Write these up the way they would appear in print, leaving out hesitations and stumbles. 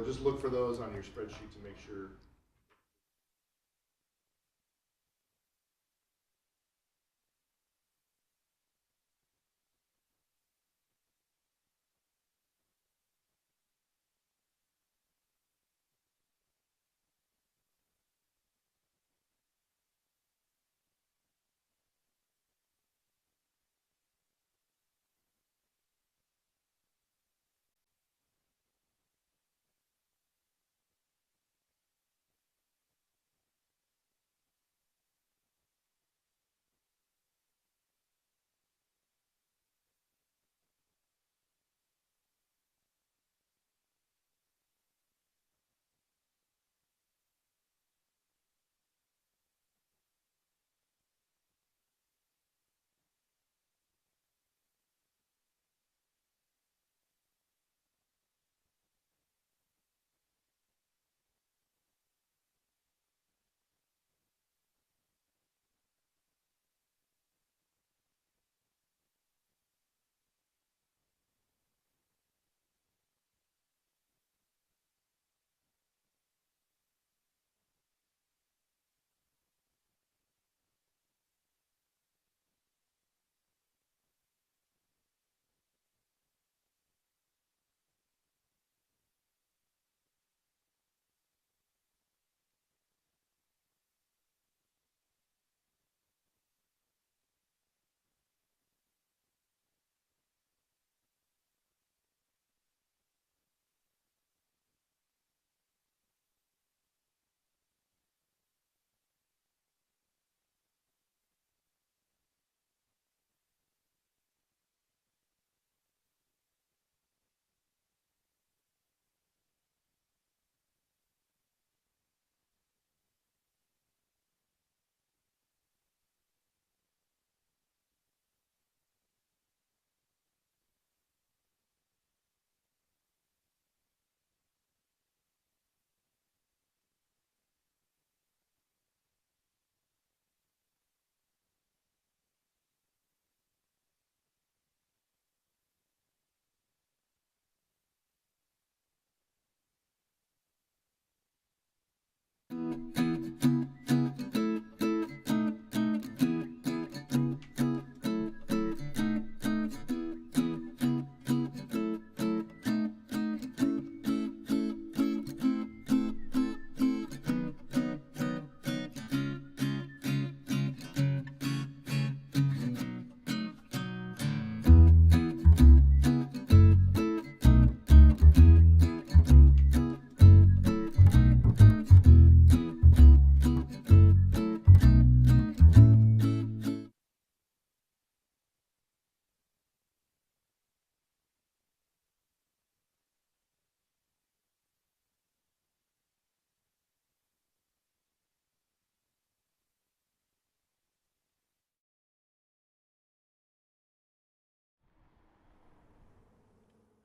just look for those on your spreadsheet to make sure.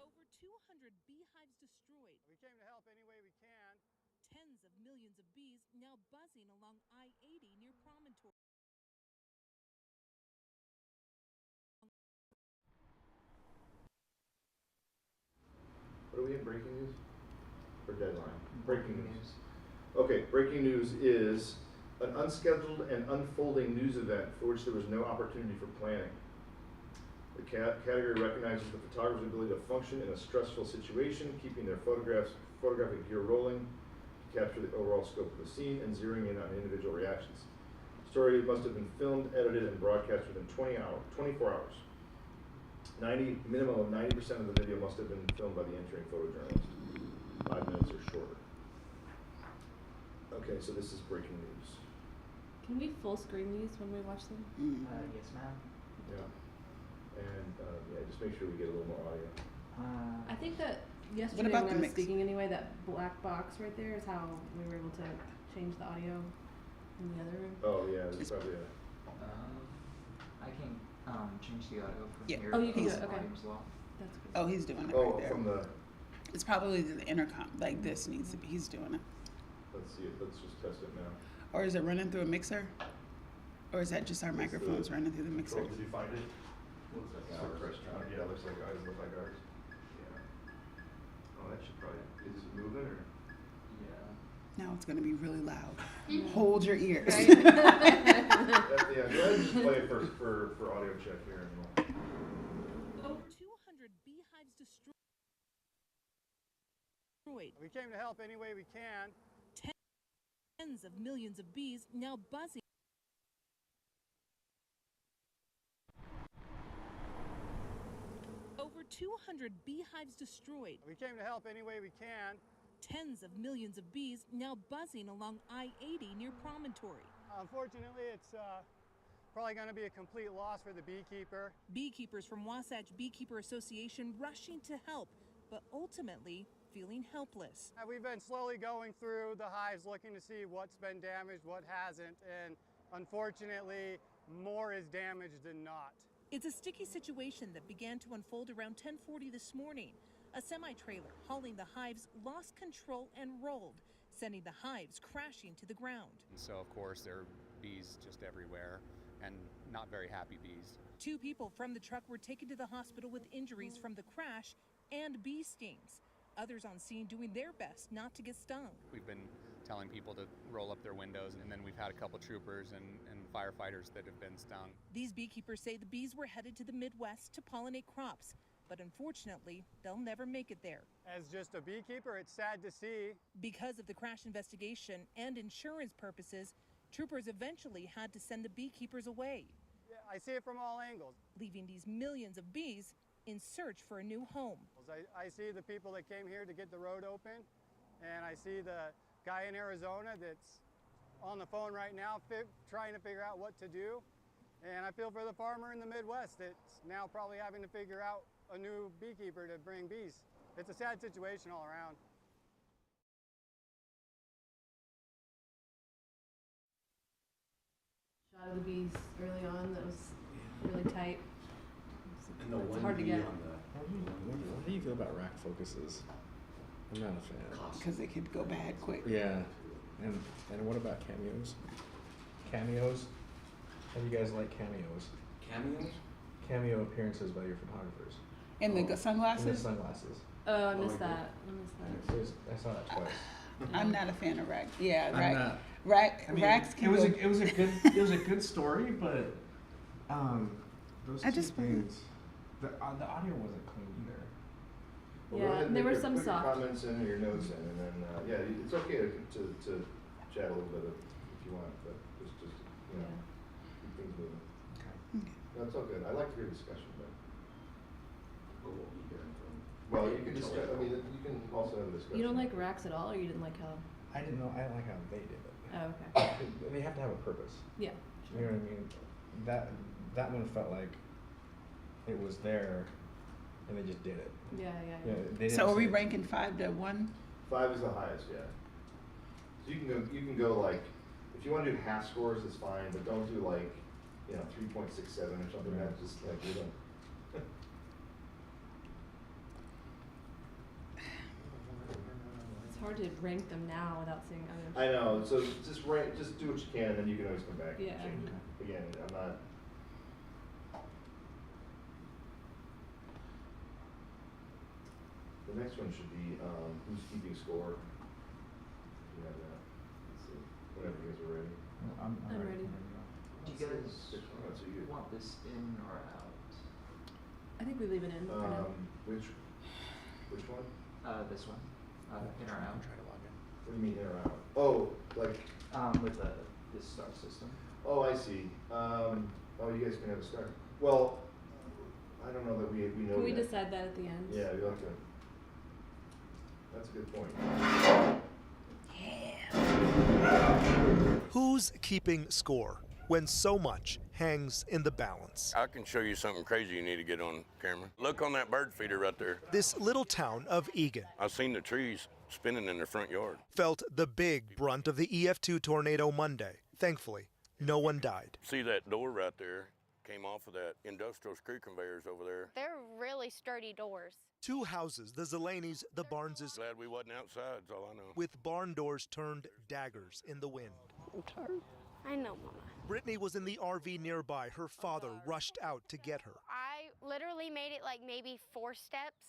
Over 200 beehives destroyed. We came to help any way we can. Tens of millions of bees now buzzing along I-80 near Promontory. What are we in, breaking news? Or deadline? Breaking news. Okay, breaking news is an unscheduled and unfolding news event for which there was no opportunity for planning. The category recognizes the photographer's ability to function in a stressful situation, keeping their photographic gear rolling to capture the overall scope of the scene and zeroing in on individual reactions. The story must have been filmed, edited, and broadcast within 24 hours. Minimum of 90% of the video must have been filmed by the entering photojournalist. 5 minutes or shorter. Okay, so this is breaking news. Can we full screen these when we watch them? Yes, ma'am. Yeah. And yeah, just make sure we get a little more audio. I think that yesterday about when the I was mix? speaking anyway, that black box right there is how we were able to change the audio in the other room. Oh yeah, there's probably a. I can change the audio from Yeah. here. Oh, you can do to it, okay. volume as well. That's good. Oh, he's doing it Oh, right there. from the. It's probably the intercom. Like this needs to be. He's doing it. Let's see it. Let's just test it now. Or is it running through a mixer? Or is that just our It's microphones the running through the mixer? Did you find it? Looks like ours. Yeah, it looks like ours. Yeah. Oh, that should probably. Is it moving or? Yeah. Now it's going to be really loud. Hold your ears. Right? Yeah, go ahead and just play it for audio check here. And Over 200 beehives destroyed. We came to help any way we can. Tens of millions of bees now buzzing. Over 200 beehives destroyed. We came to help any way we can. Tens of millions of bees now buzzing along I-80 near Promontory. Unfortunately, it's probably going to be a complete loss for the beekeeper. Beekeepers from Wasatch Beekeeper Association rushing to help, but ultimately feeling helpless. We've been slowly going through the hives looking to see what's been damaged, what hasn't, and unfortunately, more is damaged than not. It's a sticky situation that began to unfold around 10:40 this morning. A semi-trailer hauling the hives lost control and rolled, sending the hives crashing to the ground. And so, of course, there are bees just everywhere, and not very happy bees. 2 people from the truck were taken to the hospital with injuries from the crash and bee stings. Others on scene doing their best not to get stung. We've been telling people to roll up their windows, and then we've had a couple troopers and firefighters that have been stung. These beekeepers say the bees were headed to the Midwest to pollinate crops, but unfortunately, they'll never make it there. As just a beekeeper, it's sad to see. Because of the crash investigation and insurance purposes, troopers eventually had to send the beekeepers away, Yeah, I see it from all angles. leaving these millions of bees in search for a new home. I see the people that came here to get the road open, and I see the guy in Arizona that's on the phone right now trying to figure out what to do. And I feel for the farmer in the Midwest that's now probably having to figure out a new beekeeper to bring bees. It's a sad situation all around. Shot of the bees early on that was really tight. And the It's one hard to bee get. on the What do you feel about rack focuses? I'm not a fan. Because they could go bad quick. Yeah, and what about cameos? Cameos? How do you guys like cameos? cameos? Cameo appearances by your photographers. And the And the sunglasses? sunglasses. Oh, I Oh, missed yeah. that. I saw that twice. I'm not a fan of rack. Yeah, I'm rack. not. Rack, I mean, racks can go. it was a good story, but those I two just things, the audio wasn't clean either. Well, Yeah, go ahead and there put were your- some put your soft. comments in or your notes in, and then yeah, it's okay to chat a little bit if you want, but just you know, keep things moving. Okay. No, it's all good. I like to hear discussion, but What will we hear from? well, you can discuss. I mean, you can also have a discussion. You don't like racks at all, or you didn't like how? I didn't like how they did it. Oh, okay. They have to have a purpose. Yeah. You know what I mean? That one felt like it was there, and they just did it. Yeah. Yeah, they didn't So are we say- ranking 5 to 1? 5 is the highest, yeah. So you can go like, if you want to do half scores, it's fine, but don't do like, 3.67 or something. Right. That's just like you don't. It's hard to rank them now without seeing others. I know. So just do what you can, and then you can always come back Yeah. and change it. Again, I'm not. The next one should be who's keeping score. You have that. Let's see. Whenever you guys are ready. I'm ready. Do you guys Which one? That's you. want this in or out? I think we leave it in for now. Which one? This one. In or out? Try to log in. What do you mean in or out? Oh, like. With this star system. Oh, I see. You guys can have a start. Well, I don't know that we know Can we yet. decide that at the end? Yeah, you'll have to. That's a good point. Who's keeping score when so much hangs in the balance? I can show you something crazy you need to get on camera. Look on that bird feeder right there. This little town of Egan I've seen the trees spinning in their front yard. felt the big brunt of the EF2 tornado Monday. Thankfully, no one died. See that door right there? Came off of that industrial screw conveyors over there. They're really sturdy doors. 2 houses, the Zelanis, the Barneses, Glad we wasn't outside, is all I know. with barn doors turned daggers in the wind. I know, Mama. Brittany was in the RV nearby. Her father rushed out to get her. I literally made it like maybe 4 steps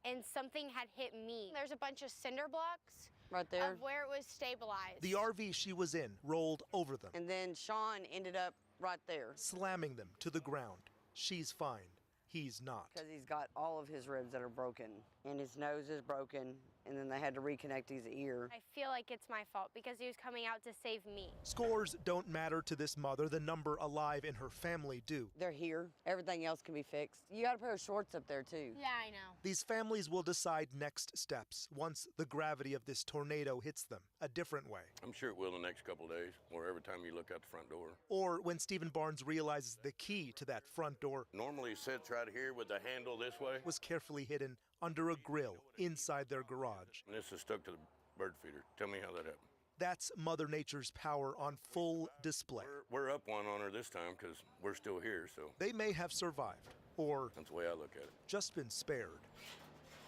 and something had hit me. There's a bunch of cinder blocks right there of where it was stabilized. The RV she was in rolled over them, and then Sean ended up right there slamming them to the ground. She's fine. He's not. because he's got all of his ribs that are broken and his nose is broken, and then they had to reconnect his ear. I feel like it's my fault because he was coming out to save me. Scores don't matter to this mother. The number alive in her family do. They're here. Everything else can be fixed. You got a pair of shorts up there too. Yeah, I know. These families will decide next steps once the gravity of this tornado hits them a different way. I'm sure it will in the next couple of days, or every time you look out the front door. Or when Stephen Barnes realizes the key to that front door Normally it sits right here with the handle this way. was carefully hidden under a grill inside their garage. And this is stuck to the bird feeder. Tell me how that happened. That's Mother Nature's power on full display. We're up one on her this time because we're still here, so. They may have survived, or that's the way I look at it. Just been spared.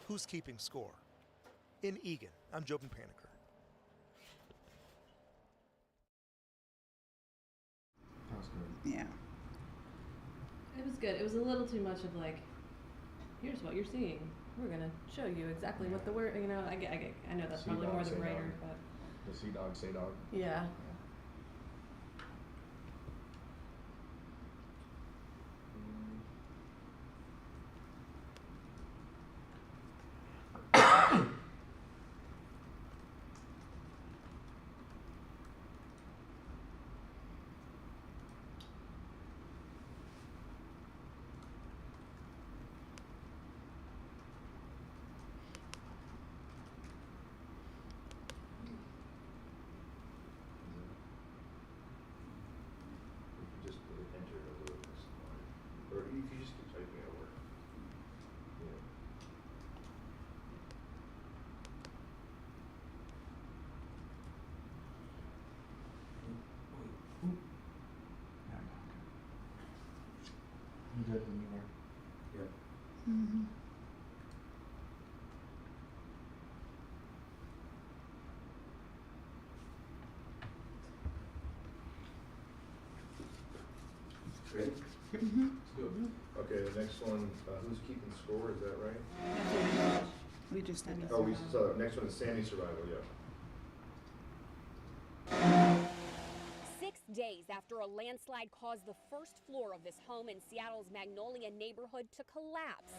Who's keeping score? In Eagan, I'm Jobin Paniker. That was good. Yeah. It was good. It was a little too much of like, here's what you're seeing. We're gonna show you exactly what the word. You know, I know that's Sea probably dog, more the say writer, dog. but The sea dog, say dog. yeah. You just put it, enter it over this line. Or if you just keep typing it over. Yeah. You good when you were? Yep. Mm-hmm. Ready? Mm-hmm. Let's do it. Okay, the next one, who's keeping score, is that right? We just did that. Oh, next one is Sandy survival, yeah. 6 days after a landslide caused the first floor of this home in Seattle's Magnolia neighborhood to collapse.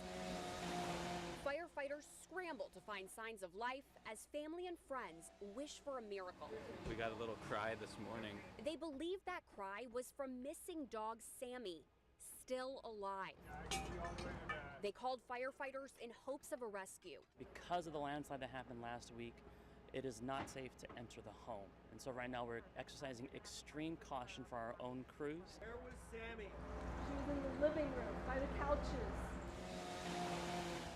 Firefighters scramble to find signs of life as family and friends wish for a miracle. We got a little cry this morning. They believe that cry was from missing dog Sammy, still alive. They called firefighters in hopes of a rescue. Because of the landslide that happened last week, it is not safe to enter the home. And so right now we're exercising extreme caution for our own crews. Where was Sammy? She was in the living room by the couches.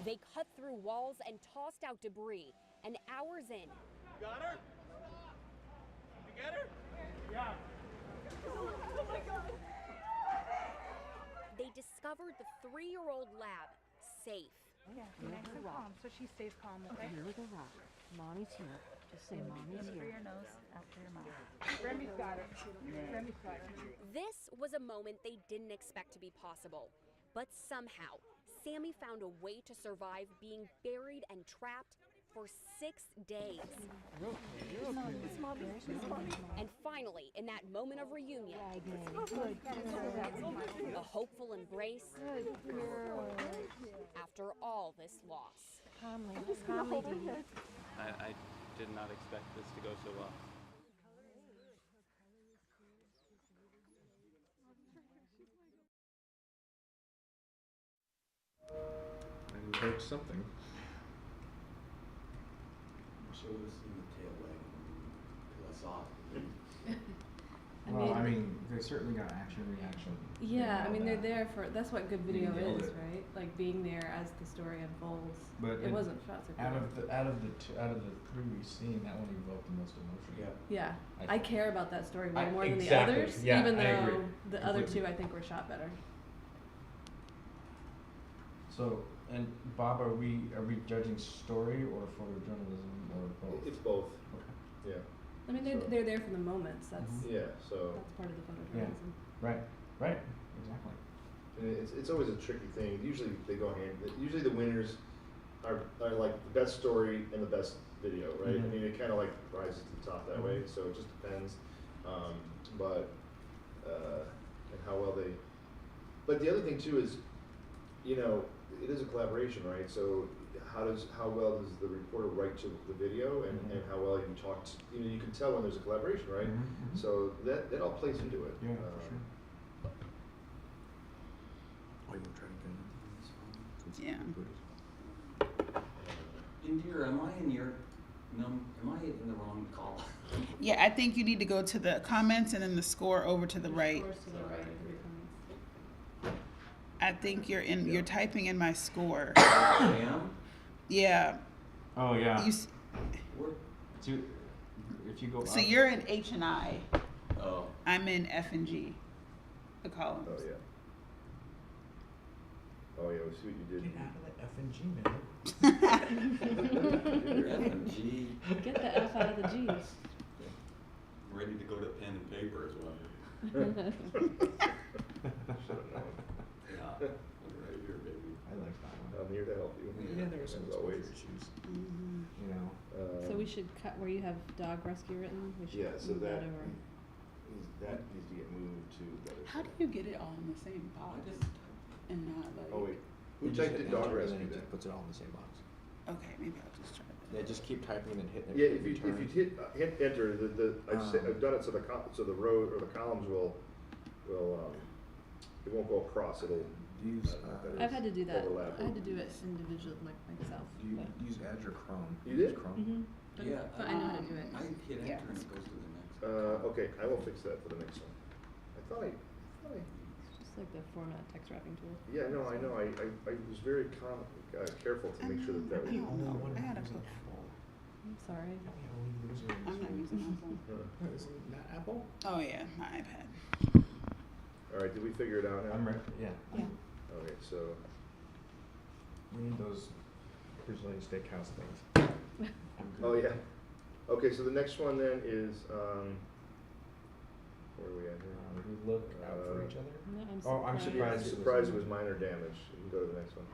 They cut through walls and tossed out debris, and hours in. You got her? You get her? Yeah. Oh my God. They discovered the 3-year-old lab safe. Yeah, be nice and calm so she stays calm, okay? Here with a rock. Mommy's here. Just say mommy's In here. through your nose, out through your mouth. Remy's got it. Remy's got it. This was a moment they didn't expect to be possible. But somehow, Sammy found a way to survive being buried and trapped for 6 days. And finally, in that moment of reunion, a hopeful embrace after all this loss. Calmly, calmly, Dee. I did not expect this to go so well. And broke something. Show us in the tail wagging until I saw it. I mean, they certainly got action reaction. Yeah, I mean they're there for. That's what good video nailed is, it. right? Like being there as the story unfolds. But it wasn't shot so out good. of the 3 we've seen, that one evoked the most emotion. Yeah, I care about that story way more than the exactly. others, Yeah, even I though agree. the other Completely. two I think were shot better. So, and Bob, are we judging story or photojournalism or both? It's both. Okay. Yeah. I mean, they're there for the moments. That's Yeah, so. that's part of the Yeah. photojournalism. Right, exactly. And it's always a tricky thing. Usually they go hand. Usually the winners are like the best story and the best video, right? Mhm. I mean, it kind of like rises to the top that way, so it just depends. And how well they. But the other thing too is, you know, it is a collaboration, right? So how well does the reporter write to the video, and how well you talked? You know, you can tell when there's a collaboration, right? So that all plays into it. Yeah, for sure. Oh, you want to try to Yeah. Indira, am I in the wrong column? Yeah, I think you need to go to the comments and then the score over to the right. Scores to the right of your comments. I think you're typing in my score. I am? Yeah. Oh yeah. You, if you go so up. you're in H and I. Oh. I'm in F and G. The columns. Oh yeah. Oh yeah, we see what you did. Get out of the F and G, man. F and G. Get the F out of the G's. I'm ready to go to pen and paper as well. Should have known. Yeah, I'm right here, baby. I like that one. I'm here to help you. Yeah, there were some as always. issues. You know. So we should cut where you have dog rescue written. We should Yeah, so move that over. that needs to get moved to the other How do side. you get it all in the same box? And not like. Oh wait, who You just typed hit in dog enter, and rescue then it then? just puts it all in the same box. Okay, maybe I'll just try that. Yeah, just keep typing and hit. Yeah, if you hit enter, I've done it so the row or the columns will it won't go across. It'll use. I've had to do that. overlap. I had to do it individual, myself. Do you but- use Edge or Chrome? You did? Use Chrome. But, Yeah, but I know how to do it. I hit enter and it goes to the next. Okay, I will fix that for the next one. I thought I It's just like the format text wrapping tool. yeah, no, I know. I was very careful to make sure that was. I don't know. I gotta go. I'm sorry. I'm not using Apple. Isn't that Apple? Oh yeah, my iPad. All right, did we figure it out now? I'm ready. Yeah. Yeah. Okay, so We need those Brazilian steakhouse things. I'm good. oh yeah. Okay, so the next one then is where are we at here? We look out for each other. No, I'm surprised. Surprised it was minor damage. You can go to the next one.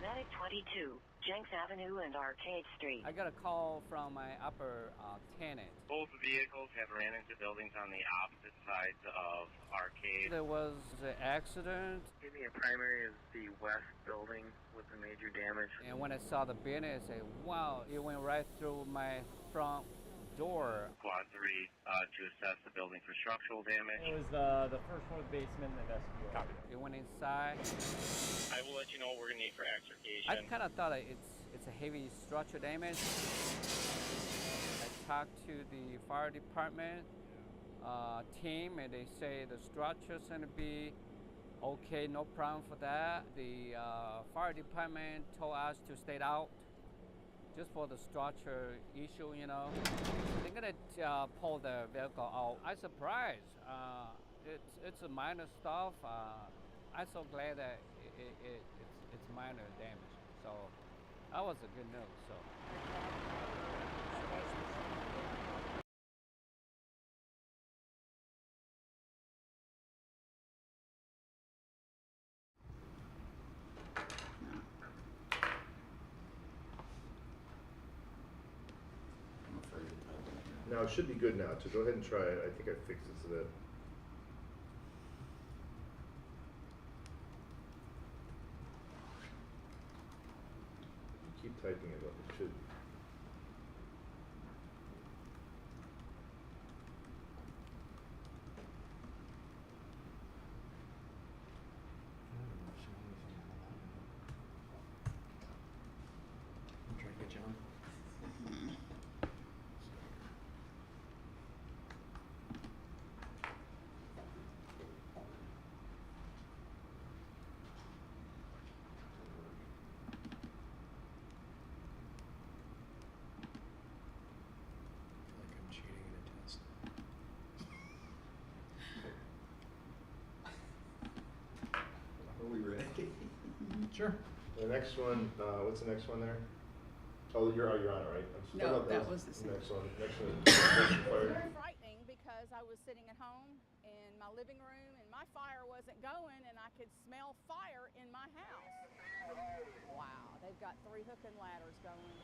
Medic 22, Jenks Avenue and Arcade Street. I got a call from my upper tenant. Both vehicles have ran into buildings on the opposite sides of Arcade. There was an accident. Maybe a primary is the west building with the major damage. And when I saw the building, I said, wow, it went right through my front door. Quad 3 to assess the building for structural damage. It was the first floor basement and the vestibule. Copy. It went inside. I will let you know what we're going to need for extrication. I kind of thought it's a heavy structural damage. I talked to the fire department team, and they say the structure's going to be okay, no problem for that. The fire department told us to stay out just for the structure issue, you know. They're gonna pull the vehicle out. I'm surprised. It's a minor stuff. I'm so glad that it's minor damage. So that was a good news. So. No, it should be good now, so go ahead and try it. I think I fixed it so that. You keep typing it up, it should. I'm trying to get you on. Are we ready? Sure. The next one, what's the next one there? Oh, you're on it, right? No, that was the next one. Next one. It was very frightening because I was sitting at home in my living living room, and my fire wasn't going, and I could smell fire in my house. Wow, they've got 3 hook and ladders going.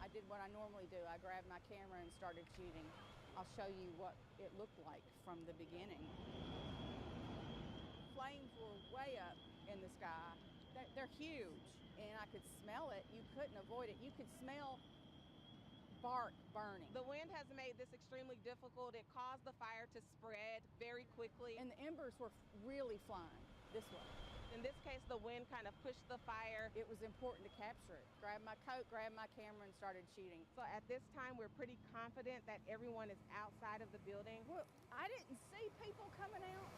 I did what I normally do. I grabbed my camera and started shooting. I'll show you what it looked like from the beginning. Flames were way up in the sky. They're huge, and I could smell it. You couldn't avoid it. You could smell bark burning. The wind has made this extremely difficult. It caused the fire to spread very quickly. And the embers were really flying this way. In this case, the wind kind of pushed the fire. It was important to capture it. Grabbed my coat, grabbed my camera, and started shooting. So at this time, we're pretty confident that everyone is outside of the building. Well, I didn't see people coming out.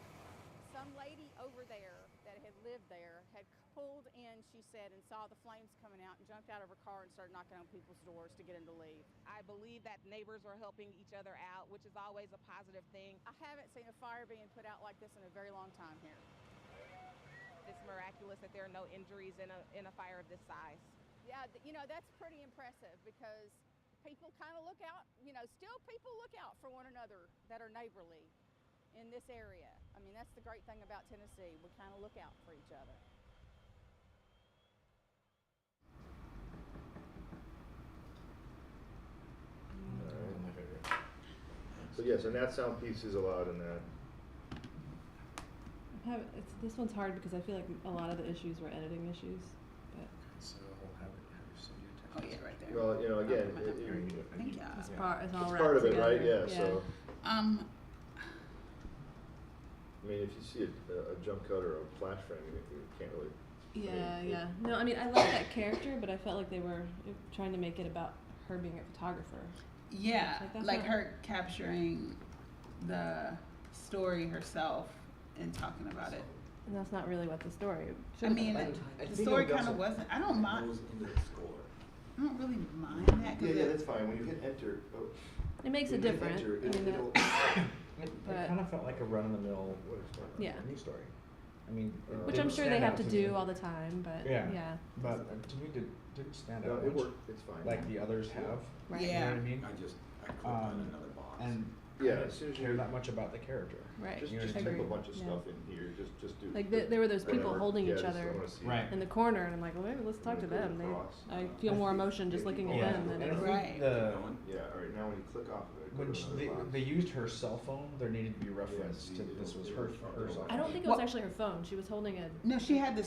Some lady over there that had lived there had pulled in, she said, and saw the flames coming out and jumped out of her car and started knocking on people's doors to get them to leave. I believe that neighbors are helping each other out, which is always a positive thing. I haven't seen a fire being put out like this in a very long time here. It's miraculous that there are no injuries in a fire of this size. Yeah, you know, that's pretty impressive because people kind of look out, you know, still people look out for one another that are neighborly in this area. I mean, that's the great thing about Tennessee. We kind of look out for each other. So yes, and that sound piece is allowed in that. This one's hard because I feel like a lot of the issues were editing issues. But So have your studio Oh yeah, right there. Well, you know, again, Thank you. it's part it's part of it, together. right? Yeah. So. I mean, if you see a jump cut or a flash frame, you can't really. Yeah. No, I mean, I like that character, but I felt like they were trying to make it about her being a photographer. Yeah, that's like not- her capturing the story herself and talking about it. And that's not really what the story. I mean, the story kind of wasn't. I don't mind. Goes into the score. I don't really mind that. 'cause Yeah, that's fine. When you hit enter, It makes when it you hit different. enter, I mean, It but- kind of felt like a run-of-the-mill Yeah. news story. I mean, it which didn't I'm sure they stand have out to me. do all the time, but yeah. But to me, it didn't stand No, out it much. worked. It's fine. Like the others have. Right. You know Yeah. what I mean? I clicked on another box. And Yeah, I as soon as care you- that much about the character. Right. Just, You know just what I type mean? a bunch of Yeah. stuff in here. Just do. Like there were those people whatever. holding Yeah, each just other I wanna see Right. in the corner, and I'm like, well, maybe let's talk to them. I feel more emotion just looking at them than And I think Right. Yeah. All right. Now when you click off of it, go when to another box. they used her cell phone, there needed to be reference to this was her cell phone. I don't think it was actually her phone. She was holding a. No, she had the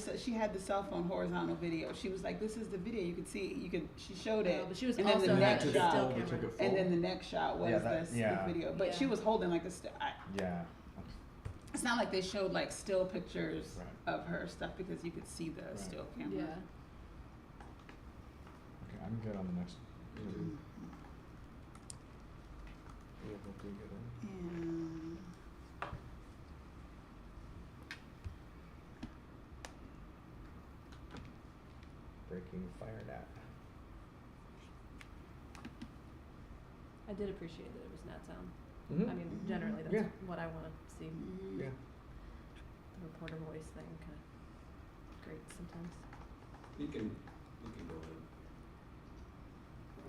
cell phone horizontal video. She was like, "This is the video. You could see. You could." She showed it. Oh, but she was and then also the next had a shot, still camera. and then the next shot was the video. But she Yeah. was holding like a. Yeah. It's not like they showed like still pictures Right. of her stuff because you could see the still camera. Yeah. Okay, I'm good on the next. Mm-hmm. Yeah, we'll do good. And Breaking fire net. I did appreciate that it was nat sound. Mhm. I mean, generally that's Yeah. what I want to see. Yeah. The reporter voice thing, kind of great sometimes. You can go in.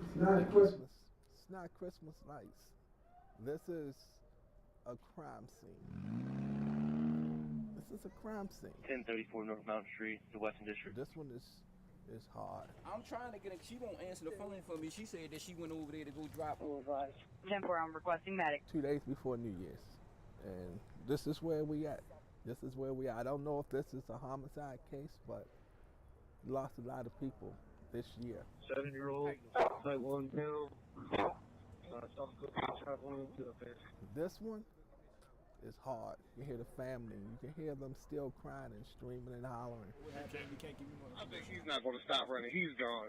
It's not Christmas. It's not Christmas lights. This is a crime scene. This is a crime scene. 1034 North Mountain Street, the Western District. This one is hard. I'm trying to get her. She won't answer the phone for me. She said that she went over there to go drop. 10-4, I'm requesting medic. 2 days before New Year's. And this is where we at. This is where we are. I don't know if this is a homicide case, but we lost a lot of people this year. 7-year-old, site 1 down. This one is hard. You hear the family. You can hear them still crying and screaming and hollering. We can't give you money. I think he's not going to stop running. He's gone.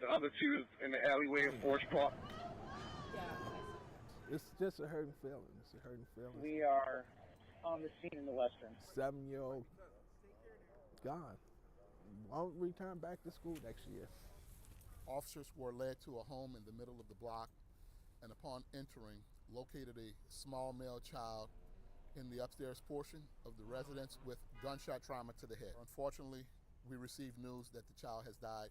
The other two is in the alleyway in Forge Park. It's just a hurting feeling. It's a hurting feeling. We are on the scene in the Western. 7-year-old gone. Won't return back to school next year. Officers were led to a home in the middle of the block, and upon entering, located a small male child in the upstairs portion of the residence with gunshot trauma to the head. Unfortunately, we received news that the child has died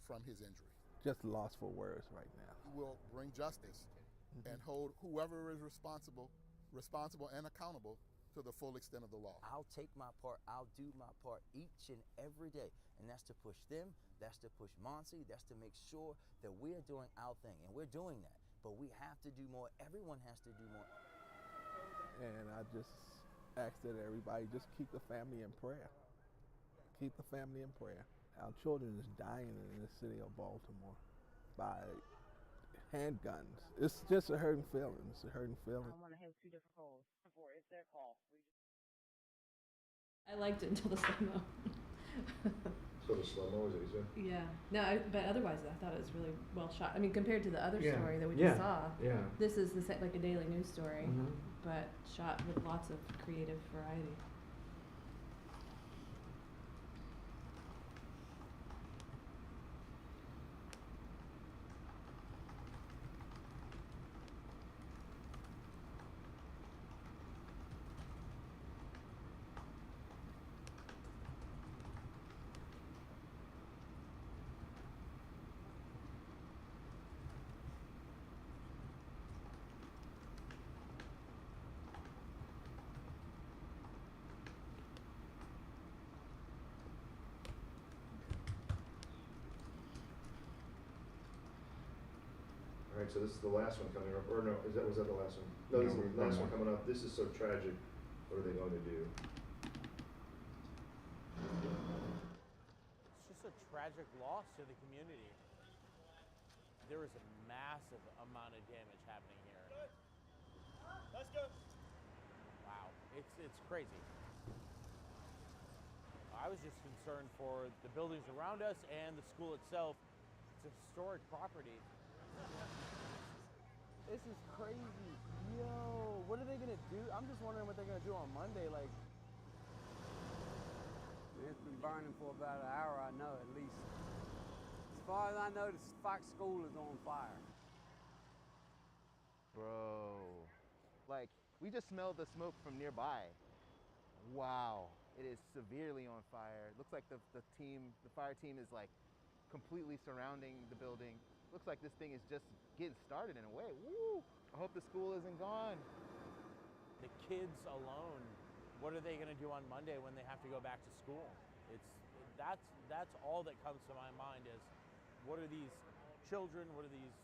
from his injury. Just lost for words right now. We will bring justice and hold whoever is responsible and accountable to the full extent of the law. I'll take my part, I'll do my part each and every day. And that's to push them, that's to push Monty, that's to make sure that we're doing our thing. And we're doing that. But we have to do more. Everyone has to do more. And I just ask that everybody just keep the family in prayer. Keep the family in prayer. Our children is dying in the city of Baltimore by handguns. It's just a hurting feeling. It's a hurting feeling. I want to have two different calls. Before it's their call. I liked it until the slow-mo. So the slow-mo is easier? Yeah. No, but otherwise I thought it was really well shot. I mean, compared to the other Yeah. story that we Yeah. just saw, Yeah. this is like a daily news story, Mhm. but shot with lots of creative variety. All right, so this is the last one coming up, or no, was that the last one? No, this is the last one coming up. This is so tragic. What are they going to do? It's just a tragic loss to the community. There is a massive amount of damage happening here. Let's go. Wow, it's crazy. I was just concerned for the buildings around us and the school itself. It's a historic property. This is crazy. Yo, what are they gonna do? I'm just wondering what they're gonna do on Monday. Like, It's been burning for about an hour, I know, at least. As far as I know, the Fox School is on fire. Bro, like, we just smelled the smoke from nearby. Wow, it is severely on fire. Looks like the fire team is like completely surrounding the building. Looks like this thing is just getting started in a way. Woo! I hope the school isn't gone. The kids alone, what are they going to do on Monday when they have to go back to school? That's all that comes to my mind is, what are these children, what are these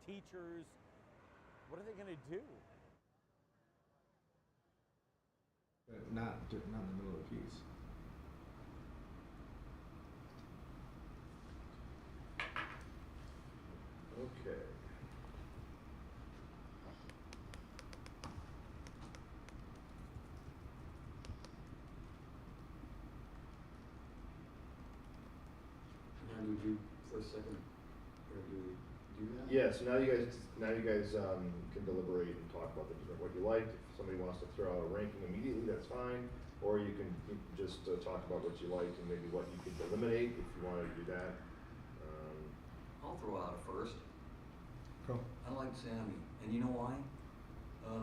teachers, what are they going to do? Not in the middle of the piece. Okay. Now do we do for a second, or do we do that? Yeah, so now you guys can deliberate and talk about what you liked. If somebody wants to throw out a ranking immediately, that's fine. Or you can just talk about what you liked and maybe what you could eliminate if you wanted to do that. I'll throw out a first. Cool. I like Sammy, and you know why? I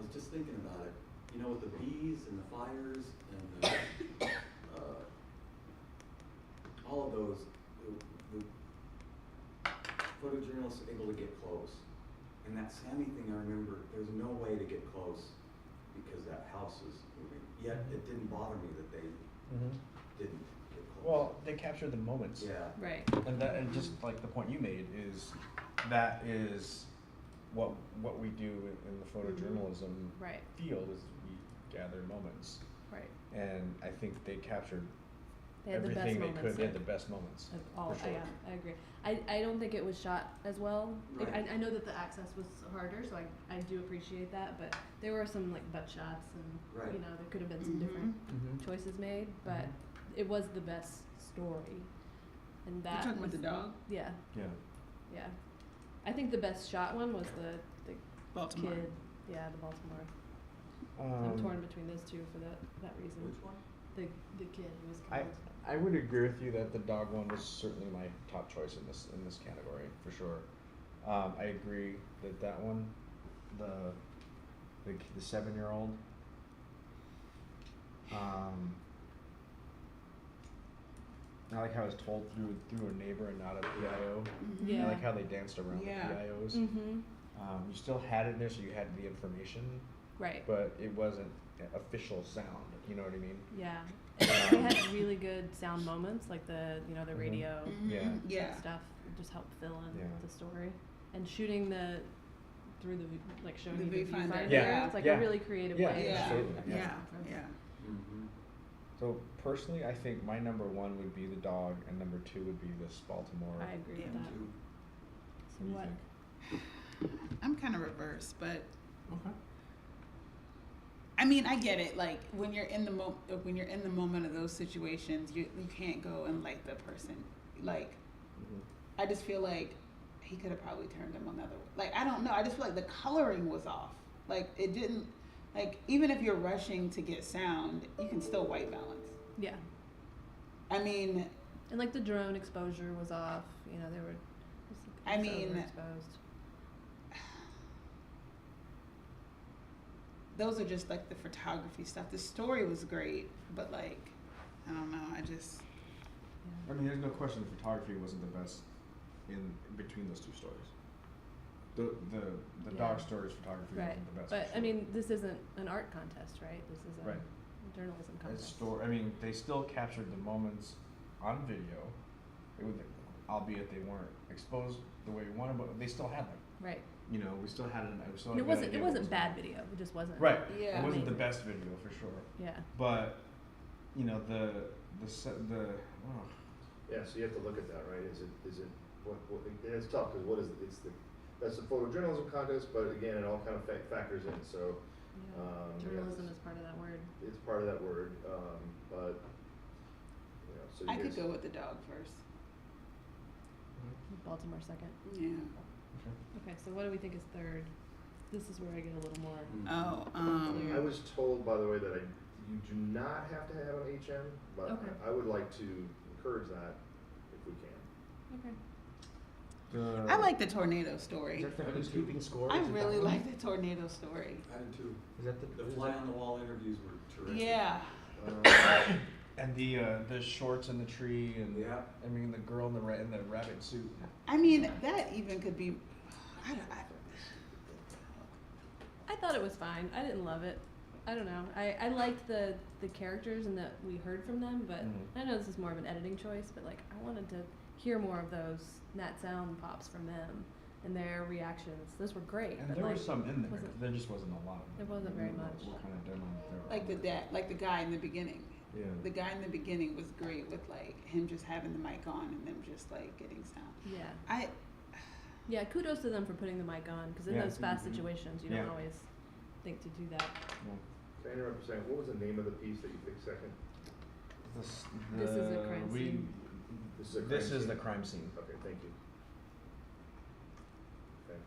was just thinking about it. You know, with the bees and the fires and all of those, the photojournalists are able to get close. And that Sammy thing, I remember, there's no way to get close because that house is moving. Yet it didn't bother me that they didn't get close. Well, they captured the moments. Yeah. Right. And just like the point you made is that is what we do in the photojournalism Right. field is we gather moments. Right. And I think they captured They had the best everything they moments, could. They had yeah. the best moments. Of all, for sure. I agree. I don't think it was shot as well. Like, Right. I know that the access was harder, so I do appreciate that. But there were some like butt shots, and Right. you know there could have been some different choices made. But it was the best story, and that. talking about was- the dog? Yeah. Yeah. Yeah. I think the best shot one was the Baltimore. kid. Yeah, the Baltimore. I'm Um, torn between those two for that reason. Which one? The kid who was I killed. I would agree with you that the dog one was certainly my top choice in this category for sure. I agree that one, the 7-year-old. I like how it was told through a neighbor and not a PIO. Yeah. I like how they danced around Yeah. the PIOs. Mm-hmm. You still had it there, so you had the information, Right. But it wasn't official sound. You know what I mean? Yeah. And they had really good sound moments, like the Mhm. radio Yeah. Yeah. stuff just helped fill in Yeah. the story. And shooting through the like showing The you the viewfinder. viewfinder. Yeah. It's like Yeah. a really creative Yeah, way. Yeah. absolutely. of Yeah. Yeah. conference. Yeah. Mm-hmm. So personally, I think my number one would be the dog, and number two would be this Baltimore. I agree with that. So What do you what? I'm kind of reverse, but Okay. I mean, I get it. Like when you're in the moment of those situations, you can't go and like the person. Like I just feel like he could have probably turned them another way. Like I don't know. I just feel like the coloring was off. Like it didn't. Like even if you're rushing to get sound, you can still white balance. Yeah. I mean, And like the drone exposure was off. You know, they were. I mean, overexposed. those are just like the photography stuff. The story was great, but like, I don't know. I just. I mean, there's no question the photography wasn't the best in between those two stories. The Yeah. dog stories photography Right. wasn't the best. But for I sure. mean, this isn't an art contest, right? This is a Right. journalism contest. I mean, they still captured the moments on video, albeit they weren't exposed the way we wanted, but they still had them. Right. You know, we still had it. And it wasn't bad video. It just wasn't. Right. Yeah. It wasn't the amazing. best video for sure. Yeah. But you know Yeah, so you have to look at that, right? Is it what and it's tough because what is it's the that's the photojournalism contest, but again, it all kind of factors in. So Journalism is part of that word. it's part of that word, but you know, so I you could guys- go with the dog first. Baltimore second. Yeah. Okay, so what do we think is third? This is where I get a little more. Oh, I was told, by the way, that you do not have to have an HM, but Okay. I would like to encourage that if we can. Okay. I like the tornado story. Is that the who's keeping score? I Is it that really one? like the tornado story. I did too. Is that The fly on the wall interviews were terrific. Yeah. And the shorts in the tree, and Yeah. I mean the girl in the rabbit suit. I mean, that even could be. I thought it was fine. I didn't love it. I don't know. I liked the characters and that we heard from them, but I know this is more of an editing choice, but like I wanted to hear more of those Nat sound pops from them and their reactions. Those were great. And but there like, was some in there. wasn't- There just wasn't a lot of them. It wasn't very much. What kind of demo there were. Like the guy in the beginning. Yeah. The guy in the beginning was great with like him just having the mic on and them just like getting sound. Yeah. Yeah, kudos to them for putting the mic on, because in Yeah. those fast situations, you don't Yeah. always think to do that. Can I interrupt for a second? What was the name of the piece that you picked second? This is a crime scene. This is a crime This is scene? the crime scene. Okay, thank you. Okay.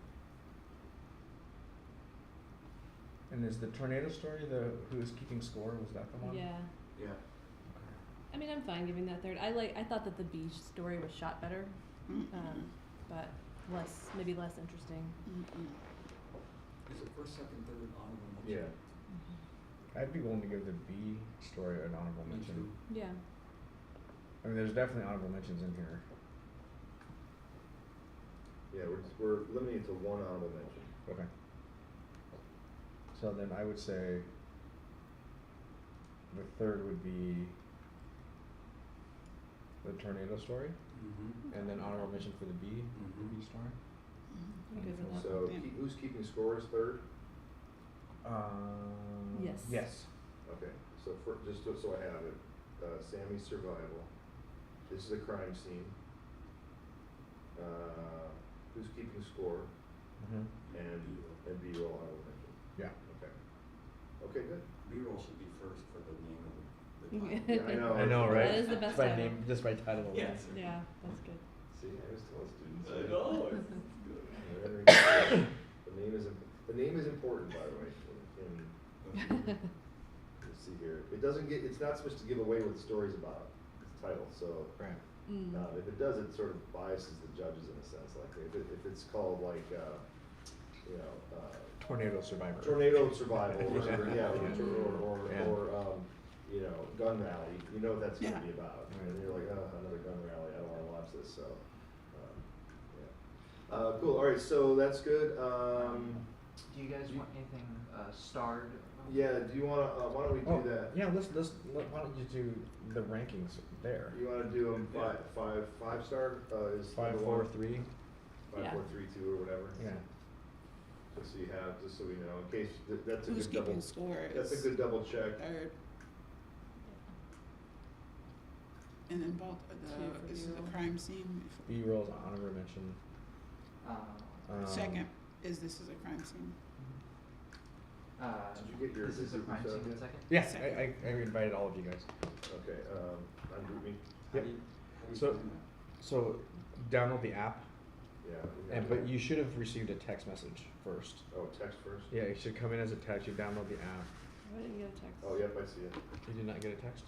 And is the tornado story the who is keeping score? Was that the one? Yeah. Yeah. I mean, I'm fine giving that third. I thought that the beach story was shot better, but maybe less interesting. Is it first, second, third, honorable mention? Yeah. I'd be willing to give the B story an honorable mention. Yeah. I mean, there's definitely honorable mentions in here. Yeah, we're limiting it to one honorable mention. Okay. So then I would say the third would be the tornado story, and then honorable mention for the B story. I'm good with that. So who's keeping score is third? Yes. Yes. Okay, so so I have it, Sammy's survival. This is a crime scene. Who's keeping score? And B-roll honorable mention. Yeah. Okay. Okay, good. B-roll should be first for the name of the Yeah, I know. I know, right? That is the best by title. name, just by title alone. Yes. Yeah, that's good. See, I was telling students. I know, it's The name is important, by the way. Let's see here. It's not supposed to give away what the story's about. It's the title, so. Right. If it does, it sort of biases the judges in a sense. Like if it's called like, Tornado Survivor. Tornado Survival, or Yeah. Gun Rally. You know what that's going to Yeah. be about, and you're like, oh, another gun rally. I don't want to watch this. So, yeah. Cool. All right. So that's good. Do you guys want anything starred? Yeah, do you wanna, why don't we do that? Yeah, why don't you do the rankings there? You wanna do them five star, is 5, number 4, one? 3. 5, Yeah. 4, 3, 2, or whatever. Yeah. Just so you have, just so we know, in case, that's a Who's good double, keeping score? that's a is good double check. Third. And then both of Two for this is the B-roll. crime scene. B-rolls, honorable mention. Second is this is a crime scene. Did you get your? This is a crime scene in second? Yeah, I invited all of you guys. Okay, ungroup me. Yep. So download the app. Yeah. But you should have received a text message first. Oh, text first? Yeah, it should come in as a text. You download the app. I didn't get a text. Oh, yep, I see it. You did not get a text?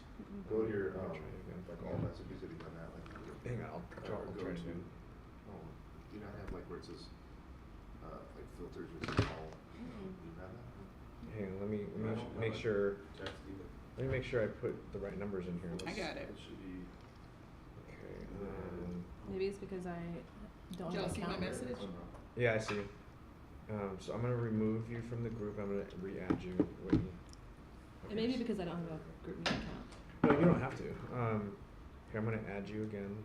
Go to your, Let me try it again. like all messages, have you done that? Like, Hang on, I'll go try it to, again. do you not have like where it says, like filters or all? Do you have that? Hang on, let me I don't make know. sure. Text either. Let me make sure I put the right numbers in here. I got it. It should be. Okay. Maybe it's because I don't Did y'all have a see my calendar. message? Yeah, I see. So I'm gonna remove you from the group. I'm gonna re-add you. Wait. It may be because I don't have a group meeting account. No, you don't have to. Here, I'm gonna add you again.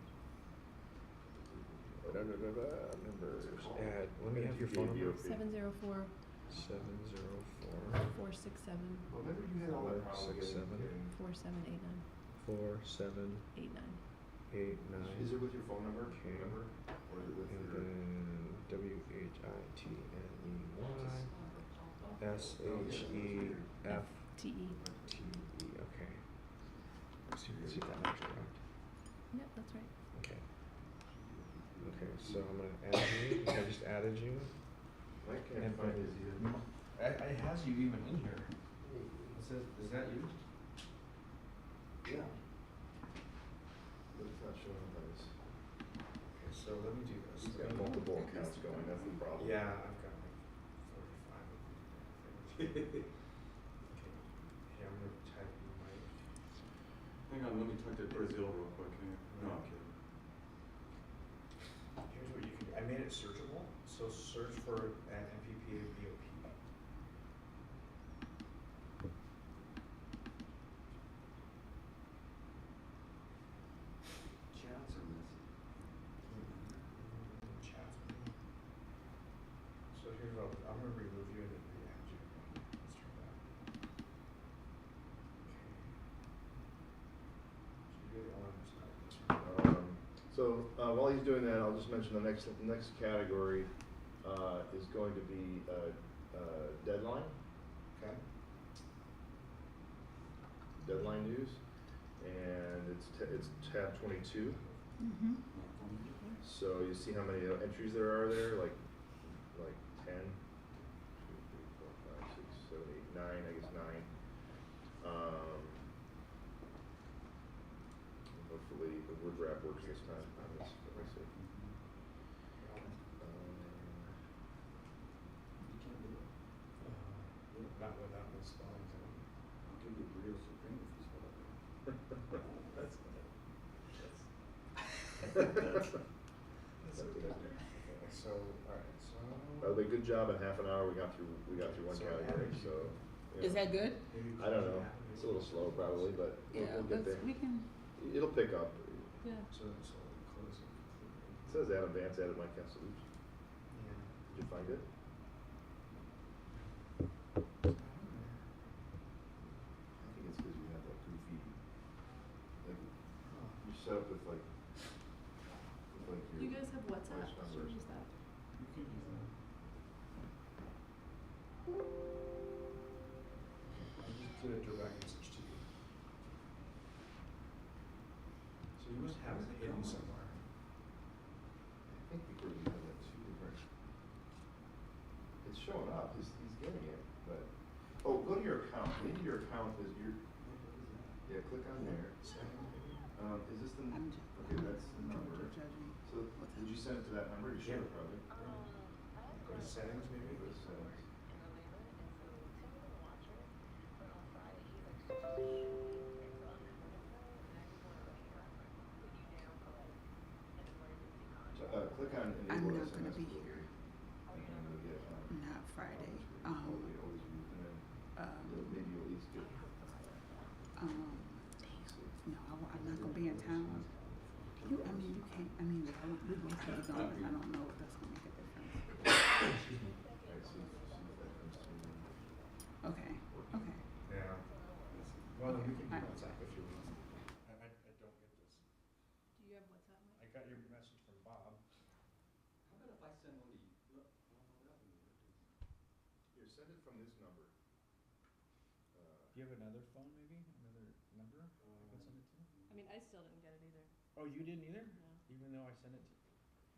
Numbers. Add. Let me have your phone number. 704 704 467 Well, remember you had all that problem 67 4789 4789. 89. Is it with your phone number? Okay. Remember? Or is it with And your? then WHITNEY TE. Okay. Let's see if that matches correct. Yep, that's right. Okay. Okay, so I'm gonna add you. I just added you. I can't find his either. It has you even in here. It says, is that you? Yeah. But it's not showing up on this. Okay, so let me do this. He's got multiple accounts going, that's the problem. Yeah, I've got like 45 of these. Okay. Here, I'm gonna type in my. Hang on, let me talk to Brazil real quick. No, I'm kidding. Here's what you can do. I made it searchable, so search for an NPPA BOP. Chats are messy. Chats. So here's what I'm gonna remove you and then re-add you. Let's try that. Okay. So you're the only one who's not in this one. So while he's doing that, I'll just mention the next category is going to be deadline. Okay. Deadline news, and it's tab 22. Mm-hmm. So you see how many entries there are there, like 10, 2, 3, 4, 5, 6, 7, 8, 9. I guess 9. Hopefully the word wrap works this time. Let me see. Not without the spellings in them. I'll give you Brio Supreme if you spell it right. That's Okay, so, alright, so. by the way, good job. In half an hour, we got through one So category. average. So Is that good? I don't know. It's a little slow probably, but Yeah, we'll get there. we can. It'll pick up. Yeah. So close and It says Adam Vance added my cast solution. Yeah. Did you find it? I think it's because you have that goofy, like, you set up with like You your guys have WhatsApp. voice Should we numbers. use that? You can use that. I just did a direct message to you. So you must have it hidden somewhere. I think because you have like 2 different. It's showing up. He's getting it, but oh, go to your account. Maybe your account is your. Yeah, click on there. Is this the? Okay, that's the number. So did you send it to that number? You should have probably. Go to settings maybe? Go to settings. So, click on enable I'm not SMS. gonna be here. And then you'll get, Not Friday. Maybe you'll at least get. No, I'm not gonna be in town. You can't. We both could be gone. I don't know if that's gonna make a difference. Okay. Yeah. Well, Okay. we can do WhatsApp if you want. I don't get this. Do you have WhatsApp? I got your message from Bob. How about if I send one to you? Look, Here, send it from this number. Do you have another phone, maybe? Another number I can send it to? I mean, I still didn't get it either. Oh, you didn't either? No. Even though I sent it to.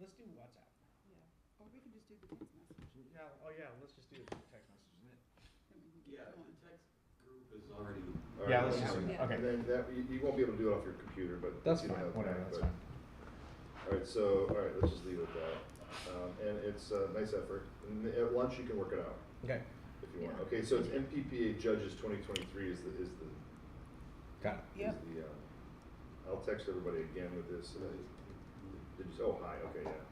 Let's do WhatsApp. Yeah. Or we can just do the text message. Yeah. Oh, yeah. Let's just do a text message, isn't it? Then we can get Yeah, going. the text group is already. All Yeah, right, let's just do Yeah. that. Okay. And then that, you won't be able to do it off your computer, but. That's you know fine. how to Whatever. connect, That's but- fine. All right, let's just leave it at that. And it's a nice effort. And at lunch, you can work it out Okay. if you want. Okay, so it's NPPA Judges 2023 is the Got it. Yep. is the I'll text everybody again with this. Did you, oh, hi, okay, yeah.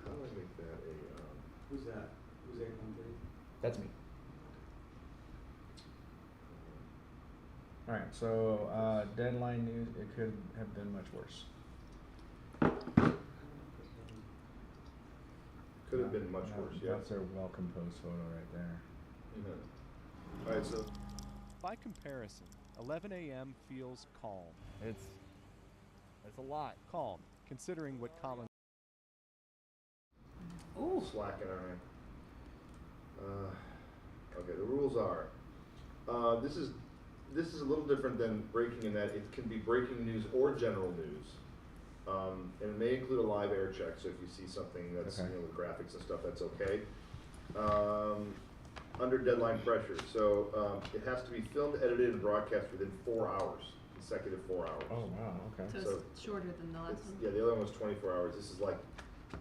How do I make that a, Who's that? Who's 800? That's me. All right. So deadline news. It could have been much worse. could have been much worse, yeah. That's a well composed photo right there. Mhm. All right, so. By comparison, 11 a.m. feels calm. It's a lot. Calm, considering what Colin. Ooh. Slacking, aren't I? Okay, the rules are, this is a little different than breaking in that it can be breaking news or general news. And it may include a live air check, so if you see something that's, Okay. with graphics and stuff, that's okay. Under deadline pressure, so it has to be filmed, edited, and broadcast within 4 hours, consecutive 4 hours. Oh wow. Okay. So it's shorter than the last one? Yeah, the other one was 24 hours. This is like,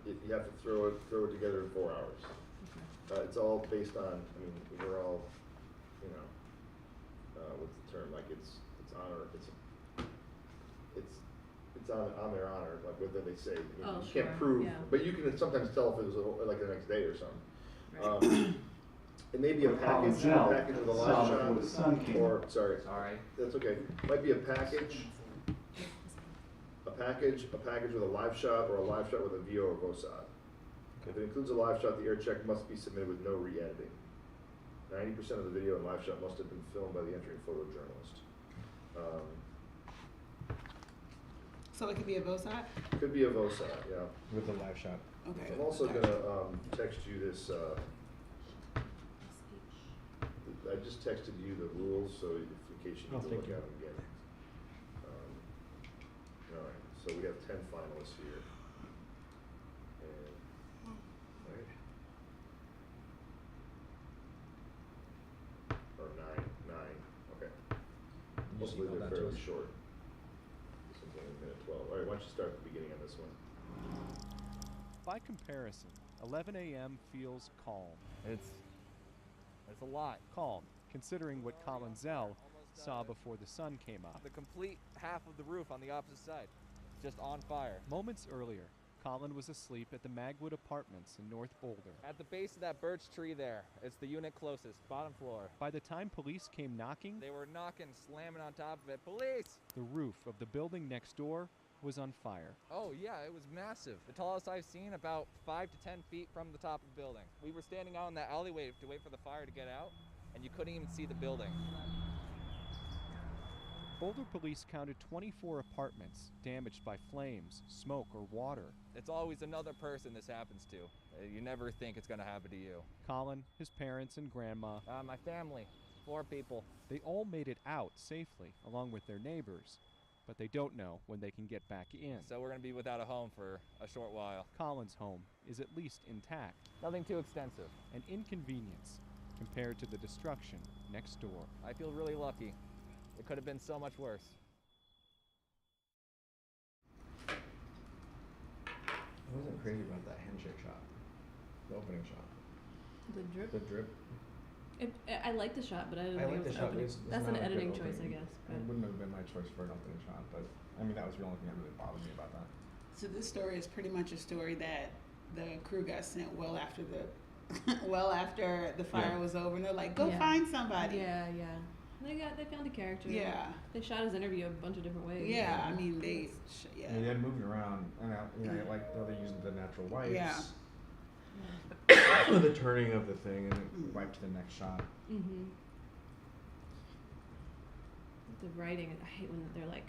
you have to throw it together in 4 hours. It's all based on, I mean, we're all, what's the term? Like it's honor. It's on their honor. Like whether they say, you sure, can't prove, yeah. but you can sometimes tell if it was like the next day or something. It may be a package with a live shot, or sorry, that's okay. Might be a package with a live shot, or a live shot with a VO or VOSAD. If it includes a live shot, the air check must be submitted with no re-editing. 90% of the video and live shot must have been filmed by the entering photojournalist. So it could be a VOSAT? Could be a VOSAT, yeah. With a live shot. Okay. I'm also gonna text you this. I just texted you the rules, so in case you need to look at them again. All right, so we have 10 finalists here. And, right? Or nine, okay. Hopefully they're fairly short. This one's only a minute 12. All right, why don't you start at the beginning on this one? By comparison, 11 a.m. feels calm. It's a lot. Calm, considering what Colin Zell saw before the sun came up. The complete half of the roof on the opposite side, just on fire. Moments earlier, Colin was asleep at the Magwood Apartments in North Boulder. At the base of that birch tree there, it's the unit closest, bottom floor. By the time police came knocking, They were knocking, slamming on top of it. Police! the roof of the building next door was on fire. Oh yeah, it was massive. The tallest I've seen, about 5 to 10 feet from the top of the building. We were standing out in that alleyway to wait for the fire to get out, and you couldn't even see the building. Boulder police counted 24 apartments damaged by flames, smoke, or water. It's always another person this happens to. You never think it's gonna happen to you. Colin, his parents, and grandma. My family, 4 people. They all made it out safely, along with their neighbors, but they don't know when they can get back in. So we're gonna be without a home for a short while. Colin's home is at least intact. Nothing too extensive. An inconvenience compared to the destruction next door. I feel really lucky. It could have been so much worse. I wasn't crazy about that handshake shot, the opening shot. The drip? The drip. I like the shot, but I didn't I think like it the was shot. opening. That's an editing choice, I guess. It wouldn't have been my choice for an opening shot, but I mean that was the only thing that really bothered me about that. So this story is pretty much a story that the crew got sent well after the well after the fire Yeah. was over, and they're like, go Yeah. find somebody. Yeah, yeah. They found a character. Yeah. They shot his interview a bunch of different ways. Yeah, I mean, they, I mean, they had moved around, and I like how they used the natural whites. Yeah. The turning of the thing, and it wiped to the next shot. Mm-hmm. The writing, I hate when they're like,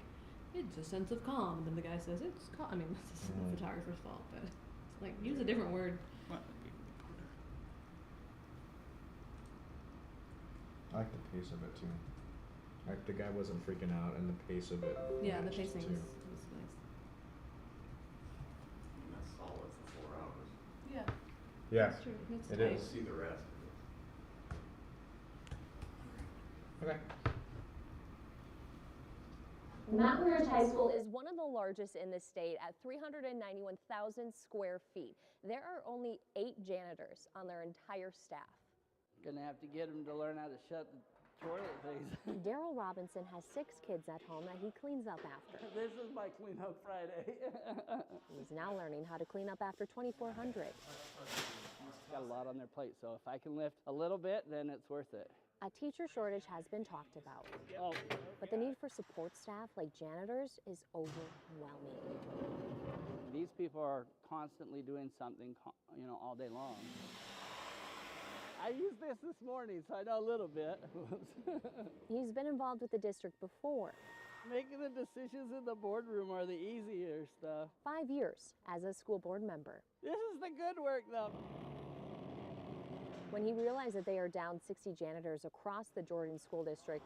it's a sense of calm, and then the guy says, it's calm. I mean, this is the photographer's fault, but it's like, use a different word. I like the pace of it too. Like the guy wasn't freaking out, and the pace of it. Yeah, the matched, pacing too. was nice. That's solid for 4 hours. Yeah. Yeah, That's true. It's it tight. is. See the rest. Okay. Mountain Ridge High School is one of the largest in the state at 391,000 square feet. There are only 8 janitors on their entire staff. Gonna have to get them to learn how to shut the toilet things. Daryl Robinson has 6 kids at home that he cleans up after. This is my cleanup Friday. He's now learning how to clean up after 2,400. Got a lot on their plate, so if I can lift a little bit, then it's worth it. A teacher shortage has been talked about, Oh, but the need for support staff like janitors is overwhelming. these people are constantly doing something, all day long. I used this morning, so I know a little bit. He's been involved with the district before. Making the decisions in the boardroom are the easier stuff. 5 years as a school board member. This is the good work, though. When he realized that they are down 60 janitors across the Jordan School District,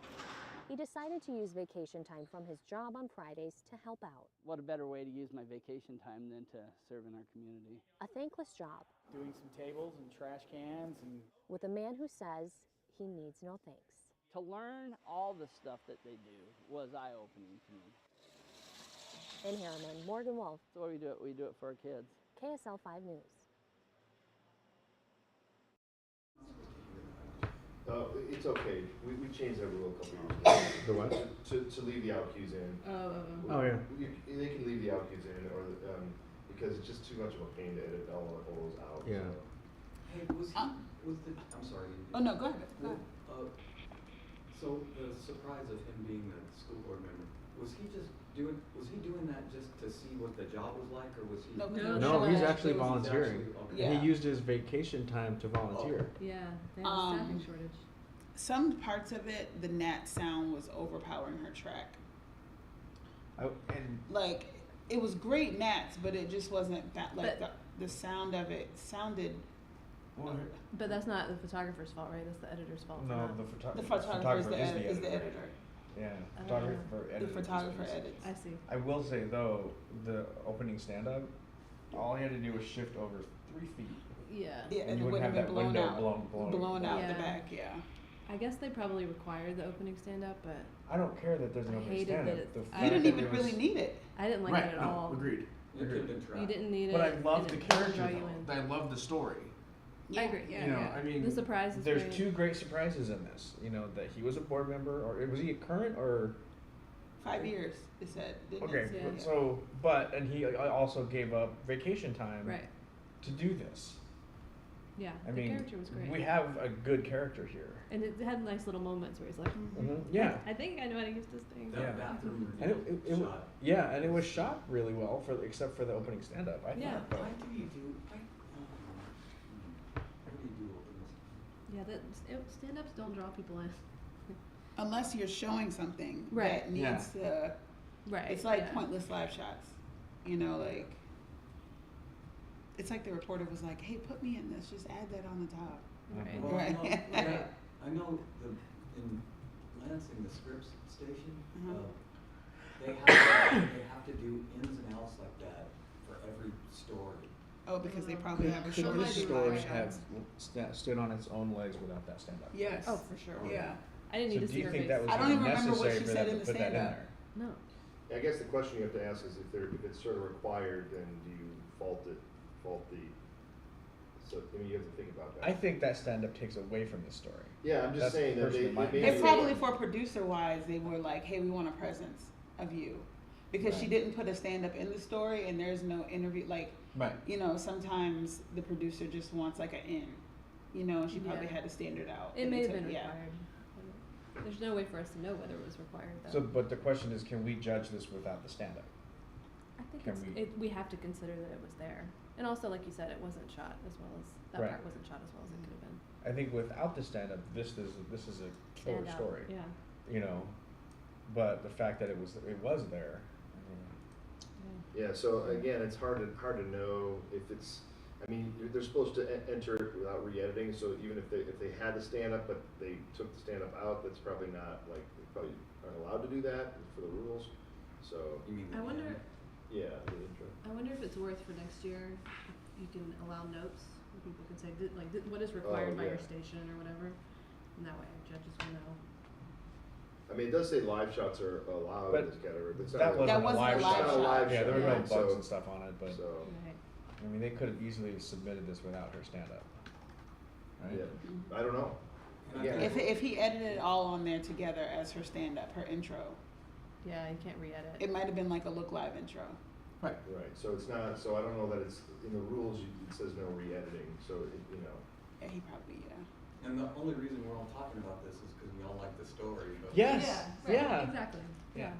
he decided to use vacation time from his job on Fridays to help out. What a better way to use my vacation time than to serve in our community. A thankless job Doing some tables and trash cans and with a man who says he needs no thanks. to learn all the stuff that they do was eye-opening to me. In Harriman, Morgan Wolf, That's why we do it. We do it for our kids. KSL 5 News. It's okay. We changed that rule a couple years ago. The what? To leave the out cues in. Oh, yeah. They can leave the out cues in, or because it's just too much of a pain to edit all those out. Yeah. So. Hey, I'm sorry. Oh, no, go ahead. Go ahead. So the surprise of him being a school board member, was he doing that just to see what the job was like, or was he? No, he's actually volunteering. Okay. And he used his vacation time to volunteer. Yeah, they have a staffing shortage. Some parts of it, the gnat sound was overpowering her track. Like, it was great gnats, but it just wasn't that, like, the sound of it sounded. But that's not the photographer's fault, right? That's the editor's fault. No, the photographer is the editor. Yeah, The photographer edits. I see. I will say though, the opening stand-up, all he had to do was shift over 3 feet. Yeah. Yeah, and you it wouldn't have that blown window out. Blown out the Yeah. back, yeah. I guess they probably required the opening stand-up, but I don't care that there's an I opening hated stand-up. that The You didn't fact that even it was- really need it. I didn't like Right, that at no, all. agreed. You didn't need it. But I love and the it doesn't character draw you though. in. I love the story. I agree. Yeah, you know, yeah. I mean, the surprise is there's great. 2 great surprises in this. You know, that he was a board member, or was he a current, or? 5 years, it said. Didn't Okay, it? Yeah. so, and he also gave up vacation time Right. to do this. Yeah, I the mean, character was great. we have a good character here. And it had nice little moments where he's like, Yeah. I think I know how to use this thing. Yeah. And and it was shot really well except for the opening stand-up. I Yeah. thought. Why do you do? What do you do Yeah, stand-ups don't draw people in. Unless you're showing something Right. that needs to. Right. It's like yeah. pointless live shots. You know, like. It's like the reporter was like, "Hey, put me in this. Just add that on the top." Right. Well, Right. I know in Lansing, the scripts station, they have to do ins and outs like that for every story. Oh, because they probably have a Could shortage this of story live have shots. stood on its own legs without that stand-up? Yes. Oh, for sure. Yeah. I didn't need So to do see you her think face. that was I don't even remember what necessary she for said them in to the put that in stand-up. there? No. I guess the question you have to ask is if it's sort of required, then do you fault the? So I mean, you have to think about that. I think that stand-up takes away from the story. Yeah, I'm just That's saying that personally my they They probably, for producer-wise, they were like, "Hey, we want a presence of you," because she Right. didn't put a stand-up in the story, and there's no interview. Like, Right. you know, sometimes the producer just wants like an in. you know, and she probably Yeah. had to stand it out. It and may have took- been yeah. required. There's no way for us to know whether it was required though. So, but the question is, can we judge this without the stand-up? I think Can we have to consider that it was there. And also, like you said, it wasn't shot as well as, that Right. part wasn't shot as well as it could have been. I think without the stand-up, this is a killer Stand out, story. yeah. You know, but the fact that it was there. Yeah, so again, it's hard to know if it's, I mean, they're supposed to enter it without re-editing, so even if they had the stand-up, but they took the stand-up out, that's probably not, like, they probably aren't allowed to do that for the rules, so. You mean I wonder. Yeah, the intro. I wonder if it's worth for next year, if you can allow notes, where people can say, what is required by yeah. your station or whatever, and that way our judges will know. I mean, it does say live shots are allowed But in this category, but it's that not wasn't a live shot. It's not a live Yeah, shot. there were no right? bugs So- and stuff on it, but So, I mean, they could have easily submitted this without her stand-up. Right? yeah, I don't know. Again, If he edited it all on there together as her stand-up, her intro, Yeah, you can't re-edit. it might have been like a Look Live intro. Right, so it's not, so I don't know that it's, in the rules, it says no re-editing, so it, you know. Yeah, he probably, yeah. And the only reason we're all talking about this is because we all like the story. But Yes. Yeah, right, Yeah. exactly. Yeah.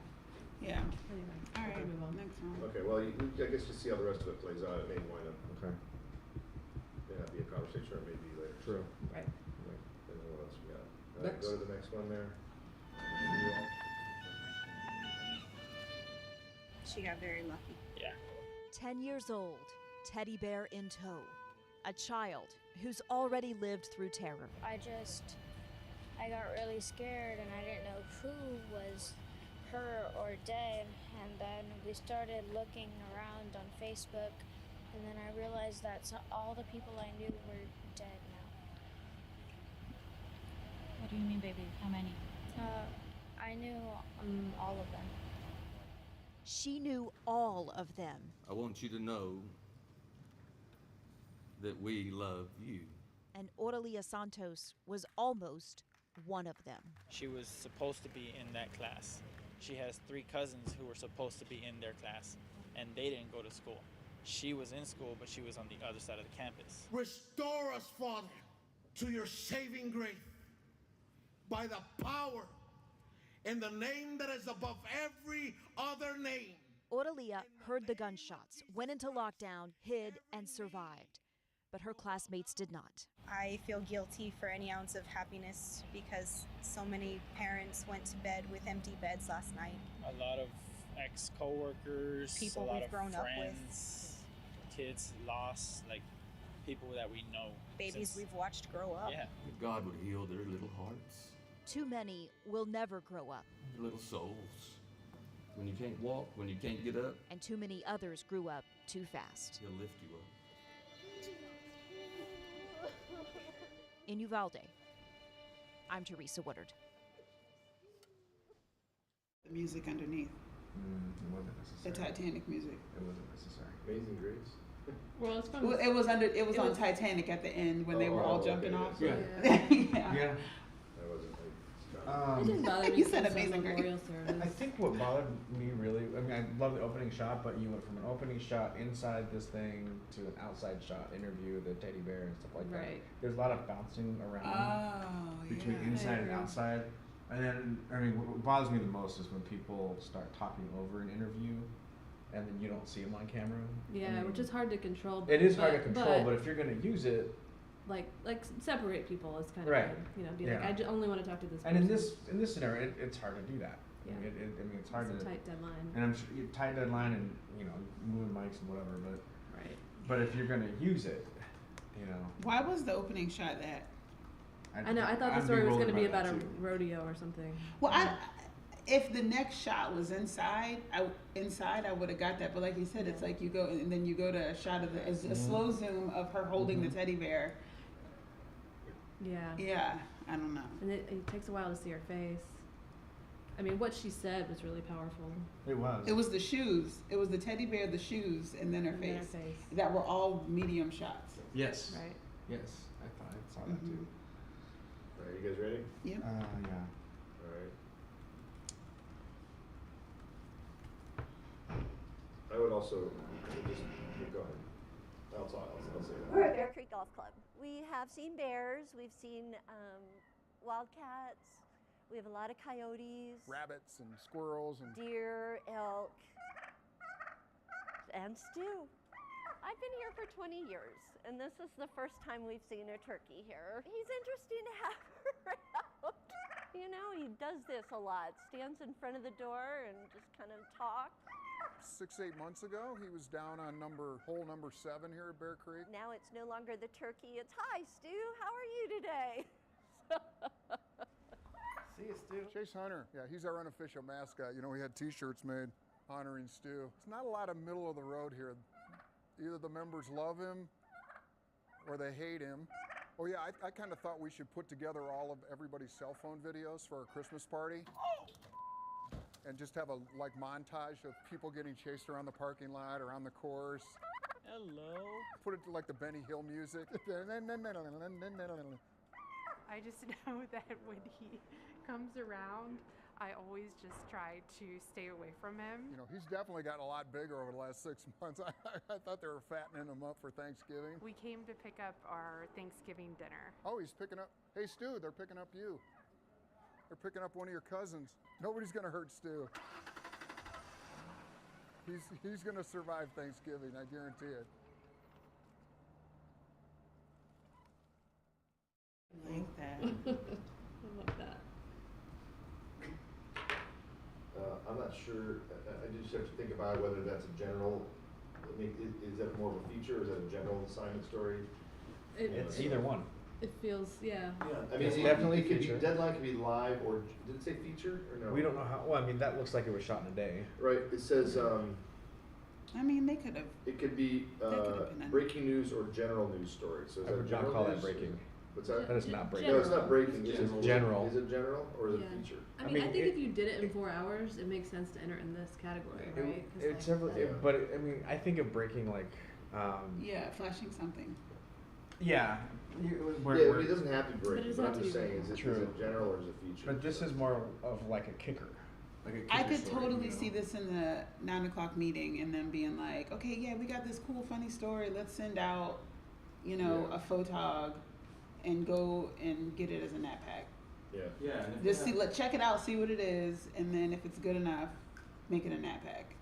Yeah. Anyway, All right, move on. next one. Okay, well, I guess just see how the rest of it plays out, it may wind up, Okay. may not be a conversation, or it may be later. True. Right. And then what else we got? All right, Next. go to the next one there. She got very lucky. Yeah. 10 years old, teddy bear in tow. A child who's already lived through terror. I got really scared and I didn't know who was her or dead. And then we started looking around on Facebook, and then I realized that all the people I knew were dead now. What do you mean, baby? How many? I knew all of them. She knew all of them. I want you to know that we love you. And Aurelia Santos was almost one of them. She was supposed to be in that class. She has 3 cousins who were supposed to be in their class, and they didn't go to school. She was in school, but she was on the other side of the campus. Restore us, Father, to your saving grace by the power in the name that is above every other name. Aurelia heard the gunshots, went into lockdown, hid, and survived. But her classmates did not. I feel guilty for any ounce of happiness because so many parents went to bed with empty beds last night. A lot of ex-coworkers, People a lot we've of grown up with. friends, kids lost, like people that we know. Babies we've watched grow up. Yeah. That God would heal their little hearts, Too many will never grow up. their little souls. When you can't walk, when you can't get up, And too many others grew up too fast. He'll lift you up. In Uvalde, I'm Teresa Woodard. The music underneath. It wasn't The necessary. Titanic music. It wasn't necessary. Amazing Grace. Well, it's from. It was on Titanic at the end when they were all jumping off. Yeah. Yeah. Yeah. That wasn't like. It didn't bother me. You said since the Amazing Grace. memorial service. I think what bothered me really, I mean, I love the opening shot, but you went from an opening shot inside this thing to an outside shot interview, the teddy bear and stuff like that. Right. There's a lot of bouncing around between yeah. inside I and agree. outside. And then, I mean, what bothers me the most is when people start talking over an interview and then you don't see them on camera. Yeah, I mean, which is hard to control. It is hard to control, but if you're going to use it, like separate people is kind of Right. good. You know, be Yeah. like, only want to talk to this and person. in this scenario, it's hard to do that. Yeah. I mean, it's hard It's to a tight deadline. And I'm sure tight deadline and moving mics and whatever, but right. But if you're gonna use it, Why was the opening shot that? I know. I thought the I'd story was rolling going to be by about that a too. rodeo or something. Well, if the next shot was inside, I would have got that. But like you said, it's like you go and then you go to a shot of a slow zoom of her holding the teddy bear. Yeah. Yeah, I don't know. And it takes a while to see her face. I mean, what she said was really powerful. It was. It was the shoes. It was the teddy bear, the shoes, and then her And then her face. face. That were all medium shots. Yes. Right. Yes, I saw that too. All right, you guys ready? Yep. Yeah. All right. I would also just go I'll say that. We're a Bear Creek Golf Club. We have seen bears, we've seen wildcats, we have a lot of coyotes, rabbits and squirrels and deer, elk, and stew. I've been here for 20 years, and this is the first time we've seen a turkey here. He's interesting to have around. You know, he does this a lot, stands in front of the door and just kind of talks. 6-8 months ago, he was down on hole number 7 here at Bear Creek. Now it's no longer the turkey, it's, hi, Stu, how are you today? See you, Stu. Chase Hunter, yeah, he's our unofficial mascot. You know, we had t-shirts made honoring Stu. It's not a lot of middle of the road here. Either the members love him or they hate him. Oh yeah, I kind of thought we should put together all of everybody's cell phone videos for our Christmas party. And just have a montage of people getting chased around the parking lot, around the course. Hello. Put it to like the Benny Hill music. I just know that when he comes around, I always just try to stay away from him. You know, he's definitely gotten a lot bigger over the last 6 months. I thought they were fattening him up for Thanksgiving. We came to pick up our Thanksgiving dinner. Oh, he's picking up. Hey, Stu, they're picking up you. They're picking up one of your cousins. Nobody's gonna hurt Stu. He's gonna survive Thanksgiving, I guarantee it. I like that. I love that. I'm not sure, I just have to think about whether that's a general, I mean, is that more of a feature, or is that a general assignment story? It's either one. It feels, yeah. I mean, It's it definitely could be, feature. deadline could be live, or did it say feature, or no? We don't know how. Well, I mean, that looks like it was shot in a day. Right, it says, I mean, they could have. it could be, could've been breaking news or general news story, so is I that would general not call that news? breaking. What's that? That is not breaking. No, it's not breaking, It's it's general. Is it general, or is it Yeah. feature? I mean, I think if you did it in 4 hours, it makes sense to enter in this category, right? 'Cause, It's several, but I mean, I think of breaking like. Yeah, flashing something. Yeah. Yeah, it doesn't have to be breaking, but I'm just saying, is it True. general or is it feature? But this is more of like a kicker. Like a kicker I could story, totally you know? see this in the 9 o'clock meeting and them being like, okay, yeah, we got this cool, funny story. Let's send out, you know, a photog and go and get it as a nap pack. Yeah. Yeah. And if Just they see, have- check it out, see what it is, and then if it's good enough, make it a nap pack.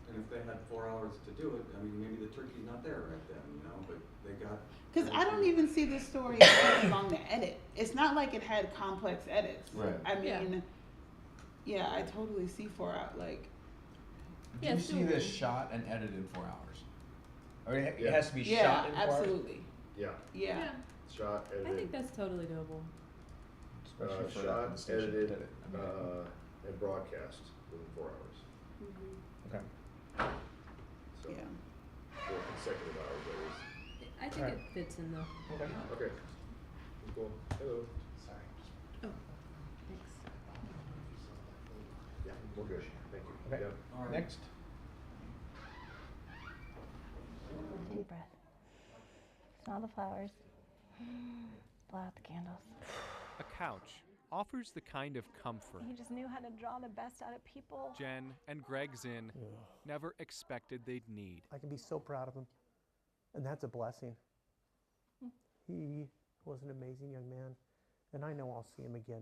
And if they had 4 hours to do it, I mean, maybe the turkey's not there right then, you know, but they got. Because I don't even see this story as taking long to edit. It's not like it had complex edits. Right. I mean, yeah, I totally see 4 hours. Like, Do you see this shot and edited in 4 hours? I mean, it has to be shot in 4 hours? absolutely. Yeah. Yeah. Shot, edited. I think that's totally doable. Especially for shot, the station that edited, did it. I mean, and broadcast within 4 hours. Okay. So, Yeah. 4 consecutive hours, that is. I think it fits in the. Okay. Okay. Cool. Hello. Sorry. Oh, thanks. Yeah, we're good. Thank you. Okay. Yeah. All right. Next. Deep breath. Smell the flowers. Blow out the candles. A couch offers the kind of comfort He just knew how to draw the best out of people. Jen and Greg Zinn never expected they'd need. I can be so proud of him, and that's a blessing. He was an amazing young man, and I know I'll see him again.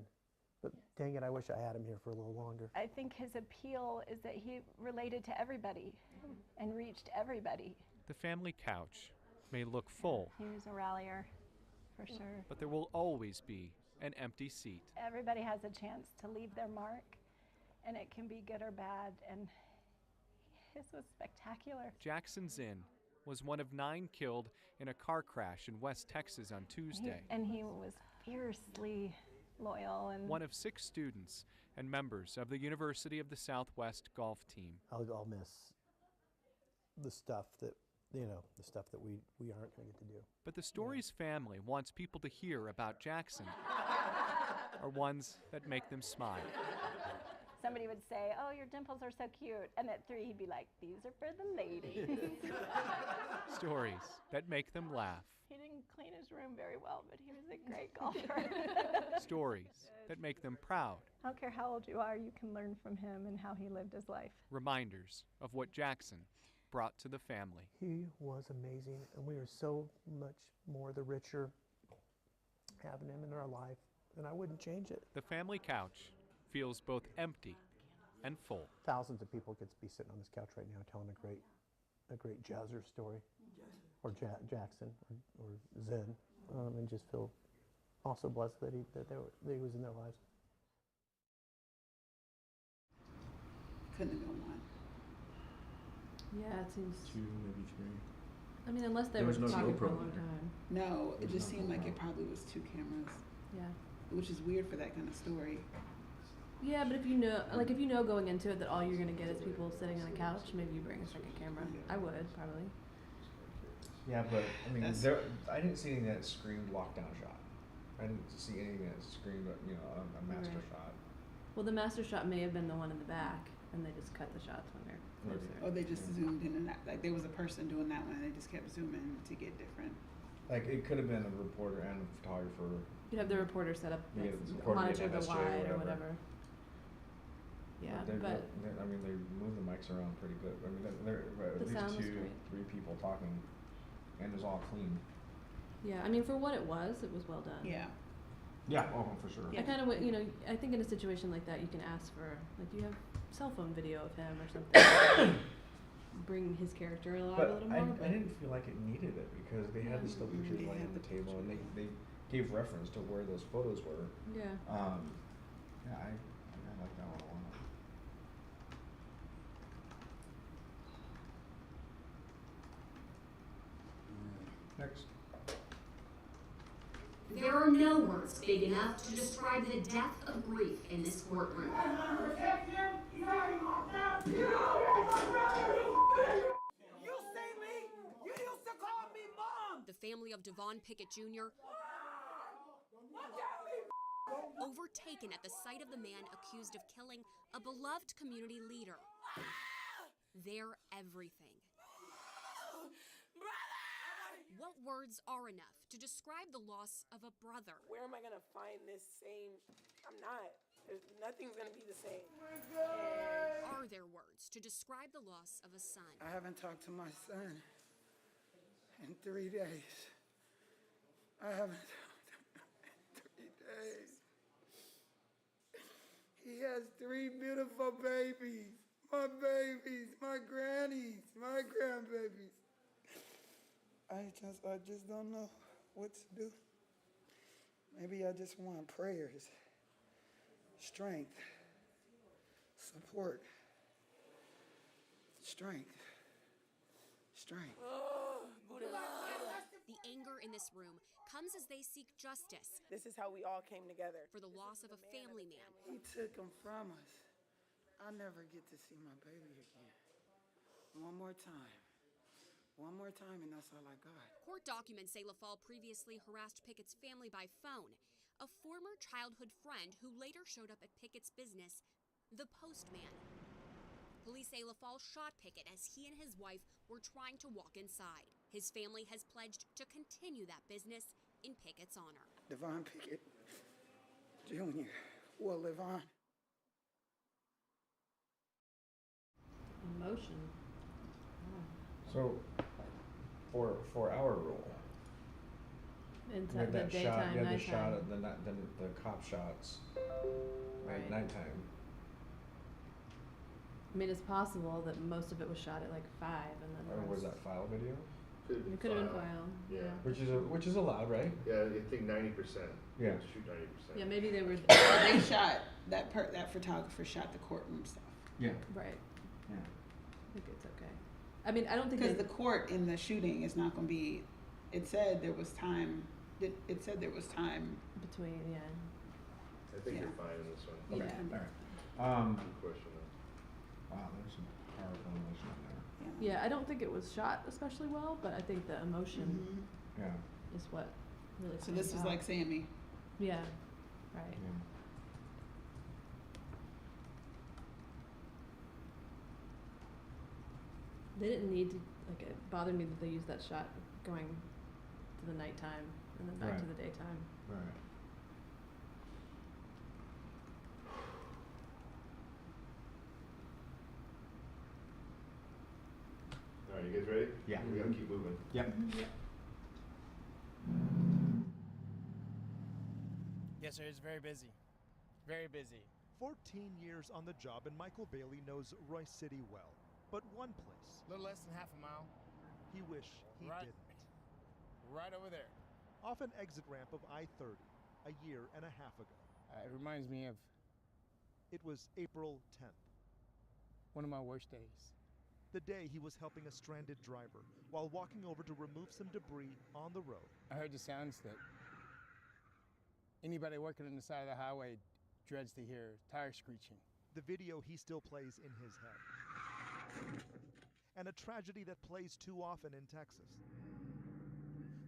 But dang it, I wish I had him here for a little longer. I think his appeal is that he related to everybody and reached everybody. The family couch may look full, He was a rallier, for sure. but there will always be an empty seat. Everybody has a chance to leave their mark, and it can be good or bad, and his was spectacular. Jackson Zinn was one of 9 killed in a car crash in West Texas on Tuesday. And he was fiercely loyal and One of 6 students and members of the University of the Southwest golf team. I'll miss the stuff that, you know, the stuff that we aren't going to get to do. But the stories family wants people to hear about Jackson are ones that make them smile. somebody would say, oh, your dimples are so cute. And at 3, he'd be like, these are for the ladies. Stories that make them laugh. He didn't clean his room very well, but he was a great golfer. Stories that make them proud. I don't care how old you are, you can learn from him and how he lived his life. Reminders of what Jackson brought to the family. He was amazing, and we are so much more the richer having him in our life, and I wouldn't change it. The family couch feels both empty and full. Thousands of people could be sitting on this couch right now telling a great Jazzer story, or Jackson, or Zen, and just feel also blessed that he was in their lives. Couldn't have been one. Yeah, it seems. 2, maybe 3. I mean, unless they There were was no talking for a GoPro long there. time. No, it There's just no seemed like GoPro. it probably was 2 cameras. Yeah. Which is weird for that kind of story. Yeah, but if you know going into it that all you're gonna get is people sitting on a couch, maybe you bring a second camera. I would probably. Yeah, but I mean, I didn't see anything that screamed lockdown shot. I didn't see anything that screamed, a master Right. shot. Well, the master shot may have been the one in the back, and they just cut the shots when they're closer. Or they just zoomed in and out. Like there was a person doing that one and they just kept zooming to get different. Like it could have been a reporter and a photographer. You'd have the reporter set up, Yeah, the reporter monitor get the MSJ wide or or whatever. Yeah, but I mean, they move the mics around pretty good. I mean, there are The at sound least was 2, great. 3 people talking, and it was all clean. yeah, I mean, for what it was well done. Yeah. Yeah, oh, for sure. I kind of, I think in a situation like that, you can ask for, like, you have cell phone video of him or something. Bring his character alive a little more. I didn't feel like it needed it because they had the still pictures laying on the table, and they gave reference to where those photos were. Yeah. Yeah, I like that one a lot. Next. There are no words big enough to describe the depth of grief in this courtroom. The family of Devon Pickett Jr. overtaken at the sight of the man accused of killing a beloved community leader. They're everything. What words are enough to describe the loss of a brother? Where am I gonna find this same? I'm not. Nothing's gonna be the same. Are there words to describe the loss of a son? I haven't talked to my son in 3 days. I haven't talked to him in 3 days. He has 3 beautiful babies. My grannies, my grandbabies. I just don't know what to do. Maybe I just want prayers, strength, support, strength. The anger in this room comes as they seek justice. This is how we all came together. For the loss of a family man. He took him from us. I'll never get to see my baby again. One more time, and that's all I got. Court documents say LaFalle previously harassed Pickett's family by phone. A former childhood friend who later showed up at Pickett's business, the postman. Police say LaFalle shot Pickett as he and his wife were trying to walk inside. His family has pledged to continue that business in Pickett's honor. Devon Pickett Jr. will live on. Emotion. So, for our rule, It's we had at the that daytime, shot. You had the nighttime. shot of the cop shots Right. at nighttime. I mean, it's possible that most of it was shot at like 5, and then the Or was rest- that file video? It could have been file. Yeah. Which is allowed, right? Yeah, I think 90%. Yeah. Shoot 90%. Yeah, maybe they were. They shot that photographer shot the courtroom stuff. Yeah. Right. Yeah. I think it's okay. I mean, I don't think Because they- the court in the shooting is not going to be. It said there was time. It said there was time between. Yeah. I think Yeah. you're fine in this one. Yeah. All right. Good question though. Wow, there's some powerful emotion in there. Yeah, I don't think it was shot especially well, but I think the emotion Yeah. is what really. So this stands is out. like Sammy. Yeah. Right. They didn't need to. Like, it bothered me that they used that shot going to the nighttime and then back to Right. the daytime. Right. Yeah. We gotta keep moving. Yep. Yes, sir. It's very busy. Very busy. 14 years on the job, and Michael Bailey knows Royce City well. But one place. A little less than half a mile. He wish he didn't. Right over there. Off an exit ramp of I-30 a year and a half ago. It reminds me of... It was April 10th. One of my worst days. The day he was helping a stranded driver while walking over to remove some debris on the road. I heard the sounds that anybody working on the side of the highway dreads to hear, tires screeching. The video he still plays in his head. And a tragedy that plays too often in Texas.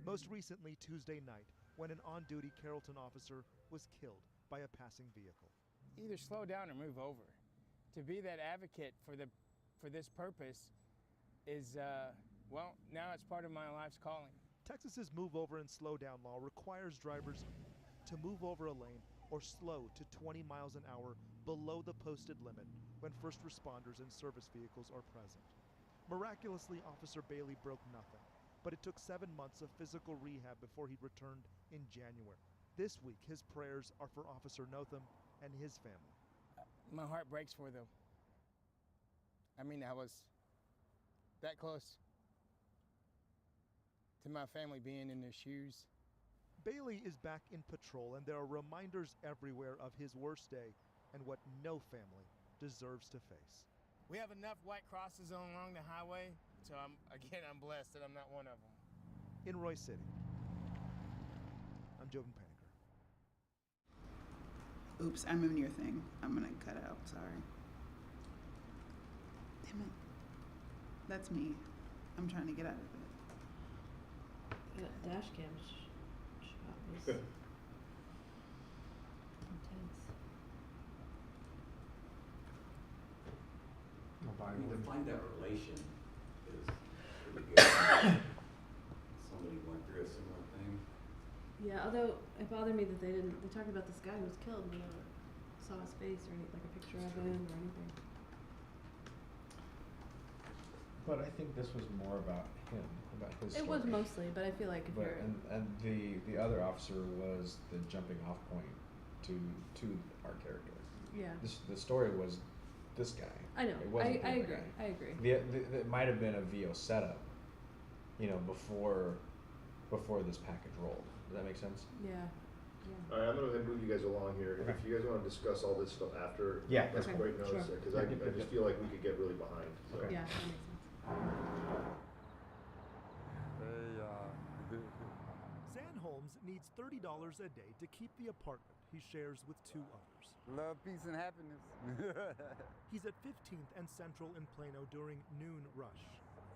Most recently Tuesday night, when an on-duty Carrollton officer was killed by a passing vehicle. Either slow down or move over. To be that advocate for this purpose is, well, now it's part of my life's calling. Texas's move over and slow down law requires drivers to move over a lane or slow to 20 miles an hour below the posted limit when first responders and service vehicles are present. Miraculously, Officer Bailey broke nothing, but it took 7 months of physical rehab before he returned in January. This week, his prayers are for Officer Notham and his family. My heart breaks for them. I mean, I was that close to my family being in their shoes. Bailey is back in patrol, and there are reminders everywhere of his worst day and what no family deserves to face. We have enough white crosses along the highway, so I'm blessed that I'm not one of them. In Royce City, I'm Jovan Paniker. Oops, I'm in your thing. I'm gonna cut out, sorry. Damn it. That's me. I'm trying to get out of it. That dash cam shot was intense. I mean, to find that relation is pretty good. Somebody went through a similar thing. Yeah, although it bothered me that they talked about this guy who was killed, and they never saw his face or any, like a picture of him or anything. But I think this was more about him, about his It story. was mostly, but I feel like if you're... And the other officer was the jumping off point to our character. Yeah. The story was this guy. I know. It wasn't I the agree. guy. I agree. It might have been a VO setup, before this package rolled. Does that make sense? Yeah. All right, I'm going to move you guys along here. Okay. If you guys want to discuss all this stuff after, Yeah. that's Okay. great notes Sure. because I just feel like we could get really behind. So. Okay. Yeah, that makes sense. Zan Holmes needs $30 a day to keep the apartment he shares with 2 others. Love, peace, and happiness. He's at 15th and Central in Plano during noon rush.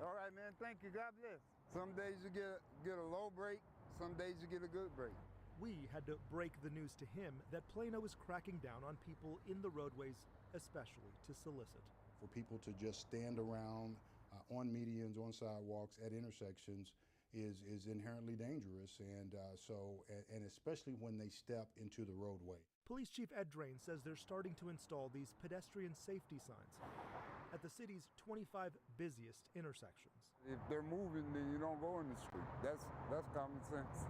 All right, man. Thank you. God bless. Some days you get a low break. Some days you get a good break. We had to break the news to him that Plano is cracking down on people in the roadways, especially to solicit. For people to just stand around on medians, on sidewalks, at intersections is inherently dangerous, and especially when they step into the roadway. Police Chief Ed Drain says they're starting to install these pedestrian safety signs at the city's 25 busiest intersections. If they're moving, then you don't go in the street. That's common sense.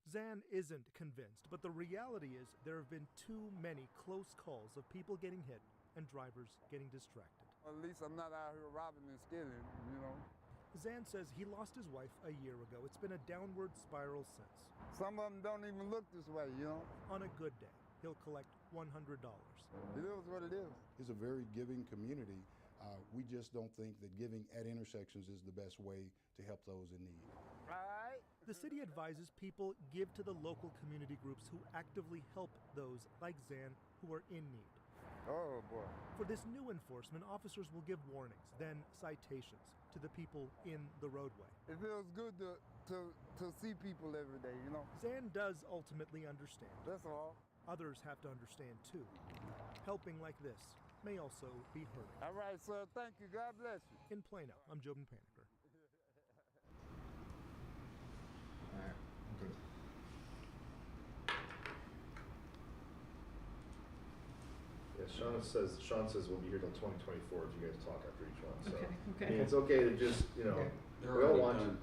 Zan isn't convinced, but the reality is there have been too many close calls of people getting hit and drivers getting distracted. At least I'm not out here robbing and stealing, Zan says he lost his wife a year ago. It's been a downward spiral since. Some of them don't even look this way, On a good day, he'll collect $100. It is what it is. It's a very giving community. We just don't think that giving at intersections is the best way to help those in need. All right. The city advises people give to the local community groups who actively help those like Zan who are in need. Oh, boy. For this new enforcement, officers will give warnings, then citations to the people in the roadway. It feels good to see people every day, Zan does ultimately understand. That's all. Others have to understand too. Helping like this may also be hurting. All right, sir. Thank you. God bless you. In Plano, I'm Jovan Paniker. All right. Good. Yeah, Sean says we'll be here till 2024 if you guys talk after each one. So Okay. I mean, it's okay to just They're We all already want done.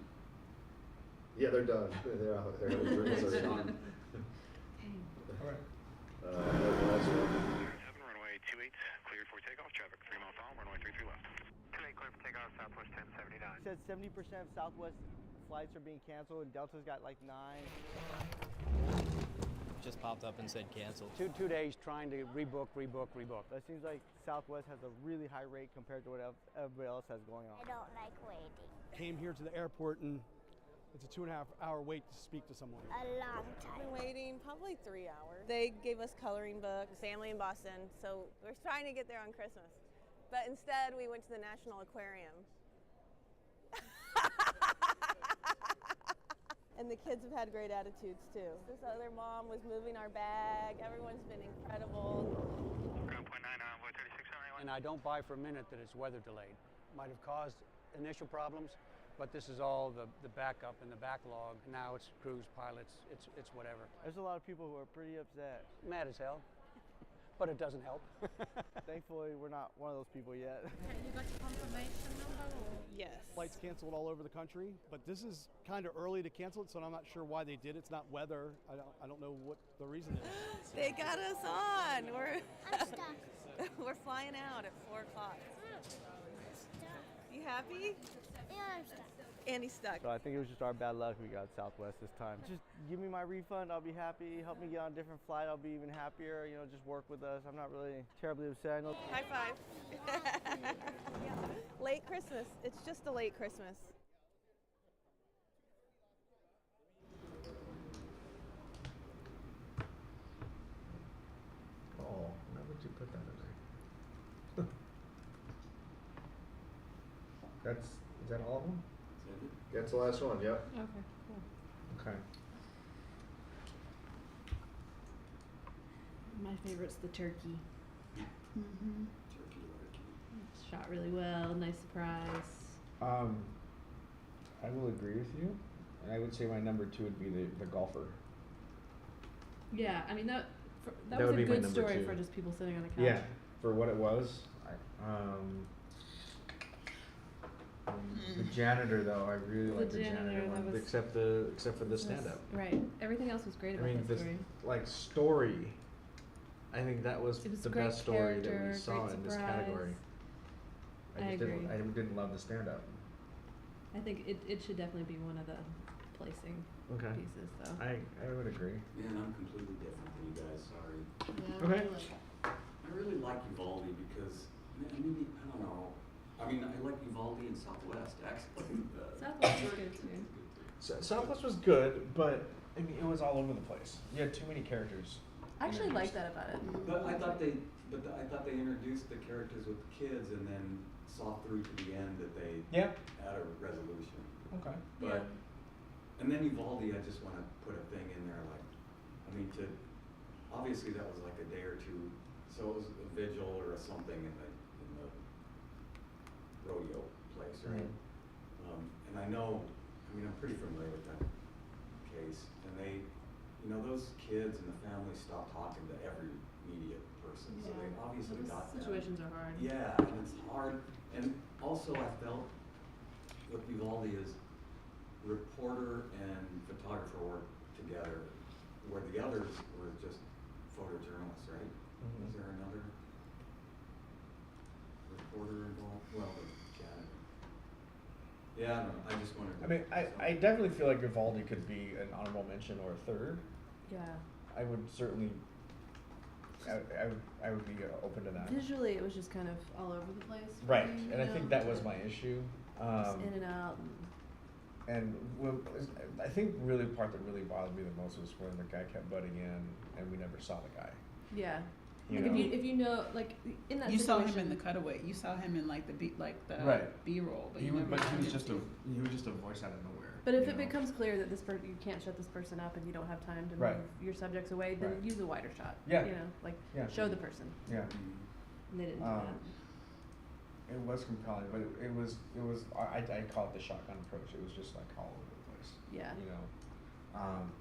Yeah, they're done. They're out. They're having drinks It's already. done. All right. That's the last one. 7 runway 28, cleared for takeoff. Traffic 3 miles on, runway 33 left. 28, cleared for takeoff, Southwest 1079. Said 70% of Southwest flights are being canceled, and Delta's got like 9. Just popped up and said canceled. 2 days trying to rebook. That seems like Southwest has a really high rate compared to what everybody else has going on. I don't like waiting. Came here to the airport and it's a 2.5-hour wait to speak to someone. A long time. Been waiting probably 3 hours. They gave us coloring books, family in Boston, so we're trying to get there on Christmas. But instead, we went to the National Aquarium. And the kids have had great attitudes too. This other mom was moving our bag. Everyone's been incredible. And I don't buy for a minute that it's weather delayed. Might have caused initial problems, but this is all the backup and the backlog. Now it's crews, pilots, it's whatever. There's a lot of people who are pretty upset. Mad as hell, but it doesn't help. Thankfully, we're not one of those people yet. You got your confirmation number? Yes. Flights canceled all over the country, but this is kind of early to cancel it, so I'm not sure why they did it. It's not weather. I don't know what the reason is. They got us on. We're flying out at 4 o'clock. You happy? Yeah, I'm stuck. Andy's stuck. So I think it was just our bad luck we got Southwest this time. Just give me my refund, I'll be happy. Help me get on a different flight, I'll be even happier. You know, just work with us. I'm not really terribly upset. I know. High five. Late Christmas. It's just a late Christmas. Oh, why would you put that in there? Is that all of them? That's the last one, yep. Okay, cool. Okay. My favorite's the turkey. Turkey. It's shot really well, nice surprise. I will agree with you, and I would say my number 2 would be the golfer. Yeah, I mean that That was would a be my good number story 2. for just people sitting on a couch. Yeah, for what it was. The janitor, though, I really liked the janitor one, except for the stand-up. Right. Everything else was great about that story. Story. I think that was the great best story that we character, saw great in this surprise. category. I agree. I didn't love the stand-up. I think it should definitely be one of the placing pieces, though. I would agree. Man, I'm completely different than you guys. Sorry. Yeah, Okay. I really like Uvalde because I don't know. I mean, I like Uvalde and Southwest actually. Southwest was good too. Southwest was good, but I mean, it was all over the place. You had too many characters. I actually like that about it. But I thought they introduced the characters with the kids and then saw through to the end that they had a resolution. Okay. But and then Uvalde, I just want to put a thing in there obviously that was like a day or two, so it was a vigil or a something in the rodeo place, right? And I know, I'm pretty familiar with that case, and those kids and the family stopped talking to every media person, so they obviously got that. Situations are hard. Yeah, and it's hard, and also I felt with Uvalde is reporter and photographer work together, where the others were just photojournalists, right? Was there another reporter involved? Well, the janitor. Yeah, I don't know. I just wanted to. I mean, I definitely feel like Vivaldi could be an honorable mention or a third. Yeah. I would certainly. I would be open to that. Visually, it was just kind of all over the place. Right, and I think that was my issue. Just in and out. And I think really the part that really bothered me the most was when the guy kept butting in and we never saw the guy. Yeah. You like know? if you know, like in that you saw situation, him in the cutaway. You saw him in like the B-roll, but he you was, never but saw he was him just too. he was just a voice out of nowhere. But if it becomes clear that you can't shut this person up and you don't have time to move your subjects away, then use a wider shot. Yeah. You know, show the person. Yeah. And they didn't do that. It was compelling, but it was I call it the shotgun approach. It was just like all over the place. Yeah. You know.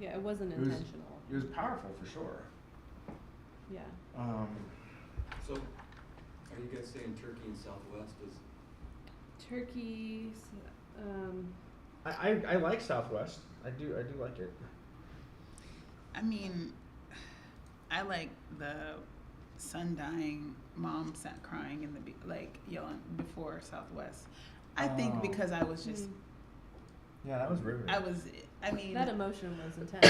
Yeah, it wasn't intentional. It was powerful for sure. Yeah. So, are you guys saying Turkey and Southwest is? Turkey, I like Southwest. I do like it. I mean, I like the son dying, mom sat crying in the yelling before Southwest. I think because I was just. Yeah, that was riveting. I mean. That emotion was intense.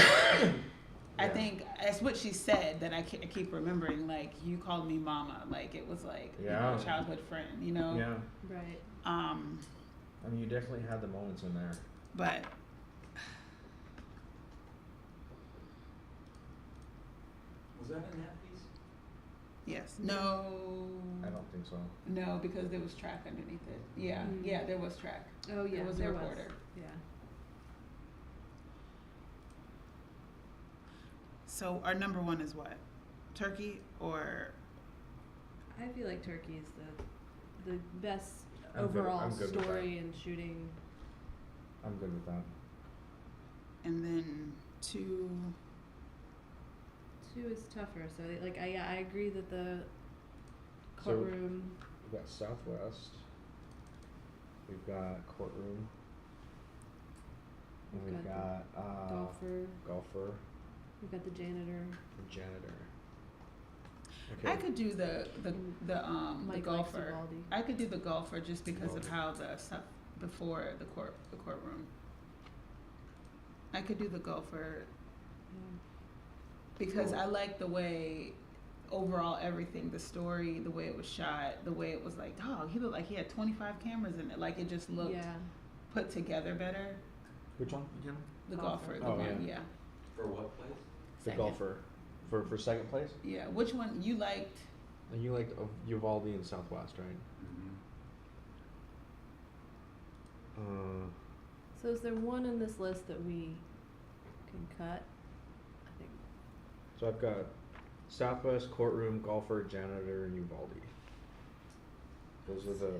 I think that's what she said that I keep remembering. Like, you called me mama. Like, it was like you know, a childhood friend. You know. Yeah. Right. I mean, you definitely had the moments in there. But. Was that in that piece? Yes. No. I don't think so. No, because there was track underneath it. Yeah. Mm. Yeah, there was track. Oh yeah, there was a reporter. Yeah. So our number one is what? Turkey or? I feel like Turkey is the best I'm good overall with that. story and shooting. I'm good with that. And then two. Two is tougher. So like I agree that the courtroom. So we've got Southwest. We've got courtroom. And we've got golfer. We've got the janitor. Okay. I could do the Mike golfer. likes Uvalde. I could do the golfer just because of how the stuff before the courtroom. I could do the golfer because I like the way overall everything, the story, the way it was shot, the way it was like, dog, he looked like he had 25 cameras in it. Like, it just looked put together better. Which one again? The golfer. The one, yeah. For what place? The golfer. For second place? Yeah. Which one you liked? And you liked Uvalde and Southwest, right? Mm-hmm. So is there one in this list that we can cut? I think. So I've got Southwest, courtroom, golfer, janitor, and Uvalde. Those are the.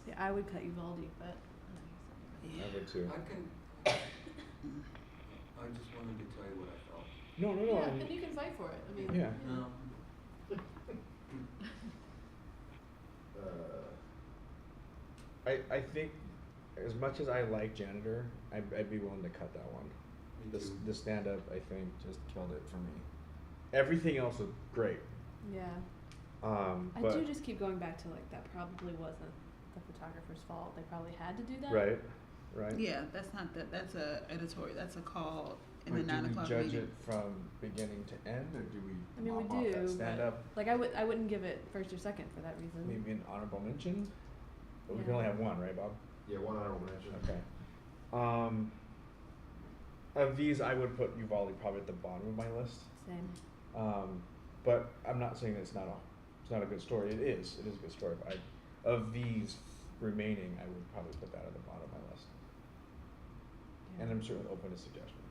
See, I would cut Uvalde, but. I would too. I just wanted to tell you what I felt. No. Yeah, and you can fight for it. I mean. Yeah. No. I think, as much as I like janitor, I'd be willing to cut that one. The stand up, I think, just killed it for me. Everything else was great. Yeah. I But do just keep going back to like that probably wasn't the photographer's fault. They probably had to do that. Right. Yeah, that's not that. That's a editorial. That's a call in But the 9 do we o'clock judge meeting. it from beginning to end, or do we? I mean, we mop off do. that stand but, up. like I wouldn't give it first or second for that reason. Maybe an honorable mention. But we Yeah. can only have one, right, Bob? Yeah, one honorable mention. Okay. Of these, I would put Uvalde probably at the bottom of my list. Same. But I'm not saying it's not a good story. It is a good story. But of these remaining, I would probably put that at the bottom of my list. Yeah. And I'm certainly open to suggestion.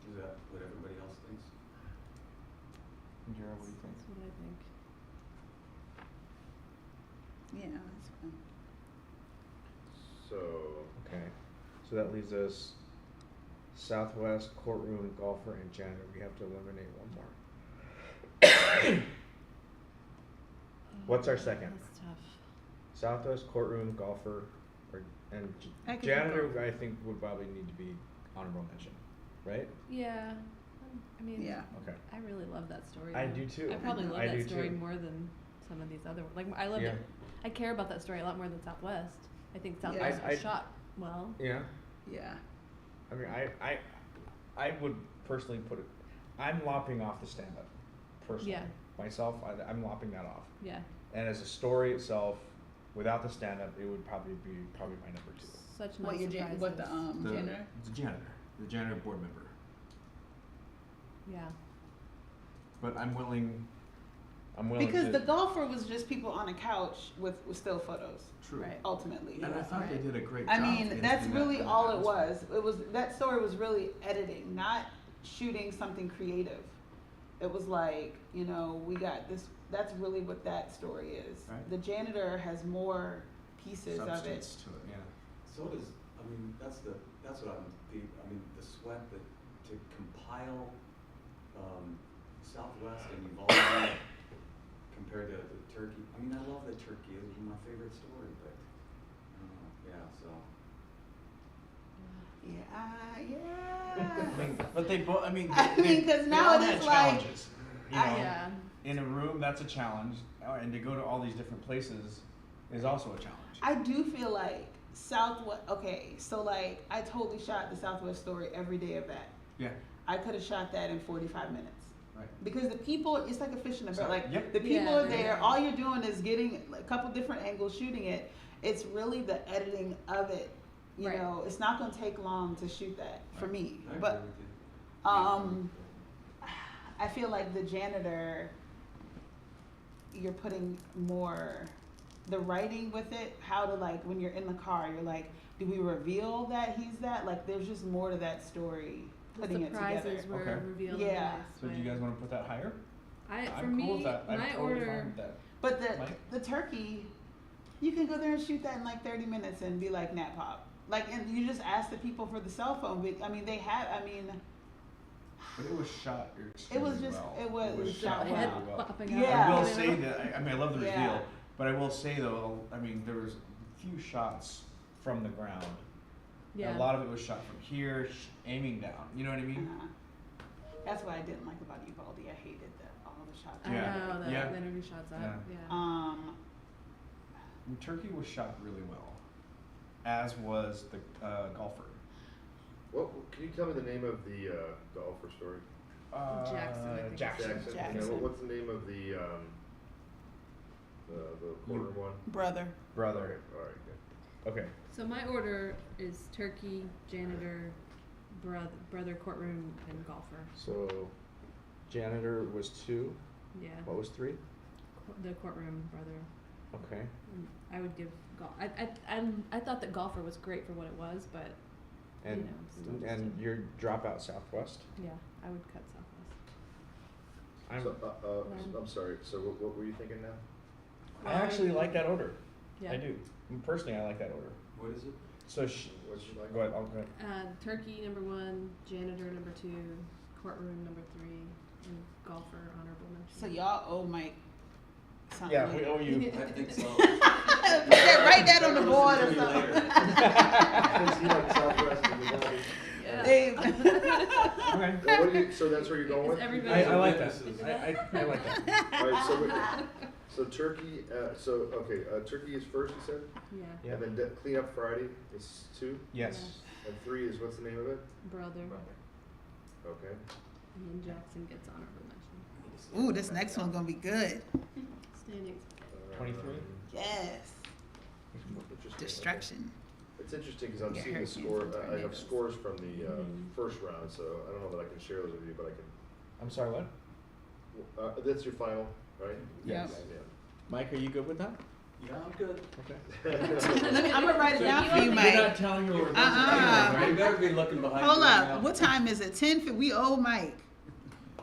Is that what everybody else thinks? Jara, what do you think? That's what I think. Yeah, that's fine. So. Okay. So that leaves us Southwest, courtroom, golfer, and janitor. We have to eliminate one more. What's our second? That's tough. Southwest, courtroom, golfer, and I could do janitor. golfer. I think would probably need to be honorable mention, right? Yeah. I mean. Yeah. Okay. I really love that story. I though. do too. I probably love I do that story too. more than some of these other. Like I love it. I care about that story a lot more than Southwest. I think Southwest was shot well. Yeah. Yeah. I mean, I would personally put it. I'm lopping off the stand-up. Personally, Yeah. myself, I'm lopping that off. Yeah. And as a story itself, without the stand-up, it would probably be my number two. Such What nice your surprises. what the janitor? The janitor board member. Yeah. But I'm willing. Because to, the golfer was just people on a couch with still photos. True. Right. Ultimately. And I thought they did a great I job. mean, that's really all it was. It was that story was really editing, not shooting something creative. It was like, you know, we got this. That's really what that story is. Right. The janitor has more pieces of it. Substance to it, yeah. So does, I mean, that's what the sweat that to compile Southwest and Uvalde compared to the turkey. I mean, I love the turkey. It was my favorite story, but yeah. So. Yeah. I mean, but they both. I mean, because now it is like. You know, in a room, that's a challenge, and to go to all these different places is also a challenge. I do feel like Southwest. Okay, so like I totally shot the Southwest Story every day of that. Yeah. I could have shot that in 45 minutes. Right. Because the people, it's like a fish in a barrel. Like Yep. the people are there. All you're doing is getting a couple different angles, shooting it. It's really the editing of it. You know, it's not going to take long to shoot that for me. But I feel like the janitor, you're putting more the writing with it, how to like when you're in the car, you're like, do we reveal that he's that? Like there's just more to that story. Putting it together. Were revealed. Yeah. So do you guys want to put that higher? I'm cool with that. I'm totally fine with that. But the turkey, you can go there and shoot that in like 30 minutes and be like nap pop. Like, and you just ask the people for the cell phone. But I mean, they have. I mean. But it was shot. It was just. Well. It was shot really well. Yeah. I will say that. I mean, I love the reveal, but I will say though, I mean, there was a few shots from the ground. Yeah. A lot of it was shot from here, aiming down. You know what I mean? That's what I didn't like about Uvalde. I hated all the shots. I know the interview shots. Turkey was shot really well, as was the golfer. What can you tell me the name of the golfer story? Jackson. Yeah, what's the name of the quarter one? Brother. All right. Good. Okay. So my order is turkey, janitor, brother, courtroom, and golfer. So, janitor was 2. Yeah. What was 3? The courtroom, brother. Okay. I would give I thought that golfer was great for what it was, but and your dropout Southwest. Yeah, I would cut Southwest. I'm sorry. So what were you thinking now? I actually like that order. Yeah. I do. Personally, I like that order. What is it? So what's she like? Go ahead. I'll go ahead. Turkey number 1, janitor number 2, courtroom number 3, and golfer honorable mention. So y'all owe Mike something. Yeah, we owe you. I think so. Write that on the board or something. Okay. So that's where you're going with? I like that. I like that. All right. So turkey. Turkey is first. You said. Yeah. And then clean up Friday is 2. Yes. And 3 is what's the name of it? Brother. Okay. And then Jackson gets honorable mention. Ooh, this next one's gonna be good. Standings. 23. Yes. Destruction. It's interesting because I'm seeing the score. I have scores from the first round, so I don't know that I can share those with you, but I can. I'm sorry, what? That's your final, right? Yes. Yeah. Mike, are you good with that? Yeah, I'm good. Okay. I'm gonna write it down for you, Mike. You're not telling her we're right? You better be looking behind. Hold up. What time is it? 10. We owe Mike.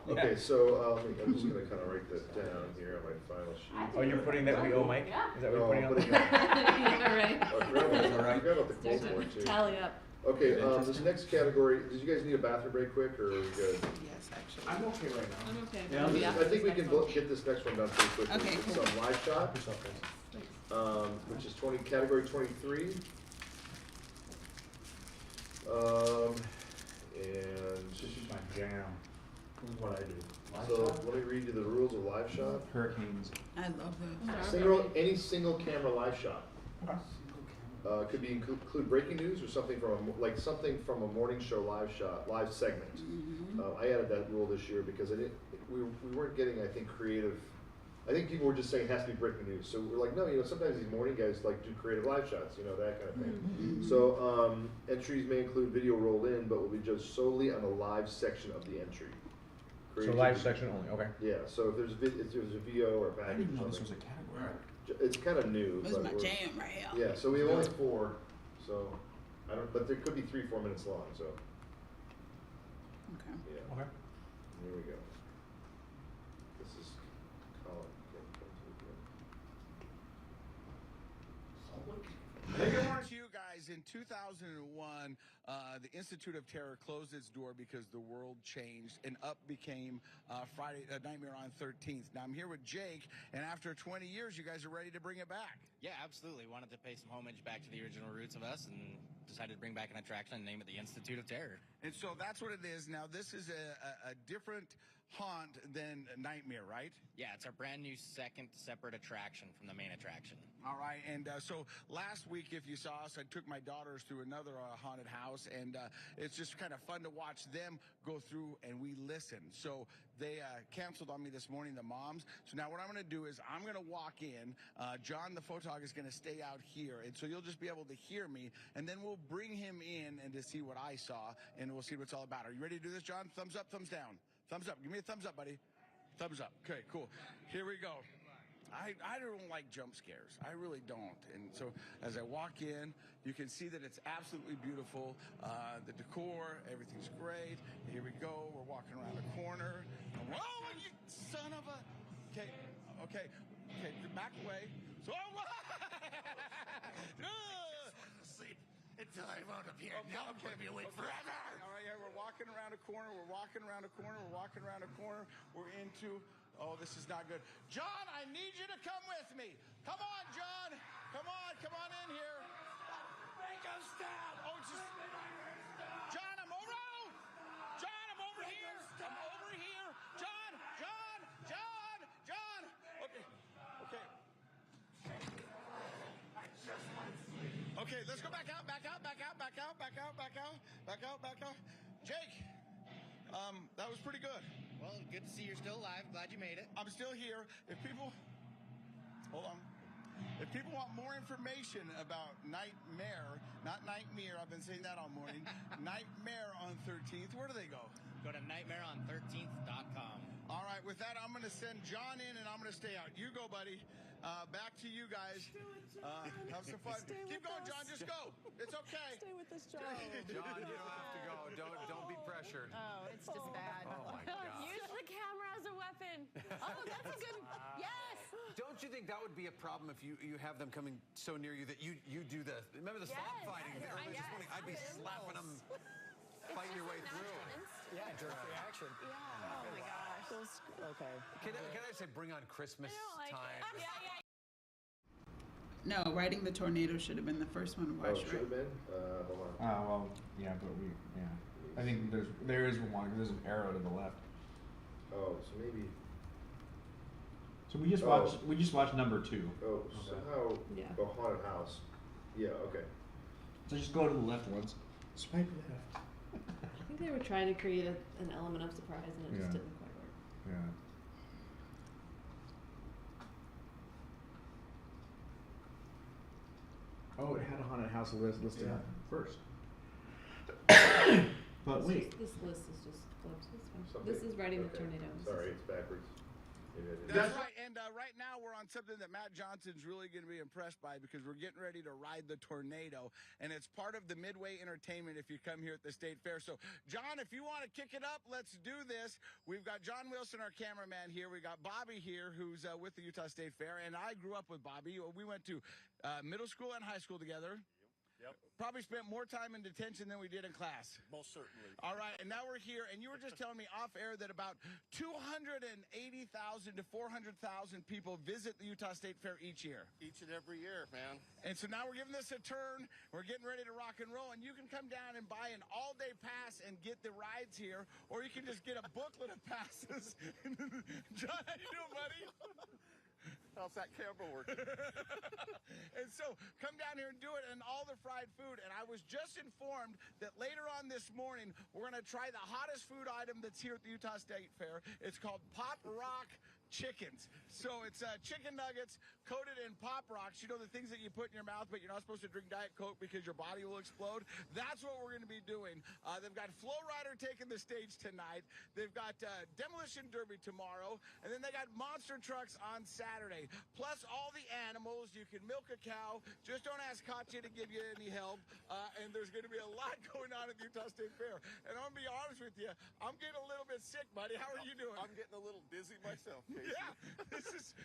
Okay, so I'm just gonna kind of write that down here on my final sheet. Oh, you're putting that we owe Mike? Is that what you're putting on? Yeah, right. I forgot about the cold one too. Tally up. Okay, this next category. Did you guys need a bathroom break quick, or are we good? Yes, actually. I'm okay right now. I'm okay. Yeah, I think we can get this next one done pretty quickly. Okay, It's cool. on live shot, which is category 23. And This is my jam. This is what I do. so let me read you the rules of live shot. Hurricanes. I love those. Any single camera live shot. Could be include breaking news or something from a morning show live segment. I added that rule this year because we weren't getting, I think, creative. I think people were just saying it has to be breaking news. So we're like, no, sometimes these morning guys like do creative live shots, that kind of thing. So entries may include video rolled in, but will be judged solely on the live section of the entry. So live section only, okay. Yeah. So if there's a video or a package or something. This was a category. It's kind of new. This is my jam right here. Yeah, so we have only 4, so but there could be 3-4 minutes long. So. Okay. Yeah. Okay. Here we go. This is Colin. Good morning to you guys. In 2001, the Institute of Terror closed its door because the world changed, and Up became Nightmare on 13th. Now I'm here with Jake, and after 20 years, you guys are ready to bring it back. Yeah, absolutely. Wanted to pay some homage back to the original roots of us and decided to bring back an attraction and name it the Institute of Terror. And so that's what it is. Now, this is a different haunt than Nightmare, right? Yeah, it's our brand new second separate attraction from the main attraction. All right, and so last week, if you saw us, I took my daughters through another haunted house, and it's just kind of fun to watch them go through, and we listen. So they canceled on me this morning, the moms. So now what I'm going to do is I'm going to walk in. John, the photog, is going to stay out here, and so you'll just be able to hear me, and then we'll bring him in and to see what I saw, and we'll see what it's all about. Are you ready to do this, John? Thumbs up, thumbs down. Thumbs up. Give me a thumbs up, buddy. Thumbs up. Okay, cool. Here we go. I don't like jump scares. I really don't. And so as I walk in, you can see that it's absolutely beautiful. The decor, everything's great. Here we go. We're walking around the corner. Whoa, you son of a... Okay, back away. So... Sleep until I'm out of here. Now I'm going to be awake forever. All right, yeah, we're walking around a corner. We're walking around a corner. We're into... Oh, this is not good. John, I need you to come with me. Come on, John. Come on in here. Make us stop. Oh, just... John, I'm over. Oh! John, I'm over here. I'm over here. John. Okay. Okay, let's go back out. Jake, that was pretty good. Well, good to see you're still alive. Glad you made it. I'm still here. Hold on. If people want more information about Nightmare, not Nightmare, I've been saying that all morning, Nightmare on 13th, where do they go? Go to nightmareon13th.com. All right, with that, I'm going to send John in and I'm going to stay out. You go, buddy. Back to you guys. Have some fun. Keep going, John. Just go. It's okay. Stay with us, John. John, you don't have to go. Don't be pressured. Oh, it's just bad. Oh my God. Use the camera as a weapon. Oh, that's a good. Yes. Don't you think that would be a problem if you have them coming so near you that you do the remember the slap fighting earlier this morning? I'd be slapping them. Fighting your way through. Yeah, direct reaction. Yeah. Oh my gosh. Okay. Can I say bring on Christmas time? No, Riding the Tornado should have been the first one to watch. Should have been? Hold on. Well, yeah, but I think there is one, because there's an arrow to the left. Oh, so maybe... So we just watched number 2. Oh, somehow the haunted house. Yeah, okay. So just go to the left once. Swipe left. I think they were trying to create an element of surprise, and it just didn't quite work. Yeah. Oh, it had a haunted house listed first. But wait. This list is just flipped. This is Riding the Tornado. Sorry, it's backwards. That's right, and right now we're on something that Matt Johnson's really going to be impressed by, because we're getting ready to ride the tornado, and it's part of the Midway Entertainment if you come here at the State Fair. So, John, if you want to kick it up, let's do this. We've got John Wilson, our cameraman, here. We got Bobby here, who's with the Utah State Fair, and I grew up with Bobby. We went to middle school and high school together. Yep. Probably spent more time in detention than we did in class. Most certainly. All right, and now we're here, and you were just telling me off air that about 280,000 to 400,000 people visit the Utah State Fair each year. Each and every year, man. And so now we're giving this a turn. We're getting ready to rock and roll, and you can come down and buy an all-day pass and get the rides here, or you can just get a booklet of passes. John, how you doing, buddy? How's that camera working? And so come down here and do it, and all the fried food. And I was just informed that later on this morning, we're going to try the hottest food item that's here at the Utah State Fair. It's called Pop Rock chickens. So it's chicken nuggets coated in Pop Rocks. You know, the things that you put in your mouth, but you're not supposed to drink Diet Coke because your body will explode. That's what we're going to be doing. They've got Flow Rider taking the stage tonight. They've got Demolition Derby tomorrow. And then they got monster trucks on Saturday. Plus all the animals. You can milk a cow. Just don't ask Katya to give you any help. And there's going to be a lot going on at the Utah State Fair. And I'm going to be honest with you, I'm getting a little bit sick, buddy. How are you doing? I'm getting a little dizzy myself, Casey. Casey. Yeah, this is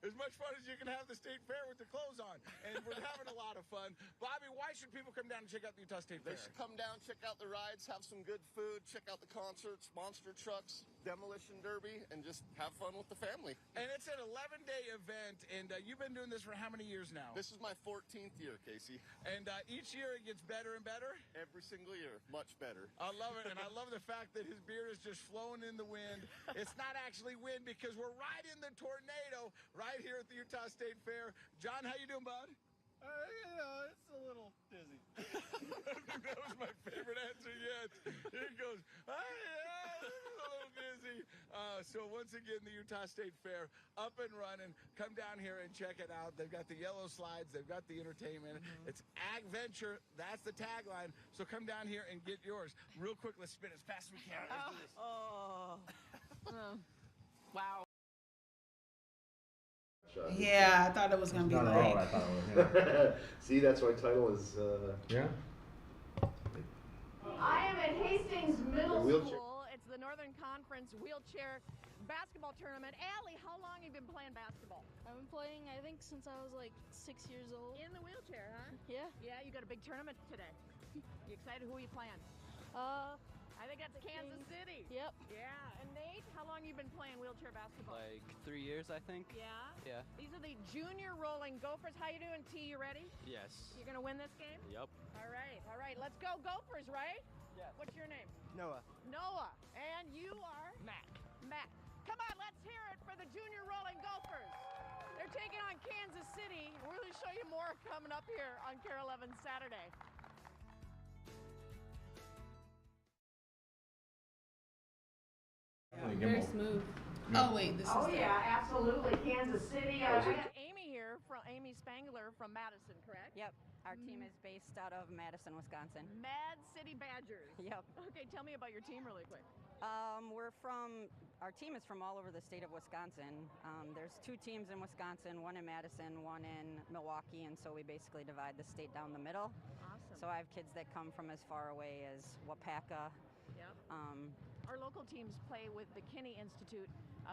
as much fun as you can have the state fair with the clothes on, and we're having a lot of fun. Bobby, why should people come down and check out the Utah State Fair? They should come down, check out the rides, have some good food, check out the concerts, monster trucks, demolition derby, and just have fun with the family. And it's an 11-day event, and you've been doing this for how many years now? This is my 14th year, Casey. And each year it gets better and better? Every single year, much better. I love it, and I love the fact that his beard is just flowing in the wind. It's not actually wind because we're right in the tornado right here at the Utah State Fair. John, how you doing, bud? You know, it's a little dizzy. That was my favorite answer yet. He goes, yeah, a little dizzy. So once again, the Utah State Fair up and running. Come down here and check it out. They've got the yellow slides. They've got the entertainment. It's Ag Venture. That's the tagline. So come down here and get yours. Real quick, let's spin as fast as we can. Let's do this. Wow. Yeah, I thought it was gonna be Not at all what I thought it was. See, that's why title is. Yeah. I am at Hastings Middle Wheelchair. School. It's the Northern Conference Wheelchair Basketball Tournament. Allie, how long have you been playing basketball? I've been playing, I think, since I was like 6 years old. In the wheelchair, huh? Yeah. Yeah, you got a big tournament today. You excited? Who are you playing? I think that's Kansas City. Yep. Yeah. And Nate, how long you been playing wheelchair basketball? Like 3 years, I think. Yeah? Yeah. These are the junior rolling Gophers. How you doing, T? You ready? Yes. You're going to win this game? Yep. All right. Let's go Gophers, right? Yes. What's your name? Noah. Noah. And you are? Matt. Matt. Come on, let's hear it for the junior rolling Gophers. They're taking on Kansas City. We're going to show you more coming up here on KARE 11 Saturday. Very smooth. Oh wait, this is. Oh yeah, absolutely. Kansas City. Amy here from Amy Spangler from Madison, correct? Yep. Our team is based out of Madison, Wisconsin. Mad City Badgers. Yep. Okay, tell me about your team really quick. Our team is from all over the state of Wisconsin. There's 2 teams in Wisconsin, one in Madison, one in Milwaukee, and so we basically divide the state down the middle. Awesome. So I have kids that come from as far away as Wapaka. Yep. Our local teams play with the Kinney Institute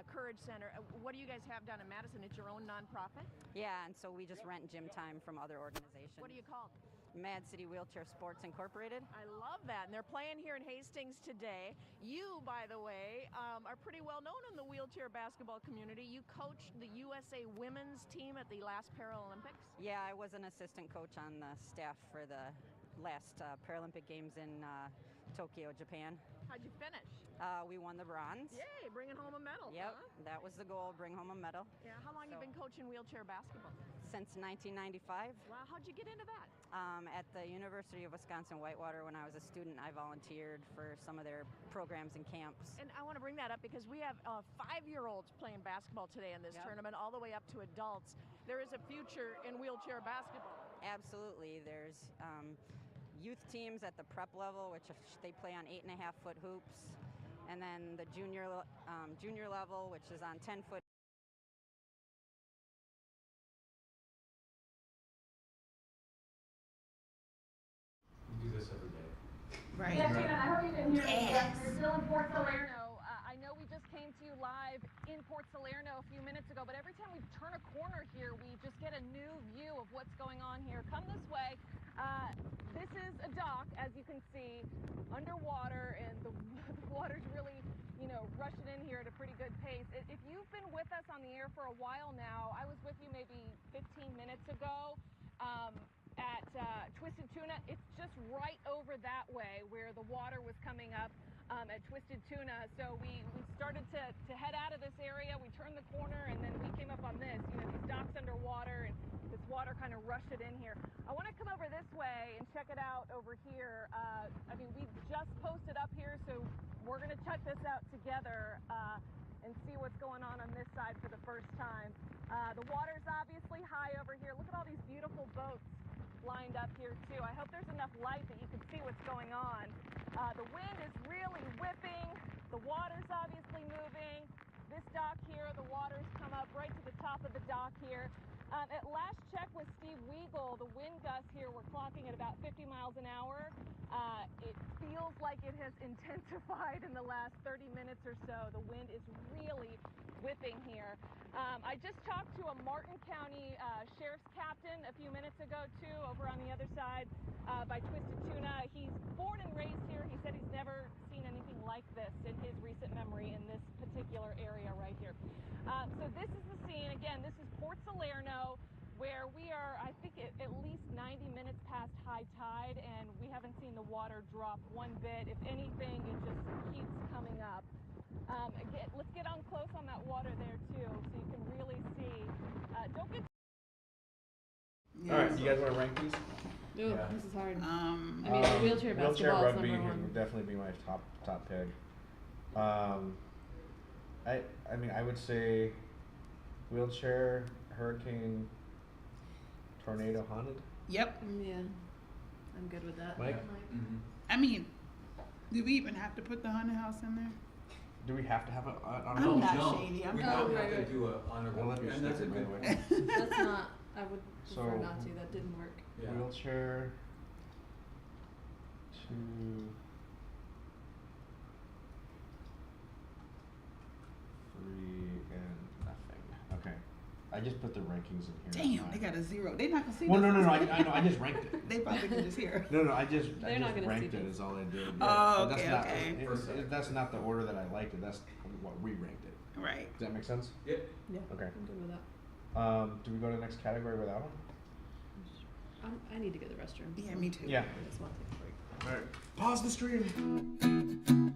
Courage Center. What do you guys have down in Madison? It's your own nonprofit? Yeah, and so we just rent gym time from other organizations. What are you called? Mad City Wheelchair Sports Incorporated. I love that. And they're playing here in Hastings today. You, by the way, are pretty well known in the wheelchair basketball community. You coached the USA women's team at the last Paralympics. Yeah, I was an assistant coach on the staff for the last Paralympic Games in Tokyo, Japan. How'd you finish? We won the bronze. Yay, bringing home a medal. Yep, Huh? that was the goal, bring home a medal. Yeah, how long you been coaching wheelchair basketball? Since 1995. Wow, how'd you get into that? At the University of Wisconsin-Whitewater, when I was a student, I volunteered for some of their programs and camps. And I want to bring that up because we have 5-year-olds playing basketball today in this tournament, all the way up to adults. There is a future in wheelchair basketball. Absolutely. There's youth teams at the prep level, which they play on 8.5-foot hoops, and then the junior level, which is on 10-foot. You do this every day. Right. Yes, Tina, I hope you can hear me. We're still in Port Salerno. I know we just came to you live in Port Salerno a few minutes ago, but every time we turn a corner here, we just get a new view of what's going on here. Come this way. This is a dock, as you can see, underwater, and the water's really, rushing in here at a pretty good pace. If you've been with us on the air for a while now, I was with you maybe 15 minutes ago. At Twisted Tuna. It's just right over that way where the water was coming up at Twisted Tuna. So we started to head out of this area. We turned the corner and then we came up on this, these docks underwater, and this water kind of rushed it in here. I want to come over this way and check it out over here. We just posted up here, so we're going to check this out together and see what's going on this side for the first time. The water's obviously high over here. Look at all these beautiful boats lined up here too. I hope there's enough light that you can see what's going on. The wind is really whipping. The water's obviously moving. This dock here, the water's come up right to the top of the dock here. At last check with Steve Weigel, the wind gusts here were clocking at about 50 miles an hour. It feels like it has intensified in the last 30 minutes or so. The wind is really whipping here. I just talked to a Martin County Sheriff's Captain a few minutes ago too, over on the other side by Twisted Tuna. He's born and raised here. He said he's never seen anything like this in his recent memory in this particular area right here. So this is the scene. Again, this is Port Salerno, where we are, I think, at least 90 minutes past high tide, and we haven't seen the water drop one bit. If anything, it just keeps coming up. Again, let's get on close on that water there too, so you can really see. Don't get. All right, you guys want to rank these? Ooh, this is hard. I mean, wheelchair basketball is rugby number one. would definitely be my top pick. I mean, I would say wheelchair, hurricane, tornado, haunted. Yep. Yeah, I'm good with that. Mike? I mean, do we even have to put the haunted house in there? Do we have to have an I'm not shady. I'm we not. don't have to do an honorable. And that's a good way. That's not. I would prefer So- not to. That didn't work. Yeah. Wheelchair, 2, 3, and nothing. Okay. I just put the rankings in here. Damn, they got a 0. They're not gonna see. Well, this. no, I know. I just ranked it. They probably can just hear. No, I just They're not gonna ranked see it. this. Is all I did. Oh, But okay, that's okay. Not, that's not the order that I liked it. That's what we ranked it. Right. Does that make sense? Yeah. Yeah. Okay. I'm good with that. Do we go to the next category without them? I need to go to the restroom. Yeah, me too. Yeah. I just want to take a break. All right. Pause the stream.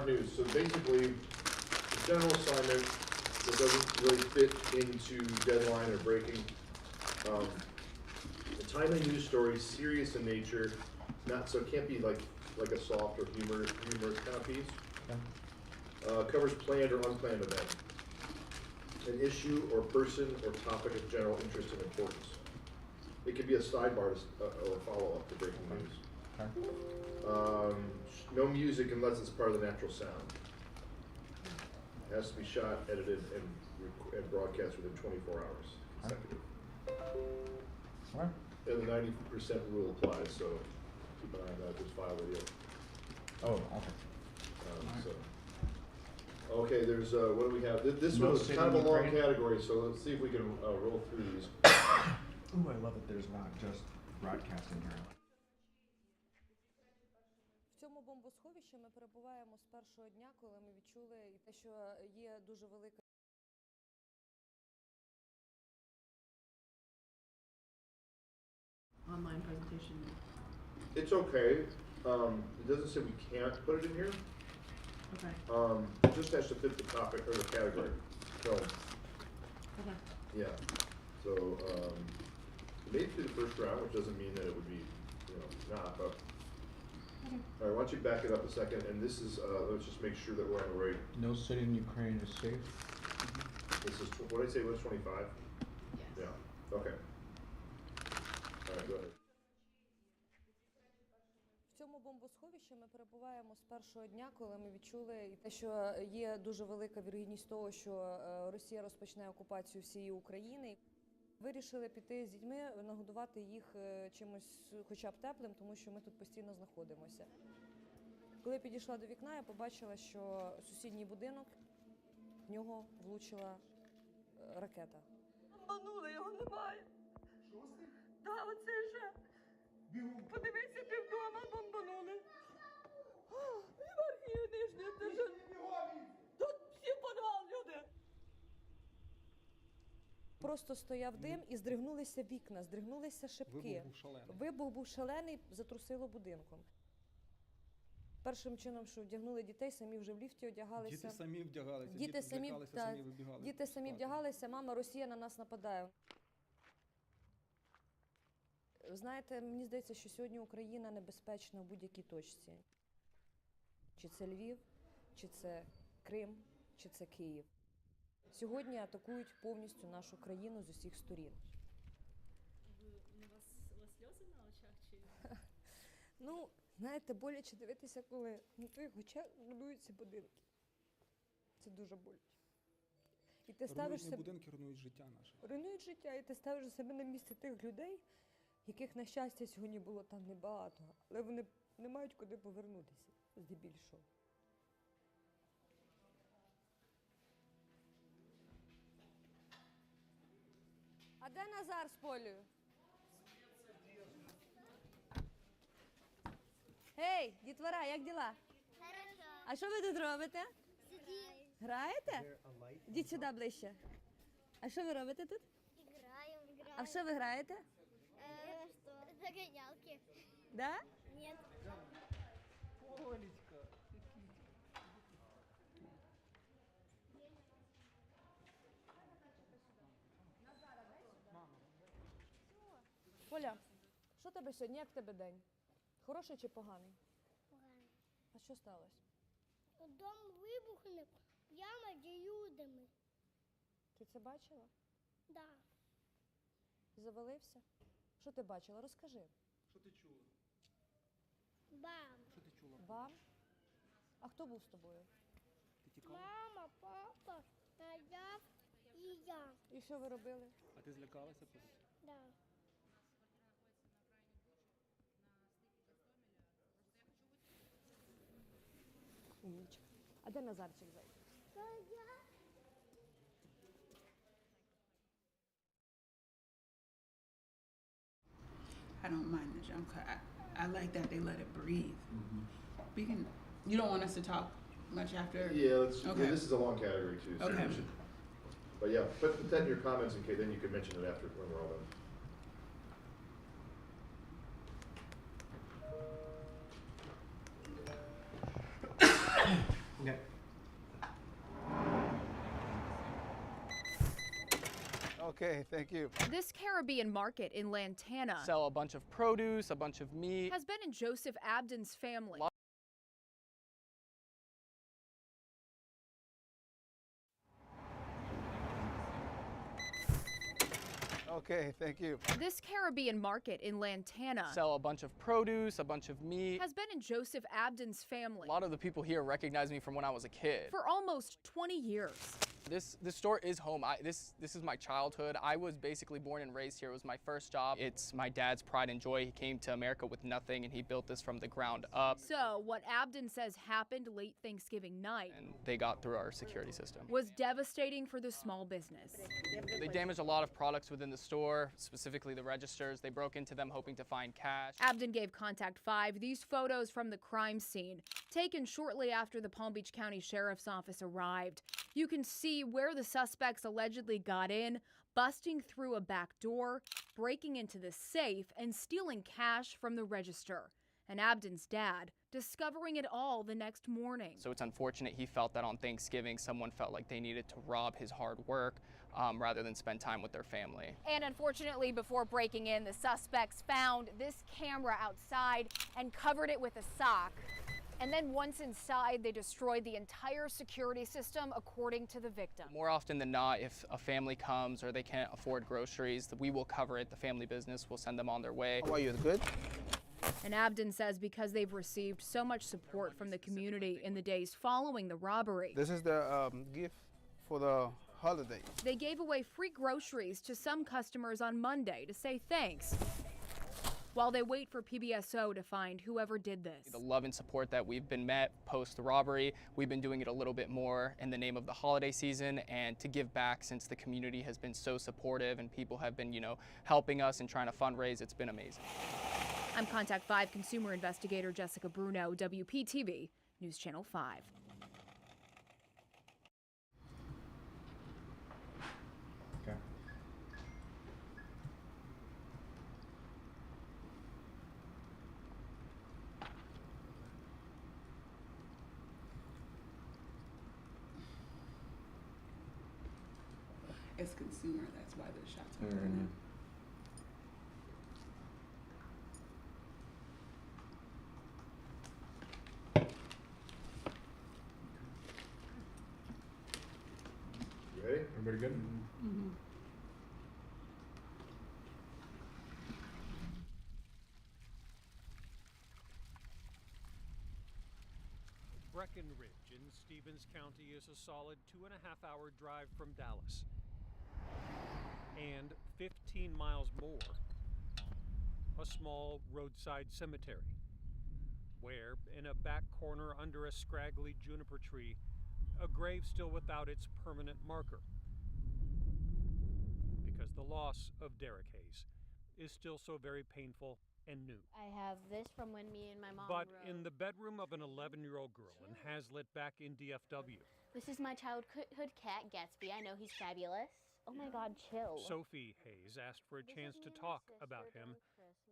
hard news. So basically, the general assignment that doesn't really fit into deadline or breaking. A timely news story, serious in nature, so it can't be like a soft or humorous kind of piece. Covers planned or unplanned event. An issue or person or topic of general interest and importance. It could be a sidebar or follow-up to breaking news. No music unless it's part of the natural sound. It has to be shot, edited, and broadcast within 24 hours consecutive. And the 90% rule applies, so keep an eye on that. Just file video. Oh, okay. Okay, there's, what do we have? This No one was City kind of a long Ukraine. category, so let's see if we can roll through these. Ooh, I love it. There's not just broadcasting here. В цьому бомбосховищі ми перебуваємо з першого дня, коли ми відчули те, що є дуже велика online presentation. It's okay. It doesn't say we can't put it in here. Okay. It just has to fit the topic or the category. So, Okay. yeah. So, it made it through the first round, which doesn't mean that it would be, not, but. Okay. All right, why don't you back it up a second, and this is, let's just make sure that we're on the right. No city in Ukraine is safe. This is, what did I say, was 25? Yes. Yeah, okay. All right, go ahead. В цьому бомбосховищі ми перебуваємо з першого дня, коли ми відчули те, що є дуже велика вірогідність того, що Росія розпочне окупацію всієї України. Вирішили піти з дітьми, нагодувати їх чимось хоча б теплим, тому що ми тут постійно знаходимося. Коли я підійшла до вікна, я побачила, що сусідній будинок, в нього влучила ракета. Бомбанули, його немає. Що з ним? Так, оце же. Подивися, ти вдома бомбанули. Євархію нижню, ти ж. Тут всі подвал, люди. Просто стояв дим і здригнулися вікна, здригнулися шибки. Вибух був шалений, затрусило будинком. Першим чином, що вдягнули дітей, самі вже в ліфті одягалися. Діти самі вдягалися, Діти самі, злякалися, так, самі вибігали. діти самі вдягалися, мама, Росія на нас нападає. Знаєте, мені здається, що сьогодні Україна небезпечна в будь-якій точці. Чи це Львів, чи це Крим, чи це Київ. Сьогодні атакують повністю нашу країну з усіх сторін. У вас сльози на очах чи? Ну, знаєте, боляче дивитися, коли на твоїх очах руйнуються будинки. Це дуже боляче. І ти ставиш себе... будинки руйнують життя наше. Руйнують життя, і ти ставиш себе на місце тих людей, яких, на щастя, сьогодні було там небагато, але вони не мають куди повернутися, здебільшого. А де Назар з Полею? Гей, дітвора, як діла? Хорошо. А що ви тут робите? Сидим. Граєте? Йдіть сюди ближче. А що ви робите тут? Играем. А в що ви граєте? Что? Загонялки. Да? Нет. Олечка. Поля, що тебе сьогодні? Як в тебе день? Хороший чи поганий? Поганий. А що сталося? Дом вибухнув, яма з людьми. Ти це бачила? Да. Завалився? Що ти бачила? Розкажи. Що ти чула? Бам. Що ти чула? Вам? А хто був з тобою? Ти тікала? Мама, папа, я і я. І що ви робили? А ти злякалася? Да. Умничка. А де Назарчик зайде? I don't mind the jump cut. I like that they let it breathe. We can. You don't want us to talk much after. Yeah, Okay. this is a long category too. So Okay. we should, but yeah, put that in your comments in case, then you can mention it after when we're all done. Okay. Okay, thank you. This Caribbean market in Lantana Sell a bunch of produce, a bunch of meat. has been in Joseph Abden's family. Okay, thank you. This Caribbean market in Lantana Sell a bunch of produce, a bunch of meat. has been in Joseph Abden's family A lot of the people here recognize me from when I was a kid. for almost 20 years. This store is home. This is my childhood. I was basically born and raised here. It was my first job. It's my dad's pride and joy. He came to America with nothing and he built this from the ground up. So, what Abden says happened late Thanksgiving night And they got through our security system. was devastating for the small business. They damaged a lot of products within the store, specifically the registers. They broke into them hoping to find cash. Abden gave Contact 5 these photos from the crime scene, taken shortly after the Palm Beach County Sheriff's Office arrived. You can see where the suspects allegedly got in, busting through a back door, breaking into the safe, and stealing cash from the register. And Abden's dad discovering it all the next morning. So it's unfortunate he felt that on Thanksgiving someone felt like they needed to rob his hard work rather than spend time with their family. And unfortunately, before breaking in, the suspects found this camera outside and covered it with a sock. And then once inside, they destroyed the entire security system, according to the victim. More often than not, if a family comes or they can't afford groceries, we will cover it. The family business will send them on their way. How are you? Good? And Abden says because they've received so much support from the community in the days following the robbery, This is the gift for the holiday. they gave away free groceries to some customers on Monday to say thanks, while they wait for PBSO to find whoever did this. The love and support that we've been met post the robbery, we've been doing it a little bit more in the name of the holiday season and to give back since the community has been so supportive and people have been, helping us and trying to fundraise. It's been amazing. I'm Contact 5 consumer investigator Jessica Bruno, WPTV, News Channel 5. Okay. It's consumer, that's why the shots are going up. You ready? Everybody good? Mm-hmm. Breckenridge in Stevens County is a solid 2.5-hour drive from Dallas. And 15 miles more, a small roadside cemetery, where, in a back corner under a scraggly juniper tree, a grave still without its permanent marker. Because the loss of Derek Hayes is still so very painful and new. I have this from when me and my mom But rode. in the bedroom of an 11-year-old girl in Hazlitt back in DFW, This is my childhood cat, Gatsby. I know he's fabulous. Oh my god, chill. Sophie Hayes asked for a chance to talk about him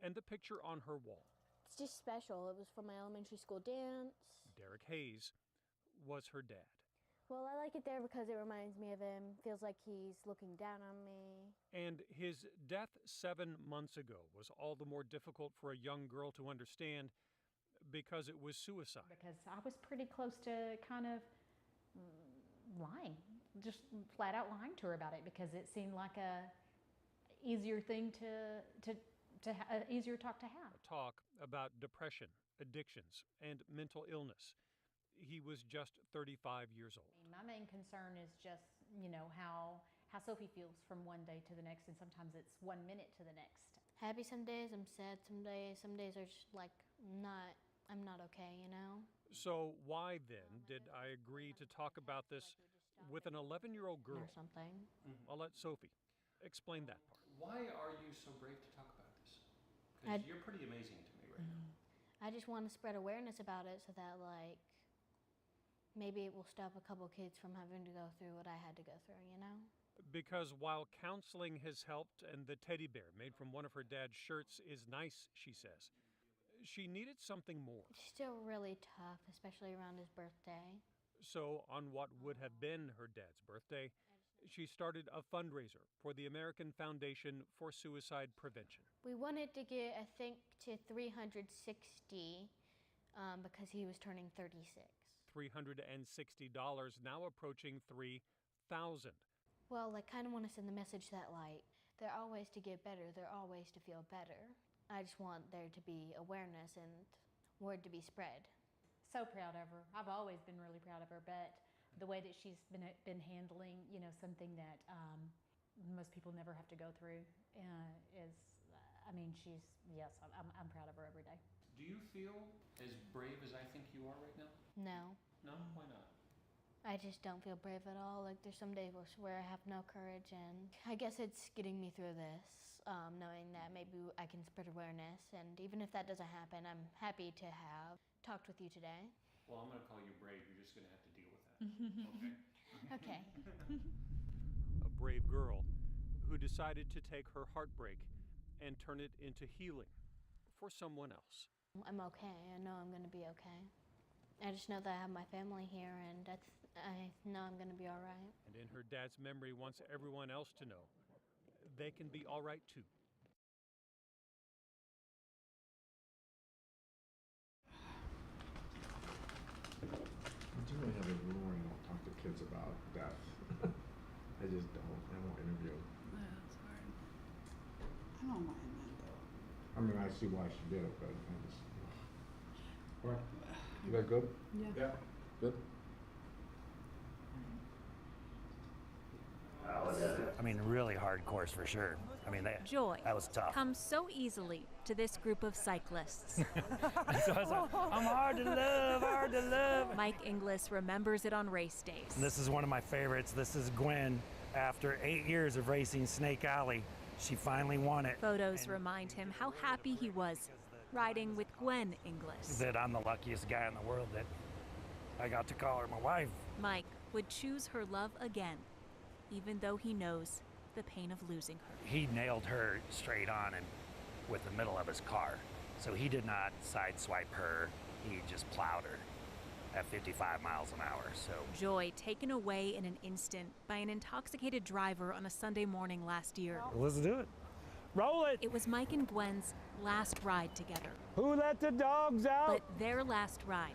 and the picture on her wall. It's just special. It was from my elementary school dance. Derek Hayes was her dad. Well, I like it there because it reminds me of him. Feels like he's looking down on me. And his death 7 months ago was all the more difficult for a young girl to understand because it was suicide. Because I was pretty close to kind of lying, just flat out lying to her about it because it seemed like a easier thing easier talk to have. Talk about depression, addictions, and mental illness. He was just 35 years old. My main concern is just, how Sophie feels from one day to the next, and sometimes it's 1 minute to the next. Happy some days, I'm sad some days. Some days are just like I'm not okay, So why then did I agree to talk about this with an 11-year-old girl? Or something. I'll let Sophie explain that part. Why are you so brave to talk about this? Because you're pretty amazing to me right now. I just want to spread awareness about it so that maybe it will stop a couple kids from having to go through what I had to go through, Because while counseling has helped and the teddy bear made from one of her dad's shirts is nice, she says, she needed something more. It's still really tough, especially around his birthday. So, on what would have been her dad's birthday, she started a fundraiser for the American Foundation for Suicide Prevention. We wanted to get, I think, to 360 because he was turning 36. $360, now approaching $3,000. Well, I kind of want to send the message that, like, there are ways to get better, there are ways to feel better. I just want there to be awareness and word to be spread. So proud of her. I've always been really proud of her, but the way that she's been handling, you know, something that most people never have to go through is, I mean, yes, I'm proud of her every day. Do you feel as brave as I think you are right now? No. No? Why not? I just don't feel brave at all. Like, there's some days where I have no courage, and I guess it's getting me through this, knowing that maybe I can spread awareness, and even if that doesn't happen, I'm happy to have talked with you today. Well, I'm going to call you brave. You're just going to have to deal with that. Okay? Okay. A brave girl who decided to take her heartbreak and turn it into healing for someone else. I'm okay. I know I'm going to be okay. I just know that I have my family here, and I know I'm going to be all right. And in her dad's memory, wants everyone else to know they can be all right too. I do really have a rule where I don't talk to kids about death. I just don't. I won't interview. Yeah, it's hard. I don't mind that though. I mean, I see why she did it, but I just. All right. You guys good? Yeah. Good? I mean, really hard course for sure. I mean, Joy that was tough. comes so easily to this group of cyclists. So I was like, I'm hard to love, hard to love. Mike Inglis remembers it on race days. And this is one of my favorites. This is Gwen. After 8 years of racing Snake Alley, she finally won it. Photos remind him how happy he was riding with Gwen Inglis. That I'm the luckiest guy in the world that I got to call her my wife. Mike would choose her love again, even though he knows the pain of losing her. He nailed her straight on and with the middle of his car. So he did not sideswipe her. He just plowed her at 55 miles an hour. So Joy taken away in an instant by an intoxicated driver on a Sunday morning last year. Let's do it. Roll it. It was Mike and Gwen's last ride together. Who let the dogs out? But their last ride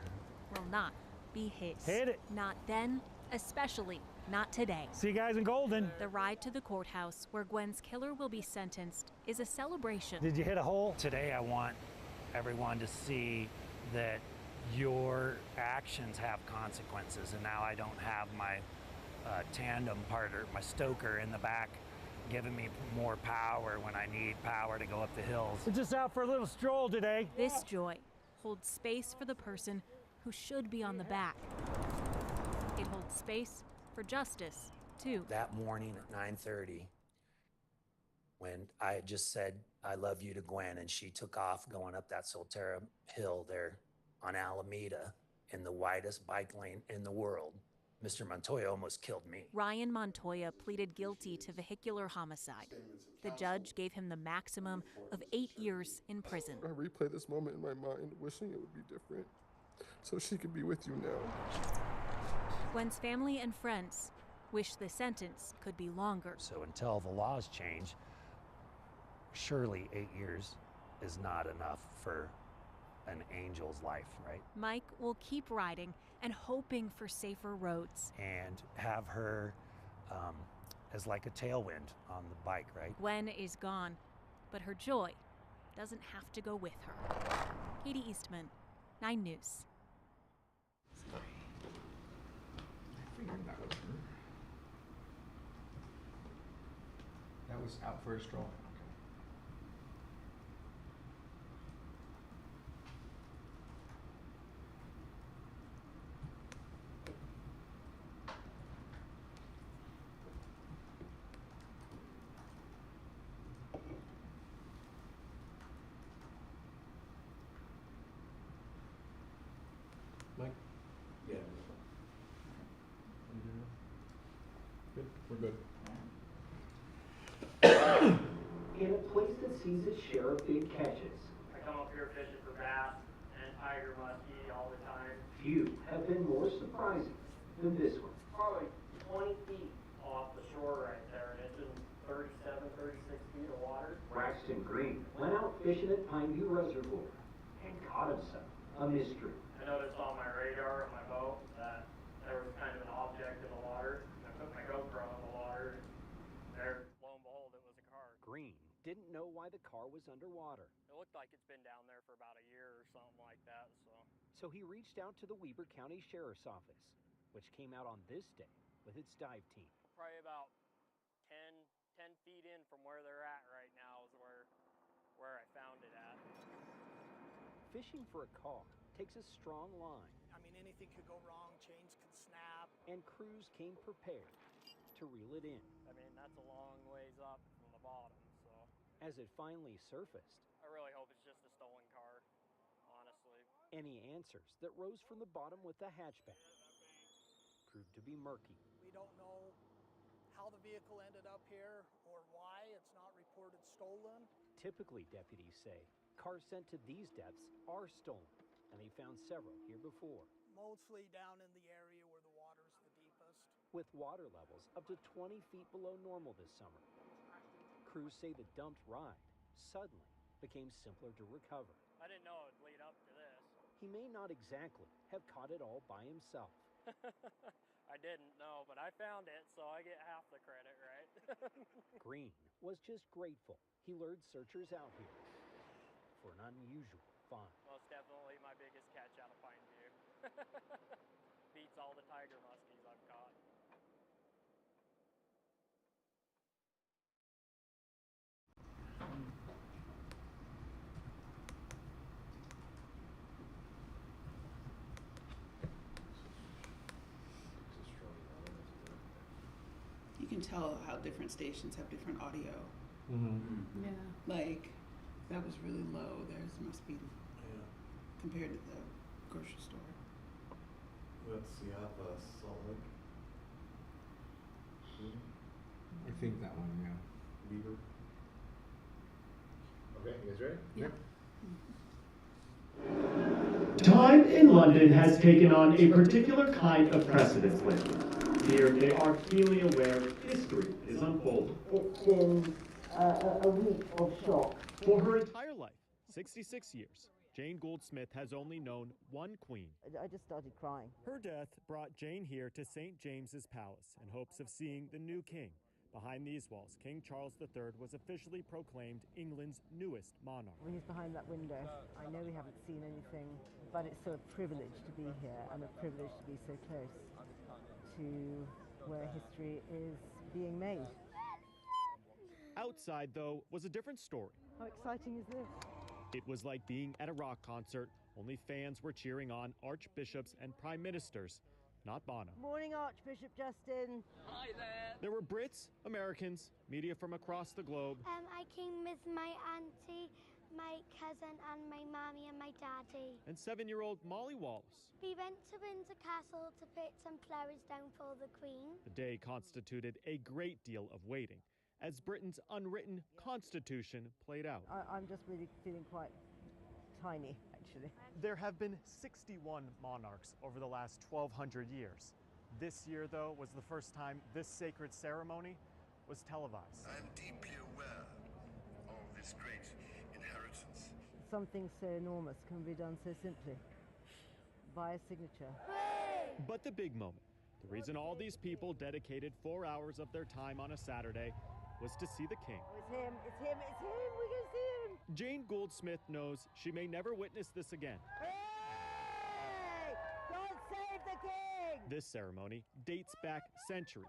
will not be his. Hit it. Not then, especially not today. See you guys in Golden. The ride to the courthouse where Gwen's killer will be sentenced is a celebration. Did you hit a hole? Today I want everyone to see that your actions have consequences, and now I don't have my tandem partner, my stoker in the back, giving me more power when I need power to go up the hills. We're just out for a little stroll today. This Joy holds space for the person who should be on the back. It holds space for justice, too. That morning at 9:30, when I had just said, I love you to Gwen, and she took off going up that Solterra hill there on Alameda in the widest bike lane in the world, Mr. Montoya almost killed me. Ryan Montoya pleaded guilty to vehicular homicide. The judge gave him the maximum of 8 years in prison. I replay this moment in my mind, wishing it would be different, so she could be with you now. Gwen's family and friends wish the sentence could be longer. So until the laws change, surely 8 years is not enough for an angel's life, right? Mike will keep riding and hoping for safer roads. And have her as like a tailwind on the bike, right? Gwen is gone, but her joy doesn't have to go with her. Katie Eastman, 9 News. I figured that was her. That was out for a stroll. Mike? Yeah. Good, we're good. In a place that sees its share of big catches, I come up here fishing for bass and tiger muskie all the time. few have been more surprising than this one. Probably 20 feet off the shore right there, and it's in 37, 36 feet of water. Braxton Green went out fishing at Pineview Reservoir and caught himself a mystery. I noticed on my radar on my boat that there was kind of an object in the water. I put my GoPro in the water, and there, lo and behold, it was a car. Green didn't know why the car was underwater. It looked like it's been down there for about a year or something like that, So he reached out to the Weber County Sheriff's Office, which came out on this day with its dive team. Probably about 10 feet in from where they're at right now is where I found it at. Fishing for a car takes a strong line. I mean, anything could go wrong, chains could snap. And crews came prepared to reel it in. I mean, that's a long ways up from the bottom, so. As it finally surfaced, I really hope it's just a stolen car, honestly. any answers that rose from the bottom with the hatchback proved to be murky. We don't know how the vehicle ended up here or why it's not reported stolen. Typically, deputies say, cars sent to these depths are stolen, and they found several here before. Mostly down in the area where the water's the deepest. With water levels up to 20 feet below normal this summer, crews say the dumped ride suddenly became simpler to recover. I didn't know it would lead up to this. He may not exactly have caught it all by himself. I didn't know, but I found it, so I get half the credit, right? Green was just grateful he lured searchers out here for an unusual find. Most definitely my biggest catch out of Pineview. Beats all the tiger muskies I've caught. You can tell how different stations have different audio. Mm-hmm. Yeah. Like, that was really low. Theirs must be compared to the grocery store. Let's see, Salt Lake. I think that one, yeah. Beaver. Okay, you guys ready? Yeah. Time in London has taken on a particular kind of precedence lately. Here they are keenly aware history is unfolding. It's been a week of shock. For her entire life, 66 years, Jane Goldsmith has only known one queen. I just started crying. Her death brought Jane here to St. James's Palace in hopes of seeing the new king. Behind these walls, King Charles III was officially proclaimed England's newest monarch. Well, he's behind that window. I know we haven't seen anything, but it's a privilege to be here and a privilege to be so close to where history is being made. Outside, though, was a different story. How exciting is this? It was like being at a rock concert, only fans were cheering on archbishops and prime ministers, not Bono. Morning, Archbishop Justin. Hi there. There were Brits, Americans, media from across the globe. I came with my auntie, my cousin, and my mommy and my daddy. And 7-year-old Molly Wallace. We went to Windsor Castle to put some flowers down for the Queen. The day constituted a great deal of waiting as Britain's unwritten constitution played out. I'm just really feeling quite tiny, actually. There have been 61 monarchs over the last 1,200 years. This year, though, was the first time this sacred ceremony was televised. I am deeply aware of this great inheritance. Something so enormous can be done so simply, by a signature. But the big moment, the reason all these people dedicated 4 hours of their time on a Saturday was to see the king. Oh, it's him, it's him, it's him, we can see him! Jane Goldsmith knows she may never witness this again. Hey! God save the king! This ceremony dates back centuries.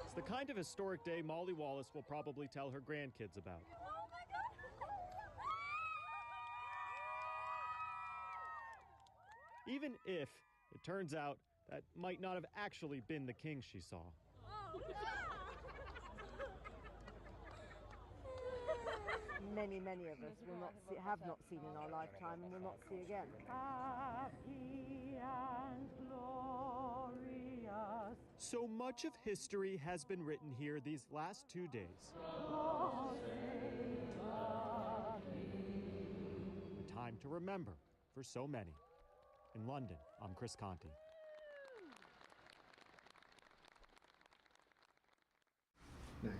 It's the kind of historic day Molly Wallace will probably tell her grandkids about. Even if it turns out that might not have actually been the king she saw. Many of us have not seen in our lifetime and will not see again. Happy and glorious. So much of history has been written here these last 2 days. A time to remember for so many. In London, I'm Chris Conti. Nice.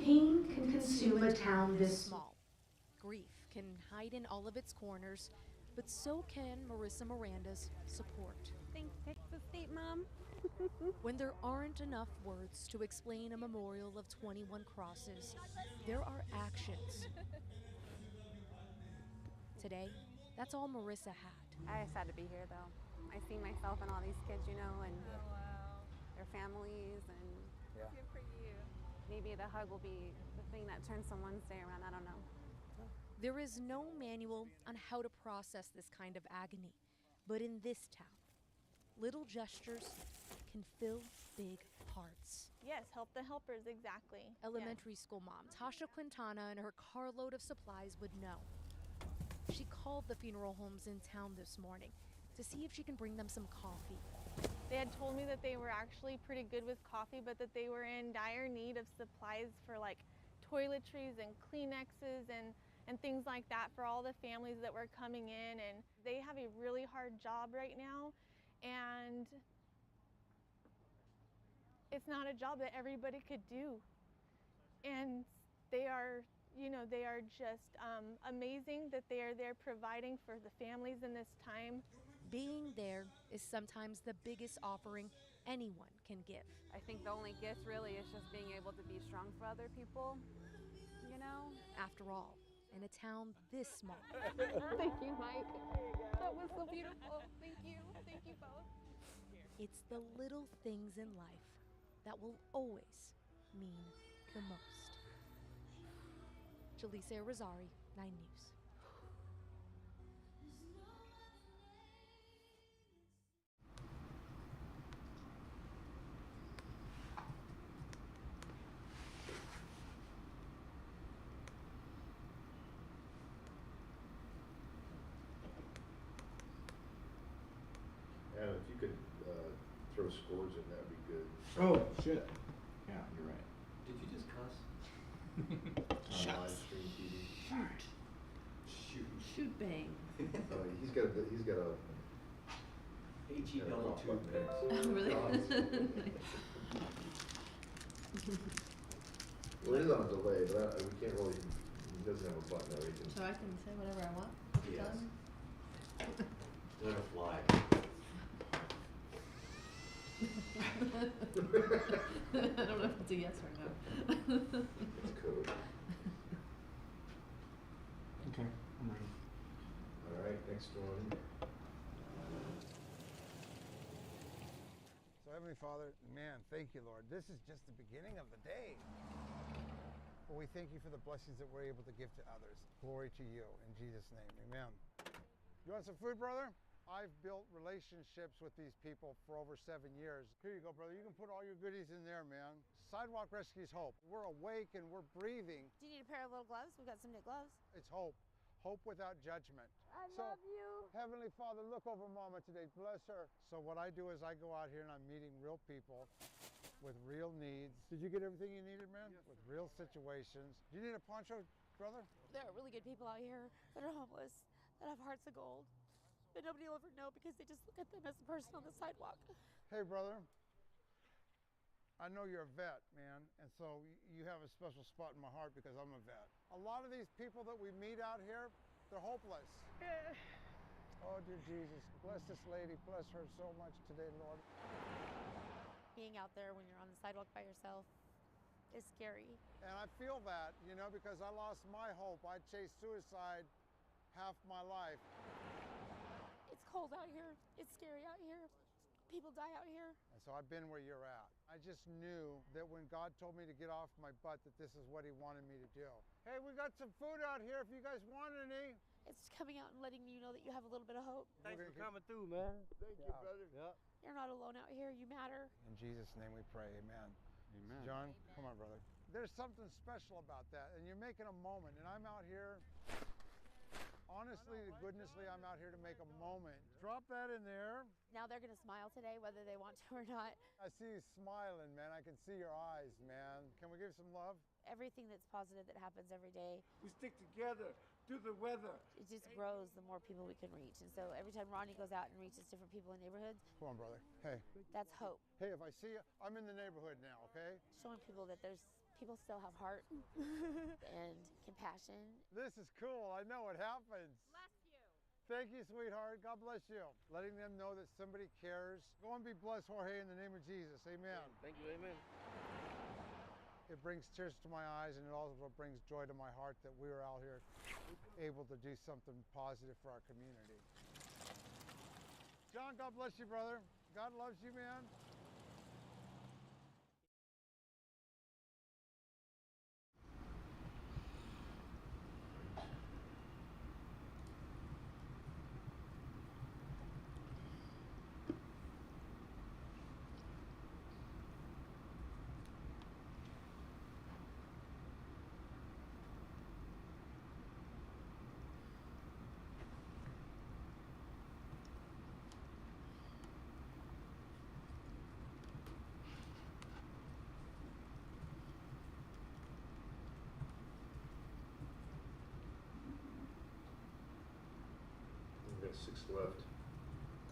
Pain can consume a town this small. Grief can hide in all of its corners, but so can Marissa Miranda's support. Thanks, Texas State Mom. When there aren't enough words to explain a memorial of 21 crosses, there are actions. Today, that's all Marissa had. I just had to be here, though. I see myself in all these kids, you know, and their families, and Good for you. maybe the hug will be the thing that turns someone's day around. I don't know. There is no manual on how to process this kind of agony, but in this town, little gestures can fill big hearts. Yes, help the helpers, exactly. Elementary school mom Tasha Quintana and her carload of supplies would know. She called the funeral homes in town this morning to see if she can bring them some coffee. They had told me that they were actually pretty good with coffee, but that they were in dire need of supplies for like toiletries and Kleenexes and things like that for all the families that were coming in. And they have a really hard job right now. And it's not a job that everybody could do. And they are, you know, they are just amazing that they are there providing for the families in this time. Being there is sometimes the biggest offering anyone can give. I think the only gift really is just being able to be strong for other people, you know? After all, in a town this small. Thank you, Mike. That was so beautiful. Thank you. Thank you both. It's the little things in life that will always mean the most. Jaleesa Rosari, 9 News. And if you could throw scores in, that'd be good. Oh, shit. Yeah, you're right. Did you just cuss? On live stream TV. Shoot bang. He's got a H-E double two pigs. Oh, really? Well, it is on a delay, but we can't really, he doesn't have a button or anything. So I can say whatever I want? Yes. Let her fly. I don't know if it's a yes or no. It's code. Okay, I'm ready. All right, next one. So Heavenly Father, man, thank you, Lord. This is just the beginning of the day. But we thank you for the blessings that we're able to give to others. Glory to you, in Jesus' name, amen. You want some food, brother? I've built relationships with these people for over 7 years. Here you go, brother. You can put all your goodies in there, man. Sidewalk Rescues Hope. We're awake and we're breathing. Do you need a pair of little gloves? We've got some new gloves. It's hope. Hope without judgment. I love you. Heavenly Father, look over Mama today. Bless her. So what I do is I go out here and I'm meeting real people with real needs. Did you get everything you needed, man? Yes, with real situations. Do you need a poncho, brother? There are really good people out here that are homeless, that have hearts of gold. But nobody will ever know because they just look at them as a person on the sidewalk. Hey, brother. I know you're a vet, man, and so you have a special spot in my heart because I'm a vet. A lot of these people that we meet out here, they're hopeless. Oh, dear Jesus, bless this lady. Bless her so much today, Lord. Being out there when you're on the sidewalk by yourself is scary. And I feel that, you know, because I lost my hope. I chased suicide half my life. It's cold out here. It's scary out here. People die out here. And so I've been where you're at. I just knew that when God told me to get off my butt, that this is what he wanted me to do. Hey, we got some food out here if you guys want any. It's coming out and letting you know that you have a little bit of hope. Thanks for coming through, man. Thank you, brother. Yeah. You're not alone out here. You matter. In Jesus' name we pray, amen. Amen. John, come on, brother. There's something special about that, and you're making a moment, and I'm out here, honestly, goodnessly, I'm out here to make a moment. Drop that in there. Now they're gonna smile today, whether they want to or not. I see you smiling, man. I can see your eyes, man. Can we give some love? Everything that's positive that happens every day. We stick together through the weather. It just grows the more people we can reach. And so every time Ronnie goes out and reaches different people in neighborhoods, Come on, brother. Hey. that's hope. Hey, if I see you, I'm in the neighborhood now, okay? Showing people that there's people still have heart and compassion. This is cool. I know it happens. Bless you. Thank you, sweetheart. God bless you. Letting them know that somebody cares. Go and be blessed, Jorge, in the name of Jesus. Amen. Thank you. Amen. It brings tears to my eyes, and it also brings joy to my heart that we are out here able to do something positive for our community. John, God bless you, brother. God loves you, man. We got 6 left.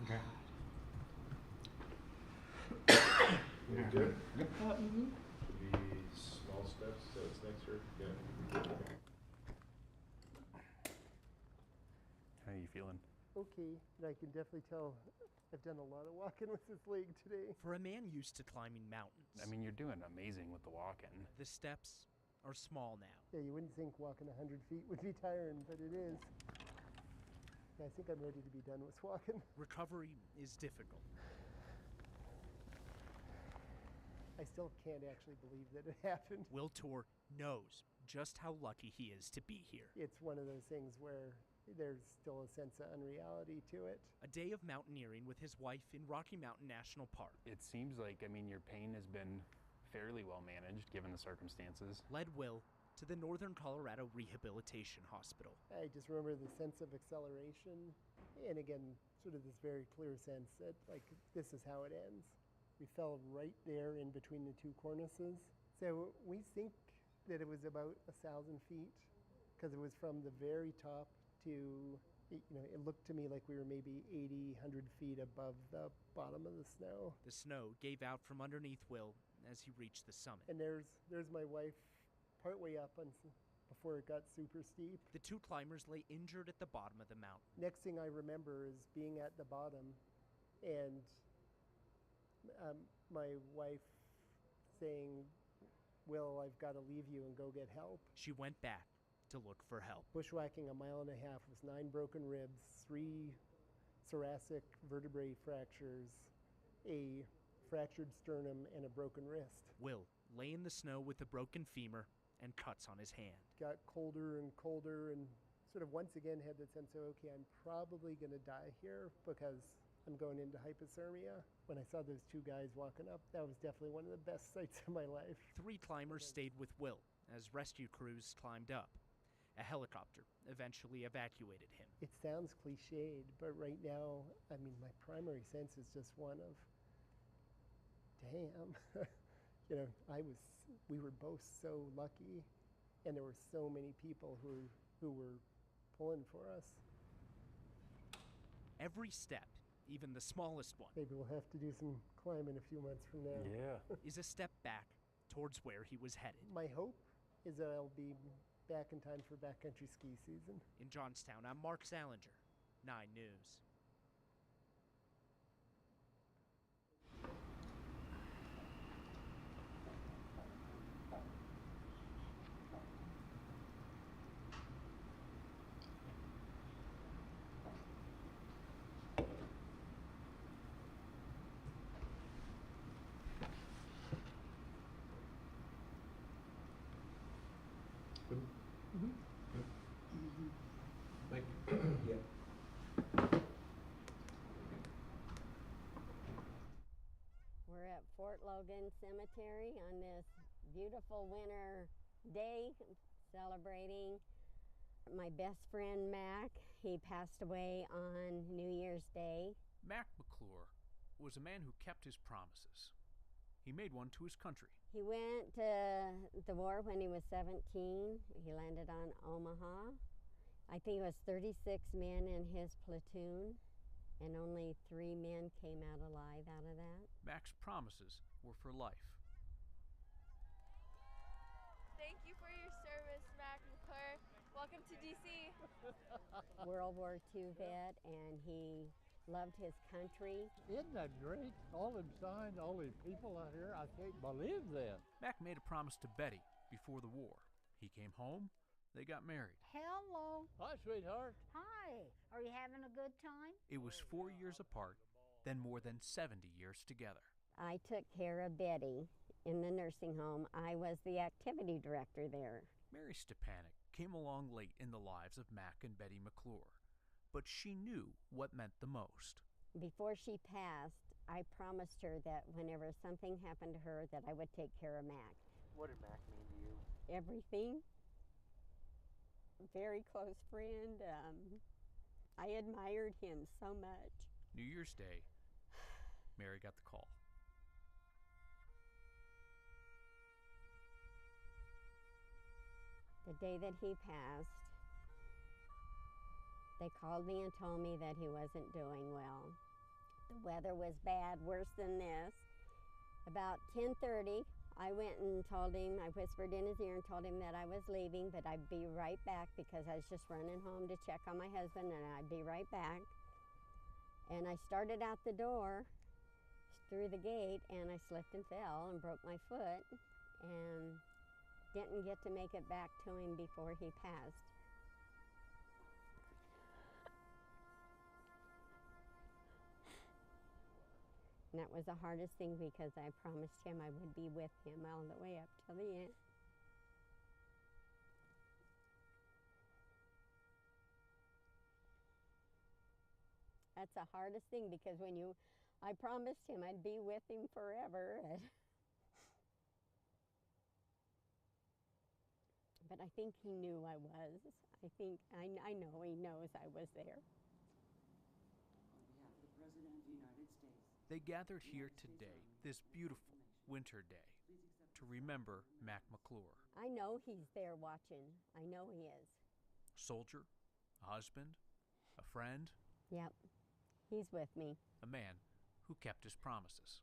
Okay. You good? Yep. Should be small steps, so it's next or yeah. How are you feeling? Okay, and I can definitely tell I've done a lot of walking with this leg today. For a man used to climbing mountains, I mean, you're doing amazing with the walking. the steps are small now. Yeah, you wouldn't think walking 100 feet would be tiring, but it is. Yeah, I think I'm ready to be done with walking. Recovery is difficult. I still can't actually believe that it happened. Will Tor knows just how lucky he is to be here. It's one of those things where there's still a sense of unreality to it. A day of mountaineering with his wife in Rocky Mountain National Park. It seems like, I mean, your pain has been fairly well managed given the circumstances. Led Will to the Northern Colorado Rehabilitation Hospital. I just remember the sense of acceleration, and again, sort of this very clear sense that, like, this is how it ends. We fell right there in between the two cornices. So we think that it was about 1,000 feet, because it was from the very top to, you know, it looked to me like we were maybe 80, 100 feet above the bottom of the snow. The snow gave out from underneath Will as he reached the summit. And there's my wife partway up before it got super steep. The two climbers lay injured at the bottom of the mountain. Next thing I remember is being at the bottom and my wife saying, "Will, I've got to leave you and go get help." She went back to look for help. Bushwhacking 1.5 miles with 9 broken ribs, 3 thoracic vertebrae fractures, a fractured sternum, and a broken wrist. Will lay in the snow with a broken femur and cuts on his hand. Got colder and colder, and sort of once again had the sense of, okay, I'm probably going to die here because I'm going into hypothermia. When I saw those 2 guys walking up, that was definitely one of the best sights of my life. 3 climbers stayed with Will as rescue crews climbed up. A helicopter eventually evacuated him. It sounds cliched, but right now, I mean, my primary sense is just one of, damn. You know, we were both so lucky, and there were so many people who were pulling for us. Every step, even the smallest one, Maybe we'll have to do some climbing a few months from now. Yeah. is a step back towards where he was headed. My hope is that I'll be back in time for backcountry ski season. In Johnstown, I'm Mark Salinger, 9 News. Mike? Yeah. Fort Logan Cemetery on this beautiful winter day, celebrating my best friend Mac. He passed away on New Year's Day. Mac McClure was a man who kept his promises. He made one to his country. He went to the war when he was 17. He landed on Omaha. I think it was 36 men in his platoon, and only 3 men came out alive out of that. Mac's promises were for life. Thank you for your service, Mac McClure. Welcome to D.C. World War II vet, and he loved his country. Isn't that great? All them signs, all these people out here, I can't believe that. Mac made a promise to Betty before the war. He came home, they got married. Hello. Hi, sweetheart. Hi. Are you having a good time? It was 4 years apart, then more than 70 years together. I took care of Betty in the nursing home. I was the activity director there. Mary Stepanek came along late in the lives of Mac and Betty McClure, but she knew what meant the most. Before she passed, I promised her that whenever something happened to her, that I would take care of Mac. What did Mac mean to you? Everything. Very close friend. I admired him so much. New Year's Day, Mary got the call. The day that he passed, they called me and told me that he wasn't doing well. The weather was bad, worse than this. About 10:30, I went and told him, I whispered in his ear and told him that I was leaving, but I'd be right back because I was just running home to check on my husband, and I'd be right back. And I started out the door through the gate, and I slipped and fell and broke my foot and didn't get to make it back to him before he passed. And that was the hardest thing because I promised him I would be with him all the way up till the end. That's the hardest thing because I promised him I'd be with him forever. But I think he knew I was. I know he knows I was there. On behalf of the President of the United States. They gathered here today, this beautiful winter day, to remember Mac McClure. I know he's there watching. I know he is. Soldier, a husband, a friend. Yep, he's with me. A man who kept his promises.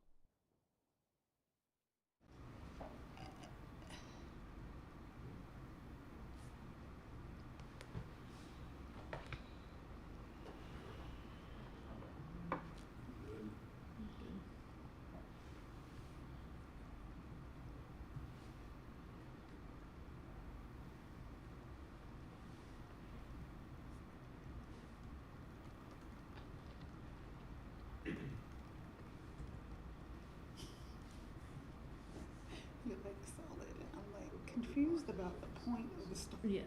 You're like solid, and I'm like confused about the point of the story. Yeah.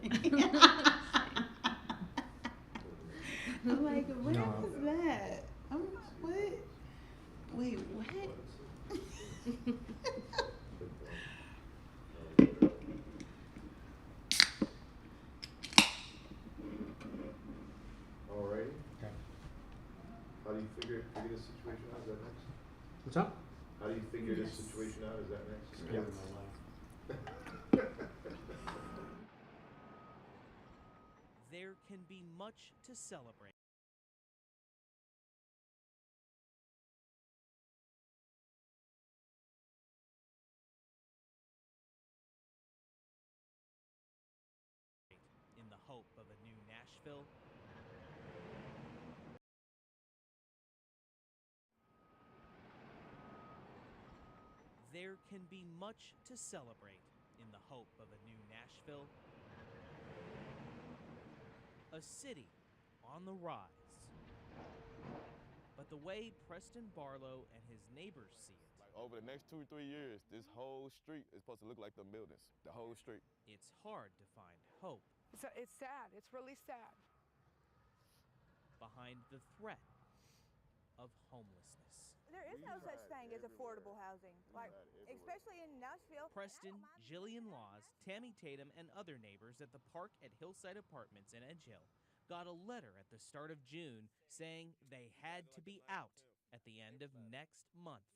I'm like, what is that? What? Wait, what? Alrighty. Okay. How do you figure this situation out? Is that next? What's up? How do you figure this situation out? Is that next? Yeah. There can be much to celebrate. In the hope of a new Nashville. There can be much to celebrate in the hope of a new Nashville. A city on the rise. But the way Preston Barlow and his neighbors see it. Over the next 2 or 3 years, this whole street is supposed to look like the buildings, the whole street. It's hard to find hope. It's sad. It's really sad. Behind the threat of homelessness. there is no such thing as affordable housing, like especially in Nashville. Preston, Jillian Laws, Tammy Tatum, and other neighbors at the park at Hillside Apartments in Edge Hill got a letter at the start of June saying they had to be out at the end of next month,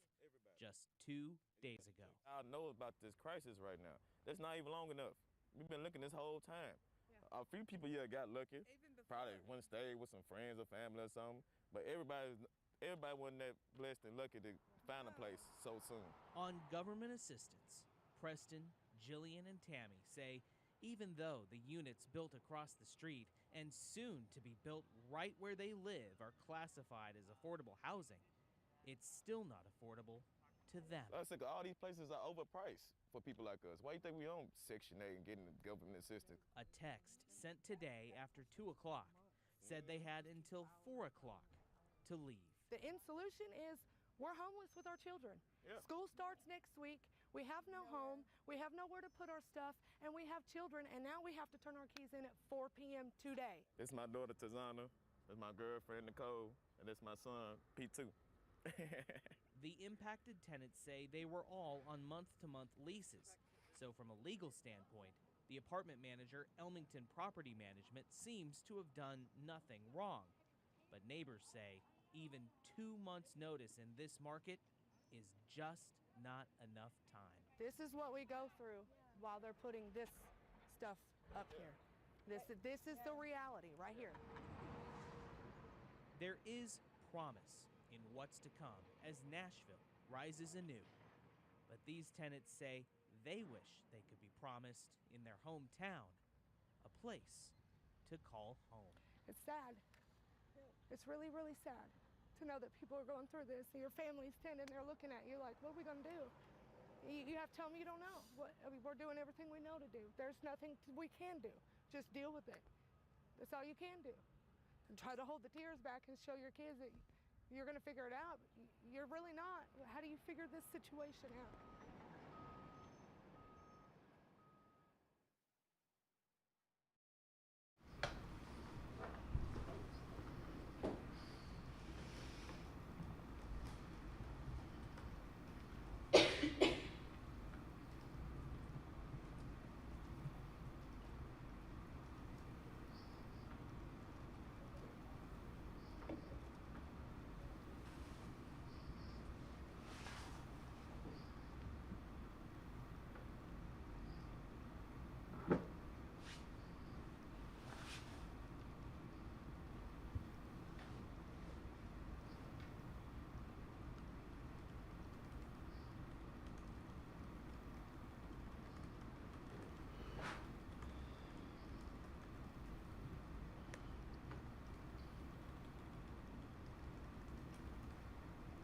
just 2 days ago. I know about this crisis right now. That's not even long enough. We've been looking this whole time. Yeah. A few people got lucky. Probably went and stayed with some friends or family or something. But everybody wasn't that blessed and lucky to find a place so soon. On government assistance, Preston, Jillian, and Tammy say even though the units built across the street and soon to be built right where they live are classified as affordable housing, it's still not affordable to them. I said, all these places are overpriced for people like us. Why do you think we on Section 8 and getting the government assistance? A text sent today after 2 o'clock said they had until 4 o'clock to leave. The end solution is we're homeless with our children. Yeah. School starts next week. We have no home. We have nowhere to put our stuff, and we have children, and now we have to turn our keys in at 4 p.m. today. This is my daughter, Tazana. That's my girlfriend, Nicole. And that's my son, P2. The impacted tenants say they were all on month-to-month leases. So from a legal standpoint, the apartment manager, Elmington Property Management, seems to have done nothing wrong. But neighbors say even 2 months' notice in this market is just not enough time. This is what we go through while they're putting this stuff up here. This is the reality right here. There is promise in what's to come as Nashville rises anew. But these tenants say they wish they could be promised in their hometown a place to call home. It's sad. It's really, really sad to know that people are going through this and your family's standing there looking at you like, what are we going to do? You have to tell them you don't know. We're doing everything we know to do. There's nothing we can do. Just deal with it. That's all you can do. And try to hold the tears back and show your kids that you're going to figure it out. You're really not. How do you figure this situation out?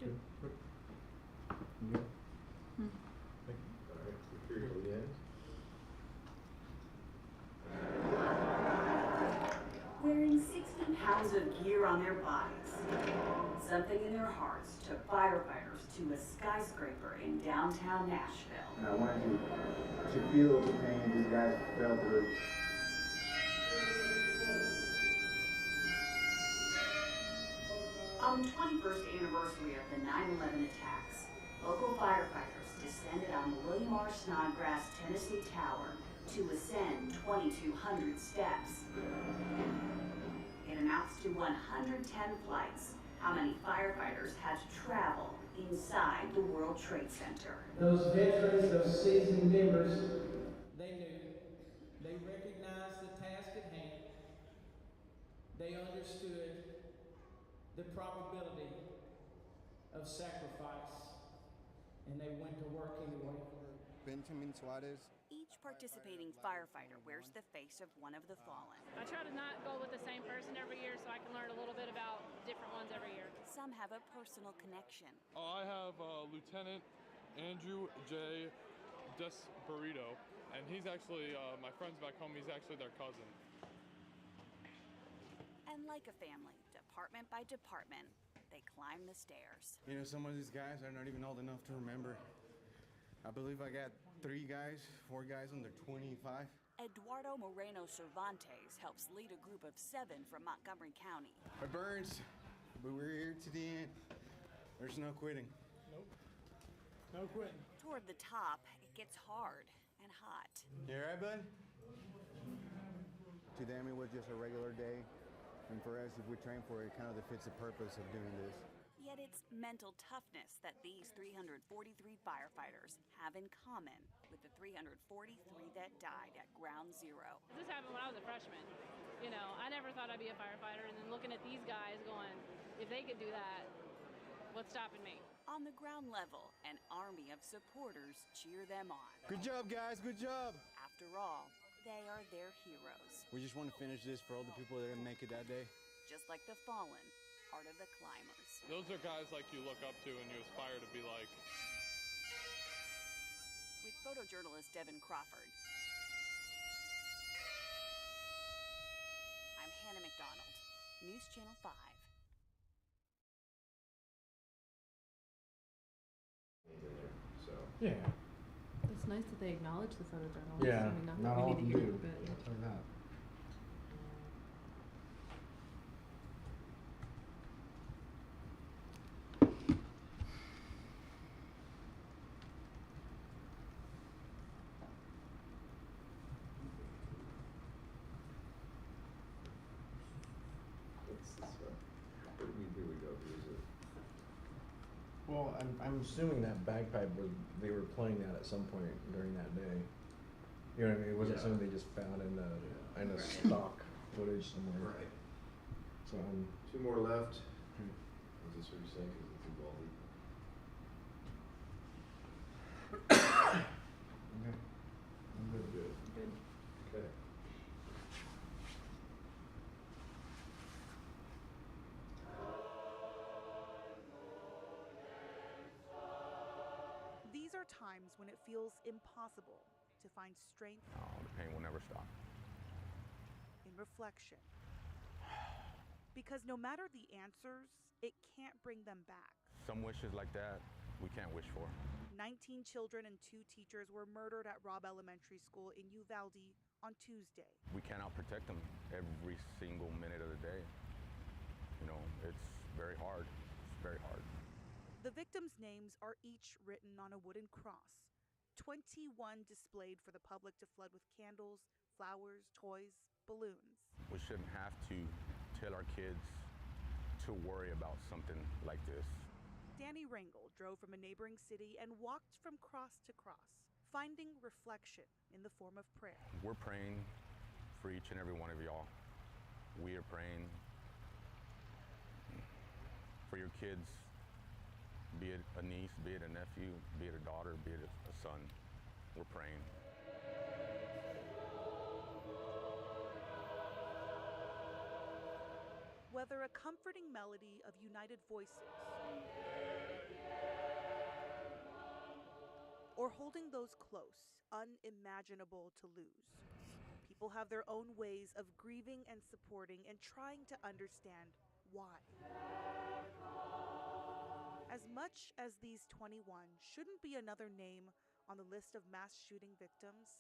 Good. Yeah. Thank you. All right, so here till the end. Wearing 60 pounds of gear on their bodies, something in their hearts took firefighters to a skyscraper in downtown Nashville. And I want you to feel the pain these guys felt through. On the 21st anniversary of the 9/11 attacks, local firefighters descended on the William R. Snodgrass Tennessee Tower to ascend 2,200 steps. It amounts to 110 flights, how many firefighters had to travel inside the World Trade Center. Those veterans, those seasoned members, they knew, they recognized the task at hand, they understood the probability of sacrifice, and they went to work anyway. Benjamin Suarez. Each participating firefighter wears the face of one of the fallen. I try to not go with the same person every year so I can learn a little bit about different ones every year. Some have a personal connection. I have Lieutenant Andrew J. Desperito, and he's actually, my friends back home, he's actually their cousin. And like a family, department by department, they climb the stairs. You know, some of these guys are not even old enough to remember. I believe I got 4 guys under 25. Eduardo Moreno Cervantes helps lead a group of 7 from Montgomery County. It burns, but we're here to the end. There's no quitting. Nope. No quitting. Toward the top, it gets hard and hot. You all right, bud? To them, it was just a regular day. And for us, if we train for it, it kind of defeats the purpose of doing this. Yet it's mental toughness that these 343 firefighters have in common with the 343 that died at Ground Zero. This happened when I was a freshman. You know, I never thought I'd be a firefighter, and then looking at these guys going, if they could do that, what's stopping me? On the ground level, an army of supporters cheer them on. Good job, guys. Good job. After all, they are their heroes. We just want to finish this for all the people that didn't make it that day. Just like the fallen, part of the climbers. Those are guys like you look up to and you aspire to be like. With photojournalist Devin Crawford, I'm Hannah McDonald, News Channel 5. So. Yeah. It's nice that they acknowledge the photojournalists. Yeah, I mean, not not that all we of need them to hear do. it, but yeah. I'll tell you that. What do we go through? Well, I'm assuming that bagpipe was, they were playing that at some point during that day. You know what I mean? It wasn't Yeah. something they just found in a Right. stock footage somewhere. Right. So Two more left. Is this what you're saying? Because it's involved. Okay. I'm good. Good. Okay. These are times when it feels impossible to find strength The pain will never stop. in reflection. Because no matter the answers, it can't bring them back. Some wishes like that we can't wish for. 19 children and 2 teachers were murdered at Robb Elementary School in Uvalde on Tuesday. We cannot protect them every single minute of the day. You know, it's very hard. It's very hard. The victims' names are each written on a wooden cross, 21 displayed for the public to flood with candles, flowers, toys, balloons. We shouldn't have to tell our kids to worry about something like this. Danny Rangel drove from a neighboring city and walked from cross to cross, finding reflection in the form of prayer. We're praying for each and every one of y'all. We are praying for your kids, be it a niece, be it a nephew, be it a daughter, be it a son. We're praying. Whether a comforting melody of united voices or holding those close, unimaginable to lose, people have their own ways of grieving and supporting and trying to understand why. As much as these 21 shouldn't be another name on the list of mass shooting victims,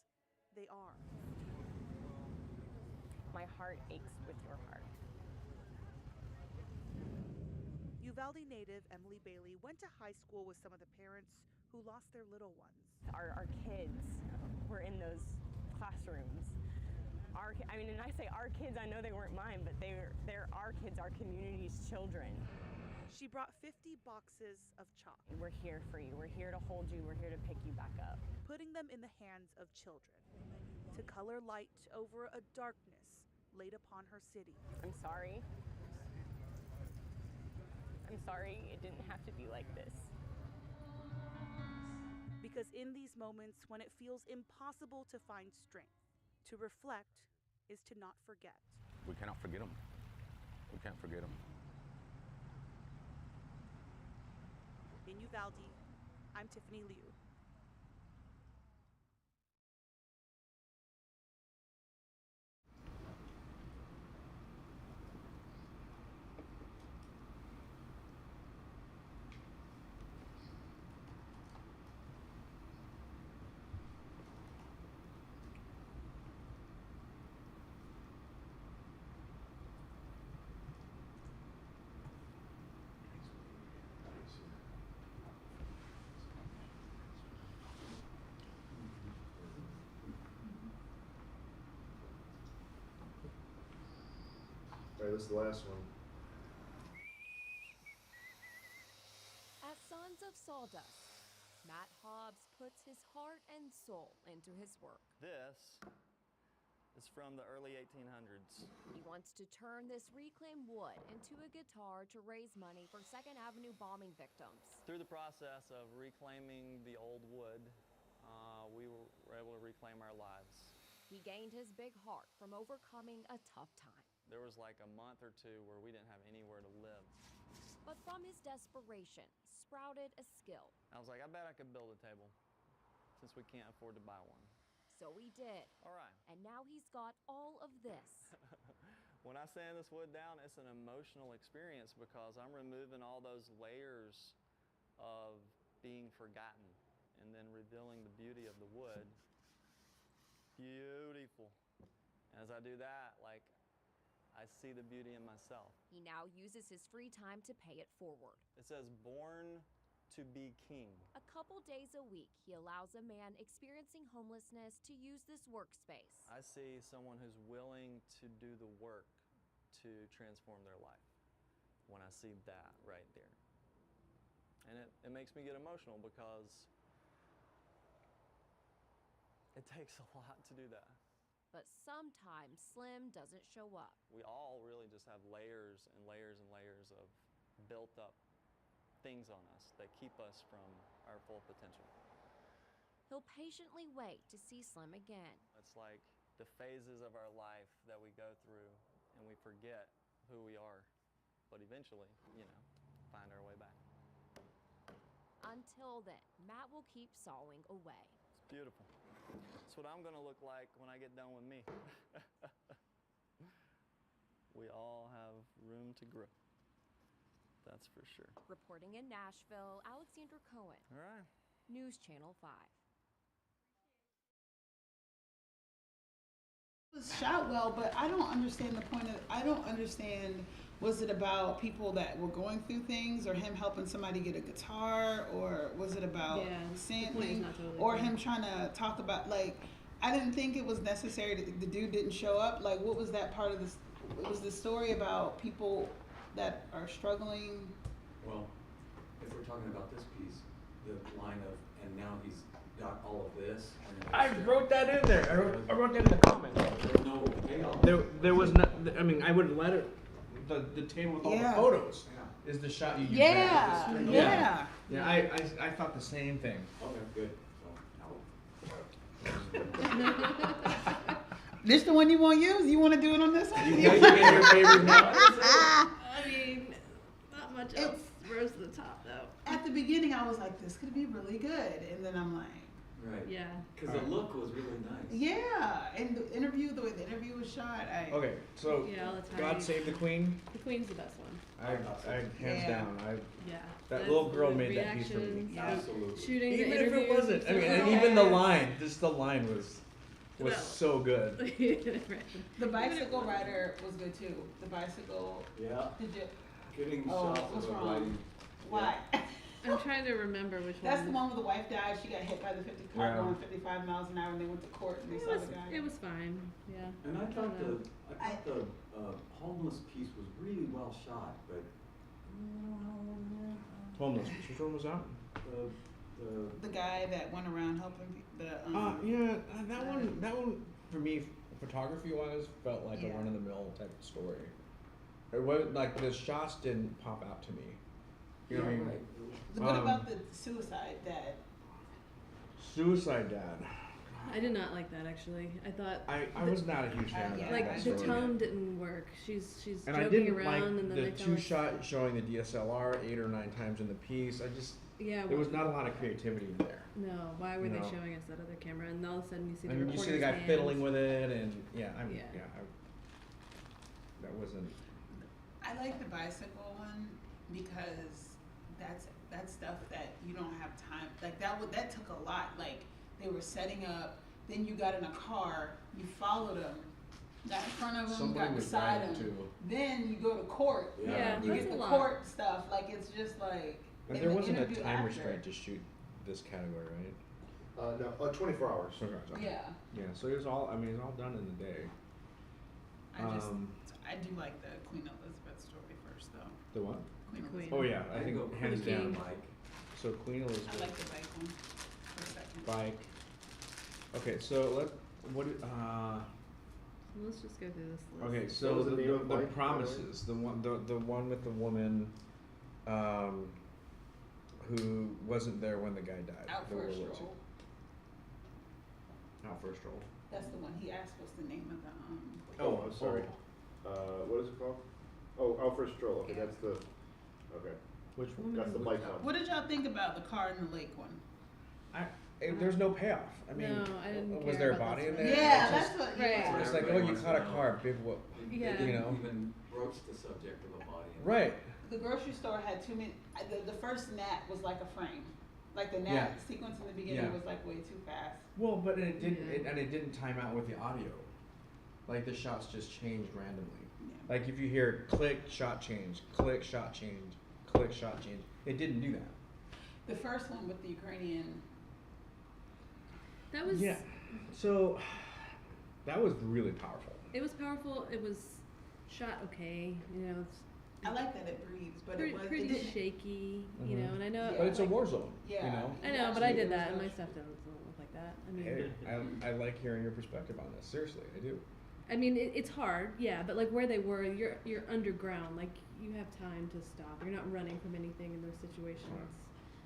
they are. My heart aches with your heart. Uvalde native Emily Bailey went to high school with some of the parents who lost their little ones. Our kids were in those classrooms. I mean, and I say our kids, I know they weren't mine, but they're our kids, our community's children. She brought 50 boxes of chalk. We're here for you. We're here to hold you. We're here to pick you back up. Putting them in the hands of children to color light over a darkness laid upon her city. I'm sorry. I'm sorry it didn't have to be like this. Because in these moments when it feels impossible to find strength, to reflect is to not forget. We cannot forget them. We can't forget them. In Uvalde, I'm Tiffany Liu. Alright, this is the last one. As Sons of Sawdust, Matt Hobbs puts his heart and soul into his work. This is from the early 1800s. He wants to turn this reclaimed wood into a guitar to raise money for 2nd Avenue bombing victims. Through the process of reclaiming the old wood, we were able to reclaim our lives. He gained his big heart from overcoming a tough time. There was like a month or two where we didn't have anywhere to live. But from his desperation sprouted a skill. I was like, I bet I could build a table since we can't afford to buy one. So he did. All right. And now he's got all of this. When I sand this wood down, it's an emotional experience because I'm removing all those layers of being forgotten and then revealing the beauty of the wood. Beautiful. As I do that, like, I see the beauty in myself. He now uses his free time to pay it forward. It says, born to be king. A couple days a week, he allows a man experiencing homelessness to use this workspace. I see someone who's willing to do the work to transform their life when I see that right there. And it makes me get emotional because it takes a lot to do that. But sometimes Slim doesn't show up. We all really just have layers and layers and layers of built up things on us that keep us from our full potential. He'll patiently wait to see Slim again. It's like the phases of our life that we go through and we forget who we are, but eventually, find our way back. Until then, Matt will keep sawing away. It's beautiful. It's what I'm gonna look like when I get done with me. We all have room to grow. That's for sure. Reporting in Nashville, Alexandra Cohen. All right. News Channel 5. It was shot well, but I don't understand the point of I don't understand, was it about people that were going through things, or him helping somebody get a guitar, or was it about saying things, or him trying to talk about, like, I didn't think it was necessary that the dude didn't show up. Like, what was that part of this? It was the story about people that are struggling. Well, if we're talking about this piece, the line of, and now he's got all of this. I wrote that in there. I wrote that in the comments. There's no payoff. There was not. I mean, I would let it. The table with all the photos is the shot you use. Yeah. I thought the same thing. Okay, good. This the one you want to use? You want to do it on this one? You get your favorite now. I mean, not much else rose to the top though. At the beginning, I was like, this could be really good, and then I'm like, right. Yeah. Because the look was really nice. Yeah, and the way the interview was shot, Okay, so God Save the Queen. The Queen's the best one. I hands down. Yeah. That little girl made that piece for me. Absolutely. Shooting even the if interviews it wasn't. I mean, and even the line, just the line was so good. The bicycle rider was good too. The bicycle. Yeah. Did you? Getting Oh, shots what's of wrong? lighting. Why? I'm trying to remember which one. That's the one where the wife died. She got hit by the 50 car Yeah. going 55 miles an hour, and they went to court and they saw the guy. It was fine. Yeah. And I thought the homeless piece was really well shot, but Homeless. Which one was that? The guy that went around helping people. That one for me, photography wise, felt like a run of the mill type of story. It was like the shots didn't pop out to me. You know what I mean? Right. What about the suicide dad? Suicide Dad. I did not like that actually. I thought I was not a huge fan of that. Like the story. tone didn't work. She's And joking I didn't around, like and then the they two found shot showing the DSLR 8 or 9 times in the piece. There was not a lot of creativity in there. No, why were they No. showing us that other camera? And all of a sudden you see the And you reporter's see the guy hands. fiddling with it, and that wasn't. I like the bicycle one because that's stuff that you don't have time. Like that took a lot. Like they were setting up, then you got in a car, you followed them, got in front of them, Somebody got was beside driving, them. too. Then you go to court. Yeah, you that's get a the lot. court stuff. Like it's just like. But and there the wasn't a interview time after. restraint to shoot this category, right? No, 24 hours. 24 hours. Okay. Yeah. Yeah, so it was all. I mean, it's all done in the day. I do like the Queen Elizabeth story first, though. The what? Queen Elizabeth. Oh yeah, I think go hands Queen down. Bike. So Queen Elizabeth. I like the bike one for a second. Bike. Okay, so Let's just go through this list. okay, What so was the name of the Bike, by the way? promises, the one with the woman, who wasn't there when the guy died. Out the for a World War II. stroll. Out for a stroll. That's the one he asked. What's the name of the Oh, I'm sorry. What is it called? Oh, Out for a Stroll. Okay, that's the. Okay. Which one? That's the bike one. What did y'all think about the car in the lake one? There's no payoff. I mean, No, I didn't was care there a about body this in one. there? Yeah, It's that's just- what. Right. Yeah. It's like, oh, you caught a car, big whoop. Yeah. They You didn't know? even broach the subject of a body. Right. The grocery store had too many. The first nap was like a frame. Like the nap Yeah. sequence in the beginning Yeah. was like way too fast. Well, but it didn't, Yeah. it didn't time out with the audio. Like the shots just changed randomly. Yeah. Like if you hear click, shot change, click, shot change, click, shot change, it didn't do that. The first one with the Ukrainian. That was. Yeah. So that was really powerful. It was powerful. It was shot okay. You know, it's I like that it breathes, but pretty, it was pretty it didn't- shaky. You Mhm. know, and I know. But it's a like- war zone. Yeah. You know. I know, but I did that, and my stuff doesn't look like that. I mean, Hey, I like hearing your perspective on this. Seriously, I do. I mean, it's hard, yeah, but like where they were, you're underground. Like you have time to stop. You're not running from anything in those situations.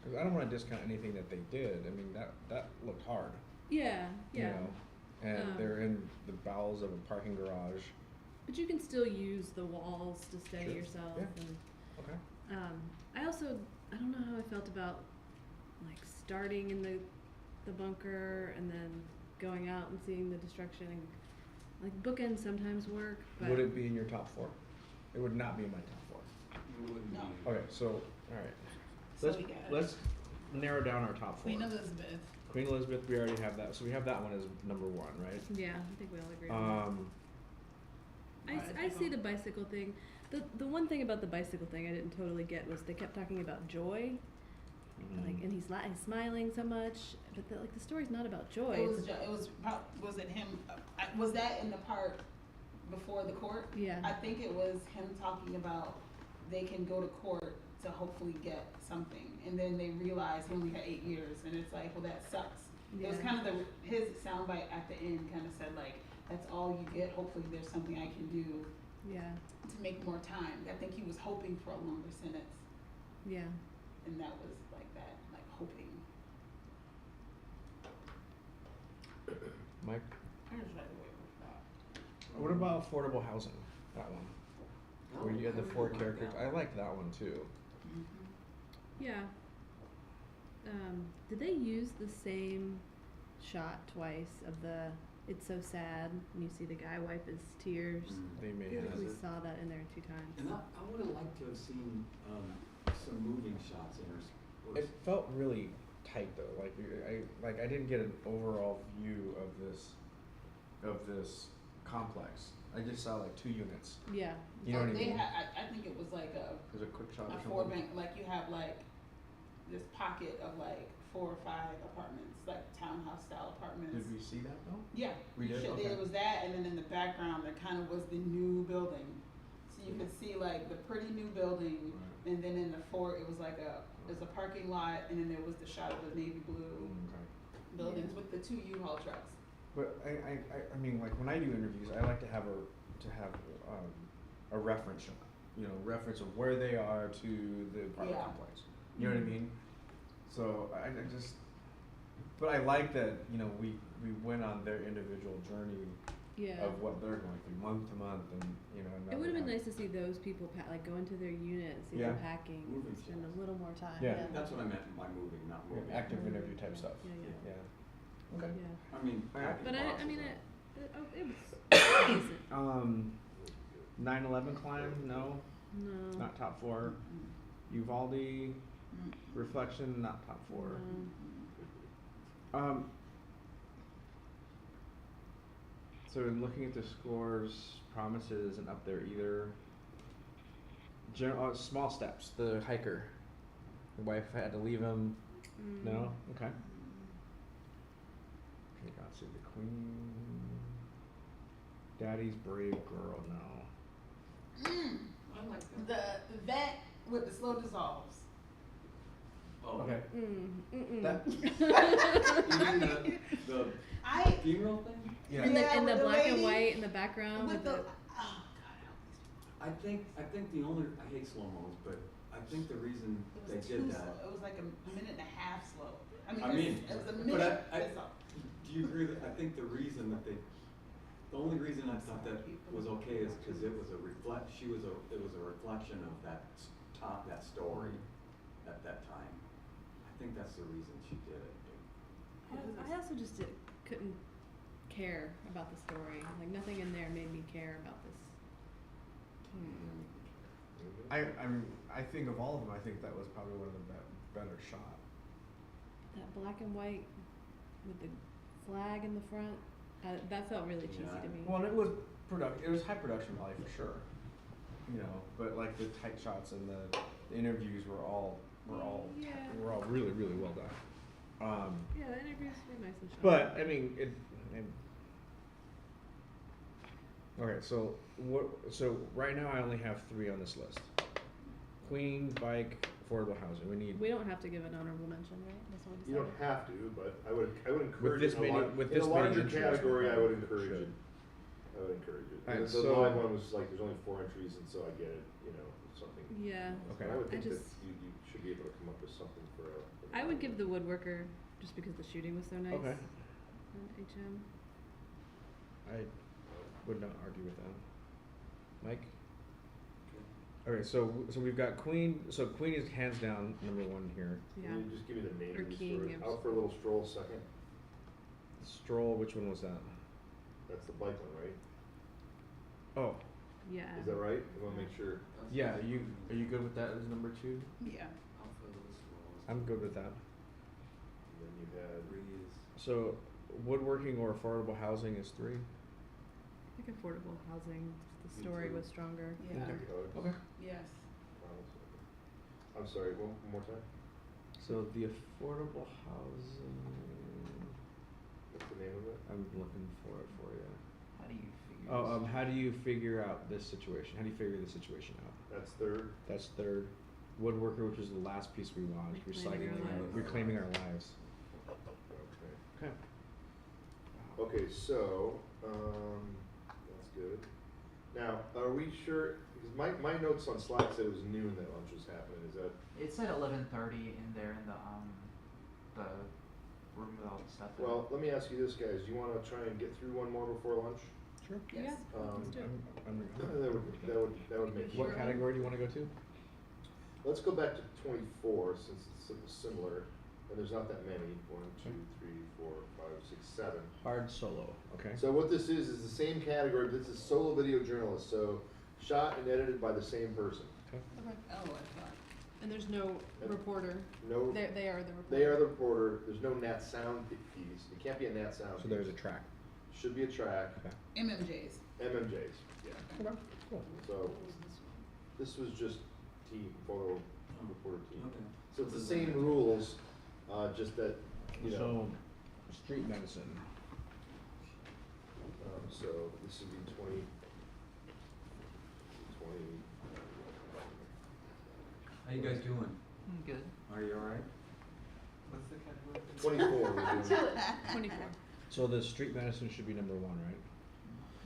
Because I don't want to discount anything that they did. I mean, that looked hard. Yeah, yeah. You know, and they're in the bowels of a parking garage. But you can still use the walls to steady Sure. yourself. Yeah. And Okay. I don't know how I felt about like starting in the bunker and then going out and seeing the destruction. And like bookends sometimes work, but Would it be in your top 4? It would not be in my top 4. It wouldn't No. be. Okay, so all right, So let's we got let's narrow down our top 4. Queen Elizabeth. Queen Elizabeth, we already have that, so we have that one as number 1, right? yeah, I think we all agree on that. I see the bicycle thing. The one thing about the bicycle thing I didn't totally get was they kept talking about joy, like, and he's smiling so much, but the story's not about joy. It was. It's It was. Was it him? Was that in the part before the court? Yeah. I think it was him talking about they can go to court to hopefully get something, and then they realize he only had 8 years, and it's like, well, that sucks. It was Yeah. kind of his soundbite at the end kind of said like, that's all you get. Hopefully, there's something I can do yeah, to make more time. I think he was hoping for a longer sentence, yeah. and that was like that, like hoping. Mike, I just like the way it was shot. what about affordable housing? That one, where you had the 4 characters. I liked that one too. Yeah. Did they use the same shot twice of the "It's so sad" and you see the guy wipe his tears? They may I feel like have. we saw that in there 2 times. And I would have liked to have seen some moving shots in her. It felt really tight though. Like I didn't get an overall view of this complex. I just saw like 2 units. Yeah. You know what I They mean? I think it was like a There's a quick shot or a something. 4-bank, like you have like this pocket of like 4 or 5 apartments, like townhouse style apartments. Did we see that though? Yeah, We did? Okay. There was that, and then in the background there kind of was the new building, so you could see like the pretty new building, and then in the fort it was like there's a parking lot, and then there was the shot of the navy blue buildings with the 2 U-Haul trucks. But I mean, like when I do interviews, I like to have a reference shot. You know, reference of where they are to the apartment Yeah. complex. You know what I mean? So I just, but I like that, you know, we went on their individual journey Yeah. of what they're going through month to month, and you know. It would have been nice to see those people like go into their unit, see Yeah. them packing, and spend a little more time. Yeah. That's what I meant by moving, not moving. Active interview type stuff. Yeah. Okay. Yeah. I mean, But I mean, it was decent. 9/11 climb, no. No. Not top 4. Uvalde, reflection, not top 4. So in looking at the scores, promises isn't up there either. Small steps. The hiker, the wife had to leave him. No. Okay. Okay, God save the Queen. Daddy's brave girl. No. The vent with the slow dissolves. Oh, Okay. That, you mean the funeral thing? Yeah. In the with black and lady white in the background with the. I think the only, I hate slow-mos, but I think the reason It they was did too that. slow. It was like a minute and a half slow. I it mean, was a but minute. do you agree that, I think the reason that the only reason I thought that was okay is because it was a it was a reflection of that story at that time. I think that's the reason she did it. I also just couldn't care about the story. Like nothing in there made me care about this. I think of all of them, I think that was probably one of the better shot. That black and white with the flag in the front, that felt really cheesy to me. Well, and it was high production value for sure. You know, but like the tight shots and the interviews were all really well done. Yeah, the interviews were nice and short. But I mean, okay, so so right now I only have 3 on this list: Queen, bike, affordable housing. We don't have to give an honorable mention, right? That's what You don't have to, but I would encourage this it. with In this a many larger entries, category, I we would probably encourage should. it. I would encourage it. Alright, The so- live one was like there's only 4 entries, and so I get it. You know, something. Yeah. Okay. I would think that just- you should be able to come up with something for. I would give the woodworker just because the shooting was so nice. Okay. On HM. I would not argue with that. Mike? Okay, so we've got Queen. So Queen is hands down number 1 here. Yeah. Can you just give me the name Or of the King, story? yeah. Out for a little stroll second. Stroll. Which one was that? That's the bike one, right? Oh. Yeah. Is that right? I want to make sure. Yeah. Are you good with that as number 2? Yeah. I'm good with that. And then you had. So woodworking or affordable housing is 3. I think affordable housing, the story was stronger. Yeah. Okay. Yes. I'm sorry. One more time. So the affordable housing. What's the name of it? I'm looking for it for you. How do you figure How do you figure out this situation? How do you figure the situation out? That's 3rd. That's 3rd. Woodworker, which is the last piece we watched. Reclaiming our lives. Okay. Okay. Okay, so that's good. Now, are we sure? Because my notes on Slack said it was noon that lunch was happening. Is that? It said 11:30 in there in the room with all the stuff. in it. Well, let me ask you this, guys. Do you want to try and get through one more before lunch? Sure. Yeah. Let's do it. That would make. What category do you want to go to? Let's go back to 24 since it's similar, and there's not that many. 1, 2, 3, 4, 5, 6, 7. Hard solo. Okay. So what this is the same category, but this is solo video journalist. So shot and edited by the same person. Okay. Okay. Oh, I thought. And there's no reporter. No. They are the reporter. They are the reporter. There's no nat sound piece. It can't be a nat sound. So there's a track. Should be a track. Okay. MMJs. MMJs. Yeah. Okay. Cool. So this was just photo reporter team. Okay. So it's the same rules, just that you know. So street medicine. So this would be 20. How you guys doing? Good. Are you all right? What's the category? 24. we're doing. 24. So the street medicine should be number 1, right?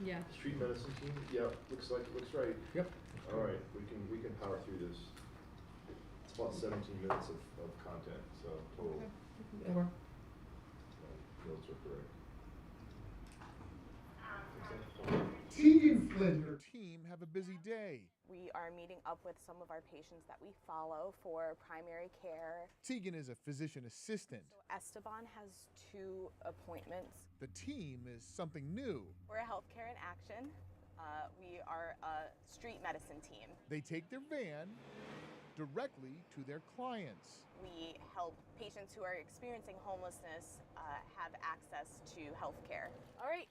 Yeah. Street medicine team. Yep. Looks right. Yep. All right. We can power through this. It's about 17 minutes of content. So total. Okay. Notes are correct. Tegan Flynn and her team have a busy day. We are meeting up with some of our patients that we follow for primary care. Tegan is a physician assistant. So Esteban has 2 appointments. The team is something new. We're a healthcare in action. We are a street medicine team. They take their van directly to their clients. We help patients who are experiencing homelessness have access to healthcare. All right,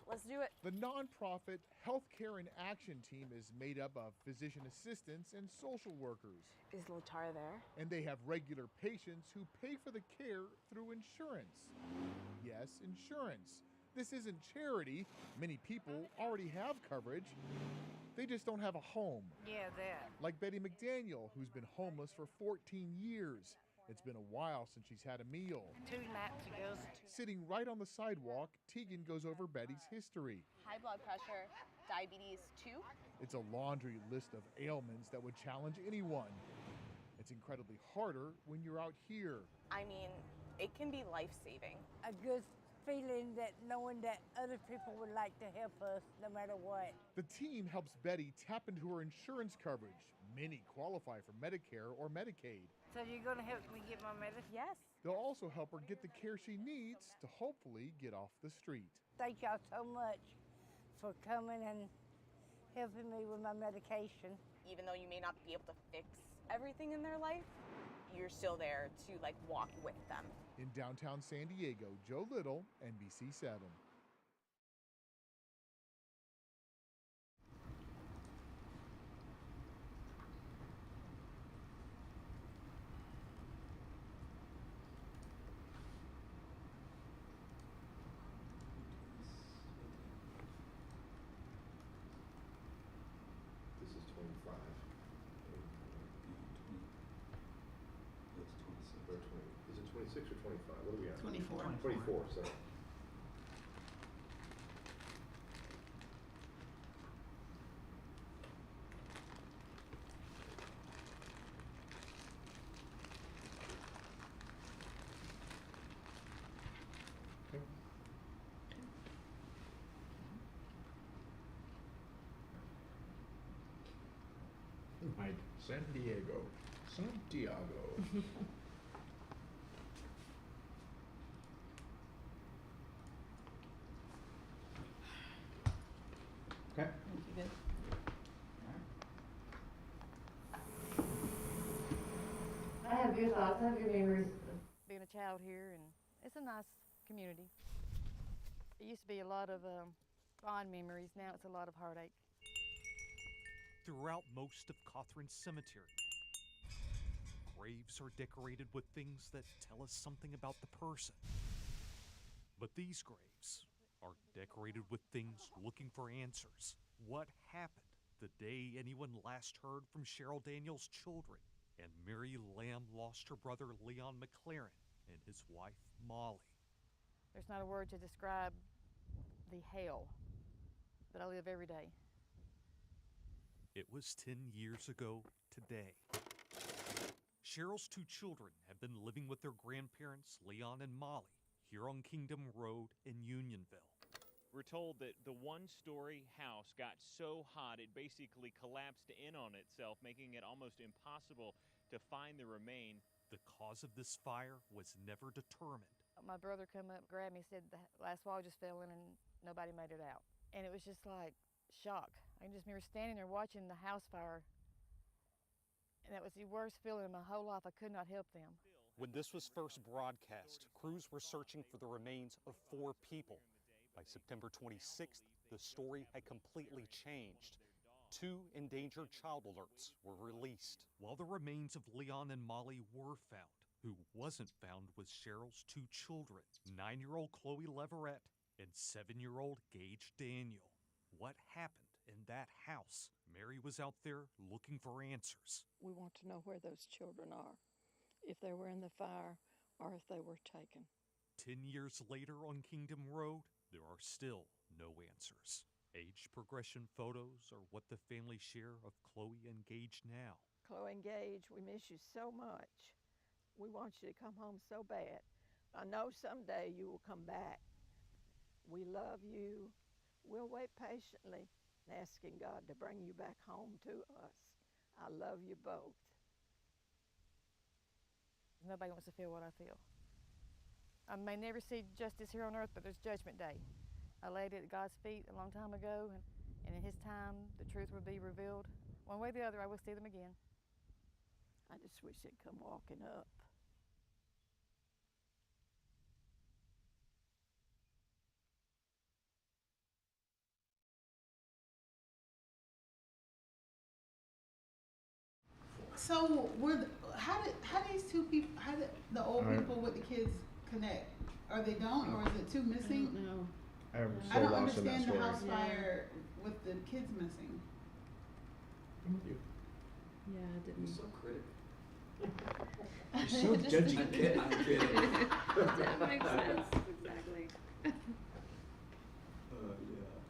let's do it. The nonprofit Healthcare in Action team is made up of physician assistants and social workers. Is Lotar there? And they have regular patients who pay for the care through insurance. Yes, insurance. This isn't charity. Many people already have coverage. They just don't have a home. Yeah, that. Like Betty McDaniel, who's been homeless for 14 years. It's been a while since she's had a meal. 2 nights ago. Sitting right on the sidewalk, Tegan goes over Betty's history. High blood pressure, diabetes 2. It's a laundry list of ailments that would challenge anyone. It's incredibly harder when you're out here. I mean, it can be life-saving. A good feeling that knowing that other people would like to help us no matter what. The team helps Betty tap into her insurance coverage. Many qualify for Medicare or Medicaid. So you're going to help me get my medicine? Yes. They'll also help her get the care she needs to hopefully get off the street. Thank y'all so much for coming and helping me with my medication. Even though you may not be able to fix everything in their life, you're still there to walk with them. In downtown San Diego, Joe Little, NBC7. This is 25. Or 20. Is it 26 or 25? What are we at? 24. 24, sorry. Right, San Diego. Santiago. Okay. Thank you, good. I have good thoughts. I have good memories. Being a child here, and it's a nice community. It used to be a lot of fond memories. Now it's a lot of heartache. Throughout most of Cothran Cemetery, graves are decorated with things that tell us something about the person. But these graves are decorated with things looking for answers. What happened the day anyone last heard from Cheryl Daniels' children and Mary Lamb lost her brother Leon McLaren and his wife Molly? There's not a word to describe the hell that I live every day. It was 10 years ago today. Cheryl's 2 children have been living with their grandparents, Leon and Molly, here on Kingdom Road in Unionville. We're told that the one-story house got so hot it basically collapsed in on itself, making it almost impossible to find the remains. The cause of this fire was never determined. My brother come up, grabbed me, said the last wall just fell in and nobody made it out. And it was just like shock. I just remember standing there watching the house fire, and that was the worst feeling in my whole life. I could not help them. When this was first broadcast, crews were searching for the remains of 4 people. By September 26th, the story had completely changed. 2 endangered child alerts were released. While the remains of Leon and Molly were found, who wasn't found was Cheryl's 2 children, 9-year-old Chloe Leverett and 7-year-old Gage Daniel. What happened in that house? Mary was out there looking for answers. We want to know where those children are, if they were in the fire or if they were taken. 10 years later on Kingdom Road, there are still no answers. Age progression photos are what the family share of Chloe and Gage now. Chloe and Gage, we miss you so much. We want you to come home so bad. I know someday you will come back. We love you. We'll wait patiently, asking God to bring you back home to us. I love you both. Nobody wants to feel what I feel. I may never see justice here on earth, but there's Judgment Day. I laid it at God's feet a long time ago, and in His time, the truth will be revealed. One way or the other, I will see them again. I just wish they'd come walking up. So how these 2 people, how did the old people with the kids connect? Are they don't, or is it 2 missing? No. I'm I so don't lost in that understand the story. house fire with the kids missing. I'm with you. Yeah, it didn't. You're so critical. You're so judgy. I'm kidding. That makes sense. Exactly. Yeah.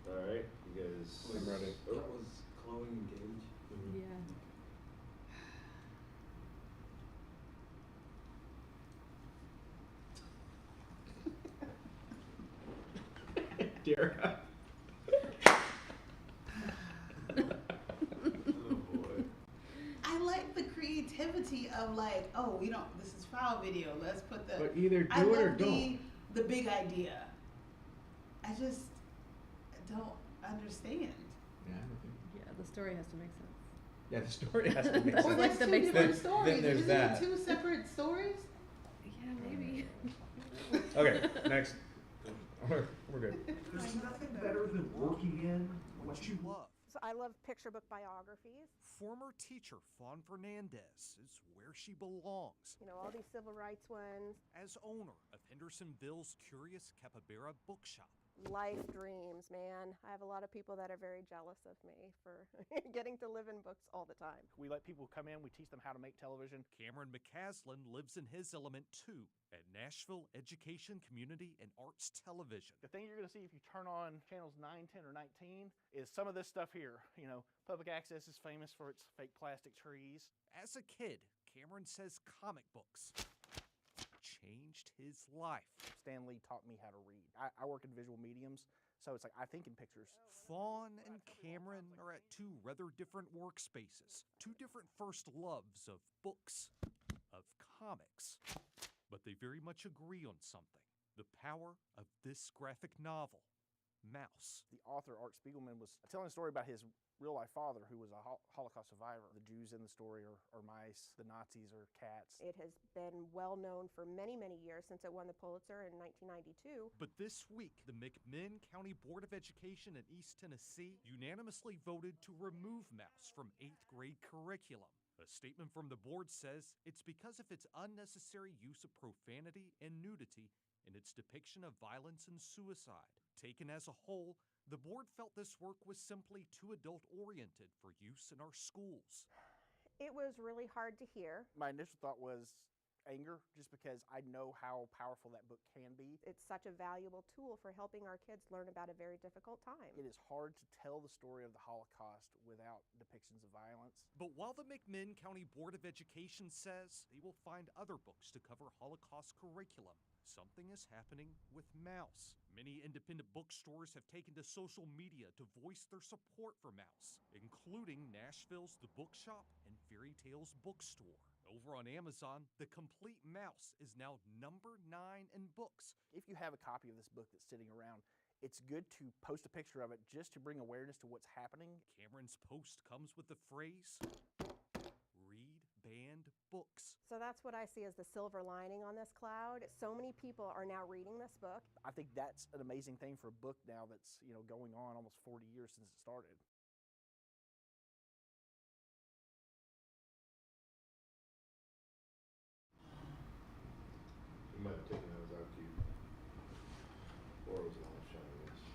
All right, you guys. I'm ready. Oh. That was Chloe and Gage. Yeah. Derek. I like the creativity of like, oh, we don't. This is foul video. Let's put the. But either do I it love or don't. the big idea. I just don't understand. Yeah, I'm with you. Yeah, the story has to make sense. Yeah, the story has to make That's sense. Or like that's the two big different thing. stories. Then there's Isn't that. it two separate stories? Yeah, maybe. Okay, next. We're good. There's nothing better than working in what you love. So I love picture book biographies. Former teacher Fawn Fernandez is where she belongs. You know, all these civil rights ones. As owner of Hendersonville's Curious Capybara Bookshop. Life dreams, man. I have a lot of people that are very jealous of me for getting to live in books all the time. We let people come in, we teach them how to make television. Cameron McCaslin lives in his element too at Nashville Education, Community, and Arts Television. The thing you're going to see if you turn on channels 9, 10, or 19 is some of this stuff here. You know, public access is famous for its fake plastic trees. As a kid, Cameron says comic books changed his life. Stan Lee taught me how to read. I work in visual mediums, so it's like I think in pictures. Fawn and Cameron are at two rather different workspaces, two different first loves of books, of comics. But they very much agree on something: the power of this graphic novel, Mouse. The author, Art Spiegelman, was telling a story about his real-life father who was a Holocaust survivor. The Jews in the story are mice, the Nazis are cats. It has been well known for many, many years since it won the Pulitzer in 1992. But this week, the McMinn County Board of Education in East Tennessee unanimously voted to remove Mouse from 8th grade curriculum. A statement from the board says it's because of its unnecessary use of profanity and nudity in its depiction of violence and suicide. Taken as a whole, the board felt this work was simply too adult-oriented for use in our schools. It was really hard to hear. My initial thought was anger, just because I know how powerful that book can be. It's such a valuable tool for helping our kids learn about a very difficult time. It is hard to tell the story of the Holocaust without depictions of violence. But while the McMinn County Board of Education says they will find other books to cover Holocaust curriculum, something is happening with Mouse. Many independent bookstores have taken to social media to voice their support for Mouse, including Nashville's The Bookshop and Fairy Tales Bookstore. Over on Amazon, The Complete Mouse is now number 9 in books. If you have a copy of this book that's sitting around, it's good to post a picture of it just to bring awareness to what's happening. Cameron's post comes with the phrase, "Read banned books." So that's what I see as the silver lining on this cloud. So many people are now reading this book. I think that's an amazing thing for a book now that's, you know, going on almost 40 years since it started. You might have taken those out to you. Or was it on the shiny list?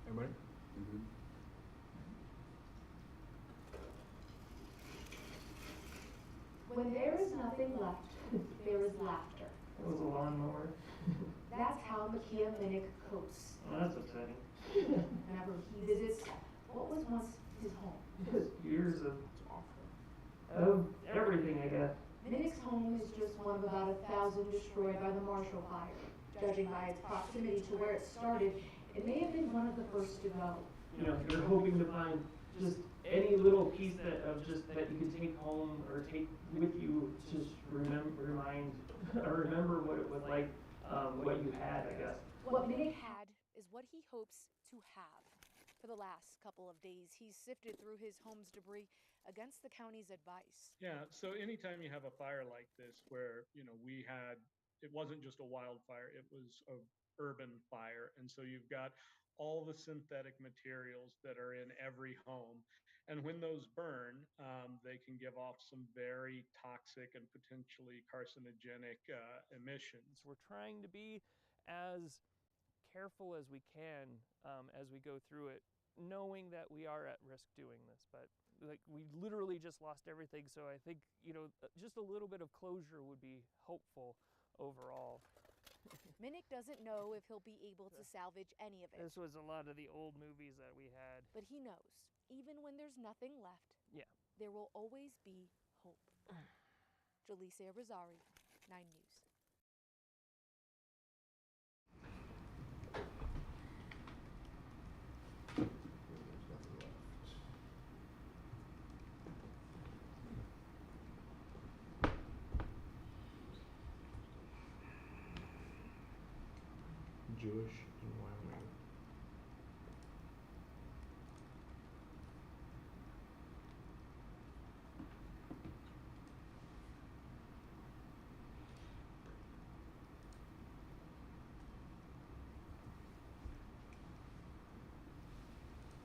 Everybody? When there is nothing left, there is laughter. That was a lawnmower. That's how Makia Minnick copes. Well, that's upsetting. Whenever he visits what was once his home. Just years of everything, I guess. Minnick's home is just one of about 1,000 destroyed by the Marshall Fire. Judging by its proximity to where it started, it may have been one of the first to go. You know, you're hoping to find just any little piece that you can take home or take with you, just remember what it was like, what you had, I guess. What Minnick had is what he hopes to have. For the last couple of days, he's sifted through his home's debris against the county's advice. Yeah, so anytime you have a fire like this where, you know, we had it wasn't just a wildfire, it was a urban fire. And so you've got all the synthetic materials that are in every home. And when those burn, they can give off some very toxic and potentially carcinogenic emissions. We're trying to be as careful as we can as we go through it, knowing that we are at risk doing this. But like, we literally just lost everything, so I think, you know, just a little bit of closure would be hopeful overall. Minnick doesn't know if he'll be able to salvage any of it. This was a lot of the old movies that we had. But he knows, even when there's nothing left, there will always be hope. Jaleesa Rosari, 9 News. Jewish in Wyoming.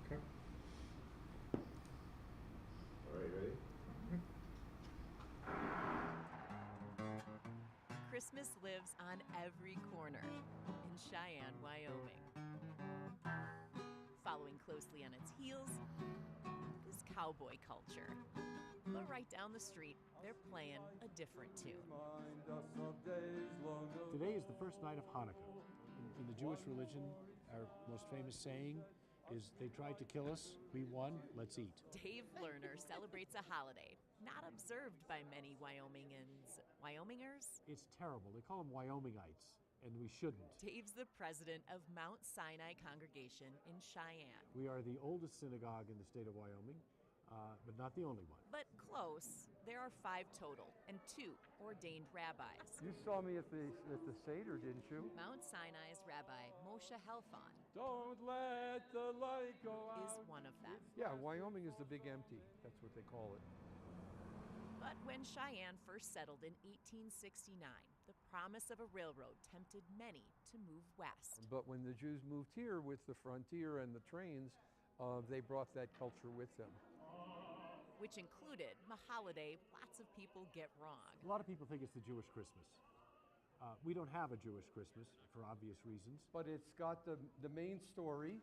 Okay. All right, ready? Christmas lives on every corner in Cheyenne, Wyoming. Following closely on its heels is cowboy culture. But right down the street, they're playing a different tune. Today is the first night of Hanukkah. In the Jewish religion, our most famous saying is, "They tried to kill us, we won, let's eat." Dave Lerner celebrates a holiday not observed by many Wyomingers? It's terrible. They call them Wyomingites, and we shouldn't. Dave's the president of Mount Sinai Congregation in Cheyenne. We are the oldest synagogue in the state of Wyoming, but not the only one. But close. There are 5 total and 2 ordained rabbis. You saw me at the Seder, didn't you? Mount Sinai's Rabbi Moshe Helfon Don't let the light go out. is one of them. Yeah, Wyoming is the big empty. That's what they call it. But when Cheyenne first settled in 1869, the promise of a railroad tempted many to move west. But when the Jews moved here with the frontier and the trains, they brought that culture with them. Which included a holiday lots of people get wrong. A lot of people think it's the Jewish Christmas. We don't have a Jewish Christmas for obvious reasons. But it's got the main story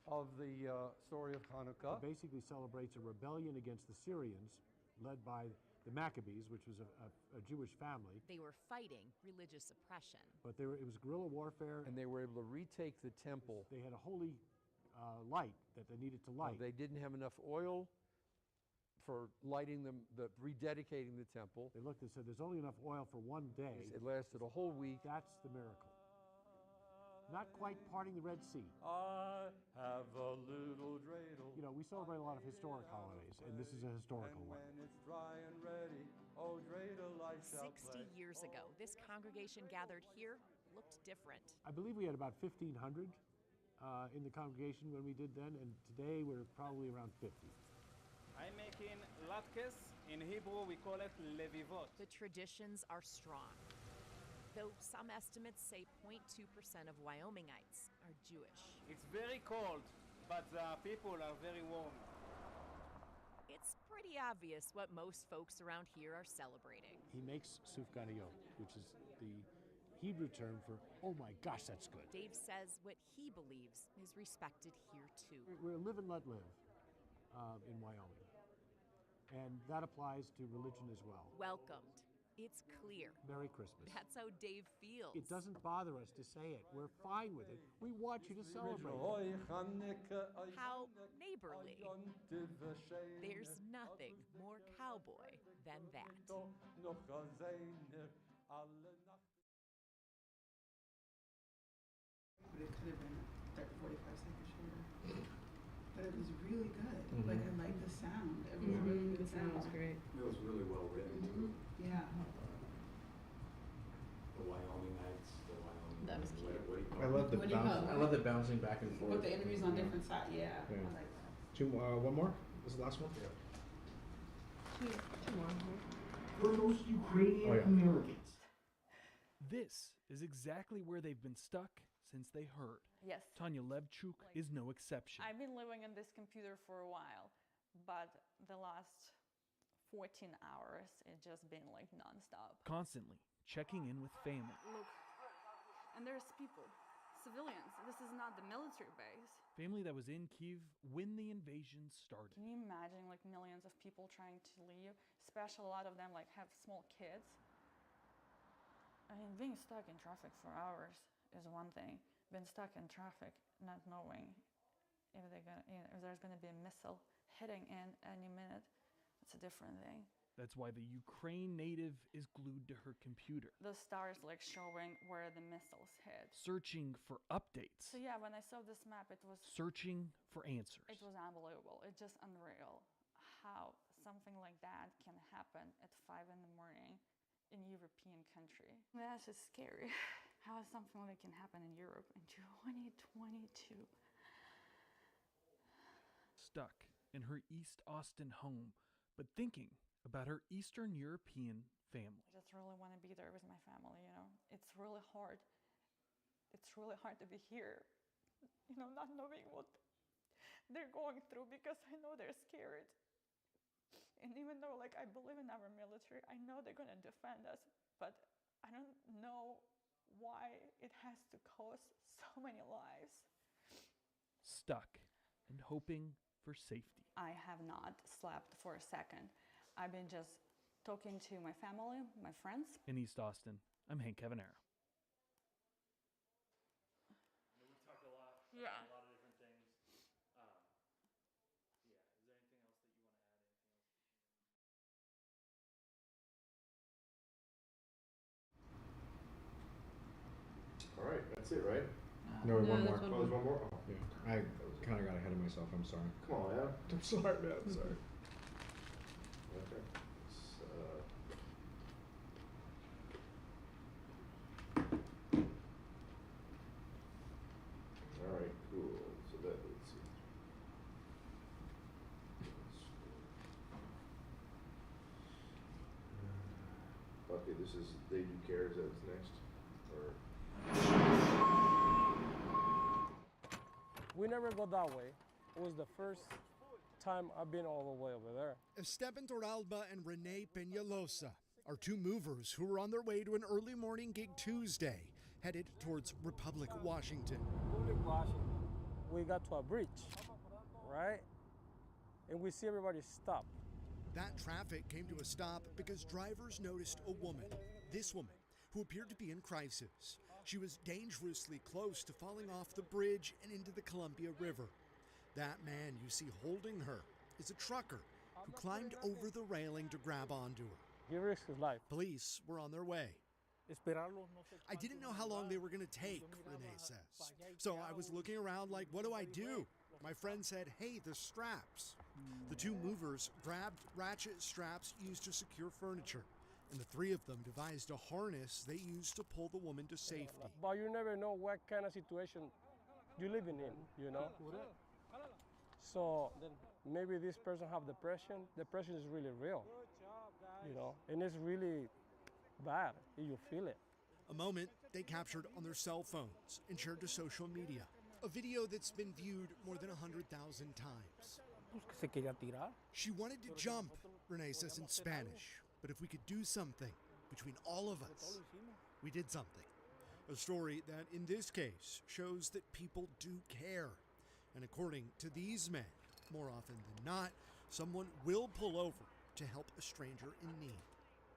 of the story of Hanukkah. It basically celebrates a rebellion against the Syrians led by the Maccabees, which was a Jewish family. They were fighting religious oppression. But it was guerrilla warfare. And they were able to retake the temple. They had a holy light that they needed to light. They didn't have enough oil for lighting rededicating the temple. They looked and said, there's only enough oil for one day. It lasted a whole week. That's the miracle. Not quite parting the Red Sea. I have a little dreidel. You know, we celebrate a lot of historic holidays, and this is a historical one. When it's dry and ready, oh dreidel I shall 60 years ago, this congregation gathered here looked different. I believe we had about 1,500 in the congregation when we did then, and today we're probably around 50. I'm making latkes. In Hebrew, we call it levivot. The traditions are strong, though some estimates say 0.2% of Wyomingites are Jewish. It's very cold, but the people are very warm. It's pretty obvious what most folks around here are celebrating. He makes sufganiyot, which is the Hebrew term for, oh my gosh, that's good. Dave says what he believes is respected here too. We're live and let live in Wyoming, and that applies to religion as well. Welcomed. It's clear. Merry Christmas. That's how Dave feels. It doesn't bother us to say it. We're fine with it. We want you to celebrate. How neighborly. There's nothing more cowboy than that. But it could have been 30, 45 seconds shorter. But it was really good. Mm-hmm. Like, I like the sound. It was really good sound. It was great. It was really well written, too. Yeah. The Wyomingites, the Wyoming. That was cute. What do you call I love the What do you bounce. call it? I love the bouncing back and forth. With the interviews on different sides. Yeah. Yeah. I like that. Two more. One more. This is the last one. Two more. For most Ukrainian Americans, This is exactly where they've been stuck since they heard. Yes. Tanya Levchuk is no exception. I've been living in this computer for a while, but the last 14 hours, it's just been like nonstop. Constantly checking in with family. Look, and there's people, civilians. This is not the military base. Family that was in Kyiv when the invasion started. Can you imagine like millions of people trying to leave, especially a lot of them like have small kids? I mean, being stuck in traffic for hours is one thing. Being stuck in traffic, not knowing if if there's gonna be a missile hitting in any minute, it's a different thing. That's why the Ukraine native is glued to her computer. The stars like showing where the missiles hit. Searching for updates. So yeah, when I saw this map, it was searching for answers. It was unbelievable. It's just unreal how something like that can happen at 5 in the morning in a European country. That's just scary. How is something like can happen in Europe in 2022? Stuck in her East Austin home, but thinking about her Eastern European family. I just really want to be there with my family, you know. It's really hard. It's really hard to be here, you know, not knowing what they're going through because I know they're scared. And even though like I believe in our military, I know they're going to defend us, but I don't know why it has to cost so many lives. Stuck and hoping for safety. I have not slept for a second. I've been just talking to my family, my friends. In East Austin, I'm Hank Cavanero. We've talked a lot Yeah. about a lot of different things. Is there anything else that you want to add? All right, that's it, right? No, one more. Oh, there's one more? Oh. Yeah, I kind of got ahead of myself. I'm sorry. Come on, man. I'm sorry, man. I'm sorry. Okay. All right, cool. So that, let's see. Okay, this is They Do Care, is that what's next? Or we never go that way. It was the first time I've been all the way over there. Esteban Torralba and Renee Peñalosa are two movers who were on their way to an early morning gig Tuesday, headed towards Republic, Washington. Republic, Washington. We got to a bridge, right? And we see everybody stop. That traffic came to a stop because drivers noticed a woman, this woman, who appeared to be in crisis. She was dangerously close to falling off the bridge and into the Columbia River. That man you see holding her is a trucker who climbed over the railing to grab onto her. He risked his life. Police were on their way. I didn't know how long they were going to take, Renee says. So I was looking around like, what do I do? My friend said, hey, the straps. The two movers grabbed ratchet straps used to secure furniture, and the three of them devised a harness they used to pull the woman to safety. But you never know what kind of situation you're living in, you know? So maybe this person have depression. Depression is really real, you know, and it's really bad if you feel it. A moment they captured on their cell phones and shared to social media. A video that's been viewed more than 100,000 times. She wanted to jump, Renee says in Spanish, but if we could do something between all of us, we did something. A story that, in this case, shows that people do care. And according to these men, more often than not, someone will pull over to help a stranger in need.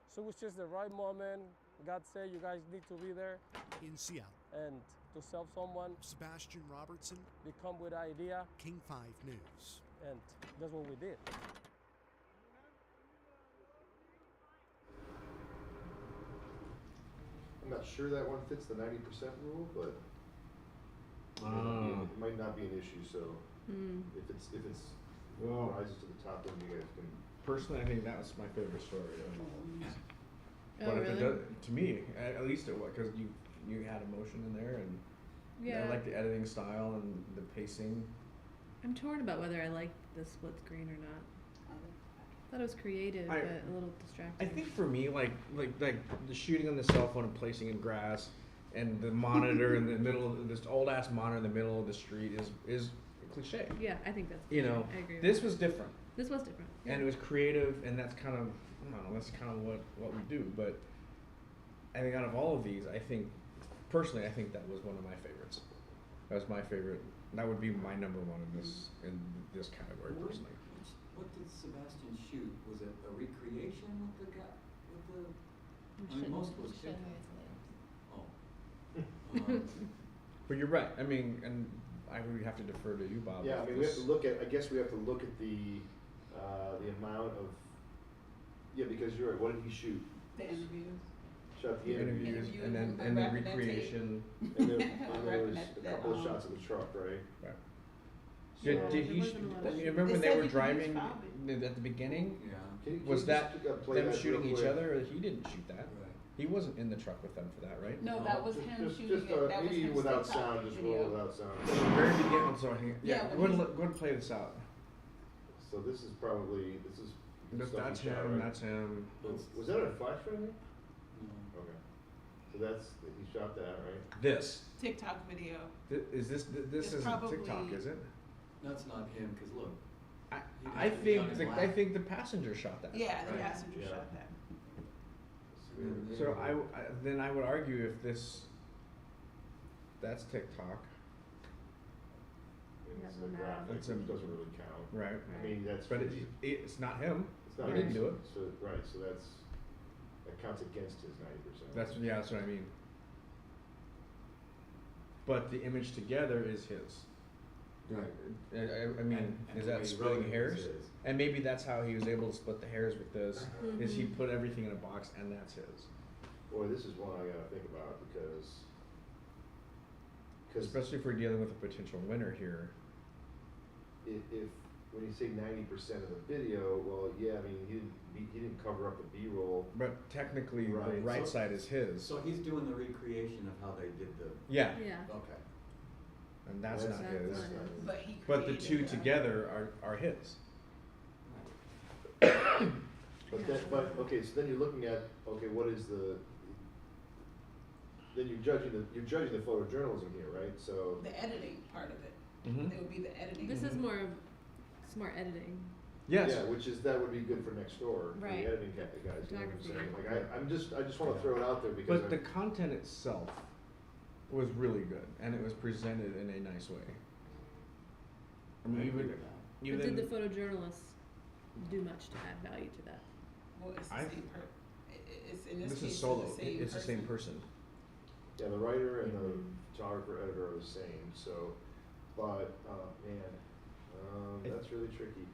So it was just the right moment. God said you guys need to be there. In Seattle. And to help someone. Sebastian Robertson. They come with an idea. King 5 News. And that's what we did. I'm not sure that one fits the 90% rule, but it might not be an issue. So if it's rises to the top, then you guys can. Personally, I think that was my favorite story of all of these. Oh, But if really? it does, to me, at least it was, because you had emotion in there, and Yeah. I like the editing style and the pacing. I'm torn about whether I like the split screen or not. thought it was creative, but a little distracting. I think for me, like the shooting on the cell phone and placing in grass, and the monitor in the middle of this old ass monitor in the middle of the street is cliche. Yeah, I think that's. You know, I agree with this that. was different. This was different. Yeah. And it was creative, and that's kind of, I don't know, that's kind of what we do. But I think out of all of these, I think personally, I think that was one of my favorites. That was my favorite. That would be my number one in this category personally. What did Sebastian shoot? Was it a recreation with the guy with the? I mean, most was TikTok. Oh. But you're right. I mean, and I would have to defer to you, Bob. Yeah, I mean, we have to look at. I guess we have to look at the amount of. Yeah, because you're right. What did he shoot? The interviews. Shot the interviews, and then the recreation. And there was a couple of shots of the truck, right? Right. So, Did he? You remember when they were driving at the beginning? Yeah. Was that play them that shooting real each quick? other, or he didn't shoot that? Right. He wasn't in the truck with them for that, right? No, that was him shooting it. That was maybe him without TikTok sound, just video. roll without sound. At the very beginning, so I think, Yeah, go ahead and play this out. So this is probably stuff That's he shot, him. right? That's him. Was that a flash frame? Okay. So he shot that, right? This. TikTok video. Is this It's isn't probably- TikTok, is it? That's not him, because look. I think the passenger shot that. Yeah, the Right. passenger Yeah. shot that. So then I would argue if that's TikTok. It's Yeah, a no. graphic, It's a- which doesn't really count. Right. I mean, that's. But it's not him. It's not He didn't him, do it. So right, so that counts against his 90%. That's what I mean. But the image together is his. Right. I mean, And is the way that he splitting wrote it was hairs? his. And maybe that's how he was able to split the hairs with this. Is he Mhm. put everything in a box and that's his? Boy, this is one I gotta think about because Especially if we're dealing with a potential winner here. if when you say 90% of the video, well, yeah, I mean he didn't cover up the B-roll. But technically, the Right. right So- side is his. So he's doing the recreation of how they did the. Yeah. Yeah. Okay. And that's That's not not his. his. But he But the created two that. together are his. But okay, so then you're looking at what is the? Then you're judging the photojournalism here, right? So The editing part of it. Mm-hmm. It would be the editing. This is more of smart editing. Yes. yeah, that would be good for next door for Right. the editing guys. You know what I'm Photography. saying? Like I just want to throw it out there because But the content itself was really good, and it was presented in a nice way. I mean, agree even with that. But did the photojournalists do much to add value to that? Well, it's the I- same It's in this this case is solo. The same It's the same person. yeah, the writer and the photographer editor are the same. So, but that's really tricky.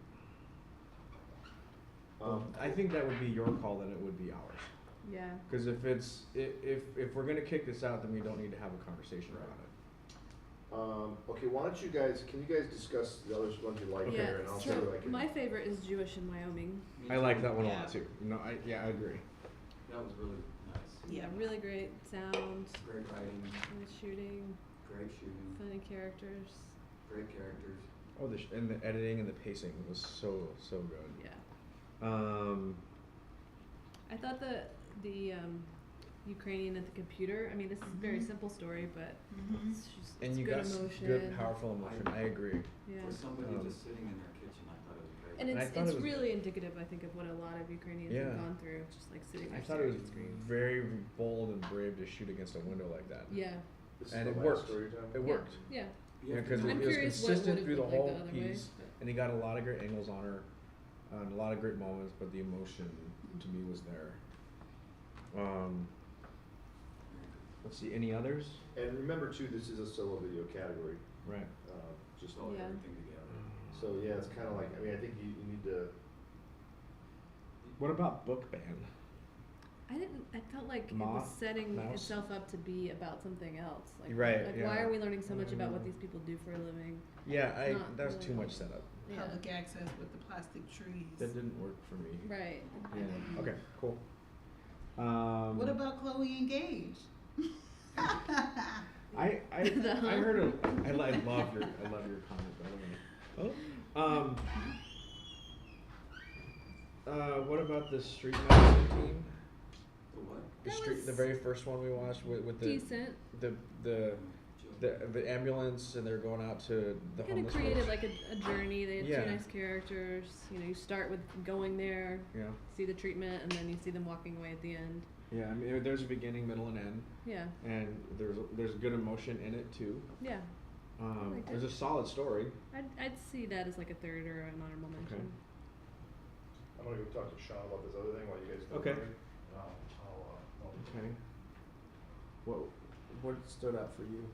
I think that would be your call than it would be ours. Yeah. Because if we're gonna kick this out, then we don't need to have a conversation about it. Okay, why don't you guys? Can you guys discuss the other ones you like Yeah. there, and I'll So see what I can. my favorite is Jewish in Wyoming. I like that one a Yeah. lot too. No, I agree. That was really nice. Yeah, really great sound, Great writing, good shooting, great shooting, funny characters. great characters. Oh, and the editing and the pacing was so good. Yeah. I thought the Ukrainian at the computer. I mean, this is a very simple story, but it's just And it's you good got emotion. good, powerful emotion. I agree. Yeah. For somebody just sitting in their kitchen, I thought it was great. And And I it's thought it was- really indicative, I think, of what a lot of Ukrainians Yeah. have gone through, just like sitting there I thought it was staring at screens. very bold and brave to shoot against a window like that. Yeah. This is And the it last worked. story you're talking It about? worked. Yeah. Yeah, Because I'm it was curious what consistent would've through the looked like whole the other way, piece, but- and he got a lot of great angles on her, and a lot of great moments. But the emotion to me was there. Let's see, any others? And remember too, this is a solo video category. Right. Just all Yeah. everything together. So yeah, it's kind of like I think you need to. What about book ban? I felt like it Moth, was setting mouse? itself up to be about something else. Like, Right, Like, yeah. why are we learning so much about what these people do for a living? Yeah, Not that was really. too much setup. Yeah. Public access with the plastic trees. That didn't work for me. Right. Yeah. Okay. Cool. What about Chloe and Gage? I heard I love your comment by the way. Oh. What about the street medicine team? The what? The very first one we watched with the decent. The ambulance, and they're going out to the Kind of homeless created folks. like a journey. They had Yeah. two nice characters. You know, you start with going there, Yeah. see the treatment, and then you see them walking away at the end. Yeah, I mean, there's a beginning, middle, and end. Yeah. And there's good emotion in it too. Yeah. liked There's it. a solid story. I'd see that as like a third or an honorable mention. Okay. I'm gonna go talk to Sean about this other thing while you guys do Okay. it. Okay. What stood out for you?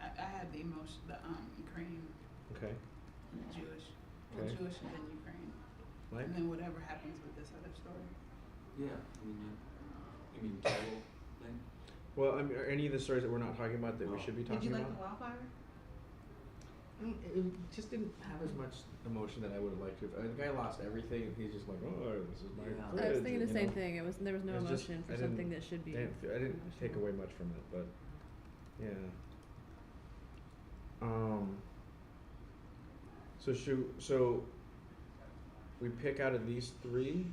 I had the emotion, the Ukraine Okay. and the Jewish, Okay. Jewish and then Ukraine, Mike? and then whatever happens with this other story. Yeah, I mean, total thing? Well, I mean, are any of the stories that we're not talking about that we should be Did talking you like about? the wildfire? It just didn't have as much emotion that I would have liked to. The guy lost everything, and he's just like, "Oh, this is my I fridge," was thinking the you same know? thing. There was no It's just- emotion for I something didn't- that should be. I didn't take away much from it, but yeah. So we pick out of these three.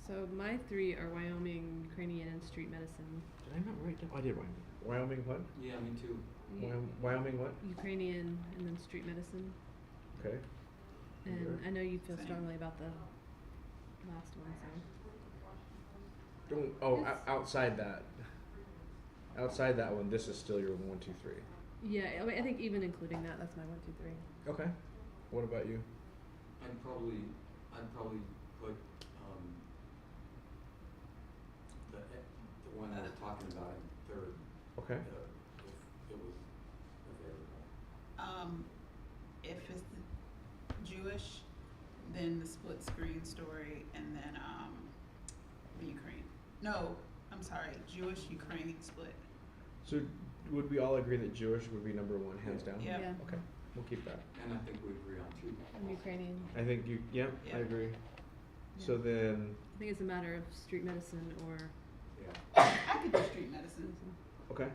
So my three are Wyoming, Ukrainian, and street medicine. Did I not write down? I did Wyoming. Wyoming what? Yeah, me too. Wyoming what? Ukrainian, and then street medicine. Okay. And Okay. I know you feel Same. strongly about the last one, so. Outside that one, this is still your 1, 2, 3. Yeah, I think even including that, that's my 1, 2, 3. Okay. What about you? I'd probably put the one that we're talking about in third. Okay. If it was available. If it's the Jewish, then the split screen story, and then the Ukraine. No, I'm sorry, Jewish Ukraine split. So would we all agree that Jewish would be number 1, hands down? Yeah. Yeah. Okay. We'll keep that. And I think we agree on 2. And Ukrainian. I think I Yeah. agree. Yeah. So then, I think it's a matter of street medicine or. Yeah. I could do street medicine, okay.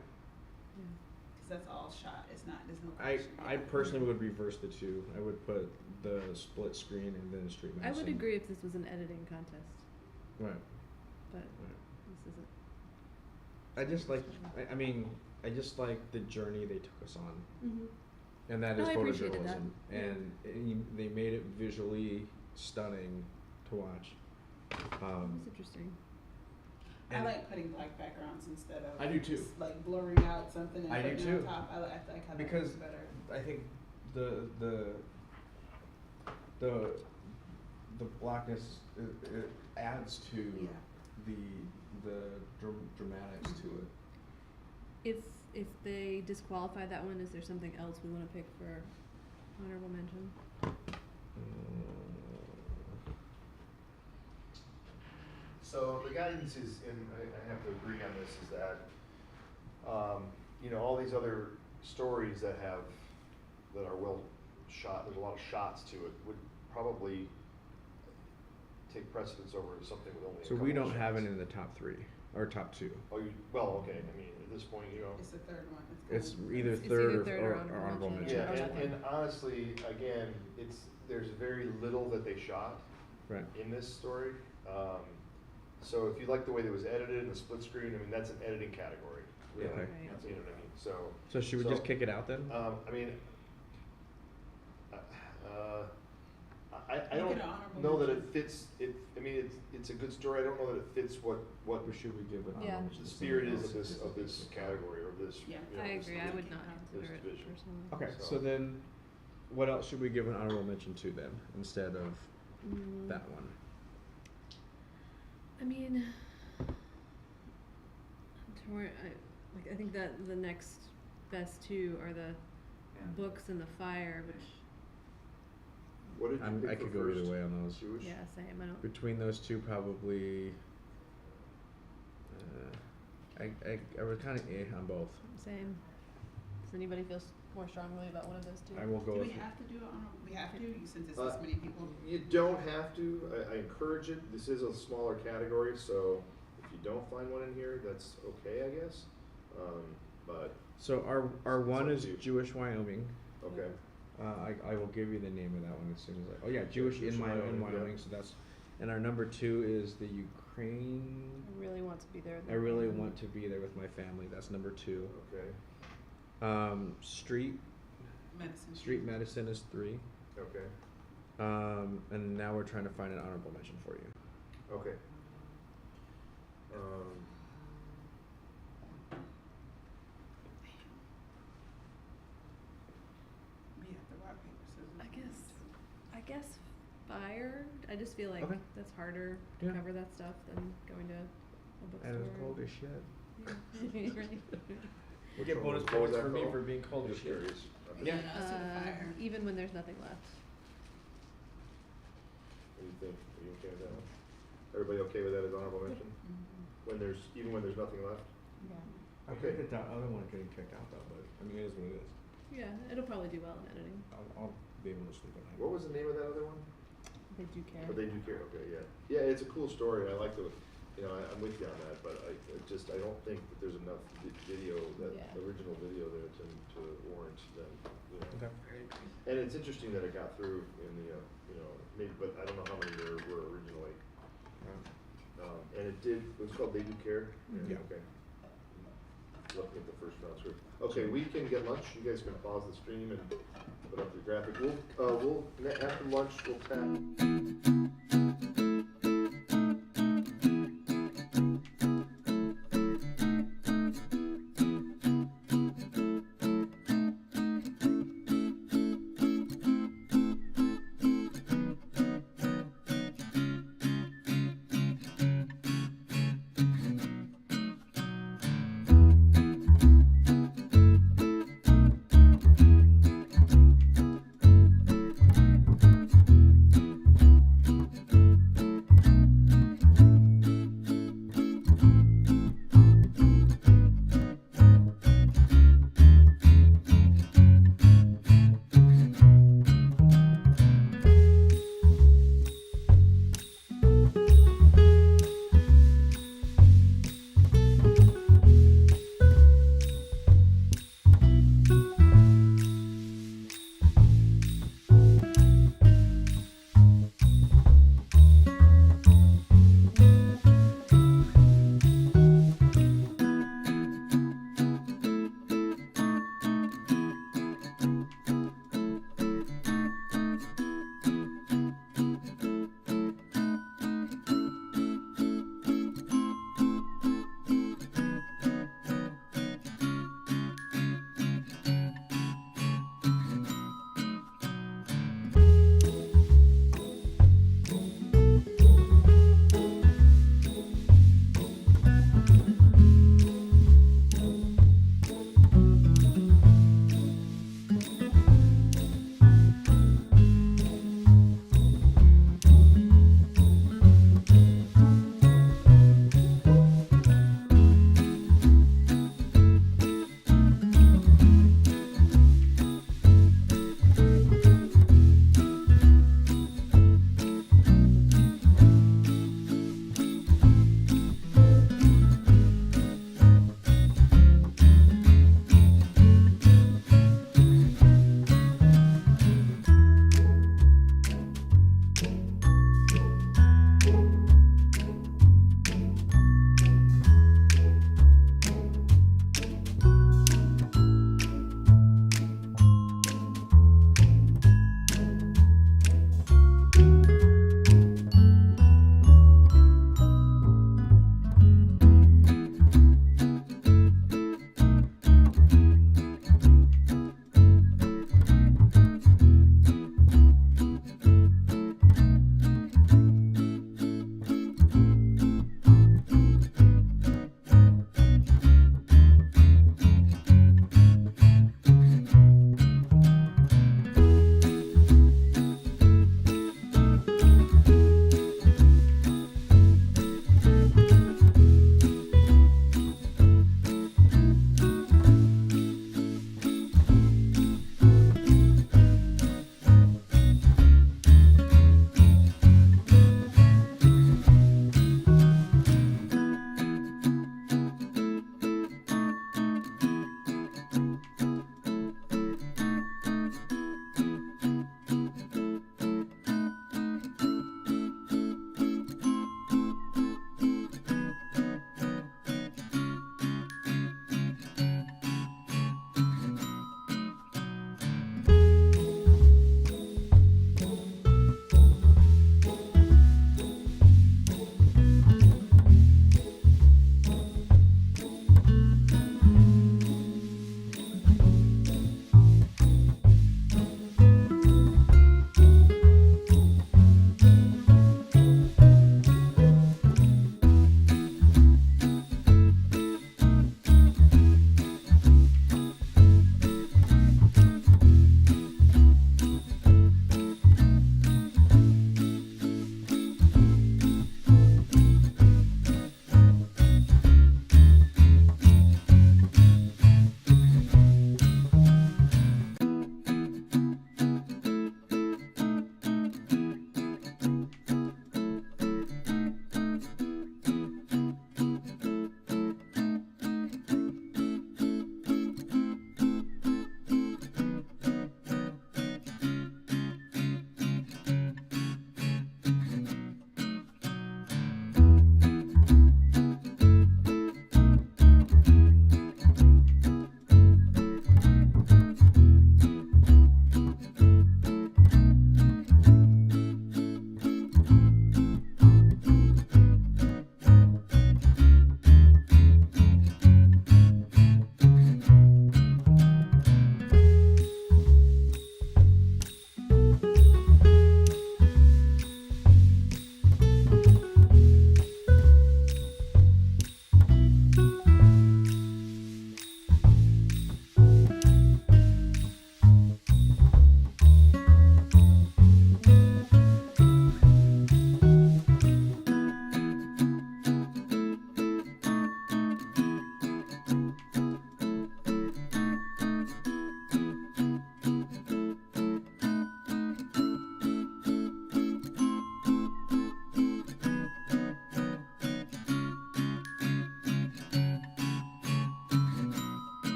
because that's all shot. It's not, there's no I question. personally would reverse the two. I would put the split screen and then street I medicine. would agree if this was an editing contest, Right. but this isn't. I just like, I just like the journey they took us on. Mhm. And that No, is I appreciated photojournalism. that. And they made it visually stunning to watch. That's interesting. I like putting black backgrounds instead of. I do too. just, like blurring out something and I do putting it too. on top. I like how that Because looks better. I think the blackness it adds to the dramatics to it. If they disqualify that one, is there something else we want to pick for honorable mention? So the guidance is, and I have to agree on this, is that, all these other stories that are well shot, there's a lot of shots to it, would probably take precedence over something with only a So couple we of don't have it shots. in the top 3 or top 2. Oh, okay, I mean, at this point, It's the third one. It's kind of- either It's third either third or or honorable mention. Yeah, Okay. and honestly, again, there's very little that they shot Right. in this story. So if you like the way that it was edited and the split screen, I mean, that's an editing category, really. Okay. That's, you know what I mean? So should we just kick it out then? I mean, I Make don't it an honorable know that it mention. fits. I mean, it's a good story. I don't know that it fits what should we give it? Yeah. the spirit is of this category or this. Yeah. I this agree. I would not this consider it division. personally. Okay, so then, what else should we give an honorable mention to then, instead of that one? I mean, I think that the next best two are the books and the fire, which. What did you pick I for could go either first? way on those. Jewish? Yeah, same. I don't. Between those two, probably. I was kind of on both. Same. Does anybody feel more strongly about one of those two? I will go Do with. we have to do it on? We have to, since it's this many people. You don't have to. I encourage it. This is a smaller category, so if you don't find one in here, that's okay, I guess. But So our one up is to you. Jewish Wyoming. okay. I will give you the name of that one as soon as I. Oh yeah, Jewish in Wyoming. So that's, and our number 2 is the Ukraine. I really want to be there. I really want to be there with my family. That's number 2. Okay. Street medicine is 3. Okay. And now we're trying to find an honorable mention for you. Okay. I guess fire. I just feel like that's harder to cover that stuff than going to a bookstore. And it's cold as shit. Yeah. Right. We'll get bonus points for me for being cold as shit. Yeah. Even when there's nothing left. What do you think? Are you okay with that one? Everybody okay with that as honorable mention? When there's nothing left? Yeah. I think that other one getting kicked out though, but I mean it is what it is. Yeah, it'll probably do well in editing. I'll be able to sleep at night. What was the name of that other one? They Do Care. Oh, They Do Care. Okay, yeah, yeah. It's a cool story. I like the, I'm with you on that, but I don't think that there's enough video, original video there to warrant them. Okay. And it's interesting that it got through in the, maybe, but I don't know how many there were originally. And it did. It was called They Do Care. Yeah. Okay. Looking at the first round script. Okay, we can get lunch. You guys can pause the stream and put up the graphic. We'll after lunch we'll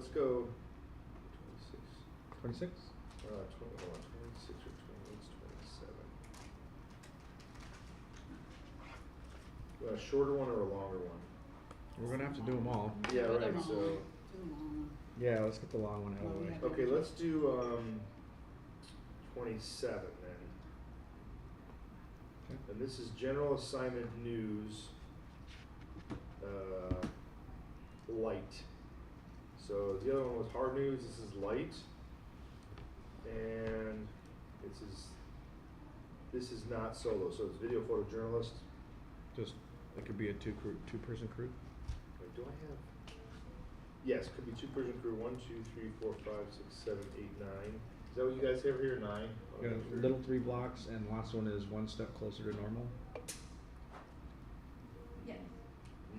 let's go 26. 26? 26 or 28, 27. A shorter one or a longer one? We're gonna have to do them all. Yeah, right, so. Yeah, let's get the long one out of the way. Okay, let's do 27 then. Okay. And this is general assignment news, light. So the other one was hard news, this is light. And this is not solo, so it's video photojournalist. Just, it could be a two-person crew. Wait, do I have? Yes, could be two-person crew. 1, 2, 3, 4, 5, 6, 7, 8, 9. Is that what you guys have here? 9? Yeah, little 3 blocks, and last one is one step closer to normal. Yes.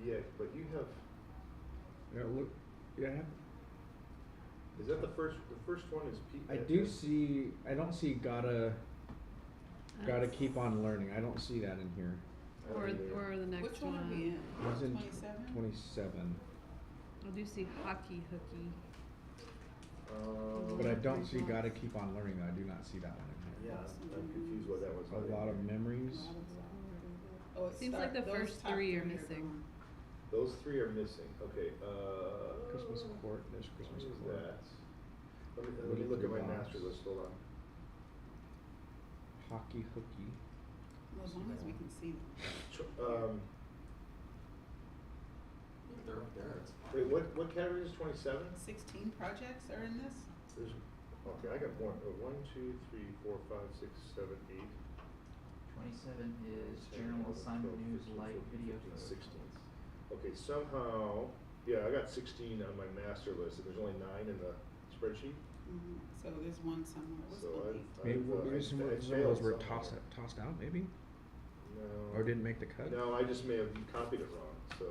Yeah, but you have. Yeah, look. Yeah. Is that the first? The first one is P. I do see. I don't see gotta keep on learning. I don't see that in here. Or the next Which one are we in? It's in 27? 27. I do see hockey hooky. But I don't see gotta keep on learning. I do not see that one in here. Yeah, I'm confused what that was. A lot of memories. Oh, it Seems like the those first top 3 are three missing. Those 3 are missing. Okay. Christmas court. There's Christmas What is court. that? Let me look at my master list. Hold on. Hockey hooky. Well, as long as we can see them. They're up there. It's fine. Wait, what category is 27? 16 projects are in this? There's, okay, I got more. 1, 2, 3, 4, 5, 6, 7, 8. 27 is general assignment news, light, video. 16. Okay, somehow, yeah, I got 16 on my master list, and there's only 9 in the spreadsheet. Mm-hmm. So there's one somewhere. What's So Maybe some of those were somehow. tossed out, maybe? No. Or didn't make the cut? No, I just may have copied it wrong. So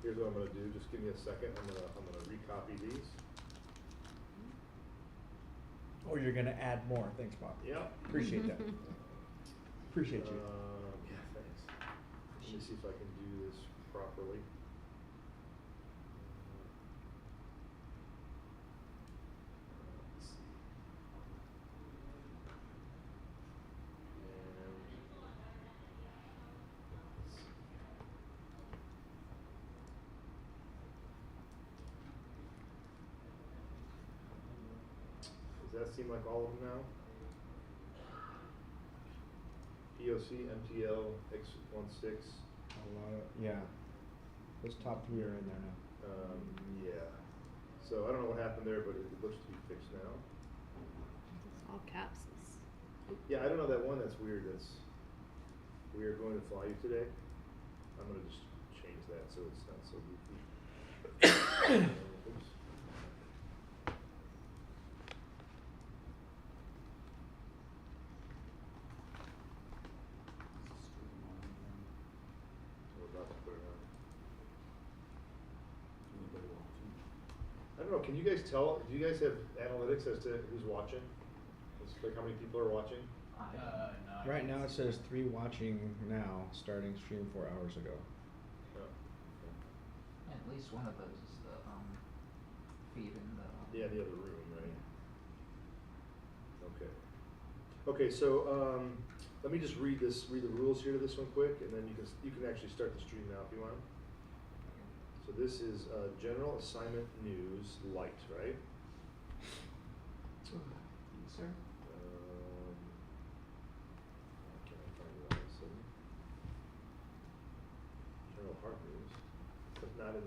here's what I'm gonna do. Just give me a second. I'm gonna recopy these. Or you're gonna add more. Thanks, Bob. Yep. Appreciate that. Appreciate you. Yeah, thanks. Let me see if I can do this properly. Let's see. Does that seem like all of them now? POC, MTL, X16. A lot of, yeah. Those top 3 are in there now. Yeah. So I don't know what happened there, but it looks to be fixed now. It's all capses. Yeah, I don't know that one that's weird. We are going to fly you today. I'm gonna just change that so it's not so goofy. Oops. We're about to put it on. I don't know, can you guys tell, do you guys have analytics as to who's watching? It's like how many people are watching? No, Right now it says 3 watching now, starting stream 4 hours ago. Oh, At least one of those is the feed in the. yeah, the other room, right? Okay. Okay, so let me just read the rules here to this one quick, and then you can actually start the stream now if you want. So this is general assignment news light, right? Yes, sir. Can I find it all of a sudden? General hard news. It's not in.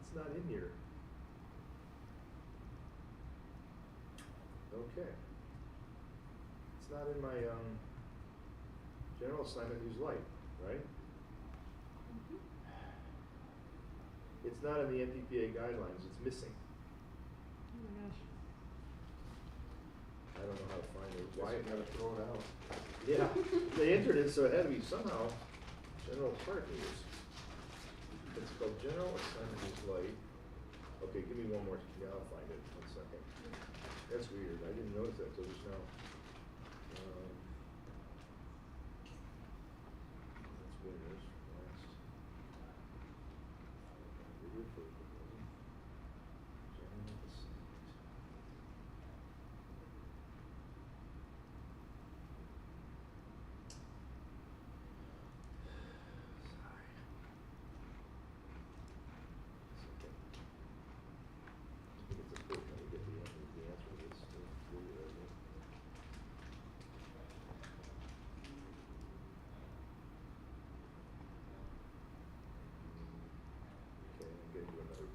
It's not in here. Okay. It's not in my general assignment news light, right? It's not in the NPPA guidelines. It's missing. Oh my gosh. I don't know how to find it. Why? You gotta throw it out. Yeah, they entered it, so it had to be somehow general part news. It's called general assignment news light. Okay, give me one more. Yeah, I'll find it. 1 second. That's weird. I didn't notice that till just now. That's winners. Last. Video for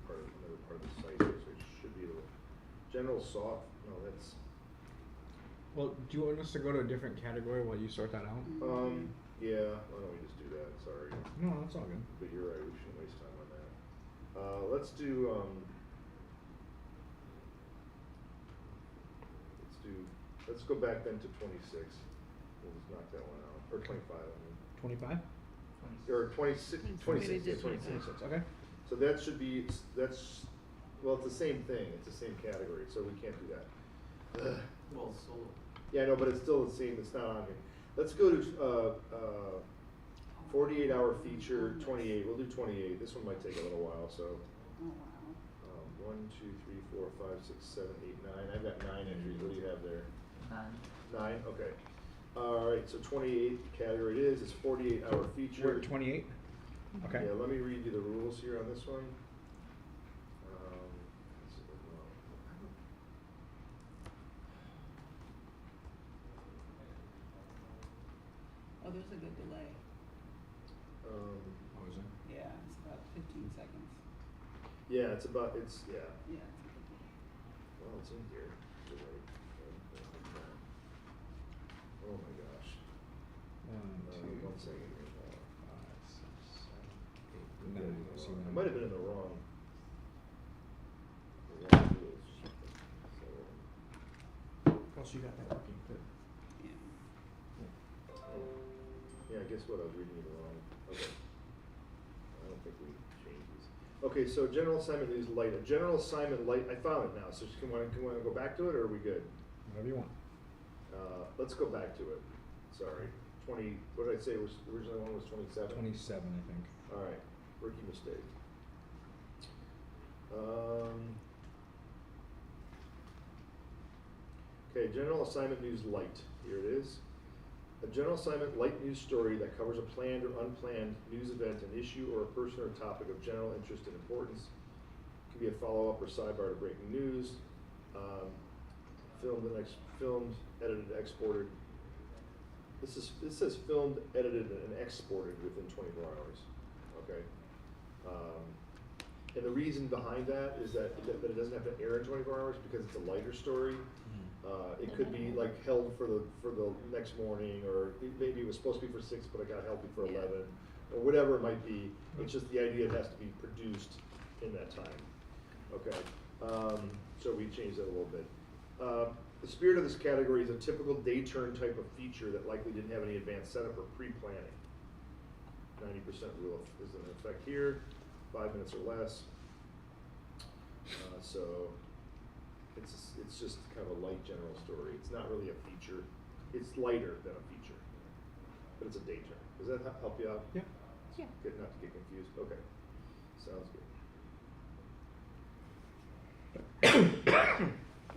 another part of the site here, so it should be a little general soft. No, that's. Well, do you want us to go to a different category while you sort that out? Yeah. Why don't we just do that? Sorry. No, that's all good. But you're right. We shouldn't waste time on that. Let's do. Let's go back then to 26. We'll just knock that one out, or 25. I mean. 25. Or 26. 26. Yeah, 26. Okay. So that should be. Well, it's the same thing. It's the same category, so we can't do that. Well, solo. Yeah, no, but it's still the same. It's not on here. Let's go to 48-hour feature 28. We'll do 28. This one might take a little while. So. 1, 2, 3, 4, 5, 6, 7, 8, 9. I've got 9 entries. What do you have there? 9. Okay. All right. So 28 category it is. It's 48-hour feature. We're at 28. Okay. Yeah. Let me read you the rules here on this one. Oh, there's a good delay. What was it? Yeah, it's about 15 seconds. Yeah, it's about, it's, yeah. Yeah. Well, it's in here. You're right. Oh my gosh. 1 second here. 5, 6, 7, 8, 9. I might have been in the wrong. Plus you got that working too. Yeah, guess what? I was reading it wrong. Okay. I don't think we changed these. Okay, so general assignment news light. A general assignment light. I found it now. So can we go back to it, or are we good? Whatever you want. Let's go back to it. Sorry. 20. What did I say? Was originally one was 27. 27, I think. All right. Rookie mistake. Okay, general assignment news light. Here it is. A general assignment light news story that covers a planned or unplanned news event, an issue, or a person or topic of general interest and importance. It can be a follow-up or sidebar to breaking news. Filmed, edited, exported. This says filmed, edited, and exported within 24 hours. Okay. And the reason behind that is that it doesn't have to air in 24 hours because it's a lighter story. It could be like held for the next morning, or maybe it was supposed to be for 6, but it got held before 11, or whatever it might be. It's just the idea it has to be produced in that time. Okay, so we changed that a little bit. The spirit of this category is a typical day turn type of feature that likely didn't have any advanced setup or pre-planning. 90% rule is in effect here, 5 minutes or less. So it's just kind of a light general story. It's not really a feature. It's lighter than a feature, but it's a day turn. Does that help you out? Yeah. Yeah. Good, not to get confused. Okay, sounds good.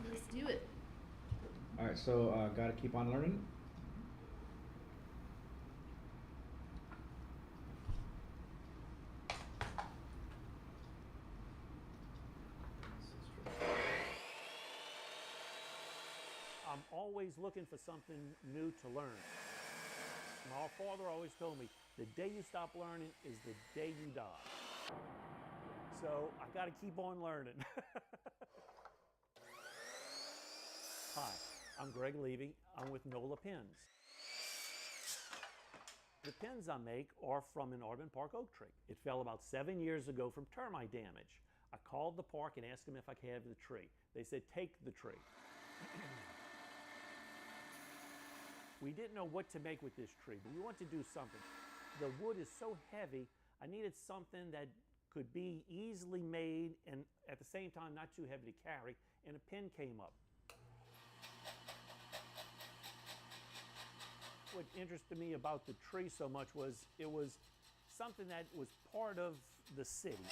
Let's do it. All right, so gotta keep on learning. I'm always looking for something new to learn. My father always told me, the day you stop learning is the day you die. So I got to keep on learning. Hi, I'm Greg Levy. I'm with NOLA Pens. The pens I make are from an Audubon Park oak tree. It fell about 7 years ago from termite damage. I called the park and asked them if I could have the tree. They said, take the tree. We didn't know what to make with this tree, but we wanted to do something. The wood is so heavy, I needed something that could be easily made and at the same time not too heavy to carry, and a pen came up. What interested me about the tree so much was it was something that was part of the city.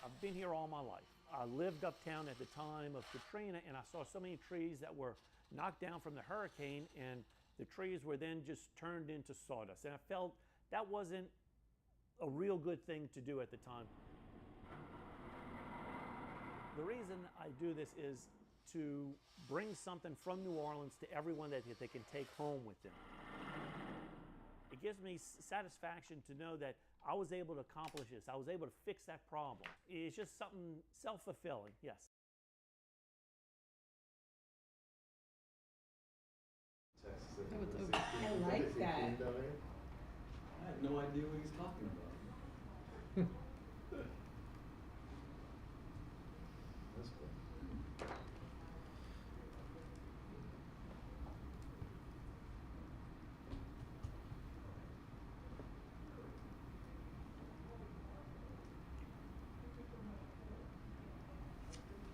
I've been here all my life. I lived uptown at the time of Katrina, and I saw so many trees that were knocked down from the hurricane, and the trees were then just turned into sawdust. And I felt that wasn't a real good thing to do at the time. The reason I do this is to bring something from New Orleans to everyone that they can take home with them. It gives me satisfaction to know that I was able to accomplish this. I was able to fix that problem. It's just something self-fulfilling, yes. I like that. I had no idea what he's talking about. That's cool.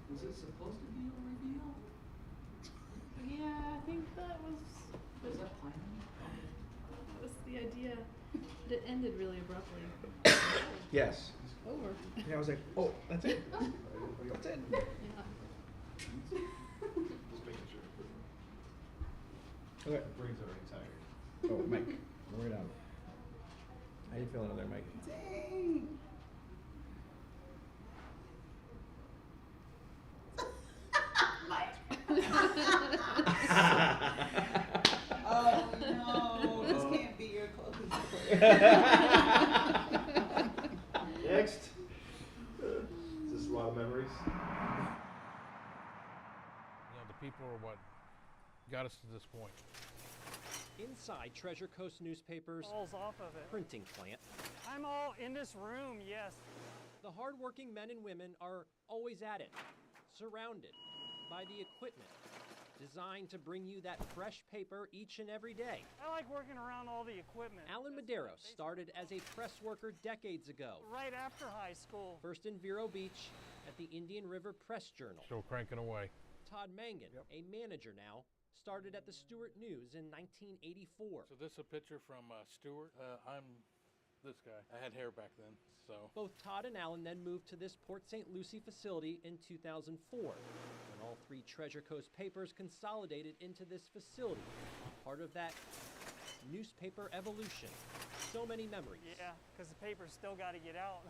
Was it supposed to be a reveal? Yeah, I think that was. Was that planned? That was the idea. But it ended really abruptly. Yes. Over. Yeah, I was like, oh, that's it. That's it. Yeah. Just making sure. Okay. Brain's already tired. Oh, Mike, we're down. How you feeling over there, Mike? Dang. Oh no, this can't be your closest. Next. Is this a lot of memories? You know, the people are what got us to this point. Inside Treasure Coast Newspaper's Falls off of it. printing plant, I'm all in this room, yes. the hardworking men and women are always at it, surrounded by the equipment designed to bring you that fresh paper each and every day. I like working around all the equipment. Alan Medeiros started as a press worker decades ago. Right after high school. First in Vero Beach at the Indian River Press Journal. Still cranking away. Todd Mangan, a manager now, started at the Stuart News in 1984. So this is a picture from Stuart. I'm this guy. I had hair back then, so. Both Todd and Alan then moved to this Port St. Lucie facility in 2004, when all three Treasure Coast papers consolidated into this facility, part of that newspaper evolution. So many memories. Yeah, because the paper's still got to get out.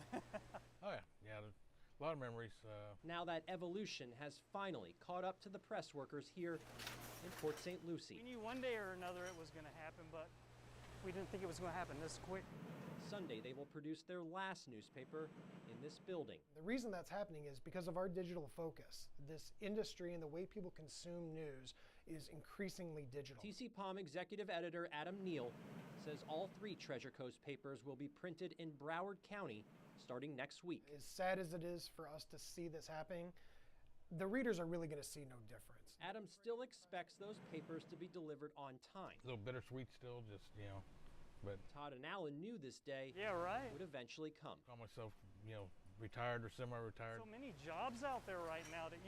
Oh yeah, a lot of memories. Now that evolution has finally caught up to the press workers here in Port St. Lucie. We knew one day or another it was going to happen, but we didn't think it was going to happen this quick. Sunday, they will produce their last newspaper in this building. The reason that's happening is because of our digital focus. This industry and the way people consume news is increasingly digital. TC Palm executive editor Adam Neal says all three Treasure Coast papers will be printed in Broward County starting next week. As sad as it is for us to see this happening, the readers are really going to see no difference. Adam still expects those papers to be delivered on time. A little bittersweet still, just, you know, but. Todd and Alan knew this day would eventually come. Call myself, you know, retired or semi-retired. So many jobs out there right now that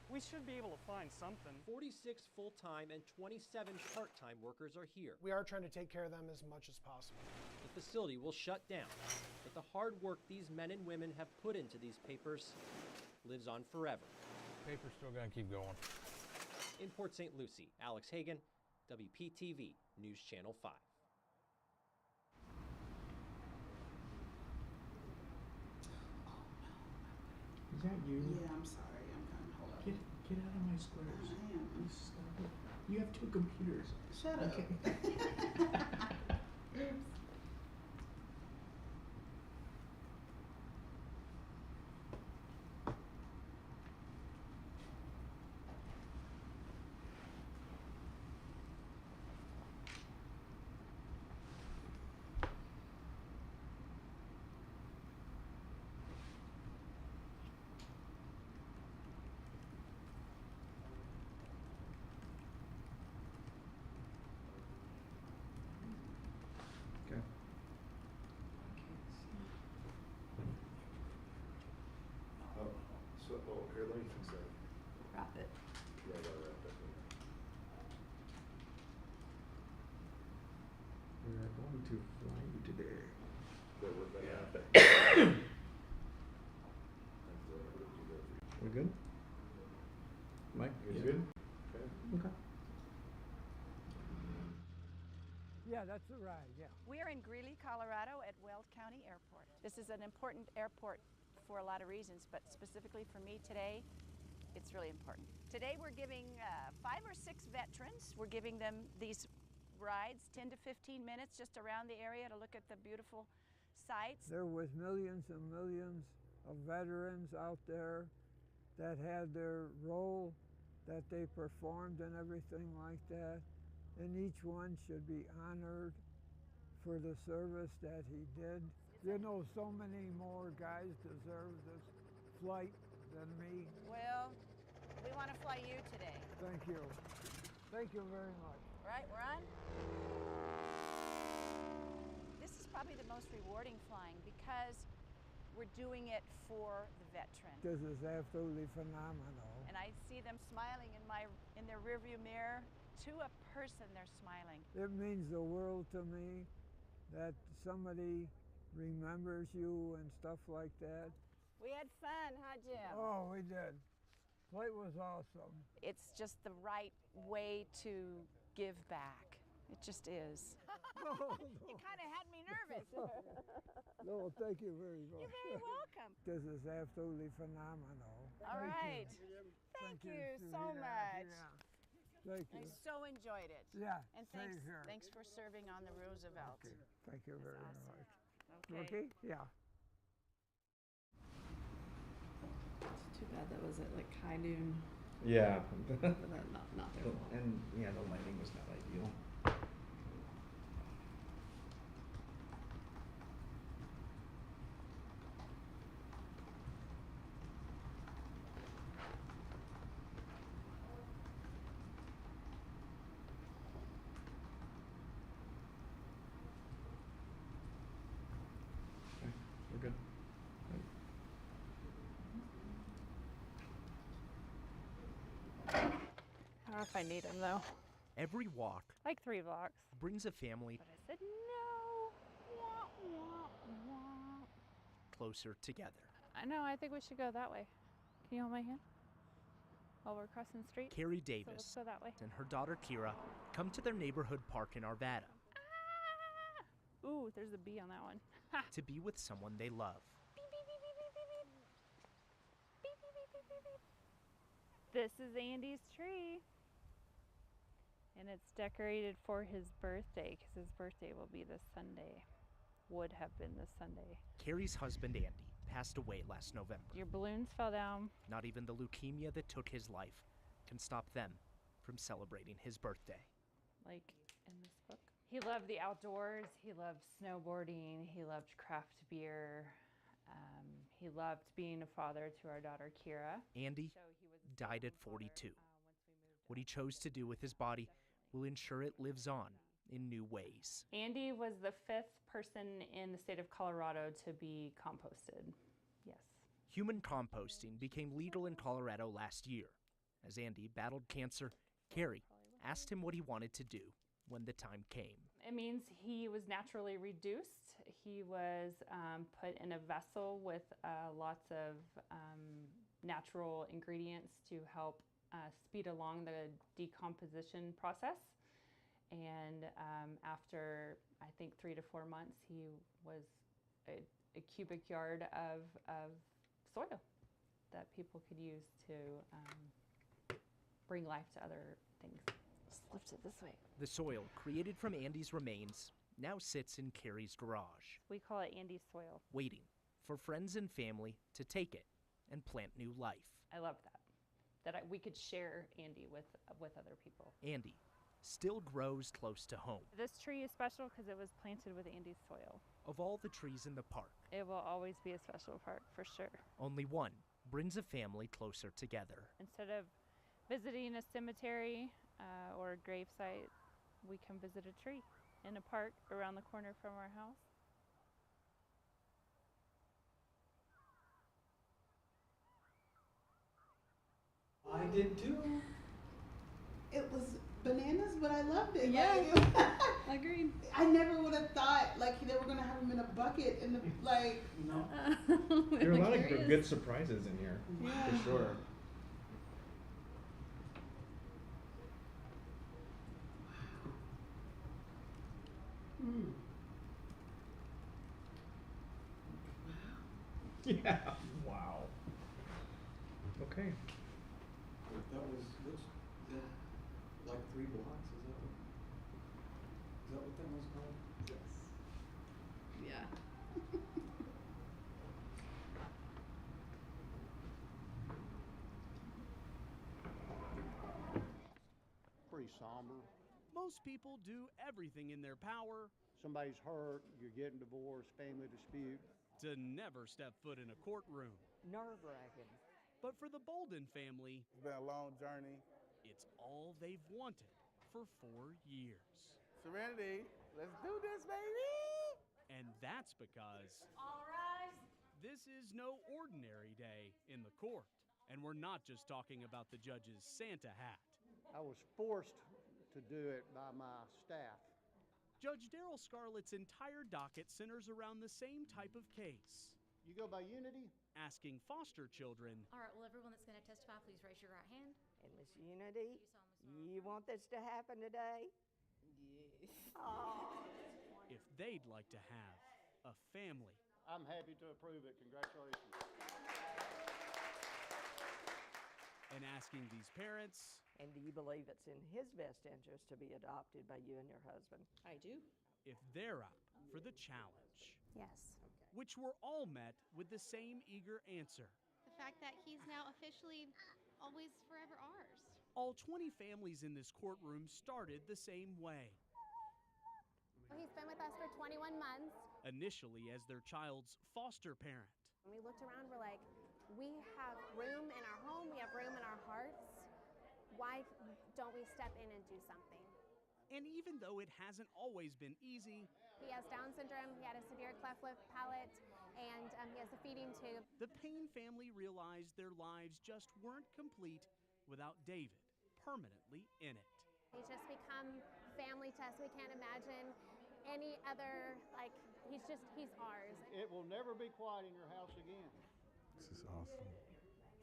we should be able to find something. 46 full-time and 27 part-time workers are here. We are trying to take care of them as much as possible. The facility will shut down, but the hard work these men and women have put into these papers lives on forever. Paper's still gonna keep going. In Port St. Lucie, Alex Hagan, WPTV News Channel 5. Is that you? Yeah, I'm sorry. I'm kind of hold up. Get out of my squares. I am. You stop it. You have two computers. Shut up. Oops. Okay. Oh, so, here, let me fix that. Wrap it. Yeah, I gotta wrap that in. We are going to fly you today. That work that out. We good? Mike? You good? Okay. Okay. Yeah, that's the ride, yeah. We are in Greeley, Colorado at Weld County Airport. This is an important airport for a lot of reasons, but specifically for me today, it's really important. Today we're giving 5 or 6 veterans, we're giving them these rides, 10 to 15 minutes just around the area to look at the beautiful sites. There was millions and millions of veterans out there that had their role that they performed and everything like that. And each one should be honored for the service that he did. You know, so many more guys deserve this flight than me. Well, we want to fly you today. Thank you. Thank you very much. Right, we're on? This is probably the most rewarding flying because we're doing it for the veteran. This is absolutely phenomenal. And I see them smiling in their rearview mirror. To a person, they're smiling. It means the world to me that somebody remembers you and stuff like that. We had fun, huh, Jim? Oh, we did. Flight was awesome. It's just the right way to give back. It just is. You kind of had me nervous. No, thank you very much. You're very welcome. This is absolutely phenomenal. All right. Thank you so much. Yeah. Thank you. I so enjoyed it. Yeah, And same here. thanks for serving on the Roosevelt. Okay. Thank you very much. Okay. Yeah. It's too bad that was at like high noon. Yeah. But that not their fault. And yeah, the lighting was not ideal. We're good. I don't know if I need them though. Every walk Like 3 blocks. brings a family But I said no. Wah, wah, wah. closer together. I know, I think we should go that way. Can you hold my hand? While we're crossing the street? Carrie So let's Davis go that way. and her daughter Kira come to their neighborhood park in Arvada Ooh, there's a bee on that one. to be with someone they love. This is Andy's tree. And it's decorated for his birthday because his birthday will be this Sunday. Would have been this Sunday. Carrie's husband Andy passed away last November. Your balloons fell down. Not even the leukemia that took his life can stop them from celebrating his birthday. Like in this book. He loved the outdoors. He loved snowboarding. He loved craft beer. He loved being a father to our daughter Kira. Andy died at 42. What he chose to do with his body will ensure it lives on in new ways. Andy was the 5th person in the state of Colorado to be composted. Yes. Human composting became legal in Colorado last year. As Andy battled cancer, Carrie asked him what he wanted to do when the time came. It means he was naturally reduced. He was put in a vessel with lots of natural ingredients to help speed along the decomposition process. And after, I think, 3 to 4 months, he was a cubic yard of soil that people could use to bring life to other things. Just lift it this way. The soil created from Andy's remains now sits in Carrie's garage, We call it Andy's soil. waiting for friends and family to take it and plant new life. I love that. We could share Andy with other people. Andy still grows close to home. This tree is special because it was planted with Andy's soil. Of all the trees in the park, It will always be a special park for sure. only one brings a family closer together. Instead of visiting a cemetery or a grave site, we come visit a tree in a park around the corner from our house. I did too. It was bananas, but I loved it. Yeah. Like, Agreed. I never would have thought like they were gonna have them in a bucket in the like. No. There are a lot of good surprises in here, Yeah. for sure. Yeah. Wow. Okay. That was, which, is that like 3 blocks, is that what that was called? Yeah. pretty somber. Most people do everything in their power. Somebody's hurt, you're getting divorced, family dispute. To never step foot in a courtroom. Nerve-wracking. But for the Bolden family, it's been a long journey. It's all they've wanted for 4 years. Serenity, let's do this, baby! And that's because All rise. This is no ordinary day in the court. And we're not just talking about the judge's Santa hat. I was forced to do it by my staff. Judge Darrell Scarlett's entire docket centers around the same type of case. You go by unity? Asking foster children. All right, well, everyone that's going to testify, please raise your right hand. And Miss Unity, you want this to happen today? Yes. Oh, if they'd like to have a family. I'm happy to approve it. Congratulations. And asking these parents. And do you believe it's in his best interest to be adopted by you and your husband? I do. If they're up for the challenge. Yes. Which were all met with the same eager answer. The fact that he's now officially always forever ours. All 20 families in this courtroom started the same way. He's been with us for 21 months. Initially as their child's foster parent. When we looked around, we're like, we have room in our home, we have room in our hearts. Why don't we step in and do something? And even though it hasn't always been easy, he has Down syndrome, he had a severe cleft lip palate, and he has a feeding tube. The Payne family realized their lives just weren't complete without David permanently in it. He's just become family to us. We can't imagine any other, he's ours. It will never be quiet in your house again. This is awesome.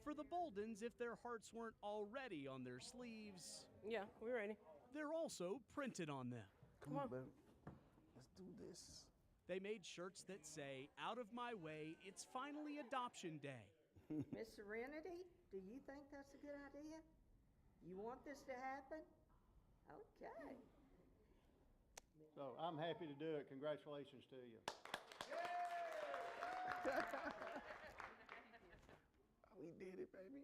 For the Boldens, if their hearts weren't already on their sleeves, yeah, we're ready. They're also printed on them. Come on, baby. Let's do this. They made shirts that say, "Out of my way, it's finally adoption day." Miss Serenity, do you think that's a good idea? You want this to happen? Okay. So I'm happy to do it. Congratulations to you. We did it, baby.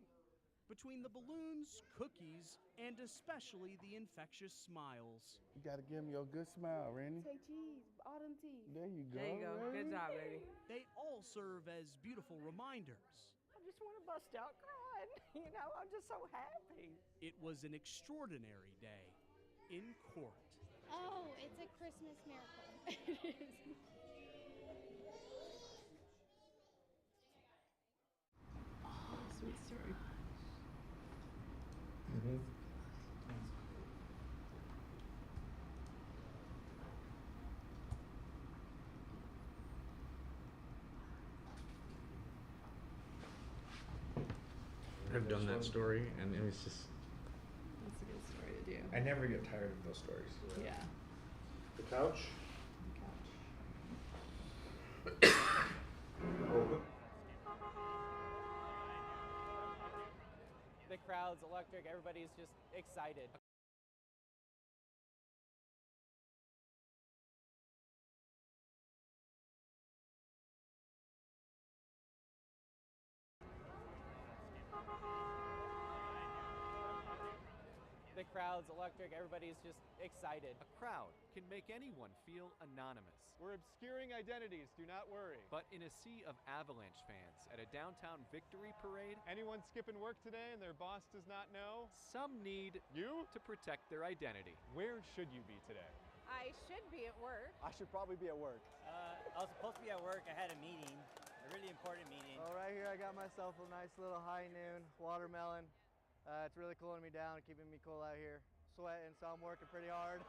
Between the balloons, cookies, and especially the infectious smiles. You gotta give me your good smile, Randy. Say cheese, autumn tea. There you go. There you go. Randy. Good job, baby. They all serve as beautiful reminders. I just want to bust out crying. You know, I'm just so happy. It was an extraordinary day in court. Oh, it's a Christmas miracle. It is. Oh, sweet story. Mm-hmm. I've done that story, and it was just. That's a good story to do. I never get tired of those stories. Yeah. The couch. The crowd's electric. Everybody's just excited. The crowd's electric. Everybody's just excited. A crowd can make anyone feel anonymous. We're obscuring identities, do not worry. But in a sea of Avalanche fans at a downtown victory parade, anyone skipping work today and their boss does not know? Some need you to protect their identity. Where should you be today? I should be at work. I should probably be at work. I was supposed to be at work. I had a meeting, a really important meeting. Well, right here I got myself a nice little high noon watermelon. It's really cooling me down, keeping me cool out here. Sweating, so I'm working pretty hard.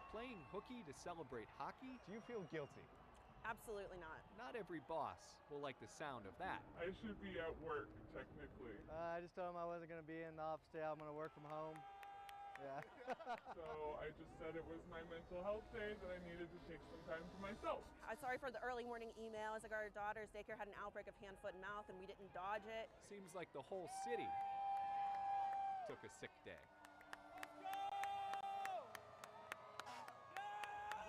Playing hooky to celebrate hockey? Do you feel guilty? Absolutely not. Not every boss will like the sound of that. I should be at work, technically. I just told him I wasn't going to be in the office today. I'm going to work from home. Yeah. So I just said it was my mental health day, that I needed to take some time for myself. I'm sorry for the early morning email. It's like our daughter's daycare had an outbreak of hand, foot, and mouth, and we didn't dodge it. Seems like the whole city took a sick day.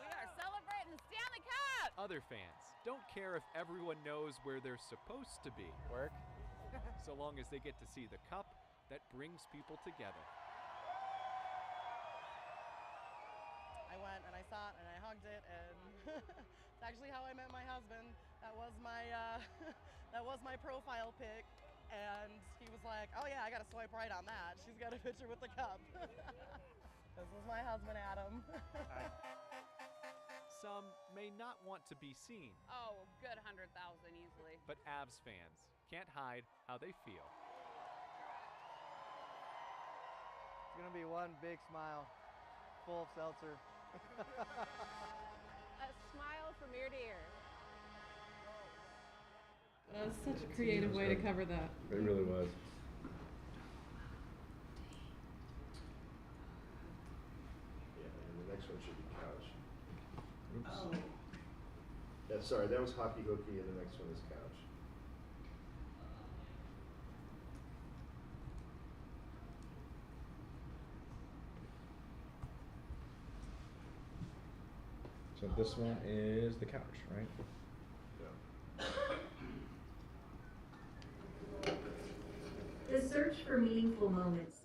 We are celebrating the Stanley Cup! Other fans don't care if everyone knows where they're supposed to be. Work. So long as they get to see the cup that brings people together. croissant and I hugged it, and it's actually how I met my husband. That was my that was my profile pic, and he was like, "Oh yeah, I gotta swipe right on that. She's got a picture with the cup." This was my husband, Adam. Some may not want to be seen, Oh, good 100,000 easily. but Avs fans can't hide how they feel. It's gonna be one big smile, full of seltzer. A smile from ear to ear. That was such a creative way to cover that. It really was. Yeah, and the next one should be couch. Oops. Oh. Yeah, sorry, that was hockey hooky, and the next one is couch. So this one is the couch, right? Yeah. The search for meaningful moments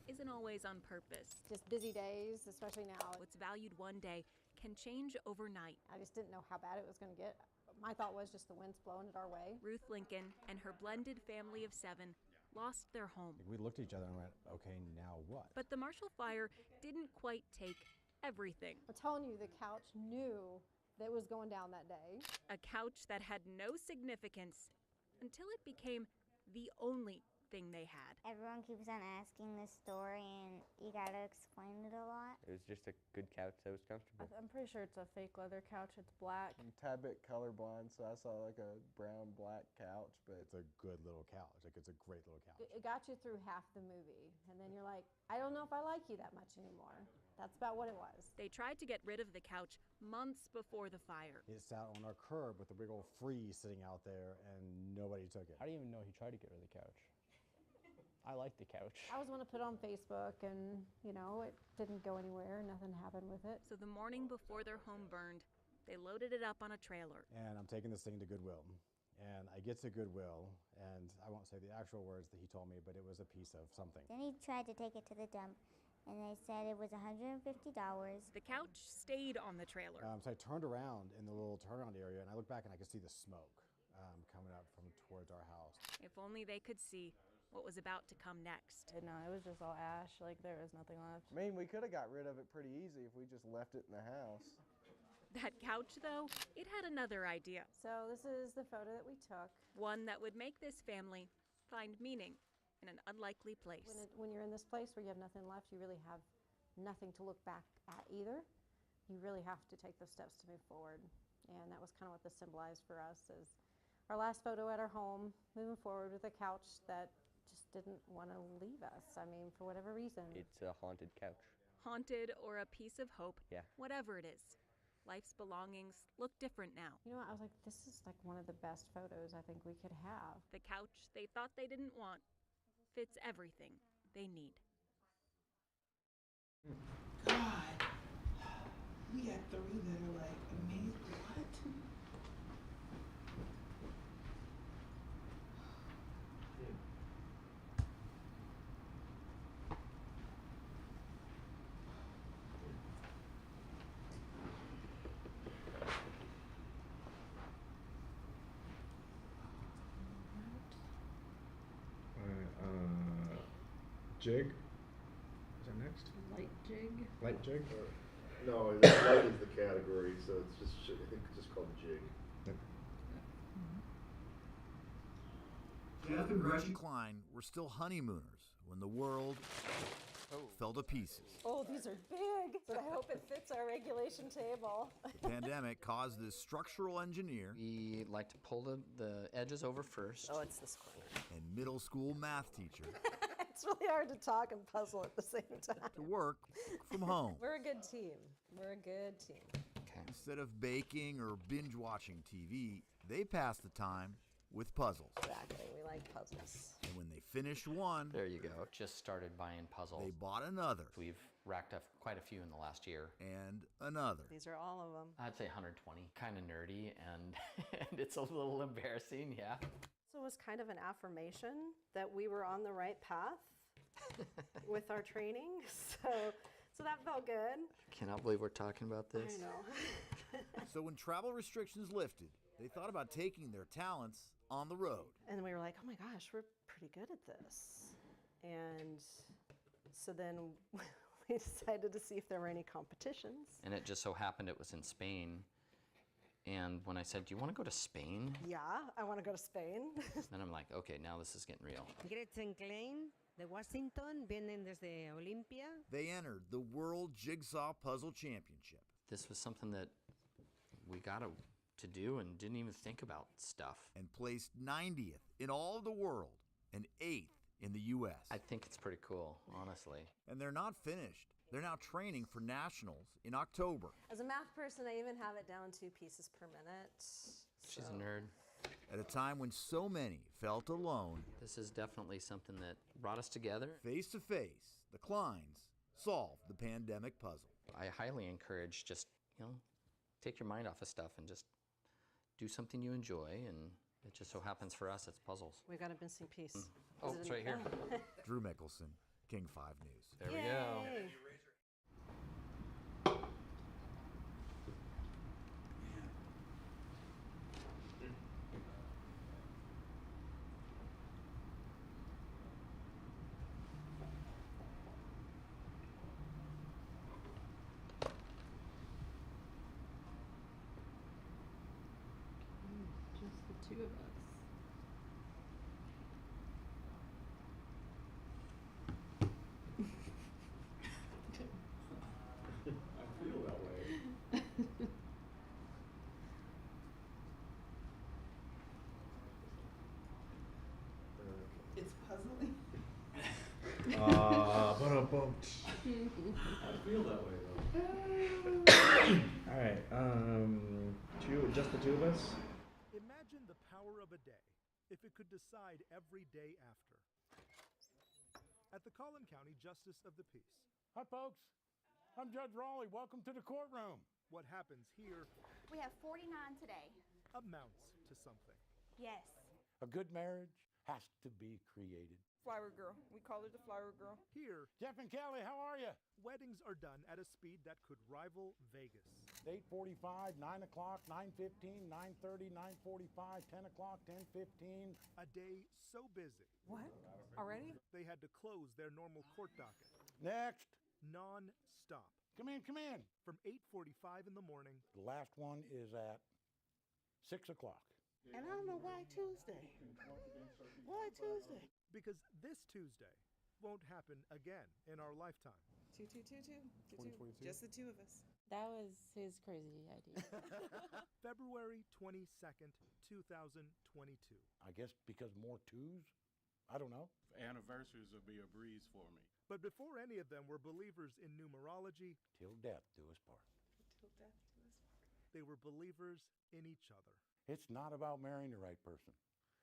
isn't always on purpose. Just busy days, especially now. What's valued one day can change overnight. I just didn't know how bad it was going to get. My thought was just the wind's blowing it our way. Ruth Lincoln and her blended family of 7 lost their home. We looked at each other and went, okay, now what? But the Marshall Fire didn't quite take everything. I'm telling you, the couch knew that it was going down that day. A couch that had no significance until it became the only thing they had. Everyone keeps on asking this story and you gotta explain it a lot. It was just a good couch that was comfortable. I'm pretty sure it's a fake leather couch. It's black. I'm tad bit colorblind, so I saw like a brown black couch, but It's a good little couch. Like, it's a great little couch. It got you through half the movie. And then you're like, I don't know if I like you that much anymore. That's about what it was. They tried to get rid of the couch months before the fire. It sat on our curb with a big old freeze sitting out there, and nobody took it. I didn't even know he tried to get rid of the couch. I like the couch. I was going to put it on Facebook, and, you know, it didn't go anywhere. Nothing happened with it. So the morning before their home burned, they loaded it up on a trailer. And I'm taking this thing to Goodwill. And I get to Goodwill, and I won't say the actual words that he told me, but it was a piece of something. Then he tried to take it to the dump, and they said it was $150. The couch stayed on the trailer. So I turned around in the little turnaround area, and I looked back, and I could see the smoke coming up from towards our house. If only they could see what was about to come next. No, it was just all ash. Like, there was nothing left. I mean, we could have got rid of it pretty easy if we just left it in the house. That couch, though, it had another idea. So this is the photo that we took. One that would make this family find meaning in an unlikely place. When you're in this place where you have nothing left, you really have nothing to look back at either. You really have to take those steps to move forward. And that was kind of what this symbolized for us, is our last photo at our home, moving forward with a couch that just didn't want to leave us. I mean, for whatever reason. It's a haunted couch. Haunted or a piece of hope. Yeah. Whatever it is. Life's belongings look different now. You know what? I was like, this is like one of the best photos I think we could have. The couch they thought they didn't want fits everything they need. God. We got 3 that are like, amazing. What? Jig. Is that next? Light jig. Light jig? No, light is the category, so it's just, I think it's just called jig. Jeff and Gretchen Klein were still honeymooners when the world fell to pieces. Oh, these are big, but I hope it fits our regulation table. The pandemic caused this structural engineer We like to pull the edges over first. Oh, it's this corner. and middle school math teacher It's really hard to talk and puzzle at the same time. to work from home. We're a good team. We're a good team. Okay. Instead of baking or binge watching TV, they passed the time with puzzles. Exactly. We like puzzles. And when they finished one, There you go. Just started buying puzzles. they bought another We've racked up quite a few in the last year. and another. These are all of them. I'd say 120. Kind of nerdy, and, and it's a little embarrassing, yeah. So it was kind of an affirmation that we were on the right path with our training. So that felt good. Cannot believe we're talking about this. I know. So when travel restrictions lifted, they thought about taking their talents on the road. And we were like, oh my gosh, we're pretty good at this. And so then we decided to see if there were any competitions. And it just so happened it was in Spain. And when I said, do you want to go to Spain? Yeah, I want to go to Spain. Then I'm like, okay, now this is getting real. Gretchen Klein de Washington vienen desde Olympia. They entered the World Jigsaw Puzzle Championship. This was something that we got to do and didn't even think about stuff. And placed 90th in all of the world and 8th in the U.S. I think it's pretty cool, honestly. And they're not finished. They're now training for nationals in October. As a math person, I even have it down to pieces per minute. She's a nerd. At a time when so many felt alone, this is definitely something that brought us together. Face to face, the Kleins solved the pandemic puzzle. I highly encourage just, take your mind off of stuff and just do something you enjoy, and it just so happens for us it's puzzles. We've got a missing piece. Oh, it's right here. Drew Mickelson, King 5 News. There we go. Just the two of us. I feel that way. It's puzzling. I feel that way though. All right, just the two of us. Imagine the power of a day if it could decide every day after. At the Collin County Justice of the Peace. Hi, folks. I'm Judge Raleigh. Welcome to the courtroom. What happens here We have 49 today. amounts to something. Yes. A good marriage has to be created. Flower girl. We call her the flower girl. Here, Jeff and Kelly, how are you? weddings are done at a speed that could rival Vegas. 8:45, 9 o'clock, 9:15, 9:30, 9:45, 10 o'clock, 10:15. A day so busy. What? Already? They had to close their normal court docket. Next. Non-stop. Come in, come in. From 8:45 in the morning. The last one is at 6 o'clock. And I don't know why Tuesday. Why Tuesday? Because this Tuesday won't happen again in our lifetime. 2022. Just the two of us. That was his crazy idea. February 22nd, 2022. I guess because more twos? I don't know. Anniversaries will be a breeze for me. But before any of them were believers in numerology, Till death do us part. Till death do us part. they were believers in each other. It's not about marrying the right person.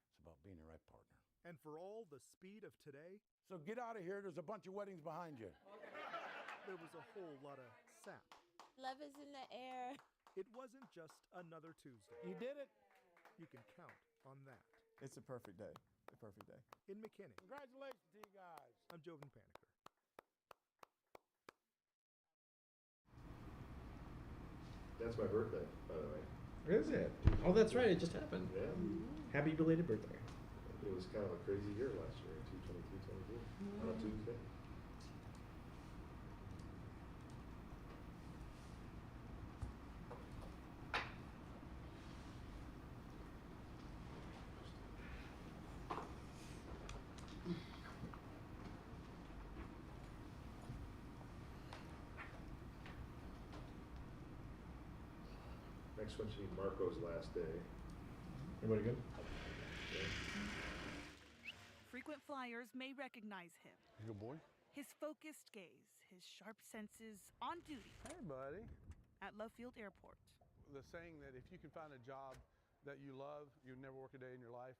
It's about being the right partner. And for all the speed of today, So get out of here. There's a bunch of weddings behind you. there was a whole lot of sap. Love is in the air. It wasn't just another Tuesday. You did it. You can count on that. It's a perfect day. A perfect day. In McKinney, Congratulations to you guys. I'm Joven Paniker. That's my birthday, by the way. Is it? Oh, that's right. It just happened. Yeah. Happy belated birthday. It was kind of a crazy year last year, 2/23/22, on a Tuesday. Next one should be Marco's last day. Everybody good? Frequent flyers may recognize him. Good boy. His focused gaze, his sharp senses on duty Hey, buddy. at Love Field Airport. The saying that if you can find a job that you love, you'll never work a day in your life,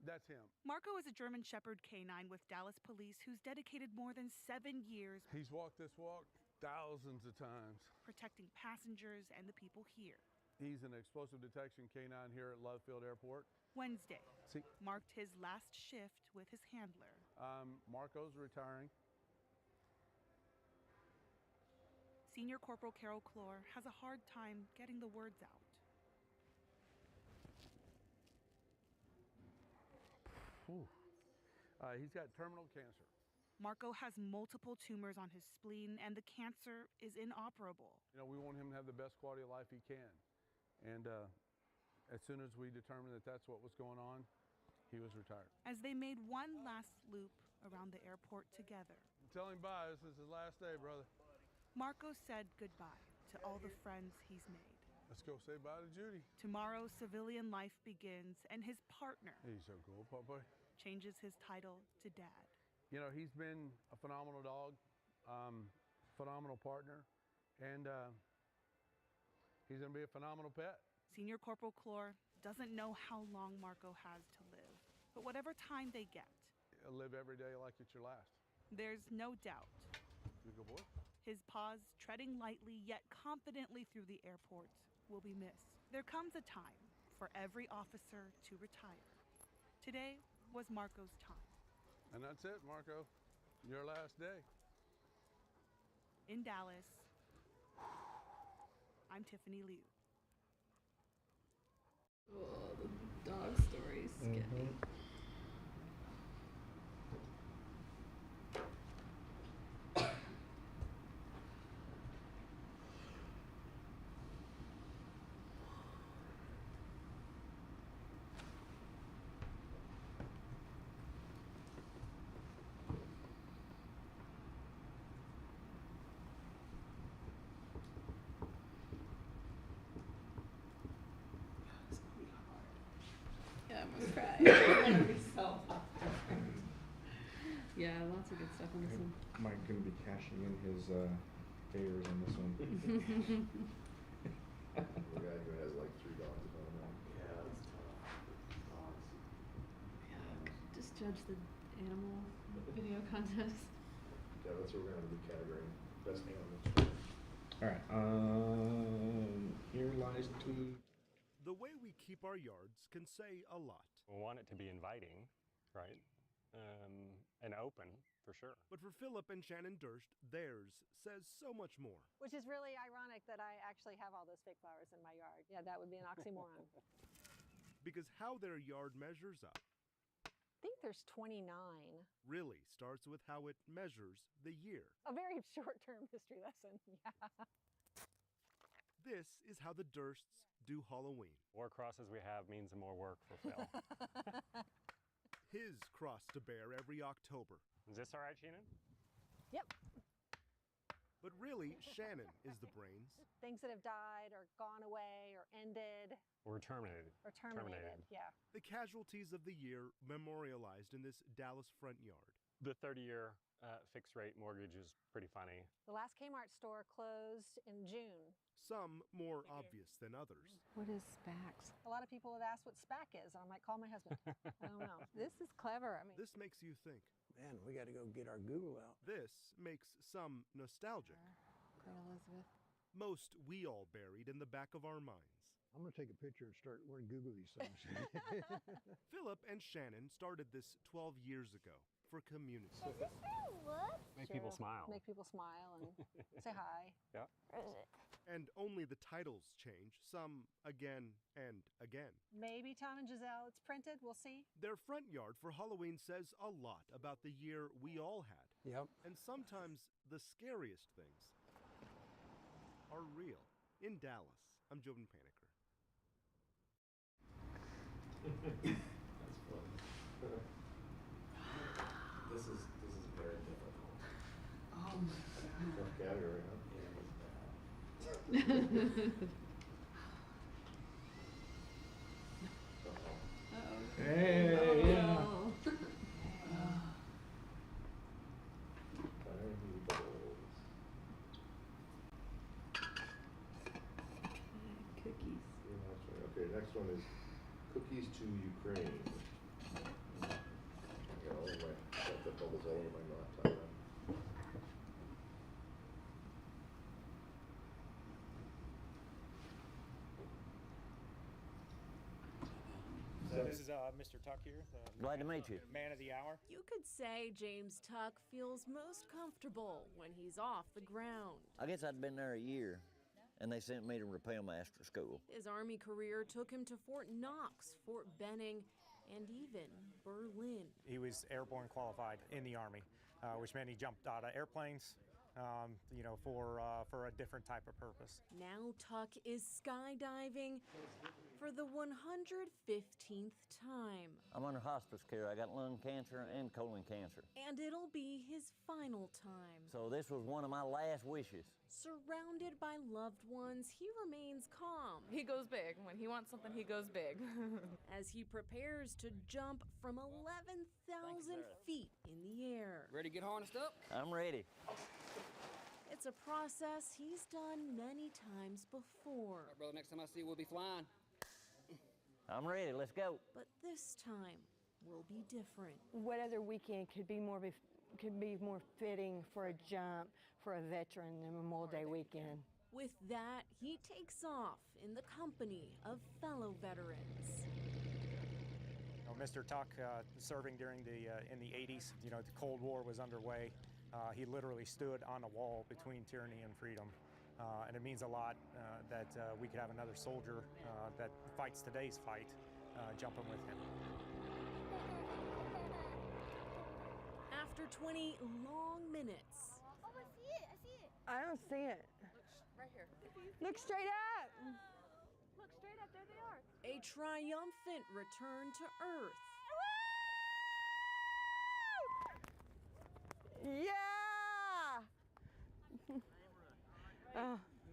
that's him. Marco is a German Shepherd canine with Dallas Police who's dedicated more than 7 years He's walked this walk thousands of times. protecting passengers and the people here. He's an explosive detection canine here at Love Field Airport. Wednesday See, marked his last shift with his handler. Marco's retiring. Senior Corporal Carol Clore has a hard time getting the words out. He's got terminal cancer. Marco has multiple tumors on his spleen, and the cancer is inoperable. You know, we want him to have the best quality of life he can. And as soon as we determined that that's what was going on, he was retired. As they made one last loop around the airport together, Tell him bye. This is his last day, brother. Marco said goodbye to all the friends he's made. Let's go say bye to Judy. Tomorrow, civilian life begins, and his partner He's so cool, Papa. changes his title to Dad. You know, he's been a phenomenal dog, phenomenal partner, and he's going to be a phenomenal pet. Senior Corporal Clore doesn't know how long Marco has to live, but whatever time they get, Live every day like it's your last. there's no doubt You good boy? his paws treading lightly yet confidently through the airport will be missed. There comes a time for every officer to retire. Today was Marco's time. And that's it, Marco. Your last day. In Dallas, I'm Tiffany Liu. Oh, the dog stories get me. Yeah, I'm gonna cry. It's gonna be so hard. Yeah, lots of good stuff on this one. Mike gonna be cashing in his favors on this one. The guy who has like 3 dogs at home now. Yeah, that's tough. Dogs. Yeah, just judge the animal video contest. Yeah, that's what we're gonna have to do category. Best animals. Alright, here lies to... The way we keep our yards can say a lot. We want it to be inviting, right? And open, for sure. But for Philip and Shannon Durst, theirs says so much more. Which is really ironic that I actually have all those fake flowers in my yard. Yeah, that would be an oxymoron. Because how their yard measures up I think there's 29. really starts with how it measures the year. A very short-term history lesson, yeah. This is how the Dursts do Halloween. More crosses we have means more work for Phil. His cross to bear every October. Is this all right, Shannon? Yep. But really, Shannon is the brains. Things that have died or gone away or ended. Or terminated. Or terminated, yeah. The casualties of the year memorialized in this Dallas front yard. The 30-year fixed rate mortgage is pretty funny. The last Kmart store closed in June. Some more obvious than others. What is SPACs? A lot of people have asked what SPAC is, and I might call my husband. I don't know. This is clever. I mean, This makes you think. Man, we got to go get our Google out. This makes some nostalgic. Queen Elizabeth. Most we all buried in the back of our minds. I'm going to take a picture and start we're gonna Google these things. Philip and Shannon started this 12 years ago for community. Make people smile. Make people smile and say hi. Yeah. Where is it? And only the titles change, some again and again. Maybe Tom and Giselle. It's printed. We'll see. Their front yard for Halloween says a lot about the year we all had. Yep. And sometimes the scariest things are real. In Dallas, I'm Jovan Paniker. That's fun. This is very difficult. Oh my God. Tough category, huh? Hey, yeah. Cookies. Okay, next one is cookies to Ukraine. I got all of my got the bubbles all over my laptop. sense. This is Mr. Tuck here. Glad to meet you. Man of the hour. You could say James Tuck feels most comfortable when he's off the ground. I guess I'd been there a year, and they sent me to rappelmaster school. His Army career took him to Fort Knox, Fort Benning, and even Berlin. He was airborne qualified in the Army, which meant he jumped out of airplanes, for a different type of purpose. Now Tuck is skydiving for the 115th time. I'm under hospice care. I got lung cancer and colon cancer. And it'll be his final time. So this was one of my last wishes. Surrounded by loved ones, he remains calm. He goes big. When he wants something, he goes big. As he prepares to jump from 11,000 feet in the air. Ready to get harnessed up? I'm ready. It's a process he's done many times before. All right, brother, next time I see you, we'll be flying. I'm ready, let's go. But this time will be different. What other weekend could be more fitting for a jump for a veteran than Memorial Day weekend? With that, he takes off in the company of fellow veterans. Mr. Tuck, serving during in the 80s, the Cold War was underway. He literally stood on a wall between tyranny and freedom. And it means a lot that we could have another soldier that fights today's fight jumping with him. After 20 long minutes. Oh, I see it. I don't see it. Right here. Look straight up. Look straight up. There they are. A triumphant return to Earth. Yeah!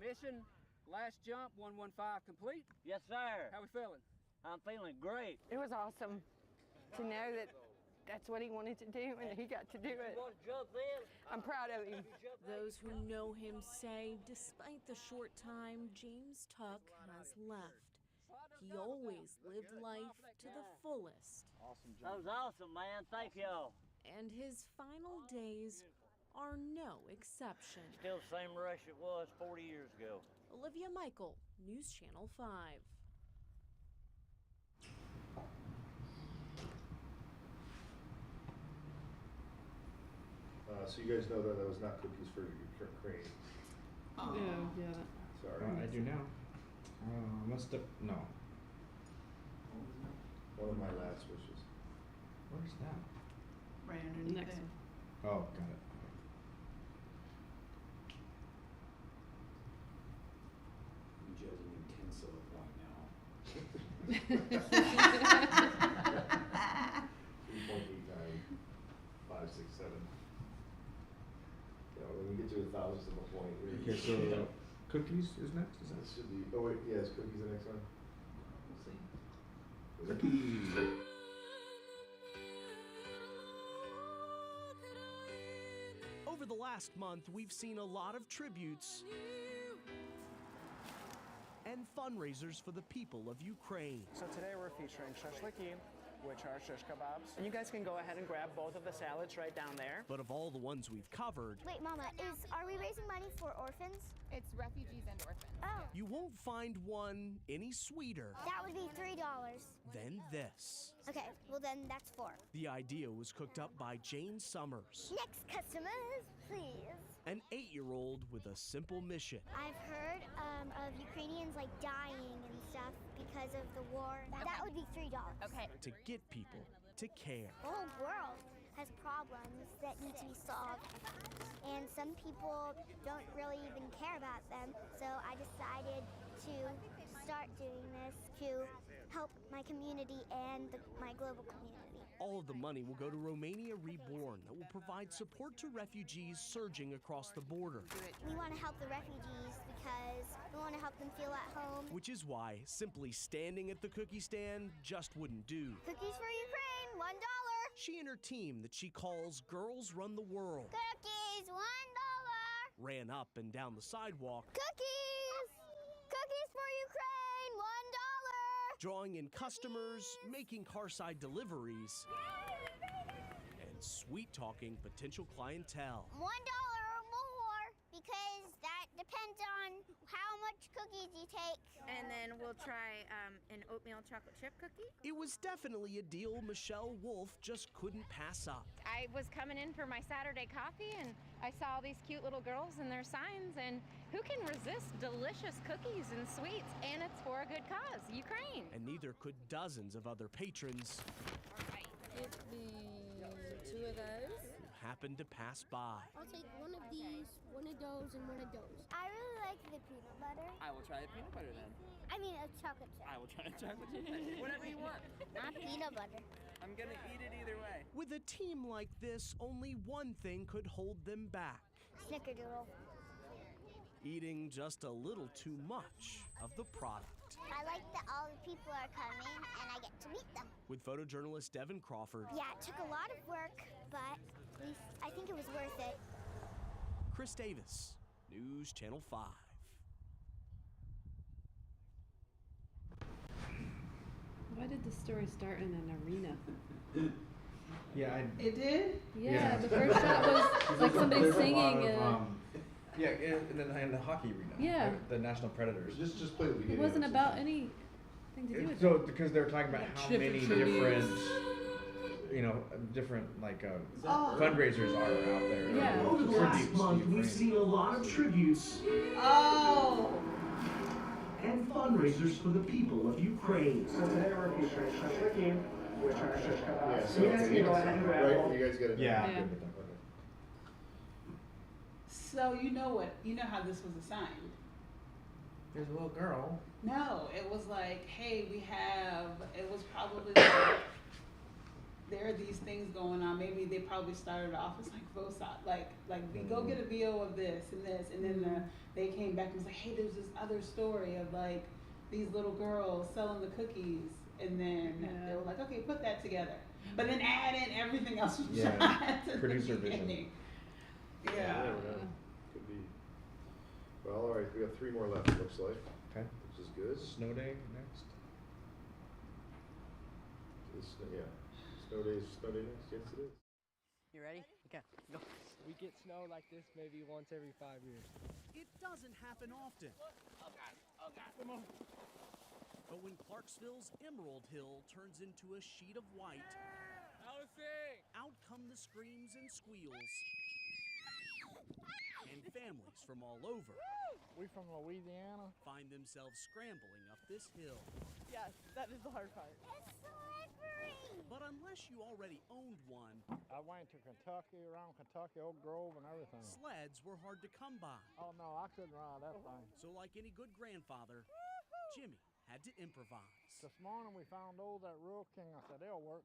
Mission, last jump, 115 complete? Yes, sir. How we feeling? I'm feeling great. It was awesome to know that that's what he wanted to do and he got to do it. You want to jump then? I'm proud of him. Those who know him say, despite the short time James Tuck has left, he always lived life to the fullest. Awesome jump. That was awesome, man. Thank y'all. And his final days are no exception. Still the same rush it was 40 years ago. Olivia Michael, News Channel 5. So you guys know that was not cookies for your crane. Oh, yeah. Sorry. I do now. Must have, no. One of my last wishes. Where's that? Right underneath Next it. Oh, got it. I'm judging intense at a point now. 3.89, 5, 6, 7. When we get to the thousands of a point, Okay, so cookies is next? Is that? This should be. Oh wait, yeah, is cookies the next one? We'll see. Cookies. Over the last month, we've seen a lot of tributes and fundraisers for the people of Ukraine. So today we're featuring shashlikim, which are shish kebabs. And you guys can go ahead and grab both of the salads right down there. But of all the ones we've covered, Wait, Mama, are we raising money for orphans? It's refugees and orphans. Oh, you won't find one any sweeter that would be $3. than this. Okay, well then that's 4. The idea was cooked up by Jane Summers, Next customers, please. an 8-year-old with a simple mission. I've heard of Ukrainians like dying and stuff because of the war. That would be $3. Okay. To get people to care. The whole world has problems that need to be solved, and some people don't really even care about them. So I decided to start doing this to help my community and my global community. All of the money will go to Romania Reborn that will provide support to refugees surging across the border. We want to help the refugees because we want to help them feel at home. Which is why simply standing at the cookie stand just wouldn't do. Cookies for Ukraine, $1. She and her team that she calls Girls Run the World Cookies, $1. ran up and down the sidewalk, Cookies! Cookies for Ukraine, $1. drawing in customers, making car-side deliveries, and sweet-talking potential clientele. $1 or more, because that depends on how much cookies you take. And then we'll try an oatmeal chocolate chip cookie. It was definitely a deal Michelle Wolf just couldn't pass up. I was coming in for my Saturday coffee and I saw all these cute little girls and their signs, and who can resist delicious cookies and sweets? And it's for a good cause, Ukraine. And neither could dozens of other patrons Give me 2 of those. who happened to pass by. I'll take one of these, one of those, and one of those. I really like the peanut butter. I will try the peanut butter then. I mean, a chocolate chip. I will try the chocolate chip. Whatever you want. Not peanut butter. I'm gonna eat it either way. With a team like this, only one thing could hold them back. Snickerdoodle. Eating just a little too much of the product. I like that all the people are coming and I get to meet them. With photojournalist Devin Crawford, Yeah, it took a lot of work, but at least I think it was worth it. Chris Davis, News Channel 5. Why did the story start in an arena? Yeah, It did? Yeah, the first shot was like somebody There's a lot singing. of, yeah, in the hockey arena. Yeah. The National Predators. Just play the beginning. It wasn't about anything to do with So it. because they were talking about how Different many tributes. different, different like fundraisers are out there. Yeah. Over the last month, we've seen a lot of tributes Oh. and fundraisers for the people of Ukraine. Yeah, so You guys can go ahead and grab right, all. you guys got it. Yeah. Yeah. So you know how this was assigned. There's a little girl. No, it was like, hey, it was probably like, there are these things going on. Maybe they probably started off as like VOSOT, like we go get a VO of this, and then they came back and was like, hey, there's this other story of like these little girls selling the cookies, and then they were like, okay, put that together, but then add in everything else you shot to Producer the vision. beginning. Yeah, Yeah. I don't know. Could be. Well, all right, we have 3 more left, it looks like. Okay. Which is good. Snow day next. Snow day next. Yes, it is. You ready? Okay, go. We get snow like this maybe once every 5 years. It doesn't happen often. Oh God, oh God. Come on. But when Clarksville's Emerald Hill turns into a sheet of white, out come the screams and squeals. And families from all over We from Louisiana. find themselves scrambling up this hill. Yes, that is the hard part. It's slippery. But unless you already owned one, I went to Kentucky, around Kentucky, Oak Grove, and everything. sleds were hard to come by. Oh no, I couldn't ride that thing. So like any good grandfather, Jimmy had to improvise. This morning we found those at Rural King. I said they'll work.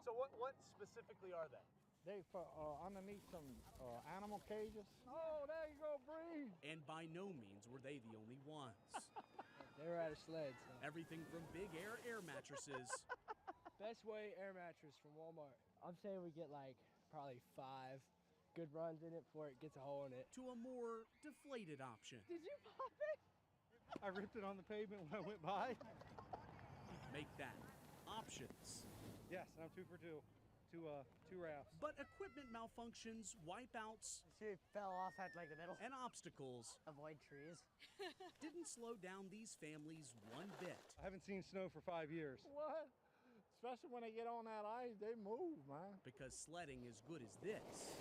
So what specifically are they? They for underneath some animal cages. Oh, there you go, Bree. And by no means were they the only ones. They were out of sleds. So. Everything from big air mattresses Best way air mattress from Walmart. I'm saying we get like probably 5 good runs in it before it gets a hole in it. to a more deflated option. Did you pop it? I ripped it on the pavement when I went by. Make that options. Yes, and I'm 2 for 2. Two rafts. But equipment malfunctions, wipeouts, See, it fell off at like the middle. and obstacles Avoid trees. didn't slow down these families one bit. I haven't seen snow for 5 years. What? Especially when they get on that ice, they move, man. Because sledding as good as this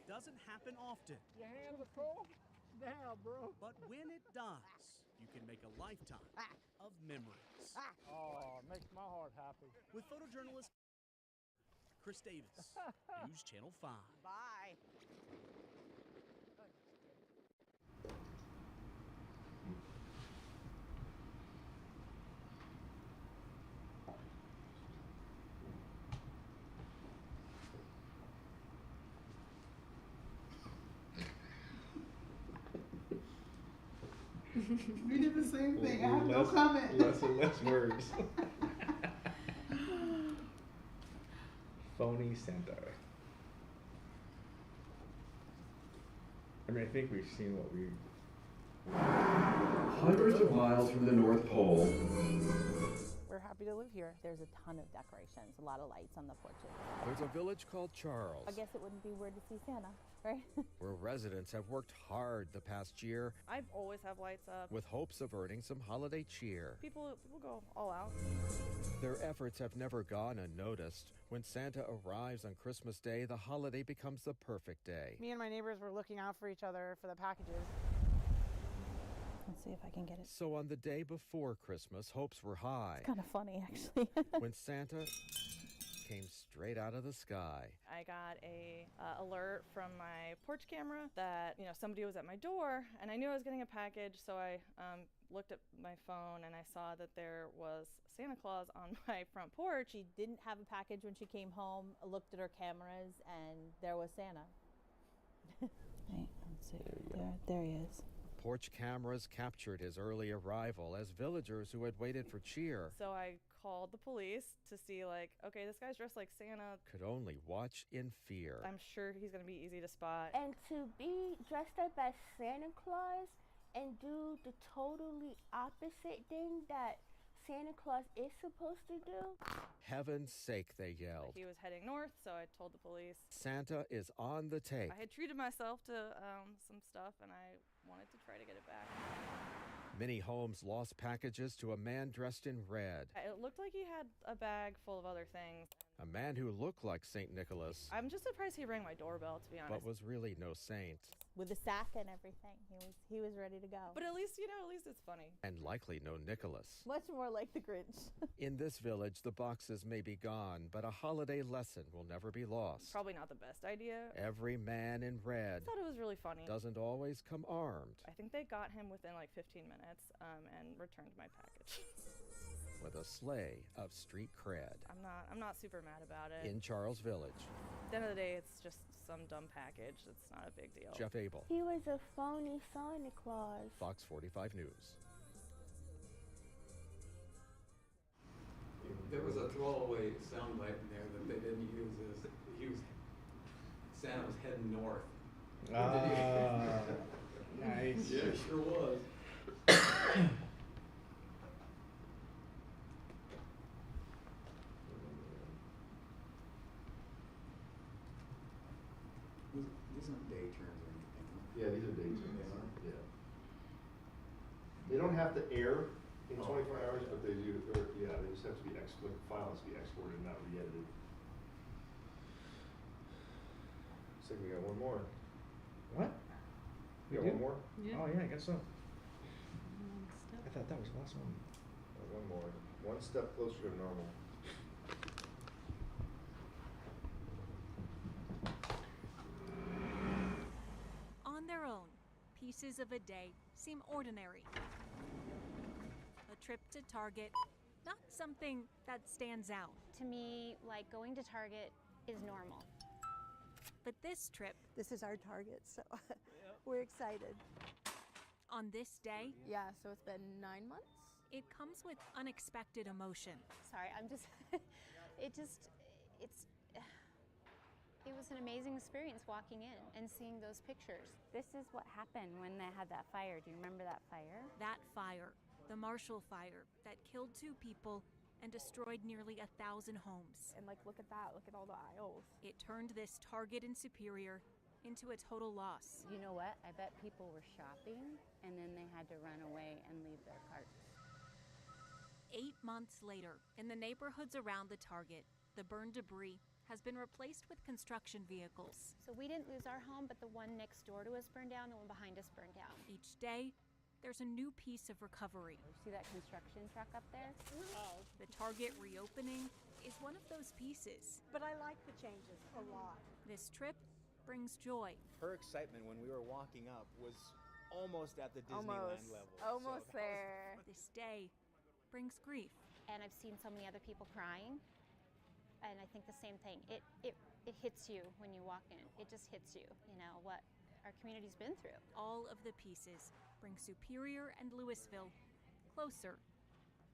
doesn't happen often. Your hands are cold? Damn, bro. But when it does, you can make a lifetime of memories. Oh, it makes my heart happy. With photojournalist Chris Davis, News Channel 5. Bye. We did the same thing. I have no comment. Less and less words. Phony Santa. I mean, I think we've seen what we. Hundreds of miles from the North Pole. We're happy to live here. There's a ton of decorations, a lot of lights on the porches. There's a village called Charles, I guess it wouldn't be weird to see Santa, right? where residents have worked hard the past year I've always have lights up. with hopes of earning some holiday cheer. People go all out. Their efforts have never gone unnoticed. When Santa arrives on Christmas Day, the holiday becomes the perfect day. Me and my neighbors were looking out for each other for the packages. Let's see if I can get it. So on the day before Christmas, hopes were high. It's kind of funny, actually. When Santa came straight out of the sky. I got a alert from my porch camera that somebody was at my door, and I knew I was getting a package, so I looked at my phone and I saw that there was Santa Claus on my front porch. She didn't have a package when she came home, looked at her cameras, and there was Santa. Wait, let's see. There he is. Porch cameras captured his early arrival as villagers who had waited for cheer So I called the police to see, okay, this guy's dressed like Santa. could only watch in fear. I'm sure he's going to be easy to spot. And to be dressed up as Santa Claus and do the totally opposite thing that Santa Claus is supposed to do. Heaven's sake, they yelled. He was heading north, so I told the police. Santa is on the take. I had treated myself to some stuff, and I wanted to try to get it back. Many homes lost packages to a man dressed in red. It looked like he had a bag full of other things. A man who looked like St. Nicholas, I'm just surprised he rang my doorbell, to be honest. but was really no saint. With the sack and everything. He was ready to go. But at least it's funny. And likely no Nicholas. Much more like the Grinch. In this village, the boxes may be gone, but a holiday lesson will never be lost. Probably not the best idea. Every man in red I thought it was really funny. doesn't always come armed. I think they got him within 15 minutes and returned my package. With a sleigh of street cred. I'm not super mad about it. In Charles Village. At the end of the day, it's just some dumb package. It's not a big deal. Jeff Abel, He was a phony Santa Claus. Fox 45 News. There was a throwaway soundbite in there that they didn't use. Santa was heading north. Nice. Yeah, it sure was. These aren't day turns or anything. Yeah, these are day turns. They are? Yeah. They don't have to air in 24 hours, but they do, they just have to be the file has to be exported, not re-edited. Looks like we got one more. What? We got do? one more? Yeah. Oh yeah, I guess so. Step. I thought that was the last one. One more. One step closer to normal. On their own, pieces of a day seem ordinary. A trip to Target, not something that stands out. To me, going to Target is normal. But this trip, This is our Target, so we're excited. on this day, Yeah, so it's been 9 months. it comes with unexpected emotion. Sorry, I'm just, it was an amazing experience walking in and seeing those pictures. This is what happened when they had that fire. Do you remember that fire? That fire, the Marshall Fire, that killed 2 people and destroyed nearly 1,000 homes. And look at that, look at all the aisles. It turned this Target in Superior into a total loss. You know what? I bet people were shopping and then they had to run away and leave their carts. 8 months later, in the neighborhoods around the Target, the burned debris has been replaced with construction vehicles. So we didn't lose our home, but the one next door to us burned down, the one behind us burned down. Each day, there's a new piece of recovery. See that construction truck up there? Oh. The Target reopening is one of those pieces. But I like the changes a lot. This trip brings joy. Her excitement when we were walking up was almost at the Disneyland level. Almost there. This day brings grief. And I've seen so many other people crying, and I think the same thing. It hits you when you walk in. It just hits you, what our community's been through. All of the pieces bring Superior and Louisville closer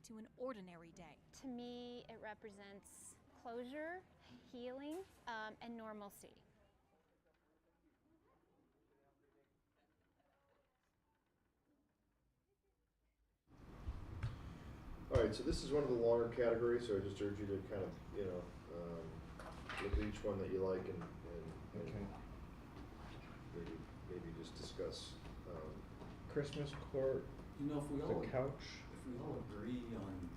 to an ordinary day. To me, it represents closure, healing, and normalcy. Alright, so this is one of the longer categories, so I just urge you to kind of, you know, look at each one that you like and Okay. maybe just discuss, Christmas court, You know, if we the all couch. if we all agree on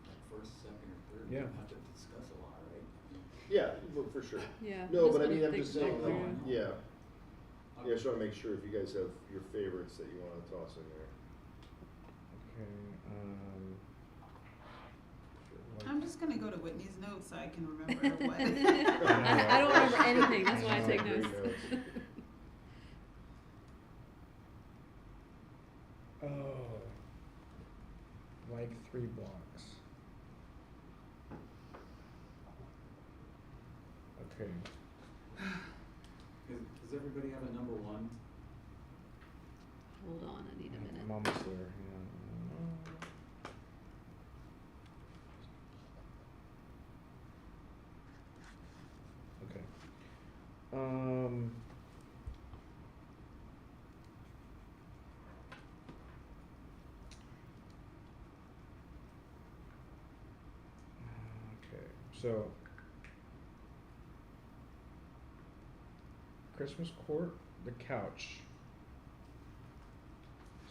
like first, second, or third, Yeah. we don't have to discuss a lot, right? yeah, well, for sure. Yeah, No, just but I wanna mean, I'm think just saying, through. like, yeah. Yeah, I just wanna make sure if you guys have your favorites that you wanna toss in there. Okay. I'm just gonna go to Whitney's notes so I can remember what. I don't remember anything. That's why I take Great notes. Oh, like 3 blocks. Okay. Does everybody have a number one? Hold on, I need a minute. I'm almost there. Yeah. Okay. Okay. So Christmas court, the couch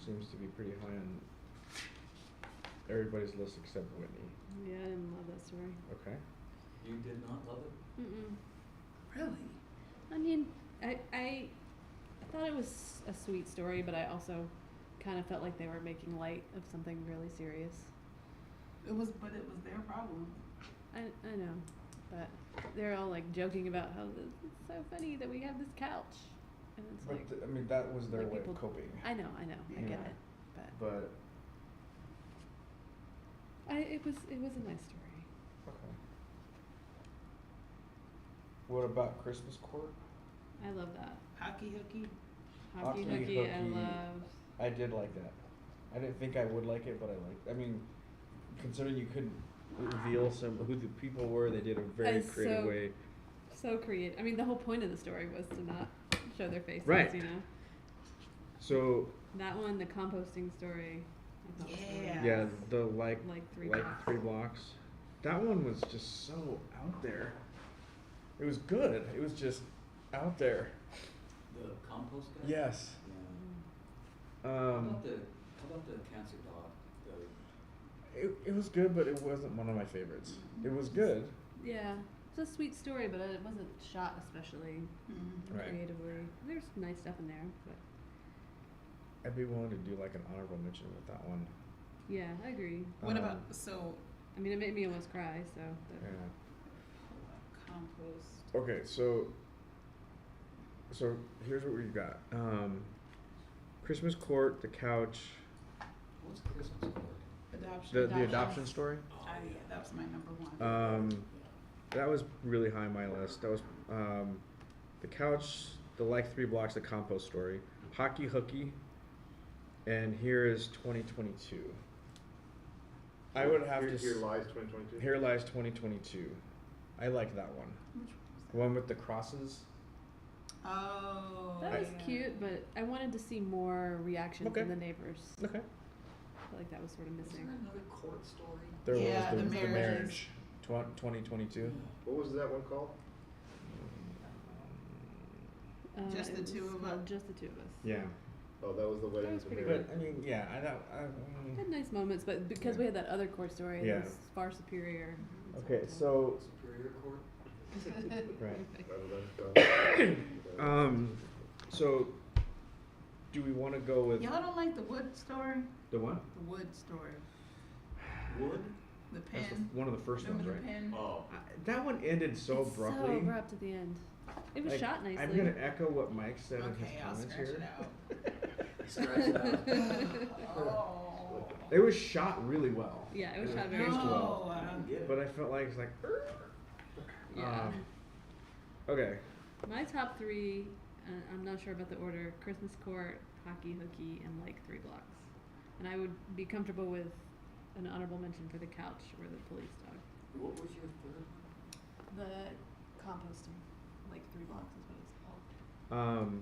seems to be pretty high on everybody's list except Whitney. Yeah, I didn't love that story. Okay. You did not love it? Mm-mm. Really? I mean, I thought it was a sweet story, but I also kind of felt like they were making light of something really serious. It was their problem. I know, but they're all like joking about how it's so funny that we have this couch, and it's But like I mean, that was their like way people- of coping. I know, I get Yeah. it, But it was a nice story. okay. What about Christmas court? I love that. Hockey hooky. Hockey hooky, I love. I did like that. I didn't think I would like it, but I liked. I mean, considering you couldn't reveal who the people were, they did a very It's creative way. So creative. I mean, the whole point of the story was to not show their faces, Right. you know. So That one, the composting story. I thought was really nice. yeah, the like 3 blocks. That one was just so out there. It was good. It was just out there. The compost guy? Yes. Yeah. How about the cancer dog? It was good, but it wasn't one of my favorites. It was good. Yeah, it's a sweet story, but it wasn't shot especially Right. creatively. There's nice stuff in there, but I'd be willing to do like an honorable mention with that one. yeah, I agree. What about I mean, it made me almost cry. So. But Yeah. compost? Okay, so here's what we've got. Christmas court, the couch. What's Christmas court? Adoption. The adoption story. Yeah, that was my number one. That was really high on my list. That was the couch, the like 3 blocks, the compost story, hockey hooky, and here is 2022. I would have to. Here lies 2022. Here lies 2022. I like that one. The one with the crosses. Oh. that was cute, but I wanted to see more reaction Okay. from the neighbors. Okay. I feel like that was sort of Is missing. there another court story? There Yeah, was the the marriages. marriage. 2022. What was that one called? Just the it two was of called us. Just the two of us. Yeah. Oh, that was the wedding. was pretty But I mean, yeah, I don't. It had nice moments, but because we had that other core story, Yeah. it was far superior. Okay, so Superior court? right. So do we want to go with Y'all don't like the wood story? the what? The wood story. Wood? The That's pen. one of the first ones, Remember right? the pen? Oh. That one ended so It's abruptly. so abrupt at the end. It was Like, shot nicely. I'm gonna echo what Mike said in his Okay, I'll comments scratch here. it out. Scratch it out. Oh. It was shot really well. Yeah, it was shot very paced well. No, I don't get it. But I felt like it's like. Yeah. Okay. My top 3, I'm not sure about the order: Christmas court, hockey hooky, and like 3 blocks. And I would be comfortable with an honorable mention for the couch or the police dog. What was your third? The composting, like 3 blocks is what it's called.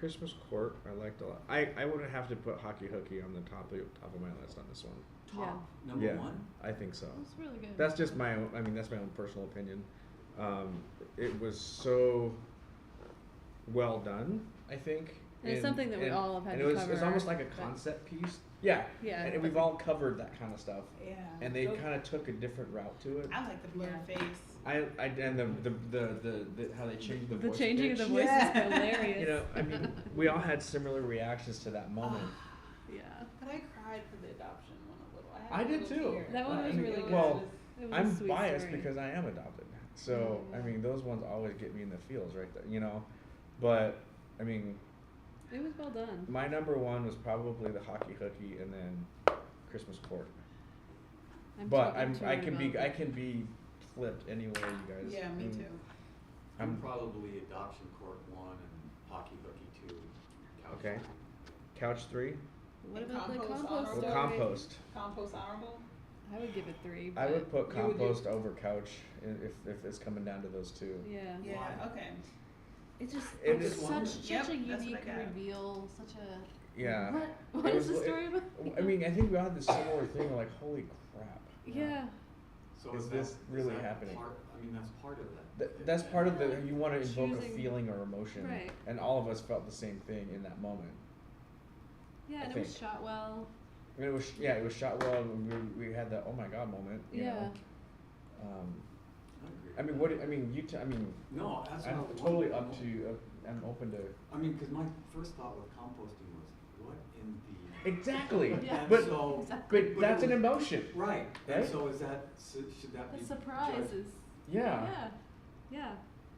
Christmas Court I liked a lot. I would have to put Hockey Hooky on the top of my list on this one. Top number Yeah, one? I think so. That's really good. That's just my own. I mean, that's my own personal opinion. It was so well done, I think. And it's something that we all have had to cover. It was almost like a concept piece. Yeah. Yeah. And we've all covered that kind of stuff. Yeah. And they kind of took a different route to it. I like the blurred face. And the how they changed the voice. The changing of the voice Yeah. is hilarious. You know, I mean, we all had similar reactions to that moment. Yeah. But I cried for the adoption one a little. I did too. That one was really good. Well, It was a I'm sweet biased story. because I am adopted. So, I mean, those ones always get me in the feels right there, you know. But, I mean, It was well done. my number one was probably the Hockey Hooky and then Christmas Court. But I can be flipped any way, you guys. Yeah, me too. I'm probably Adoption Court 1 and Hockey Hooky 2. Couch Okay. 3. Couch 3. What And about the compost honorable? story? Compost. Compost honorable? I would give it 3. I would put You would do- compost over couch if it's coming down to those two. Yeah. Yeah, okay. It's just It it's is- such Yep, a that's what I unique got. reveal, such a Yeah. What It is was- the story about? I mean, I think we all had this similar thing. We're like, holy crap. Yeah. So Is is this that, really is that happening? I mean, that's part of that. That's part of the, you want to invoke a Choosing- feeling or emotion. Right. And all of us felt the same thing in that moment. Yeah, I and it was think. shot well. And it was shot well, and we had that oh my god moment, you Yeah. know. I agree. I mean, No, that's I'm not totally one- up to, I'm open to. I mean, because my first thought with composting was, what in the... Exactly. Yeah. And But, so, but but that's it an was- emotion. Right. And Right? so is that, should that The be... surprise judged? is Yeah. Yeah.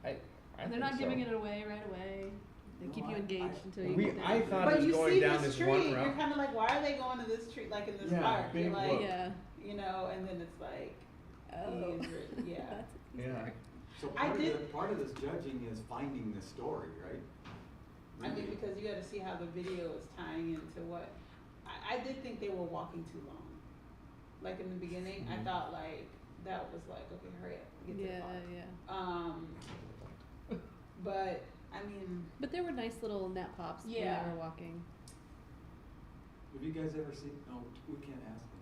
I They're think not giving so. it away right away. They No, keep you I- engaged I- until you We, get there. I thought But it was you going see down this this tree, one you're route. kind of like, why are they going to this tree, like in this Yeah, park? big You're like, look. Yeah. you know, and then it's like, Oh. yeah. Yeah. So I did- part of this judging is finding the story, right? I mean, because you got to see how the video is tying into what. I did think they were walking too long. Like in the beginning, I thought like that was like, okay, hurry up, get to the Yeah, park. yeah. But I mean, But there were nice little nap pops when Yeah. they were walking. Have you guys ever seen... No, we can't ask them.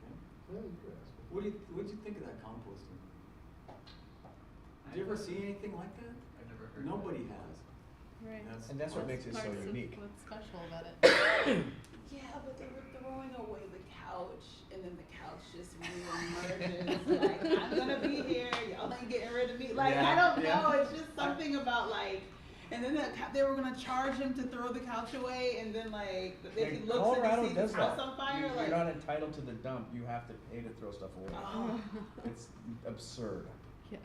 Okay. Yeah, you could ask. What'd you think of that composting? Did you ever see anything like that? I've never heard Nobody has. Right. And that's what makes it so Parts of unique. What's special about it? yeah, but they were throwing away the couch, and then the couch just reemerges. Like, I'm gonna be here, y'all ain't getting rid of me. Like, I don't know, it's just something about like. And then they were gonna charge him to throw the couch away, and then like if he And looks Colorado and he sees does his house that. on fire, You're like not entitled to the dump. You have to pay to throw stuff away. oh. It's absurd. Yeah.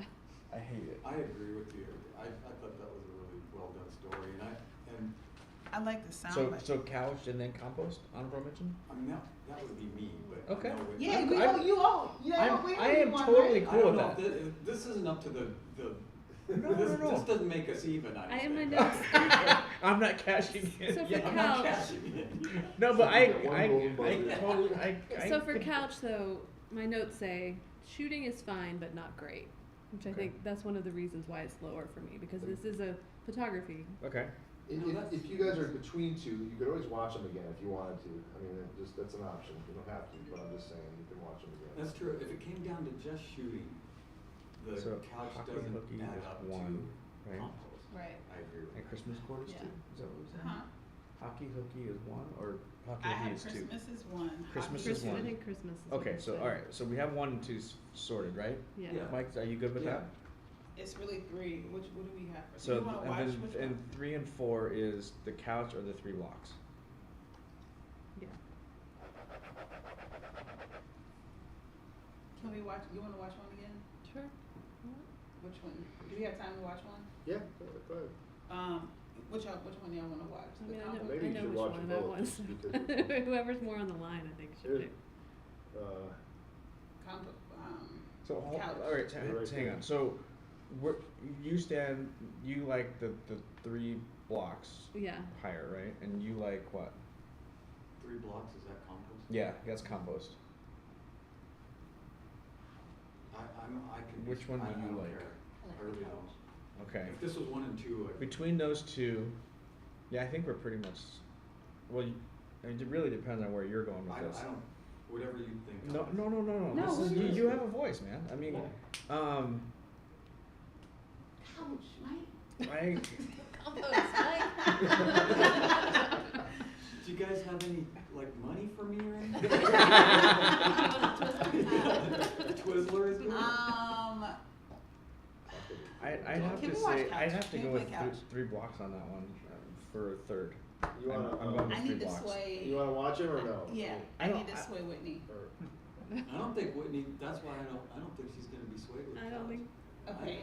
I hate it. I agree with you. I thought that was a really well done story, and I like the sound. So couch and then compost, honorable mention? I mean that would be me, but Okay. I know it- Yeah, I'm- we I'm- know you own. Yeah, we know I you am want, totally right? I cool don't with know that. if this isn't up to the No. this doesn't make us even. I am my understand. notes. I'm not cashing in. So for Yeah, I'm not couch. cashing in. No, but You get one golden buzzer. totally, So for could- couch though, my notes say shooting is fine but not great, which I think that's one of the reasons why it's lower for me because this is a photography. Okay. If you guys are between two, you could always watch them again if you wanted to. I mean, that's an option. You don't have to, but I'm just saying you can watch them again. That's true. If it came down to just shooting, the So couch Hockey doesn't Hooky add is up one, to right? compost. Right. I agree with And that. Christmas quarters Yeah. too? Is that what we're saying? Huh? Hockey Hooky is one or Hockey I Hooky have is two? Christmas is one. Christmas Hockey is one. I think Christmas is Okay, what so I'm alright, so we have 1 and 2 sorted, right? Yeah. Yeah. Mike, are you good with Yeah. that? It's really 3. What do we have? So you want to watch which and one? 3 and 4 is the couch or the 3 blocks. Yeah. Can we watch? You want to watch one again? Sure. Which one? Do we have time to watch one? Yeah, go ahead. Which one y'all want to watch? I mean, I know, Maybe I you know should which watch one them that both, was. just because- Whoever's more on the line, I think should Here. do. So Couch. alright, They're right hang there. on. So you like the 3 blocks Yeah. higher, right? And you like what? 3 blocks, is that compost? Yeah, that's compost. I can. Which one do I you don't like? care. I really don't. Okay. If this was 1 and 2, Between those two, Yeah, I think we're pretty much. Well, I mean, it really depends on where you're going with this. I don't. Whatever you think. No. No, This is, you have a voice, man. I mean, Ouch, Mike. I. Do you guys have any like money for me or anything? Twizzlers? I'd have Can to we watch say Couch? I'd have to Can go we with play Couch? three blocks on that one for a third. You wanna, I'm going with I three need to blocks. sway. You wanna watch him or no? Yeah, I need to sway Whitney. I don't think Whitney. That's why I don't think she's gonna be swayed with. I don't think. Okay,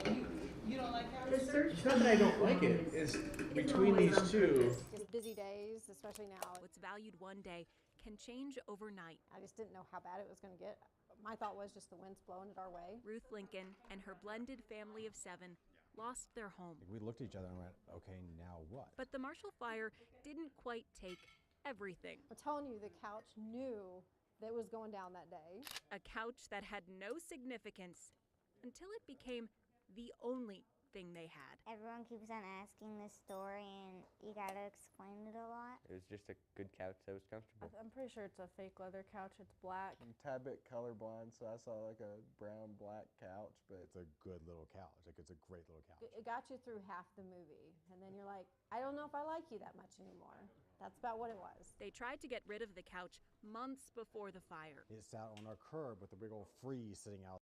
you don't like Couch? It's not that I don't like it. It's between these two. Just busy days, especially now. What's valued one day can change overnight. I just didn't know how bad it was going to get. My thought was just the wind's blowing it our way. Ruth Lincoln and her blended family of 7 lost their home. We looked at each other and went, okay, now what? But the Marshall Fire didn't quite take everything. I'm telling you, the couch knew that it was going down that day. A couch that had no significance until it became the only thing they had. Everyone keeps on asking this story, and you gotta explain it a lot. It was just a good couch that was comfortable. I'm pretty sure it's a fake leather couch. It's black. I'm a tad bit colorblind, so I saw like a brown black couch, but it's a good little couch. Like, it's a great little couch. It got you through half the movie, and then you're like, I don't know if I like you that much anymore. That's about what it was. They tried to get rid of the couch months before the fire. It sat on our curb with a big old freeze sitting out.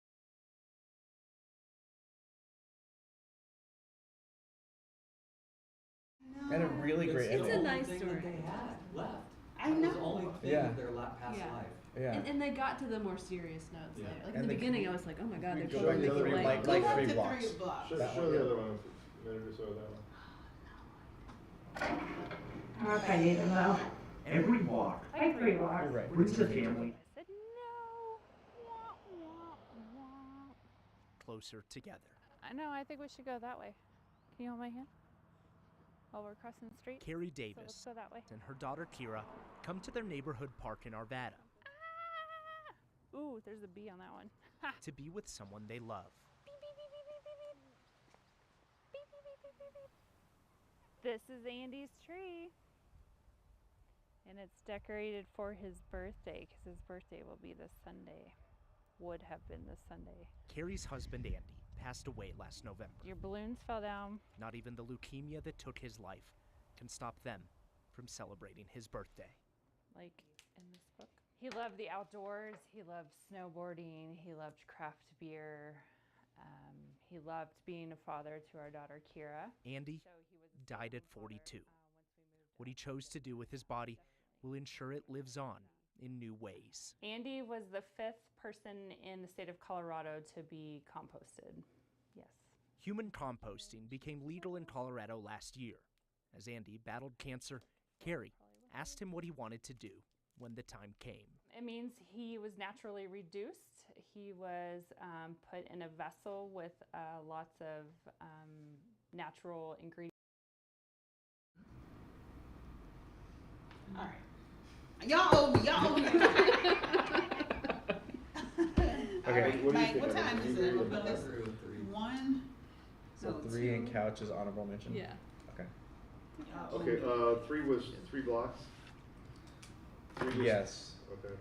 And a really great It's ending. a nice thing story. that they had left. I That know. was the only thing Yeah. of their past Yeah. life. Yeah. And they got to the more serious notes Yeah. later. Like And in the the- beginning, I was like, oh my god, we they're go totally back to making three, like. like Go three back to blocks. three blocks. Show, That show one, the yeah. other one, a minute or so of that one. Okay, now, every walk You're right. brings a family. I said no. Closer together. I know, I think we should go that way. Can you hold my hand? While we're crossing the street? Carrie So let's Davis go that way. and her daughter Kira come to their neighborhood park in Arvada Ooh, there's a bee on that one. to be with someone they love. This is Andy's tree. And it's decorated for his birthday, because his birthday will be this Sunday. Would have been this Sunday. Carrie's husband Andy passed away last November. Your balloons fell down. Not even the leukemia that took his life can stop them from celebrating his birthday. Like in this book. He loved the outdoors. He loved snowboarding. He loved craft beer. He loved being a father to our daughter Kira. Andy died at 42. What he chose to do with his body will ensure it lives on in new ways. Andy was the 5th person in the state of Colorado to be composted. Yes. Human composting became legal in Colorado last year. As Andy battled cancer, Carrie asked him what he wanted to do when the time came. It means he was naturally reduced. He was put in a vessel with lots of natural ingredients. All right. Y'all owe me. All Okay. right, What do you Mike, think what of it? time Do you is it? agree with Let's- that? I agree with 3. 1. So No, 3 and 2. couch is honorable mention. Yeah. Okay. Okay, 3 was 3 blocks? 3 was- Yes. Okay.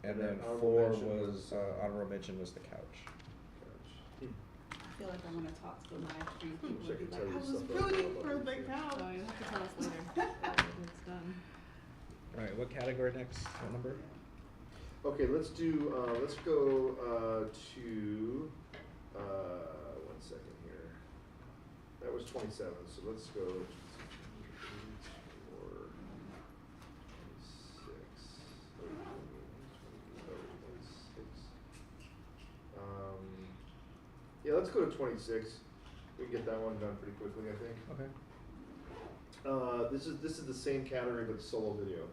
And then honorable 4 mention was honorable mention was the couch. I feel like I want to talk to my street people Wish I and be could like, tell I you was stuff I rooting know for about the this. couch. Oh, you'll have to tell us later. when it's done. All right. What category next? What number? Okay, let's do, let's go to, 1 second here. That was 27, so let's go 4, 26. Yeah, let's go to 26. We can get that one done pretty quickly, I think. Okay. This is the same category but solo video.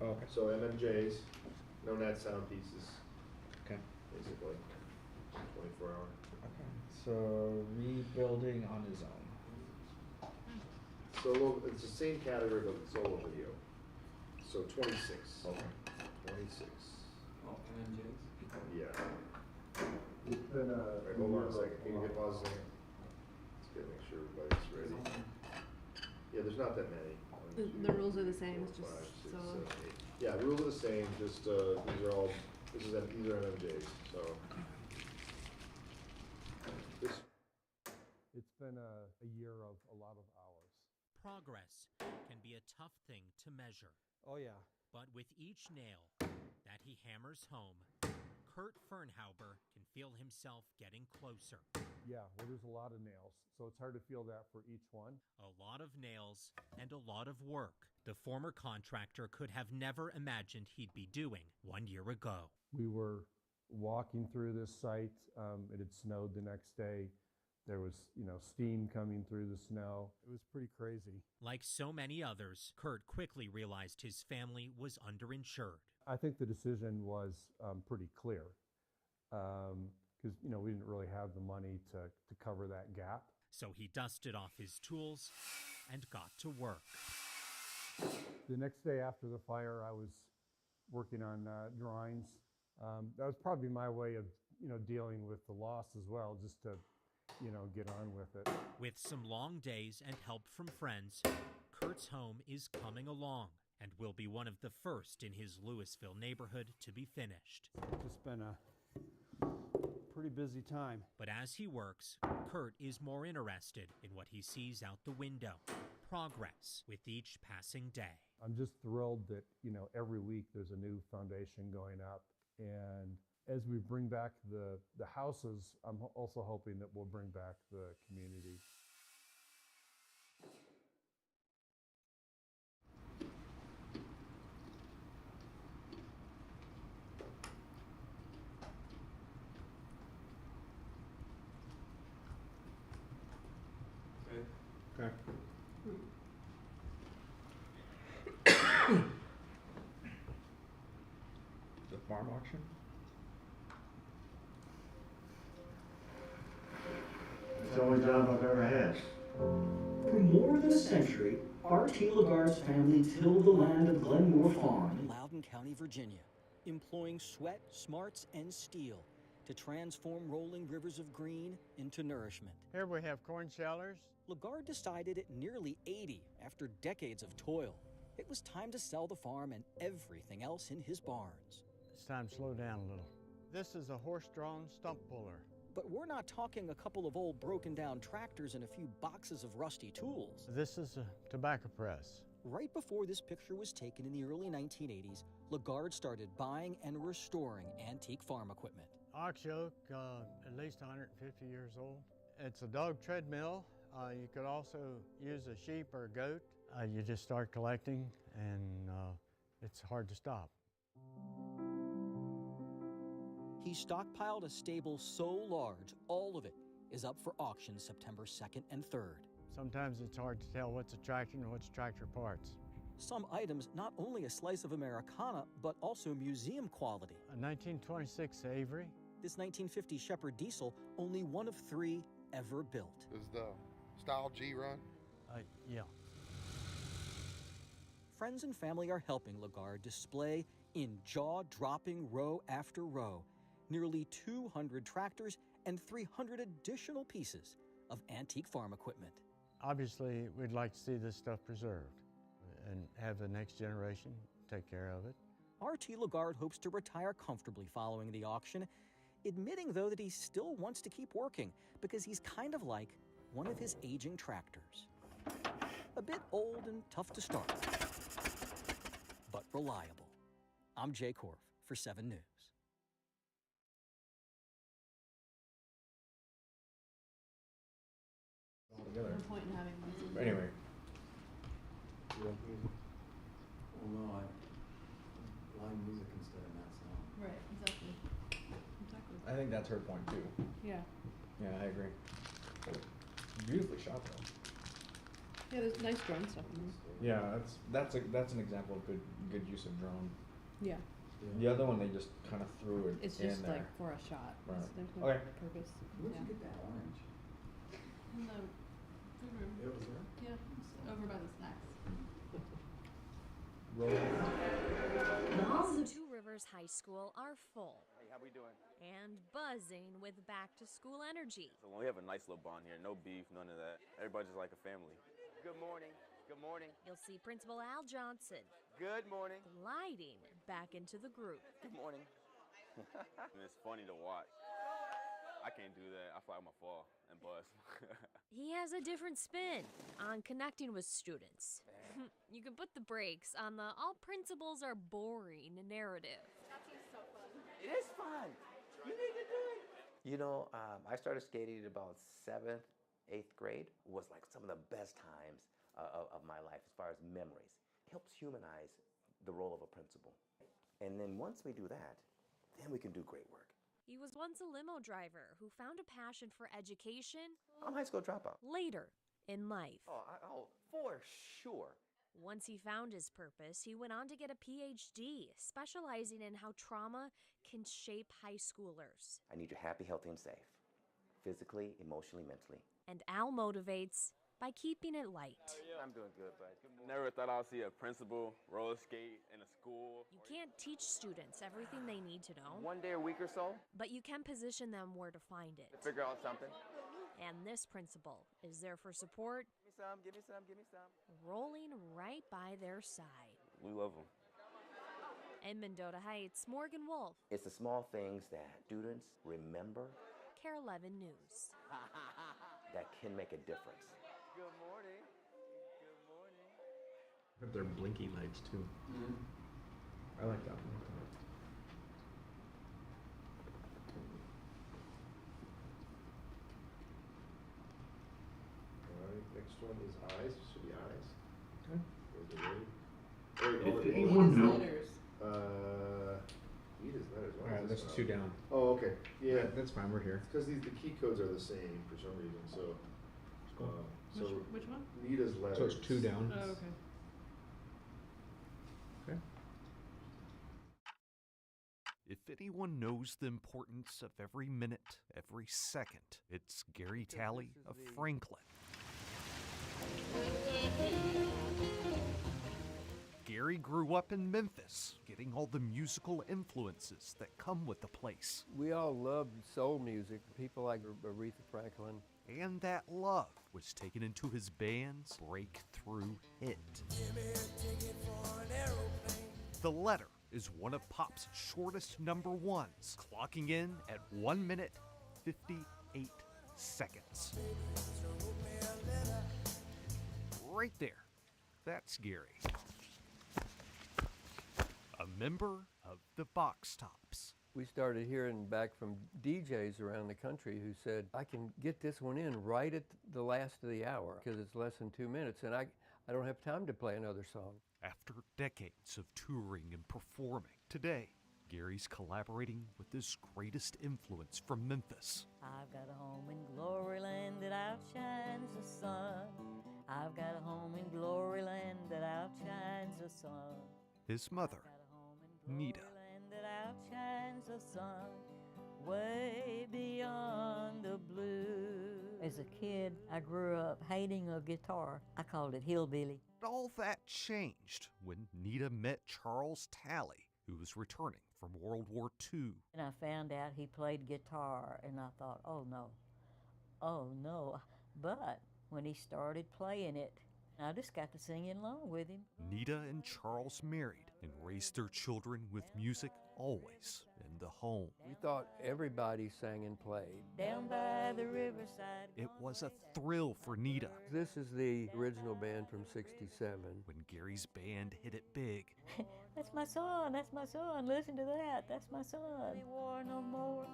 Oh, okay. So MMJs, no net sound pieces. Okay. Basically, 24 hour. Okay. So rebuilding on his own. Solo, it's the same category but solo video. So 26. Okay. 26. Oh, MMJs? Yeah. It's been Alright, hold on a second. Can you get pause a second? Let's get make sure everybody's ready. Yeah, there's not that many. The rules are the same. It's just 5, 6, so. 7, 8. Yeah, rules are the same. Just these are all. These are MMJs. So this. It's been a year of a lot of hours. Progress can be a tough thing to measure. Oh yeah. But with each nail that he hammers home, Kurt Fernhauber can feel himself getting closer. Yeah, well, there's a lot of nails, so it's hard to feel that for each one. A lot of nails and a lot of work the former contractor could have never imagined he'd be doing 1 year ago. We were walking through this site. It had snowed the next day. There was, steam coming through the snow. It was pretty crazy. Like so many others, Kurt quickly realized his family was underinsured. I think the decision was pretty clear because, we didn't really have the money to cover that gap. So he dusted off his tools and got to work. The next day after the fire, I was working on drawings. That was probably my way of, dealing with the loss as well, just to get on with it. With some long days and help from friends, Kurt's home is coming along and will be one of the first in his Louisville neighborhood to be finished. It's been a pretty busy time. But as he works, Kurt is more interested in what he sees out the window. Progress with each passing day. I'm just thrilled that, every week there's a new foundation going up. And as we bring back the houses, I'm also hoping that we'll bring back the community. Okay. The farm auction? It's the only job I've ever had. For more than a century, R.T. Lagarde's family tilled the land of Glenmore Farm in Loudoun County, Virginia, employing sweat, smarts, and steel to transform rolling rivers of green into nourishment. Here we have corn shellers. Lagarde decided at nearly 80, after decades of toil, it was time to sell the farm and everything else in his barns. It's time to slow down a little. This is a horse-drawn stump puller. But we're not talking a couple of old broken-down tractors and a few boxes of rusty tools. This is a tobacco press. Right before this picture was taken in the early 1980s, Lagarde started buying and restoring antique farm equipment. Ox yoke, at least 150 years old. It's a dog treadmill. You could also use a sheep or a goat. You just start collecting, and it's hard to stop. He stockpiled a stable so large, all of it is up for auction September 2nd and 3rd. Sometimes it's hard to tell what's a tractor and what's tractor parts. Some items not only a slice of Americana, but also museum quality. A 1926 Avery. This 1950 Shepherd diesel, only one of 3 ever built. Is the Style G run? Yeah. Friends and family are helping Lagarde display in jaw-dropping row after row nearly 200 tractors and 300 additional pieces of antique farm equipment. Obviously, we'd like to see this stuff preserved and have the next generation take care of it. R.T. Lagarde hopes to retire comfortably following the auction, admitting, though, that he still wants to keep working because he's kind of like one of his aging tractors. A bit old and tough to start, but reliable. I'm Jay Korf for 7 News. Altogether. No point in having one. But anyway. Well, no, I like music instead of that sound. Right, exactly. I think that's her point too. Yeah. Yeah, I agree. Beautifully shot though. Yeah, there's nice drone stuff in there. Yeah, that's an example of good use of drone. Yeah. The other one they just kind of threw it It's in just there. like for a shot. Right. There's no Okay. purpose. Where'd you get that orange? In the food room. It was there? Yeah, it's over by the snacks. The halls of Two Rivers High School are full Hey, how we doing? and buzzing with back-to-school energy. So when we have a nice little bond here, no beef, none of that. Everybody's just like a family. Good morning. Good morning. You'll see Principal Al Johnson Good morning. gliding back into the group. Good morning. It's funny to watch. I can't do that. I feel like I'm gonna fall and bust. He has a different spin on connecting with students. You can put the brakes on the all principals are boring narrative. It is fun. You need to do it. You know, I started skating at about 7th, 8th grade. It was like some of the best times of my life as far as memories. It helps humanize the role of a principal. And then once we do that, then we can do great work. He was once a limo driver who found a passion for education. I'm a high school dropout. Later in life. Oh, for sure. Once he found his purpose, he went on to get a PhD, specializing in how trauma can shape high schoolers. I need you happy, healthy, and safe. Physically, emotionally, mentally. And Al motivates by keeping it light. I'm doing good, bud. Good morning. Never thought I'd see a principal roller skate in a school. You can't teach students everything they need to know. One day a week or so. But you can position them where to find it. Figure out something. And this principal is there for support. Give me some, give me some, give me some. Rolling right by their side. We love them. In Mendota Heights, Morgan Wolf. It's the small things that students remember. KARE 11 News. That can make a difference. Good morning. Good morning. But they're blinky lights too. I like that one. Alright, next one is eyes. Should be eyes. Okay. Is it ready? If Wait, anyone Edith's knows- letters. Edith's letters. Why Alright, is that's this two one? down. Oh, okay. Yeah. That's fine, we're here. Because the key codes are the same for some reason. So, so Which one? Nita's letters. So it's two down. Oh, okay. Okay. If anyone knows the importance of every minute, every second, it's Gary Talley of Franklin. Gary grew up in Memphis, getting all the musical influences that come with the place. We all loved soul music, people like Aretha Franklin. And that love was taken into his band's breakthrough hit. The Letter is one of pop's shortest number ones, clocking in at 1 minute, 58 seconds. Right there, that's Gary. A member of the Box Tops. We started hearing back from DJs around the country who said, I can get this one in right at the last of the hour because it's less than 2 minutes and I don't have time to play another song. After decades of touring and performing, today, Gary's collaborating with his greatest influence from Memphis. I've got a home in glory land that outshines the sun. I've got a home in glory land that outshines the sun. His mother, Nita. That outshines the sun way beyond the blue. As a kid, I grew up hating a guitar. I called it hillbilly. All that changed when Nita met Charles Talley, who was returning from World War II. And I found out he played guitar, and I thought, oh no. But when he started playing it, I just got to sing along with him. Nita and Charles married and raised their children with music always in the home. We thought everybody sang and played. Down by the riverside. It was a thrill for Nita. This is the original band from '67. When Gary's band hit it big. That's my son, listen to that, that's my son. War no more,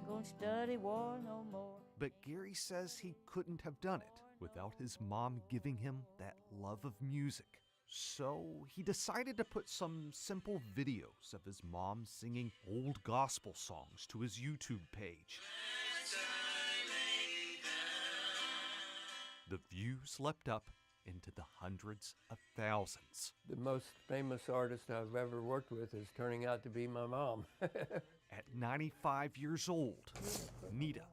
gonna study war no more. But Gary says he couldn't have done it without his mom giving him that love of music. So he decided to put some simple videos of his mom singing old gospel songs to his YouTube page. The views leapt up into the hundreds of thousands. The most famous artist I've ever worked with is turning out to be my mom. At 95 years old, Nita,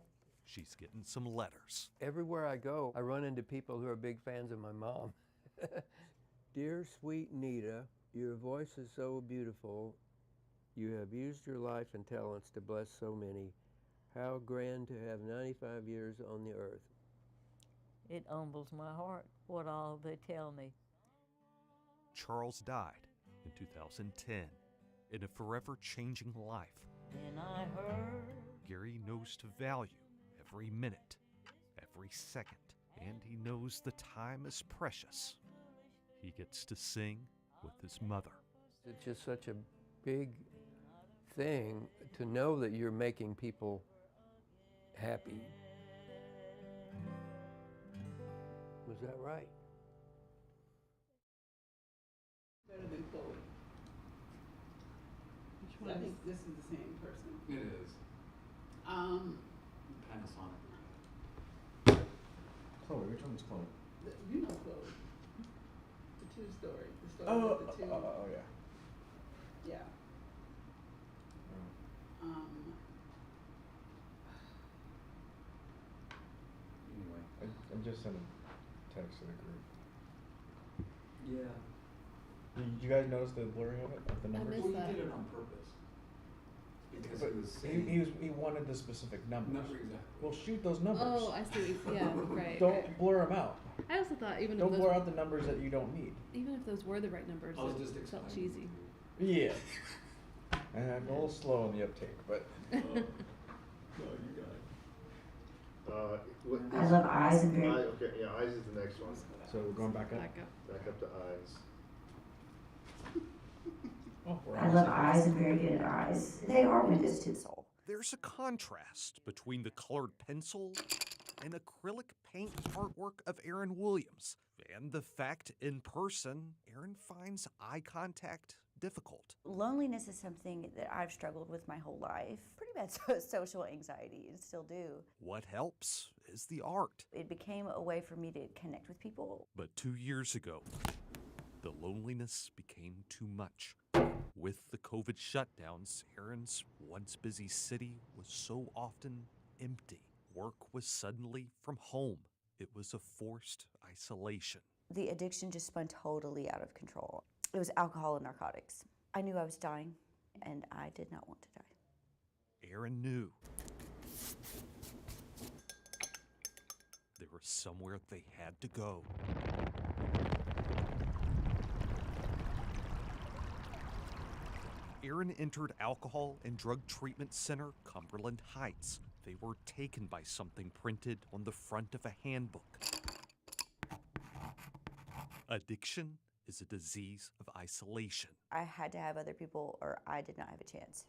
she's getting some letters. Everywhere I go, I run into people who are big fans of my mom. Dear sweet Nita, your voice is so beautiful. You have used your life and talents to bless so many. How grand to have 95 years on the earth. It humbles my heart, what all they tell me. Charles died in 2010 in a forever changing life. Then I heard Gary knows to value every minute, every second, and he knows the time is precious. He gets to sing with his mother. It's just such a big thing to know that you're making people happy. Was that right? Better than Chloe. I think this is the same person. It is. Panasonic. Chloe, which one's Chloe? You know Chloe. The two story. The story Oh, with the two. yeah. Yeah. Anyway, I just sent a text to the group. Yeah. Did you guys notice the blurring of it, of the numbers? Well, he did it on purpose. Because But he was saying... he wanted the specific numbers. Number exactly. Well, shoot those numbers. Oh, I see. Yeah, right. Don't right. blur them out. I also thought even Don't if blur those, out the numbers that you don't need. even if those were the right numbers, I was it just felt explaining. cheesy. Yeah. And I'm a little slow on the uptake, but. No, you got it. What I love eyes and very. Okay, yeah, eyes is the next one. So we're going back up? Back up. Back up to eyes. Oh, we're I love eyes and very good at eyes. They are windows to the soul. There's a contrast between the colored pencil and acrylic paint artwork of Aaron Williams, and the fact in person, Aaron finds eye contact difficult. Loneliness is something that I've struggled with my whole life. Pretty bad social anxiety, and still do. What helps is the art. It became a way for me to connect with people. But 2 years ago, the loneliness became too much. With the COVID shutdowns, Aaron's once busy city was so often empty. Work was suddenly from home. It was a forced isolation. The addiction just spun totally out of control. It was alcohol and narcotics. I knew I was dying, and I did not want to die. Aaron knew there was somewhere they had to go. Aaron entered Alcohol and Drug Treatment Center, Cumberland Heights. They were taken by something printed on the front of a handbook. Addiction is a disease of isolation. I had to have other people, or I did not have a chance.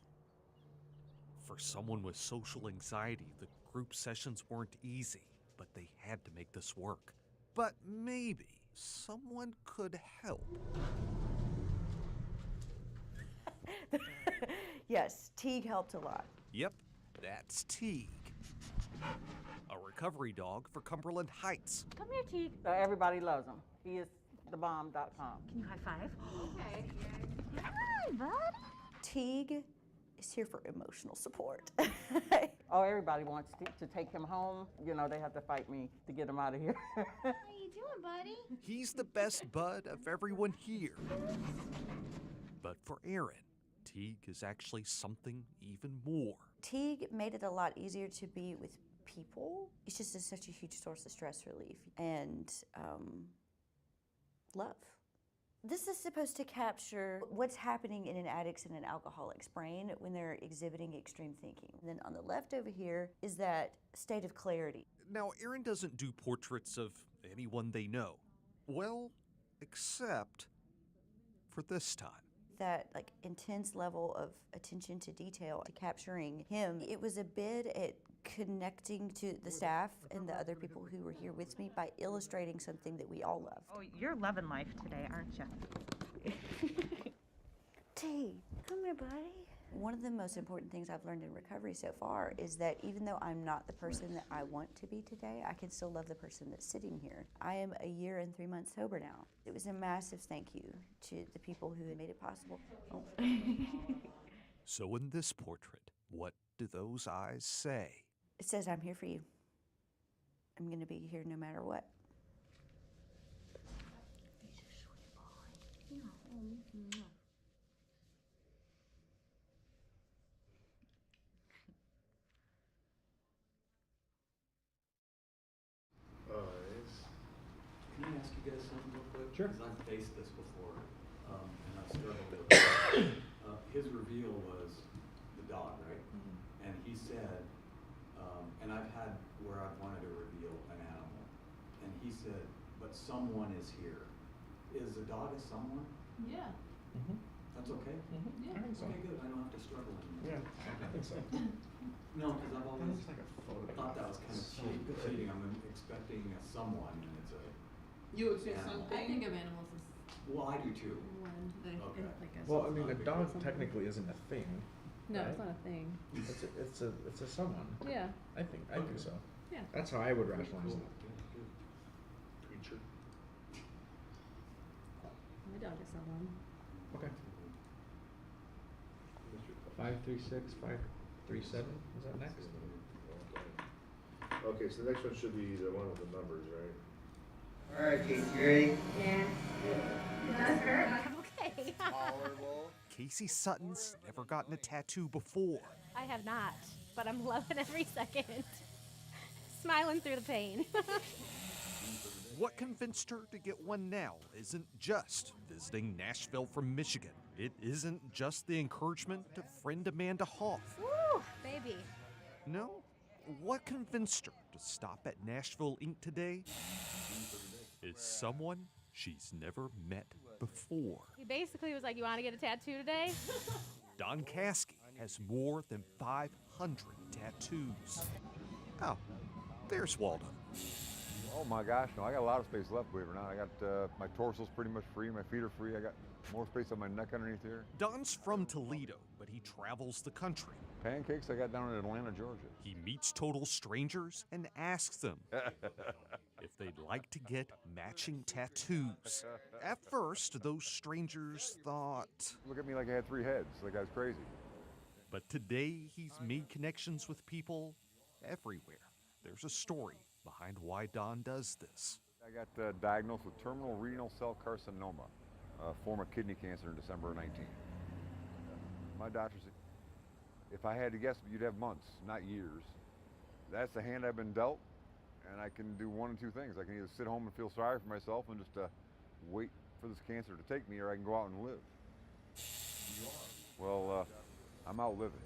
For someone with social anxiety, the group sessions weren't easy, but they had to make this work. But maybe someone could help. Yes, Teague helped a lot. Yep, that's Teague. A recovery dog for Cumberland Heights. Come here, Teague. Everybody loves him. He is thebomb.com. Can you high five? Okay. Hi, buddy. Teague is here for emotional support. Oh, everybody wants to take him home. You know, they have to fight me to get him out of here. How you doing, buddy? He's the best bud of everyone here. But for Aaron, Teague is actually something even more. Teague made it a lot easier to be with people. It's just such a huge source of stress relief and love. This is supposed to capture what's happening in an addict's and an alcoholic's brain when they're exhibiting extreme thinking. And then on the left over here is that state of clarity. Now, Aaron doesn't do portraits of anyone they know. Well, except for this time. That like intense level of attention to detail to capturing him. It was a bid at connecting to the staff and the other people who were here with me by illustrating something that we all love. Oh, you're loving life today, aren't you? T, come here, buddy. One of the most important things I've learned in recovery so far is that even though I'm not the person that I want to be today, I can still love the person that's sitting here. I am a year and 3 months sober now. It was a massive thank you to the people who had made it possible. Oh. So in this portrait, what do those eyes say? It says, I'm here for you. I'm gonna be here no matter what. He's a sweet boy. Can I ask you guys something real quick? Sure. Because I've faced this before, and I've struggled with it. His reveal was the dog, right? Mm-hmm. And he said, and I've had where I've wanted to reveal an animal, and he said, but someone is here. Is the dog a someone? Yeah. Mm-hmm. That's okay? Yeah. I think so. Okay, good. I don't have to struggle anymore. Yeah, I think so. No, because I've always It's like a photo. thought that was kind of So good. cheating. I'm expecting a someone, and it's a. You would say animal. something. I think of animals as Well, I do too. one. Okay. Like a Well, I mean, a dog something. technically isn't a thing. No, right? it's not a thing. It's a someone. Yeah. I think so. Yeah. That's how I would rationalize it. Creature. My dog is someone. Okay. 536, 537. Is that next? Okay, so the next one should be the one with the numbers, right? All right, Kate, you ready? Yeah. Does hurt. Okay. Casey Sutton's never gotten a tattoo before. I have not, but I'm loving every second. Smiling through the pain. What convinced her to get one now isn't just visiting Nashville from Michigan. It isn't just the encouragement of friend Amanda Hoff. Woo, baby. No, what convinced her to stop at Nashville Inc. today is someone she's never met before. He basically was like, you want to get a tattoo today? Don Caskey has more than 500 tattoos. Oh, there's Waldo. Oh my gosh, no, I got a lot of space left, believe it or not. I got, my torso's pretty much free, my feet are free, I got more space on my neck underneath here. Don's from Toledo, but he travels the country. Pancakes I got down in Atlanta, Georgia. He meets total strangers and asks them if they'd like to get matching tattoos. At first, those strangers thought... Look at me like I had 3 heads, like I was crazy. But today, he's made connections with people everywhere. There's a story behind why Don does this. I got diagnosed with terminal renal cell carcinoma, a form of kidney cancer in December of 19. My doctor said, if I had to guess, you'd have months, not years. That's the hand I've been dealt, and I can do one of 2 things. I can either sit home and feel sorry for myself and just wait for this cancer to take me, or I can go out and live. Well, I'm out living.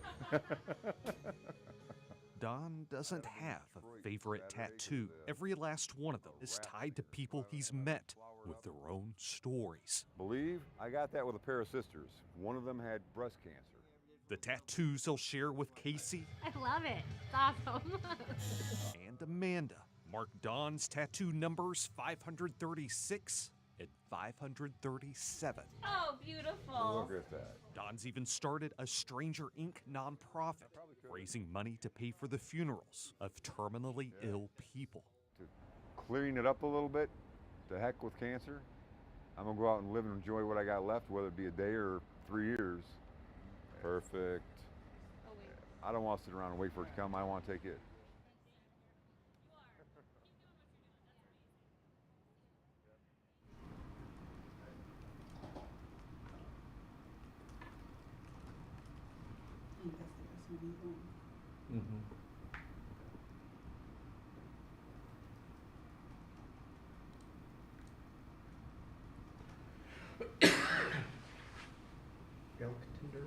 Don doesn't have a favorite tattoo. Every last one of them is tied to people he's met with their own stories. Believe I got that with a pair of sisters. One of them had breast cancer. The tattoos he'll share with Casey I love it. It's awesome. and Amanda mark Don's tattoo numbers 536 and 537. Oh, beautiful. Look at that. Don's even started a Stranger Inc. nonprofit, raising money to pay for the funerals of terminally ill people. Clearing it up a little bit, to heck with cancer. I'm gonna go out and live and enjoy what I got left, whether it be a day or 3 years. Perfect. I don't want to sit around and wait for it to come. I want to take it. Mm-hmm. Elk Tinder.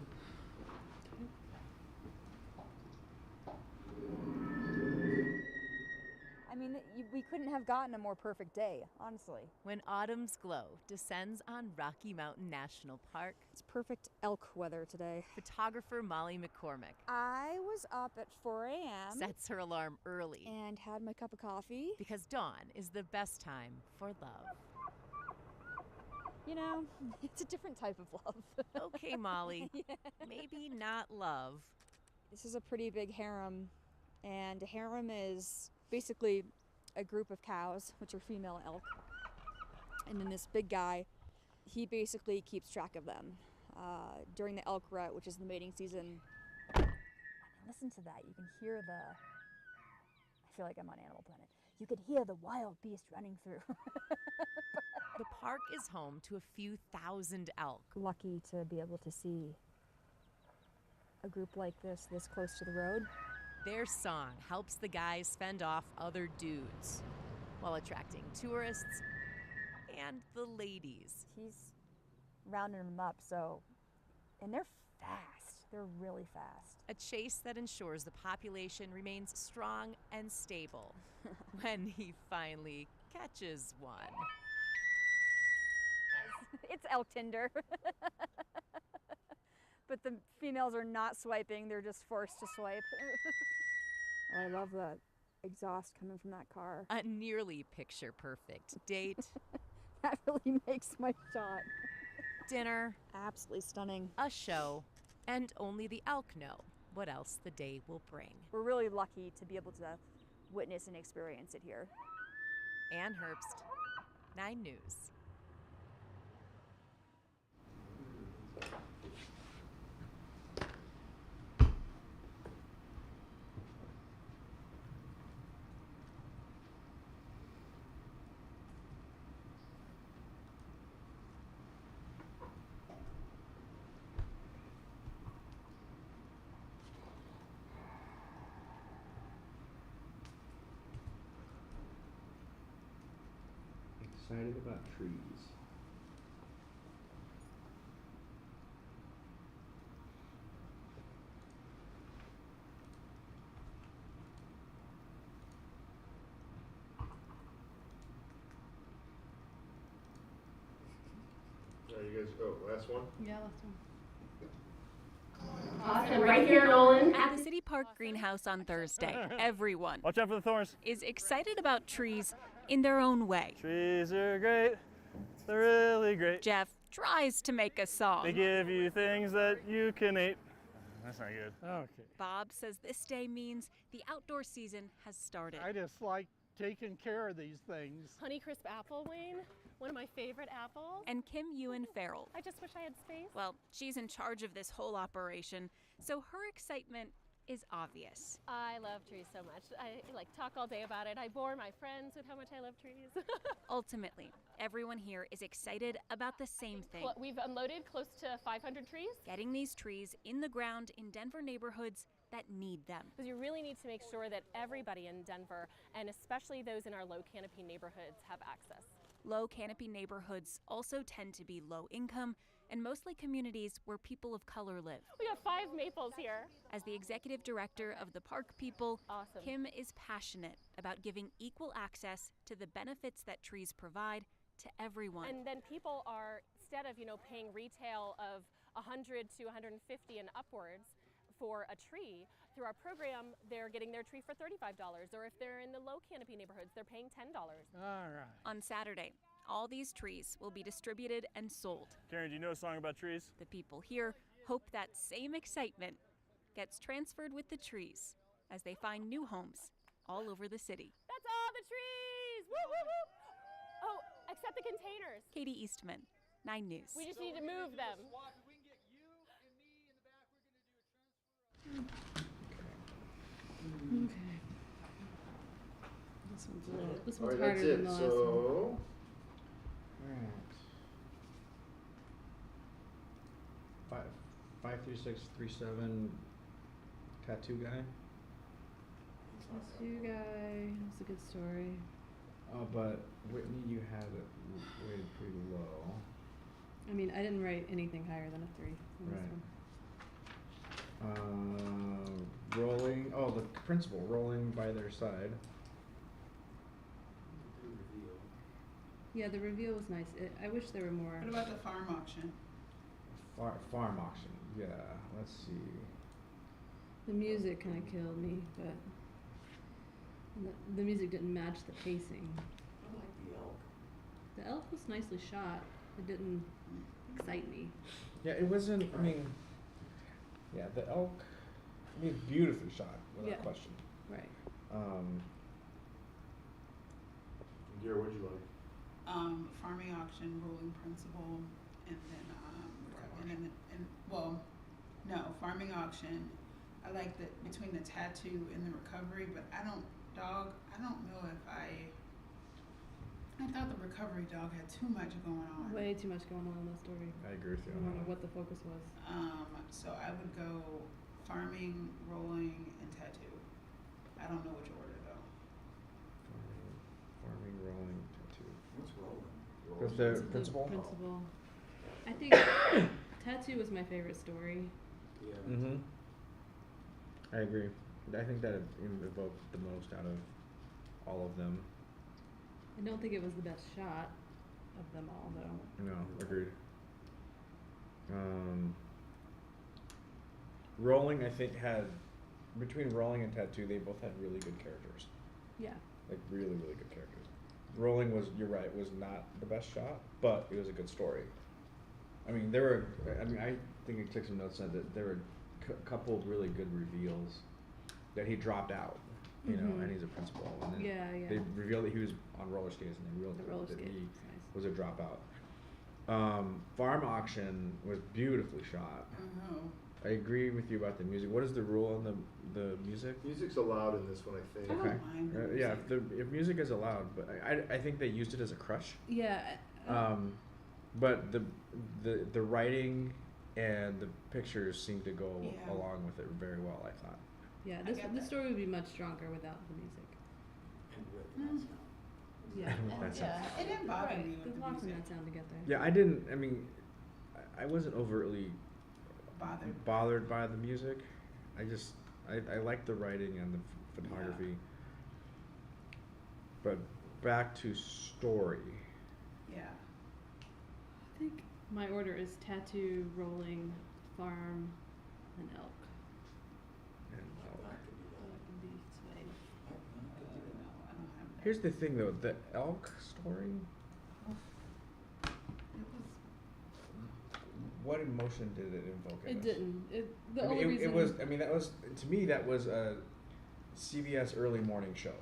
I mean, we couldn't have gotten a more perfect day, honestly. When autumn's glow descends on Rocky Mountain National Park, It's perfect elk weather today. photographer Molly McCormick I was up at 4 a.m. sets her alarm early and had my cup of coffee. because dawn is the best time for love. You know, it's a different type of love. Okay, Molly, Yeah. maybe not love. This is a pretty big harem, and a harem is basically a group of cows, which are female elk. And then this big guy, he basically keeps track of them. During the elk rut, which is the mating season, I mean, listen to that. You can hear I feel like I'm on Animal Planet. You can hear the wild beast running through. The park is home to a few thousand elk. Lucky to be able to see a group like this close to the road. Their song helps the guys fend off other dudes while attracting tourists and the ladies. He's rounding them up, and they're fast. They're really fast. A chase that ensures the population remains strong and stable when he finally catches one. It's elk Tinder. But the females are not swiping, they're just forced to swipe. Oh, I love the exhaust coming from that car. A nearly picture-perfect date. That really makes my shot. Dinner. Absolutely stunning. A show. And only the elk know what else the day will bring. We're really lucky to be able to witness and experience it here. Ann Herbst, 9 News. Excited about trees. You guys go. Last one? Yeah, last one. Awesome. Right here, Nolan. At the City Park Greenhouse on Thursday, everyone Watch out for the thorns. is excited about trees in their own way. Trees are great. They're really great. Jeff tries to make a song. They give you things that you can eat. That's not good. Okay. Bob says this day means the outdoor season has started. I just like taking care of these things. Honeycrisp apple, Wayne. One of my favorite apples. And Kim Ewan Farrell. I just wish I had space. Well, she's in charge of this whole operation, so her excitement is obvious. I love trees so much. I talk all day about it. I bore my friends with how much I love trees. Ultimately, everyone here is excited about the same thing. Well, we've unloaded close to 500 trees. Getting these trees in the ground in Denver neighborhoods that need them. Because you really need to make sure that everybody in Denver, and especially those in our low canopy neighborhoods, have access. Low canopy neighborhoods also tend to be low income and mostly communities where people of color live. We have 5 maples here. As the executive director of the Park People, Awesome. Kim is passionate about giving equal access to the benefits that trees provide to everyone. And then people are, instead of paying retail of $100 to $150 and upwards for a tree, through our program, they're getting their tree for $35, or if they're in the low canopy neighborhoods, they're paying $10. All right. On Saturday, all these trees will be distributed and sold. Karen, do you know a song about trees? The people here hope that same excitement gets transferred with the trees as they find new homes all over the city. That's all the trees! Woo, woo, woo! Oh, except the containers. Katie Eastman, 9 News. We just need to move them. Okay. This one's All right, harder that's than the it. last one. So, Alright. 53637 tattoo guy. Tattoo guy. That's a good story. But Whitney, you had it weighted pretty low. I mean, I didn't write anything higher than a 3 on this Right. one. Rolling. Oh, the principal rolling by their side. Yeah, the reveal was nice. I wish there were more. What about the farm auction? Farm auction. Yeah. Let's see. The music kind of killed me, but the music didn't match the pacing. I like the elk. The elk was nicely shot. It didn't excite me. Yeah, it wasn't. I mean, yeah, the elk. I mean, beautifully shot without Yeah. question. Right. Dear, what'd you like? Farming auction, ruling principle, and then farming auction. I like the between the tattoo and the recovery, but I don't know if I thought the recovery dog had too much going on. Way too much going on in the story. I agree with you I on don't know that. what the focus was. So I would go farming, rolling, and tattoo. I don't know which order though. Farming, rolling, tattoo. What's rolling? With the principal? Principal. I think Tattoo was my favorite story. Yeah. Mm-hmm. I agree. I think that it evoked the most out of all of them. I don't think it was the best shot of them all, though. No, agreed. Rolling, I think, had, between Rolling and Tattoo, they both had really good characters. Yeah. Like, really, really good characters. Rolling was, you're right, was not the best shot, but it was a good story. I mean, I think I took some notes on that there were a couple of really good reveals that he dropped out, you know, and he's a principal. And then Yeah. they revealed that he was on roller skates, and they revealed that he was a dropout. Farm Auction was beautifully shot. I agree with you about the music. What is the rule on the music? Music's allowed in this one, I think. Okay. mind the Yeah, if music is allowed, but I think they used it as a crush. Yeah. But the writing and the pictures seem to go along with it very well, I thought. Yeah, this story would be much stronger without the music. And with that Yeah. That sound. It didn't bother me There's with the lots of music. that sound to get there. Yeah, I wasn't overtly bothered by the music. I liked the writing and the photography. But back to story. Yeah. I think my order is Tattoo, Rolling, Farm, and Elk. Here's the thing, though, the elk story. What emotion did it invoke in It us? didn't. The I mean, only reason it was. I mean, that was, to me, that was a CBS early morning show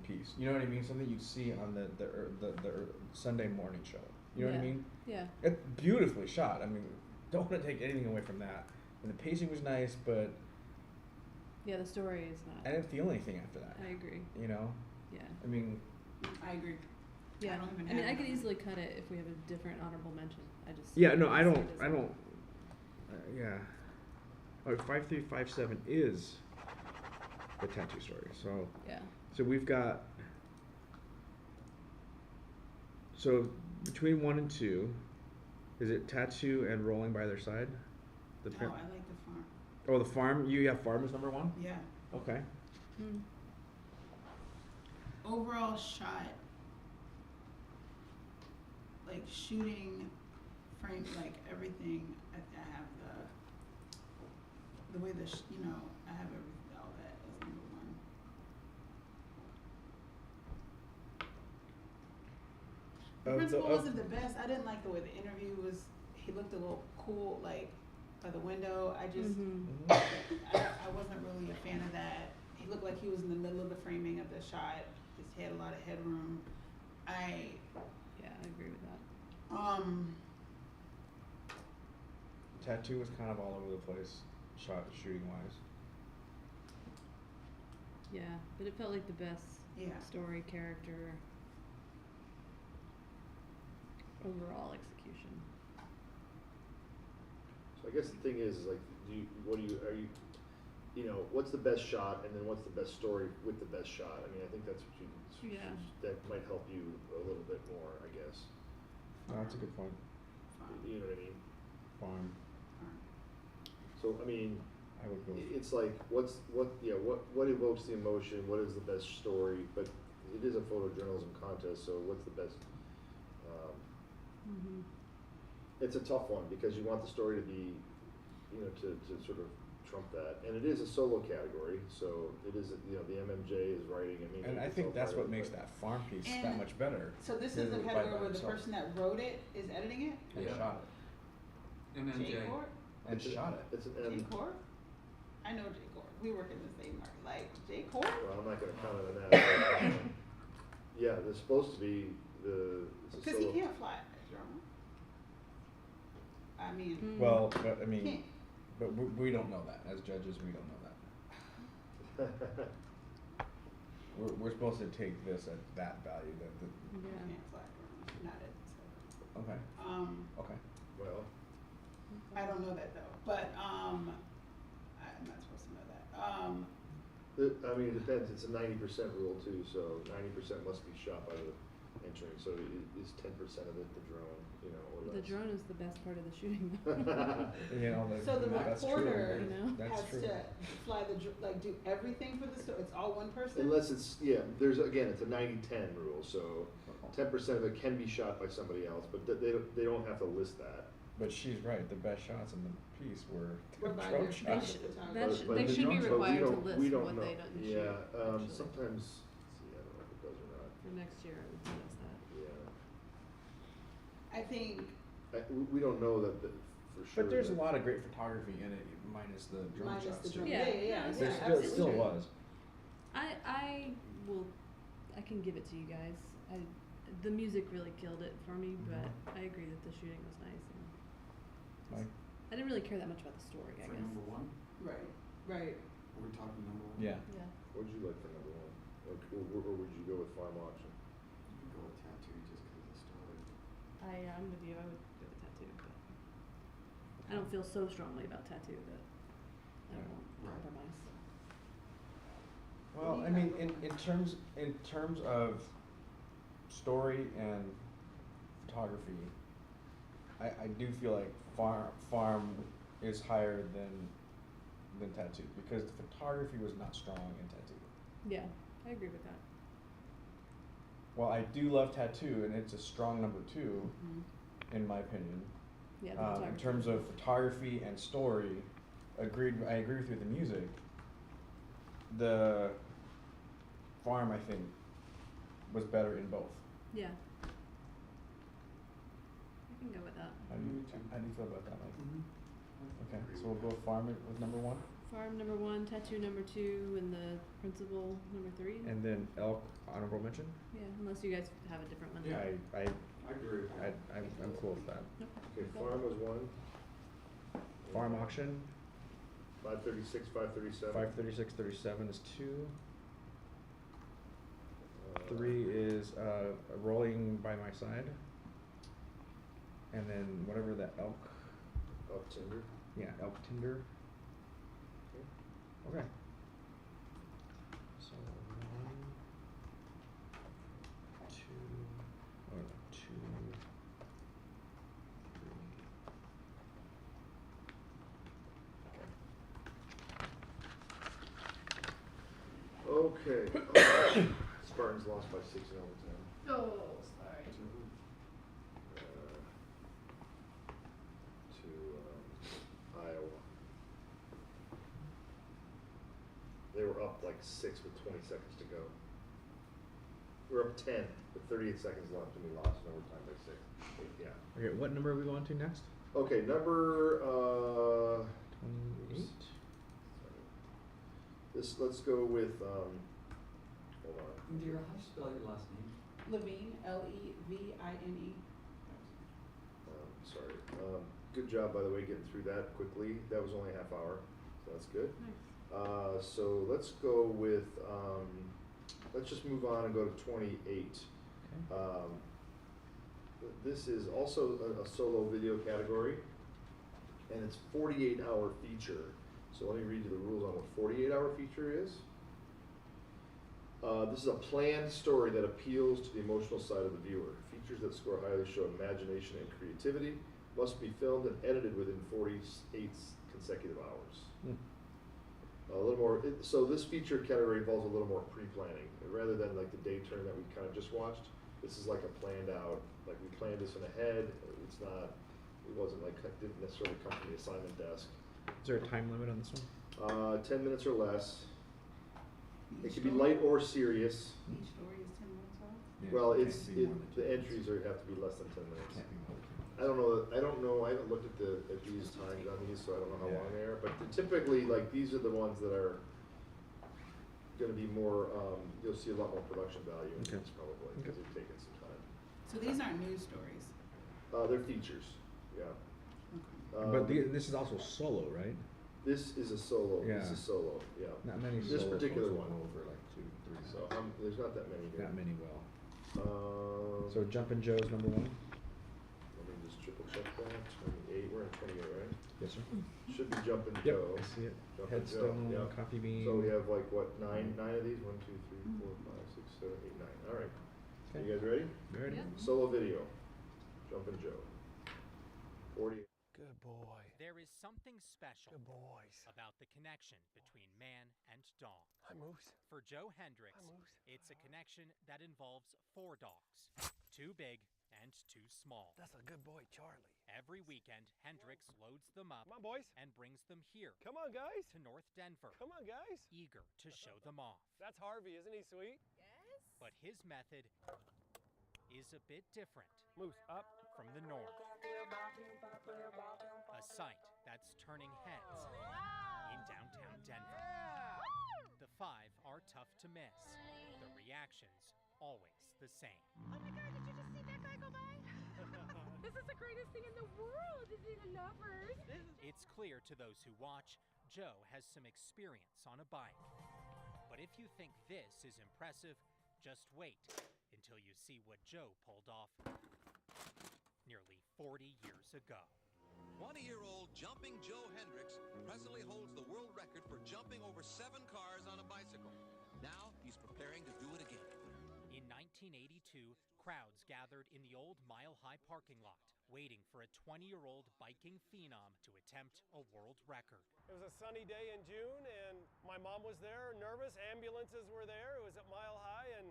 piece. You know what I mean? Something you'd see on the Sunday morning show. You know what I mean? Yeah. It's beautifully shot. I mean, don't want to take anything away from that. And the pacing was nice, but yeah, the story is not. I didn't feel anything after that. I agree. You know? Yeah. I mean. I agree. Yeah. I I could easily cut it if we have a different honorable mention. Yeah, no, I don't. Yeah. Oh, 5357 is the Tattoo story. So. Yeah. So we've got. So between 1 and 2, is it Tattoo and Rolling by their side? I like the farm. Oh, the farm. You have farm as number 1. Yeah. Okay. Overall shot, like shooting, frame, like everything. I have the way I have everything, all that as number 1. The principal wasn't the best. I didn't like the way the interview was. He looked a little cool, like by the window. I just, I wasn't really a fan of that. He looked like he was in the middle of the framing of the shot. He had a lot of headroom. I agree with that. Tattoo was kind of all over the place, shooting wise. Yeah, but it felt like the best story, character, overall execution. So I guess the thing is like, what's the best shot, and then what's the best story with the best shot? I mean, I think that's what that might help you a little bit more, I guess. No, that's a good point. You know what I mean? Farm. So I mean, I would go. It's like what evokes the emotion? What is the best story? But it is a photojournalism contest, so what's the best? It's a tough one because you want the story to be, to sort of trump that, and it is a solo category, so it is. The MMJ is writing. I mean, and I think that's what makes that farm piece that much better. So this is the category where the person that wrote it is editing it. And shot it. J Court. And shot it. It's J Court. I know J Court. We work in the same market. Like J Court. Well, I'm not going to comment on that. Yeah, there's supposed to be because he can't fly a drone. I mean. Well, but I mean, but we don't know that as judges. We don't know that. We're supposed to take this at that value. Can't fly a drone. Not it. So. Okay. Okay. Well. I don't know that though, but I'm not supposed to know that. I mean, it depends. It's a 90% rule too, so 90% must be shot by the entering. So is 10% of it the drone, you know, or The less? drone is the best part of the shooting. You know, So the that's true. reporter That's has true. to fly like do everything for the story. It's all one person. Unless it's, there's, again, it's a 90-10 rule, so 10% of it can be shot by somebody else, but they don't have to list that. But she's right. The best shots in the piece were Were by drone your- shots. They should be required to list we don't what know. they don't Yeah, shoot. actually. sometimes, I don't know if it does or not. For next year, I would notice that. Yeah. I think. We don't know that for sure. But there's a lot of great photography in it, minus the drone Minus shots. the drone. too. Yeah. There still was. I can give it to you guys. The music really killed it for me, but I agree that the shooting was nice. And Mike? I didn't really care that much about the story, I For guess. number one? Right. We're talking number one? Yeah. What would you like for number one? Or would you go with farm auction? You could go with tattoo just because of the story. I'm with you. I would go with tattoo, but I don't feel so strongly about tattoo that I don't want compromise. Well, I mean, in terms of story and photography, I do feel like farm is higher than tattoo because the photography was not strong in tattoo. Yeah, I agree with that. Well, I do love tattoo, and it's a strong number 2, in my opinion. Yeah, the In photography. terms of photography and story, I agree with you with the music. The farm, I think, was better in both. Yeah. I can go with that. How do you feel about that, Mike? Okay, so we'll go farm with number 1. Farm number 1, tattoo number 2, and the principal number 3. And then elk honorable mention? Yeah, unless you guys have a different one. I agree with that. I'm cool with that. Okay, farm was 1. Farm auction, 536, 537. 536, 37 is 2. 3 is rolling by my side. And then whatever the elk Tinder. Yeah, elk tinder. Okay. So 1, 2, or 2, 3. Okay. Spartans lost by 6 in overtime. Oh, sorry. To Iowa. They were up like 6 with 20 seconds to go. We were up 10 with 38 seconds left, and we lost in overtime by 6. Yeah. Okay, what number are we going to next? Okay, number 28. Let's go with hold on. Indira, how do you spell your last name? Levine, Levine. Sorry. Good job, by the way, getting through that quickly. That was only a half hour, so that's good. Nice. So let's go with, let's just move on and go to 28. This is also a solo video category, and it's 48-hour feature. So let me read you the rules on what 48-hour feature is. This is a planned story that appeals to the emotional side of the viewer. Features that score highly show imagination and creativity, must be filmed and edited within 48 consecutive hours. A little more, so this feature category involves a little more pre-planning. Rather than like the day turn that we kind of just watched, this is like a planned out, like we planned this in ahead. It wasn't like, didn't necessarily come from the assignment desk. Is there a time limit on this one? 10 minutes or less. It can be light or serious. Each story is 10 minutes long? Yeah, Well, it it's, can't be more than 10 the minutes. entries have to be less than 10 minutes. Can't be more than 10 minutes. I don't know, I haven't looked at these times on these, so I don't know how Yeah. long they are, but typically, like, these are the ones that are gonna be more, you'll see a lot more production value in Okay. these probably, because they've taken some time. So these aren't news stories. They're features, yeah. But this is also solo, right? This is a solo, Yeah. this is solo, yeah. Not many This solo particular folks one. will go over like 2, 3 minutes. So, there's not that many here. Not many will. So So Jumpin' Joe's number 1? let me just triple check that, 28, we're in 28, right? Yes, sir. Should be Jumpin' Yep, Joe. I see it. Jumpin' Joe, Headstone, yeah. Coffee Bean. So we have like, what, nine of these? 1, 2, 3, 4, 5, 6, 7, 8, 9, all right. Are you guys ready? Ready? Yeah. Solo video. Jumpin' Joe. 40. Good boy. There is something special Good boys. about the connection between man and dog. Hi, Moose. For Joe Hendricks, Hi, Moose. it's a connection that involves 4 dogs, 2 big and 2 small. That's a good boy, Charlie. Every weekend, Hendricks loads them up Come on, boys. and brings them here Come on, guys. to North Denver, Come on, guys. eager to show them off. That's Harvey, isn't he sweet? Yes. But his method is a bit different Moose, up. from the norm. A sight that's turning heads in downtown Denver. The 5 are tough to miss. The reactions always the same. Oh my God, did you just see that guy go by? This is the greatest thing in the world, isn't it, lovers? It's clear to those who watch, Joe has some experience on a bike. But if you think this is impressive, just wait until you see what Joe pulled off nearly 40 years ago. 20-year-old Jumping Joe Hendricks presently holds the world record for jumping over 7 cars on a bicycle. Now he's preparing to do it again. In 1982, crowds gathered in the old Mile High parking lot, waiting for a 20-year-old biking phenom to attempt a world record. It was a sunny day in June, and my mom was there, nervous. Ambulances were there. It was at Mile High, and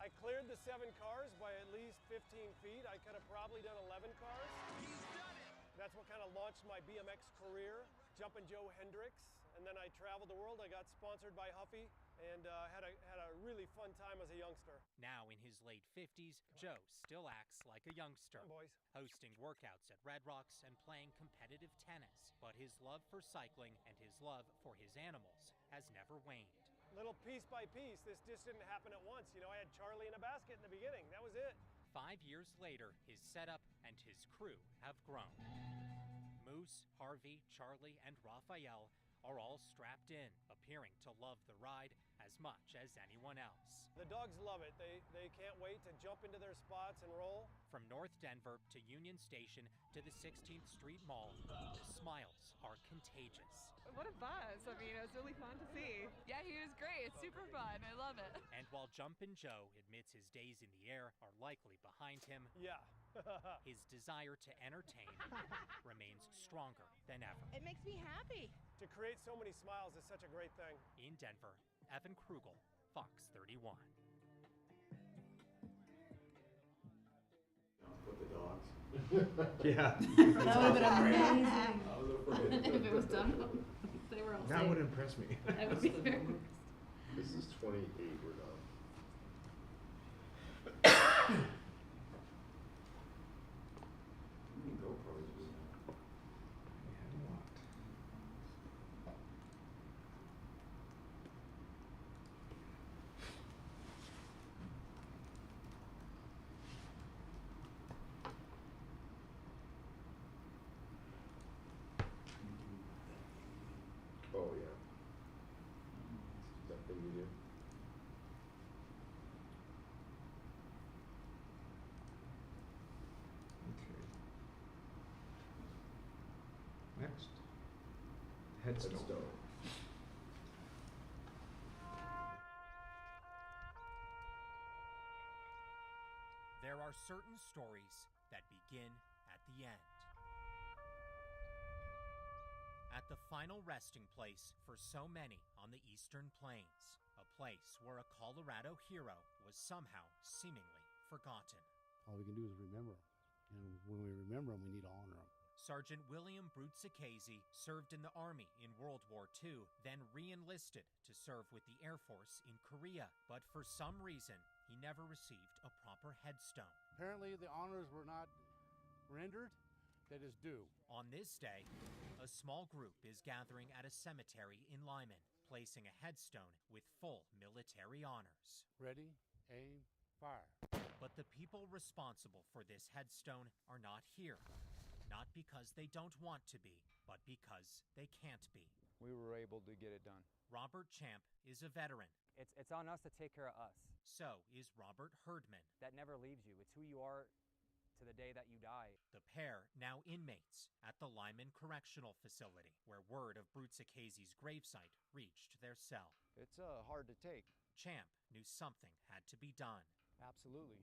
I cleared the 7 cars by at least 15 feet. I could have probably done 11 cars. He's done it! That's what kind of launched my BMX career, Jumpin' Joe Hendricks. And then I traveled the world. I got sponsored by Huffy, and had a really fun time as a youngster. Now in his late 50s, Joe still acts like a youngster, Boys. hosting workouts at Red Rocks and playing competitive tennis. But his love for cycling and his love for his animals has never waned. Little piece by piece, this just didn't happen at once. You know, I had Charlie in a basket in the beginning. That was it. 5 years later, his setup and his crew have grown. Moose, Harvey, Charlie, and Raphael are all strapped in, appearing to love the ride as much as anyone else. The dogs love it. They can't wait to jump into their spots and roll. From North Denver to Union Station to the 16th Street Mall, the smiles are contagious. What a buzz. I mean, it was really fun to see. Yeah, he was great. It's super fun. I love it. And while Jumpin' Joe admits his days in the air are likely behind him, yeah, his desire to entertain remains stronger than ever. It makes me happy. To create so many smiles is such a great thing. In Denver, Evan Krugel, Fox 31. With the dogs. Yeah. That would have been amazing. I was afraid. If it was done, they were all That safe. would impress me. That would be very nice. This is 28, we're done. Oh yeah. That thing you do. Okay. Next. Headstone. Headstone. There are certain stories that begin at the end. At the final resting place for so many on the Eastern Plains, a place where a Colorado hero was somehow seemingly forgotten. All we can do is remember them. And when we remember them, we need to honor them. Sergeant William Brutzakase served in the Army in World War II, then re-enlisted to serve with the Air Force in Korea. But for some reason, he never received a proper headstone. Apparently, the honors were not rendered. That is due. On this day, a small group is gathering at a cemetery in Lyman, placing a headstone with full military honors. Ready, aim, fire. But the people responsible for this headstone are not here. Not because they don't want to be, but because they can't be. We were able to get it done. Robert Champ is a veteran. It's on us to take care of us. So is Robert Herdman. That never leaves you. It's who you are to the day that you die. The pair now inmates at the Lyman Correctional Facility, where word of Brutzakase's gravesite reached their cell. It's hard to take. Champ knew something had to be done. Absolutely.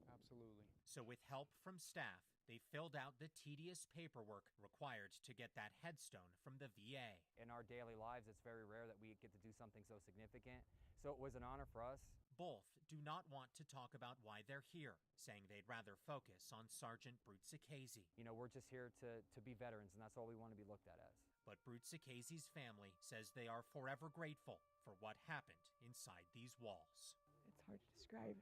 Absolutely. So with help from staff, they filled out the tedious paperwork required to get that headstone from the VA. In our daily lives, it's very rare that we get to do something so significant. So it was an honor for us. Both do not want to talk about why they're here, saying they'd rather focus on Sergeant Brutzicasi. You know, we're just here to be veterans, and that's all we want to be looked at as. But Brutzicasi's family says they are forever grateful for what happened inside these walls. It's hard to describe.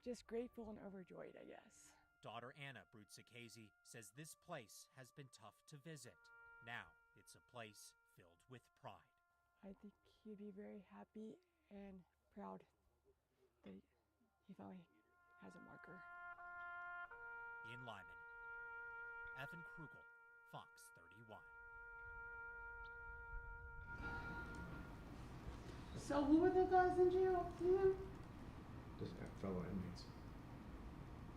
Just grateful and overjoyed, I guess. Daughter Anna Brutzicasi says this place has been tough to visit. Now it's a place filled with pride. I think he'd be very happy and proud that he finally has a marker. In Lyman, Evan Krugel, Fox 31. So who were the guys in jail to him? Just fellow inmates.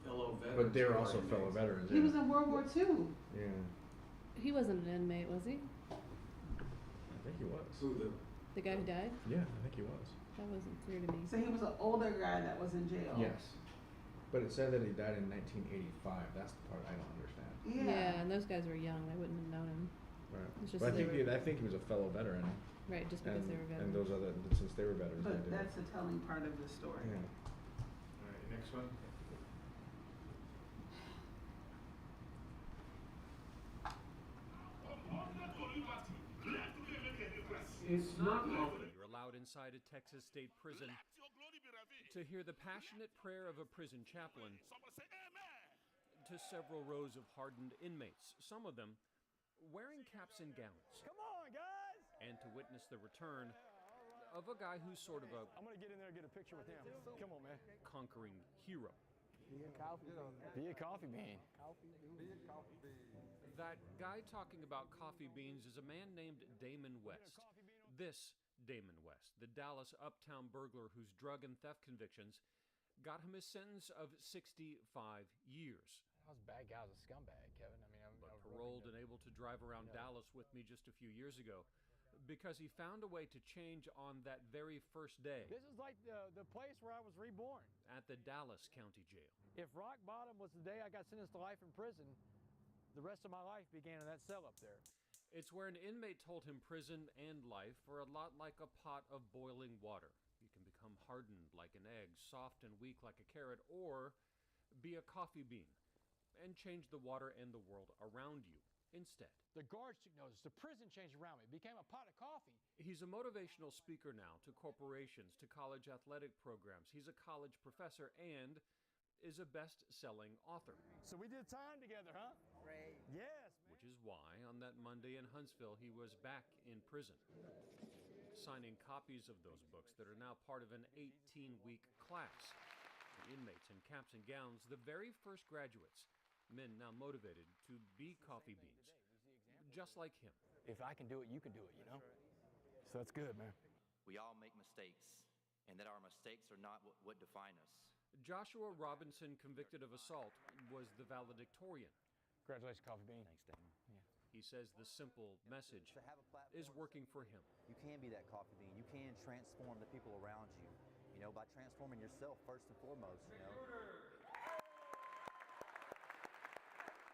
Fellow veterans. But they're also fellow veterans. He was in World War II. Yeah. He wasn't an inmate, was he? I think he was. Who, the guy who died? Yeah, I think he was. That wasn't clear to me. So he was an older guy that was in jail. Yes. But it said that he died in 1985. That's the part I don't understand. Yeah, and those guys were young. I wouldn't have known him. Right. It's just But that I think he was a fellow veteran. Right, just because they were veterans. And those other, since they were veterans. But they did. that's the telling part of the story. Yeah. All right, next one. It's not often you're allowed inside a Texas state prison to hear the passionate prayer of a prison chaplain to several rows of hardened inmates, some of them wearing caps and gowns. Come on, guys! And to witness the return of a guy who's sort of a I'm gonna get in there and get a picture with him. Come on, man. conquering hero. Be a coffee bean. Be a coffee bean. That guy talking about coffee beans is a man named Damon West. This Damon West, the Dallas uptown burglar whose drug and theft convictions got him a sentence of 65 years. I was a bad guy. I was a scumbag, Kevin. I mean, But paroled and able to drive around Dallas with me just a few years ago because he found a way to change on that very first day This is like the place where I was reborn. at the Dallas County Jail. If rock bottom was the day I got sentenced to life in prison, the rest of my life began in that cell up there. It's where an inmate told him prison and life are a lot like a pot of boiling water. You can become hardened like an egg, soft and weak like a carrot, or be a coffee bean and change the water and the world around you instead. The guards took notice. The prison changed around me. It became a pot of coffee. He's a motivational speaker now to corporations, to college athletic programs. He's a college professor and is a best-selling author. So we did time together, huh? Great. Yes, man. Which is why on that Monday in Huntsville, he was back in prison, signing copies of those books that are now part of an 18-week class. The inmates in caps and gowns, the very first graduates, men now motivated to be coffee beans, just like him. if I can do it, you can do it, you know? So that's good, man. We all make mistakes, and that our mistakes are not what define us. Joshua Robinson, convicted of assault, was the valedictorian. Congratulations, Coffee Bean. Thanks, Damon. Yeah. He says the simple message is working for him. You can be that coffee bean. You can transform the people around you, you know, by transforming yourself first and foremost, you know.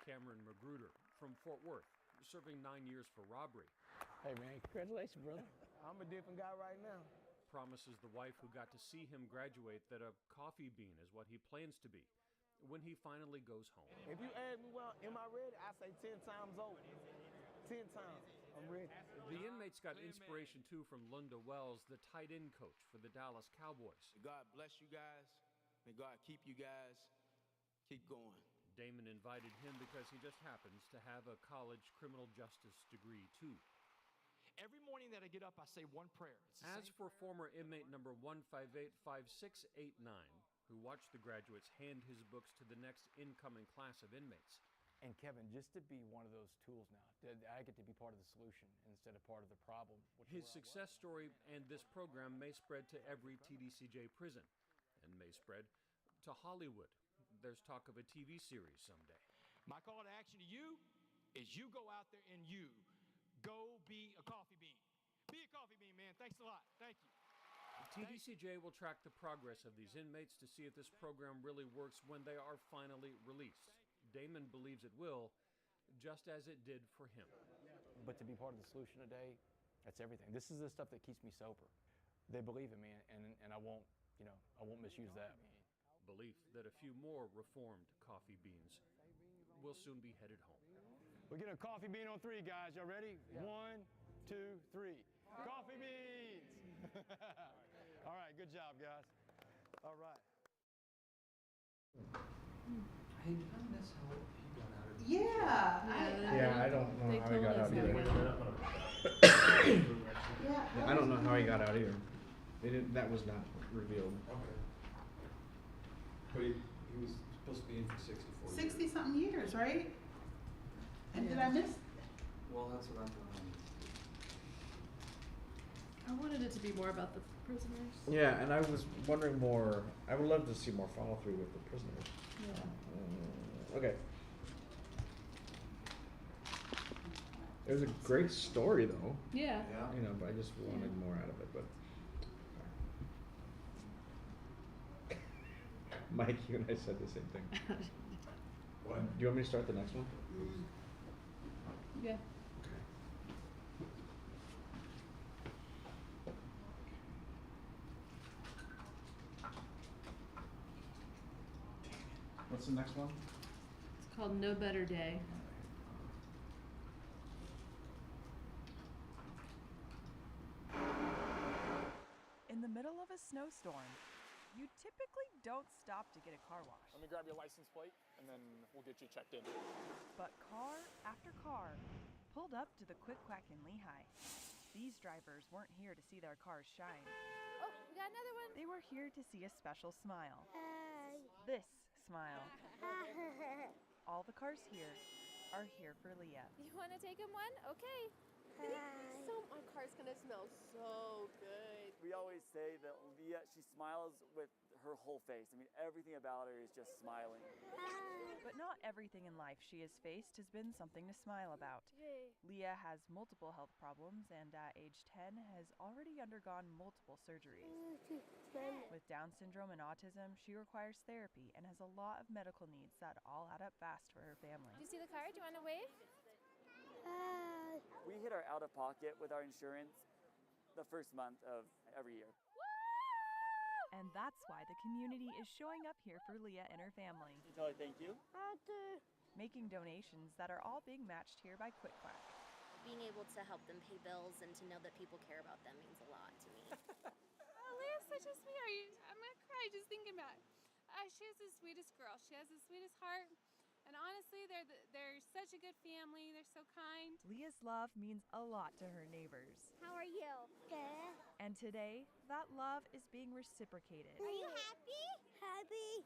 Cameron Magruder from Fort Worth, serving 9 years for robbery. Hey, man, congratulations, brother. I'm a different guy right now. Promises the wife who got to see him graduate that a coffee bean is what he plans to be when he finally goes home. If you ask me, well, am I ready? I say 10 times over. 10 times. I'm ready. The inmates got inspiration too from Lunda Wells, the tight end coach for the Dallas Cowboys. May God bless you guys. May God keep you guys. Keep going. Damon invited him because he just happens to have a college criminal justice degree too. Every morning that I get up, I say one prayer. As for former inmate number 1585689, who watched the graduates hand his books to the next incoming class of inmates. And Kevin, just to be one of those tools now, I get to be part of the solution instead of part of the problem. His success story and this program may spread to every TDCJ prison and may spread to Hollywood. There's talk of a TV series someday. My call to action to you is you go out there and you go be a coffee bean. Be a coffee bean, man. Thanks a lot. Thank you. TDCJ will track the progress of these inmates to see if this program really works when they are finally released. Damon believes it will, just as it did for him. But to be part of the solution today, that's everything. This is the stuff that keeps me sober. They believe in me, and I won't misuse that. Belief that a few more reformed coffee beans will soon be headed home. We're getting a coffee bean on 3, guys. Y'all ready? 1, 2, 3. Coffee beans! All right, good job, guys. All right. Hey, did I miss how he got out of Yeah. I don't know how he got out either. Yeah, I don't know how he got out either. That was not revealed. Okay. But he was supposed to be in for 64 years. 60-something years, right? And did I miss? Well, that's what I thought. I wanted it to be more about the prisoners. Yeah, and I was wondering more. I would love to see more follow through with the prisoners. Yeah. Okay. It was a great story, though. Yeah. You know, but I just wanted more out of it. But Mike, you and I said the same thing. What? Do you want me to start the next one? Yeah. What's the next one? It's called No Better Day. In the middle of a snowstorm, you typically don't stop to get a car wash. Let me grab your license plate, and then we'll get you checked in. But car after car pulled up to the Quick Quack in Lehigh. These drivers weren't here to see their cars shine. Oh, we got another one. They were here to see a special smile. This smile. All the cars here are here for Leah. You want to take him one? Okay. So my car's gonna smell so good. We always say that Leah, she smiles with her whole face. I mean, everything about her is just smiling. But not everything in life she has faced has been something to smile about. Leah has multiple health problems and at age 10 has already undergone multiple surgeries. With Down syndrome and autism, she requires therapy and has a lot of medical needs that all add up fast for her family. Do you see the car? Do you want to wave? We hit our out-of-pocket with our insurance the first month of every year. And that's why the community is showing up here for Leah and her family. You tell her thank you. Making donations that are all being matched here by Quick Quack. Being able to help them pay bills and to know that people care about them means a lot to me. Oh, Leah's such a sweetheart. I'm gonna cry just thinking about it. She is the sweetest girl. She has the sweetest heart. And honestly, they're such a good family. They're so kind. Leah's love means a lot to her neighbors. How are you? Good. And today, that love is being reciprocated. Are you happy? Happy.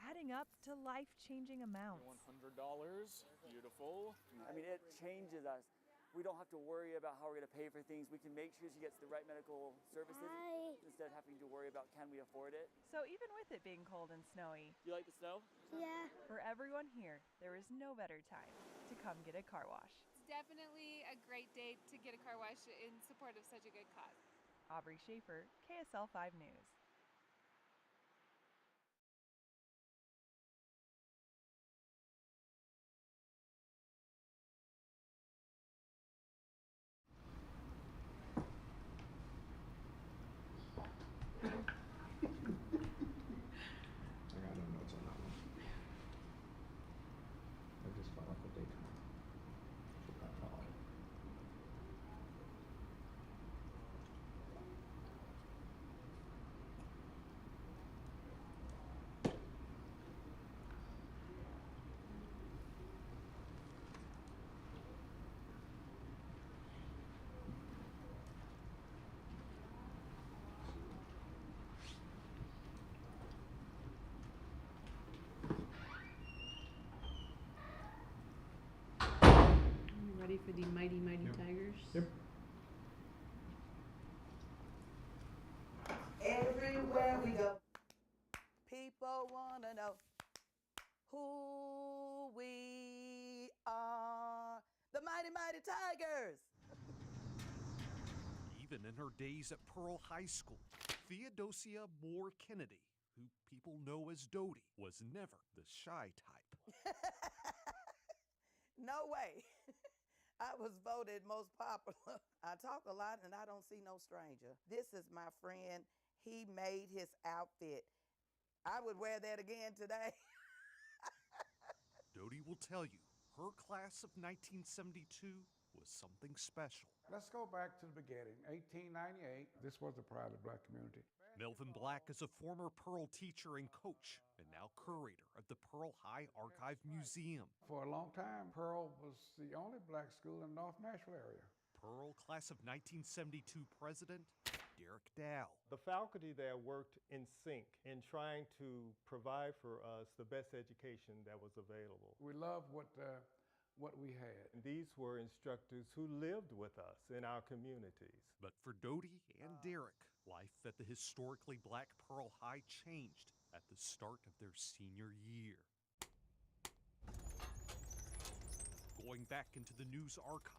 Adding up to life-changing amounts. $100. Beautiful. I mean, it changes us. We don't have to worry about how we're going to pay for things. We can make sure she gets the right medical services instead of having to worry about can we afford it. So even with it being cold and snowy, You like the snow? Yeah. for everyone here, there is no better time to come get a car wash. It's definitely a great day to get a car wash in support of such a good cause. Aubrey Schaefer, KSL 5 News. I got no notes on that one. I just felt like a daytime. Should not follow. You ready for the Mighty Mighty Tigers? Yep. Everywhere we go, people wanna know who we are. The Mighty Mighty Tigers. Even in her days at Pearl High School, Theodosia Moore Kennedy, who people know as Dodie, was never the shy type. No way. I was voted most popular. I talk a lot and I don't see no stranger. This is my friend. He made his outfit. I would wear that again today. Dodie will tell you her class of 1972 was something special. Let's go back to the beginning. 1898. This was the pride of the black community. Melvin Black is a former Pearl teacher and coach, and now curator of the Pearl High Archive Museum. For a long time, Pearl was the only black school in the North Nashville area. Pearl class of 1972 president, Derek Dow. The faculty there worked in sync in trying to provide for us the best education that was available. We loved what we had. And these were instructors who lived with us in our communities. But for Dodie and Derek, life at the historically black Pearl High changed at the start of their senior year. Going back into the news archive,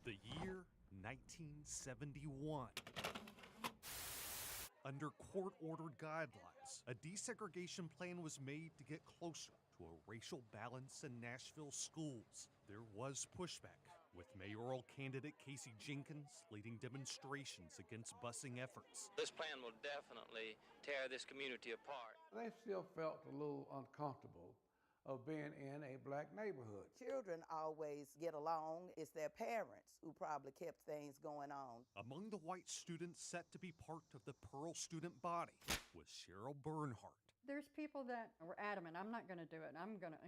the year 1971. Under court-ordered guidelines, a desegregation plan was made to get closer to a racial balance in Nashville schools. There was pushback, with mayoral candidate Casey Jenkins leading demonstrations against busing efforts. This plan will definitely tear this community apart. They still felt a little uncomfortable of being in a black neighborhood. Children always get along. It's their parents who probably kept things going on. Among the white students set to be part of the Pearl student body was Cheryl Bernhardt. There's people that were adamant, I'm not going to do it. I'm going to,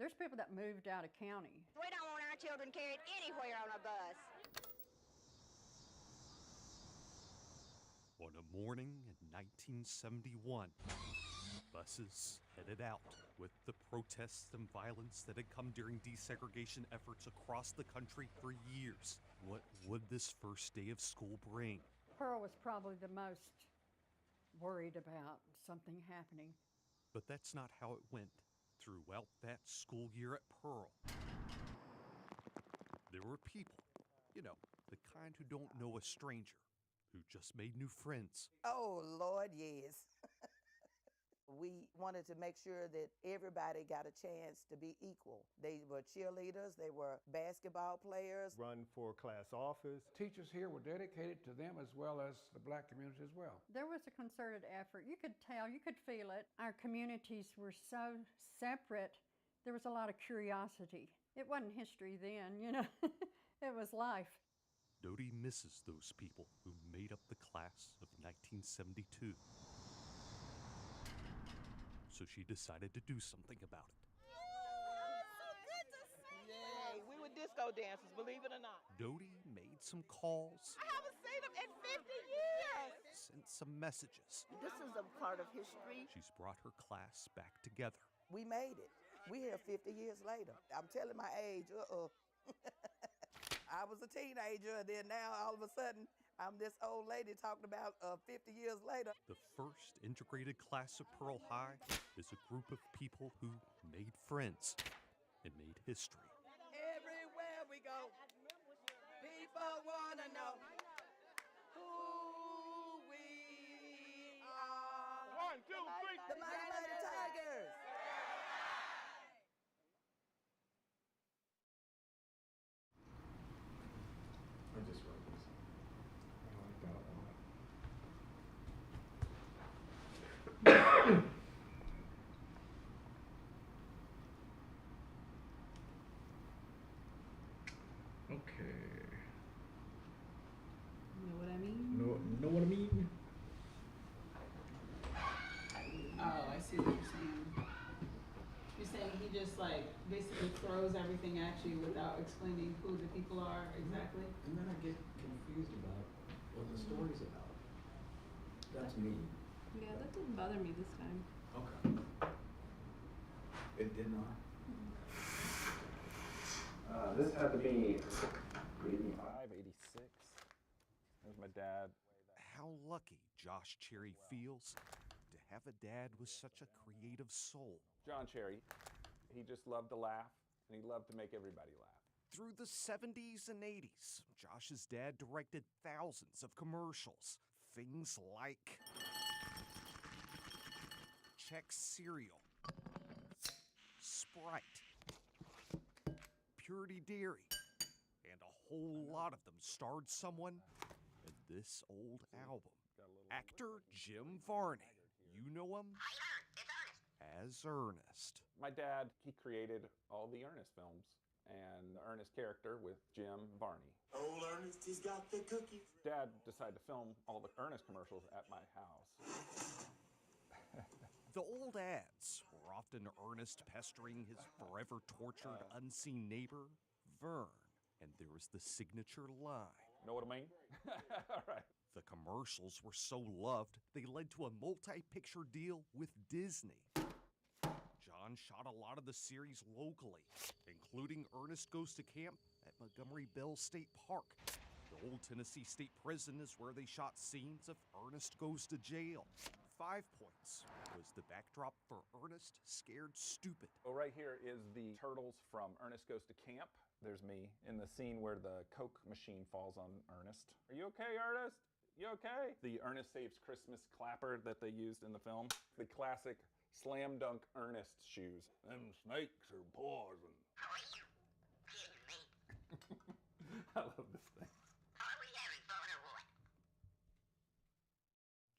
there's people that moved out of county. We don't want our children carried anywhere on a bus. On a morning in 1971, buses headed out with the protests and violence that had come during desegregation efforts across the country for years. What would this first day of school bring? Pearl was probably the most worried about something happening. But that's not how it went throughout that school year at Pearl. There were people, the kind who don't know a stranger, who just made new friends. Oh, Lord, yes. We wanted to make sure that everybody got a chance to be equal. They were cheerleaders, they were basketball players. Run for class office. Teachers here were dedicated to them as well as the black community as well. There was a concerted effort. You could tell, you could feel it. Our communities were so separate. There was a lot of curiosity. It wasn't history then, It was life. Dodie misses those people who made up the class of 1972. So she decided to do something about it. Yay, we were disco dancers, believe it or not. Dodie made some calls. I haven't seen them in 50 years. Sent some messages. This is a part of history. She's brought her class back together. We made it. We're here 50 years later. I'm telling my age, I was a teenager, and then now all of a sudden, I'm this old lady talking about 50 years later. The first integrated class of Pearl High is a group of people who made friends and made history. Everywhere we go, people want to know who we are. 1, 2, 3. The Mighty Mighty Tigers. I just wrote this. I like that a lot. Okay. Know what I mean? Know what I mean? Oh, I see what you're saying. You're saying he just basically throws everything at you without explaining who the people are exactly? And then I get confused about what the story's about. That's me. Yeah, that didn't bother me this time. Okay. It did not. This had to be 85, 86. There's my dad. How lucky Josh Cherry feels to have a dad with such a creative soul. John Cherry, he just loved to laugh, and he loved to make everybody laugh. Through the 70s and 80s, Josh's dad directed thousands of commercials, things like Chex cereal, Sprite, Purity Dairy, and a whole lot of them starred someone in this old album. Actor Jim Varney, you know him as Ernest. My dad, he created all the Ernest films and the Ernest character with Jim Varney. Old Ernest, he's got the cookies. Dad decided to film all the Ernest commercials at my house. The old ads were often Ernest pestering his forever tortured unseen neighbor, Vern. And there was the signature line. Know what I mean? All right. The commercials were so loved, they led to a multi-picture deal with Disney. John shot a lot of the series locally, including Ernest Goes to Camp at Montgomery Bell State Park. The old Tennessee State Prison is where they shot scenes of Ernest Goes to Jail. 5 Points was the backdrop for Ernest Scared Stupid. Well, right here is the turtles from Ernest Goes to Camp. There's me in the scene where the Coke machine falls on Ernest. Are you okay, Ernest? You okay? The Ernest Saves Christmas clapper that they used in the film. The classic slam dunk Ernest shoes. Them snakes are poison. How are you kidding me? I love this thing. Are we having fun or what?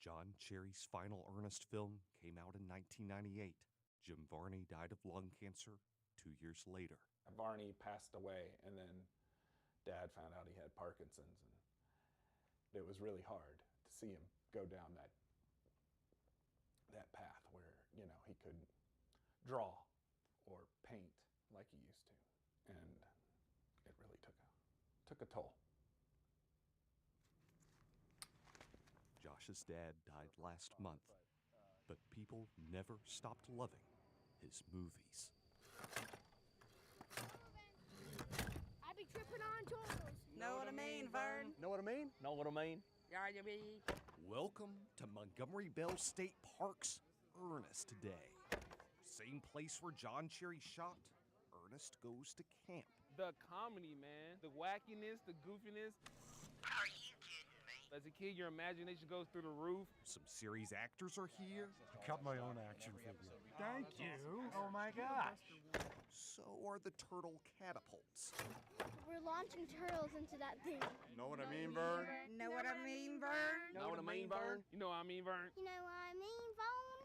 John Cherry's final Ernest film came out in 1998. Jim Varney died of lung cancer 2 years later. Varney passed away, and then Dad found out he had Parkinson's, and it was really hard to see him go down that path where, you know, he couldn't draw or paint like he used to, and it really took a toll. Josh's dad died last month, but people never stopped loving his movies. I be tripping on turtles. Know what I mean, Vern? Know what I mean? Know what I mean? Yeah, you mean? Welcome to Montgomery Bell State Park's Ernest Day. Same place where John Cherry shot Ernest Goes to Camp. The comedy, man. The wackiness, the goofiness. Are you kidding me? As a kid, your imagination goes through the roof. Some series actors are here. I cut my own action figure. Thank you. Oh my gosh. So are the turtle catapults. We're launching turtles into that thing. Know what I mean, Vern? Know what I mean, Vern? Know what I mean, Vern? You know what I mean, Vern? You know what I mean, Vern?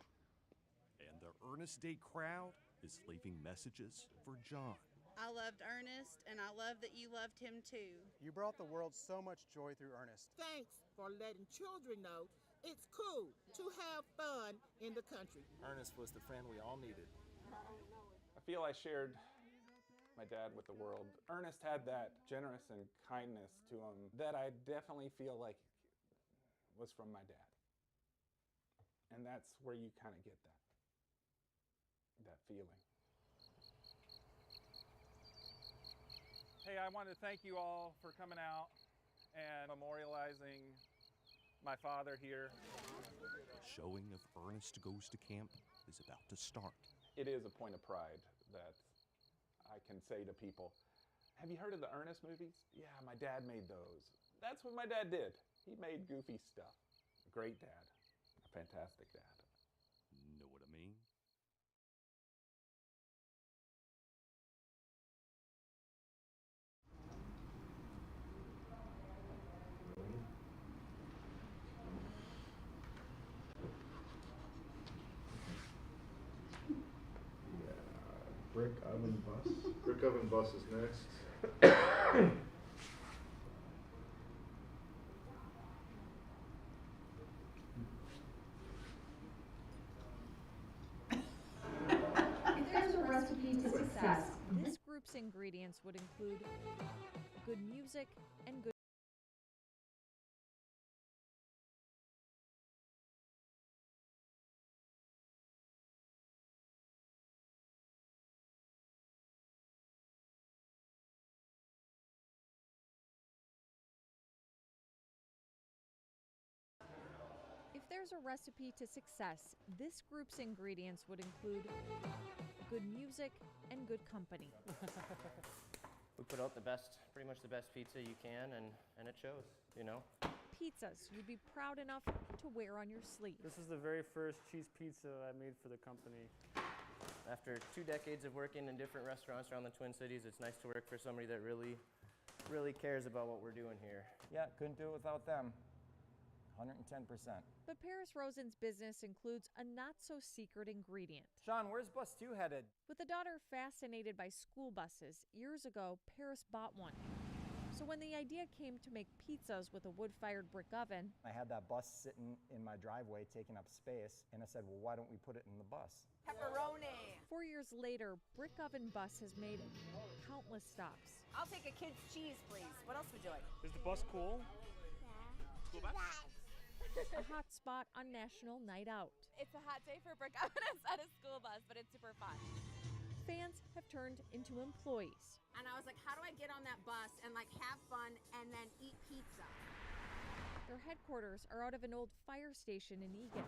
And the Ernest Day crowd is leaving messages for John. I loved Ernest, and I love that you loved him too. You brought the world so much joy through Ernest. Thanks for letting children know it's cool to have fun in the country. Ernest was the friend we all needed. I feel I shared my dad with the world. Ernest had that generous and kindness to him that I definitely feel like was from my dad. And that's where you kind of get that feeling. Hey, I want to thank you all for coming out and memorializing my father here. Showing of Ernest Goes to Camp is about to start. It is a point of pride that I can say to people, have you heard of the Ernest movies? Yeah, my dad made those. That's what my dad did. He made goofy stuff. A great dad. A fantastic dad. Know what I mean? Brick Oven Bus. Brick Oven Bus is next. If there's a recipe to success, this group's ingredients would include good music and good. If there's a recipe to success, this group's ingredients would include good music and good company. We put out pretty much the best pizza you can, and it shows, you know? pizzas you'd be proud enough to wear on your sleeve. This is the very first cheese pizza I made for the company. After 2 decades of working in different restaurants around the Twin Cities, it's nice to work for somebody that really cares about what we're doing here. Yeah, couldn't do it without them. 110%. But Paris Rosen's business includes a not-so-secret ingredient. Sean, where's bus 2 headed? With a daughter fascinated by school buses, years ago, Paris bought one. So when the idea came to make pizzas with a wood-fired brick oven, I had that bus sitting in my driveway taking up space, and I said, well, why don't we put it in the bus? Pepperoni. 4 years later, Brick Oven Bus has made countless stops. I'll take a kid's cheese, please. What else would you like? Is the bus cool? A hot spot on National Night Out. It's a hot day for Brick Oven at a school bus, but it's super fun. Fans have turned into employees. And I was like, how do I get on that bus and like have fun and then eat pizza? Their headquarters are out of an old fire station in Egan.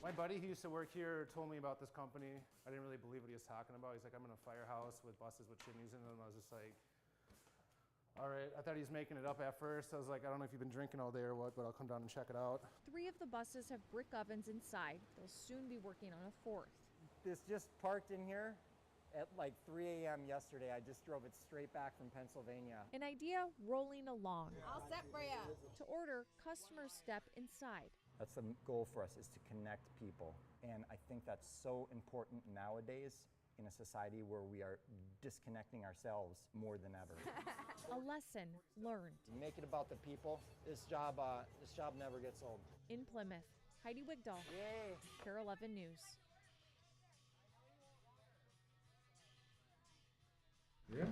My buddy who used to work here told me about this company. I didn't really believe what he was talking about. He's like, I'm in a firehouse with buses with chimneys in them. I was just like, all right. I thought he was making it up at first. I was like, I don't know if you've been drinking all day or what, but I'll come down and check it out. 3 of the buses have brick ovens inside. They'll soon be working on a 4th. This just parked in here at like 3 a.m. yesterday. I just drove it straight back from Pennsylvania. An idea rolling along. All set for you. To order, customers step inside. That's the goal for us, is to connect people. And I think that's so important nowadays in a society where we are disconnecting ourselves more than ever. A lesson learned. Make it about the people. This job never gets old. In Plymouth, Heidi Wigdahl, Care 11 News. Yeah.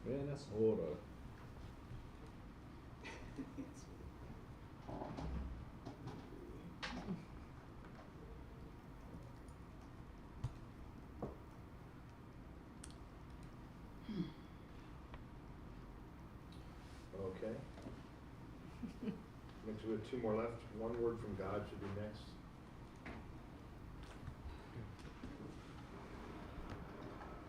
Minnesota. Okay. Next we have 2 more left. One word from God should be next.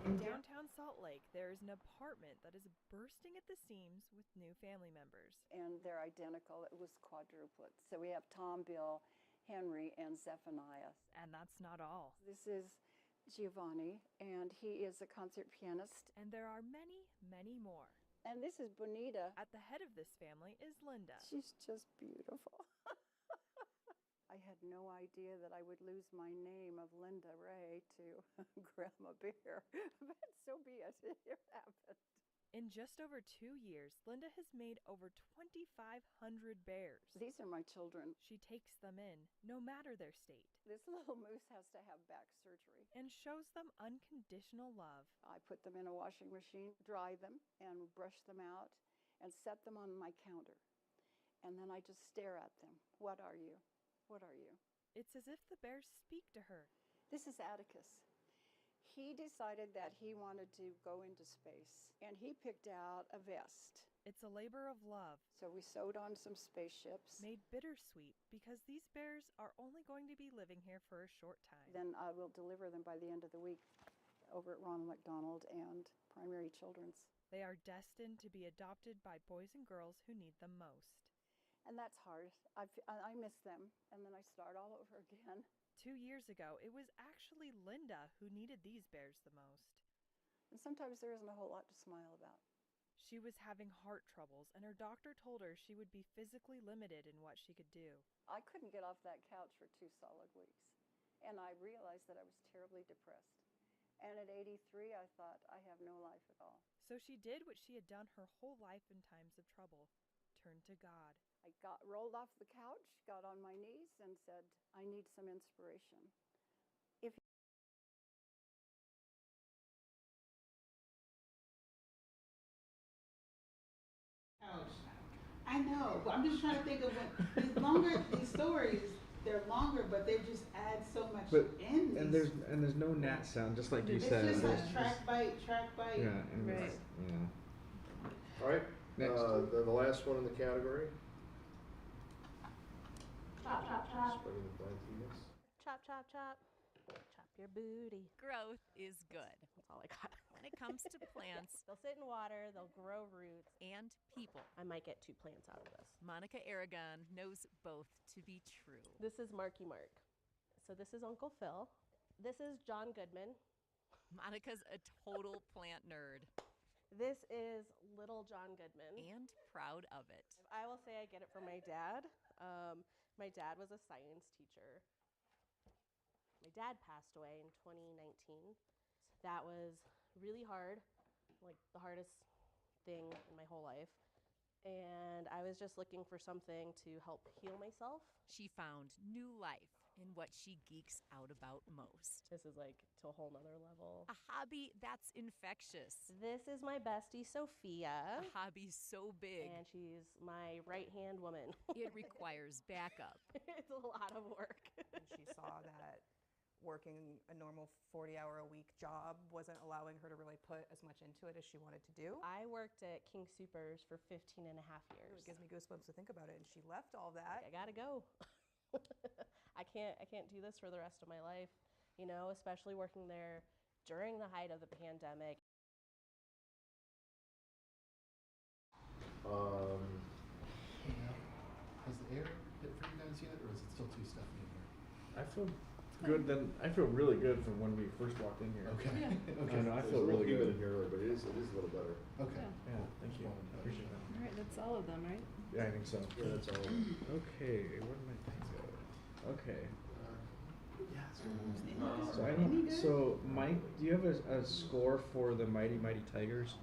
In downtown Salt Lake, there is an apartment that is bursting at the seams with new family members. And they're identical. It was quadruplet. So we have Tom, Bill, Henry, and Zephaniah. And that's not all. This is Giovanni, and he is a concert pianist. And there are many, many more. And this is Bonita. At the head of this family is Linda. She's just beautiful. I had no idea that I would lose my name of Linda Ray to Grandma Bear, but so be it. It happened. In just over 2 years, Linda has made over 2,500 bears. These are my children. She takes them in, no matter their state. This little moose has to have back surgery. And shows them unconditional love. I put them in a washing machine, dry them, and brush them out, and set them on my counter. And then I just stare at them. What are you? What are you? It's as if the bears speak to her. This is Atticus. He decided that he wanted to go into space, and he picked out a vest. It's a labor of love. So we sewed on some spaceships. Made bittersweet, because these bears are only going to be living here for a short time. Then I will deliver them by the end of the week over at Ronald McDonald and Primary Children's. They are destined to be adopted by boys and girls who need them most. And that's hard. I miss them, and then I start all over again. 2 years ago, it was actually Linda who needed these bears the most. And sometimes there isn't a whole lot to smile about. She was having heart troubles, and her doctor told her she would be physically limited in what she could do. I couldn't get off that couch for 2 solid weeks, and I realized that I was terribly depressed. And at 83, I thought, I have no life at all. So she did what she had done her whole life in times of trouble, turned to God. I rolled off the couch, got on my knees, and said, I need some inspiration. If I know, but I'm just trying to think of these stories, they're longer, but they just add so much in. And there's no gnat sound, just like you said. It's just like track bite. Yeah, and right. Yeah. All right. Next. The last one in the category. Chop, chop, chop. Spreading the blank penis. Chop, chop, chop. Chop your booty. Growth is good. That's all I got. When it comes to plants, They'll sit in water, they'll grow roots. and people, I might get 2 plants out of this. Monica Aragon knows both to be true. This is Marky Mark. So this is Uncle Phil. This is John Goodman. Monica's a total plant nerd. This is little John Goodman. And proud of it. I will say I get it from my dad. My dad was a science teacher. My dad passed away in 2019. That was really hard, like the hardest thing in my whole life. And I was just looking for something to help heal myself. She found new life in what she geeks out about most. This is like to a whole nother level. A hobby that's infectious. This is my bestie, Sophia. A hobby so big. And she's my right-hand woman. It requires backup. It's a lot of work. And she saw that working a normal 40-hour-a-week job wasn't allowing her to really put as much into it as she wanted to do. I worked at King Soopers for 15 and a half years. It gives me goosebumps to think about it. And she left all that. I gotta go. I can't do this for the rest of my life, you know, especially working there during the height of the pandemic. Has the air hit for you guys yet, or is it still too stuffy in here? I feel good. Then I feel really good from when we first walked in here. Okay. Okay. I feel really good in here, but it is a little better. Okay. Yeah. Thank you. Appreciate that. All right, that's all of them, right? Yeah, I think so. Yeah, that's all. Okay, where did my things go? Okay. Yeah. So Mike, do you have a score for the Mighty Mighty Tigers?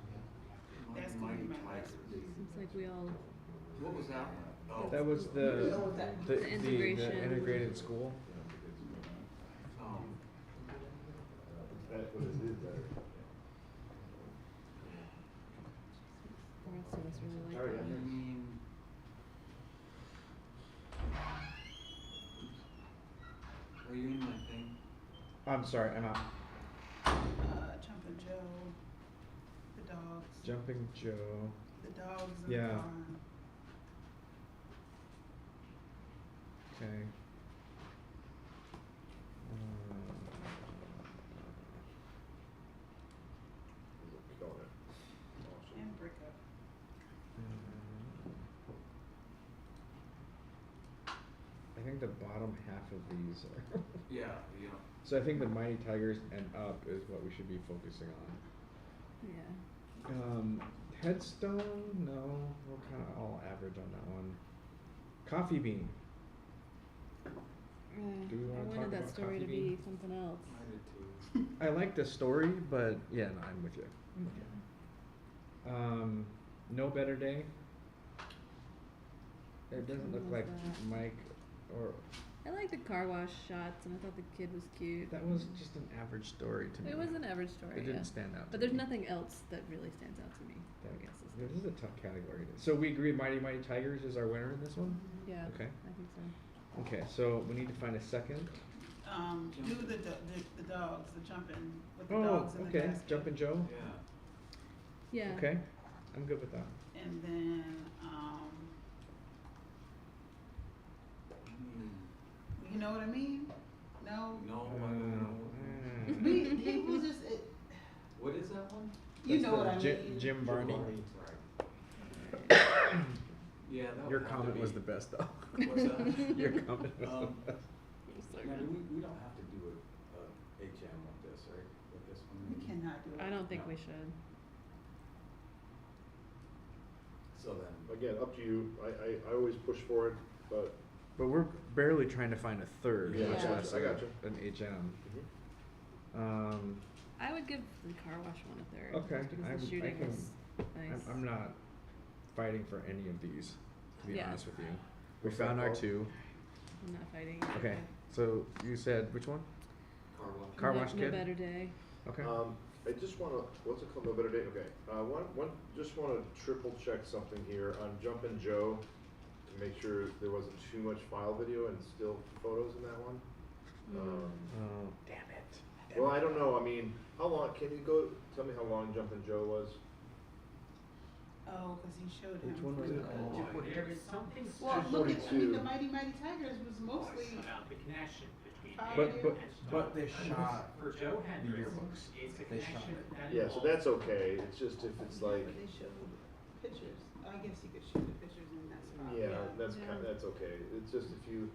That's going to be my last. Seems like we all. What was that? Oh. That was the integration. the integrated school. Oh. That's what it is there. The rest of us really like Sorry, that. I mean, are you in my thing? I'm sorry, I'm out. Jumpin' Joe, the dogs. Jumping Joe. The dogs in Yeah. the barn. Okay. And Brickup. I think the bottom half of these are. Yeah. So I think the Mighty Tigers and up is what we should be focusing on. Yeah. Headstone, no, we're kind of all average on that one. Coffee Bean. Do we I want to talk wanted that about story Coffee to Bean? be something else. I did too. I like the story, but yeah, no, I'm with you. No Better Day. It doesn't look like Mike or. I like the car wash shots, and I thought the kid was cute. That was just an average story to me. It was an average story. It didn't stand out. But there's nothing else that really stands out to me. I guess This is a tough category. So we agree Mighty Mighty Tigers is our winner in this one? Yeah. Okay. I think so. Okay, so we need to find a second. Do the dogs, the jumping with the Oh, dogs in the okay. basket. Jumpin' Joe? Yeah. Okay. I'm good with that. And then, you know what I mean? No? No, It was just, what is that one? You know what I mean. Jim Barney. Yeah, that Your would have to comment was be- the best, though. What's that? Your comment was the best. Now, we don't have to do a HM with this, right? With this one? We cannot do it. I don't think we should. So then. Again, up to you. I always push for it, but. But we're barely trying to find a third, Yeah, much I less gotcha. an HM. I would give the car wash one a third. Okay, just because the shooting was nice. I'm not fighting for any of these, to be Yeah. honest with you. We found our two. I'm not fighting. Okay, so you said which one? Car wash. Car No- wash No kid? Better Day. Okay. I just want to, what's it called, No Better Day? Okay. Just want to triple check something here on Jumpin' Joe to make sure there wasn't too much file video and still photos in that one. Oh, damn it. Well, I don't know. I mean, how long, can you tell me how long Jumpin' Joe was? Oh, because he showed him. Which one was it? Well, look at, the Mighty Mighty Tigers was mostly. About the connection between But they shot the yearbooks. They shot it. Yeah, so that's okay. It's just if it's like. But they showed pictures. I guess you could show the pictures in that spot. Yeah, that's okay. It's just if you,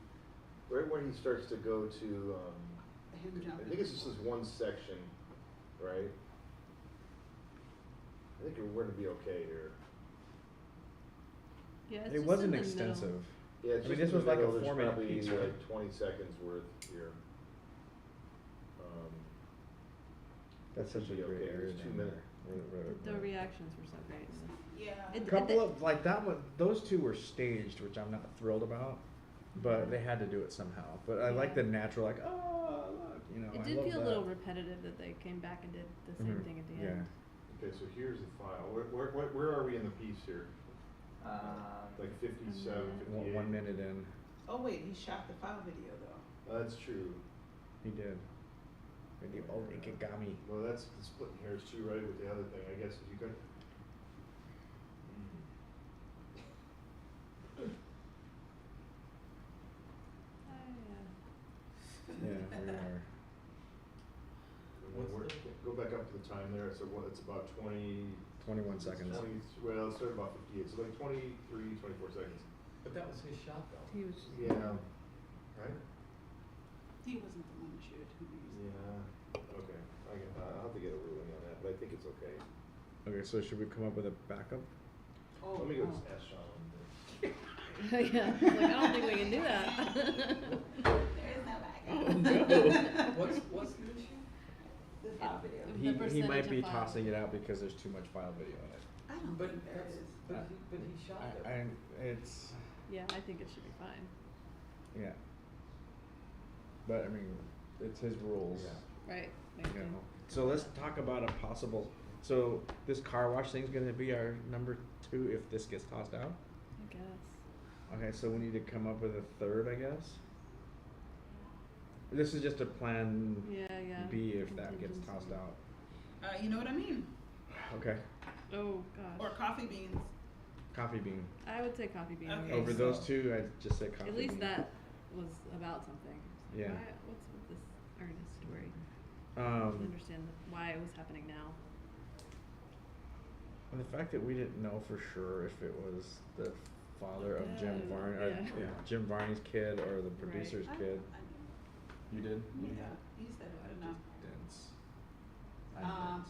right when he starts to go to, Him I jumping. think it's just this one section, right? I think we're gonna be okay here. Yeah, it's It just wasn't in the middle. extensive. Yeah, it's I mean, just this in was the like a middle. There's 4-minute probably piece, right? like 20 seconds worth here. That's such a should be great okay. area There's 2 down minutes. The reactions were so great. Yeah. It- Couple of like that one. Those two were staged, which I'm not thrilled about, but they had to do it somehow. But I like the natural, like oh look, you know. It I did love feel a that. little repetitive that they came back and did the same Mhm. thing at the Yeah. end. Okay, so here's the file. Where are we in the piece here? Like 57, 58. 1 minute in. Oh wait, he shot the file video though. That's true. He did. And the old Ikigami. Well, that's the splitting hairs too, right? With the other thing, I guess if you could. Yeah, we are. Go back up to the time there. So it's about 20. 21 seconds. 20, well, it started about 58. So like 23, 24 seconds. But that was his shot, though. He was. Yeah. Right. He wasn't the one to shoot. Yeah. Okay. I'll have to get a ruling on that, but I think it's okay. Okay, so should we come up with a backup? Oh, Let me go ask Sean. Yeah, I was like, I don't think we can do that. There is no backup. Oh no. What's the issue? The file video. He might be tossing it out because there's too much file video in it. I don't think there is. But he shot it. It's Yeah, I think it should be fine. yeah. But I mean, it's his rules. Right. You know. So let's talk about a possible. So this car wash thing's gonna be our number 2 if this gets tossed out. I guess. Okay, so we need to come up with a third, I guess. This is just a plan Yeah. B if that gets tossed out. You know what I mean? Okay. Oh gosh. Or coffee beans. Coffee bean. I would say coffee bean. Okay, Over those two, I'd just say coffee At least bean. that was about something. Yeah. What's with this Ernest story? I Um, don't understand why it was happening now. And the fact that we didn't know for sure if it was the father of Jim Yeah, Varney, or yeah. Jim Varney's kid, or the producer's I- kid. I knew. You did? Yeah, he said it, but no. Dense.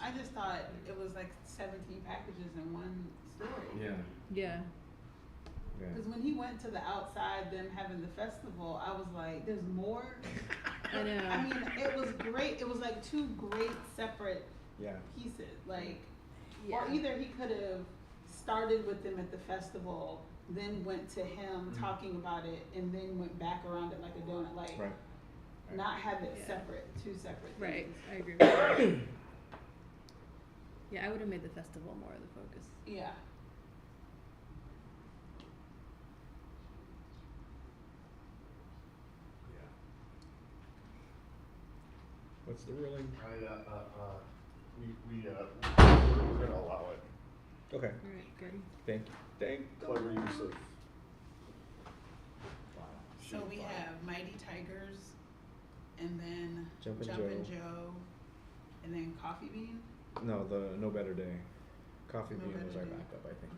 I just thought it was like 17 packages in one story. Yeah. Yeah. Yeah. Because when he went to the outside, them having the festival, I was like, there's more? I know. I mean, it was great. It was like 2 great separate Yeah. pieces. Like, Yeah. or either he could have started with them at the festival, then went to him talking about it, and then went back around it like a donut. Like, Right. not have it Yeah. separate, 2 separate things. Right. I agree with that. Yeah, I would have made the festival more of the focus. Yeah. What's the ruling? We're gonna allow it. Okay. All right. Good. Thank you. Clever use of. So we have Mighty Tigers, and then Jumpin' Jumpin' Joe. Joe, and then Coffee Bean. No, the No Better Day. Coffee No Bean was Better our Day. backup, I think.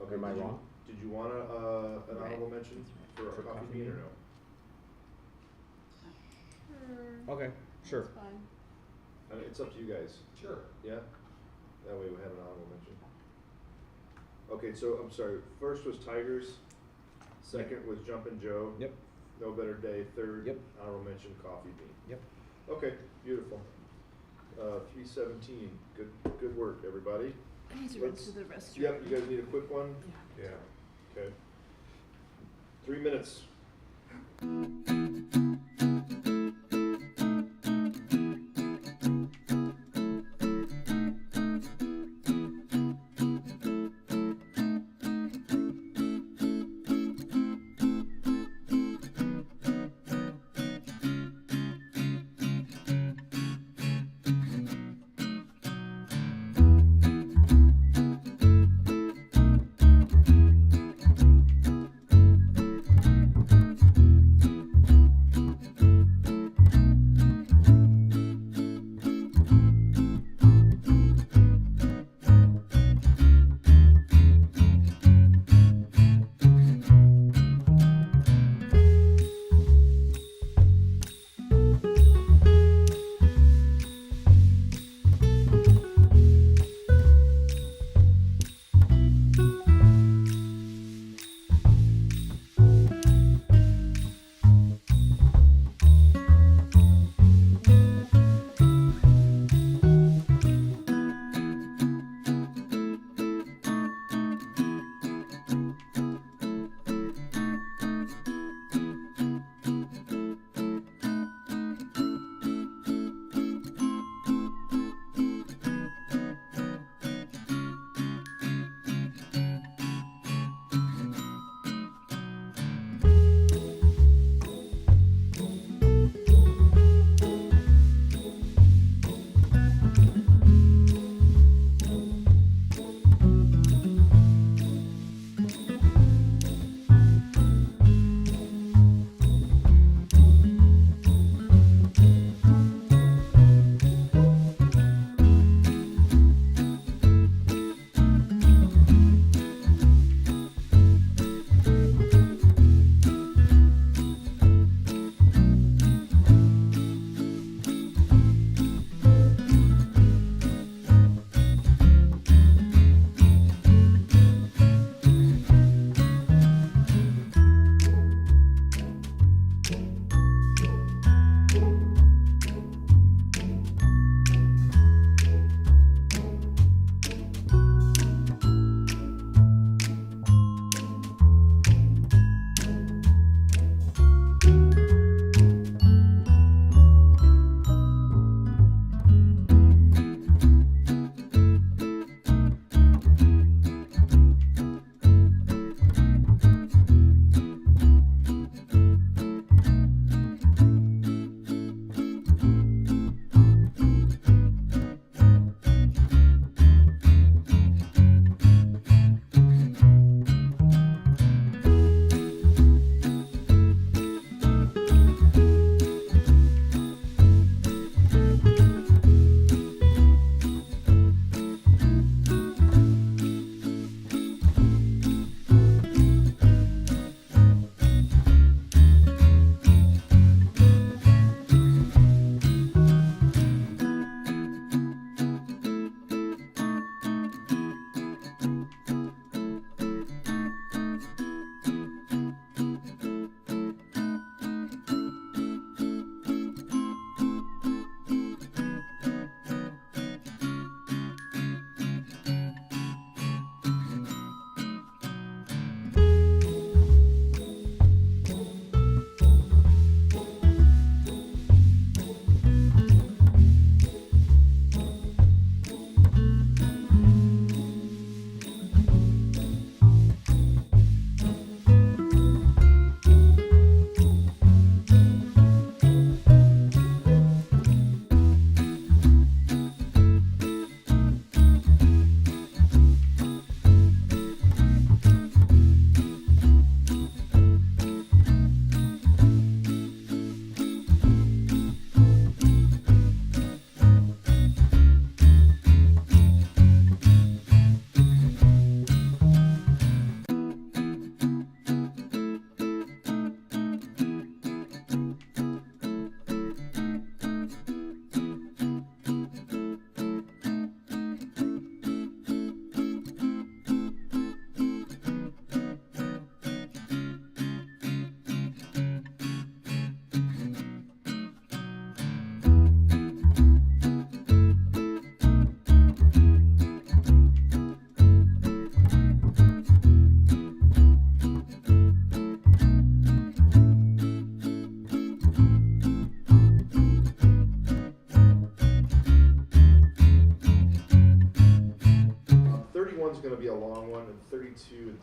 Okay, Am I did you- wrong? Did you want an Right. honorable mention for a coffee bean or no? Sure. Okay, sure. That's fine. I mean, it's up to you guys. Sure. Yeah? That way we have an honorable mention. Okay, so I'm sorry. First was Tigers. Second was Jumpin' Joe. Yep. No Better Day. Third, Yep. honorable mention, Coffee Bean. Yep. Okay, beautiful. 317. Good work, everybody. I need to run Let's- to the restroom. Yep, you guys need a quick one? Yeah. Okay. 3 minutes.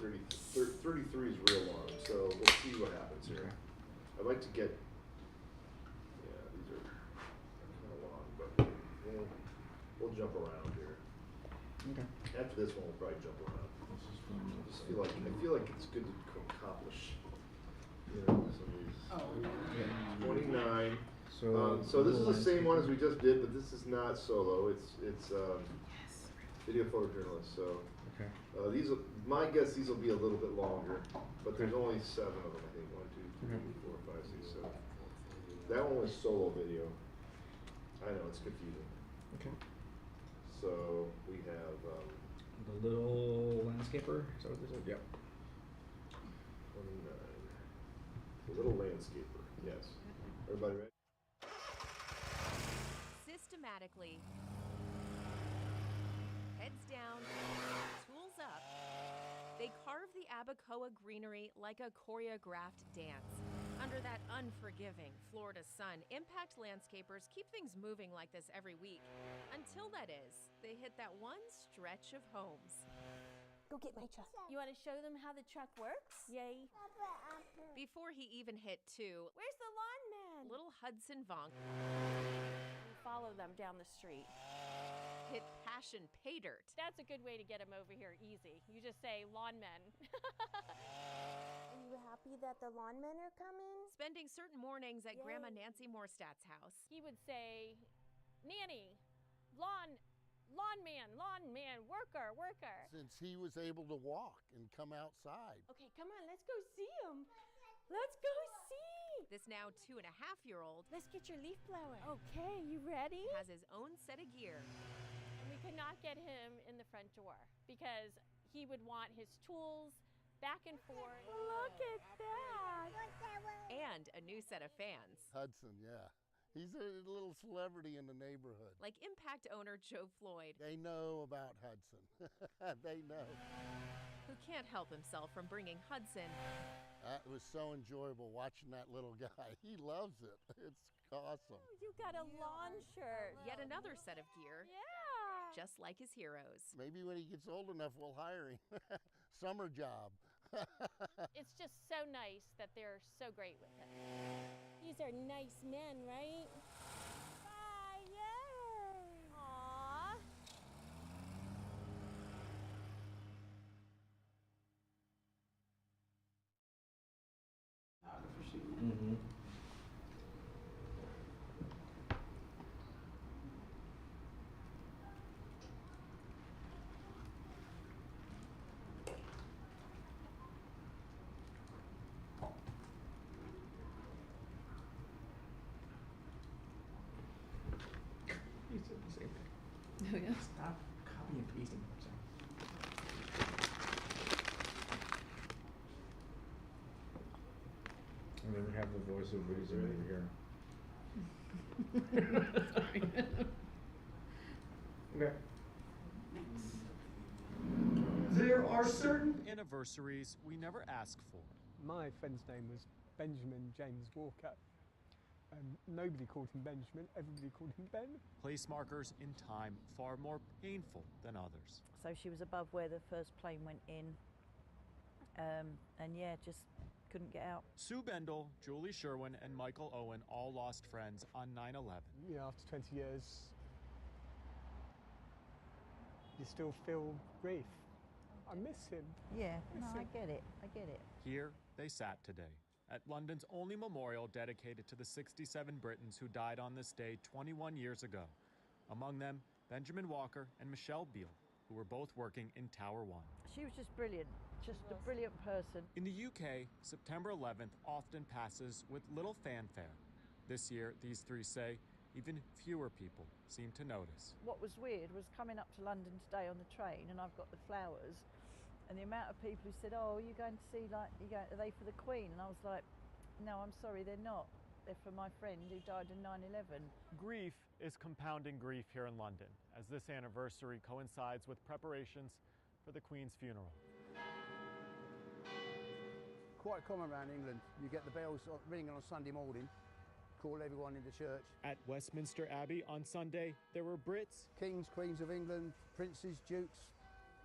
and 33 is real long, so we'll see what happens here. I'd like to get, yeah, these are kind of long, but we'll jump around here. Okay. After this one, we'll probably jump around. I feel like it's good to accomplish, some of these. Oh, 29. So, so this is the same one as we just did, but this is not solo. It's video photojournalist. So okay. My guess these will be a little bit longer, but there's only 7 of them. I think 1, 2, 3, 4, 5, 6, 7. That one was solo video. I know it's confusing. Okay. So we have the little landscaper. Is that what this is? Yep. 29. The little landscaper. Yes. Everybody ready? Systematically, heads down, tools up, they carve the Abacoa greenery like a choreographed dance. Under that unforgiving Florida sun, impact landscapers keep things moving like this every week. Until, that is, they hit that one stretch of homes. Go get my truck. You want to show them how the truck works? Yay. Before he even hit 2, Where's the lawn man? little Hudson Vonk We follow them down the street. hit Passion Pay Dirt. That's a good way to get them over here easy. You just say lawn men. Are you happy that the lawn men are coming? Spending certain mornings at Grandma Nancy Morstadt's house. He would say, Nanny, lawn man, worker. Since he was able to walk and come outside. Okay, come on, let's go see him. Let's go see. This now 2.5-year-old Let's get your leaf blower. Okay, you ready? has his own set of gear. And we could not get him in the front door because he would want his tools back and forth. Look at that. And a new set of fans. Hudson, yeah. He's a little celebrity in the neighborhood. Like Impact owner Joe Floyd, They know about Hudson. They know. who can't help himself from bringing Hudson That was so enjoyable watching that little guy. He loves it. It's awesome. You got a lawn shirt. yet another set of gear, Yeah. just like his heroes. Maybe when he gets old enough, we'll hire him. Summer job. It's just so nice that they're so great with him. These are nice men, right? Bye, yay! Aww. Mm-hmm. He said the same thing. Oh, yeah. Stop copy and pasting. I never have the voice of reason over here. Okay. There are certain anniversaries we never ask for. My friend's name was Benjamin James Walker. Nobody called him Benjamin, everybody called him Ben. Place markers in time far more painful than others. So she was above where the first plane went in. And yeah, just couldn't get out. Sue Bendel, Julie Sherwin, and Michael Owen all lost friends on 9/11. You know, after 20 years, you still feel grief. I miss him. Yeah, Miss no, him. I get it. Here they sat today, at London's only memorial dedicated to the 67 Britons who died on this day 21 years ago. Among them, Benjamin Walker and Michelle Beale, who were both working in Tower 1. She was just brilliant, just a brilliant person. In the UK, September 11th often passes with little fanfare. This year, these three say, even fewer people seem to notice. What was weird was coming up to London today on the train, and I've got the flowers, and the amount of people who said, "Oh, are you going to see, like, are they for the Queen?" And I was like, "No, I'm sorry, they're not. They're for my friend who died in 9/11. Grief is compounding grief here in London, as this anniversary coincides with preparations for the Queen's funeral. Quite common around England. You get the bells ringing on Sunday morning, call everyone into church. At Westminster Abbey on Sunday, there were Brits, Kings, Queens of England, princes, dukes,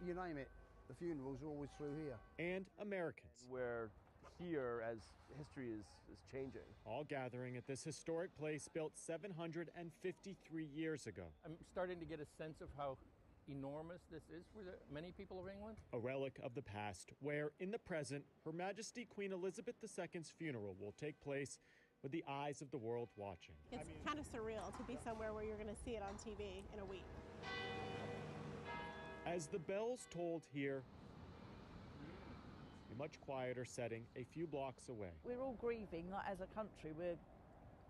you name it. the funerals are always through here. And Americans. We're here as history is changing. All gathering at this historic place built 753 years ago. I'm starting to get a sense of how enormous this is for many people of England. A relic of the past, where in the present, Her Majesty Queen Elizabeth II's funeral will take place with the eyes of the world watching. It's kind of surreal to be somewhere where you're going to see it on TV in a week. As the bells tolled here, a much quieter setting a few blocks away. We're all grieving, like as a country. We're,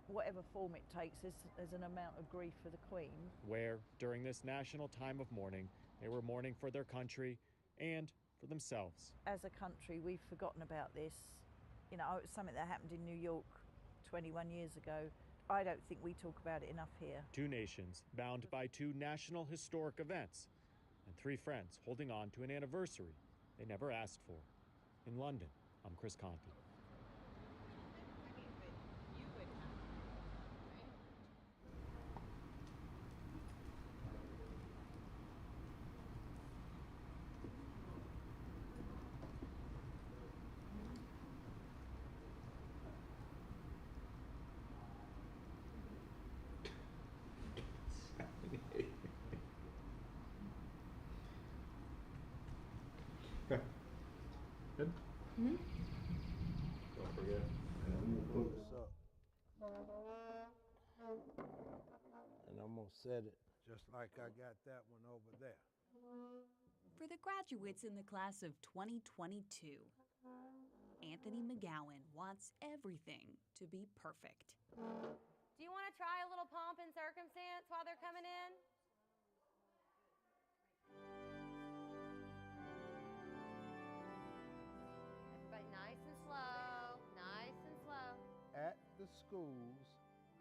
whatever form it takes, there's an amount of grief for the Queen. Where, during this national time of mourning, they were mourning for their country and for themselves. As a country, we've forgotten about this. You know, it was something that happened in New York 21 years ago. I don't think we talk about it enough here. Two nations bound by two national historic events, and three friends holding on to an anniversary they never asked for. In London, I'm Chris Conti. Good? Don't forget. What's up? And I almost said it just like I got that one over there. For the graduates in the class of 2022, Anthony McGowan wants everything to be perfect. Do you want to try a little pomp and circumstance while they're coming in? Everybody nice and slow, nice and slow. At the schools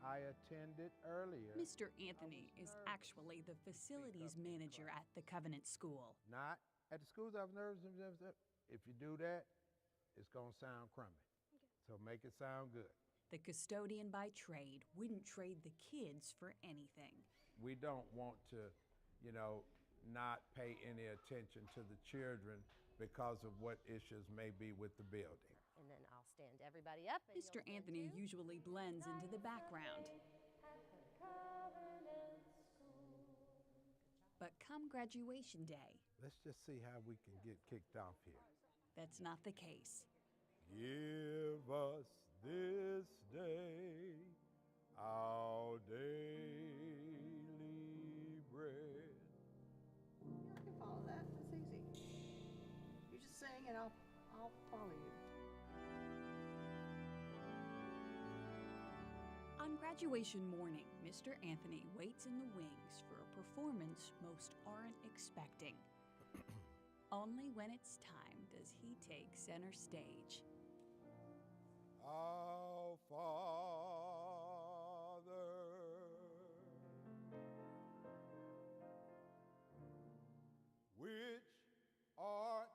I attended earlier. Mr. Anthony is actually the facilities manager at the Covenant School. Not at the schools I've nerves. If you do that, it's going to sound crummy. So make it sound good. The custodian by trade wouldn't trade the kids for anything. We don't want to, not pay any attention to the children because of what issues may be with the building. And then I'll stand everybody up. And Mr. Anthony usually blends into the background. But come graduation day, Let's just see how we can get kicked off here. that's not the case. Give us this day our daily bread. I can follow that. It's easy. You just sing and I'll follow you. On graduation morning, Mr. Anthony waits in the wings for a performance most aren't expecting. Only when it's time does he take center stage. Our Father, which art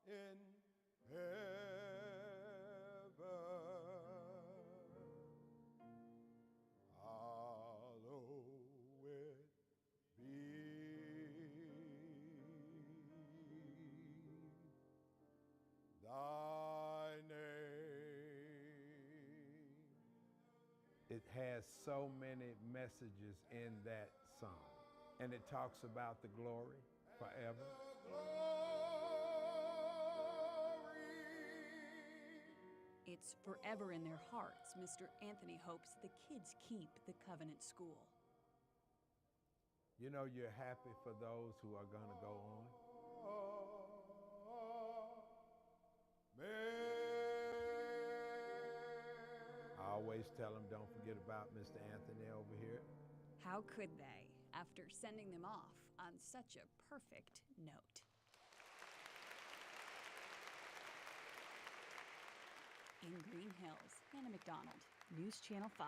in heaven, hallowed be thy name. It has so many messages in that song, and it talks about the glory forever. It's forever in their hearts. Mr. Anthony hopes the kids keep the Covenant School. You know, you're happy for those who are going to go on. I always tell them, don't forget about Mr. Anthony over here. How could they, after sending them off on such a perfect note? In Green Hills, Hannah McDonald, News Channel 5.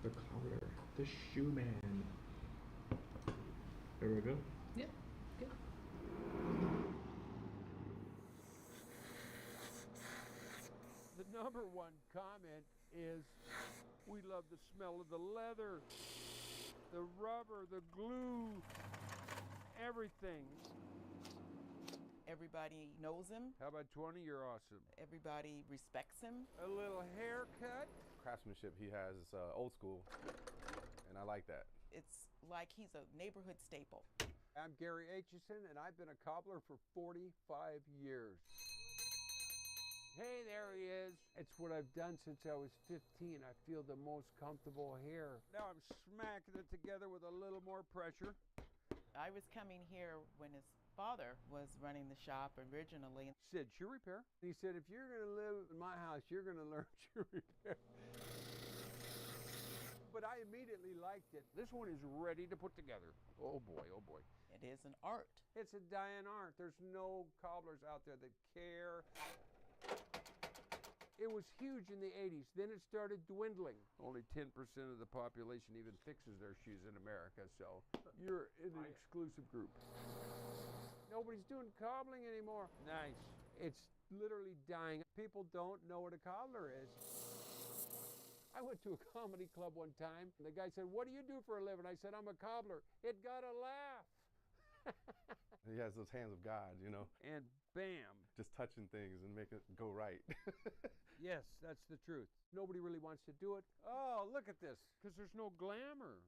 The collar, the shoe man. There we go. Yep, good. number one comment is, we love the smell of the leather, the rubber, the glue, everything. Everybody knows him. How about 20? You're awesome. Everybody respects him. A little haircut. Craftsmanship he has is old school, and I like that. It's like he's a neighborhood staple. I'm Gary Aitchison, and I've been a cobbler for 45 years. Hey, there he is. It's what I've done since I was 15. I feel the most comfortable here. Now I'm smacking it together with a little more pressure. I was coming here when his father was running the shop originally. Said shoe repair. He said, if you're going to live in my house, you're going to learn shoe repair. But I immediately liked it. This one is ready to put together. Oh boy, oh boy. It is an art. It's a dying art. There's no cobblers out there that care. It was huge in the 80s. Then it started dwindling. Only 10% of the population even fixes their shoes in America, so you're in an exclusive group. Nobody's doing cobbling anymore. Nice. It's literally dying. People don't know what a cobbler is. I went to a comedy club one time. The guy said, what do you do for a living? I said, I'm a cobbler. It got a laugh. He has those hands of God, you know. And bam. Just touching things and make it go right. Yes, that's the truth. Nobody really wants to do it. Oh, look at this. Because there's no glamour.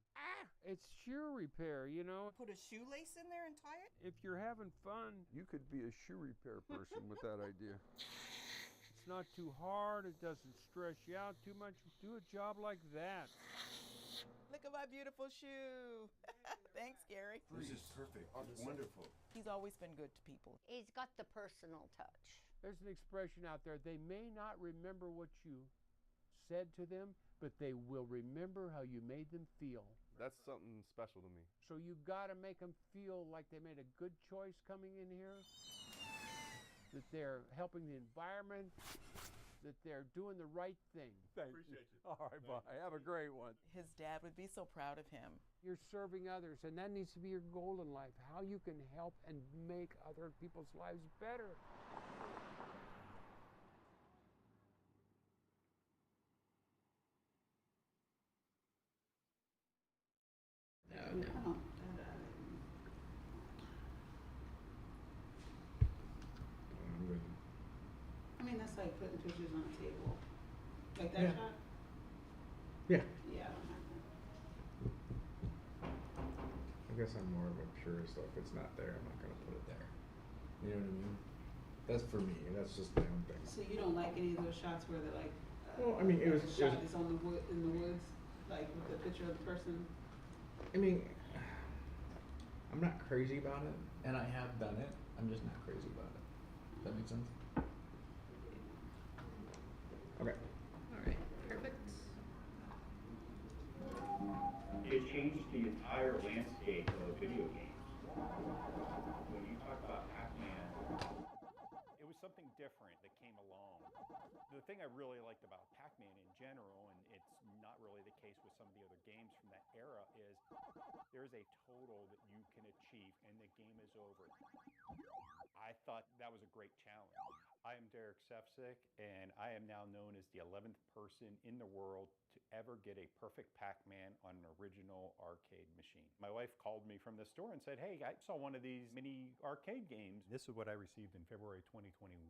It's shoe repair, you know. Put a shoelace in there and tie it? If you're having fun, you could be a shoe repair person with that idea. It's not too hard. It doesn't stress you out too much. Do a job like that. Look at my beautiful shoe. Thanks, Gary. This is perfect. It's wonderful. He's always been good to people. He's got the personal touch. There's an expression out there. They may not remember what you said to them, but they will remember how you made them feel. That's something special to me. So you got to make them feel like they made a good choice coming in here, that they're helping the environment, that they're doing the right thing. Appreciate you. All right, bye. Have a great one. His dad would be so proud of him. You're serving others, and that needs to be your goal in life, how you can help and make other people's lives better. No. I mean, that's like putting pictures on a table. Like that shot? Yeah. Yeah, I don't have that. I guess I'm more of a purist, though. If it's not there, I'm not going to put it there. You know what I mean? That's for me. That's just my own thing. So you don't like any of those shots where they're like, well, I mean, it was the shot is on the wood in the woods, like with the picture of the person. I mean, I'm not crazy about it, and I have done it. I'm just not crazy about it. Does that make sense? Okay. All right. Perfect. It changed the entire landscape of video games. When you talk about Pac-Man, it was something different that came along. The thing I really liked about Pac-Man in general, and it's not really the case with some of the other games from that era, is there's a total that you can achieve and the game is over. I thought that was a great challenge. I am Derek Sefcik, and I am now known as the 11th person in the world to ever get a perfect Pac-Man on an original arcade machine. My wife called me from the store and said, hey, I saw one of these mini arcade games. This is what I received in February 2021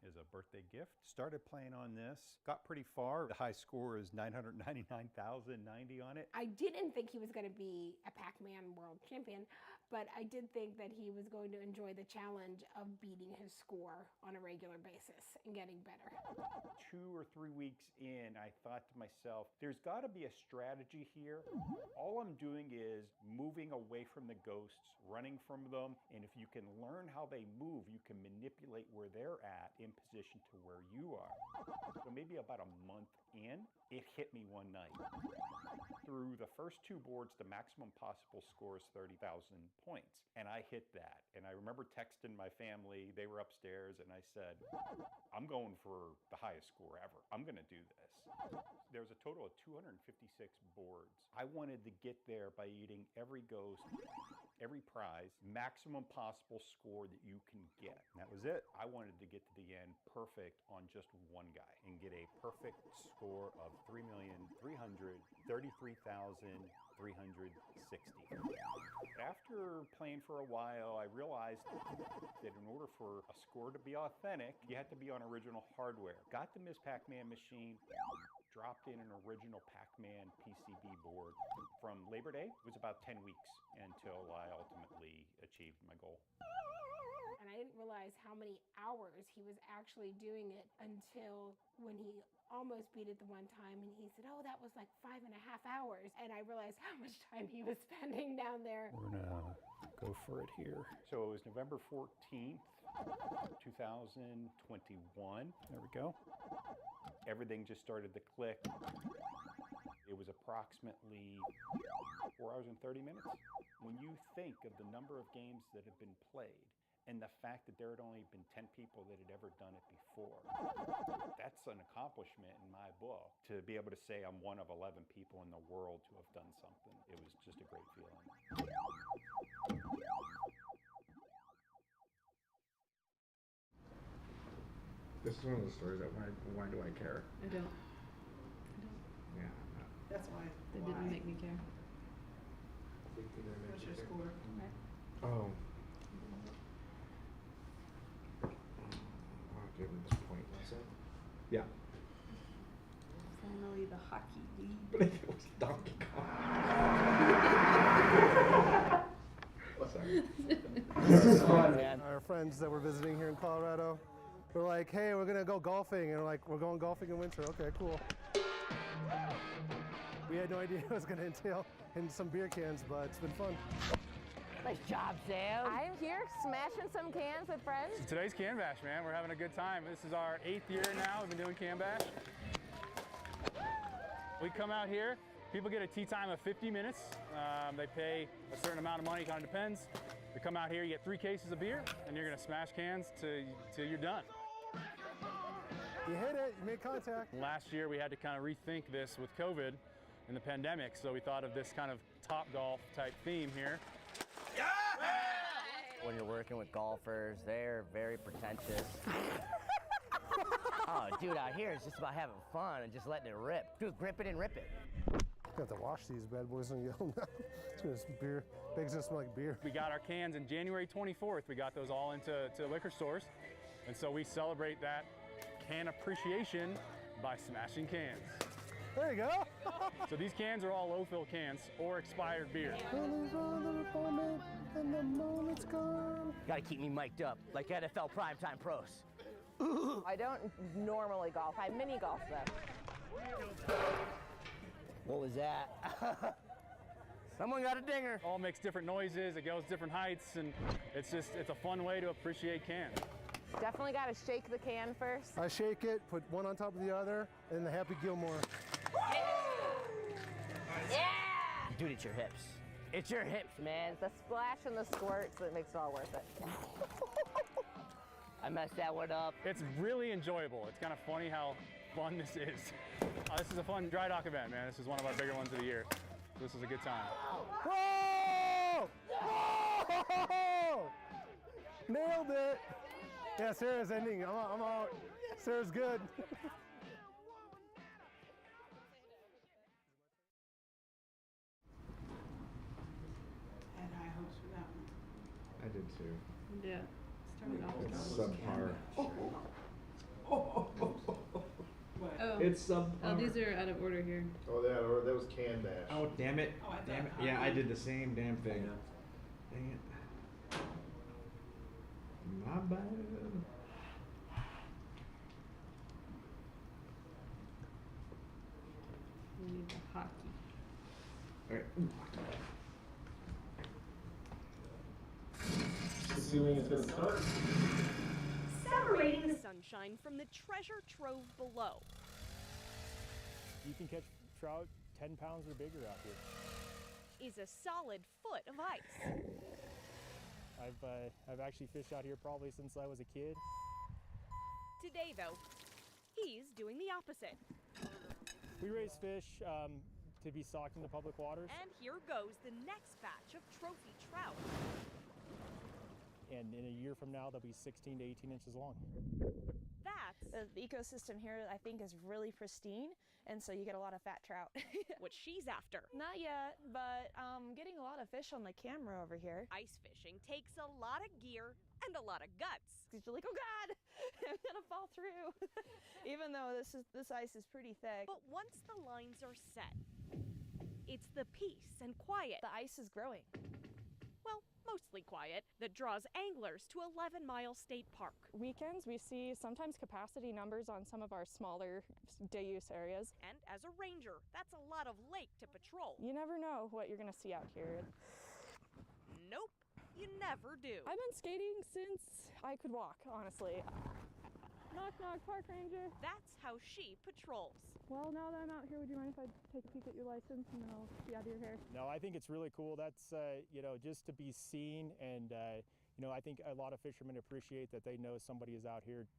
as a birthday gift. Started playing on this, got pretty far. The high score is 999,090 on it. I didn't think he was going to be a Pac-Man world champion, but I did think that he was going to enjoy the challenge of beating his score on a regular basis and getting better. 2 or 3 weeks in, I thought to myself, there's got to be a strategy here. All I'm doing is moving away from the ghosts, running from them, and if you can learn how they move, you can manipulate where they're at in position to where you are. So maybe about a month in, it hit me one night. Through the first 2 boards, the maximum possible score is 30,000 points, and I hit that. And I remember texting my family, they were upstairs, and I said, I'm going for the highest score ever. I'm going to do this. There was a total of 256 boards. I wanted to get there by eating every every ghost, every prize, maximum possible score that you can get. And that was it. I wanted to get to the end perfect on just one guy and get a perfect score of 3,333,360. After playing for a while, I realized that in order for a score to be authentic, you had to be on original hardware. Got the Ms. Pac-Man machine, dropped in an original Pac-Man PCB board. From Labor Day, it was about 10 weeks until I ultimately achieved my goal. And I didn't realize how many hours he was actually doing it until when he almost beat it the one time and he said, oh, that was like 5.5 hours. And I realized how much time he was spending down there. We're gonna go for it here. So it was November 14th, 2021. There we go. Everything just started to click. It was approximately 4 hours and 30 minutes. When you think of the number of games that have been played and the fact that there had only been 10 people that had ever done it before, that's an accomplishment in my book. To be able to say I'm one of 11 people in the world to have done something, it was just a great feeling. This is one of those stories that why do I care? I don't. Yeah. That's why. That didn't make me care. What's your score? Okay. Oh. I'll give him this point. Yeah. Formerly the Hockey League. But if it was Donkey Kong. Sorry. This is fun, man. Our friends that were visiting here in Colorado were like, hey, we're gonna go golfing. And we're like, we're going golfing in winter. Okay, cool. We had no idea it was gonna entail in some beer cans, but it's been fun. Nice job, Sam. I'm here smashing some cans with friends. So today's Can Bash, man. We're having a good time. This is our 8th year now. We've been doing Can Bash. We come out here. People get a tea time of 50 minutes. They pay a certain amount of money, kind of depends. We come out here, you get 3 cases of beer, and you're gonna smash cans till you're done. You hit it, you made contact. Last year we had to kind of rethink this with COVID and the pandemic, so we thought of this kind of Topgolf type theme here. When you're working with golfers, they're very pretentious. Oh, dude, out here it's just about having fun and just letting it rip. Dude, grip it and rip it. Got to wash these bad boys and yell now. It's gonna beer. Bag's gonna smell like beer. We got our cans in January 24th. We got those all into liquor stores, and so we celebrate that can appreciation by smashing cans. There you go. So these cans are all low-fill cans or expired beer. And the moment's gone. Gotta keep me mic'd up, like NFL primetime pros. I don't normally golf. I mini golf though. What was that? Someone got a dinger. All makes different noises, it goes different heights, and it's a fun way to appreciate cans. Definitely gotta shake the can first. I shake it, put one on top of the other, and the Happy Gilmore. Yeah! Dude, it's your hips. It's your hips, man. It's the splash and the squirts that makes it all worth it. I messed that one up. It's really enjoyable. It's kind of funny how fun this is. This is a fun dry dock event, man. This is one of our bigger ones of the year. This is a good time. Whoa! Whoa! Nailed it. Yeah, Sarah's ending. I'm out. Sarah's good. Had high hopes for that one. I did too. Yeah. Started off It's strong. subpar. What? Oh. It's subpar. Oh, these are out of order here. Oh, yeah, or that was Can Bash. Oh, damn it. Oh, I Damn it. thought Yeah, I hockey. did the same damn thing. Dang it. My bad. We need the hockey. Okay. Assuming it's going to start. Separating the sunshine from the treasure trove below. You can catch trout 10 pounds or bigger out here. Is a solid foot of ice. I've actually fished out here probably since I was a kid. Today, though, he's doing the opposite. We raise fish to be stocked in the public waters. And here goes the next batch of trophy trout. And in a year from now, they'll be 16 to 18 inches long. That's The ecosystem here, I think, is really pristine, and so you get a lot of fat trout. what she's after. Not yet, but getting a lot of fish on the camera over here. Ice fishing takes a lot of gear and a lot of guts. You're like, oh God, I'm gonna fall through. Even though this ice is pretty thick. But once the lines are set, it's the peace and quiet. The ice is growing. Well, mostly quiet, that draws anglers to 11 Mile State Park. Weekends, we see sometimes capacity numbers on some of our smaller day use areas. And as a ranger, that's a lot of lake to patrol. You never know what you're gonna see out here. Nope, you never do. I've been skating since I could walk, honestly. Knock, knock, park ranger. That's how she patrols. Well, now that I'm out here, would you mind if I take a peek at your license and then I'll be out of your hair? No, I think it's really cool. That's, just to be seen. And, I think a lot of fishermen appreciate that they know somebody is out here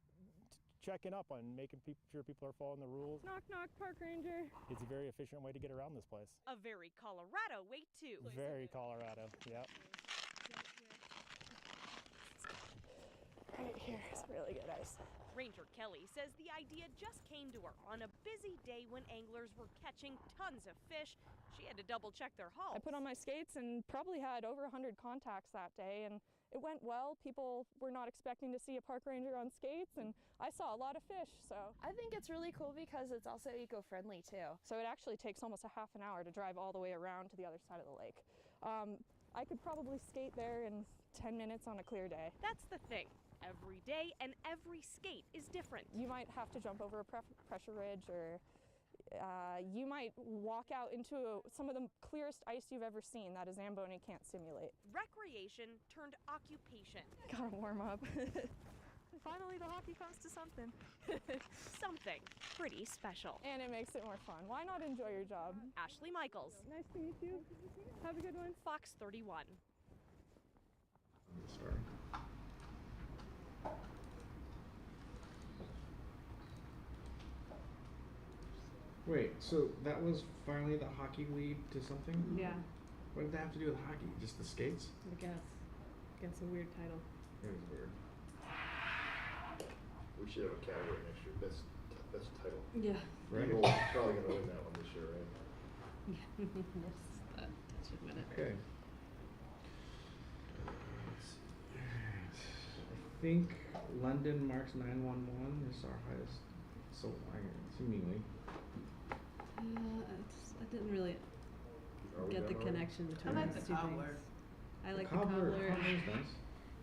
checking up on making sure people are following the rules. Knock, knock, park ranger. It's a very efficient way to get around this place. A very Colorado way, too. Very Colorado, yep. Right here is really good ice. Ranger Kelly says the idea just came to her on a busy day when anglers were catching tons of fish. She had to double check their hauls. I put on my skates and probably had over 100 contacts that day, and it went well. People were not expecting to see a park ranger on skates, and I saw a lot of fish, so. I think it's really cool because it's also eco-friendly too. So it actually takes almost a half an hour to drive all the way around to the other side of the lake. I could probably skate there in 10 minutes on a clear day. That's the thing. Every day and every skate is different. You might have to jump over a pressure ridge, or you might walk out into some of the clearest ice you've ever seen that a Zamboni can't simulate. Recreation turned occupation. Gotta warm up. Finally, the hockey comes to something. Something pretty special. And it makes it more fun. Why not enjoy your job? Ashley Michaels. Nice to meet you. Have a good one. Fox 31. Sorry. Wait, so that was finally the hockey lead to something? Yeah. What did that have to do with hockey? Just the skates? I guess. It's a weird title. It is weird. We should have a category next year. Best title. Yeah. Right. We're probably gonna win that one this year, right? Yes, that should win it. Okay. I think London marks 911 is our highest. So seemingly. I didn't really get the connection between I like those the two cobbler. things. I like the Cobbler. cobbler. Cobbler's nice.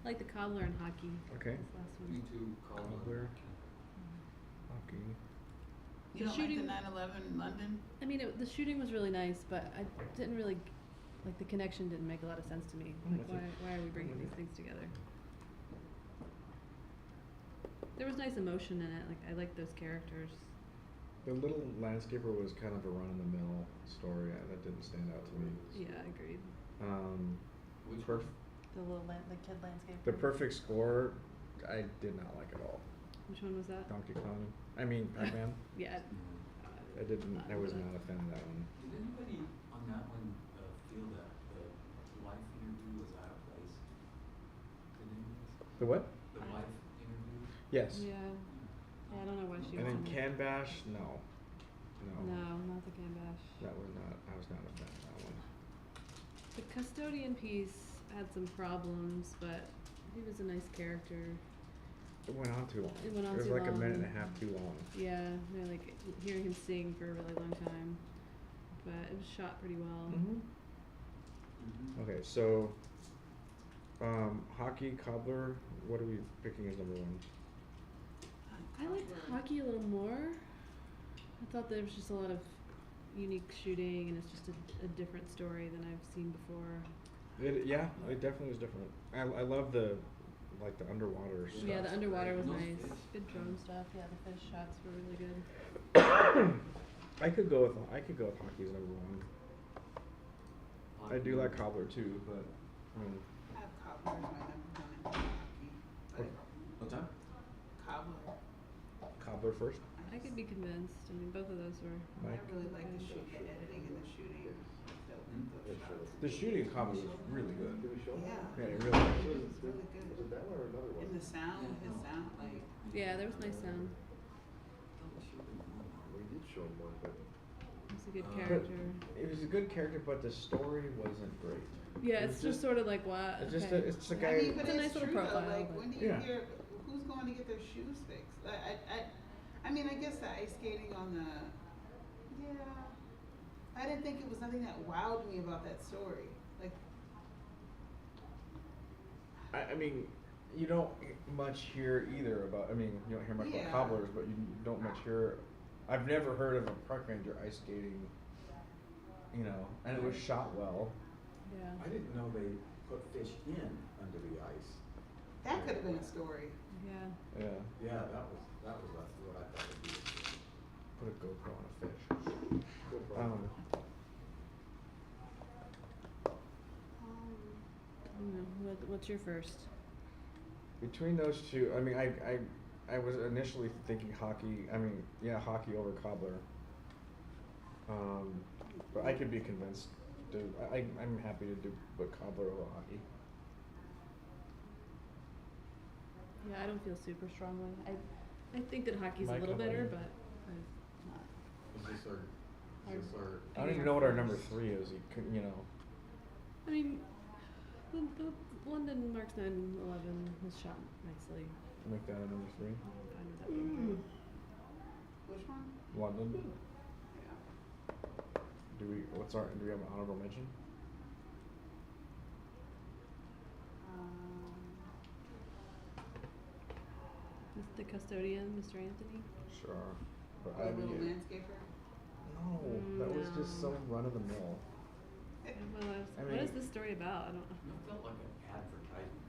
I like the cobbler and hockey. Okay. This last one. Me too, Cobbler. Hockey. You don't like the 9/11 in London? I mean, the shooting was really nice, but I didn't really, the connection didn't make a lot of sense to me. Like, why are we bringing these things together? There was nice emotion in it. Like, I liked those characters. The Little Landscaper was kind of a run-of-the-mill story. That didn't stand out to me. Yeah, I agreed. The kid landscape. The Perfect Score, I did not like at all. Which one was that? Donkey Kong. I mean, Pac-Man. Yeah. I was not a fan of that one. Did anybody on that one feel that the wife interview was out of place? Did anybody? The what? The wife interview? Yes. Yeah. I don't know why she And was then in it. Can Bash, no. No, not the Can Bash. I was not a fan of that one. The custodian piece had some problems, but he was a nice character. It went on too long. It went on was too like long. a minute and a half too long. Yeah, like hearing him sing for a really long time, but it was shot pretty well. Okay, so hockey, cobbler, what are we picking as number one? I liked hockey a little more. I thought there was just a lot of unique shooting, and it's just a different story than I've seen before. It definitely was different. I love the underwater stuff. Yeah, the underwater was nice. Good drone stuff. Yeah, the fish shots were really good. I could go with hockey as number one. I do like cobbler too, but I have cobbler as my number one in hockey. What's that? Cobbler. Cobbler first. I could be convinced. I mean, both of those were. I Mike? really like the editing and the shooting. The shooting in Cobb was really good. Yeah. Yeah, it really was. It's really good. Was it that one or another one? And the sound, his sound, like. Yeah, there was nice sound. We did show him one, but. It's a good But character. it was a good character, but the story wasn't great. Yeah, It it's was just sort of like what. It's just okay. it's a guy. I mean, but It's a it's nice little true profile, though. Like, but- when do you Yeah. hear who's going to get their shoes fixed? I mean, I guess the ice skating on the. Yeah. I didn't think it was nothing that wowed me about that story. Like. I mean, you don't much hear either about. I mean, you don't hear much Yeah. about cobblers, but you don't much hear. I've never heard of a park ranger ice skating. You know, and it was shot well. Yeah. I didn't know they put fish in under the ice. That could have been a story. Yeah. Yeah. Yeah, that was what I thought would be. Put a GoPro on a fish. What's your first? Between those two, I mean, I was initially thinking hockey. I mean, yeah, hockey over cobbler. But I could be convinced. I'm happy to do put cobbler over hockey. Yeah, I don't feel super strongly. I think that hockey's Mike, a little how about better, you? but I'm not. Is this our I don't even know what our number 3 is. You know. I mean, the London Marks 911 was shot nicely. Make that a number 3. I'm fine with that being Which one? London. Yeah. Do we have an honorable mention? The custodian, Mr. Anthony. Sure. But The little landscaper. No, that was just some run of the mill. What is this story about? I don't know. It felt like an advertisement.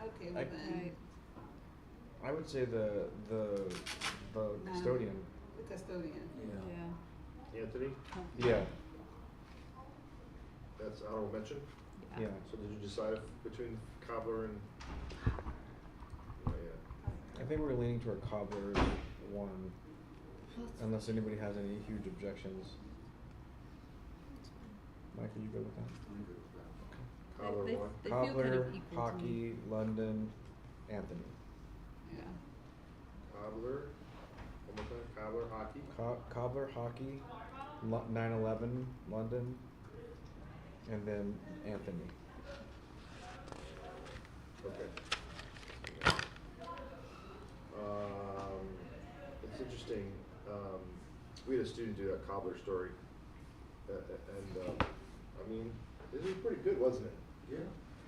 Okay, well then. I would say the custodian. The custodian. Yeah. Anthony? Yeah. That's honorable mention? Yeah. So did you decide between cobbler and? Oh, yeah. I think we're leaning toward cobbler 1, unless anybody has any huge objections. Mike, are you good with that? I'm good with that. Okay. Cobbler They 1. feel kind Cobbler, of equal to hockey, me. London, Anthony. Yeah. Cobbler. One more time. Cobbler, hockey. Cobbler, hockey, 9/11, London, and then Anthony. Okay. It's interesting. We had a student do that cobbler story, and I mean, it was pretty good, wasn't it? Yeah.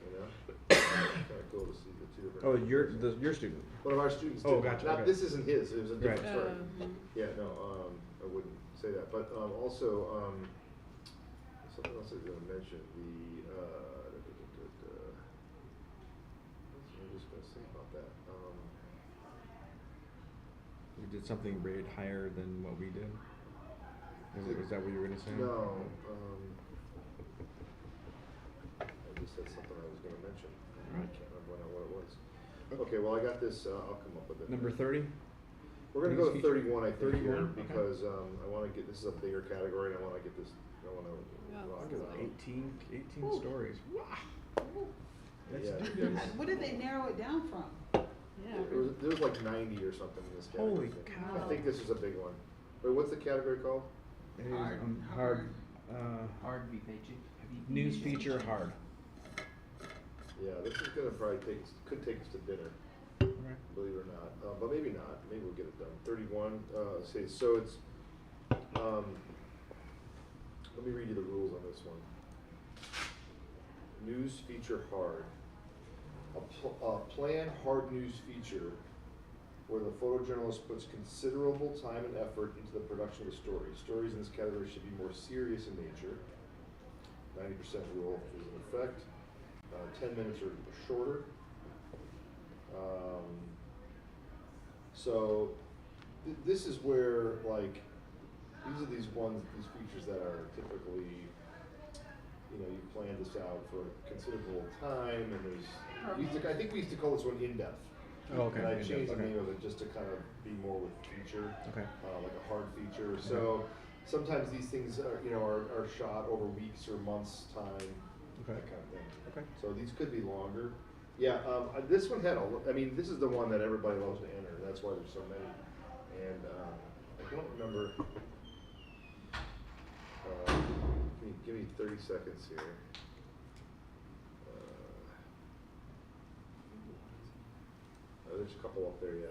You know, kind of cool to see the two different. Oh, your student. One of our students. Oh, did. gotcha, Not, okay. This isn't his. It was a different Right. story. Yeah, no, I wouldn't say that. But also, something else I was going to mention. What was I just going to say about that? We did something rated higher than what we did. Is that what you were gonna say? No. I just said something I was going to mention. I can't remember now what it was. Okay, well I got this. I'll come up with it. Number 30. We're going to go to 31, I think, 31, here, okay. because I want to get, this is a bigger category, and I want to get this, I want to rock it out. 18 stories. Let's Yeah. do this. What did they narrow it down from? Yeah. There was like 90 or something in this category. Holy cow. I think this is a big one. Wait, what's the category called? It is hard. Hard VPG. News feature hard. Yeah, this is going to probably could take us to dinner. Okay. Believe it or not, but maybe not. Maybe we'll get it done. 31. Say so. It's. Let me read you the rules on this one. News feature hard. A planned hard news feature where the photojournalist puts considerable time and effort into the production of a story. Stories in this category should be more serious in nature. 90% rule is in effect. 10 minutes or shorter. So this is where, like, these are these features that are typically, you know, you plan this out for a considerable time, and I think we used to call this one in-depth. Oh, okay. And I In-depth, changed the okay. name of it just to kind of be more with feature, Okay. like a hard feature. So sometimes these things are, are shot over weeks or months time, that kind of thing. Okay. So these could be longer. Yeah, this one had this is the one that everybody loves to enter. That's why there's so many. And I don't remember. Give me 30 seconds here. There's a couple up there, yeah.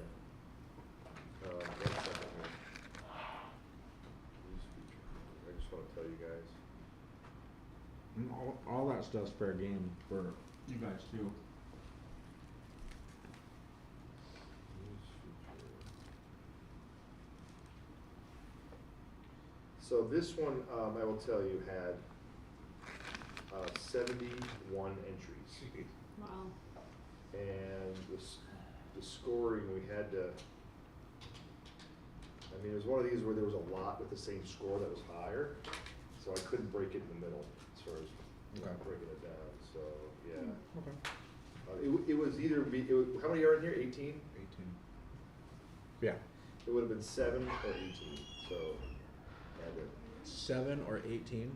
1 second here. I just want to tell you guys. All that stuff's fair game for you guys too. So this one, I will tell you, had 71 entries. Wow. And the scoring, we had to, it was one of these where there was a lot with the same score that was higher, so I couldn't break it in the middle as far as breaking it down, so yeah. Okay. It was either, how many are in here, 18? 18. Yeah. It would have been 7 or 18, so. 7 or 18?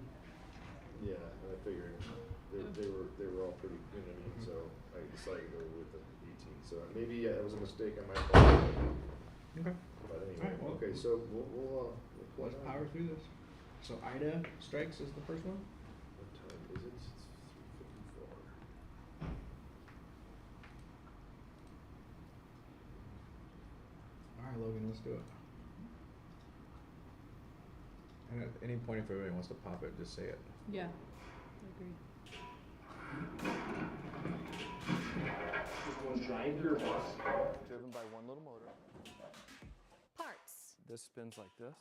Yeah, and I figured they were all pretty, so I decided to go with the 18. So maybe it was a mistake on my part. Okay. But anyway, All right, well, okay, so we'll play let's on. power through this. So Ida Strikes is the first one? What time is it? It's 3:54. All right, Logan, let's do it. And at any point, if everybody wants to pop it, just say it. Yeah, I agree. Just one giant gearbox. Driven by one little motor. Parts This spins like this.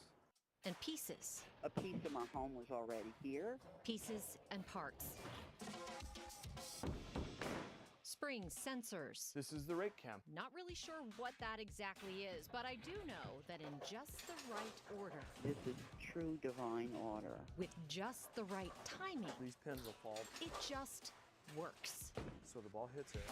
and pieces. A piece of my home was already here. Pieces and parts. Springs, sensors. This is the rake cam. Not really sure what that exactly is, but I do know that in just the right order, This is true divine order. with just the right timing, These pins will fall. it just works. So the ball hits it.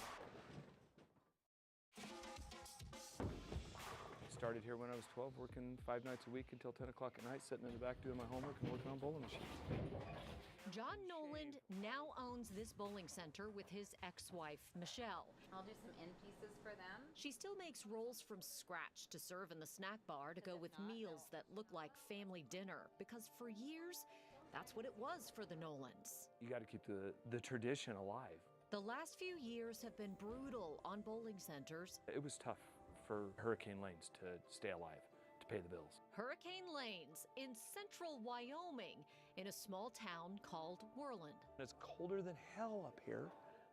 Started here when I was 12, working 5 nights a week until 10 o'clock at night, sitting in the back doing my homework and working on bowling machines. John Noland now owns this bowling center with his ex-wife, Michelle. I'll do some end pieces for them. She still makes rolls from scratch to serve in the snack bar to go with meals that look like family dinner, because for years, that's what it was for the Nolans. You got to keep the tradition alive. The last few years have been brutal on bowling centers. It was tough for Hurricane Lanes to stay alive, to pay the bills. Hurricane Lanes in central Wyoming, in a small town called Worland. It's colder than hell up here,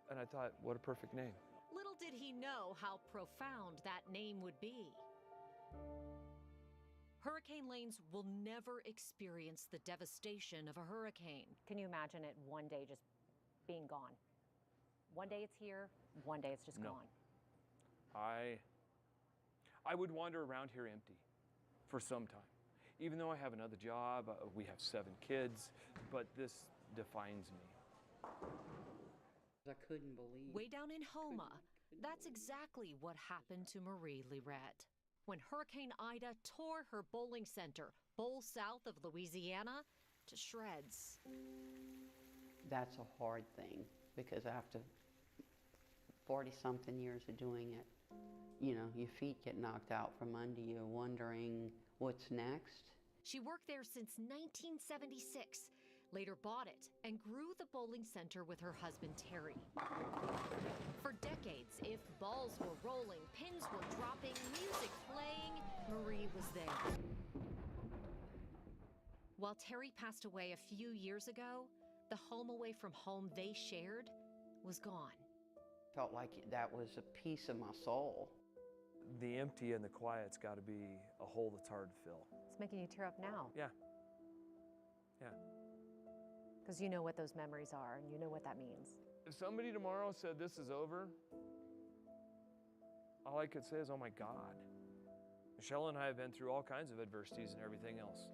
and I thought, what a perfect name. Little did he know how profound that name would be. Hurricane Lanes will never experience the devastation of a hurricane. Can you imagine it one day just being gone? One day it's here, one day it's just No. gone. I would wander around here empty for some time. Even though I have another job, we have 7 kids, but this defines me. I couldn't believe. Way down in Homa, that's exactly what happened to Marie Lirette. When Hurricane Ida tore her bowling center, bowl south of Louisiana, to shreds. That's a hard thing because after 40-something years of doing it, your feet get knocked out from under you, wondering what's next. She worked there since 1976, later bought it and grew the bowling center with her husband Terry. For decades, if balls were rolling, pins were dropping, music playing, Marie was there. While Terry passed away a few years ago, the home away from home they shared was gone. Felt like that was a piece of my soul. The empty and the quiet's got to be a hole that's hard to fill. It's making you tear up now. Yeah. Yeah. Because you know what those memories are and you know what that means. If somebody tomorrow said this is over, all I could say is, oh my God. Michelle and I have been through all kinds of adversities and everything else.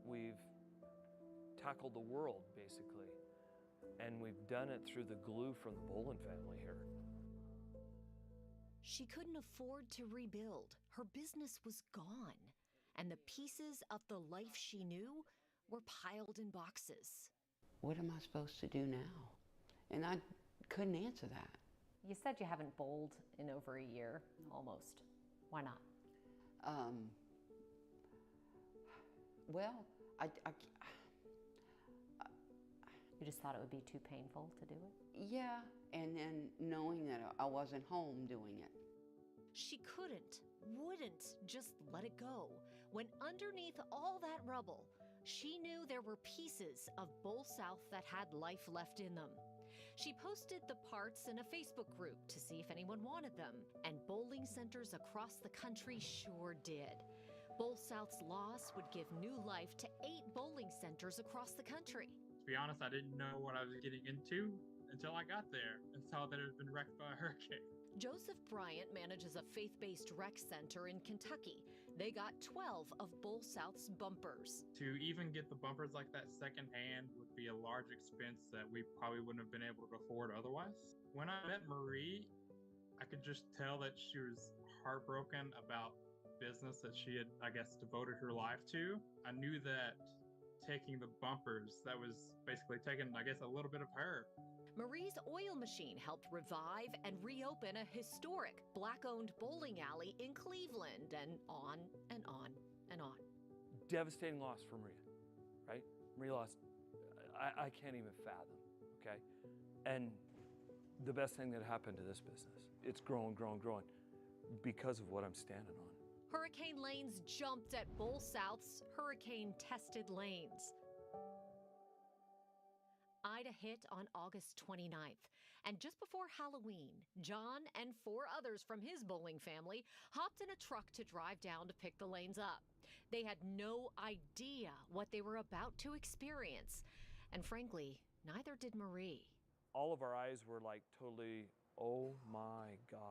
We've tackled the world, basically. And we've done it through the glue from the Bolin family here. She couldn't afford to rebuild. Her business was gone, and the pieces of the life she knew were piled in boxes. What am I supposed to do now? And I couldn't answer that. You said you haven't bowled in over a year, almost. Why not? Well, You just thought it would be too painful to do it? yeah, and then knowing that I wasn't home doing it. She wouldn't just let it go, when underneath all that rubble, she knew there were pieces of Bowl South that had life left in them. She posted the parts in a Facebook group to see if anyone wanted them, and bowling centers across the country sure did. Bowl South's loss would give new life to 8 bowling centers across the country. To be honest, I didn't know what I was getting into until I got there and saw that it had been wrecked by a hurricane. Joseph Bryant manages a faith-based rec center in Kentucky. They got 12 of Bowl South's bumpers. To even get the bumpers like that secondhand would be a large expense that we probably wouldn't have been able to afford otherwise. When I met Marie, I could just tell that she was heartbroken about business that she had, I guess, devoted her life to. I knew that taking the bumpers, that was basically taking, I guess, a little bit of her. Marie's oil machine helped revive and reopen a historic Black-owned bowling alley in Cleveland, and on and on and on. Devastating loss for Maria, right? Maria lost, I can't even fathom, okay? And the best thing that happened to this business, it's growing because of what I'm standing on. Hurricane lanes jumped at Bowl South's hurricane-tested lanes. Ida hit on August 29th, and just before Halloween, John and 4 others from his bowling family hopped in a truck to drive down to pick the lanes up. They had no idea what they were about to experience, and frankly, neither did Marie. All of our eyes were like totally, oh my God.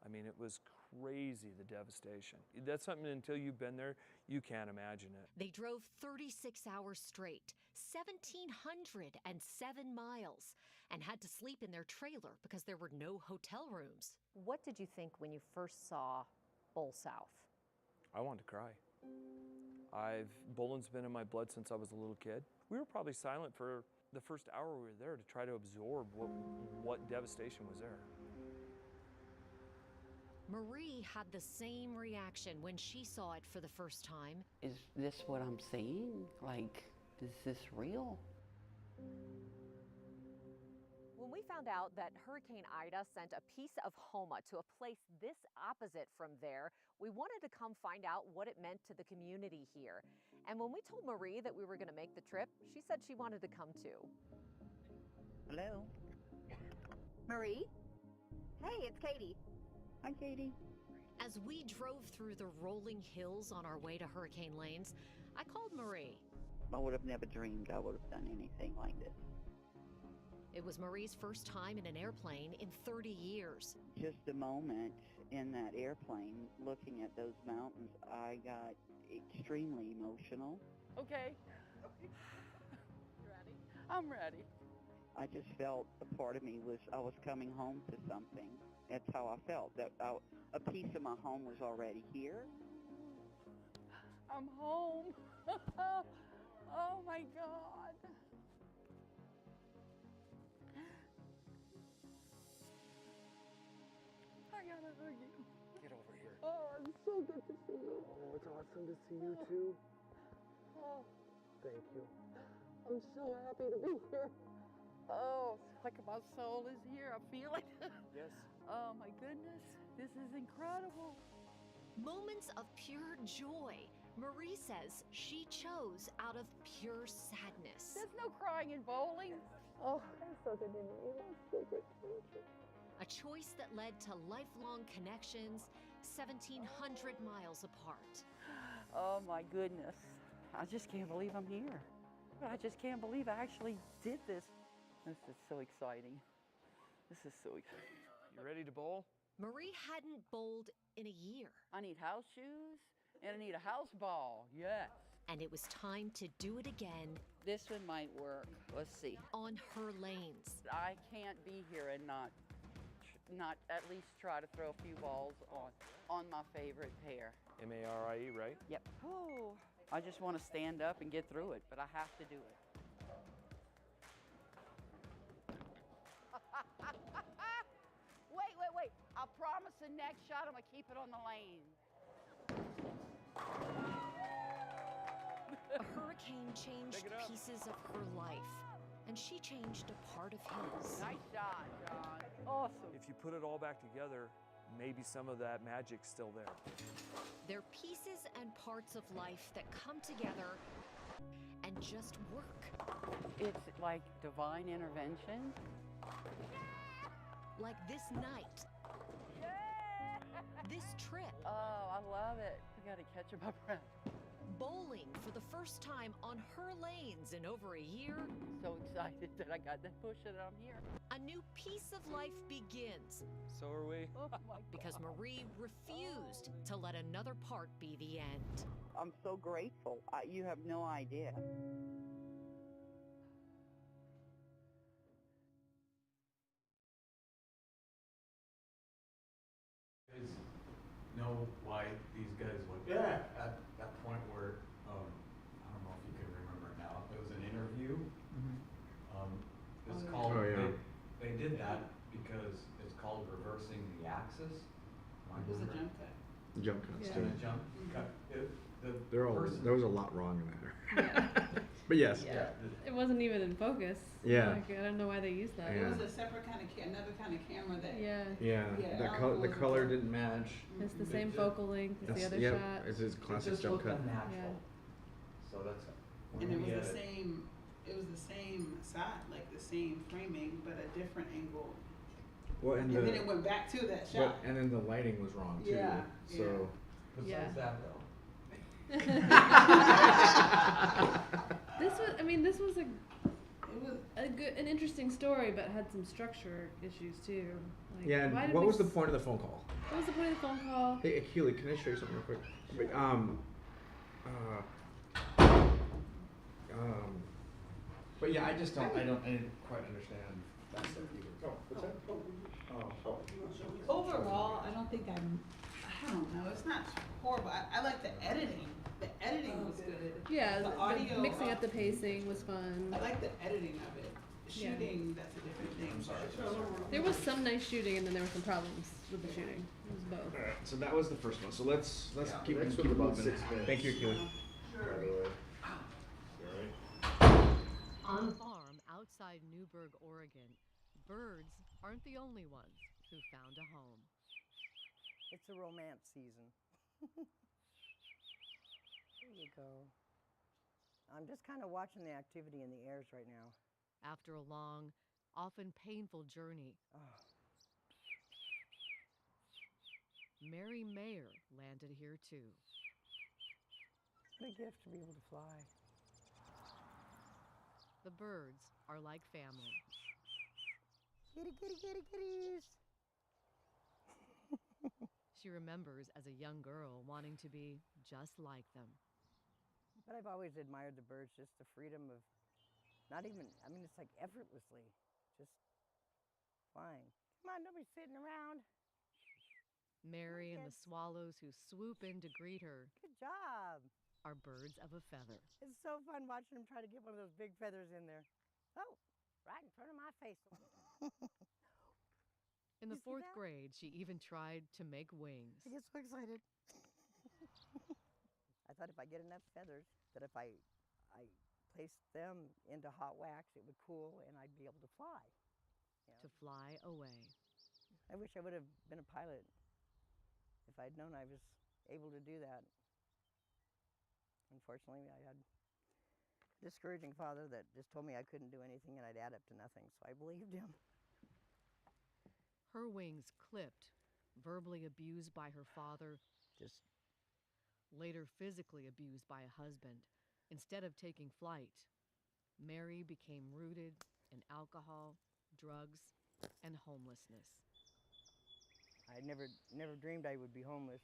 I mean, it was crazy, the devastation. That's something, until you've been there, you can't imagine it. They drove 36 hours straight, 1,707 miles, and had to sleep in their trailer because there were no hotel rooms. What did you think when you first saw Bowl South? I wanted to cry. Bowling's been in my blood since I was a little kid. We were probably silent for the first hour we were there to try to absorb what devastation was there. Marie had the same reaction when she saw it for the first time. Is this what I'm seeing? Like, is this real? When we found out that Hurricane Ida sent a piece of Homa to a place this opposite from there, we wanted to come find out what it meant to the community here. And when we told Marie that we were going to make the trip, she said she wanted to come too. Hello? Marie? Hey, it's Katie. Hi, Katie. As we drove through the rolling hills on our way to hurricane lanes, I called Marie. I would have never dreamed I would have done anything like this. It was Marie's first time in an airplane in 30 years. Just a moment in that airplane looking at those mountains, I got extremely emotional. Okay. You ready? I'm ready. I just felt a part of me was I was coming home to something. That's how I felt, that a piece of my home was already here. I'm home. Oh my God. I gotta hug you. Get over here. Oh, it's so good to see you. Oh, it's awesome to see you too. Oh, Thank you. I'm so happy to be here. Oh, it's like my soul is here. I feel it. Yes. Oh my goodness, this is incredible. Moments of pure joy. Marie says she chose out of pure sadness. There's no crying in bowling. Oh, that's so good to meet you. That's so good to meet you. A choice that led to lifelong connections 1,700 miles apart. Oh my goodness. I just can't believe I'm here. I just can't believe I actually did this. This is so exciting. This is so exciting. You ready to bowl? Marie hadn't bowled in a year. I need house shoes and I need a house ball, yes. And it was time to do it again. This one might work. Let's see. On her lanes. I can't be here and not not at least try to throw a few balls on my favorite pair. M-A-R-I-E, right? Yep. Oh, I just want to stand up and get through it, but I have to do it. Wait. I promise the next shot I'm going to keep it on the lane. A hurricane changed pieces of her life, and she changed a part of his. Nice shot, John. Awesome. If you put it all back together, maybe some of that magic's still there. They're pieces and parts of life that come together and just work. It's like divine intervention. Like this night. This trip. Oh, I love it. I gotta catch my breath. Bowling for the first time on her lanes in over a year. So excited that I got that push that I'm here. A new piece of life begins. So are we. Oh my God. Because Marie refused to let another part be the end. I'm so grateful. You have no idea. Know why these guys went at that point where I don't know if you can remember now. It was an interview. It's called. They did that because it's called reversing the axis. It was a jump cut. Jump cuts. Yeah. Jump cut. There was a lot wrong in there. But yes. Yeah. It wasn't even in focus. Yeah. Like, I don't know why they used that. It was a separate kind of another kind of camera that. Yeah. The color didn't match. It's the same focal length as the other shot. It's his classic jump cut. Unnatural. So that's. And it was the same. It was the same shot, like the same framing, but a different angle. Well, and then it went back to that shot. And then the lighting was wrong too. Yeah. So. Besides that though. This was an interesting story, but had some structure issues too. Like, yeah. And what was the point of the phone call? What was the point of the phone call? Hey, Keely, can I show you something real quick? But yeah, I didn't quite understand that stuff either. Oh, what's that? Overall, I don't think I don't know. It's not horrible. I like the editing. The editing was good. Yeah, the audio. Mixing up the pacing was fun. I like the editing of it. Shooting, that's a different thing. I'm sorry. There was some nice shooting, and then there were some problems with the shooting. It was both. All right, so that was the first one. So let's keep next it one about moving. 6 minutes. Thank you, Keely. On a farm outside Newburgh, Oregon, birds aren't the only ones who found a home. It's a romance season. There you go. I'm just kind of watching the activity in the airs right now. After a long, often painful journey, Mary Mayer landed here too. What a gift to be able to fly. The birds are like family. Kitty, kitty, kitty, kitties. She remembers as a young girl wanting to be just like them. But I've always admired the birds, just the freedom of it's like effortlessly, just flying. Come on, nobody's sitting around. Mary and the swallows who swoop in to greet her Good job. are birds of a feather. It's so fun watching them try to get one of those big feathers in there. Oh, right in front of my face. In the fourth grade, she even tried to make wings. I get so excited. I thought if I get enough feathers that if I placed them into hot wax, it would cool and I'd be able to fly. To fly away. I wish I would have been a pilot if I'd known I was able to do that. Unfortunately, I had a discouraging father that just told me I couldn't do anything and I'd add up to nothing, so I believed him. Her wings clipped, verbally abused by her father, later physically abused by a husband. Instead of taking flight, Mary became rooted in alcohol, drugs, and homelessness. I never dreamed I would be homeless.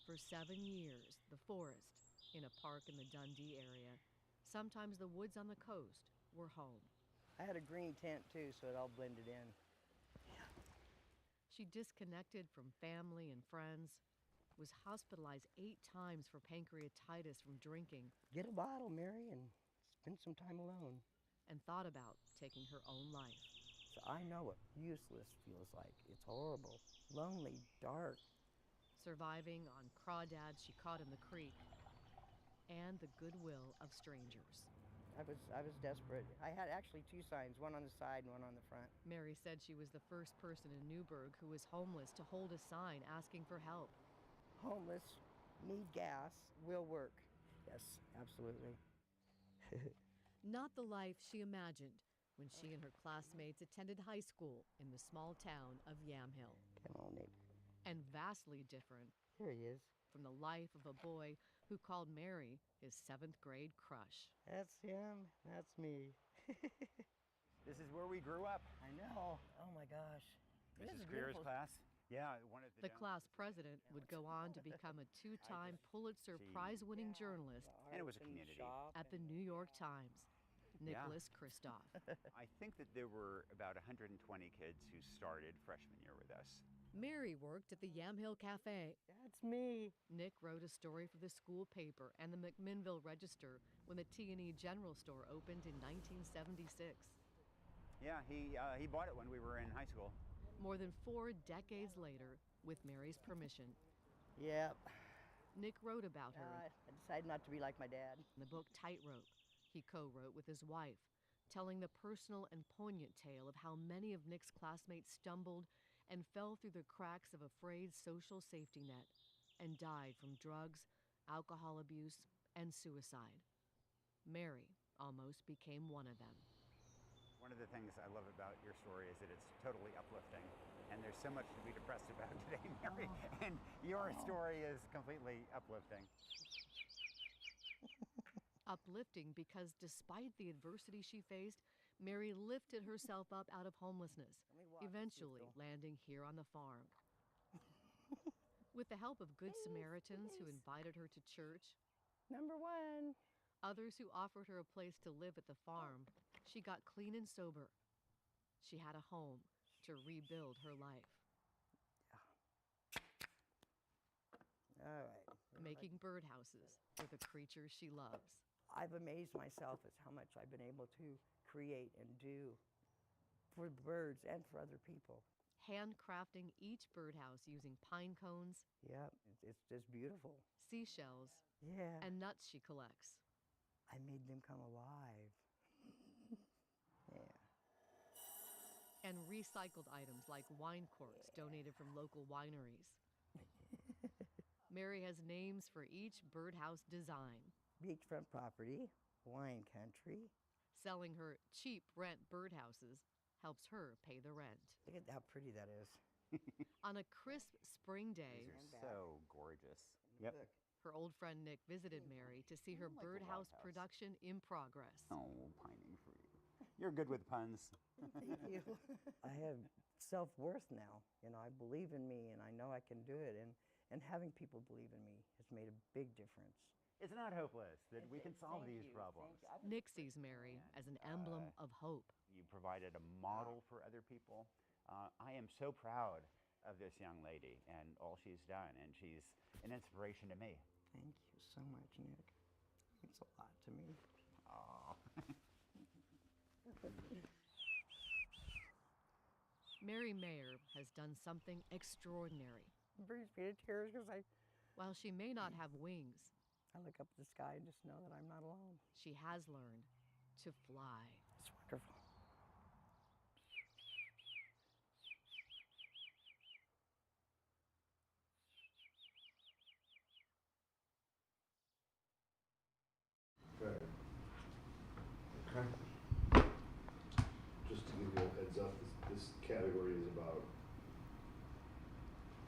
For 7 years, the forest, in a park in the Dundee area, sometimes the woods on the coast, were home. I had a green tent too, so it all blended in. She disconnected from family and friends, was hospitalized 8 times for pancreatitis from drinking. Get a bottle, Mary, and spend some time alone. And thought about taking her own life. So I know what useless feels like. It's horrible, lonely, dark. Surviving on crawdads she caught in the creek, and the goodwill of strangers. I was desperate. I had actually 2 signs, one on the side and one on the front. Mary said she was the first person in Newburgh who was homeless to hold a sign asking for help. Homeless, need gas, will work. Yes, absolutely. Not the life she imagined when she and her classmates attended high school in the small town of Yamhill. Come on, Nick. And vastly different There he is. from the life of a boy who called Mary his 7th grade crush. That's him. That's me. This is where we grew up. I know. Oh my gosh. This is Mrs. Greer's beautiful. class. Yeah, one of The class president would go on to become a 2-time Pulitzer Prize-winning journalist and it was a community. at the New York Times, Nicholas Kristof. I think that there were about 120 kids who started freshman year with us. Mary worked at the Yamhill Cafe. That's me. Nick wrote a story for the school paper and the McMinnville Register when the T&E General Store opened in 1976. Yeah, he bought it when we were in high school. More than 4 decades later, with Mary's permission, Yep. Nick wrote about her I decided not to be like my dad. in the book Tightrope he co-wrote with his wife, telling the personal and poignant tale of how many of Nick's classmates stumbled and fell through the cracks of a frayed social safety net and died from drugs, alcohol abuse, and suicide. Mary almost became one of them. One of the things I love about your story is that it's totally uplifting. And there's so much to be depressed about today, Mary. And your story is completely uplifting. Uplifting because despite the adversity she faced, Mary lifted herself up out of homelessness, eventually landing here on the farm. With the help of Good Samaritans who invited her to church, Number 1. others who offered her a place to live at the farm, she got clean and sober. She had a home to rebuild her life. All right. Making birdhouses for the creatures she loves. I've amazed myself at how much I've been able to create and do for birds and for other people. Handcrafting each birdhouse using pine cones, Yep, it's just beautiful. seashells, Yeah. and nuts she collects. I made them come alive. Yeah. And recycled items like wine corks donated from local wineries. Mary has names for each birdhouse design. Beachfront property, wine country. Selling her cheap rent birdhouses helps her pay the rent. Look at how pretty that is. On a crisp spring day, These are so gorgeous. Yep. her old friend Nick visited Mary to see her like a birdhouse log house. production in progress. Oh, pining for you. You're good with puns. Thank you. I have self-worth now. You know, I believe in me and I know I can do it. And having people believe in me has made a big difference. It's not hopeless that we can solve these problems. Nick sees Mary as an emblem of hope. You provided a model for other people. I am so proud of this young lady and all she's done, and she's an inspiration to me. Thank you so much, Nick. It means a lot to me. Mary Mayer has done something extraordinary. It brings me to tears because While she may not have wings, I look up at the sky and just know that I'm not alone. she has learned to fly. It's wonderful. Okay. Just to give you a heads up, this category is about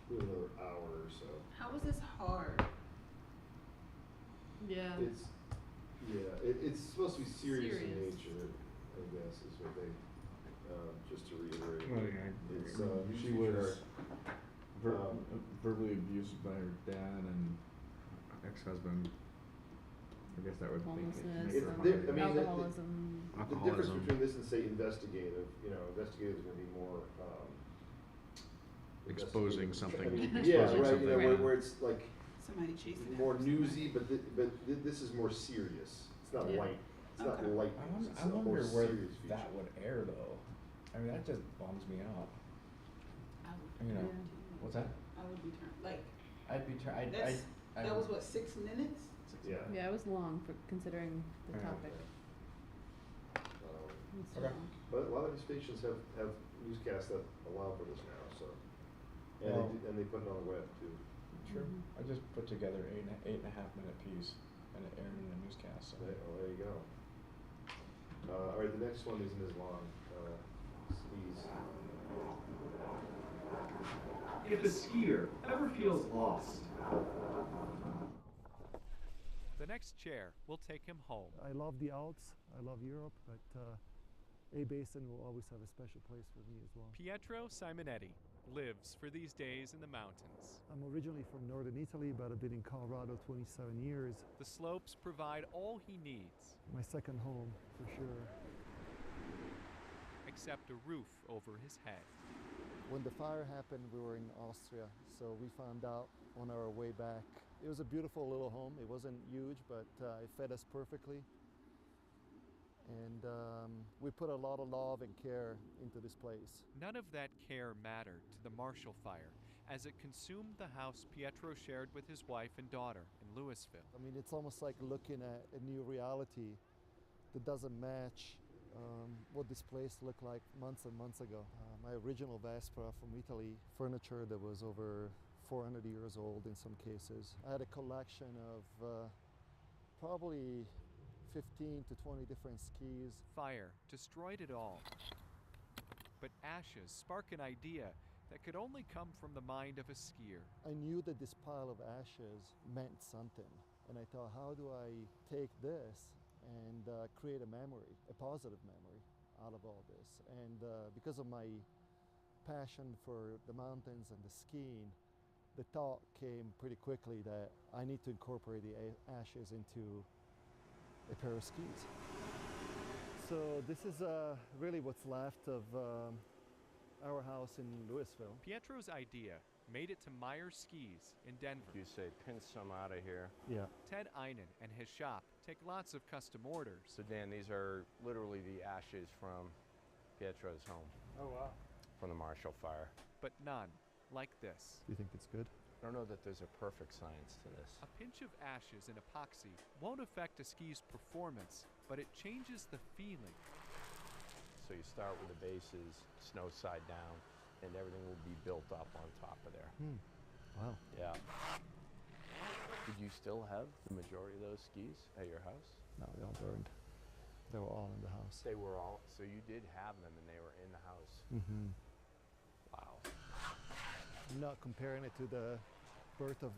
another hour or so. How was this hard? Yeah. It's supposed to be serious in nature, I guess, is what they, just to reiterate. Well, yeah, It's, she was verbally abused by her dad and ex-husband. I guess that would Homelessness, It- alcoholism. The difference between this and say investigative, investigative is going to be more exposing something. Yeah, exposing right. something. You know, where it's like somebody chasing more newsy, but this is more serious. It's not light. It's not light. I wonder where that would air though. I mean, that just bums me out. You know, what's that? I would be turned like. I'd be turned. That was what, 6 minutes? Yeah. Yeah, it was long for considering the topic. Okay. But a lot of these stations have newscasts that allow for this now, so and they put it on the web too. True. I just put together an 8.5 minute piece and it aired in a newscast. So. There you go. All right, the next one isn't as long. Skis. If a skier ever feels lost. The next chair will take him home. I love the Alps, I love Europe, but A-Basin will always have a special place for me as well. Pietro Simonetti lives for these days in the mountains. I'm originally from northern Italy, but I've been in Colorado 27 years. The slopes provide all he needs. My second home, for sure. Except a roof over his head. When the fire happened, we were in Austria, so we found out on our way back. It was a beautiful little home. It wasn't huge, but it fed us perfectly. And we put a lot of love and care into this place. None of that care mattered to the Marshall Fire, as it consumed the house Pietro shared with his wife and daughter in Louisville. I mean, it's almost like looking at a new reality that doesn't match what this place looked like months and months ago. My original Vespa from Italy, furniture that was over 400 years old in some cases. I had a collection of probably 15 to 20 different skis. Fire destroyed it all. But ashes spark an idea that could only come from the mind of a skier. I knew that this pile of ashes meant something. And I thought, how do I take this and create a memory, a positive memory out of all this? And because of my passion for the mountains and the skiing, the thought came pretty quickly that I need to incorporate the ashes into a pair of skis. So this is really what's left of our house in Louisville. Pietro's idea made it to Meyer Skis in Denver. You say pin some out of here. Yeah. Ted Einen and his shop take lots of custom orders. So Dan, these are literally the ashes from Pietro's home. Oh wow. From the Marshall Fire. But none like this. Do you think it's good? I don't know that there's a perfect science to this. A pinch of ashes in epoxy won't affect a ski's performance, but it changes the feeling. So you start with the bases, snow side down, and everything will be built up on top of there. Wow. Yeah. Did you still have the majority of those skis at your house? No, they all burned. They were all in the house. They were all, so you did have them and they were in the house. Mm-hmm. Wow. I'm not comparing it to the birth of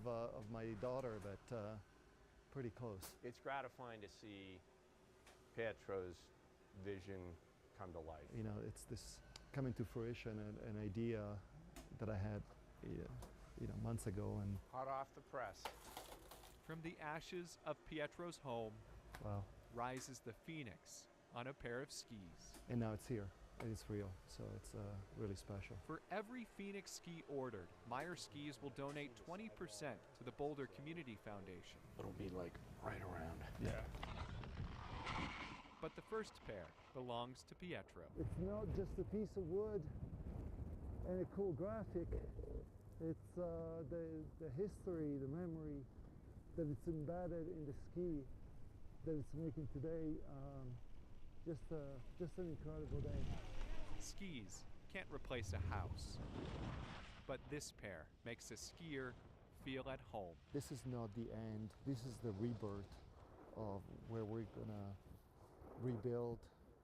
my daughter, but pretty close. It's gratifying to see Pietro's vision come to life. You know, it's this coming to fruition, an idea that I had, months ago, and hot off the press. From the ashes of Pietro's home, wow, rises the phoenix on a pair of skis. And now it's here. And it's real, so it's really special. For every Phoenix ski ordered, Meyer Skis will donate 20% to the Boulder Community Foundation. It'll be like right around. Yeah. But the first pair belongs to Pietro. It's not just a piece of wood and a cool graphic. It's the history, the memory that it's embedded in the ski that it's making today. Just an incredible day. Skis can't replace a house, but this pair makes a skier feel at home. This is not the end. This is the rebirth of where we're gonna rebuild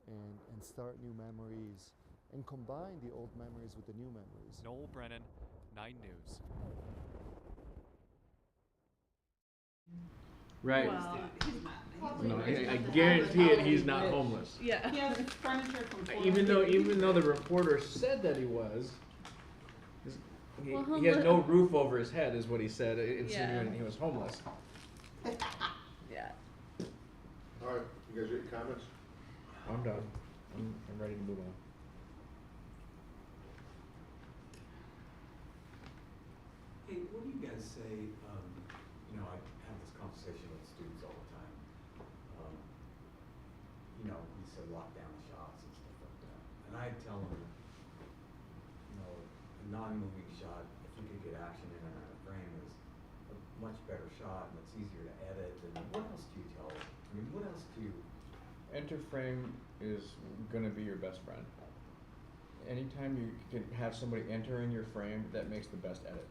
and start new memories and combine the old memories with the new memories. Noel Brennan, 9 News. Right. Well, No, I guarantee it. He's not homeless. Yeah. He has furniture from Even though the reporter said that he was, he has no roof over his head, is what he said, insinuating he was homeless. Yeah. All right, you guys ready? Comments? I'm done. I'm ready to move on. say, you know, I have this conversation with students all the time. You know, he said lock down shots and stuff like that. And I tell them, you know, a non-moving shot, if you could get action in and out of frame, is a much better shot and it's easier to edit. And what else do you tell them? I mean, what else do you? Enter frame is going to be your best friend. Anytime you can have somebody enter in your frame, that makes the best edit.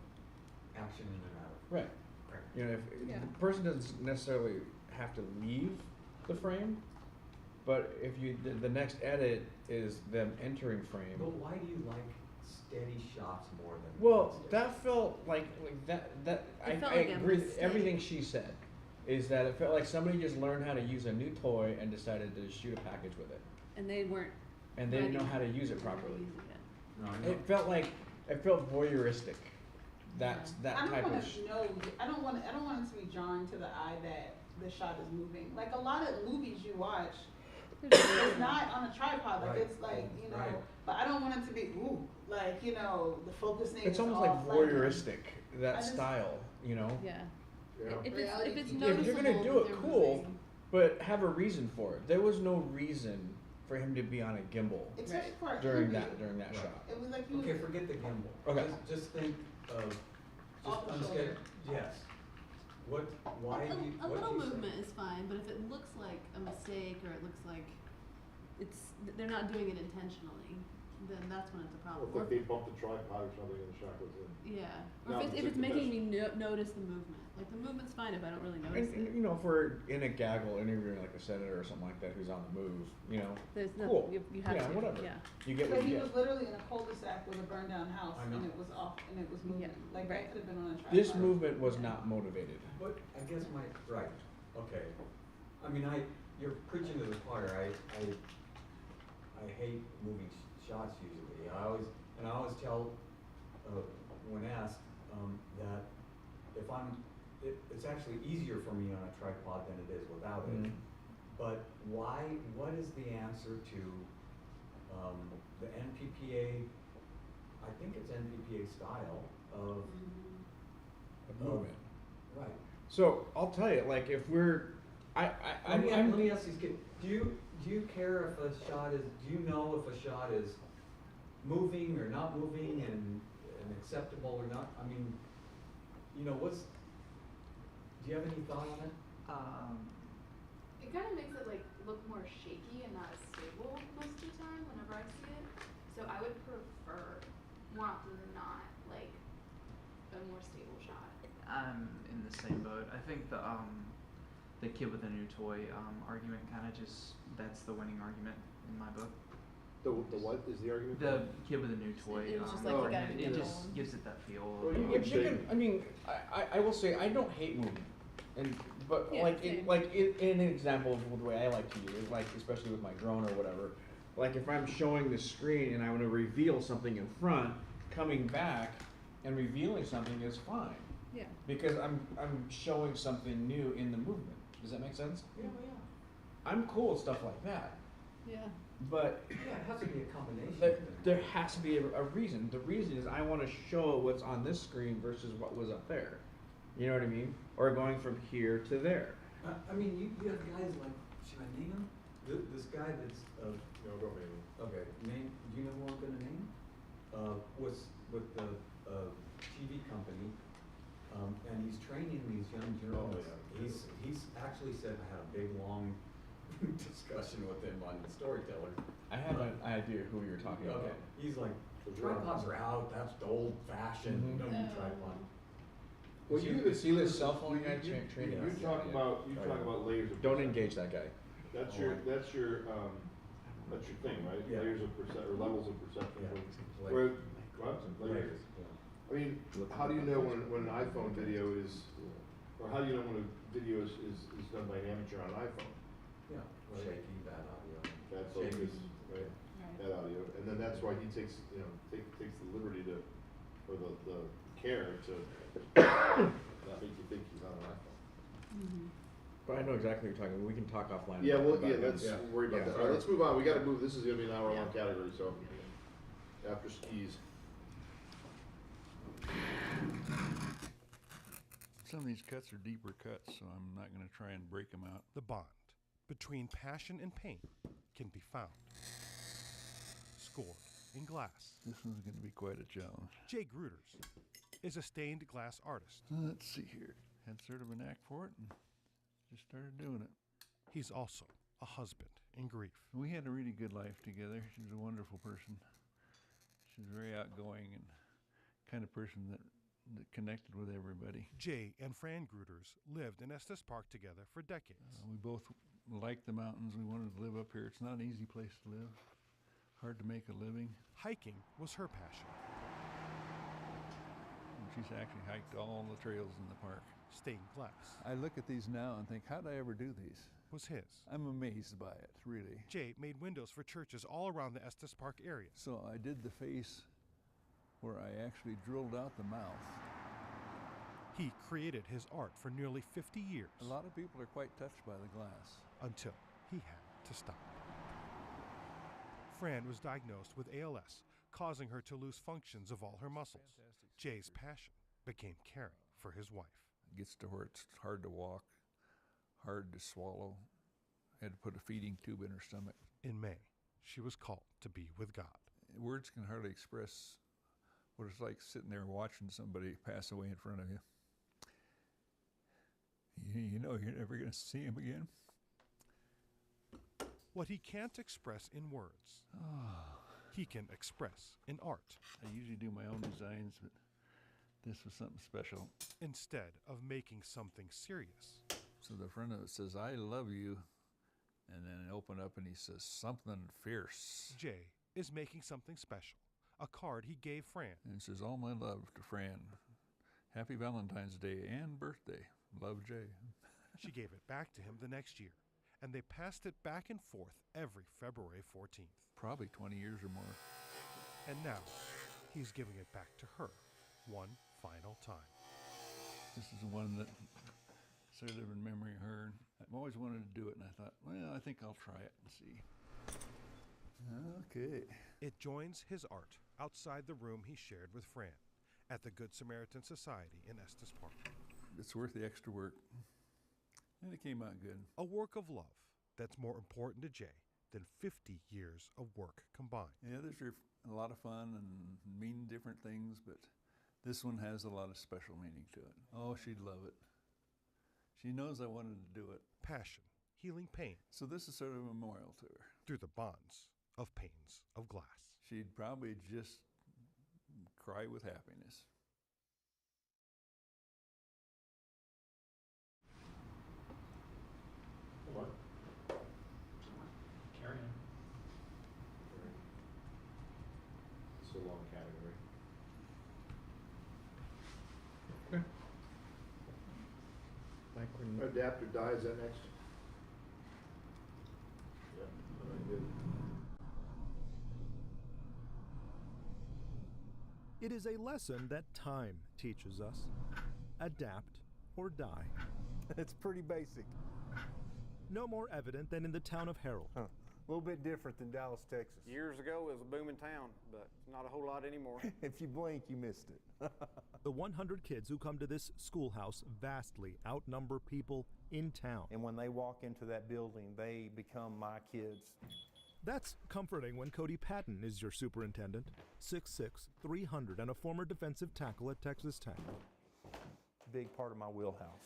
Action in and out. Right. Right. You know, if the person doesn't necessarily have to leave the frame, but if you the next edit is them entering frame. But why do you like steady shots more than? Well, that felt like that. I felt like a agree with mistake. everything she said. Is that it felt like somebody just learned how to use a new toy and decided to shoot a package with it. And they weren't. And they didn't know ready. how to use it They weren't properly. using it. No, I know. It felt voyeuristic. That's that I don't type want of. to know. I don't want it to be jarring to the eye that the shot is moving. Like a lot of movies you watch, it's not on a tripod. Like Right. it's like, you know. Right. But I don't want it to be like, you know, the focusing. It's is almost all like flat. voyeuristic. That I just- style, you know. Yeah. Yeah. If Reality it's TV. noticeable, If you're gonna do that it, they're cool, moving. but have a reason for it. There was no reason for him to be on a gimbal Except for an during interview. that Right. shot. It was like he was. Okay, forget the gimbal. Okay. Just think of Off the unscheduled. shoulder. Yes. What? Why do you? A what little do you say? movement is fine, but if it looks like a mistake or it looks like they're not doing it intentionally, then that's when it's a Or problem. if like they bumped the tripod or something and the shot goes in. Yeah, No, or if it's it's like the making best. me notice the movement. Like the movement's fine if I don't really notice And, it. you know, if we're in a gaggle interviewing like a senator or something like that who's on the move, you know, There's no, cool. you have yeah, to. whatever. Yeah. You get But what he you was get. literally in a cul-de-sac with a burned down house, I know. and it was off, and it was moving. Yeah, Like right. that could have been on a tripod. This movement was not motivated. But I guess right. Okay. I mean, you're preaching to the choir. I hate moving shots usually. I always tell when asked that if it's actually easier for me on a tripod than it is without it. Mhm. But why? What is the answer to the NPPA? I think it's NPPA style of A movement. right. So I'll tell you, like if we're, Let me ask these kids. Do you care if a shot is? Do you know if a shot is moving or not moving and acceptable or not? I mean, you know, do you have any thought on it? It kind of makes it like look more shaky and not as stable most of the time whenever I see it. So I would prefer more often than not like a more stable shot. I'm in the same boat. I think the kid with a new toy argument kind of that's the winning argument in my book. The what is the argument? The kid with a new toy. It was just like you gotta it get just going. gives it that feel. Well, of, you If you can, I mean, I will say I don't hate movement, but Yeah, same. in an example of the way I like to use, like especially with my drone or whatever, like if I'm showing the screen and I want to reveal something in front, coming back and revealing something is fine Yeah. because I'm showing something new in the movement. Does that make sense? Yeah. I'm cool with stuff like that, Yeah. but Yeah, it has to be a combination. there has to be a reason. The reason is I want to show what's on this screen versus what was up there. You know what I mean? Or going from here to there. I mean, you have guys like, should I name him? This guy that's No, don't name him. okay. Name. Do you know who I'm gonna name? Was with the TV company, and he's training these young journalists. yeah. He's actually said I had a big long discussion with him on Storyteller. I have an idea who you're talking Okay. about. He's like, The tripods are out. That's the old fashioned. Mhm. No need tripod. Well, You see this cell phone guy you training? talk about layers of. Don't engage that guy. That's Oh, your I- that's your thing, right? Yeah. Layers of or levels of perception. Yeah. Where, what? Layers. Layers. Yeah. I mean, how do you know when an iPhone video is, or how do you know when a video is done by an amateur on an iPhone? Yeah. Shaky, bad audio. Bad Shaky. focus, right? Bad audio, and then that's why he takes takes the liberty to, or the care to not make you think he's on an iPhone. Mm-hmm. But I know exactly what you're talking about. We can talk offline. Yeah, well, about yeah, that. let's worry about that. All right, let's move on. We got to move. This is going to be an hour-long category, so after skis. Some of these cuts are deeper cuts, so I'm not going to try and break them out. The bond between passion and pain can be found scored in glass. This one's going to be quite a challenge. Jay Gruters is a stained glass artist. Let's see here. Had sort of a knack for it and just started doing it. He's also a husband in grief. We had a really good life together. She was a wonderful person. She was very outgoing and kind of person that connected with everybody. Jay and Fran Gruters lived in Estes Park together for decades. We both liked the mountains. We wanted to live up here. It's not an easy place to live. Hard to make a living. Hiking was her passion. And she's actually hiked all the trails in the park. Stained glass. I look at these now and think, how did I ever do these? Was his. I'm amazed by it, really. Jay made windows for churches all around the Estes Park area. So I did the face where I actually drilled out the mouth. He created his art for nearly 50 years. A lot of people are quite touched by the glass. Until he had to stop. Fran was diagnosed with ALS, causing her to lose functions of all her muscles. Jay's passion became caring for his wife. It gets to where it's hard to walk, hard to swallow. Had to put a feeding tube in her stomach. In May, she was called to be with God. Words can hardly express what it's like sitting there watching somebody pass away in front of you. You know you're never going to see him again. What he can't express in words, he can express in art. I usually do my own designs, but this was something special. Instead of making something serious. So the front of it says, I love you, and then I open up and he says, something fierce. Jay is making something special, a card he gave Fran. And it says, all my love to Fran. Happy Valentine's Day and birthday. Love, Jay. She gave it back to him the next year, and they passed it back and forth every February 14th. Probably 20 years or more. And now, he's giving it back to her one final time. This is the one that sort of in memory of her. I've always wanted to do it, and I thought, well, I think I'll try it and see. Okay. It joins his art outside the room he shared with Fran at the Good Samaritan Society in Estes Park. It's worth the extra work. And it came out good. A work of love that's more important to Jay than 50 years of work combined. Yeah, there's a lot of fun and mean different things, but this one has a lot of special meaning to it. Oh, she'd love it. She knows I wanted to do it. Passion, healing pain. So this is sort of a memorial to her. Through the bonds of panes of glass. She'd probably just cry with happiness. What? Carry on. It's a long category. Okay. Like when Adapt or die, is that next? Yeah, I did. It is a lesson that time teaches us. Adapt or die. It's pretty basic. No more evident than in the town of Harold. A little bit different than Dallas, Texas. Years ago, it was a booming town, but not a whole lot anymore. If you blink, you missed it. The 100 kids who come to this schoolhouse vastly outnumber people in town. And when they walk into that building, they become my kids. That's comforting when Cody Patton is your superintendent, 6'6", 300, and a former defensive tackle at Texas Tech. Big part of my wheelhouse.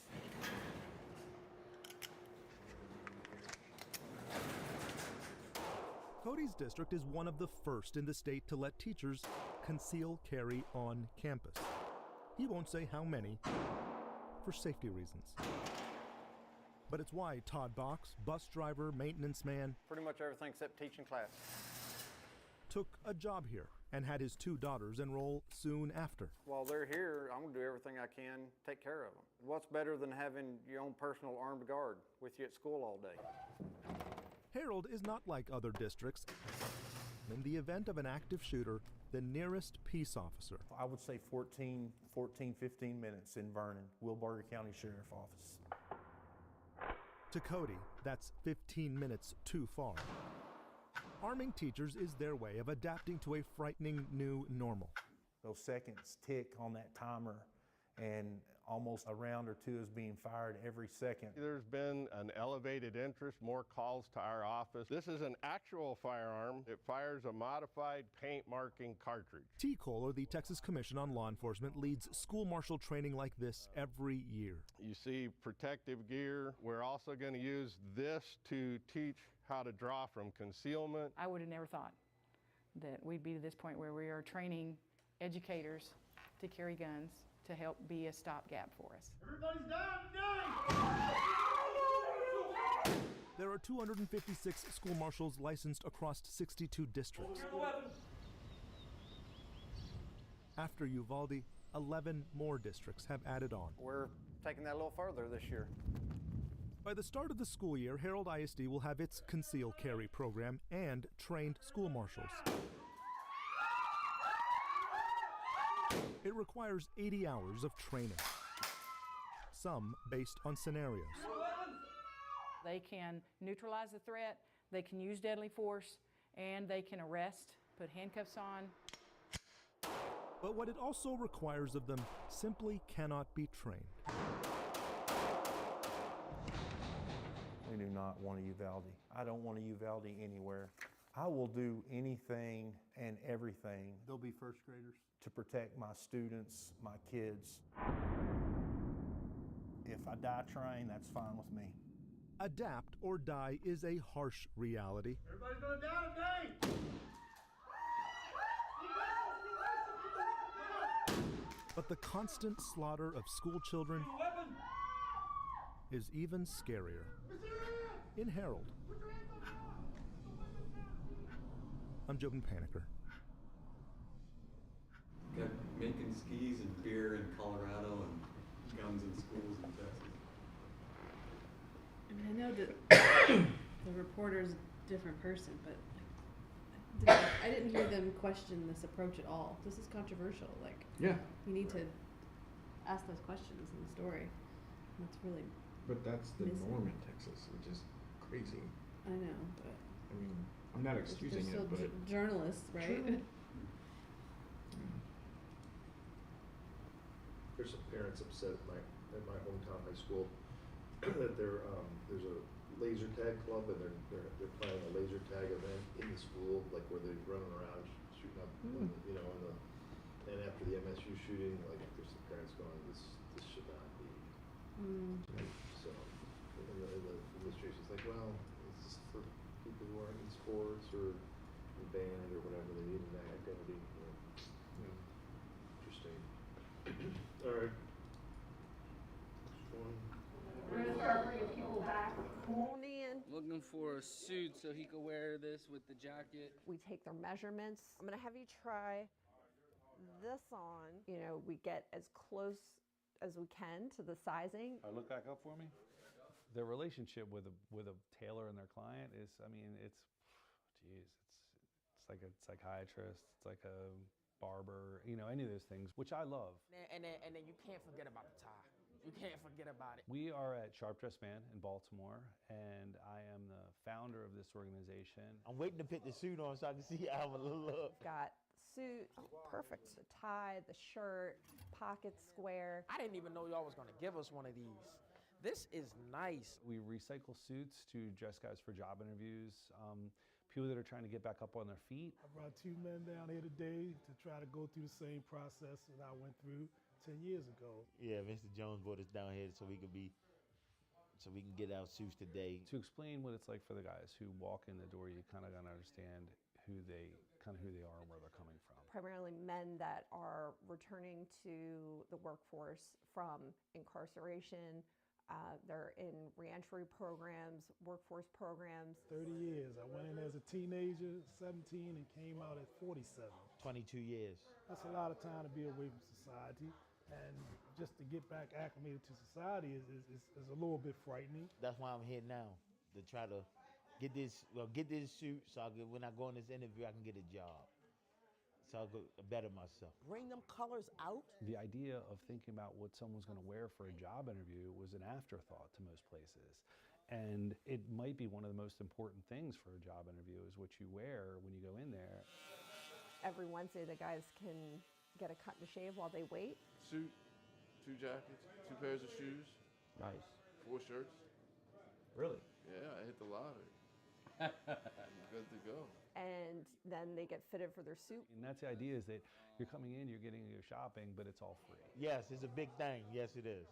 Cody's district is one of the first in the state to let teachers conceal carry on campus. He won't say how many, for safety reasons. But it's why Todd Box, bus driver, maintenance man, Pretty much everything except teaching class. took a job here and had his 2 daughters enroll soon after. While they're here, I'm going to do everything I can to take care of them. What's better than having your own personal armed guard with you at school all day? Harold is not like other districts. In the event of an active shooter, the nearest peace officer. I would say 15 minutes in Vernon, Wilbarger County Sheriff Office. To Cody, that's 15 minutes too far. Arming teachers is their way of adapting to a frightening new normal. Those seconds tick on that timer, and Almost a round or two is being fired every second. There's been an elevated interest, more calls to our office. This is an actual firearm. It fires a modified paint marking cartridge. T. Kohler, the Texas Commission on Law Enforcement, leads school marshal training like this every year. You see protective gear. We're also going to use this to teach how to draw from concealment. I would have never thought that we'd be to this point where we are training educators to carry guns to help be a stopgap for us. Everybody's down tonight! There are 256 school marshals licensed across 62 districts. After Uvalde, 11 more districts have added on. We're taking that a little further this year. By the start of the school year, Harold ISD will have its conceal carry program and trained school marshals. It requires 80 hours of training, some based on scenarios. They can neutralize the threat, they can use deadly force, and they can arrest, put handcuffs on. But what it also requires of them simply cannot be trained. We do not want a Uvalde. I don't want a Uvalde anywhere. I will do anything and everything. They'll be first graders. To protect my students, my kids. If I die trying, that's fine with me. Adapt or die is a harsh reality. Everybody's going down today! But the constant slaughter of school children is even scarier. In Harold, I'm Jobin Paniker. Got making skis and beer in Colorado and guns in schools in Texas. I mean, I know that the reporter's a different person, but I didn't hear them question this approach at all. This is controversial. Like, yeah, you need to ask those questions in the story. That's really. But that's the missing. norm in Texas, which is crazy. I know, but. I mean, I'm not excusing they're it, still but journalists, right? True. There's some parents upset at my hometown high school that there's a laser tag club and they're planning a laser tag event in the school, like where they're running around shooting up, you know, and after the MSU shooting, like there's some parents going, this should not be. So, and the administration's like, well, it's just for people who aren't in sports or in band or whatever, they need an identity. You know. Interesting. All right. Next one. We're gonna start bringing people back. Come on in. Looking for a suit so he could wear this with the jacket. We take their measurements. I'm gonna have you try this on. You know, we get as close as we can to the sizing. Look back up for me. The relationship with a tailor and their client is, I mean, it's like a psychiatrist, it's like a barber, you know, any of those things, which I love. And then you can't forget about the tie. You can't forget about it. We are at Sharp Dress Man in Baltimore, and I am the founder of this organization. I'm waiting to put the suit on so I can see how I'm gonna look. Got suit, perfect. The tie, the shirt, pockets square. I didn't even know y'all was gonna give us one of these. This is nice. We recycle suits to dress guys for job interviews, people that are trying to get back up on their feet. I brought 2 men down here today to try to go through the same process that I went through 10 years ago. Yeah, Mr. Jones brought us down here so we can get our suits today. To explain what it's like for the guys who walk in the door, you kind of gotta understand who they are and where they're coming from. Primarily men that are returning to the workforce from incarceration. They're in reentry programs, workforce programs. 30 years. I went in as a teenager, 17, and came out at 47. 22 years. That's a lot of time to be away from society. And just to get back acclimated to society is a little bit frightening. That's why I'm here now, to try to get this suit so when I go on this interview, I can get a job. So I could better myself. Bring them colors out. The idea of thinking about what someone's going to wear for a job interview was an afterthought to most places. And it might be one of the most important things for a job interview is what you wear when you go in there. Every Wednesday, the guys can get a cut and shave while they wait. Suit, 2 jackets, 2 pairs of shoes. Nice. 4 shirts. Really? Yeah, I hit the lottery. Good to go. And then they get fitted for their suit. And that's the idea, is that you're coming in, you're getting your shopping, but it's all free. Yes, it's a big thing. Yes, it is.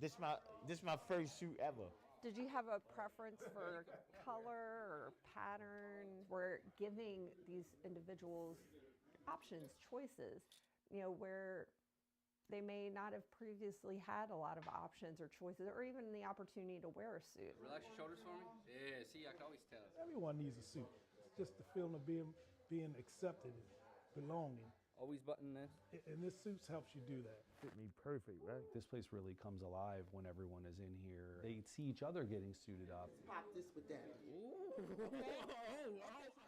This my first suit ever. Did you have a preference for color or pattern? We're giving these individuals options, choices, where they may not have previously had a lot of options or choices, or even the opportunity to wear a suit. Relax your shoulders for me. Yeah, see, I can always tell. Everyone needs a suit. It's just the feeling of being accepted, belonging. Always button this. And this suits helps you do that. Fit me perfect, right? This place really comes alive when everyone is in here. They see each other getting suited up. Pop this with that.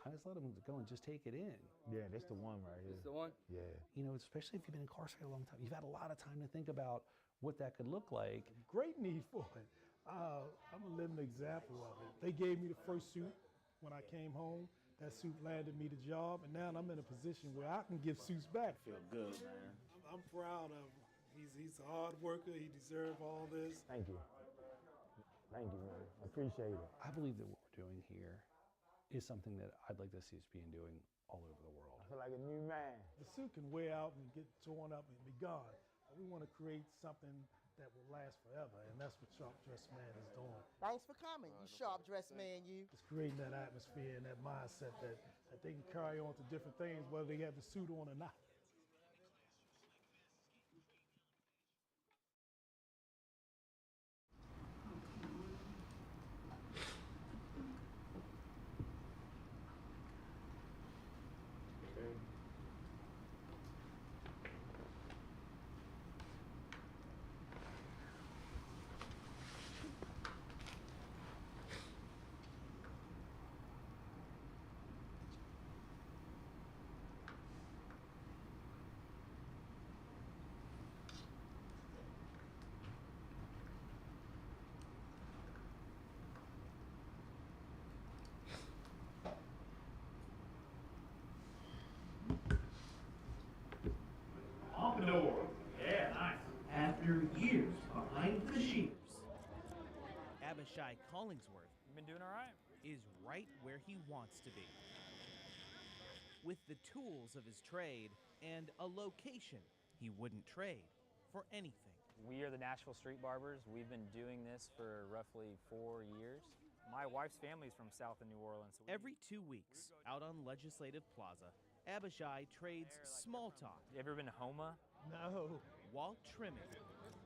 I just let them go and just take it in. Yeah, that's the one right here. This the one? Yeah. Especially if you've been incarcerated a long time, you've had a lot of time to think about what that could look like. Great need for it. I'm a living example of it. They gave me the first suit when I came home. That suit landed me the job, and now I'm in a position where I can give suits back. Feel good, man. I'm proud of him. He's a hard worker. He deserves all this. Thank you. Thank you, man. I appreciate it. I believe that what we're doing here is something that I'd like to see us being doing all over the world. I feel like a new man. The suit can wear out and get torn up and be gone. But we want to create something that will last forever, and that's what Sharp Dressed Man is doing. Thanks for coming, you sharp dressed man, you. It's creating that atmosphere and that mindset that they can carry on to different things, whether they have the suit on or not. Pompadour. Yeah, nice. After years behind the shears. Abishai Collingsworth Been doing all right. is right where he wants to be. With the tools of his trade and a location he wouldn't trade for anything. We are the Nashville Street Barbers. We've been doing this for roughly 4 years. My wife's family's from south of New Orleans. Every 2 weeks, out on Legislative Plaza, Abishai trades small talk. You ever been to Homa? No. While trimming.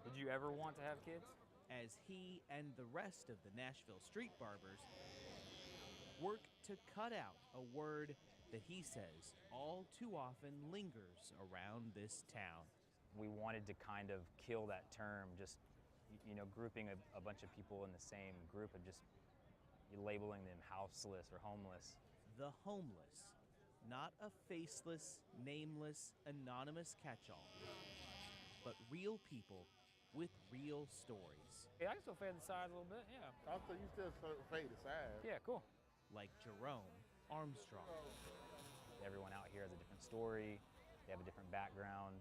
Did you ever want to have kids? As he and the rest of the Nashville Street Barbers work to cut out a word that he says all too often lingers around this town. We wanted to kind of kill that term, just grouping a bunch of people in the same group and just labeling them houseless or homeless. The homeless, not a faceless, nameless, anonymous catch-all, but real people with real stories. Yeah, I can still fade the sides a little bit, yeah. I thought you still fade the sides. Yeah, cool. Like Jerome Armstrong. Everyone out here has a different story, they have a different background,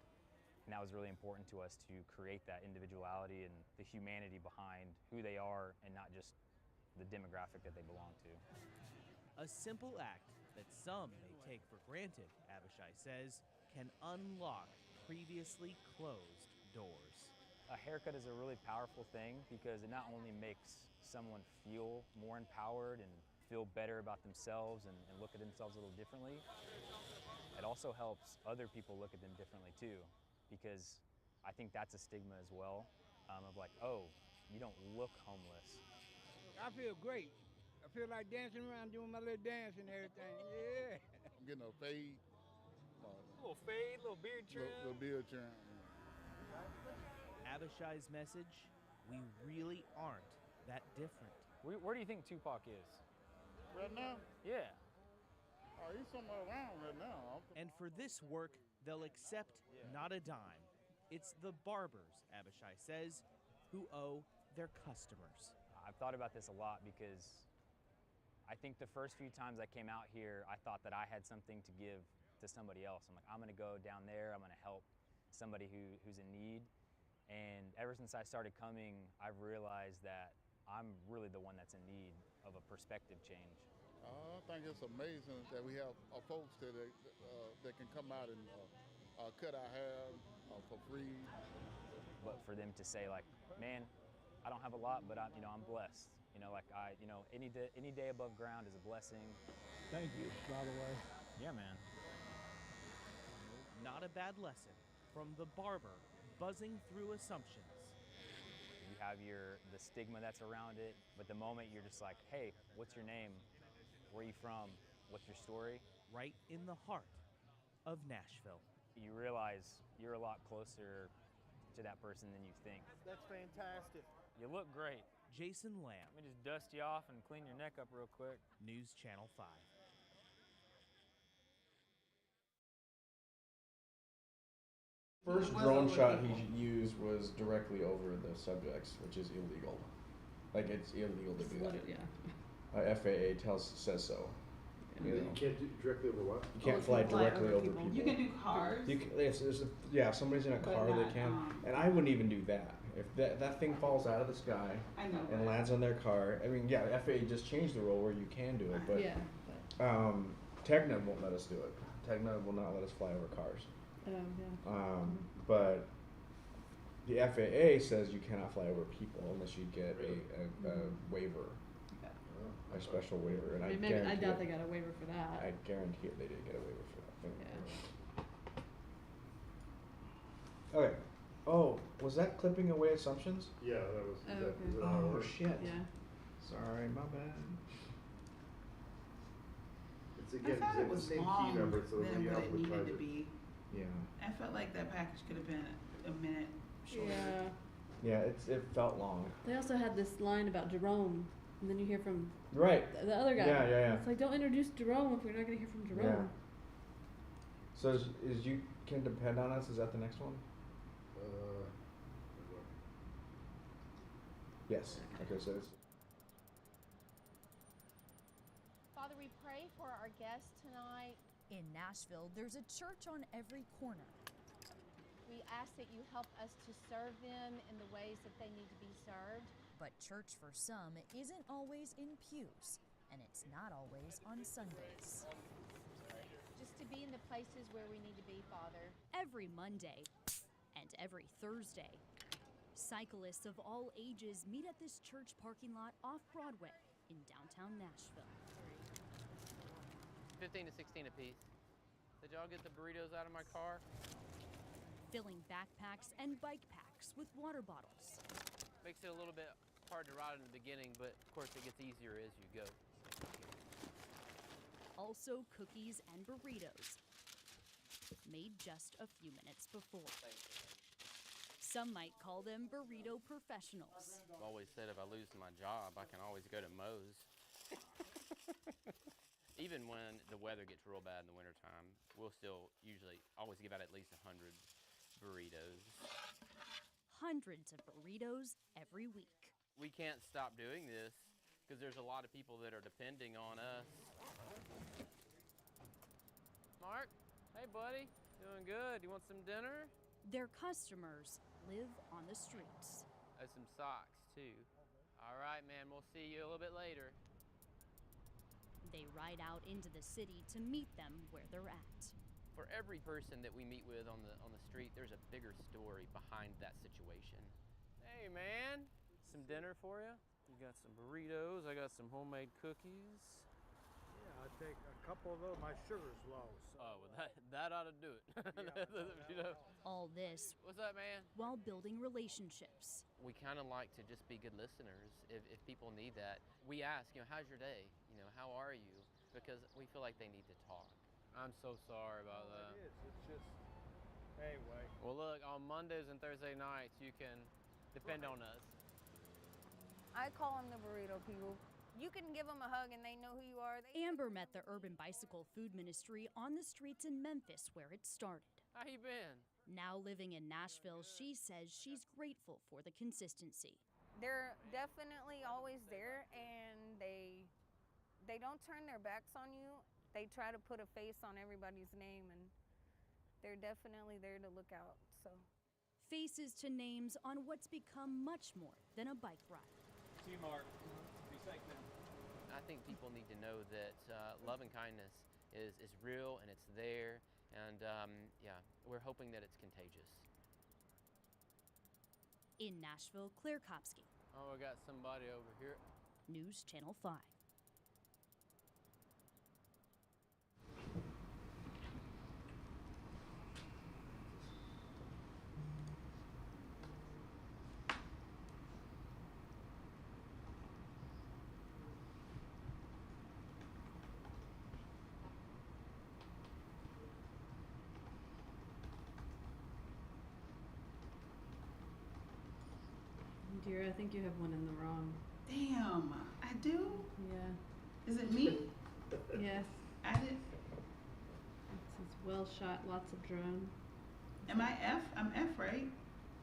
and that was really important to us to create that individuality and the humanity behind who they are and not just the demographic that they belong to. A simple act that some may take for granted, Abishai says, can unlock previously closed doors. A haircut is a really powerful thing because it not only makes someone feel more empowered and feel better about themselves and look at themselves a little differently, it also helps other people look at them differently too, because I think that's a stigma as well, of like, oh, you don't look homeless. I feel great. I feel like dancing around doing my little dance and everything, yeah. I'm getting a fade. A little fade, little beard trim. Little beard trim. Abishai's message, we really aren't that different. Where do you think Tupac is? Right now? Yeah. Oh, he's somewhere around right now. And for this work, they'll accept not a dime. It's the barbers, Abishai says, who owe their customers. I've thought about this a lot because I think the first few times I came out here, I thought that I had something to give to somebody else. I'm like, I'm gonna go down there, I'm gonna help somebody who's in need. And ever since I started coming, I've realized that I'm really the one that's in need of a perspective change. I think it's amazing that we have folks that can come out and cut our hair for free. But for them to say like, man, I don't have a lot, but I'm blessed. Any day above ground is a blessing. Thank you, by the way. Yeah, man. Not a bad lesson from the barber buzzing through assumptions. You have the stigma that's around it, but the moment you're just like, hey, what's your name? Where are you from? What's your story? Right in the heart of Nashville. You realize you're a lot closer to that person than you think. That's fantastic. You look great. Jason Lamb. Let me just dust you off and clean your neck up real quick. News Channel 5. First drone shot he used was directly over the subjects, which is illegal. Like, it's illegal to do that. Yeah. FAA says so. You can't do directly over what? You can't fly directly over people. You can do cars. If somebody's in a car, they can. And I wouldn't even do that. If that thing falls out of the sky and lands on their car, I mean, yeah, FAA just changed the rule where you can do it, but TechNet won't let us do it. TechNet will not let us fly over cars. But the FAA says you cannot fly over people unless you get a waiver. A special waiver, and I doubt they got a waiver for that. I guarantee it they didn't get a waiver for that thing. Yeah. Okay. Oh, was that clipping away assumptions? Yeah, that was. Oh shit. Yeah. Sorry, my bad. It's again, I thought it it's was the same long key number, so than we what it needed to advertise it. be. Yeah. I felt like that package could have been a minute shorter. Yeah. Yeah, it felt long. They also had this line about Jerome, and then you hear from the other guy. Yeah. It's like, don't introduce Jerome if we're not going to hear from Jerome. Yeah. So is You Can Depend on Us, is that the next one? Yes. Okay, so it's... Father, we pray for our guests tonight. In Nashville, there's a church on every corner. We ask that you help us to serve them in the ways that they need to be served. But church for some isn't always in pews, and it's not always on Sundays. Just to be in the places where we need to be, Father. Every Monday and every Thursday, cyclists of all ages meet at this church parking lot off Broadway in downtown Nashville. 15 to 16 apiece. Did y'all get the burritos out of my car? Filling backpacks and bike packs with water bottles. Makes it a little bit hard to ride in the beginning, but of course it gets easier as you go. Also cookies and burritos, made just a few minutes before. Some might call them burrito professionals. I've always said if I lose my job, I can always go to Moe's. Even when the weather gets real bad in the wintertime, we'll still usually always give out at least 100 burritos. Hundreds of burritos every week. We can't stop doing this because there's a lot of people that are depending on us. Mark, hey buddy, doing good? You want some dinner? Their customers live on the streets. There's some socks too. All right, man, we'll see you a little bit later. They ride out into the city to meet them where they're at. For every person that we meet with on the street, there's a bigger story behind that situation. Hey man, some dinner for you? You got some burritos, I got some homemade cookies. Yeah, I take a couple of those, my sugar's low. So. Oh, well that ought to do it. You know? All this What's up, man? while building relationships. We kind of like to just be good listeners if people need that. We ask, how's your day? How are you? Because we feel like they need to talk. I'm so sorry about that. It is. It's just, anyway. Well, look, on Mondays and Thursday nights, you can depend on us. I call them the burrito people. You can give them a hug and they know who you are. Amber met the Urban Bicycle Food Ministry on the streets in Memphis where it started. How you been? Now living in Nashville, she says she's grateful for the consistency. They're definitely always there, and they don't turn their backs on you. They try to put a face on everybody's name, and they're definitely there to look out. So faces to names on what's become much more than a bike ride. See you, Mark. Be safe now. I think people need to know that love and kindness is real and it's there. And yeah, we're hoping that it's contagious. In Nashville, Claire Kopsky. Oh, I got somebody over here. News Channel 5. Dear, I think you have one in the wrong. Damn, I do? Yeah. Is it me? Yes. I did. It says well shot, lots of drone. Am I F? I'm F, right?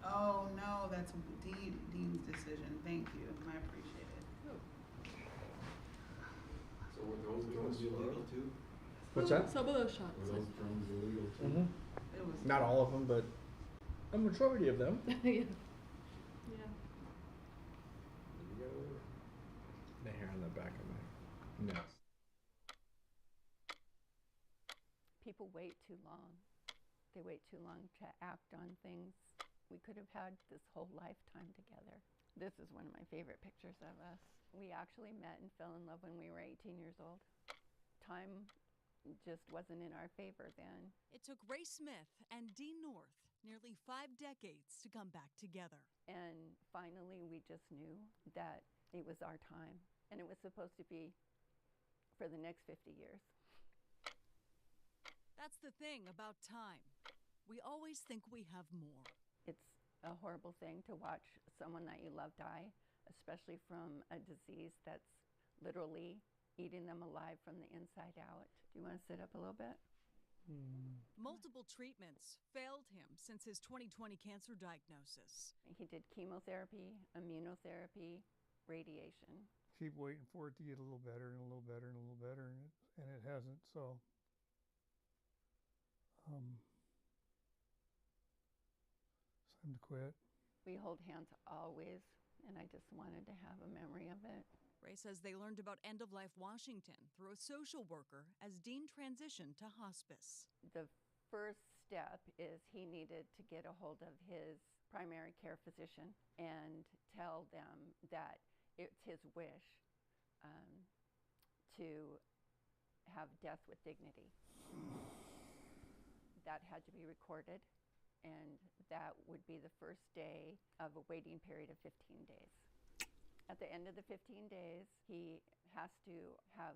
Oh no, that's Dean's decision. Thank you. I appreciate it. So were those drones illegal too? What's that? Some of those shots. Were those drones illegal too? Mm-hmm. It was Not all of them, but a majority of them. Yeah. Yeah. The hair on the back of my neck. People wait too long. They wait too long to act on things. We could have had this whole lifetime together. This is one of my favorite pictures of us. We actually met and fell in love when we were 18 years old. Time just wasn't in our favor then. It took Ray Smith and Dean North nearly 5 decades to come back together. And finally, we just knew that it was our time. And it was supposed to be for the next 50 years. That's the thing about time. We always think we have more. It's a horrible thing to watch someone that you love die, especially from a disease that's literally eating them alive from the inside out. Do you want to sit up a little bit? Multiple treatments failed him since his 2020 cancer diagnosis. He did chemotherapy, immunotherapy, radiation. Keep waiting for it to get a little better and a little better and a little better, and it hasn't. So it's time to quit. We hold hands always, and I just wanted to have a memory of it. Ray says they learned about end-of-life Washington through a social worker as Dean transitioned to hospice. The first step is he needed to get a hold of his primary care physician and tell them that it's his wish to have death with dignity. That had to be recorded, and that would be the first day of a waiting period of 15 days. At the end of the 15 days, he has to have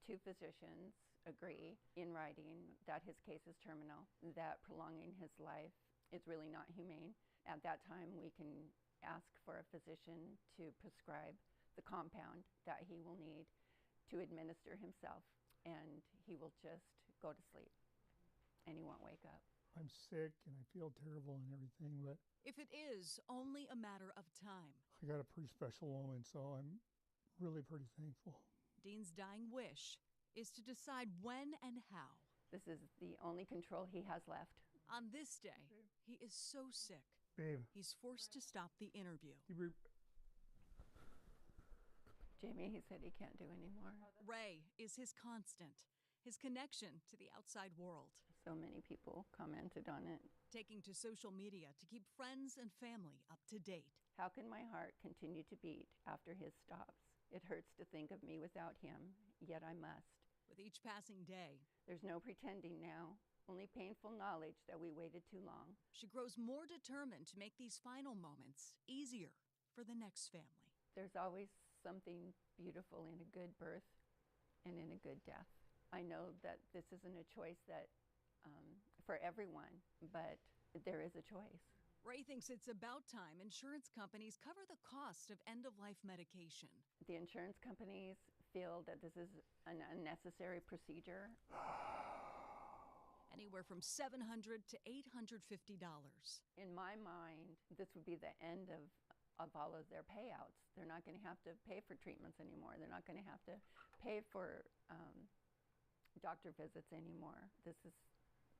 2 physicians agree in writing that his case is terminal, that prolonging his life is really not humane. At that time, we can ask for a physician to prescribe the compound that he will need to administer himself, and he will just go to sleep, and he won't wake up. I'm sick and I feel terrible and everything, but If it is only a matter of time, I got a pretty special woman, so I'm really pretty thankful. Dean's dying wish is to decide when and how. This is the only control he has left. On this day, he is so sick, Babe. he's forced to stop the interview. Jamie, he said he can't do anymore. Ray is his constant, his connection to the outside world. So many people commented on it. Taking to social media to keep friends and family up to date. How can my heart continue to beat after his stops? It hurts to think of me without him, yet I must. With each passing day, there's no pretending now, only painful knowledge that we waited too long. She grows more determined to make these final moments easier for the next family. There's always something beautiful in a good birth and in a good death. I know that this isn't a choice that for everyone, but there is a choice. Ray thinks it's about time insurance companies cover the cost of end-of-life medication. The insurance companies feel that this is an unnecessary procedure. Anywhere from $700 to $850. In my mind, this would be the end of all of their payouts. They're not going to have to pay for treatments anymore. They're not going to have to pay for doctor visits anymore. This is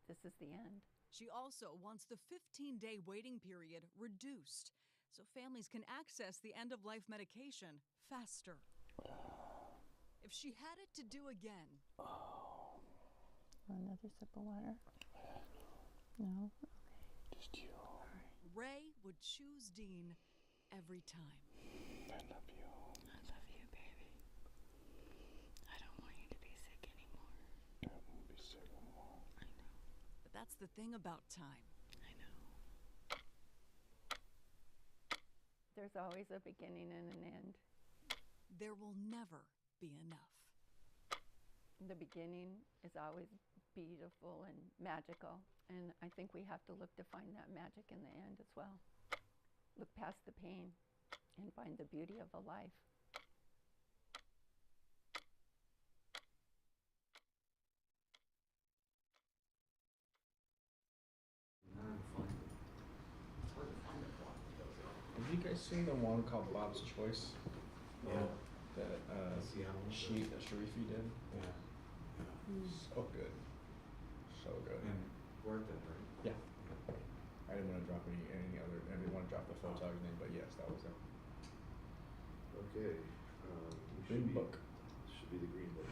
this is the end. She also wants the 15-day waiting period reduced so families can access the end-of-life medication faster. If she had it to do again, Another sip of water? No? just you. Ray would choose Dean every time. I love you. I love you, baby. I don't want you to be sick anymore. I won't be sick anymore. I know. But that's the thing about time. I know. There's always a beginning and an end. There will never be enough. The beginning is always beautiful and magical, and I think we have to look to find that magic in the end as well. Look past the pain and find the beauty of a life. Have you guys seen the one called Bob's Choice? Yeah. That sheet that Sharifi did? Yeah. So good. So good. And worth it, right? Yeah. I didn't want to drop I didn't want to drop the photog's name, but yes, that was it. Okay. Green book. Should be the green book.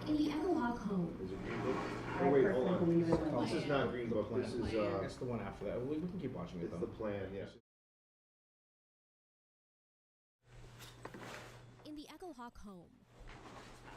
In the Epilogue home. Is it green book? I Oh wait, hold on. personally believe in This is not green book. This is It's the one after that. We can keep watching it it's though. the plan. Yeah. In the Echo Hawk home,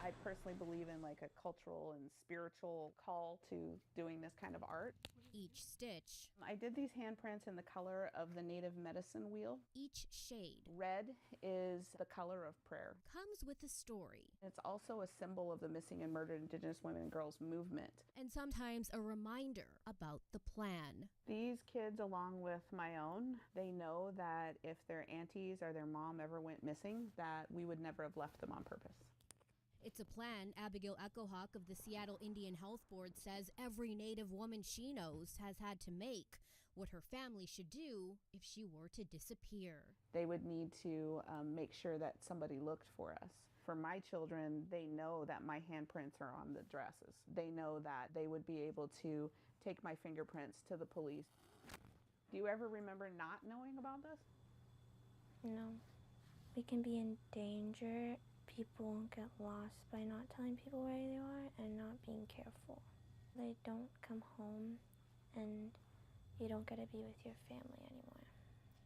I personally believe in like a cultural and spiritual call to doing this kind of art. each stitch, I did these handprints in the color of the native medicine wheel. each shade Red is the color of prayer. comes with a story, It's also a symbol of the missing and murdered Indigenous women and girls movement. and sometimes a reminder about the plan. These kids, along with my own, they know that if their aunties or their mom ever went missing, that we would never have left them on purpose. It's a plan Abigail Echohawk of the Seattle Indian Health Board says every Native woman she knows has had to make, what her family should do if she were to disappear. They would need to make sure that somebody looked for us. For my children, they know that my handprints are on the dresses. They know that they would be able to take my fingerprints to the police. Do you ever remember not knowing about this? No. We can be in danger. People won't get lost by not telling people where they are and not being careful. They don't come home and you don't get to be with your family anymore.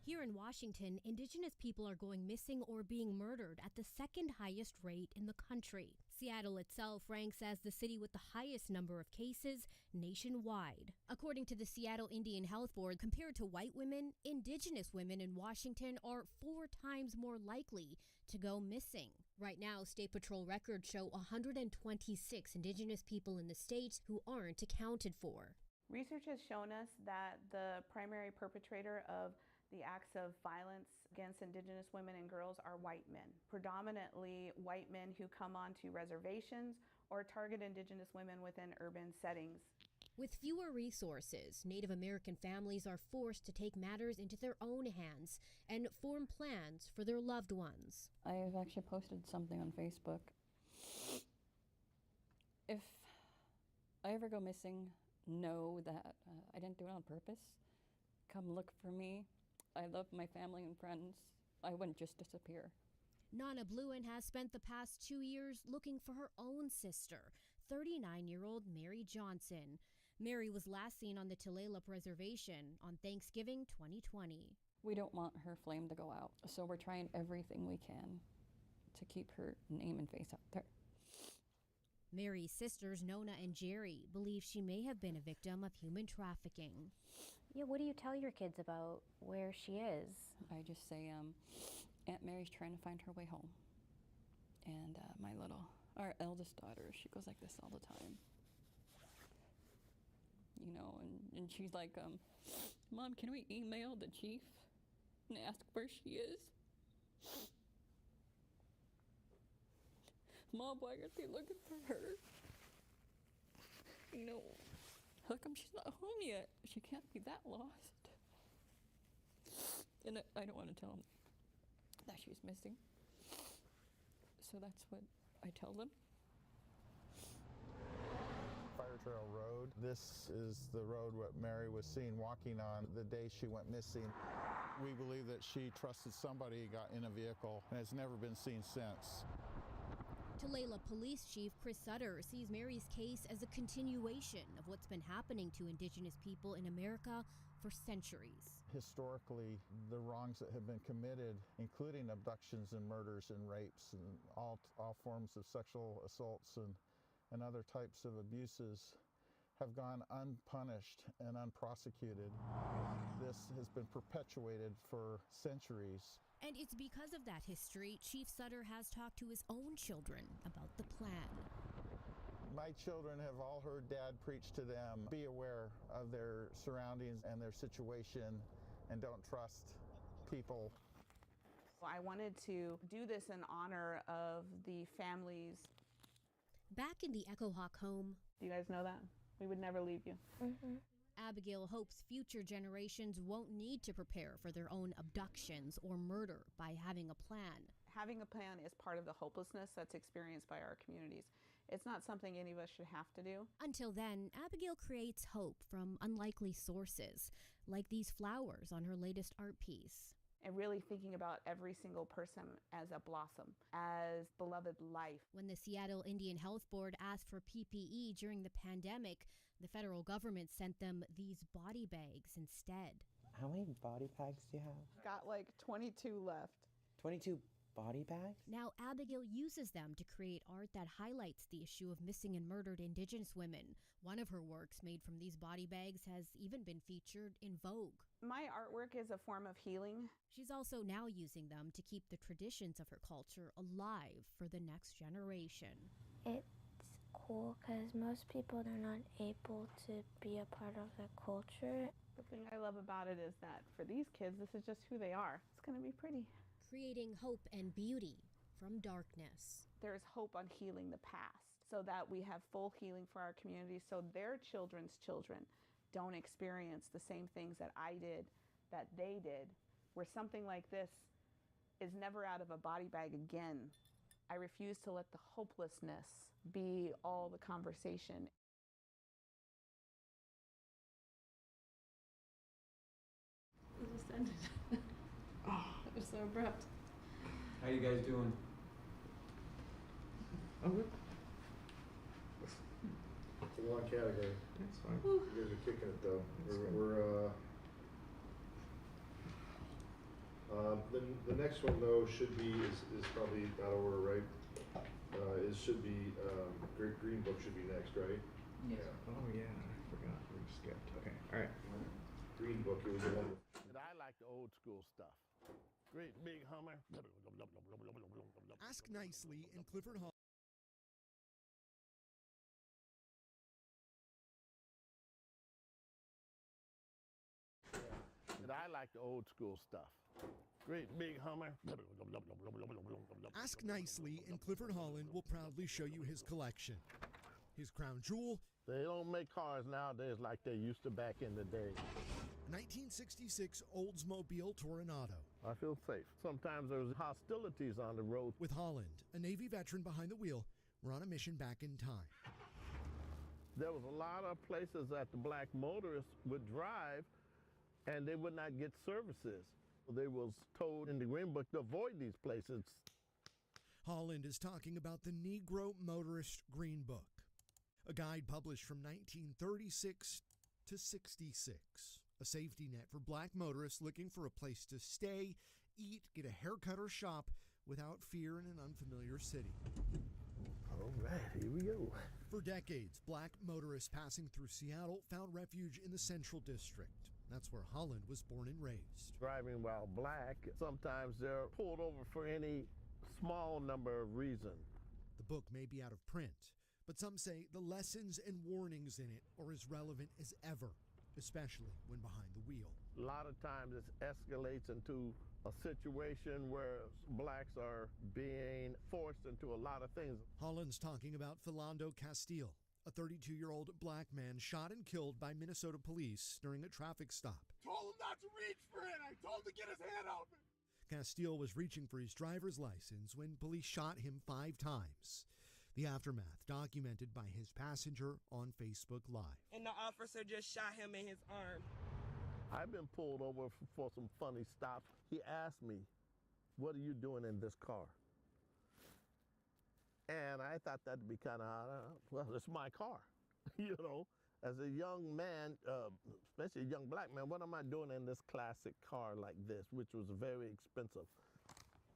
Here in Washington, Indigenous people are going missing or being murdered at the second highest rate in the country. Seattle itself ranks as the city with the highest number of cases nationwide. According to the Seattle Indian Health Board, compared to white women, Indigenous women in Washington are 4 times more likely to go missing. Right now, State Patrol records show 126 Indigenous people in the state who aren't accounted for. Research has shown us that the primary perpetrator of the acts of violence against Indigenous women and girls are white men, predominantly white men who come onto reservations or target Indigenous women within urban settings. With fewer resources, Native American families are forced to take matters into their own hands and form plans for their loved ones. I've actually posted something on Facebook. If I ever go missing, know that I didn't do it on purpose. Come look for me. I love my family and friends. I wouldn't just disappear. Nana Bluen has spent the past 2 years looking for her own sister, 39-year-old Mary Johnson. Mary was last seen on the Tulalip Reservation on Thanksgiving 2020. We don't want her flame to go out, so we're trying everything we can to keep her name and face out there. Mary's sisters, Nona and Jerry, believe she may have been a victim of human trafficking. Yeah, what do you tell your kids about where she is? I just say, Aunt Mary's trying to find her way home. And our eldest daughter, she goes like this all the time. You know, and she's like, Mom, can we email the chief and ask where she is? Mom, why aren't they looking for her? You know, how come she's not home yet? She can't be that lost. And I don't want to tell them that she's missing. So that's what I tell them. Fire Trail Road road. This is the road what Mary was seen walking on the day she went missing. We believe that she trusted somebody, got in a vehicle, and has never been seen since. Tulalip Police Chief Chris Sutter sees Mary's case as a continuation of what's been happening to Indigenous people in America for centuries. Historically, the wrongs that have been committed, including abductions and murders and rapes and all forms of sexual assaults and other types of abuses, have gone unpunished and unprosecuted. This has been perpetuated for centuries. And it's because of that history, Chief Sutter has talked to his own children about the plan. My children have all heard Dad preach to them, be aware of their surroundings and their situation, and don't trust people. I wanted to do this in honor of the families. Back in the Echo Hawk home, Do you guys know that? We would never leave you. Abigail hopes future generations won't need to prepare for their own abductions or murder by having a plan. Having a plan is part of the hopelessness that's experienced by our communities. It's not something any of us should have to do. Until then, Abigail creates hope from unlikely sources, like these flowers on her latest art piece. And really thinking about every single person as a blossom, as beloved life. When the Seattle Indian Health Board asked for PPE during the pandemic, the federal government sent them these body bags instead. How many body bags do you have? Got like 22 left. 22 body bags? Now Abigail uses them to create art that highlights the issue of missing and murdered Indigenous women. One of her works made from these body bags has even been featured in Vogue. My artwork is a form of healing. She's also now using them to keep the traditions of her culture alive for the next generation. It's cool because most people are not able to be a part of the culture. The thing I love about it is that for these kids, this is just who they are. It's going to be pretty. Creating hope and beauty from darkness. There's hope on healing the past so that we have full healing for our community so their children's children don't experience the same things that I did, that they did, where something like this is never out of a body bag again. I refuse to let the hopelessness be all the conversation. It just ended. That was so abrupt. How you guys doing? I'm good. It's a long category. That's fine. You guys are kicking it though. The next one though should be is probably out of order, right? It should be Green Book should be next, right? Yeah. Oh yeah, I forgot. We skipped. Okay. All right. Green Book. It was the one. And I like the old school stuff. Great big Hummer. Ask Nicely in Clifford Hall. And I like the old school stuff. Great big Hummer. Ask Nicely in Clifford Holland will proudly show you his collection. His crown jewel. They don't make cars nowadays like they used to back in the day. 1966 Oldsmobile Toronado. I feel safe. Sometimes there's hostilities on the road. With Holland, a Navy veteran behind the wheel, we're on a mission back in time. There was a lot of places that the black motorists would drive and they would not get services. They was told in the Green Book to avoid these places. Holland is talking about the Negro Motorist Green Book, a guide published from 1936 to 66. A safety net for black motorists looking for a place to stay, eat, get a haircut, or shop without fear in an unfamiliar city. All right, here we go. For decades, black motorists passing through Seattle found refuge in the Central District. That's where Holland was born and raised. Driving while black, sometimes they're pulled over for any small number of reasons. The book may be out of print, but some say the lessons and warnings in it are as relevant as ever, especially when behind the wheel. A lot of times it escalates into a situation where blacks are being forced into a lot of things. Holland's talking about Philando Castile, a 32-year-old black man shot and killed by Minnesota police during a traffic stop. Told him not to reach for it. I told him to get his hand out. Castile was reaching for his driver's license when police shot him 5 times. The aftermath documented by his passenger on Facebook Live. And the officer just shot him in his arm. I've been pulled over for some funny stuff. He asked me, "What are you doing in this car?" And I thought that'd be kind of odd. Well, it's my car, you know. As a young man, especially a young black man, what am I doing in this classic car like this, which was very expensive?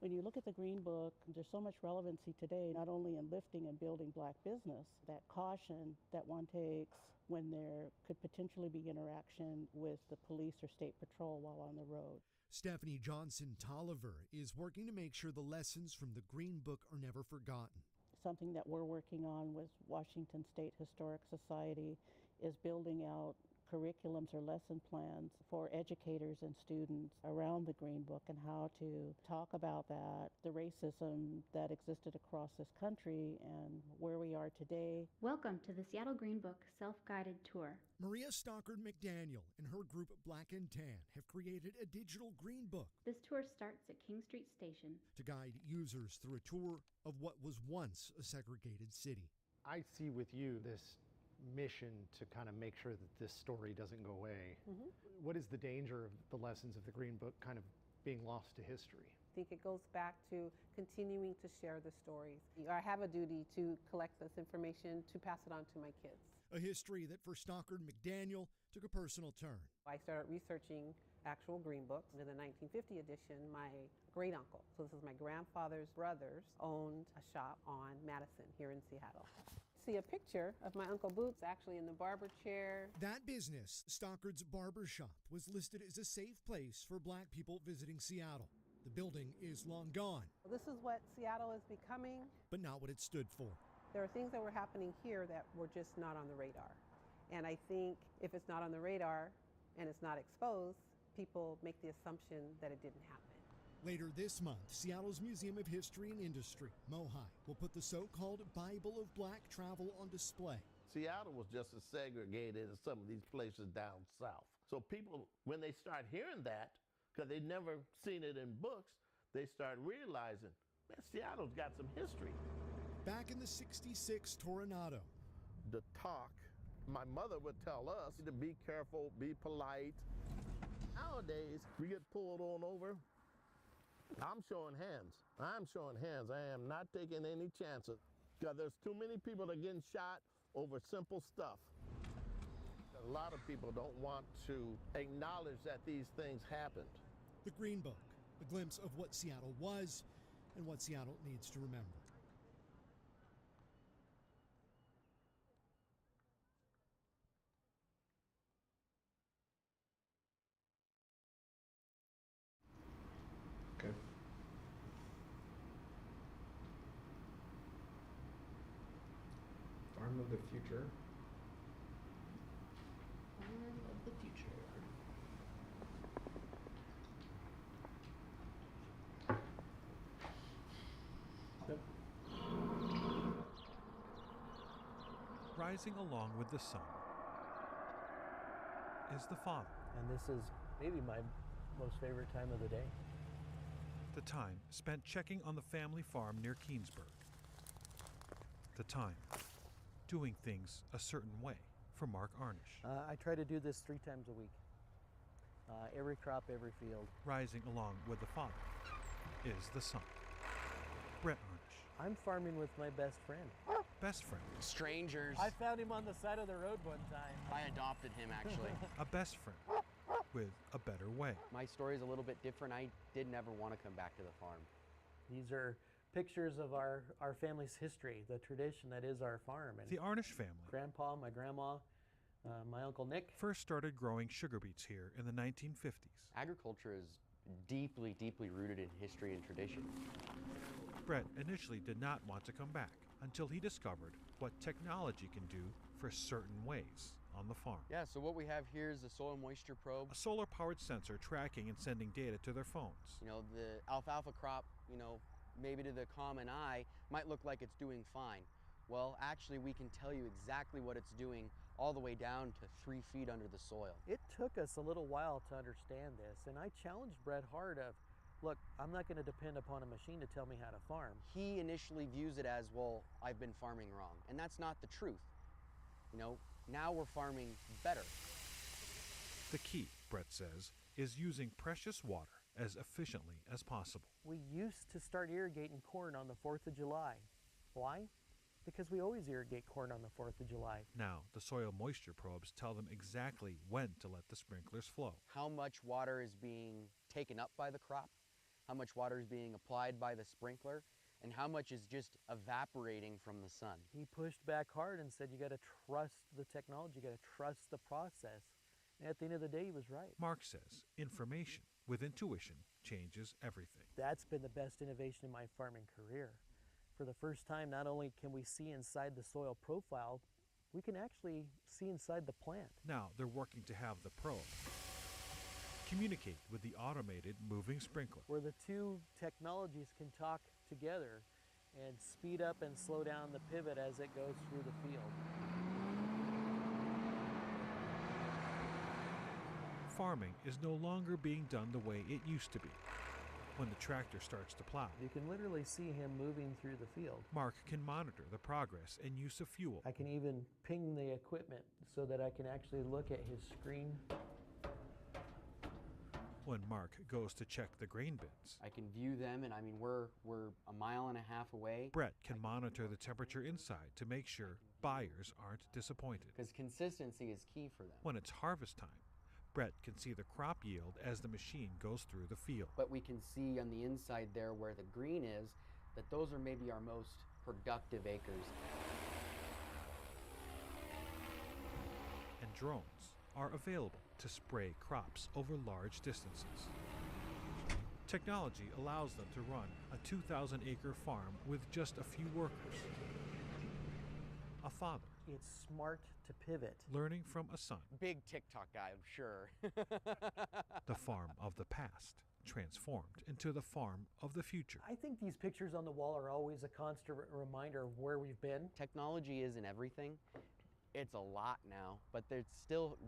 When you look at the Green Book, there's so much relevancy today, not only in lifting and building black business, that caution that one takes when there could potentially be interaction with the police or state patrol while on the road. Stephanie Johnson-Tolliver is working to make sure the lessons from the Green Book are never forgotten. Something that we're working on with Washington State Historic Society is building out curriculums or lesson plans for educators and students around the Green Book and how to talk about that, the racism that existed across this country and where we are today. Welcome to the Seattle Green Book Self-Guided Tour. Maria Stockard McDaniel and her group Black and Tan have created a digital Green Book. This tour starts at King Street Station to guide users through a tour of what was once a segregated city. I see with you this mission to kind of make sure that this story doesn't go away. What is the danger of the lessons of the Green Book kind of being lost to history? I think it goes back to continuing to share the stories. I have a duty to collect this information to pass it on to my kids. A history that for Stockard McDaniel took a personal turn. I started researching actual Green Books. In the 1950 edition, my great uncle, so this is my grandfather's brothers, owned a shop on Madison here in Seattle. See a picture of my Uncle Boots actually in the barber chair. That business, Stockard's Barber Shop, was listed as a safe place for black people visiting Seattle. The building is long gone. This is what Seattle is becoming. But not what it stood for. There are things that were happening here that were just not on the radar. And I think if it's not on the radar and it's not exposed, people make the assumption that it didn't happen. Later this month, Seattle's Museum of History and Industry, MOHI, will put the so-called Bible of Black Travel on display. Seattle was just as segregated as some of these places down south. So people, when they start hearing that, because they've never seen it in books, they start realizing, man, Seattle's got some history. Back in the '66 Toronado. The talk, my mother would tell us to be careful, be polite. Nowadays, we get pulled on over. I'm showing hands. I'm showing hands. I am not taking any chances because there's too many people that are getting shot over simple stuff. A lot of people don't want to acknowledge that these things happened. The Green Book, a glimpse of what Seattle was and what Seattle needs to remember. Okay. Farm of the future. Farm of the future. Rising along with the sun is the father. And this is maybe my most favorite time of the day. The time spent checking on the family farm near Keensburg. The time doing things a certain way for Mark Arnish. I try to do this 3 times a week. Every crop, every field. Rising along with the father is the son, Brett Arnish. I'm farming with my best friend. Best friend. Strangers. I found him on the side of the road one time. I adopted him, actually. A best friend with a better way. My story is a little bit different. I did never want to come back to the farm. These are pictures of our family's history, the tradition that is our farm. And the Arnish family. Grandpa, my grandma, my Uncle Nick. First started growing sugar beets here in the 1950s. Agriculture is deeply, deeply rooted in history and tradition. Brett initially did not want to come back until he discovered what technology can do for certain ways on the farm. Yeah, so what we have here is the soil moisture probe. A solar-powered sensor tracking and sending data to their phones. You know, the alfalfa crop, you know, maybe to the common eye, might look like it's doing fine. Well, actually, we can tell you exactly what it's doing all the way down to 3 feet under the soil. It took us a little while to understand this, and I challenged Brett hard of, look, I'm not going to depend upon a machine to tell me how to farm. He initially views it as, well, I've been farming wrong. And that's not the truth. You know, now we're farming better. The key, Brett says, is using precious water as efficiently as possible. We used to start irrigating corn on the 4th of July. Why? Because we always irrigate corn on the 4th of July. Now, the soil moisture probes tell them exactly when to let the sprinklers flow. How much water is being taken up by the crop, how much water is being applied by the sprinkler, and how much is just evaporating from the sun. He pushed back hard and said, you got to trust the technology, you got to trust the process. And at the end of the day, he was right. Mark says information with intuition changes everything. That's been the best innovation in my farming career. For the first time, not only can we see inside the soil profile, we can actually see inside the plant. Now they're working to have the probe communicate with the automated moving sprinkler, where the two technologies can talk together and speed up and slow down the pivot as it goes through the field. Farming is no longer being done the way it used to be. When the tractor starts to plow, you can literally see him moving through the field. Mark can monitor the progress and use of fuel. I can even ping the equipment so that I can actually look at his screen. When Mark goes to check the grain bins, I can view them, and I mean, we're a mile and a half away. Brett can monitor the temperature inside to make sure buyers aren't disappointed. Because consistency is key for them. When it's harvest time, Brett can see the crop yield as the machine goes through the field. But we can see on the inside there where the green is, that those are maybe our most productive acres. And drones are available to spray crops over large distances. Technology allows them to run a 2,000-acre farm with just a few workers. A father. It's smart to pivot. Learning from a son. Big TikTok guy, I'm sure. The farm of the past transformed into the farm of the future. I think these pictures on the wall are always a constant reminder of where we've been. Technology isn't everything. It's a lot now, but we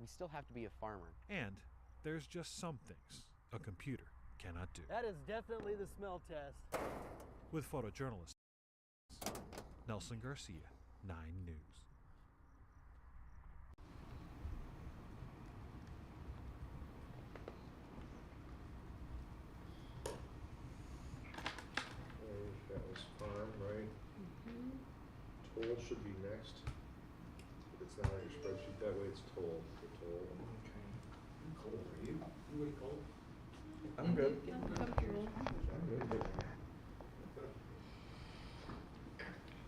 still have to be a farmer. And there's just some things a computer cannot do. That is definitely the smell test. With photojournalist Nelson Garcia, 9 News. That was farm, right? Toll should be next. If it's not on your spreadsheet that way, it's toll. The toll. Okay. I'm cold. Are you? You really cold? I'm good. Comfortable. I'm good.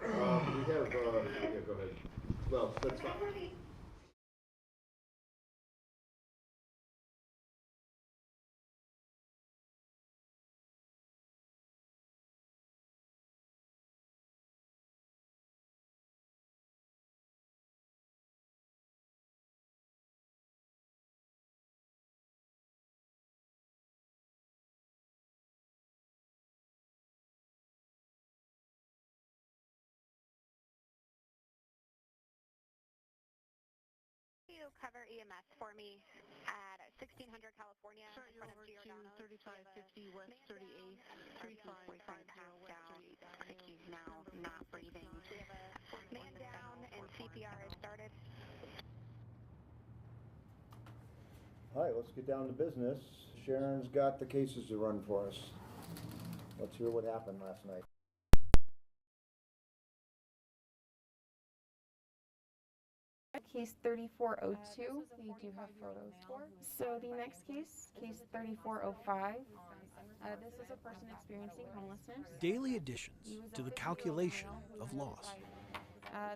We have, yeah, go ahead. Well, that's fine. You cover EMS for me at 1600 California in front of Giordano's. 3550 West 38th, 3550 West 38th. He's now not breathing. Man down and CPR has started. All right, let's get down to business. Sharon's got the cases to run for us. Let's hear what happened last night. Case 3402, we do have photos for. So the next case, case 3405, this is a person experiencing homelessness. Daily additions to the calculation of loss.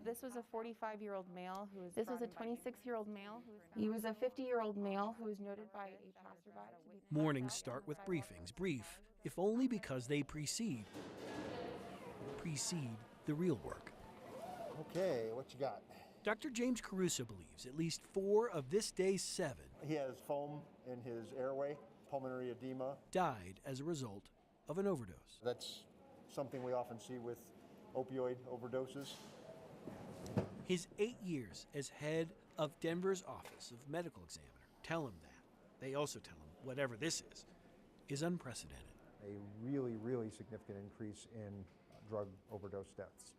This was a 45-year-old male who was. This was a 26-year-old male who was. He was a 50-year-old male who was noted by a passerby to be. Mornings start with briefings, brief, if only because they precede the real work. Okay, what you got? Dr. James Caruso believes at least 4 of this day's 7 He has foam in his airway, pulmonary edema. Died as a result of an overdose. That's something we often see with opioid overdoses. His 8 years as head of Denver's Office of Medical Examiner tell him that. They also tell him whatever this is unprecedented. a really, really significant increase in drug overdose deaths.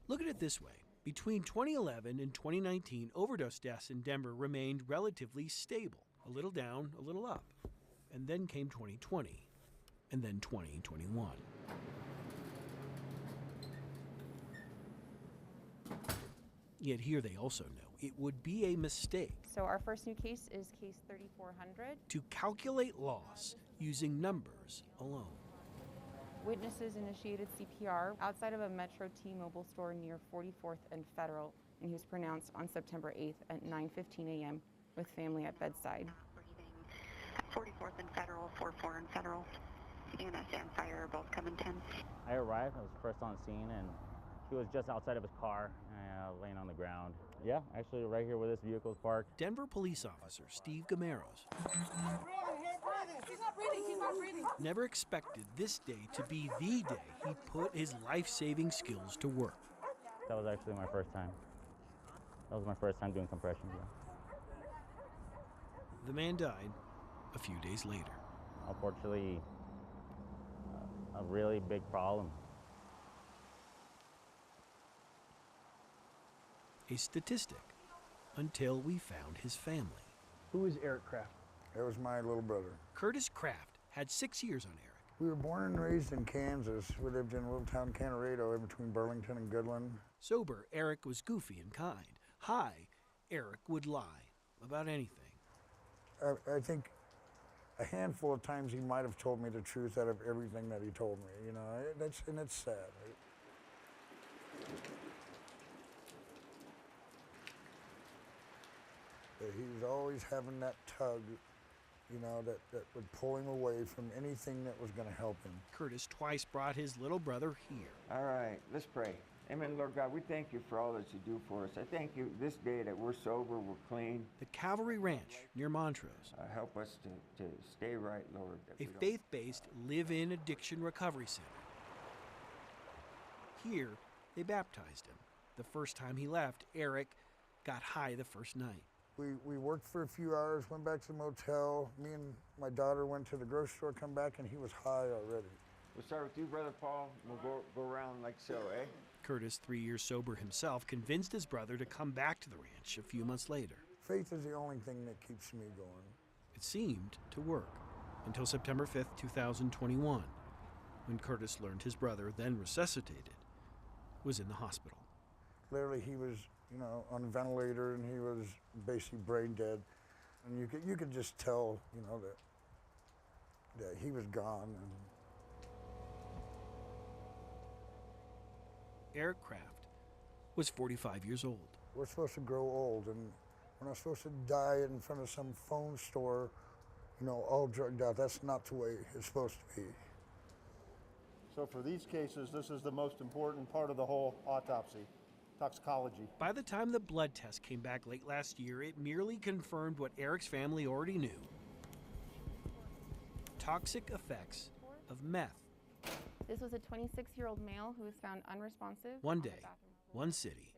Look at it this way. Between 2011 and 2019, overdose deaths in Denver remained relatively stable, a little down, a little up. And then came 2020, and then 2021. Yet here they also know it would be a mistake So our first new case is case 3400. to calculate loss using numbers alone. Witnesses initiated CPR outside of a Metro T-Mobile store near 44th and Federal, and he was pronounced on September 8th at 9:15 a.m. with family at bedside. 44th and Federal, 44 and Federal. EMS and fire are both coming 10. I arrived, I was first on scene, and he was just outside of his car, laying on the ground. Yeah, actually right here where this vehicle is parked. Denver police officer Steve Gameros never expected this day to be the day he put his life-saving skills to work. That was actually my first time. That was my first time doing compressions. Yeah. The man died a few days later. Unfortunately, a really big problem. A statistic until we found his family. Who is Eric Kraft? It was my little brother. Curtis Kraft had 6 years on Eric. We were born and raised in Kansas. We lived in a little town, Canarado, in between Burlington and Goodland. Sober, Eric was goofy and kind. High, Eric would lie about anything. I think a handful of times he might have told me the truth out of everything that he told me. You know, and it's sad. Right? But he was always having that tug, you know, that would pull him away from anything that was going to help him. Curtis twice brought his little brother here. All right, let's pray. Amen, Lord God, we thank you for all that you do for us. I thank you this day that we're sober, we're clean. The Cavalry Ranch near Montrose. Help us to stay right, Lord. A faith-based live-in addiction recovery center. Here, they baptized him. The first time he left, Eric got high the first night. We worked for a few hours, went back to the motel. Me and my daughter went to the grocery store, come back, and he was high already. We'll start with you, Brother Paul. We'll go around like so, eh? Curtis, 3 years sober himself, convinced his brother to come back to the ranch a few months later. Faith is the only thing that keeps me going. It seemed to work until September 5th, 2021, when Curtis learned his brother, then resuscitated, was in the hospital. Literally, he was, you know, on a ventilator, and he was basically brain dead. And you could just tell, you know, that he was gone. And Eric Kraft was 45 years old. we're supposed to grow old, and we're not supposed to die in front of some phone store, you know, all drugged out. That's not the way it's supposed to be. So for these cases, this is the most important part of the whole autopsy, toxicology. By the time the blood test came back late last year, it merely confirmed what Eric's family already knew. Toxic effects of meth. This was a 26-year-old male who was found unresponsive. One day, one city,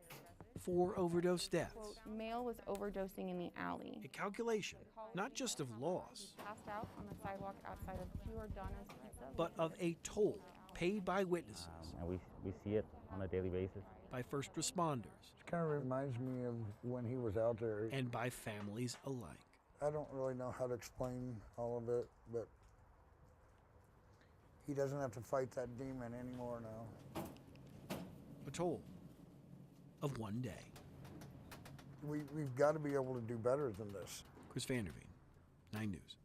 4 overdose deaths. Quote, male was overdosing in the alley. A calculation, not just of loss, He passed out on the sidewalk outside of Giordano's Pizza. but of a toll paid by witnesses. And we see it on a daily basis. By first responders. It kind of reminds me of when he was out there. And by families alike. I don't really know how to explain all of it, but he doesn't have to fight that demon anymore now. A toll of one day. We've got to be able to do better than this. Chris Vanderveen, 9 News.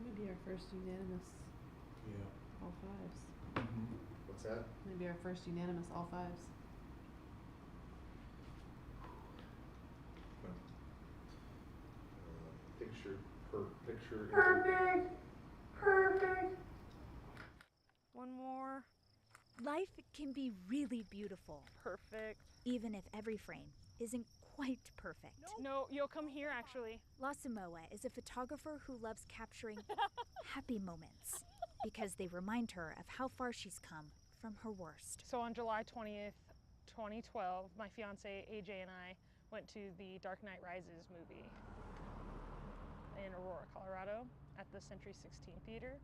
Maybe our first unanimous. Yeah. All fives. What's that? Maybe our first unanimous all fives. Picture per picture. Perfect. Perfect. One more. Life can be really beautiful. Perfect. Even if every frame isn't quite perfect. No, you'll come here actually. La Samoa is a photographer who loves capturing happy moments because they remind her of how far she's come from her worst. So on July 20th, 2012, my fiance AJ and I went to the Dark Knight Rises movie in Aurora, Colorado at the Century 16 Theater.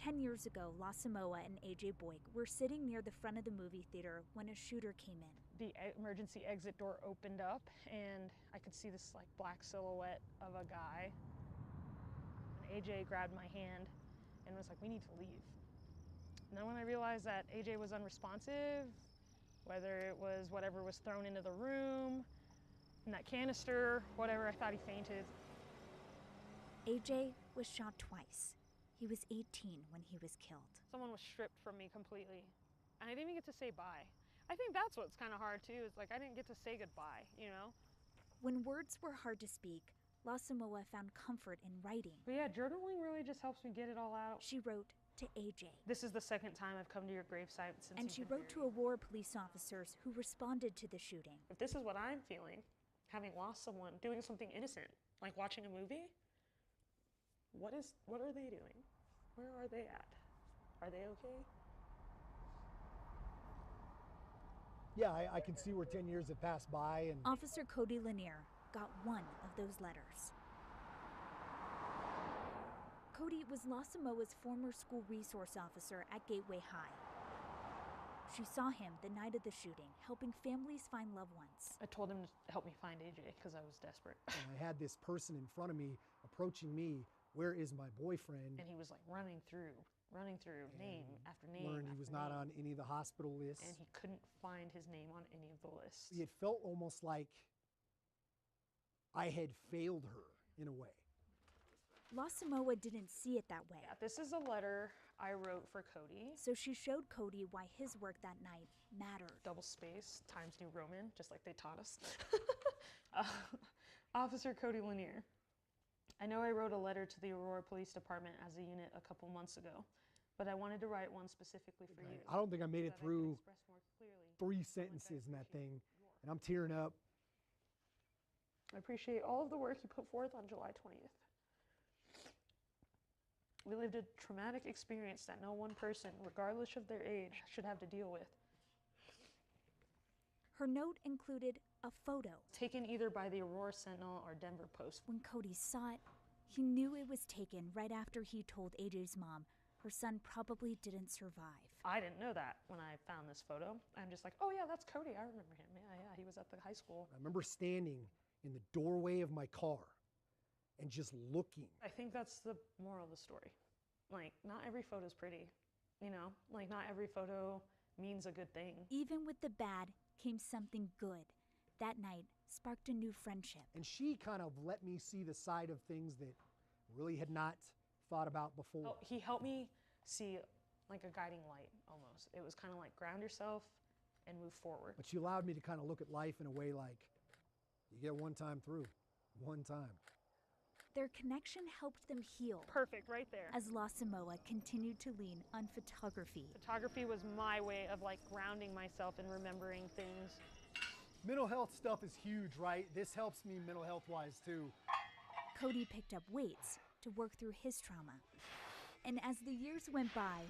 10 years ago, La Samoa and AJ Boyk were sitting near the front of the movie theater when a shooter came in. The emergency exit door opened up and I could see this like black silhouette of a guy. And AJ grabbed my hand and was like, we need to leave. And then when I realized that AJ was unresponsive, whether it was whatever was thrown into the room, in that canister, whatever, I thought he fainted. AJ was shot twice. He was 18 when he was killed. Someone was stripped from me completely. And I didn't even get to say bye. I think that's what's kind of hard too, is like I didn't get to say goodbye, you know? When words were hard to speak, La Samoa found comfort in writing. But yeah, journaling really just helps me get it all out. She wrote to AJ. This is the second time I've come to your gravesite since And she wrote to Aurora police officers who responded to the shooting. If this is what I'm feeling, having lost someone, doing something innocent, like watching a movie, what are they doing? Where are they at? Are they okay? Yeah, I can see where 10 years have passed by and... Officer Cody Lanier got one of those letters. Cody was La Samoa's former school resource officer at Gateway High. She saw him the night of the shooting, helping families find loved ones. I told him to help me find AJ because I was desperate. And I had this person in front of me approaching me, where is my boyfriend? And he was like running through name after name. Learned he was not on any of the hospital lists. And he couldn't find his name on any of the lists. It felt almost like I had failed her in a way. La Samoa didn't see it that way. Yeah, this is a letter I wrote for Cody. So she showed Cody why his work that night mattered. Double space, Times New Roman, just like they taught us. Officer Cody Lanier. I know I wrote a letter to the Aurora Police Department as a unit a couple months ago, but I wanted to write one specifically for you. I don't think I made it through more 3 sentences in that thing, and I'm tearing up. I appreciate all of the work you put forth on July 20th. We lived a traumatic experience that no one person, regardless of their age, should have to deal with. Her note included a photo. Taken either by the Aurora Sentinel or Denver Post. When Cody saw it, he knew it was taken right after he told AJ's mom her son probably didn't survive. I didn't know that when I found this photo. I'm just like, oh yeah, that's Cody. I remember him. Yeah, he was at the high school. I remember standing in the doorway of my car and just looking. I think that's the moral of the story. Like, not every photo is pretty, you know? Like, not every photo means a good thing. Even with the bad came something good. That night sparked a new friendship. And she kind of let me see the side of things that really had not thought about before. Oh, he helped me see like a guiding light almost. It was kind of like ground yourself and move forward. But she allowed me to kind of look at life in a way like, you get one time through, one time. Their connection helped them heal. Perfect, right there. As La Samoa continued to lean on photography. Photography was my way of like grounding myself and remembering things. Mental health stuff is huge, right? This helps me mental health-wise too. Cody picked up weights to work through his trauma. And as the years went by,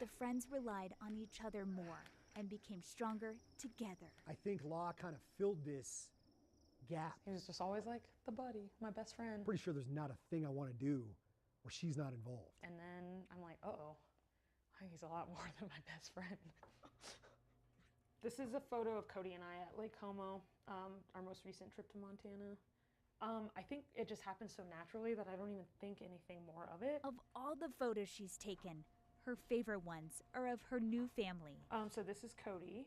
the friends relied on each other more and became stronger together. I think Law kind of filled this gap. He was just always like the buddy, my best friend. Pretty sure there's not a thing I want to do where she's not involved. And then I'm like, uh-oh, he's a lot more than my best friend. This is a photo of Cody and I at Lake Como, our most recent trip to Montana. I think it just happened so naturally that I don't even think anything more of it. Of all the photos she's taken, her favorite ones are of her new family. So this is Cody.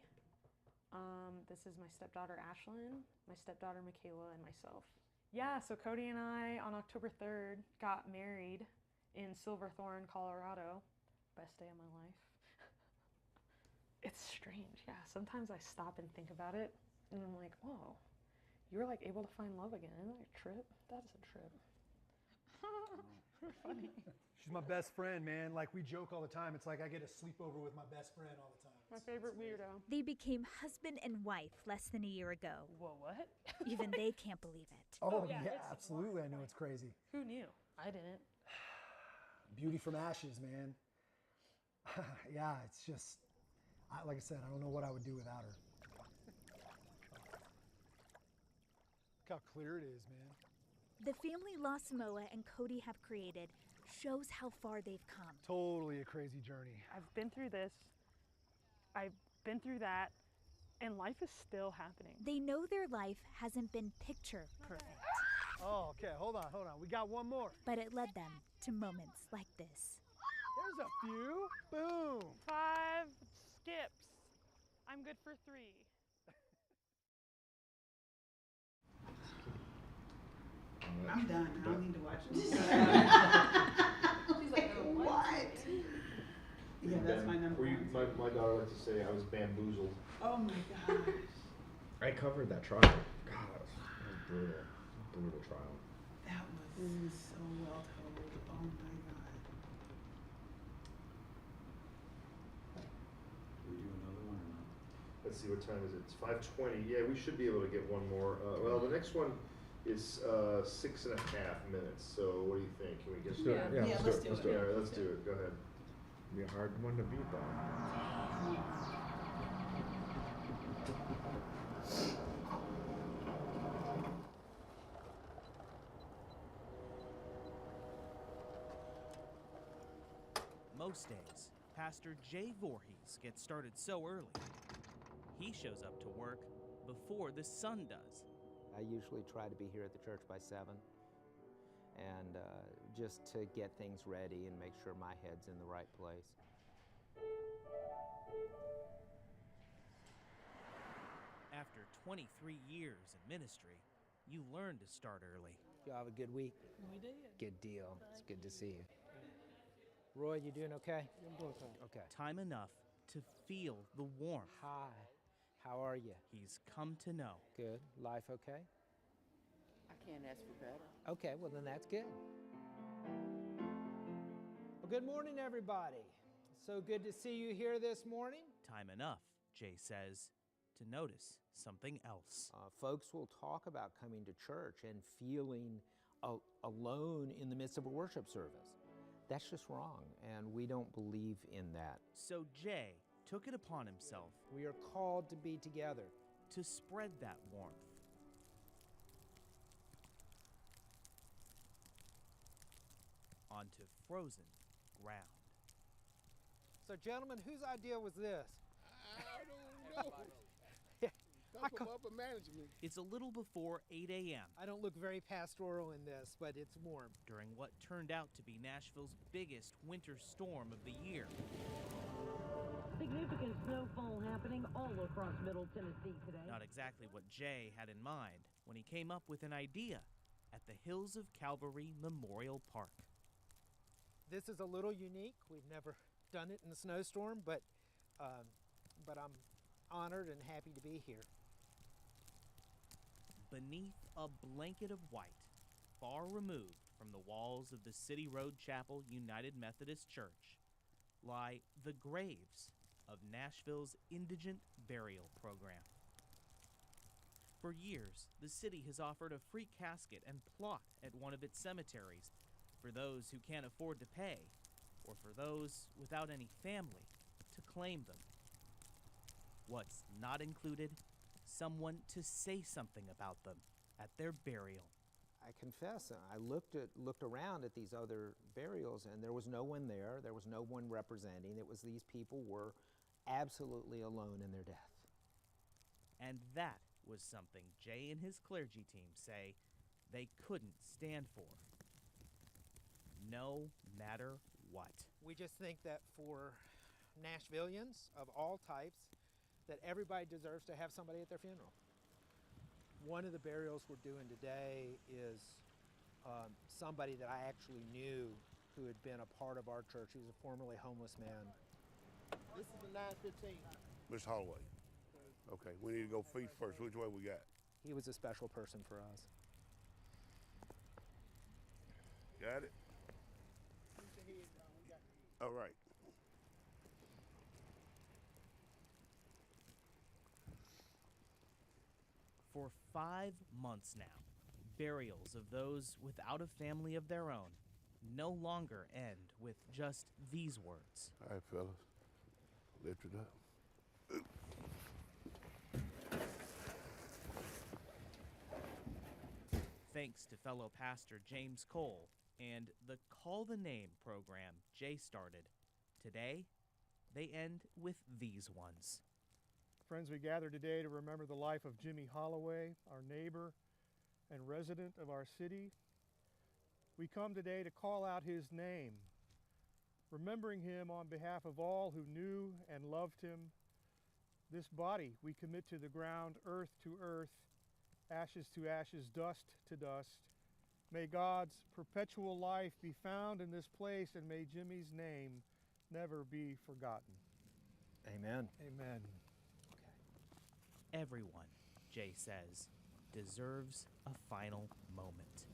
This is my stepdaughter Ashlyn, my stepdaughter Michaela, and myself. Yeah, so Cody and I on October 3rd got married in Silverthorne, Colorado. Best day of my life. It's strange, yeah. Sometimes I stop and think about it, and I'm like, whoa, you were like able to find love again. Isn't that a trip? That is a trip. Funny. She's my best friend, man. Like, we joke all the time. It's like I get a sleepover with my best friend all the time. My favorite weirdo. They became husband and wife less than a year ago. Whoa, what? Even they can't believe it. Oh, yeah, absolutely. I know it's crazy. Who knew? I didn't. Beauty from ashes, man. Yeah, it's just, like I said, I don't know what I would do without her. Look how clear it is, man. The family Los Moa and Cody have created shows how far they've come. Totally a crazy journey. I've been through this. I've been through that. And life is still happening. They know their life hasn't been picture perfect. Oh, okay, hold on. We got one more. But it led them to moments like this. There's a few. Boom. 5 skips. I'm good for 3. I'm done. I don't need to watch it. She's like, what? Yeah, that's my number one. My daughter likes to say I was bamboozled. Oh my gosh. I covered that trial. God, that was brutal. Brutal trial. That was so well told. Oh my God. Do we do another one or not? Let's see, what time is it? It's 5:20. Yeah, we should be able to get one more. Well, the next one is 6.5 minutes. So what do you think? Can we get Let's do it. Yeah, let's do it. Let's do it. All right, let's do it. Go ahead. Be a hard one to beat, though. Most days, Pastor Jay Voorhees gets started so early. He shows up to work before the sun does. I usually try to be here at the church by 7, and just to get things ready and make sure my head's in the right place. After 23 years in ministry, you learn to start early. You have a good week? We did. Good deal. It's good to see you. Roy, you doing okay? I'm doing fine. Okay. Time enough to feel the warmth. Hi. How are you? He's come to know. Good. Life okay? I can't ask for better. Okay, well then that's good. Well, good morning, everybody. So good to see you here this morning. Time enough, Jay says, to notice something else. Folks will talk about coming to church and feeling alone in the midst of a worship service. That's just wrong, and we don't believe in that. So Jay took it upon himself. We are called to be together. To spread that warmth. Onto frozen ground. So, gentlemen, whose idea was this? I don't know. Come from upper management. It's a little before 8 a.m. I don't look very pastoral in this, but it's warm. During what turned out to be Nashville's biggest winter storm of the year. Significant snowfall happening all across Middle Tennessee today. Not exactly what Jay had in mind when he came up with an idea at the Hills of Calvary Memorial Park. This is a little unique. We've never done it in a snowstorm, but I'm honored and happy to be here. Beneath a blanket of white, far removed from the walls of the City Road Chapel United Methodist Church, lie the graves of Nashville's indigent burial program. For years, the city has offered a free casket and plot at one of its cemeteries for those who can't afford to pay, or for those without any family to claim them. What's not included? Someone to say something about them at their burial. I confess, I looked around at these other burials, and there was no one there. There was no one representing. It was these people were absolutely alone in their death. And that was something Jay and his clergy team say they couldn't stand for, no matter what. We just think that for Nashvillians of all types, that everybody deserves to have somebody at their funeral. One of the burials we're doing today is somebody that I actually knew who had been a part of our church. He was a formerly homeless man. This is the 915. Mr. Holloway. Okay, we need to go feet first. Which way we got? He was a special person for us. Got it? All right. For 5 months now, burials of those without a family of their own no longer end with just these words. All right, fellas. Lift it up. Thanks to fellow pastor James Cole and the Call the Name program Jay started, today they end with these ones. Friends, we gather today to remember the life of Jimmy Holloway, our neighbor and resident of our city. We come today to call out his name, remembering him on behalf of all who knew and loved him. This body we commit to the ground, earth to earth, ashes to ashes, dust to dust. May God's perpetual life be found in this place, and may Jimmy's name never be forgotten. Amen. Amen. Everyone, Jay says, deserves a final moment.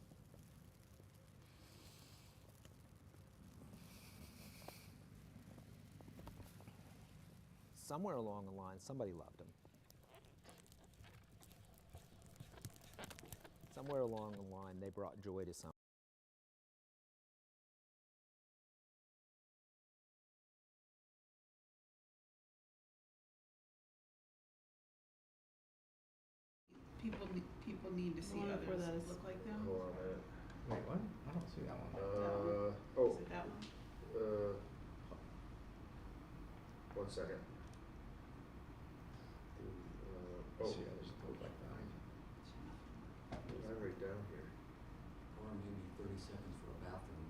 Somewhere along the line, somebody loved him. Somewhere along the line, they brought joy to some. People need to see Wonder others where that is. look like them. Hold on a minute. Wait, what? I don't see that one. Oh. Is it that one? One second. Oh, yeah, there's a code like that. What did I write down here? Or maybe 30 seconds for a bathroom.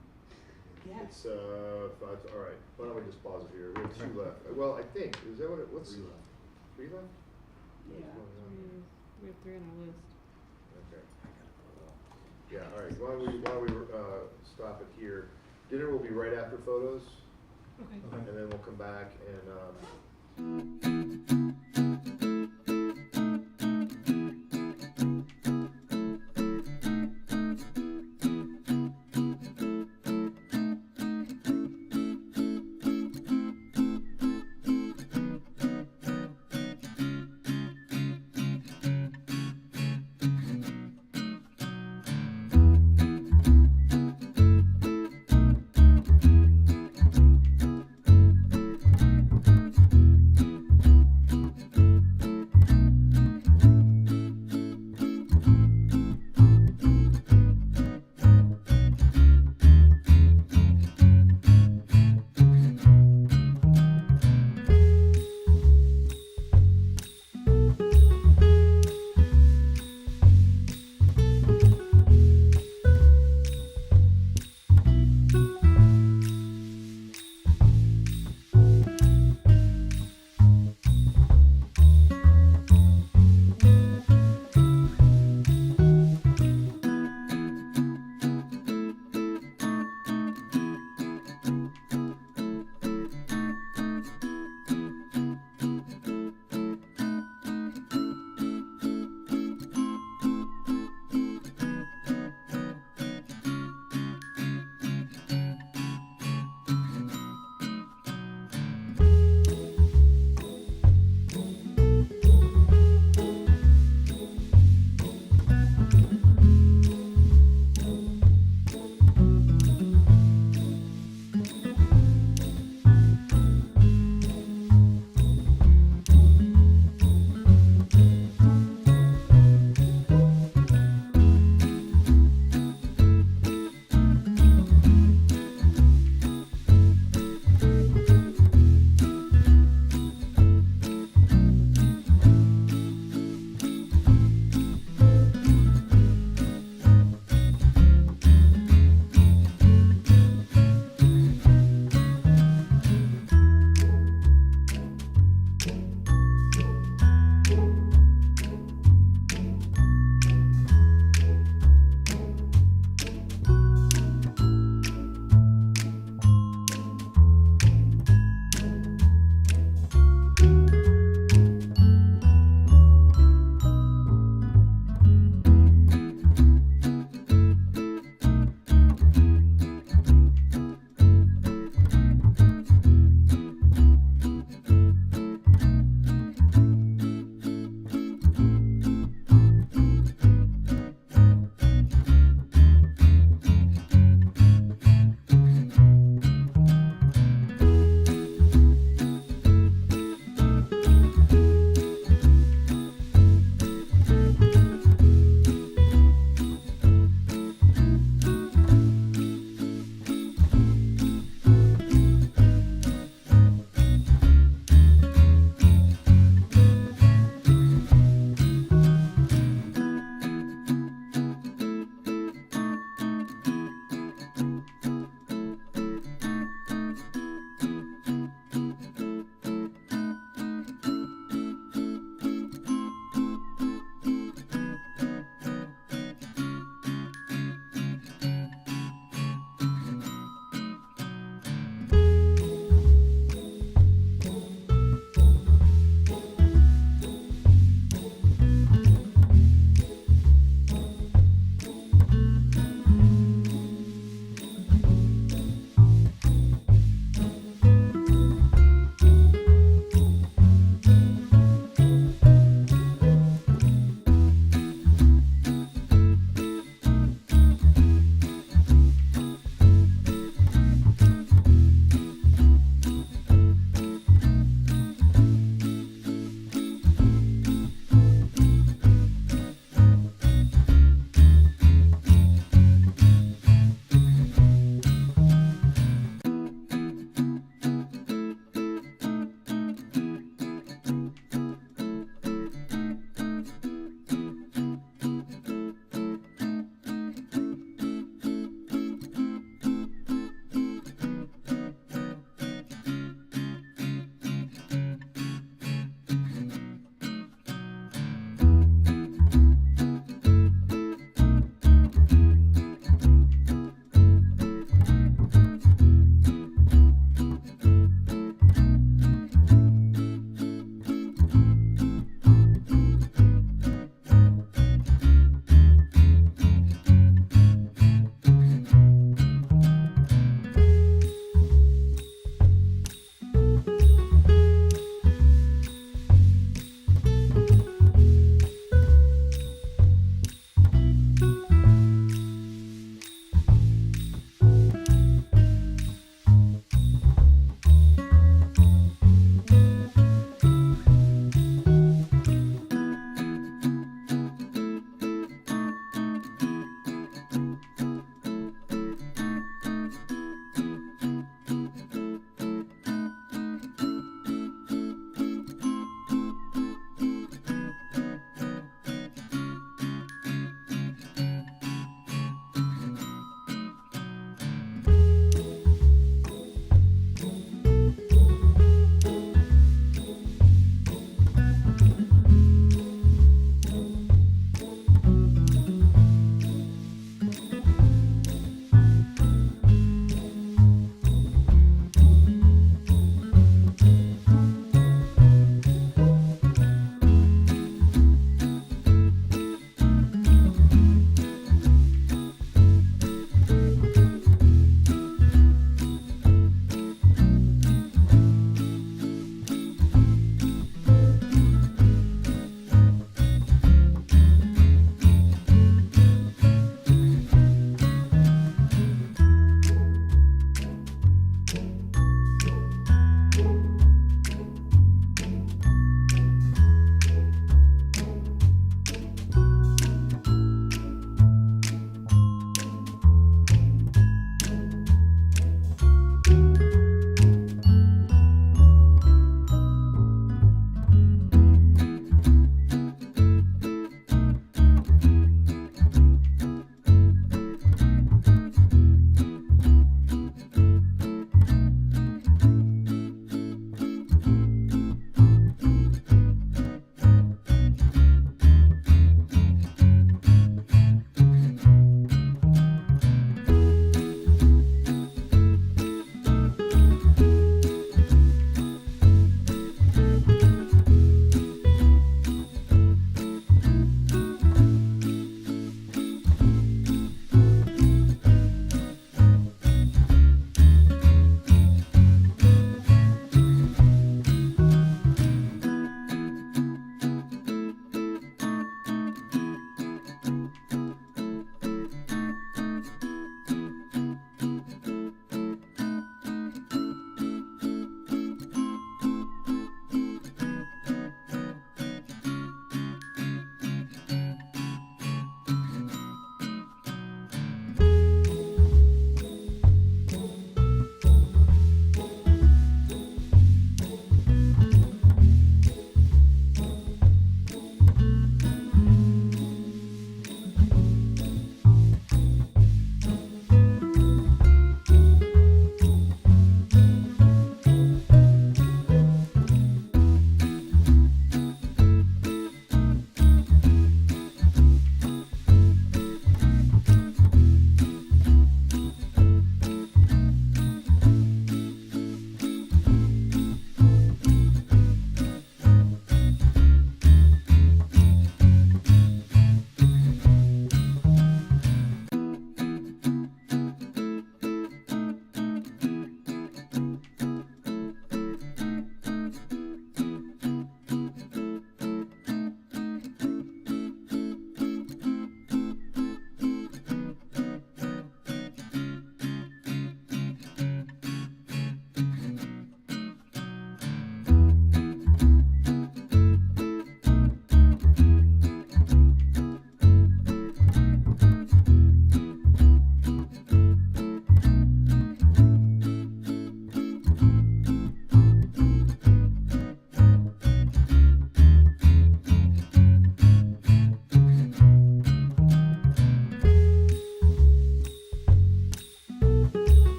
It's all right. Why don't we just pause it here? We have 2 left. Well, I think is that what it? What's 3 left? 3 left? Yeah. We have 3 on our list. Okay. Yeah. All right. Why don't we stop it here? Dinner will be right after photos. Okay. And then we'll come back and.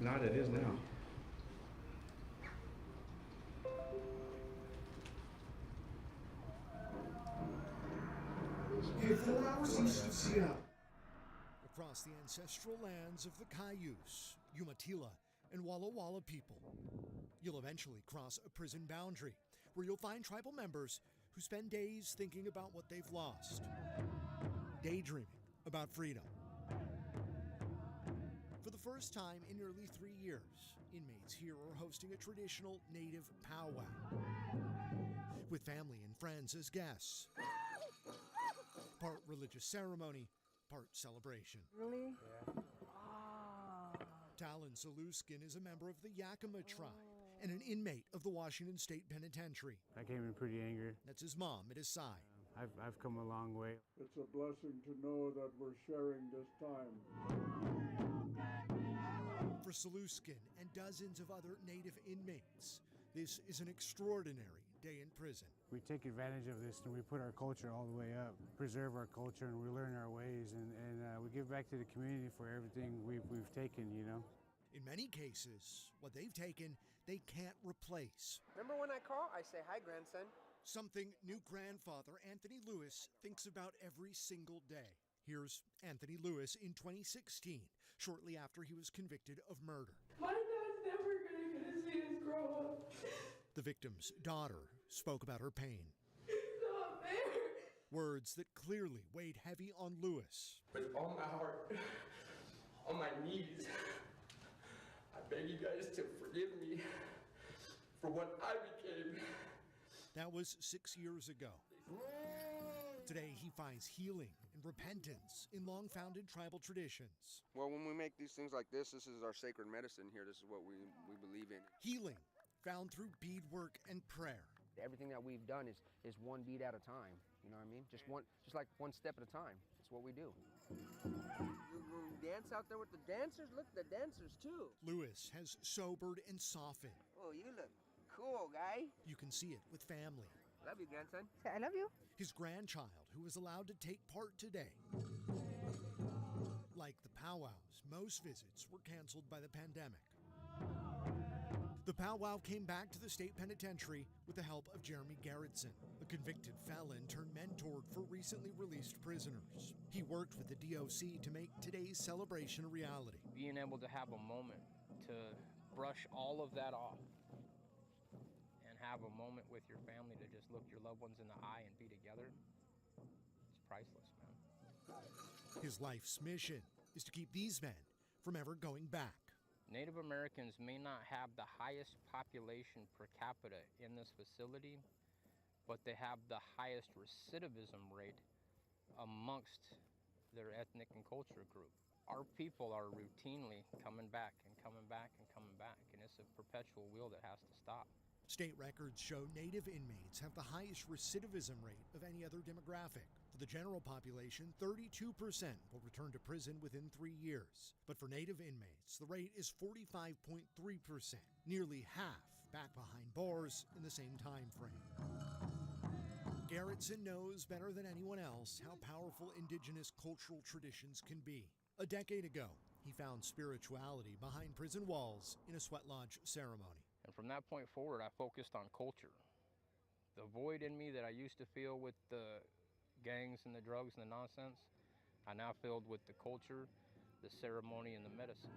not, it is now. In 4 hours east of Seattle. Across the ancestral lands of the Cayuse, Umatilla, and Walla Walla people, you'll eventually cross a prison boundary where you'll find tribal members who spend days thinking about what they've lost, daydreaming about freedom. For the first time in nearly 3 years, inmates here are hosting a traditional native powwow with family and friends as guests. Part religious ceremony, part celebration. Really? Talon Saluskin is a member of the Yakima tribe and an inmate of the Washington State Penitentiary. I came in pretty angry. That's his mom at his side. I've come a long way. It's a blessing to know that we're sharing this time. For Saluskin and dozens of other Native inmates, this is an extraordinary day in prison. We take advantage of this and we put our culture all the way up, preserve our culture, and we learn our ways, and we give back to the community for everything we've taken, you know. In many cases, what they've taken, they can't replace. Remember when I call? I say, hi, grandson. Something new grandfather Anthony Lewis thinks about every single day. Here's Anthony Lewis in 2016, shortly after he was convicted of murder. My dad's never gonna see us grow up. The victim's daughter spoke about her pain. It's not fair. Words that clearly weighed heavy on Lewis. With all my heart, on my knees, I beg you guys to forgive me for what I became. That was 6 years ago. Today, he finds healing and repentance in long-founded tribal traditions. Well, when we make these things like this is our sacred medicine here. This is what we believe in. Healing found through beadwork and prayer. Everything that we've done is one beat at a time. You know what I mean? Just like one step at a time. That's what we do. You dance out there with the dancers? Look, the dancers too. Lewis has sobered and softened. Oh, you look cool, guy. You can see it with family. Love you, grandson. I love you. His grandchild, who was allowed to take part today. Like the powwows, most visits were canceled by the pandemic. The powwow came back to the state penitentiary with the help of Jeremy Garrettson, a convicted felon turned mentor for recently released prisoners. He worked with the DOC to make today's celebration a reality. Being able to have a moment to brush all of that off and have a moment with your family to just look your loved ones in the eye and be together, it's priceless, man. His life's mission is to keep these men from ever going back. Native Americans may not have the highest population per capita in this facility, but they have the highest recidivism rate amongst their ethnic and culture group. Our people are routinely coming back and coming back and coming back, and it's a perpetual wheel that has to stop. State records show Native inmates have the highest recidivism rate of any other demographic. For the general population, 32% will return to prison within 3 years. But for Native inmates, the rate is 45.3%, nearly half back behind bars in the same time frame. Garrettson knows better than anyone else how powerful indigenous cultural traditions can be. A decade ago, he found spirituality behind prison walls in a sweat lodge ceremony. And from that point forward, I focused on culture. The void in me that I used to feel with the gangs and the drugs and the nonsense, I now filled with the culture, the ceremony, and the medicine.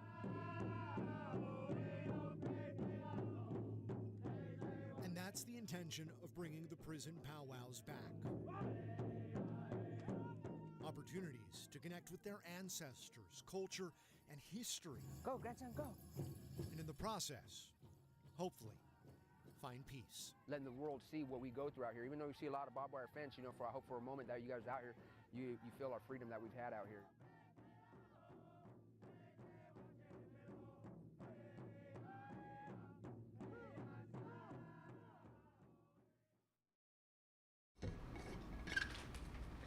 And that's the intention of bringing the prison powwows back. Opportunities to connect with their ancestors, culture, and history. Go, grandson, go. And in the process, hopefully, find peace. Letting the world see what we go through out here. Even though you see a lot of barbed wire fence, I hope for a moment that you guys out here, you feel our freedom that we've had out here.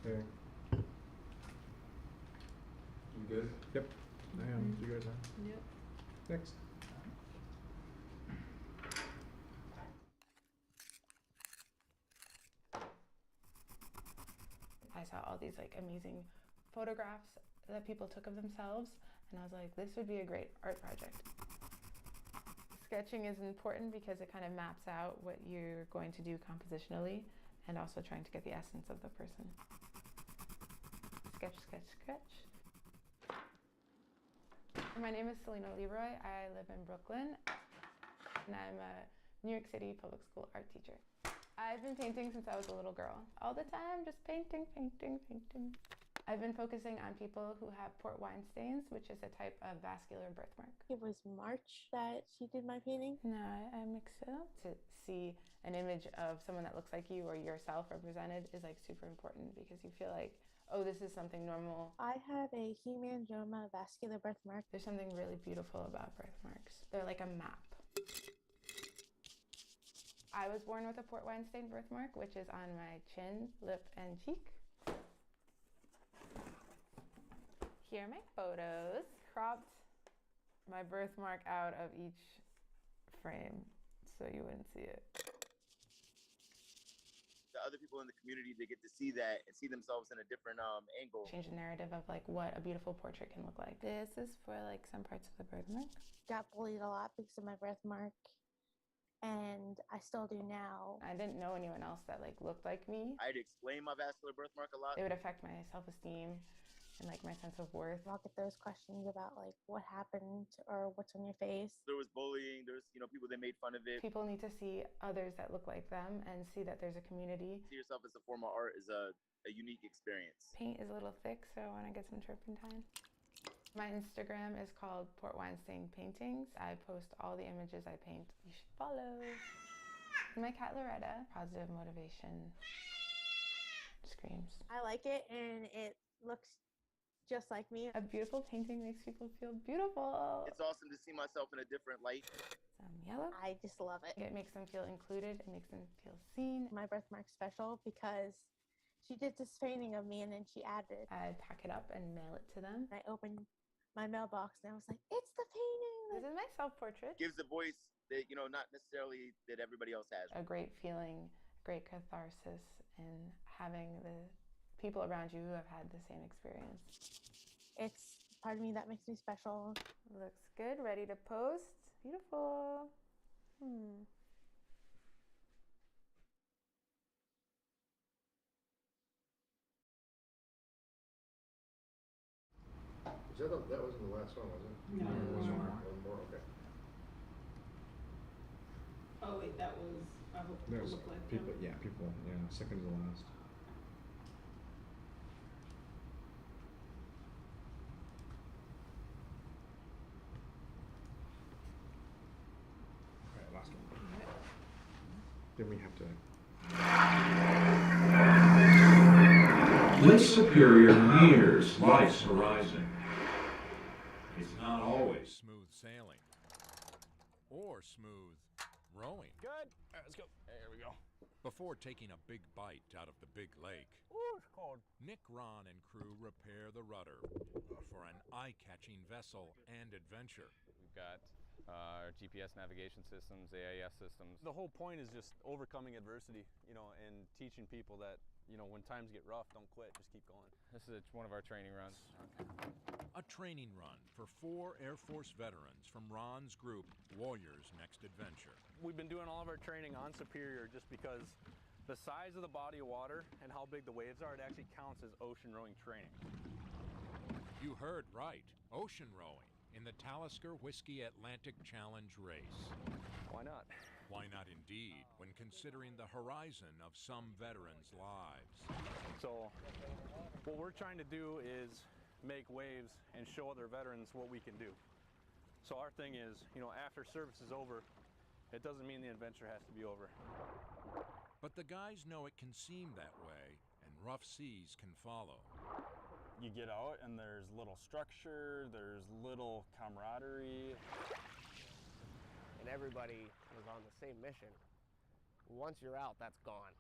Okay. You good? Yep. I am. You guys are? Yep. Next. I saw all these amazing photographs that people took of themselves, and I was like, this would be a great art project. Sketching is important because it kind of maps out what you're going to do compositionally and also trying to get the essence of the person. Sketch, sketch, sketch. My name is Selena Leroy. I live in Brooklyn and I'm a New York City public school art teacher. I've been painting since I was a little girl. All the time, just painting, painting, painting. I've been focusing on people who have port wine stains, which is a type of vascular birthmark. It was March that she did my painting. No, I mix it up. To see an image of someone that looks like you or yourself represented is like super important because you feel like, oh, this is something normal. I have a hemangioma vascular birthmark. There's something really beautiful about birthmarks. They're like a map. I was born with a port wine stain birthmark, which is on my chin, lip, and cheek. Here are my photos. Cropped my birthmark out of each frame so you wouldn't see it. The other people in the community, they get to see that and see themselves in a different angle. Change the narrative of like what a beautiful portrait can look like. This is for like some parts of the birthmark. Got bullied a lot because of my birthmark. And I still do now. I didn't know anyone else that like looked like me. I had to explain my vascular birthmark a lot. It would affect my self-esteem and like my sense of worth. I'll get those questions about like what happened or what's on your face. There was bullying, there's people that made fun of it. People need to see others that look like them and see that there's a community. See yourself as a form of art is a unique experience. Paint is a little thick, so I want to get some turpentine. My Instagram is called Port Wine Stain Paintings. I post all the images I paint. You should follow. My cat Loretta, positive motivation, screams. I like it and it looks just like me. A beautiful painting makes people feel beautiful. It's awesome to see myself in a different light. Some yellow. I just love it. It makes them feel included. It makes them feel seen. My birthmark's special because she did this painting of me and then she added. I pack it up and mail it to them. I opened my mailbox and I was like, it's the painting. This is my self-portrait. Gives a voice that, not necessarily that everybody else has. A great feeling, great catharsis in having the people around you who have had the same experience. It's part of me that makes me special. Looks good, ready to post. Beautiful. That wasn't the last one, was it? No, There was one one more. One more, okay. Oh wait, that was, I hope people There's look like people, them. second to the last. Alright, last one. Then we have to. Lake Superior nears life's horizon. It's not always smooth sailing or smooth rowing. Good. All right, let's go. There we go. Before taking a big bite out of the big lake, Ooh, it's cold. Nick, Ron, and crew repair the rudder for an eye-catching vessel and adventure. We've got our GPS navigation systems, AIS systems. The whole point is just overcoming adversity, and teaching people that, when times get rough, don't quit, just keep going. This is one of our training runs. A training run for 4 Air Force veterans from Ron's group, Warriors Next Adventure. We've been doing all of our training on Superior just because the size of the body of water and how big the waves are, it actually counts as ocean rowing training. You heard right, ocean rowing in the Talisker Whiskey Atlantic Challenge race. Why not? Why not indeed, when considering the horizon of some veterans' lives. So what we're trying to do is make waves and show other veterans what we can do. So our thing is, after service is over, it doesn't mean the adventure has to be over. But the guys know it can seem that way, and rough seas can follow. You get out and there's little structure, there's little camaraderie. And everybody was on the same mission. Once you're out, that's gone.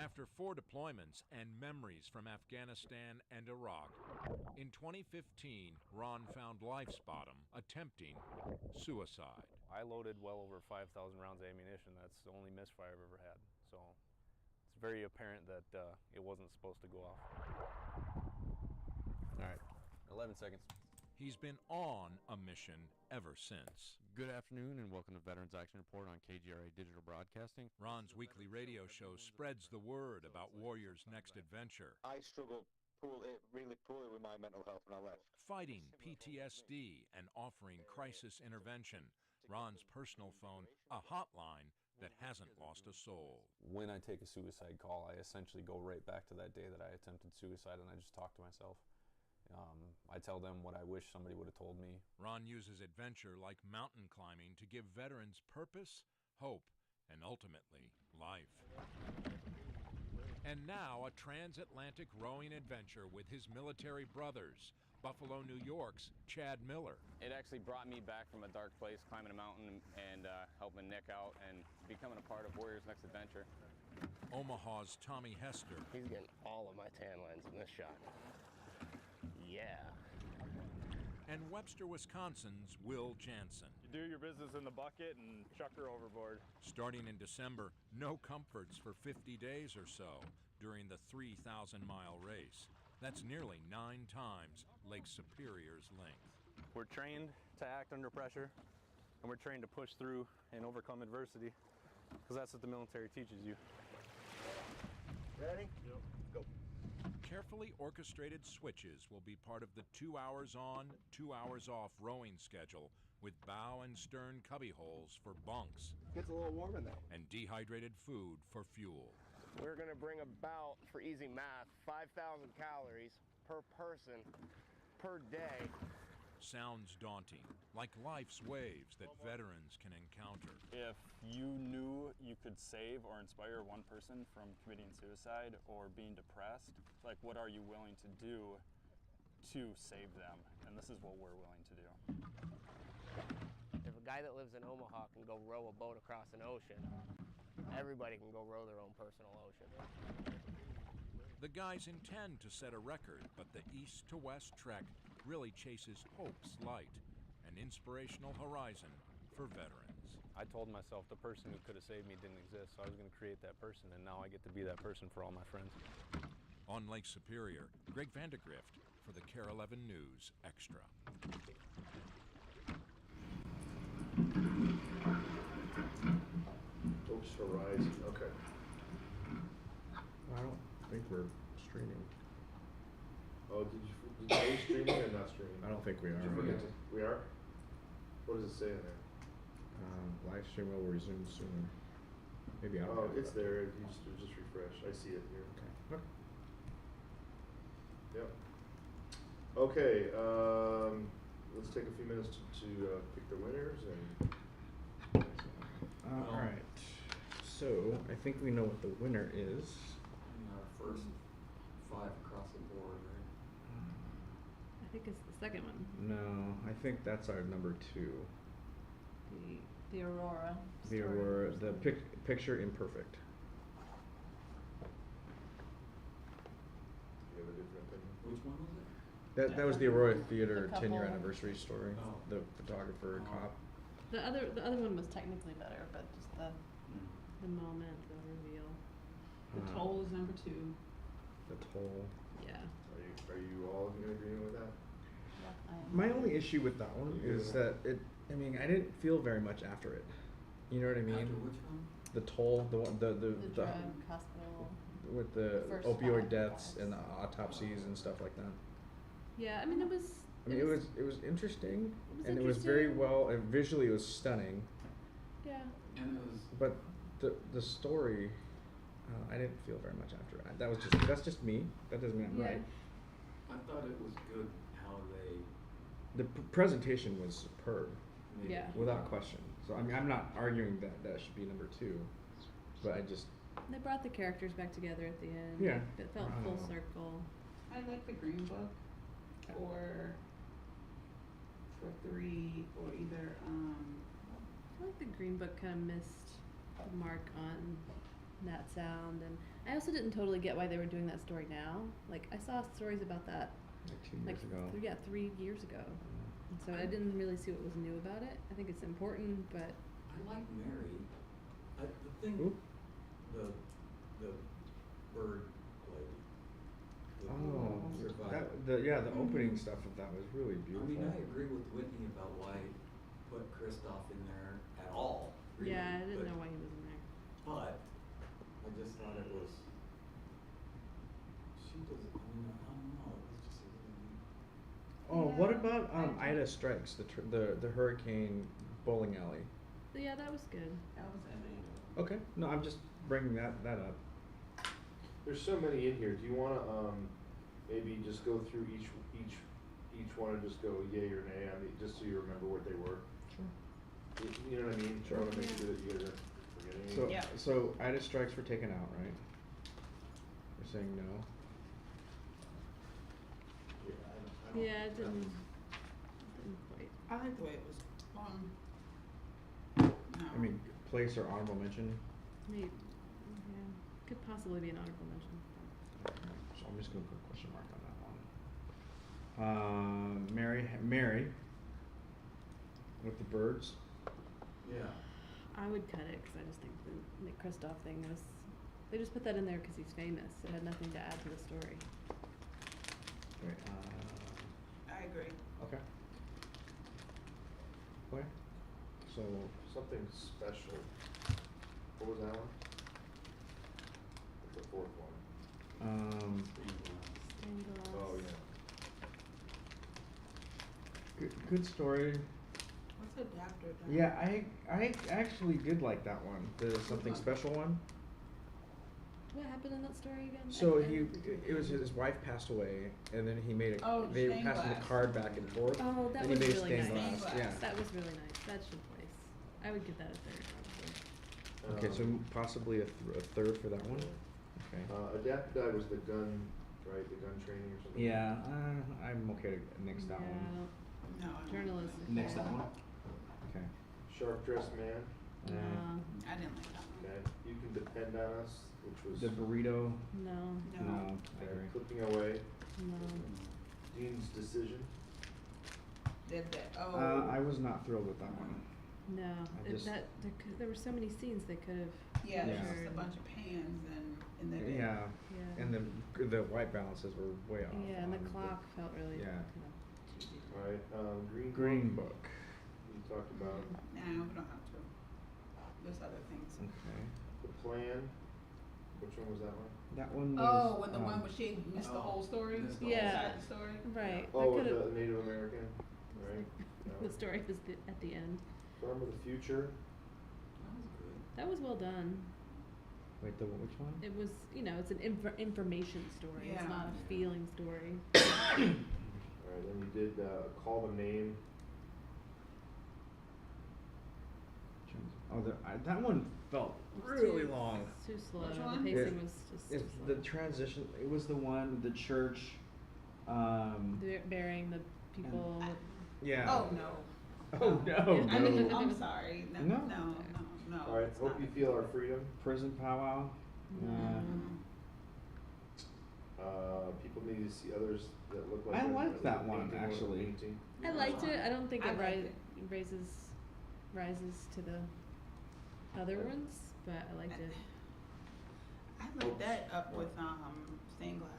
After 4 deployments and memories from Afghanistan and Iraq, in 2015, Ron found life's bottom attempting suicide. I loaded well over 5,000 rounds of ammunition. That's the only misfire I've ever had. So it's very apparent that it wasn't supposed to go off. All right, 11 seconds. He's been on a mission ever since. Good afternoon and welcome to Veterans Action Report on KGRA Digital Broadcasting. Ron's weekly radio show spreads the word about Warrior's next adventure. I struggled really poorly with my mental health when I left. Fighting PTSD and offering crisis intervention. Ron's personal phone, a hotline that hasn't lost a soul. When I take a suicide call, I essentially go right back to that day that I attempted suicide and I just talk to myself. I tell them what I wish somebody would have told me. Ron uses adventure like mountain climbing to give veterans purpose, hope, and ultimately life. And now a transatlantic rowing adventure with his military brothers, Buffalo, New York's Chad Miller. It actually brought me back from a dark place, climbing a mountain and helping Nick out and becoming a part of Warrior's Next Adventure. Omaha's Tommy Hester. He's getting all of my tan lines in this shot. Yeah. And Webster, Wisconsin's Will Jansen. You do your business in the bucket and chuck her overboard. Starting in December, no comforts for 50 days or so during the 3,000-mile race. That's nearly 9 times Lake Superior's length. We're trained to act under pressure, and we're trained to push through and overcome adversity, because that's what the military teaches you. Ready? Yep. Go. Carefully orchestrated switches will be part of the 2 hours on, 2 hours off rowing schedule with bow and stern cubby holes for bunks. Gets a little warm in there. And dehydrated food for fuel. We're gonna bring about, for easy math, 5,000 calories per person per day. Sounds daunting, like life's waves that veterans can encounter. If you knew you could save or inspire one person from committing suicide or being depressed, like what are you willing to do to save them? And this is what we're willing to do. If a guy that lives in Omaha can go row a boat across an ocean, everybody can go row their own personal ocean. The guys intend to set a record, but the east to west trek really chases hope's light, an inspirational horizon for veterans. I told myself the person who could have saved me didn't exist, so I was going to create that person, and now I get to be that person for all my friends. On Lake Superior, Greg Vandergrift for the KARE 11 News Extra. Hope's Horizon, okay. I don't think we're streaming. Oh, did you streaming or not streaming? I don't think we are. Did you forget to, we are? What does it say in there? Live stream will resume soon. Maybe I don't Oh, have it's that. there. You just refresh. I see it here. Okay. Yep. Okay. Let's take a few minutes to pick the winners and. All right. So I think we know what the winner is. Our first 5 across the board, right? I think it's the second one. No, I think that's our number 2. The Aurora. The story Aurora, or the something. picture imperfect. Do you have a different opinion? Which one was it? That was the Aurora Theater The 10-year couple. anniversary story. Oh. The photographer cop. The other one was technically better, but just the moment, the reveal. The Toll is number 2. The Toll. Yeah. Are you all in agreement with that? My only issue with that one is that I mean, I didn't feel very much after it. You know what I mean? After which one? The Toll, the one, the drug hospital. with the first opioid 5 deaths parts. and the autopsies and stuff like that. Yeah, I mean it was. I mean, it was interesting, was and it was very interesting. well. And visually, it was stunning. Yeah. And it was. But the story, I didn't feel very much after it. That's just me. That doesn't mean I'm Yeah. right. I thought it was good how they. The presentation was superb. Maybe. Yeah. Without question. So I mean, I'm not arguing that should be number 2, but I just. They brought the characters back together at the end. Yeah. It felt full circle. I like the Green Book or for 3 or either I feel like the Green Book kind of missed the mark on that sound, and I also didn't totally get why they were doing that story now. Like I saw stories about that Like 2 years ago. 3 years ago, and so I didn't really see what was new about it. I think it's important, but I like Mary. The thing. Who? The bird lady. Oh, Survival. the opening stuff of that was really beautiful. I mean, I agree with Whitney about why put Kristoff in there at all. Really, Yeah, I didn't but- know why he was in there. But I just thought it was. She doesn't. I mean, I don't know. It was just a really neat. Oh, what about Ida Strikes, the hurricane bowling alley? Yeah, that was good. That was it. Okay, no, I'm just bringing that up. There's so many in here. Do you want to maybe just go through each one and just go yay or nay on just so you remember what they were? Sure. You know what I mean? Sure. I want to make sure that you guys are forgetting. So, anything. so Ida Strikes were taken out, right? You're saying no. Yeah, it didn't quite. I like the way it was. I mean, place or honorable mention. Maybe, yeah, could possibly be an honorable mention. So I'm just gonna put a question mark on that one. Mary, with the birds. Yeah. I would cut it because I just think the Nick Kristoff thing was. They just put that in there because he's famous. It had nothing to add to the story. Right. I agree. Okay. Okay. So Something special. What was that one? The fourth one. Stained glass. Oh yeah. good story. What's adapter done? Yeah, I actually did like that one. The something special one. What happened in that story again? So it was his wife passed away, and then he made they stained passed the glass. card back and forth. Oh, that and was he made really stained nice. glass. Yeah. That was really nice. That should place. I would give that a third, probably. Okay, so possibly a third for that one. Okay. Adapt Die was the gun, right? The gun training or something. Yeah, I'm okay to nix that one. No. Journalism. Nix that one. Okay. Sharp Dressed Man. I didn't like that one. Okay. You Can Depend on Us, which was The burrito. No. No. Very. Clipping Away. No. Dean's Decision. Did that? I was not thrilled with that one. No, there were so many scenes they could have. Yeah, there's featured. just a bunch of pans and then. Yeah. Yeah. And the white balances were way off. Yeah, and the on clock felt really. Yeah. Kind of cheesy. All right. Green Book. We talked about. No, we don't have to. There's other things. Okay. The Plan. Which one was that one? That one was. Oh, when the one where she missed the whole story. Missed the whole Side of the story. Right. Oh, with the Native American. Right. No. The story was at the end. Farm of the Future. That was good. That was well done. Wait, which one? It was, it's an information story. Yeah. It's not a feeling story. All right. Then you did Call the Name. Oh, that one felt really long. Too slow. Which The one? pacing was just too It's slow. the transition. It was the one with the church. Burying the people. Yeah. Oh no. Oh no. I'm sorry. No. All right. Hope You Feel Our Freedom. Prison powwow. People Need to See Others That Look Like. I like a that one, painting or a actually. painting. I liked it. I don't think I it liked it. rises to the other ones, but I liked it. I looked that up with stained glass.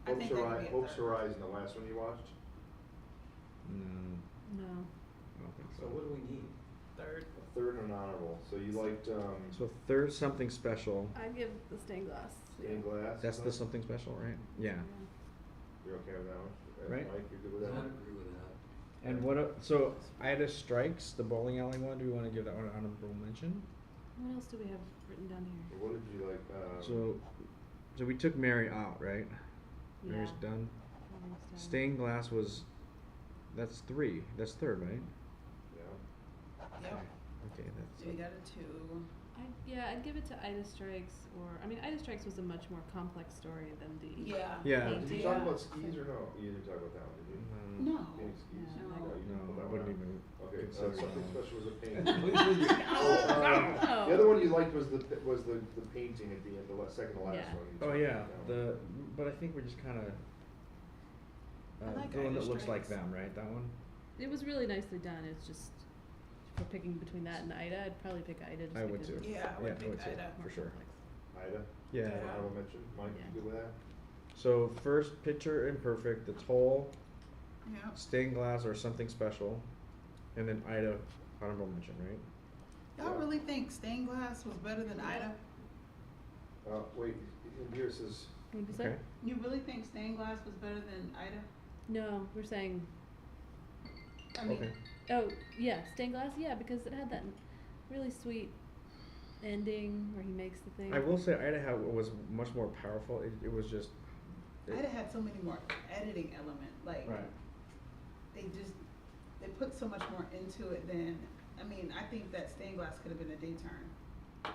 I think that could be a Hope's third. Horizon, the last one you watched. No. No. I don't think So so. what do we need? Third. A third and an honorable. So you liked So third something special. I'd give the stained glass. Stained Glass. That's the something special, right? Yeah. You're okay with that one? Right. Mike, you're good with I that one? agree with that. And so Ida Strikes, the bowling alley one. Do we want to give that one an honorable mention? What else do we have written down here? What did you like? So we took Mary out, right? Mary's Yeah. done. Almost done. Stained glass was. That's three. That's third, right? Yeah. Yep. Okay, that's. So we got a 2. I'd give it to Ida Strikes, Ida Strikes was a much more complex story than the. Yeah. Yeah. Did you talk about skis or no? You didn't talk about that one, did you? No. Painting skis. No. No, you didn't pull No, I that one wouldn't out. even. Okay, consider something that one. special was a painting. No. The other one you liked was the painting at the end, second to last Yeah. one. You Oh talked yeah, about that one. but I think we're just kind of. I like the one Ida that looks like Strikes. them, right? That one. It was really nicely done. It's just if we're picking between that and Ida, I'd probably pick Ida. Just I would because too. it's Yeah, I would pick too, Ida. for sure. complex. Ida. Yeah. Honorable mention. Mike, Yeah. you good with that? So first, picture imperfect, the toll, Yeah. stained glass or something special, and then Ida, honorable mention, right? Y'all really think stained glass was better than Ida? Wait, in here it says. What'd you say? Okay. You really think stained glass was better than Ida? No, we're saying. I mean, Okay. Oh yeah, stained glass. Yeah, because it had that really sweet ending where he makes the thing. I will say Ida was much more powerful. It was just. Ida had so many more editing elements. Like, Right. they put so much more into it than. I mean, I think that stained glass could have been a day turn.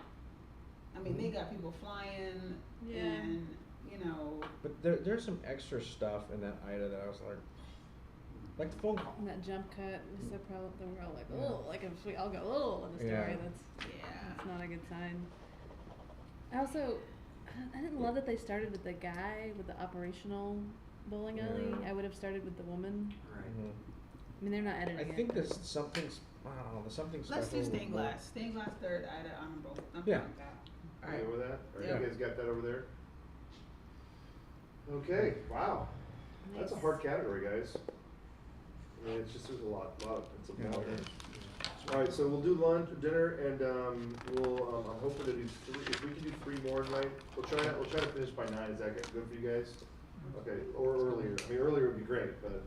I mean, they got people flying, Yeah. and you know. But there's some extra stuff in that Ida that I was like the phone call. And that jump cut was so prevalent that we're all like, Yeah. oh, like if we all go, oh, in the story. Yeah. That's not a good sign. I didn't love that they started with the guy with the operational bowling alley. Yeah. I would have started with the woman. Right. Mhm. I mean, they're not editing I it. think there's something. I don't know. There's something special. Let's do with stained more- glass. Stained glass third, Ida honorable. I'm Yeah. fine with that. All Are you right. over that? Or Yeah. you guys got that over there? Okay. Wow. That's a hard category, guys. I mean, it's just there's a lot. It's a Yeah, lot. there is. All right, so we'll do lunch, dinner, and we'll. I'm hoping to do three. If we can do 3 more tonight, we'll try to finish by 9. Is that good for you guys? Okay, or earlier. I mean, earlier would be great, but.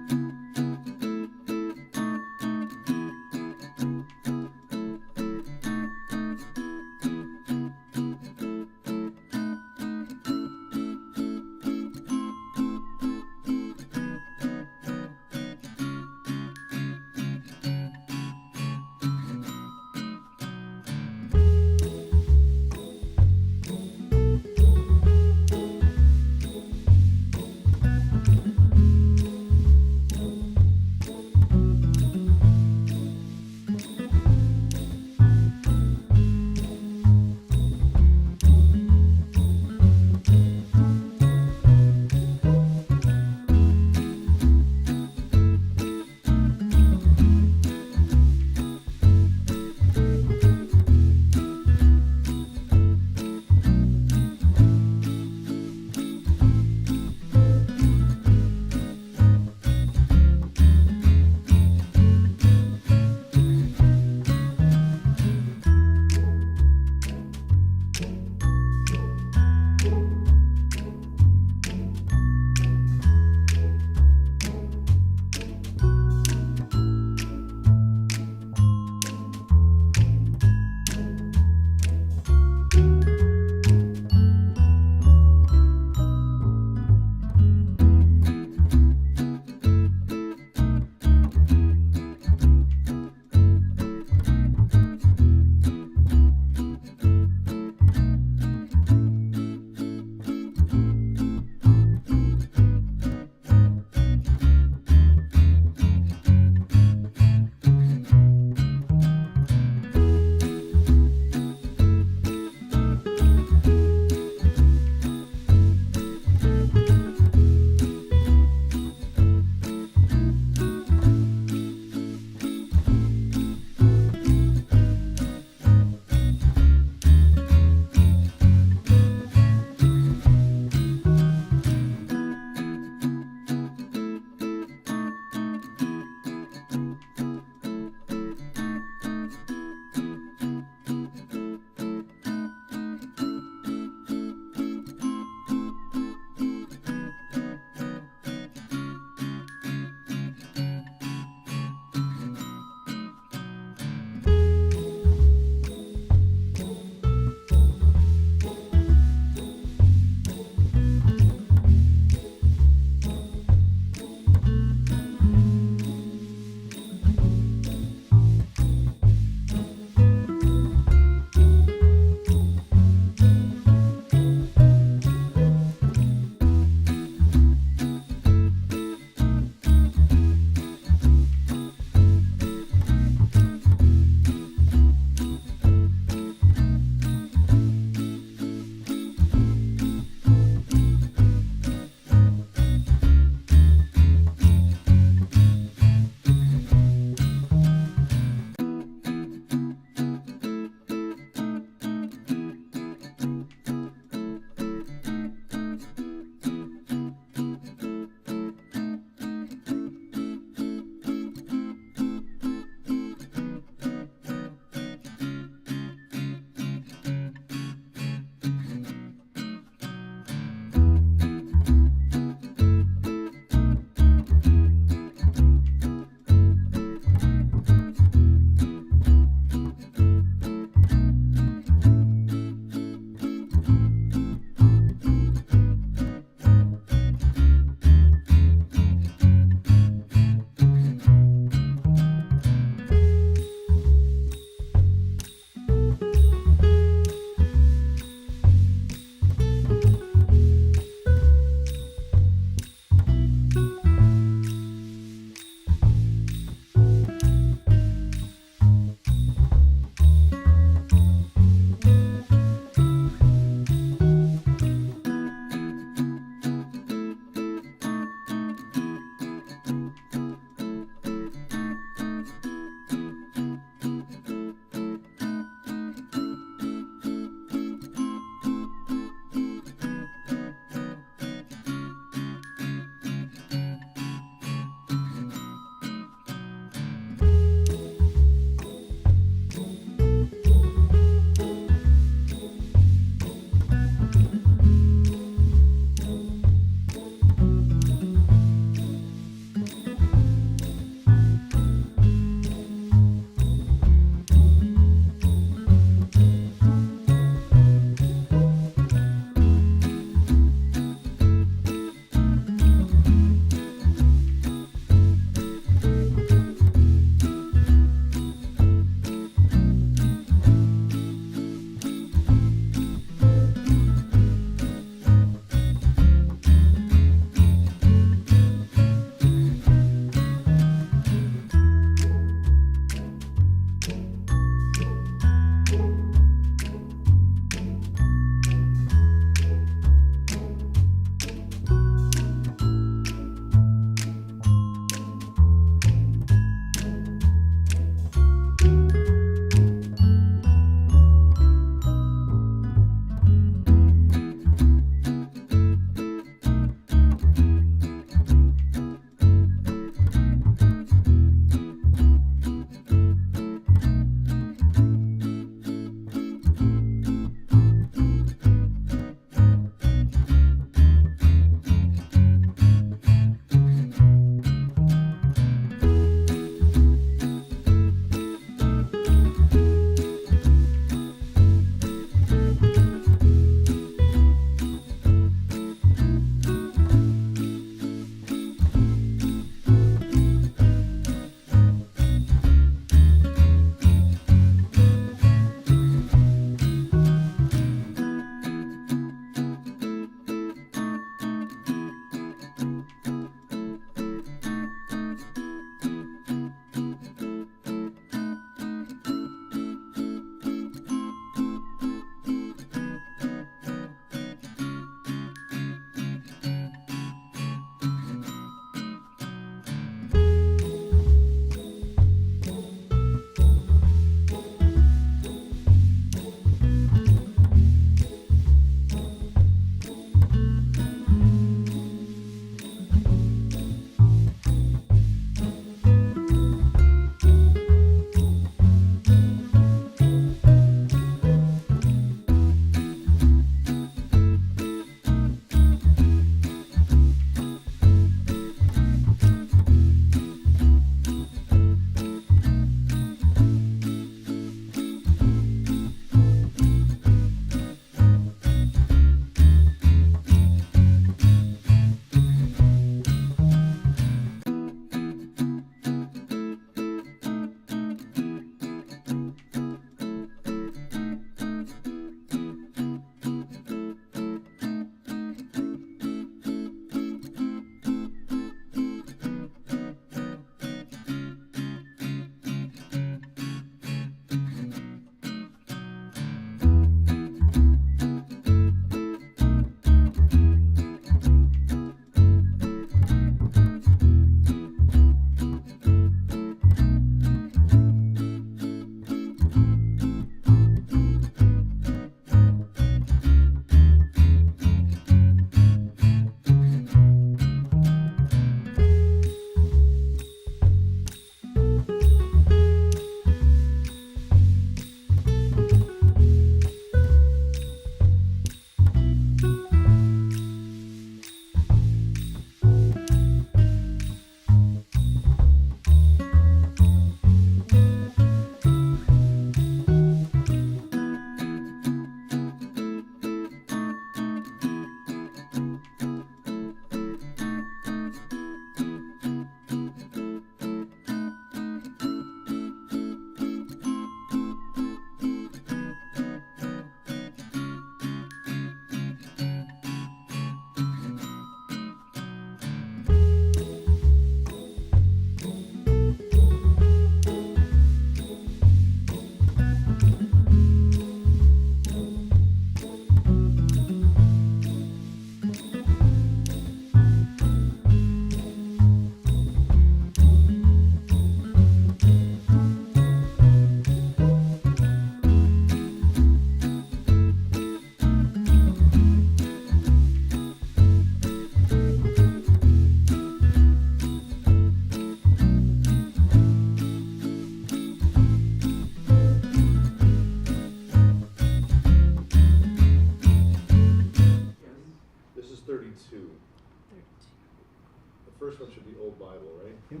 first one should be Old Bible, right? Yep.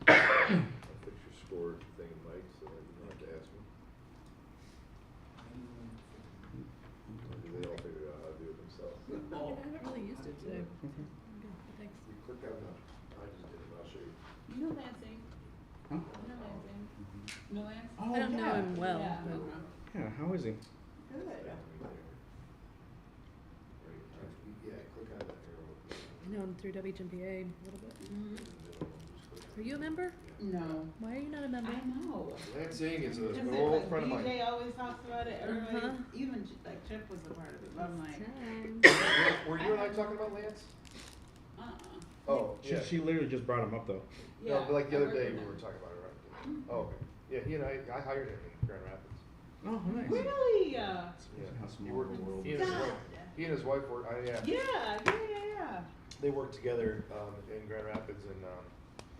I'll fix your score thing, Mike, so that you don't have to ask me. Or do they all figure out how to do it themselves? I haven't really used it today. I'm good, but thanks. You click on the, I just did it, I'll show you. You know Lansing. Huh? You know Lansing. You know Lance? Oh, I don't know him well, Yeah. but Yeah, how is he? Good. Yeah, click on that arrow. I know him through WNPA a little bit. Are you a member? No. Why are you not a member? I know. Lansing is Because an old friend of mine. DJ always talks about it. Everybody, Uh-huh. even like Chip was a part of it. But I'm like, Were you and I talking about Lance? Oh, She, yeah. she literally just brought him up though. No, but like the other I day worked we with were talking about it, right? Oh, okay. Yeah, he and I hired him in Grand Rapids. Oh, nice. really? Yeah. How He small worked, the world he and his wife, he and his wife were, Yeah. they worked together, in Grand Rapids and,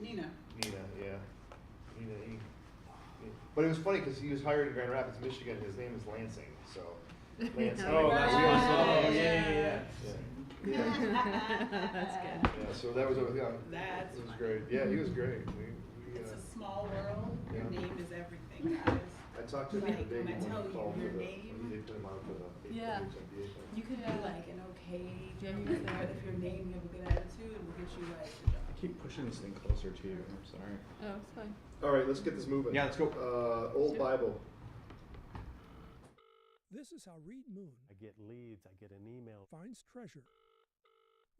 Nina. yeah. But it was funny because he was hired in Grand Rapids, Michigan. His name is Lansing, so. Lansing. Oh, that's yeah. yeah. That's good. Yeah, so that was, yeah. That's it was funny. great. Yeah, he was great. It's a small world. Your Yeah. name is everything, guys. I talked to him Like, the day when I he tell you called your for the, name. when they put him out for the Yeah. NPPA thing. You could be like an okay Yeah, Jimmy, he was but there. if your name, you have a good attitude, it will get you like the job. I keep pushing this thing closer to you. I'm sorry. Oh, it's fine. All right, let's get this moving. Yeah, let's go. Old Bible. This is how Reed Moon I get leads, I get an email. finds treasure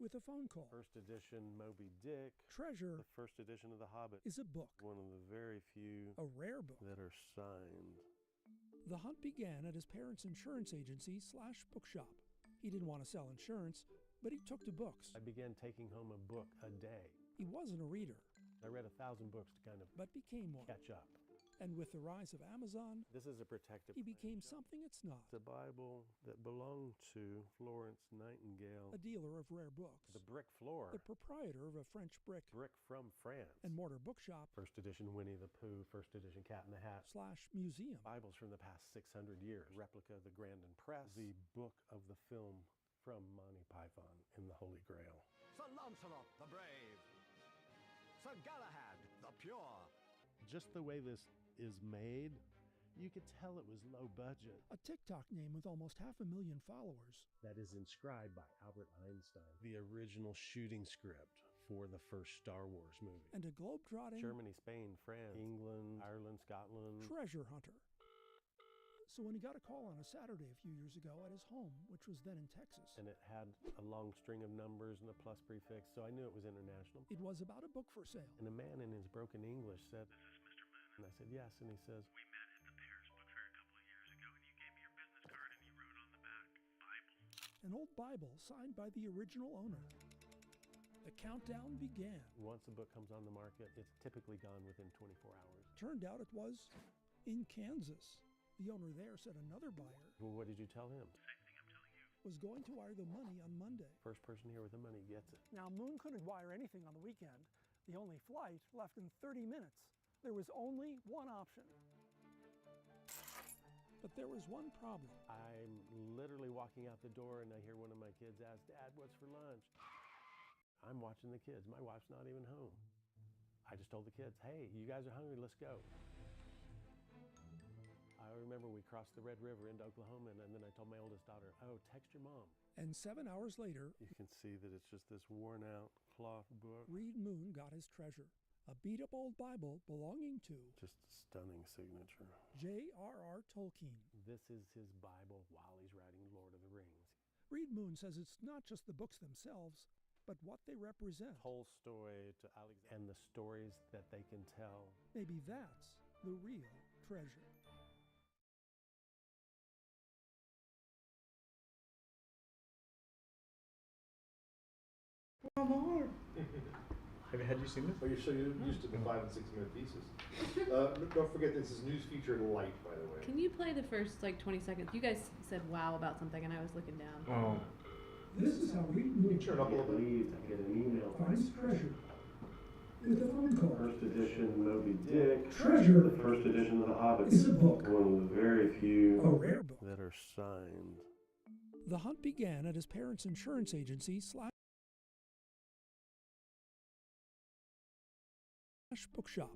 with a phone call. First edition Moby Dick. Treasure The first edition of The Hobbit. is a book, One of the very few a rare book. that are signed. The hunt began at his parents' insurance agency / bookshop. He didn't want to sell insurance, but he took to books. I began taking home a book a day. He wasn't a reader, I read 1,000 books to kind of but became one. catch up. And with the rise of Amazon, This is a protective. he became something it's not, It's a Bible that belonged to Florence Nightingale. a dealer of rare books, The brick floor. the proprietor of a French brick Brick from France. and mortar bookshop First edition Winnie the Pooh, first edition Cat in the Hat. / museum. Bibles from the past 600 years. Replica of the Grand Press. The book of the film from Monty Python in the Holy Grail. Sir Lancelot the Brave. Sir Galahad the Pure. Just the way this is made, you could tell it was low budget. A TikTok name with almost 500,000 followers. That is inscribed by Albert Einstein. The original shooting script for the first Star Wars movie. And a globe-trotting Germany, Spain, France, England, Ireland, Scotland. treasure hunter. So when he got a call on a Saturday a few years ago at his home, which was then in Texas, And it had a long string of numbers and a plus prefix, so I knew it was international. it was about a book for sale. And a man in his broken English said, "This is Mr. Moon." And I said, "Yes." And he says, "We met at the Paris Book Fair a couple of years ago, and you gave me your business card, and you wrote on the back, Bible." An old Bible signed by the original owner. The countdown began. Once a book comes on the market, it's typically gone within 24 hours. Turned out it was in Kansas. The owner there said another buyer Well, what did you tell him? was going to wire the money on Monday. First person here with the money gets it. Now, Moon couldn't wire anything on the weekend. The only flight left in 30 minutes. There was only one option. But there was one problem. I'm literally walking out the door and I hear one of my kids ask, "Dad, what's for lunch?" I'm watching the kids. My wife's not even home. I just told the kids, "Hey, you guys are hungry, let's go." I remember we crossed the Red River into Oklahoma, and then I told my oldest daughter, "Oh, text your mom." And 7 hours later, You can see that it's just this worn out cloth book. Reed Moon got his treasure. A beat-up old Bible belonging to Just a stunning signature. J.R.R. Tolkien. This is his Bible while he's writing Lord of the Rings. Reed Moon says it's not just the books themselves, but what they represent. Tolstoy to Alexander, and the stories that they can tell. Maybe that's the real treasure. One more. Had you seen this? Oh, you're so used to the 5 and 6 minute pieces. Don't forget this is news feature light, by the way. Can you play the first like 20 seconds? You guys said wow about something, and I was looking down. Oh. This is how Reed Moon Turn up a little bit. I get an email. finds treasure. With a phone call. First edition Moby Dick. Treasure. The first edition of The Hobbit. Is a book. One of the very few A rare book. that are signed. The hunt began at his parents' insurance agency / bookshop.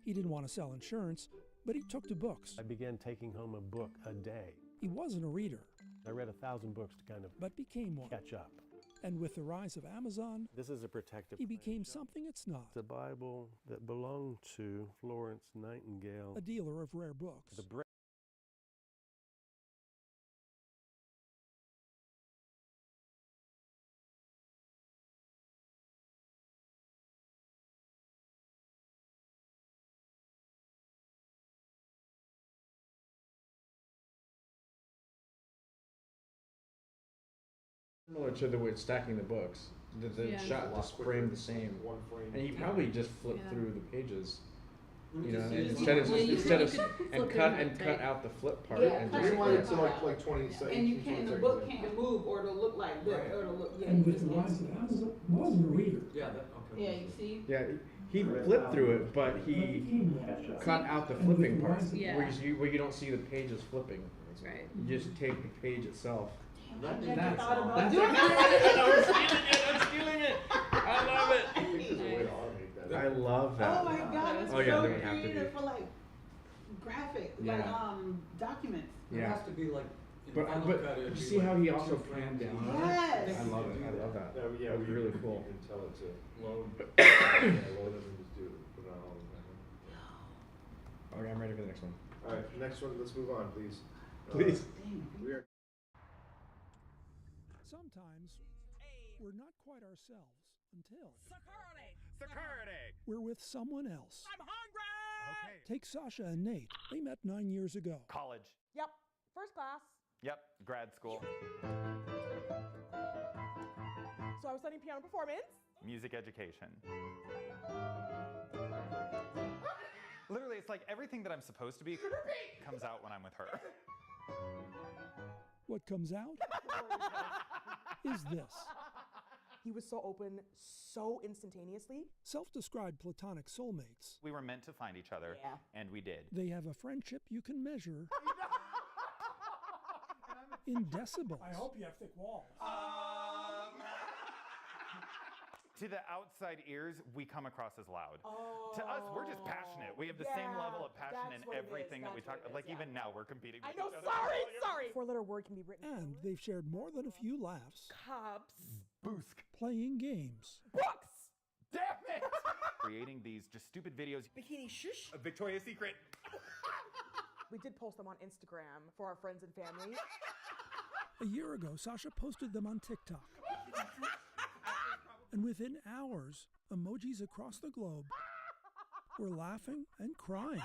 He didn't want to sell insurance, but he took to books. I began taking home a book a day. He wasn't a reader. I read 1,000 books to kind of but became one. Catch up. And with the rise of Amazon, this is a protective. He became something it's not. It's a Bible that belonged to Florence Nightingale, a dealer of rare books. Similar to the way it's stacking the books. The shot just framed the same. And you probably just flip through the pages. You know, instead of cut out the flip part and just rewind it to like 20 seconds. And you can't, the book can't move, or it'll look like this, or it'll look. And with the rise of Amazon, wasn't a reader. Yeah, okay. Yeah, you see. Yeah, he flipped through it, but he cut out the flipping part, where you don't see the pages flipping. Right. You just take the page itself. That's I'm stealing it. I love it. I love that. Oh my God, it's oh yeah, so there would have to be. creative for like graphic, like documents. It has to be like. But you see how he also panned down? Yes. I love it. I love that. Yeah, it was really cool. You can tell it's a load. Load and just do put it on all the time. Okay, I'm ready for the next one. All right, next one. Let's move on, please. Please. We are. Sometimes we're not quite ourselves until Security! we're with someone else. I'm hungry! Okay. Take Sasha and Nate. They met 9 years ago. College. Yep. First class. Yep. Grad school. So I was studying piano performance. Music education. Literally, it's like everything that I'm supposed to be comes out when I'm with her. What comes out is this. He was so open, so instantaneously. Self-described platonic soulmates. We were meant to find each other, and we did. They have a friendship you can measure in decibels. I hope you have thick walls. To the outside ears, we come across as loud. To us, we're just passionate. We have the same level of passion in everything that we talk about. Like even now, we're competing with I know, each other. sorry! Four-letter word can be written. And they've shared more than a few laughs. Cups. Boosk. Playing games. Books! Damn it! Creating these just stupid videos. Bikini shush. A Victoria's Secret. We did post them on Instagram for our friends and family. A year ago, Sasha posted them on TikTok. And within hours, emojis across the globe were laughing and crying.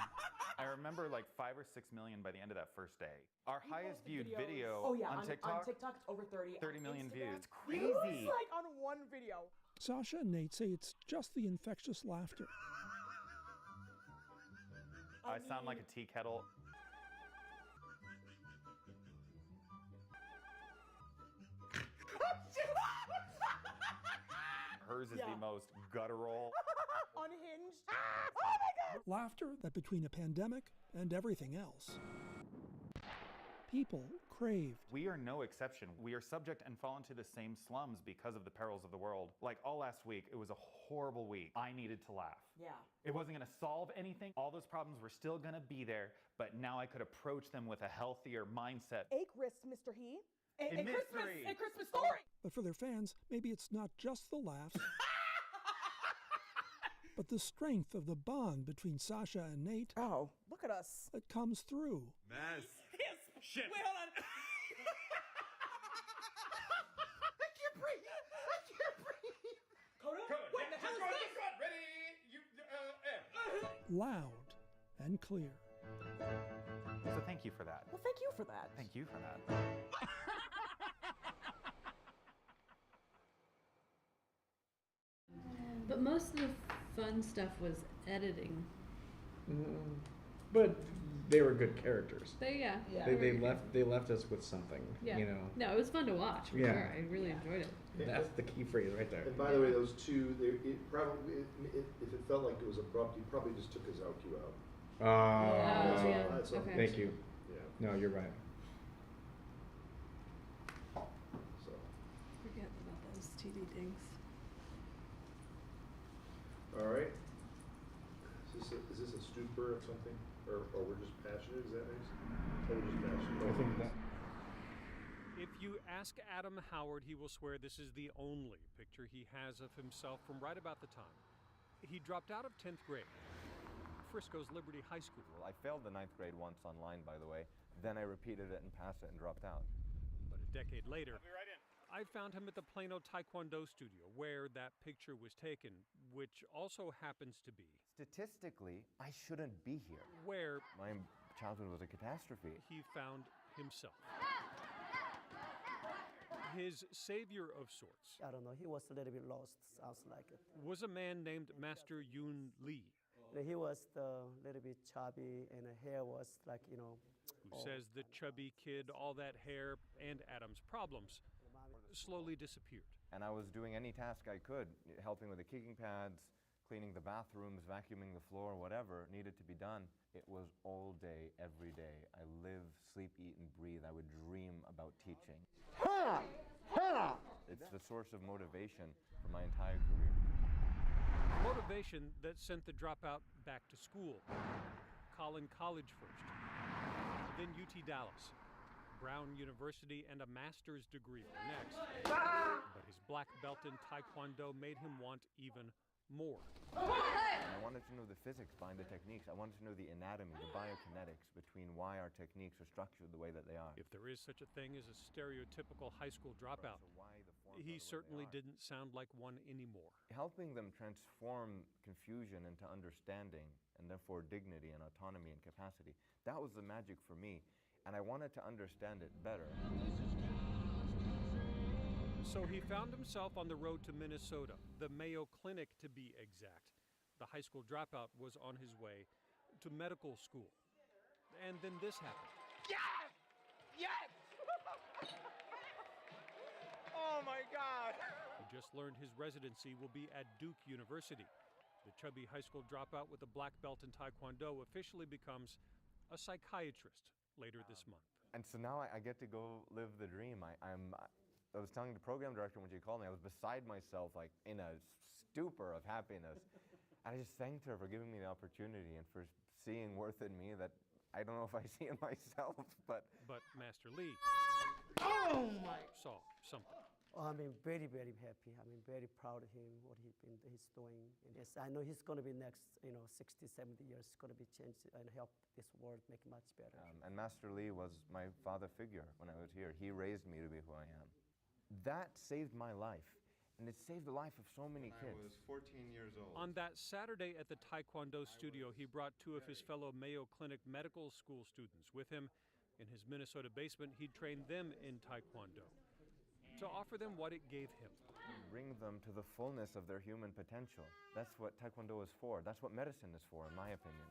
I remember like 5 or 6 million by the end of that first day. Our highest viewed video on TikTok. On TikTok, it's over 30. 30 million views. It's It crazy. was like on one video. Sasha and Nate say it's just the infectious laughter. I sound like a tea kettle. Hers is the most guttural. Unhinged. Oh my God! Laughter that between a pandemic and everything else, people craved. We are no exception. We are subject and fall into the same slums because of the perils of the world. Like all last week, it was a horrible week. I needed to laugh. Yeah. It wasn't going to solve anything. All those problems were still going to be there, but now I could approach them with a healthier mindset. A grist, Mr. He. A Christmas story. But for their fans, maybe it's not just the laughs, but the strength of the bond between Sasha and Nate. Oh, look at us. That comes through. Mess. Yes. Shit. Wait, hold on. I can't breathe. I can't breathe. Coda? What the hell is this? Ready? Loud and clear. So thank you for that. Well, thank you for that. Thank you for that. But most of the fun stuff was editing. But they were good characters. They They left us with something. Yeah. You know. No, it was fun to watch. For sure. I really enjoyed it. That's the key phrase right there. And by the way, those two, if it felt like it was abrupt, he probably just took his LQ out. That's all. Okay. Thank you. Yeah. No, you're right. So. Forget about those TV dings. All right. stupor of something, or we're just passionate. Is that nice? Or we're just passionate. I think that. If you ask Adam Howard, he will swear this is the only picture he has of himself from right about the time. He dropped out of 10th grade, Frisco's Liberty High School. Well, I failed the 9th grade once online, by the way. Then I repeated it and passed it and dropped out. But a decade later, I found him at the Plano Taekwondo studio where that picture was taken, which also happens to be Statistically, I shouldn't be here. where My childhood was a catastrophe. he found himself. His savior of sorts I don't know, he was a little bit lost, sounds like it. was a man named Master Yoon Lee, He was a little bit chubby and the hair was like, who says the chubby kid, all that hair, and Adam's problems slowly disappeared. And I was doing any task I could, helping with the kicking pads, cleaning the bathrooms, vacuuming the floor, whatever needed to be done. It was all day, every day. I live, sleep, eat, and breathe. I would dream about teaching. It's the source of motivation for my entire career. Motivation that sent the dropout back to school. Collin College first, then UT Dallas, Brown University, and a master's degree were next. But his black belt in Taekwondo made him want even more. And I wanted to know the physics behind the techniques. I wanted to know the anatomy, the biokinetics between why our techniques are structured the way that they are. If there is such a thing as a stereotypical high school dropout, he certainly didn't sound like one anymore. Helping them transform confusion into understanding and therefore dignity and autonomy and capacity, that was the magic for me. And I wanted to understand it better. So he found himself on the road to Minnesota, the Mayo Clinic to be exact. The high school dropout was on his way to medical school. And then this happened. Yes! Yes! Oh my God! He just learned his residency will be at Duke University. The chubby high school dropout with a black belt in Taekwondo officially becomes a psychiatrist later this month. And so now I get to go live the dream. I was telling the program director when she called me, I was beside myself, like in a stupor of happiness. And I just thanked her for giving me the opportunity and for seeing worth in me that I don't know if I see in myself, but Master Lee saw something. I'm very, very happy. I'm very proud of him, what he's doing. And yes, I know he's going to be next, 60, 70 years, going to be changed and help this world make it much better. And Master Lee was my father figure when I was here. He raised me to be who I am. That saved my life, and it saved the life of so many kids. I was 14 years old. On that Saturday at the Taekwondo studio, he brought two of his fellow Mayo Clinic medical school students with him. In his Minnesota basement, he trained them in Taekwondo to offer them what it gave him. Bring them to the fullness of their human potential. That's what Taekwondo is for. That's what medicine is for, in my opinion.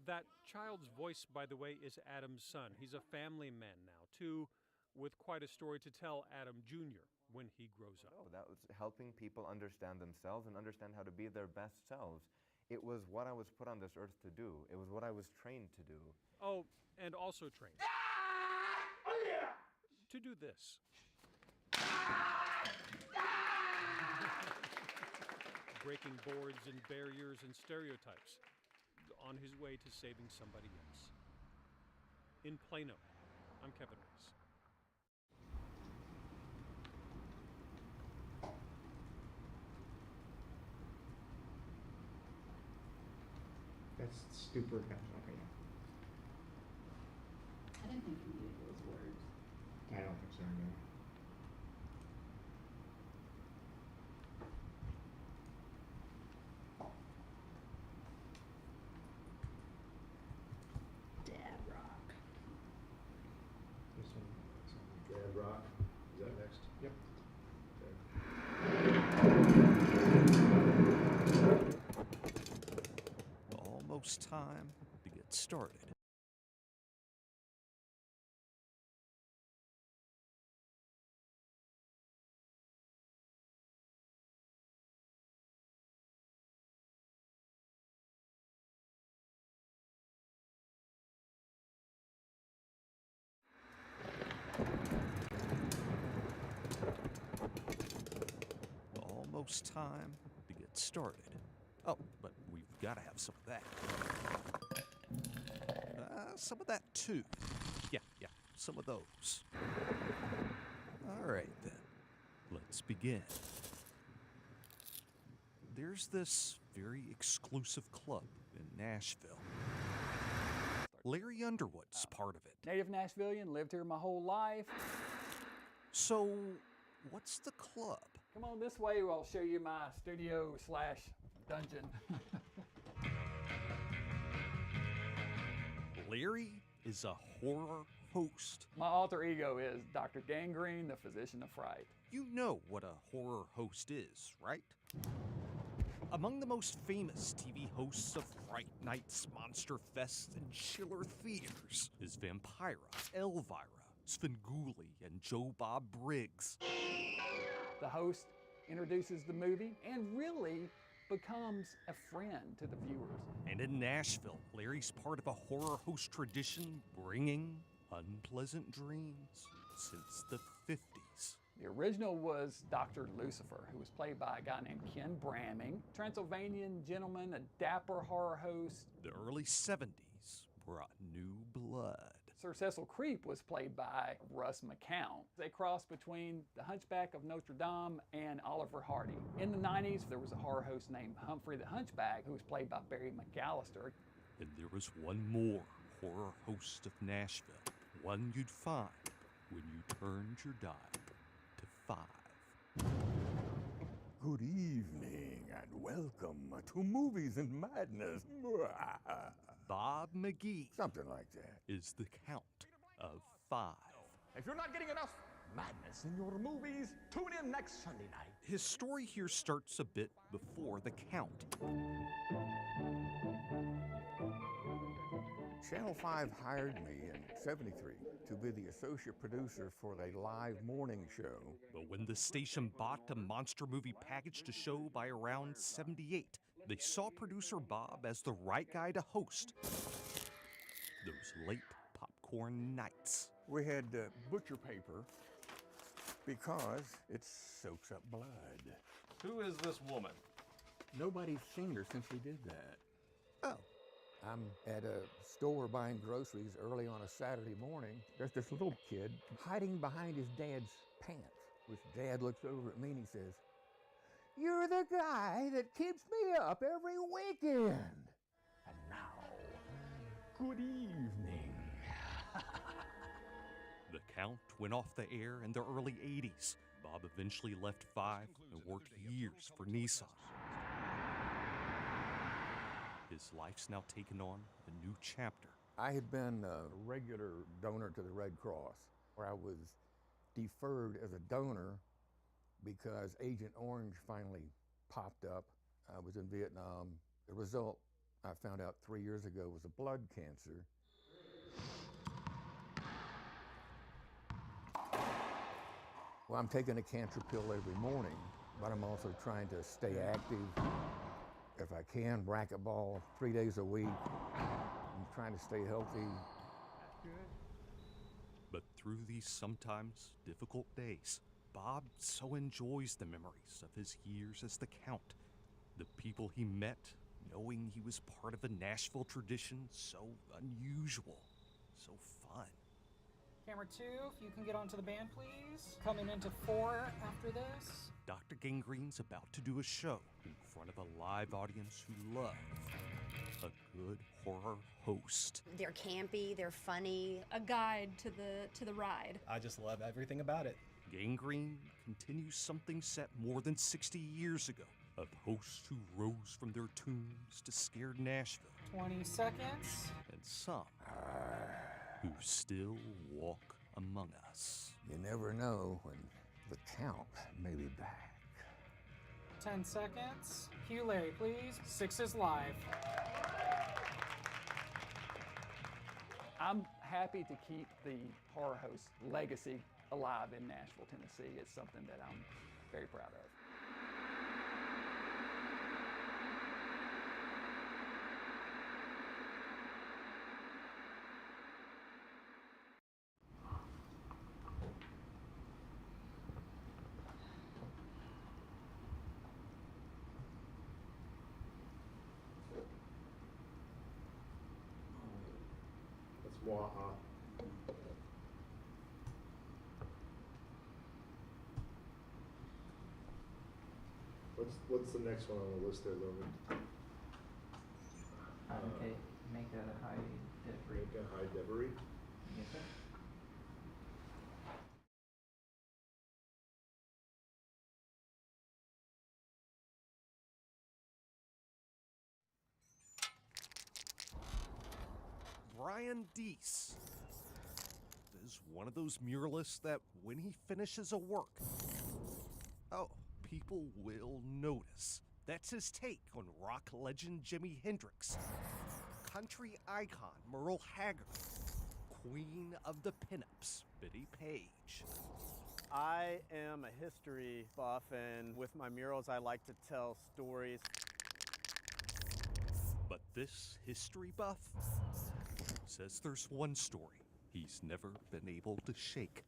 That child's voice, by the way, is Adam's son. He's a family man now, too, with quite a story to tell Adam Jr. when he grows up. Oh, that was helping people understand themselves and understand how to be their best selves. It was what I was put on this earth to do. It was what I was trained to do. Oh, and also trained to do this. Breaking boards and barriers and stereotypes on his way to saving somebody else. In Plano, I'm Kevin Reese. That's super kind of opinion. I didn't think you needed those words. I don't think so, no. Dad rock. This one. Dad rock. Is that next? Yep. Almost time to get started. Almost time to get started. Oh, but we've Gotta have some of that. Some of that too. Yeah, some of those. All right then, let's begin. There's this very exclusive club in Nashville. Larry Underwood's part of it. Native Nashvilleian, lived here my whole life. So, what's the club? Come on this way, I'll show you my studio/dungeon. Larry is a horror host. My alter ego is Dr. Gangrene, the physician of fright. You know what a horror host is, right? Among the most famous TV hosts of Fright Nights, Monster Fests, and Chiller Theaters is Vampira, Elvira, Svengoolie, and Joe Bob Briggs. The host introduces the movie and really becomes a friend to the viewers. And in Nashville, Larry's part of a horror host tradition bringing unpleasant dreams since the 50s. The original was Dr. Lucifer, who was played by a guy named Ken Bramming, Transylvanian gentleman, a dapper horror host. The early 70s brought new blood. Sir Cecil Creep was played by Russ McCown. They crossed between the Hunchback of Notre Dame and Oliver Hardy. In the 90s, there was a horror host named Humphrey the Hunchback, who was played by Barry McAllister. And there was one more horror host of Nashville, one you'd find when you turned your dial to 5. Good evening and welcome to Movies and Madness. Bob McGee. Something like that. Is the count of 5. If you're not getting enough madness in your movies, tune in next Sunday night. His story here starts a bit before the count. Channel 5 hired me in '73 to be the associate producer for a live morning show. But when the station bought a monster movie package to show by around 78, they saw producer Bob as the right guy to host those late popcorn nights. We had butcher paper because it soaks up blood. Who is this woman? Nobody's seen her since we did that. Oh. I'm at a store buying groceries early on a Saturday morning. There's this little kid hiding behind his dad's pants. His dad looks over at me and he says, "You're the guy that keeps me up every weekend." And now, good evening. The count went off the air in the early 80s. Bob eventually left 5 and worked years for Nissan. His life's now taken on a new chapter. I had been a regular donor to the Red Cross, where I was deferred as a donor because Agent Orange finally popped up. I was in Vietnam. The result, I found out 3 years ago, was a blood cancer. Well, I'm taking a cancer pill every morning, but I'm also trying to stay active. If I can, racquetball 3 days a week. I'm trying to stay healthy. But through these sometimes difficult days, Bob so enjoys the memories of his years as the Count. The people he met, knowing he was part of a Nashville tradition so unusual, so fun. Camera 2, if you can get onto the band, please. Coming into 4 after this. Dr. Gangrene's about to do a show in front of a live audience who love a good horror host. They're campy, they're funny. A guide to the ride. I just love everything about it. Gangrene continues something set more than 60 years ago, of hosts who rose from their tombs to scared Nashville. 20 seconds. And some who still walk among us. You never know when the Count may be back. 10 seconds. Cue Larry, please. 6 is live. I'm happy to keep the horror host legacy alive in Nashville, Tennessee. It's something that I'm very proud of. Mwah. What's the next one on the list there, Logan? Okay, make a high debris. Make a high debris? Yes, sir. Brian Deese is one of those muralists that when he finishes a work, oh, people will notice. That's his take on rock legend Jimi Hendrix, country icon Merle Haggard, queen of the pinups Betty Page. I am a history buff, and with my murals I like to tell stories. But this history buff says there's one story he's never been able to shake.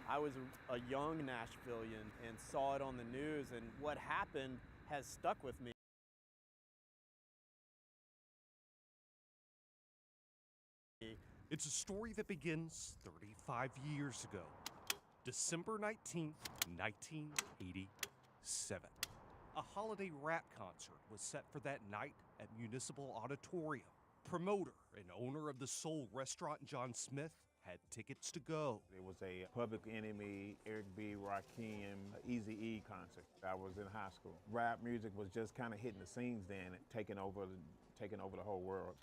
I was a young Nashvilleian and saw it on the news, and what happened has stuck with me. It's a story that begins 35 years ago, December 19th, 1987. A holiday rap concert was set for that night at Municipal Auditorium. Promoter and owner of the Soul Restaurant, John Smith, had tickets to go. It was a Public Enemy, Eric B., Rakim, Eazy-E concert. I was in high school. Rap music was just kind of hitting the scenes then, taking over the whole world.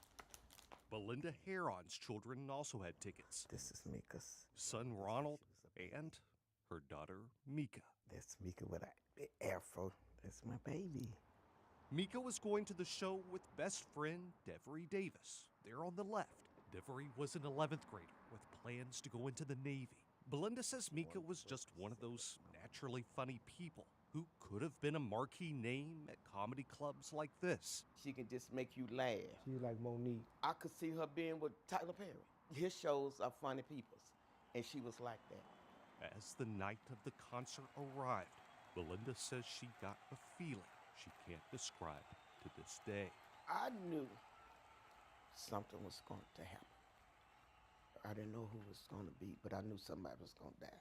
Belinda Heron's children also had tickets. This is Mika's son Ronald and her daughter Mika. That's Mika with an afro. That's my baby. Mika was going to the show with best friend Devery Davis. There on the left. Devery was an 11th grader with plans to go into the Navy. Belinda says Mika was just one of those naturally funny people who could have been a marquee name at comedy clubs like this. She can just make you laugh. She's like Monique. I could see her being with Tyler Perry. His shows are funny peoples, and she was like that. As the night of the concert arrived, Belinda says she got a feeling she can't describe to this day. I knew something was going to happen. I didn't know who it was going to be, but I knew somebody was going to die.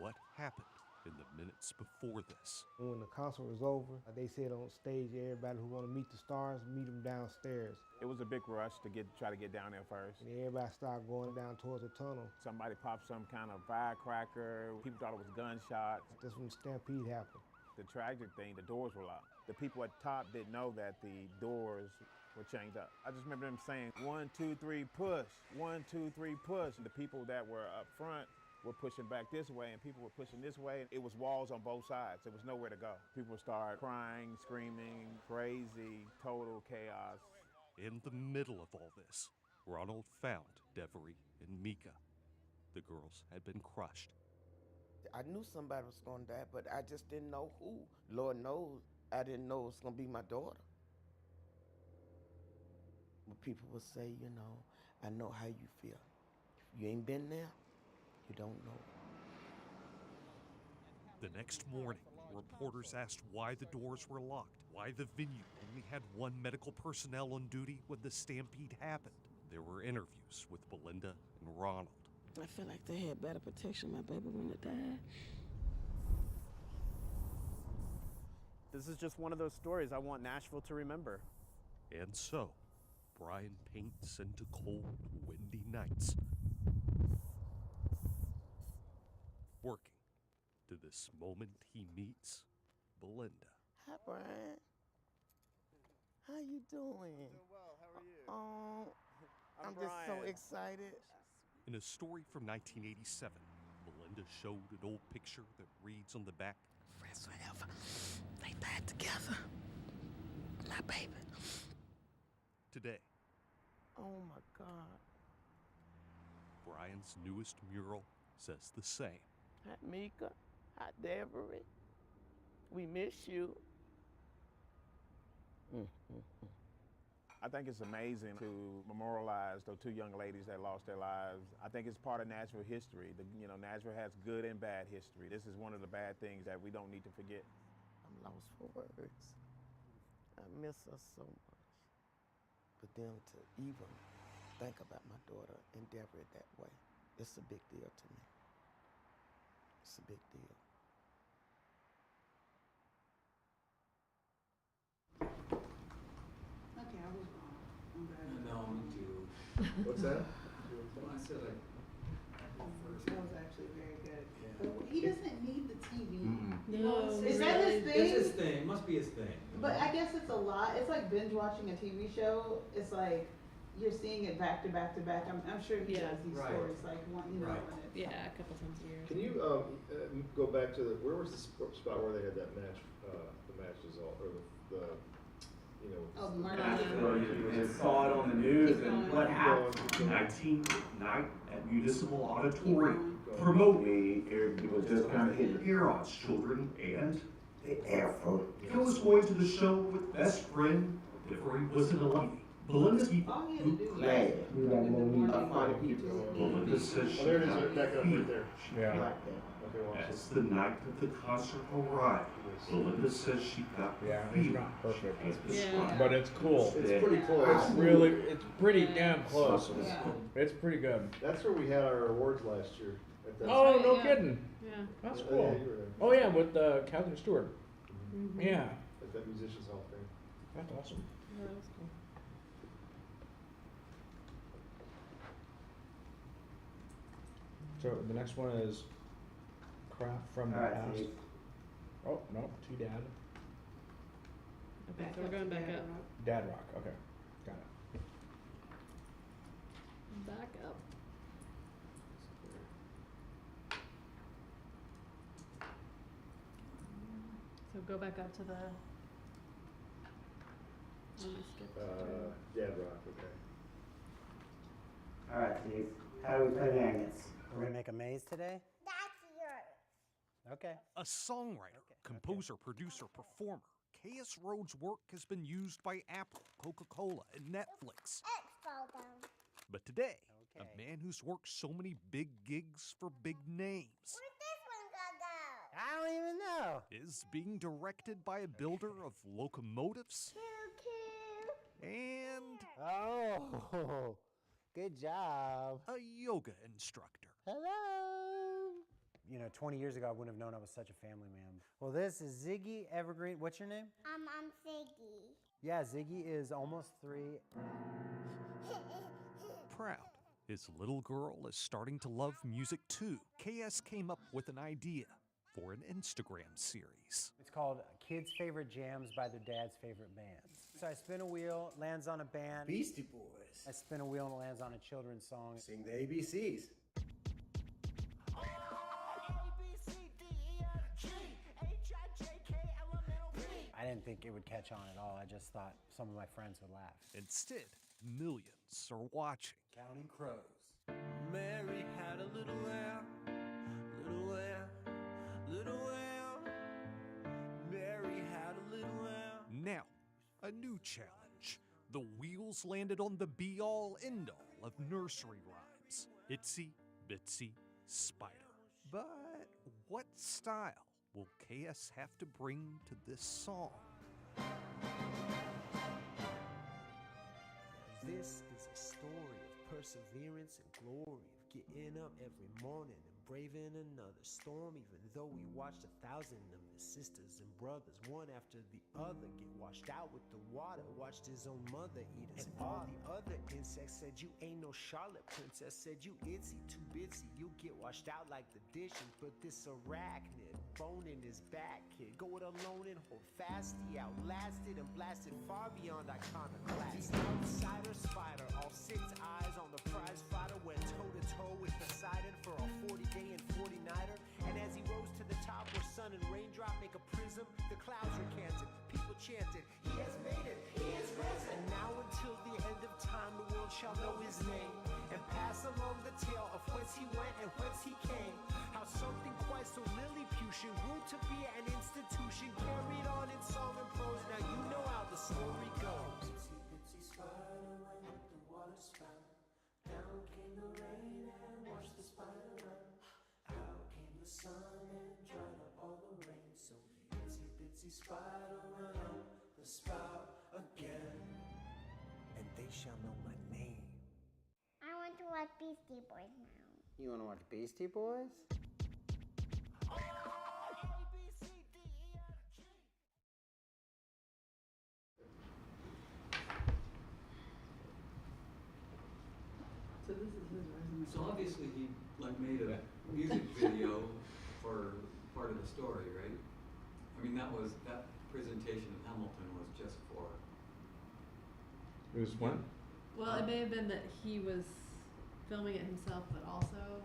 What happened in the minutes before this? When the concert was over, they said on stage, everybody who want to meet the stars, meet them downstairs. It was a big rush to try to get down there first. And everybody started going down towards the tunnel. Somebody popped some kind of firecracker. People thought it was gunshots. That's when the stampede happened. The tragic thing, the doors were locked. The people at the top didn't know that the doors were chained up. I just remember them saying, 1, 2, 3, push. 1, 2, 3, push. And the people that were up front were pushing back this way, and people were pushing this way. It was walls on both sides. There was nowhere to go. People started crying, screaming, crazy, total chaos. In the middle of all this, Ronald found Devery and Mika. The girls had been crushed. I knew somebody was going to die, but I just didn't know who. Lord knows, I didn't know it was going to be my daughter. But people would say, you know, I know how you feel. If you ain't been there, you don't know. The next morning, reporters asked why the doors were locked, why the venue only had one medical personnel on duty when the stampede happened. There were interviews with Belinda and Ronald. I feel like they had better protection. My baby wouldn't have died. This is just one of those stories I want Nashville to remember. And so, Brian paints into cold, windy nights, working to this moment he meets Belinda. Hi, Brian. How you doing? Doing well. How are you? Oh, I'm just so excited. In a story from 1987, Belinda showed an old picture that reads on the back, Friends forever. They died together. My baby. Today, Oh, my God. Brian's newest mural says the same. Hi, Mika. Hi, Devery. We miss you. I think it's amazing to memorialize those 2 young ladies that lost their lives. I think it's part of Nashville history. Nashville has good and bad history. This is one of the bad things that we don't need to forget. I'm lost for words. I miss her so much. But then to even think about my daughter and Deborah that way, it's a big deal to me. It's a big deal. Okay, I was wrong. I'm glad. No, me too. What's that? Well, I said like first. That was actually very good. Yeah. But he doesn't need the TV. No, Is that his thing? It's his thing. It must be his thing. But I guess it's a lot. It's like binge watching a TV show. It's like you're seeing it back to back to back. I'm sure he does these Right. stories like one, you know. Right. When it's, Yeah, a couple times a year. Can you go back to where was the spot where they had that match? The matches all or the Oh, the murder. And saw it on the news and what happened? 19th night at Municipal Auditorium. Promoting it was just kind of hitting Huron's children and the effort. He was going to the show with best friend before he was in a lady. Belinda who played. Belinda says she there it is, got right back up right there. Yeah. Okay, watch as the night of the concert arrived. Belinda says she got it's not perfect. as described. But it's cool. It's pretty close. It's pretty damn close. It's pretty good. That's where we had our awards last year. At that Oh, no kidding. Yeah. That's Yeah, cool. you were there. Oh yeah, with Catherine Stewart. Mm-hmm. Yeah. At that Musicians Hall thing. That's awesome. Yeah, that was cool. So the next one is Craft from the All right, Past. Steve. Oh, no, to Dad. Okay, so we're going back up. Dad Rock, okay. Got it. Back up. So go back up to the. Let me skip to Dad Rock, okay. All right, Steve. How do we play magnets? We're gonna make a maze today. That's yours. Okay. A songwriter, composer, producer, performer, K.S. Rhodes' work has been used by Apple, Coca-Cola, and Netflix. But today, a man who's worked so many big gigs for big names I don't even know. is being directed by a builder of locomotives and Oh, good job. a yoga instructor. Hello. 20 years ago, I wouldn't have known I was such a family man. Well, this is Ziggy Evergreen. What's your name? I'm Ziggy. Yeah, Ziggy is almost 3. Proud, his little girl is starting to love music too. KS came up with an idea for an Instagram series. It's called Kids' Favorite Jams by their dad's favorite bands. So I spin a wheel, lands on a band. Beastie Boys. I spin a wheel and it lands on a children's song. Sing the ABCs. I didn't think it would catch on at all. I just thought some of my friends would laugh. Instead, millions are watching. Counting crows. Mary had a little lamb, little lamb, little lamb. Mary had a little lamb. Now, a new challenge. The wheels landed on the be-all, end-all of nursery rhymes. Itsy Bitsy Spider. But what style will KS have to bring to this song? This is a story of perseverance and glory, of getting up every morning and braving another storm, even though we watched 1,000 of his sisters and brothers, one after the other, get washed out with the water, watched his own mother eat his and all the other insects said, you ain't no Charlotte princess, said, you itsy too bitsy, you get washed out like the dish, and put this arachnid bone in his back, kid, go it alone and hold fast, he outlasted and blasted far beyond iconoclast. The outsider spider, all 6 eyes on the prize fighter, went toe-to-toe with Poseidon for a 40-day and 40-nighter, and as he rose to the top where sun and raindrop make a prism, the clouds recanted, people chanted, he has made it, he has risen. And now until the end of time, the world shall know his name, and pass along the tale of whence he went and whence he came, how something quite so Lilliputian grew to be an institution, carried on in song and prose. Now you know how the story goes. Itsy bitsy spider. spider run up the spout again, and they shall know my name. I want to watch Beastie Boys now. You want to watch Beastie Boys? So this is his resume. So obviously he like made a music video for part of the story, right? I mean that presentation of Hamilton was just for. It was when? Well, it may have been that he was filming it himself, but also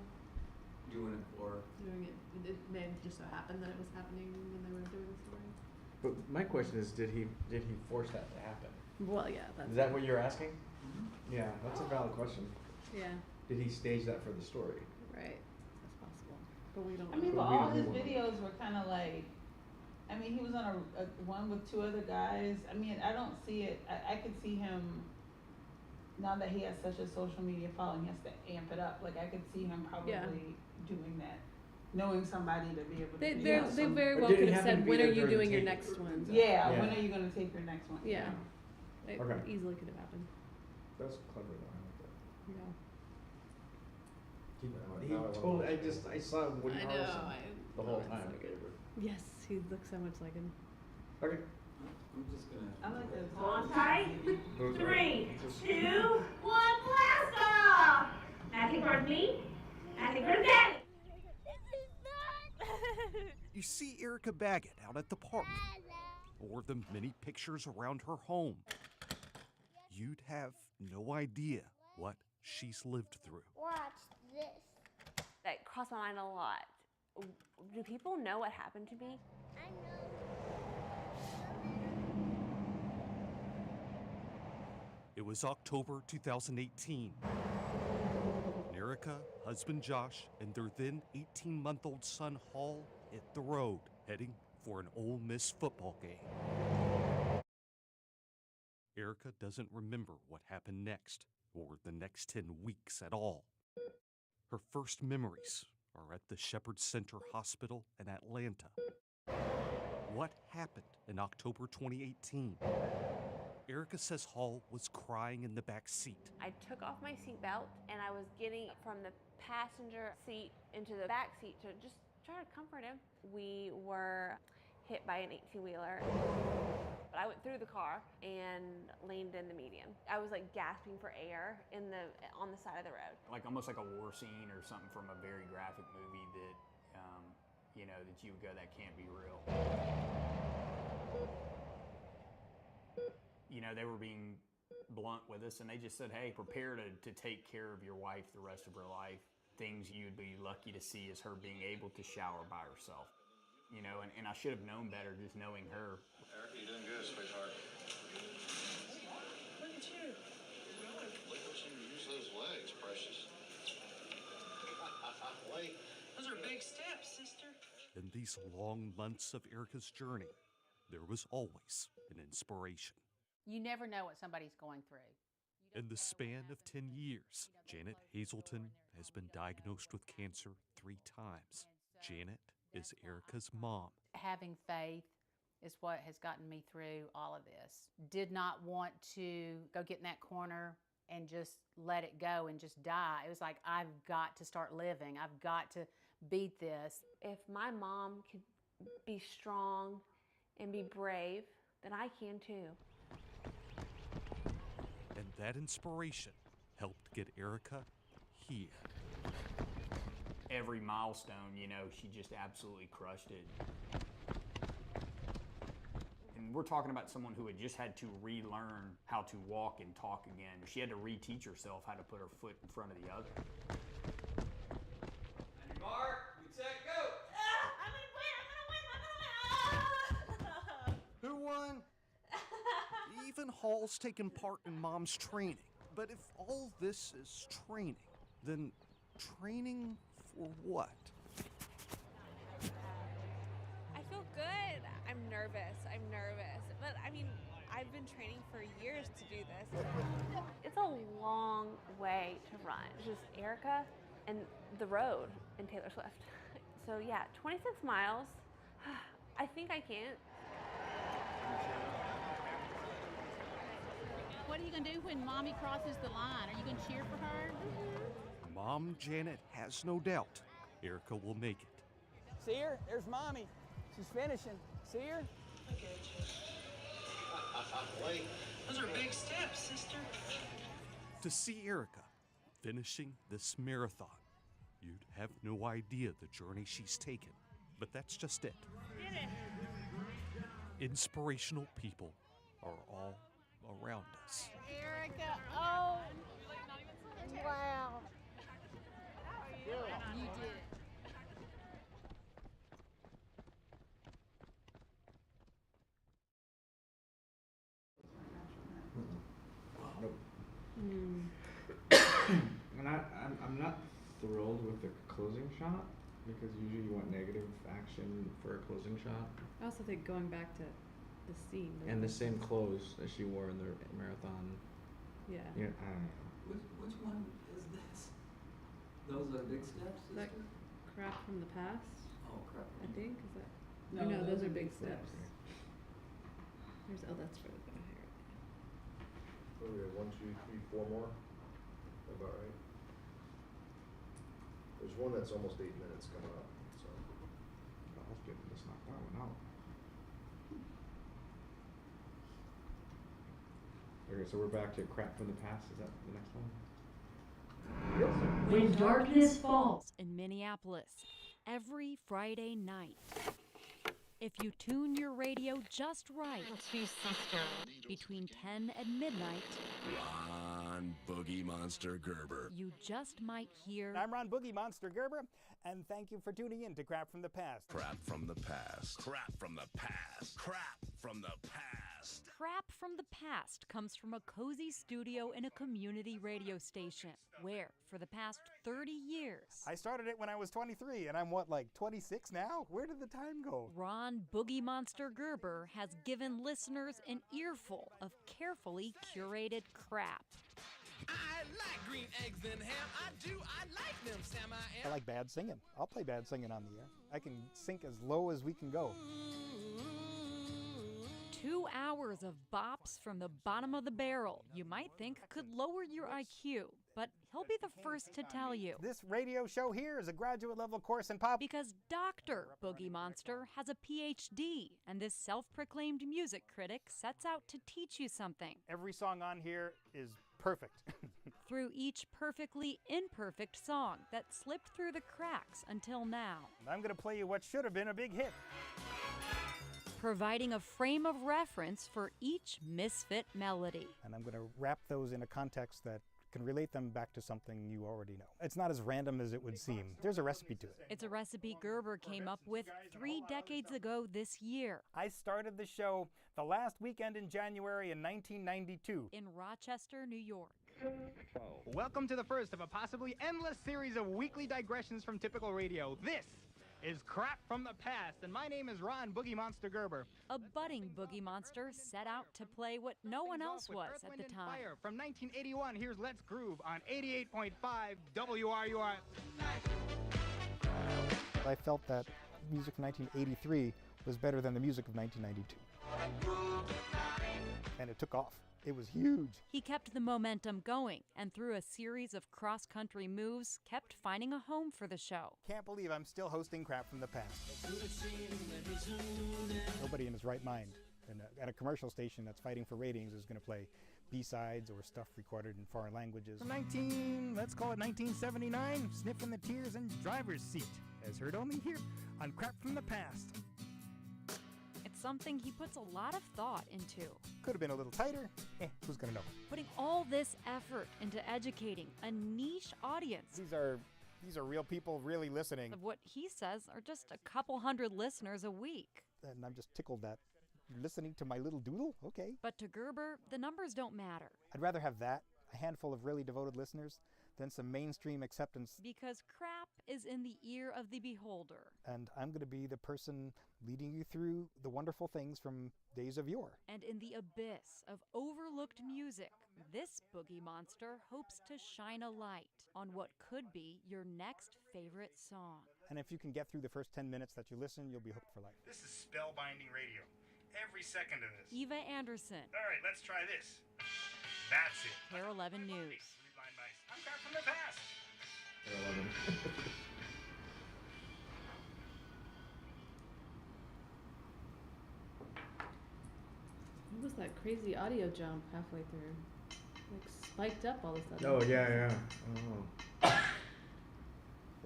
Doing it for. doing it. It may have just so happened that it was happening when they were doing the story. But my question is, did he force that to happen? Well, yeah, that's. Is that what you're asking? Yeah, that's a valid question. Yeah. Did he stage that for the story? Right. That's possible, but we don't. I mean, know. but all his videos were kind of like, I mean, he was on a one with two other guys. I mean, I don't see it. I could see him, now that he has such a social media following, he has to amp it up. Like, I could see him probably doing that, knowing somebody to be able to do that. They very well could have said, when are you doing your next one? Yeah, when are you going to take your next one? Yeah. It Okay. easily could have happened. That's clever though. I like that. Yeah. I saw Woody I know, Harrelson the whole it's time. so good. Yes, he looks so much like him. Okay. I'm just gonna. I like that. On tight. Those are- 3, 2, 1, blast off! Nothing towards me. Nothing towards Daddy. You see Erica Baggett out at the park, or the many pictures around her home. You'd have no idea what she's lived through. Watch this. That crossed my mind a lot. Do people know what happened to me? I know. It was October 2018. Erica, husband Josh, and their then 18-month-old son Hall hit the road, heading for an Ole Miss football game. Erica doesn't remember what happened next, or the next 10 weeks at all. Her first memories are at the Shepherd Center Hospital in Atlanta. What happened in October 2018? Erica says Hall was crying in the back seat. I took off my seatbelt and I was getting from the passenger seat into the back seat to just try to comfort him. We were hit by an 18-wheeler. But I went through the car and leaned in the median. I was like gasping for air on the side of the road. Like almost like a war scene or something from a very graphic movie that, that you would go, that can't be real. They were being blunt with us, and they just said, hey, prepare to take care of your wife the rest of her life. Things you'd be lucky to see is her being able to shower by herself. And I should have known better just knowing her. Erica, you're doing good, sweetheart. Look at you. Look what you use those legs, precious. Wait. Those are big steps, sister. In these long months of Erica's journey, there was always an inspiration. You never know what somebody's going through. In the span of 10 years, Janet Hazelton has been diagnosed with cancer 3 times. Janet is Erica's mom. Having faith is what has gotten me through all of this. Did not want to go get in that corner and just let it go and just die. It was like, I've got to start living. I've got to beat this. If my mom could be strong and be brave, then I can too. And that inspiration helped get Erica here. Every milestone, she just absolutely crushed it. And we're talking about someone who had just had to relearn how to walk and talk again. She had to reteach herself how to put her foot in front of the other. Mark, we set, go! Who won? Even Hall's taken part in Mom's training. But if all this is training, then training for what? I feel good. I'm nervous. But I've been training for years to do this. It's a long way to run. It's just Erica and the road and Taylor Swift. So yeah, 26 miles. I think I can. What are you going to do when Mommy crosses the line? Are you going to cheer for her? Mom Janet has no doubt Erica will make it. See her? There's Mommy. She's finishing. See her? Wait, those are big steps, sister. To see Erica finishing this marathon, you'd have no idea the journey she's taken, but that's just it. Inspirational people are all around us. Erica, oh, wow. You did it. And I'm not thrilled with the closing shot because usually you want negative action for a closing shot. I also think going back to the scene. And the same clothes as she wore in the marathon. Yeah. Yeah, I don't know. Which one is this? Those are big steps, Is that sister? crap from the past? Oh, crap. I think. Is that? No, No, those are big steps. steps. There's, oh, that's further down here. Oh, we have 1, 2, 3, 4 more. About right. There's one that's almost 8 minutes coming up. So. Let's knock that one out. Okay, so we're back to crap from the past. Is that the next one? When darkness falls in Minneapolis every Friday night. If you tune your radio just right, between 10 and midnight, Ron Boogie Monster Gerber. you just might hear I'm Ron Boogie Monster Gerber, and thank you for tuning in to Crap from the Past. Crap from the past. Crap from the past. Crap from the past. Crap from the Past comes from a cozy studio in a community radio station where, for the past 30 years, I started it when I was 23, and I'm what, like 26 now? Where did the time go? Ron Boogie Monster Gerber has given listeners an earful of carefully curated crap. I like green eggs and ham. I do. I like them, Sam. I like bad singing. I'll play bad singing on the air. I can sink as low as we can go. 2 hours of bops from the bottom of the barrel you might think could lower your IQ, but he'll be the first to tell you. This radio show here is a graduate level course in pop. Because Dr. Boogie Monster has a PhD, and this self-proclaimed music critic sets out to teach you something. Every song on here is perfect. Through each perfectly imperfect song that slipped through the cracks until now. I'm going to play you what should have been a big hit. Providing a frame of reference for each misfit melody. And I'm going to wrap those in a context that can relate them back to something you already know. It's not as random as it would seem. There's a recipe to it. It's a recipe Gerber came up with 3 decades ago this year. I started the show the last weekend in January in 1992. In Rochester, New York. Welcome to the first of a possibly endless series of weekly digressions from typical radio. This is Crap from the Past, and my name is Ron Boogie Monster Gerber. A budding Boogie Monster set out to play what no one else was at the time. Fire. From 1981, here's Let's Groove on 88.5 WRUR. I felt that music from 1983 was better than the music of 1992. And it took off. It was huge. He kept the momentum going, and through a series of cross-country moves, kept finding a home for the show. Can't believe I'm still hosting Crap from the Past. Nobody in his right mind at a commercial station that's fighting for ratings is going to play B-sides or stuff recorded in foreign languages. Let's call it 1979, sniffing the tears in driver's seat, as heard only here on Crap from the Past. It's something he puts a lot of thought into. Could have been a little tighter. Who's gonna know? Putting all this effort into educating a niche audience. These are real people really listening. Of what he says are just a couple hundred listeners a week. And I'm just tickled that you're listening to my little doodle? Okay. But to Gerber, the numbers don't matter. I'd rather have that, a handful of really devoted listeners, than some mainstream acceptance. Because crap is in the ear of the beholder. And I'm going to be the person leading you through the wonderful things from days of yore. And in the abyss of overlooked music, this Boogie Monster hopes to shine a light on what could be your next favorite song. And if you can get through the first 10 minutes that you listen, you'll be hooked for life. This is spellbinding radio. every second of this. Eva Anderson. All right, let's try this. That's it. Care 11 News. Three blind mice. I'm Crap from the past. What was that crazy audio jump halfway through? Like spiked up all of a sudden. Oh, yeah. Oh.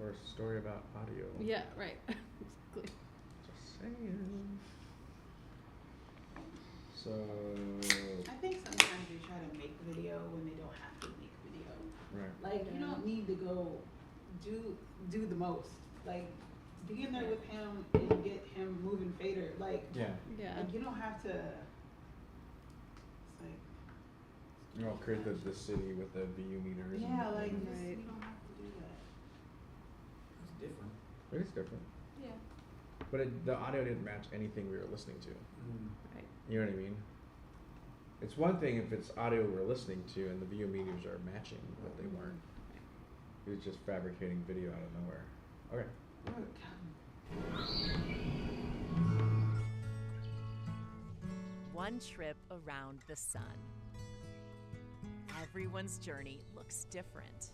Or a story about audio. Yeah, right. Exactly. Just saying. So. I think sometimes they try to make video when they don't have to make video. Right. Like you don't need to go do the most. Like be in there with him and get him moving fader. Like Yeah. Like you don't have to. It's like. You know, create the city with the VU meters. Yeah, and like and- just, you don't have to do that. It's different. It is different. Yeah. But the audio didn't match anything we were listening to. Right. You know what I mean? It's one thing if it's audio we're listening to and the VU meters are matching, but they weren't. He was just fabricating video out of nowhere. Okay. One trip around the sun. Everyone's journey looks different.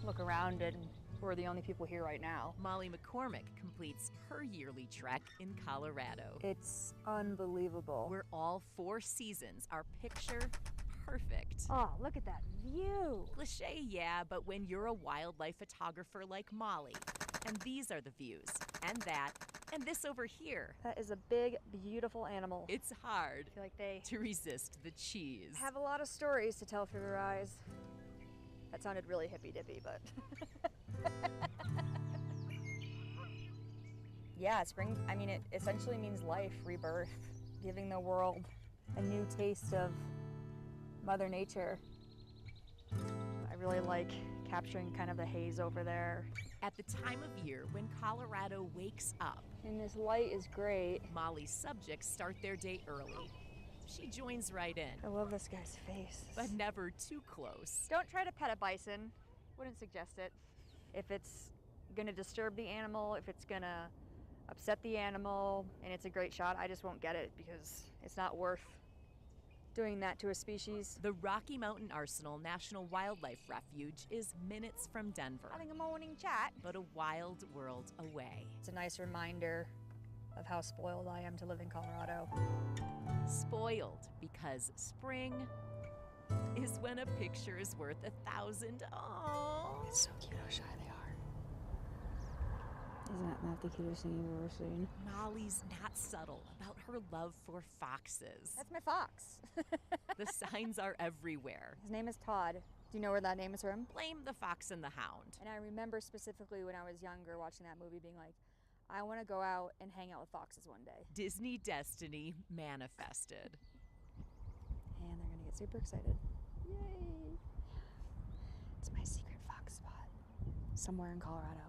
Look around and we're the only people here right now. Molly McCormick completes her yearly trek in Colorado. It's unbelievable. Where all 4 seasons are picture perfect. Oh, look at that view. Cliche, yeah, but when you're a wildlife photographer like Molly, and these are the views, and that, and this over here. That is a big, beautiful animal. It's hard I feel like they to resist the cheese. have a lot of stories to tell through their eyes. That sounded really hippy-dippy, but... Yeah, spring, I mean, it essentially means life, rebirth, giving the world a new taste of Mother Nature. I really like capturing kind of the haze over there. At the time of year when Colorado wakes up, And this light is great. Molly's subjects start their day early. She joins right in, I love this guy's face. but never too close. Don't try to pet a bison. Wouldn't suggest it. If it's gonna disturb the animal, if it's gonna upset the animal, and it's a great shot, I just won't get it because it's not worth doing that to a species. The Rocky Mountain Arsenal National Wildlife Refuge is minutes from Denver, Having a morning chat. but a wild world away. It's a nice reminder of how spoiled I am to live in Colorado. Spoiled because spring is when a picture is worth 1,000. Aww. It's so cute how shy they are. Isn't that not the cutest thing you've ever seen? Molly's not subtle about her love for foxes. That's my fox. The signs are everywhere. His name is Todd. Do you know where that name is from? Blame the fox and the hound. And I remember specifically when I was younger watching that movie being like, I want to go out and hang out with foxes one day. Disney destiny manifested. And they're going to get super excited. Yay! It's my secret fox spot. Somewhere in Colorado.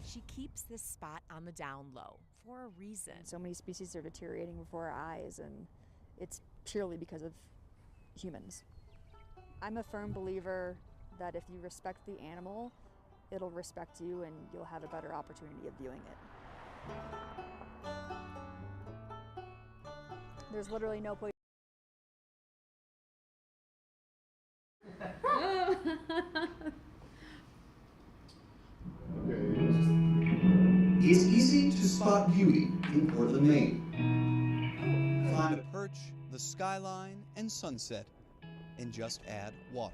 She keeps this spot on the down low for a reason. So many species are deteriorating before our eyes, and it's purely because of humans. I'm a firm believer that if you respect the animal, it'll respect you and you'll have a better opportunity of viewing it. There's literally no place. It's easy to spot beauty in Portland, Maine. Find a perch, the skyline, and sunset, and just add water.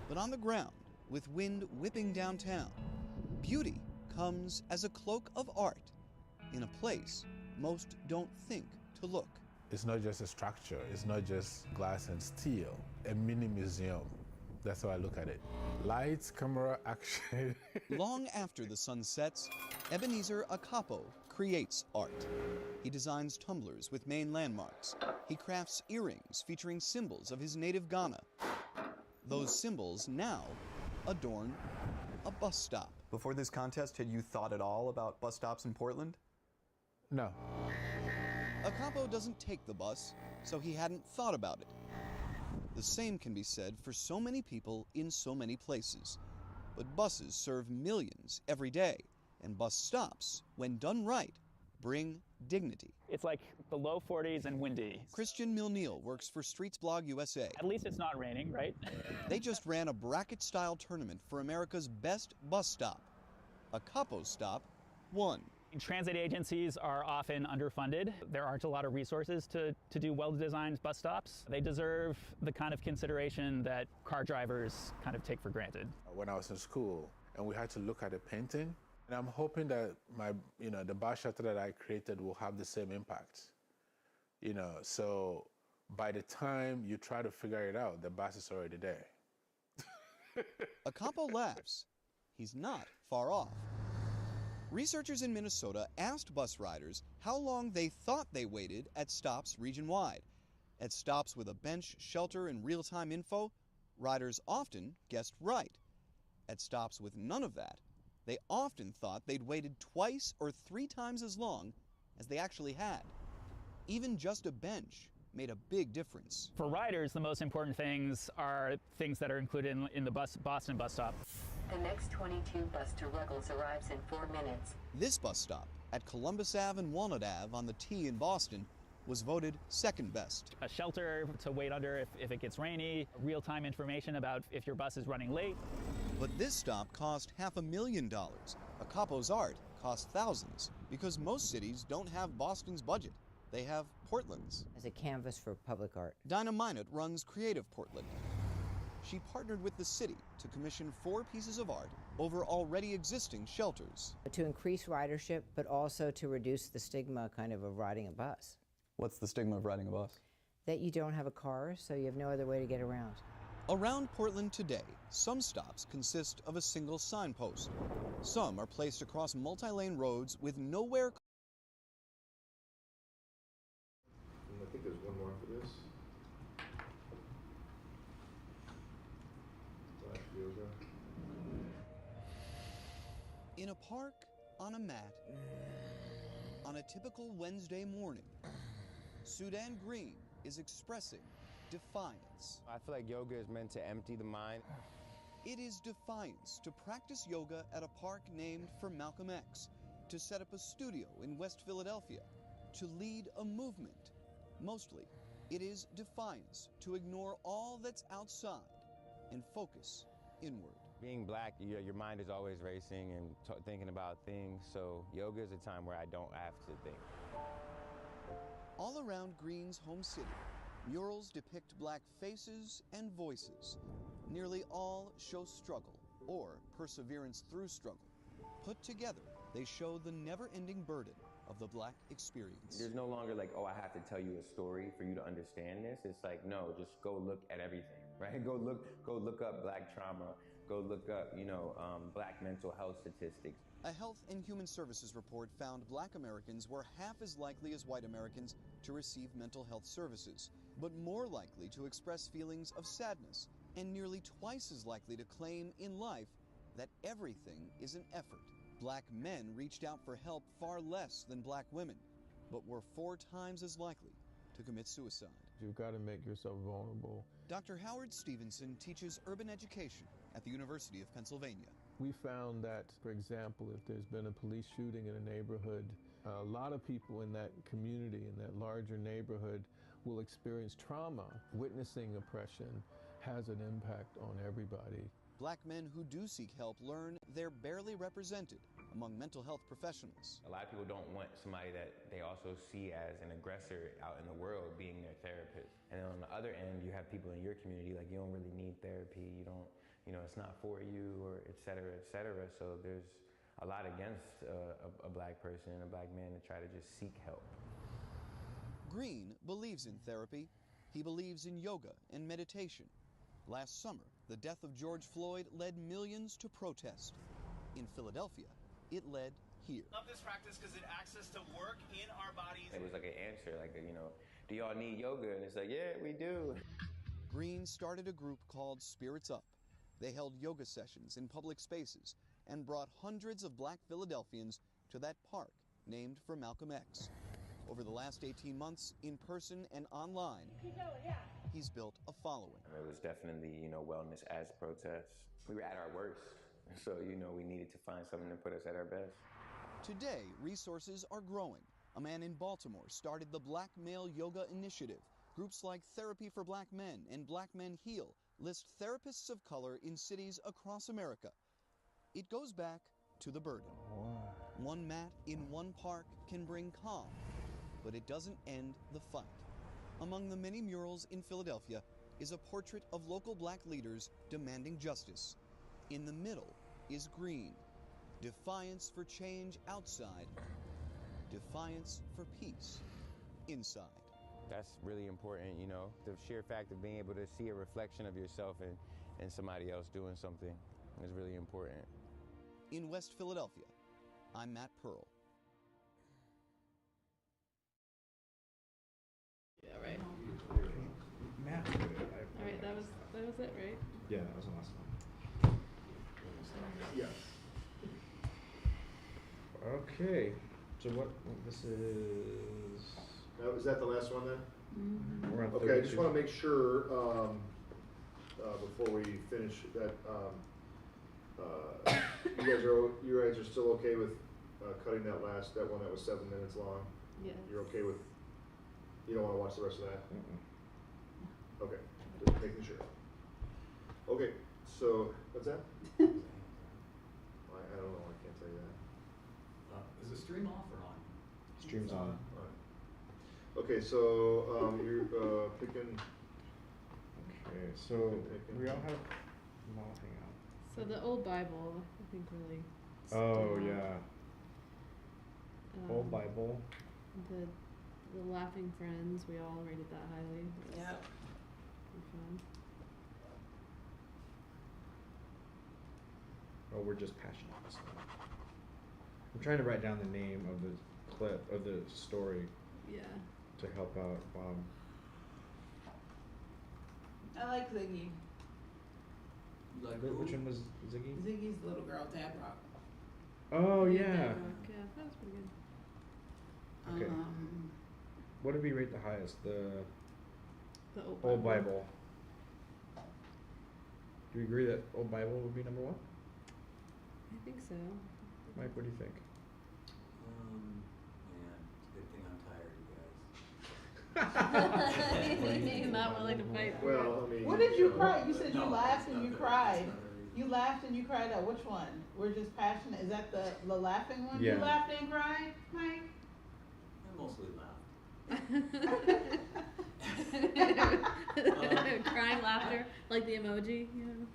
But on the ground, with wind whipping downtown, beauty comes as a cloak of art in a place most don't think to look. It's not just a structure, it's not just glass and steel, a mini museum. That's how I look at it. Lights, camera, action. Long after the sun sets, Ebenezer Akapo creates art. He designs tumblers with Maine landmarks. He crafts earrings featuring symbols of his native Ghana. Those symbols now adorn a bus stop. Before this contest, had you thought at all about bus stops in Portland? No. Akapo doesn't take the bus, so he hadn't thought about it. The same can be said for so many people in so many places. But buses serve millions every day, and bus stops, when done right, bring dignity. It's like the low 40s and windy. Christian Milneal works for Streets Blog USA. At least it's not raining, right? They just ran a bracket-style tournament for America's best bus stop. A capo stop won. Transit agencies are often underfunded. There aren't a lot of resources to do well-designed bus stops. They deserve the kind of consideration that car drivers kind of take for granted. When I was in school and we had to look at the painting, and I'm hoping that the bus shelter that I created will have the same impact. So by the time you try to figure it out, the bus is already there. Acampo laughs. He's not far off. Researchers in Minnesota asked bus riders how long they thought they waited at stops region-wide. At stops with a bench, shelter, and real-time info, riders often guessed right. At stops with none of that, they often thought they'd waited twice or 3 times as long as they actually had. Even just a bench made a big difference. For riders, the most important things are things that are included in the Boston bus stop. The next 22 bus to Ruggles arrives in 4 minutes. This bus stop at Columbus Ave and Walnut Ave on the T in Boston was voted second best. A shelter to wait under if it gets rainy, real-time information about if your bus is running late. But this stop cost $500,000. Acapo's art cost thousands because most cities don't have Boston's budget. They have Portland's. As a canvas for public art. Dinah Minot runs Creative Portland. She partnered with the city to commission 4 pieces of art over already existing shelters. To increase ridership, but also to reduce the stigma of riding a bus. What's the stigma of riding a bus? That you don't have a car, so you have no other way to get around. Around Portland today, some stops consist of a single signpost. Some are placed across multi-lane roads with nowhere. I think there's one more for this. Yoga. In a park, on a mat, on a typical Wednesday morning, Sudan Green is expressing defiance. I feel like yoga is meant to empty the mind. It is defiance to practice yoga at a park named for Malcolm X, to set up a studio in West Philadelphia, to lead a movement. Mostly, it is defiance to ignore all that's outside and focus inward. Being black, your mind is always racing and thinking about things, so yoga is a time where I don't have to think. All around Green's home city, murals depict black faces and voices. Nearly all show struggle or perseverance through struggle. Put together, they show the never-ending burden of the black experience. There's no longer like, oh, I have to tell you a story for you to understand this. It's like, no, just go look at everything, right? Go look up black trauma. Go look up, black mental health statistics. A Health and Human Services report found black Americans were half as likely as white Americans to receive mental health services, but more likely to express feelings of sadness, and nearly twice as likely to claim in life that everything is an effort. Black men reached out for help far less than black women, but were 4 times as likely to commit suicide. You've got to make yourself vulnerable. Dr. Howard Stevenson teaches urban education at the University of Pennsylvania. We found that, for example, if there's been a police shooting in a neighborhood, a lot of people in that community, in that larger neighborhood, will experience trauma. Witnessing oppression has an impact on everybody. Black men who do seek help learn they're barely represented among mental health professionals. A lot of people don't want somebody that they also see as an aggressor out in the world being their therapist. And then on the other end, you have people in your community like, you don't really need therapy, it's not for you, or et cetera, et cetera. So there's a lot against a black person and a black man to try to just seek help. Green believes in therapy. He believes in yoga and meditation. Last summer, the death of George Floyd led millions to protest. In Philadelphia, it led here. Love this practice because it asks us to work in our bodies. It was like an answer, do y'all need yoga? And it's like, yeah, we do. Green started a group called Spirits Up. They held yoga sessions in public spaces and brought hundreds of black Philadelphians to that park named for Malcolm X. Over the last 18 months, in person and online, he's built a following. It was definitely, wellness as protest. We were at our worst, so, we needed to find something to put us at our best. Today, resources are growing. a man in Baltimore started the Black Male Yoga Initiative. Groups like Therapy for Black Men and Black Men Heal list therapists of color in cities across America. It goes back to the burden. One mat in one park can bring calm, but it doesn't end the fight. Among the many murals in Philadelphia is a portrait of local black leaders demanding justice. In the middle is green. Defiance for change outside. Defiance for peace inside. That's really important, you know. The sheer fact of being able to see a reflection of yourself and somebody else doing something is really important. In West Philadelphia, I'm Matt Pearl. Yeah, right. Matt. All right, that was it, right? Yeah, that was the last one. Yes. Okay. So what this is? Now, is that the last one then? Mm-hmm. We're on Okay, I 32. just want to make sure before we finish that you guys are still okay with cutting that one that was 7 minutes long? Yes. You're okay with? You don't want to watch the rest of that? Mm-mm. Okay, just making sure. Okay, so what's that? I don't know. I can't tell you that. Is the stream off or on? Stream's on. Okay, so you're picking. Okay, so we all have. No, hang on. So the old Bible, I think, really. Oh stood out. yeah. Old Bible. The Laughing Friends, we all rated that highly. Yep. Fun. Oh, we're just passionate. So. I'm trying to write down the name of the clip of the story. Yeah. To help out Bob. I like Ziggy. Like Which one was Ziggy? Ziggy's the little girl, Dad Rock. Oh yeah. Yeah, that was pretty good. Okay. What did we rate the highest? The Old Bible. Bible. Do we agree that Old Bible would be number one? I think so. Mike, what do you think? Man, it's a good thing I'm tired, you guys. He's not willing to fight. Well, I mean. What did you cry? You said No, you laughed and it's you not cried. very- You laughed and you cried out. Which one? We're just passionate. Is that the laughing one? Yeah. You laughed and cried, Mike? I mostly laughed. Crying laughter, like the emoji, you know.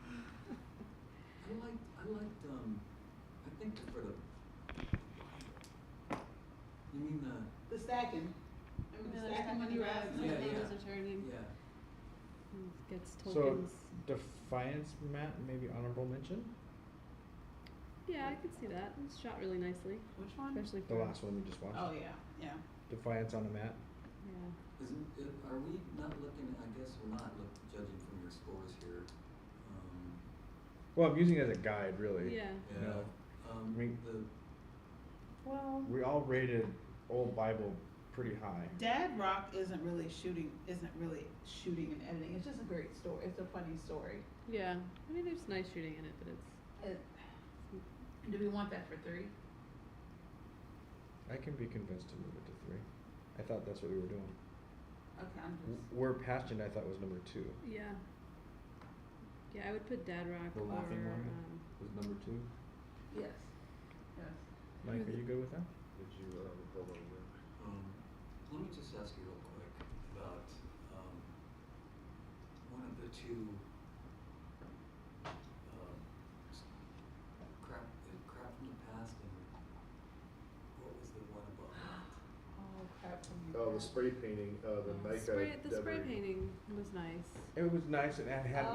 I liked I think for the. You mean the? The stacking. Remember the stacking when you were asking? Yeah, the yeah. tables are turning. Yeah. Gets So tokens. Defiance, Matt, maybe honorable mention. Yeah, I could see that. It was shot really nicely. Which one? Especially The for. last one we just watched. Oh yeah, yeah. Defiance on a mat. Yeah. Are we not looking? I guess we're not judging from your scores here. Well, I'm using it as a guide, really. Yeah. You know, I mean, Well, we all rated Old Bible pretty high. Dad Rock isn't really shooting and editing. It's just a great story. It's a funny story. Yeah. I mean, there's nice shooting in it, but it's. Do we want that for 3? I can be convinced to move it to 3. I thought that's what we were doing. Okay, I'm just. We're Passionate, I thought was number 2. Yeah. Yeah, I would put Dad Rock The or. laughing one was number 2. Yes. Yes. Mike, are you good with that? Did you hold on a minute? Let me just ask you real quick about one of the two crap from the past and what was the one above that? Oh, crap from you. Oh, the spray painting, the Nika. The spray painting was nice. It was nice and it had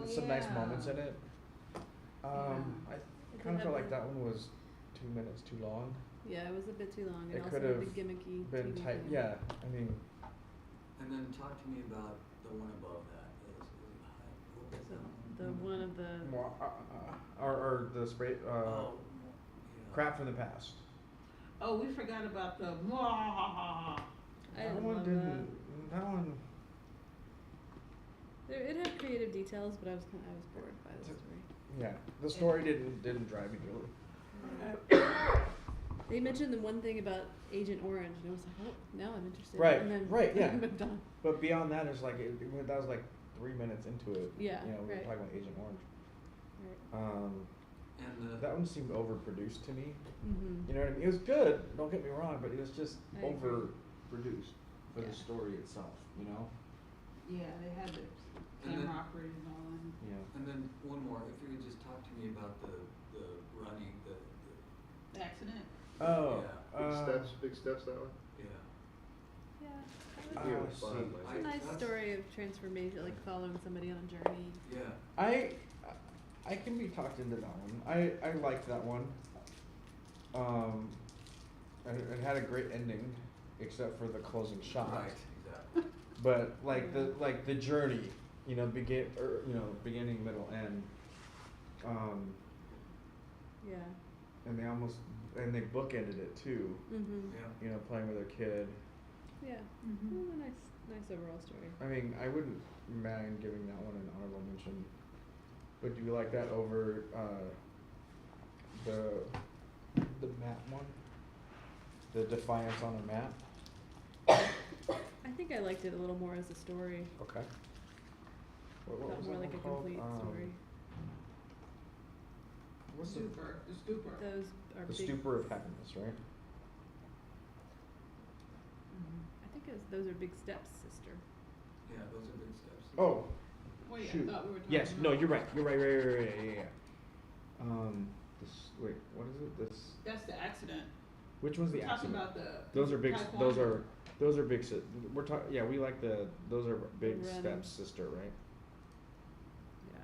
some nice yeah. moments in it. I It kind of did felt have like that one was 2 minutes too long. Yeah, it was a bit too long. It And could also have the gimmicky. been TV tight. thing. Yeah, I mean, And then talk to me about the one above that. What was that one? The one of the. or the spray Yeah. crap from the past. Oh, we forgot about the. I That didn't one love didn't. That one. It had creative details, but I was bored by the story. Yeah, the story didn't drive me really. They mentioned the one thing about Agent Orange, and I was like, oh, now I'm interested. Right, And then right, yeah. moved on. But beyond that, it's like that was like 3 minutes into it. Yeah, You know, we were right. talking about Agent Orange. Right. And that one seemed overproduced to me. Mhm. You know what I mean? It was good. Don't get me wrong, but it was just I agree. overproduced for the story itself. You know? Yeah, they had the And camera then- operators and all in. Yeah. And then one more, if you could just talk to me about the running, The accident. Oh. Yeah. Big steps that one? Yeah. Yeah. Yeah, That it was was fun. it's a nice story of transformation, like following somebody on a journey. Yeah. I can be talked into that one. I liked that one. It had a great ending, except for the closing shot. Right, exactly. But like the journey, you know, beginning, middle, end. Yeah. And they bookended it too. Mhm. Yeah. You know, playing with their kid. Yeah. Mhm. It was a nice overall story. I mean, I wouldn't mind giving that one an honorable mention. But do you like that over the map one? The Defiance on a Map? I think I liked it a little more as a story. Okay. What Felt was more that like one a called? complete story. What's The stupor. Those are the big. Stupor of Happiness, right? I think those are Big Steps, sister. Yeah, those are big steps. Oh. Wait, I Shoot. thought we were talking Yes. about- No, you're right. You're right. Yeah. Wait. What is it? This. That's the accident. Which one's the We're talking accident? about the Those are big. taekwondo. Those are big. We're talking. Yeah, we like those are Big running. Steps, sister, right? Yeah.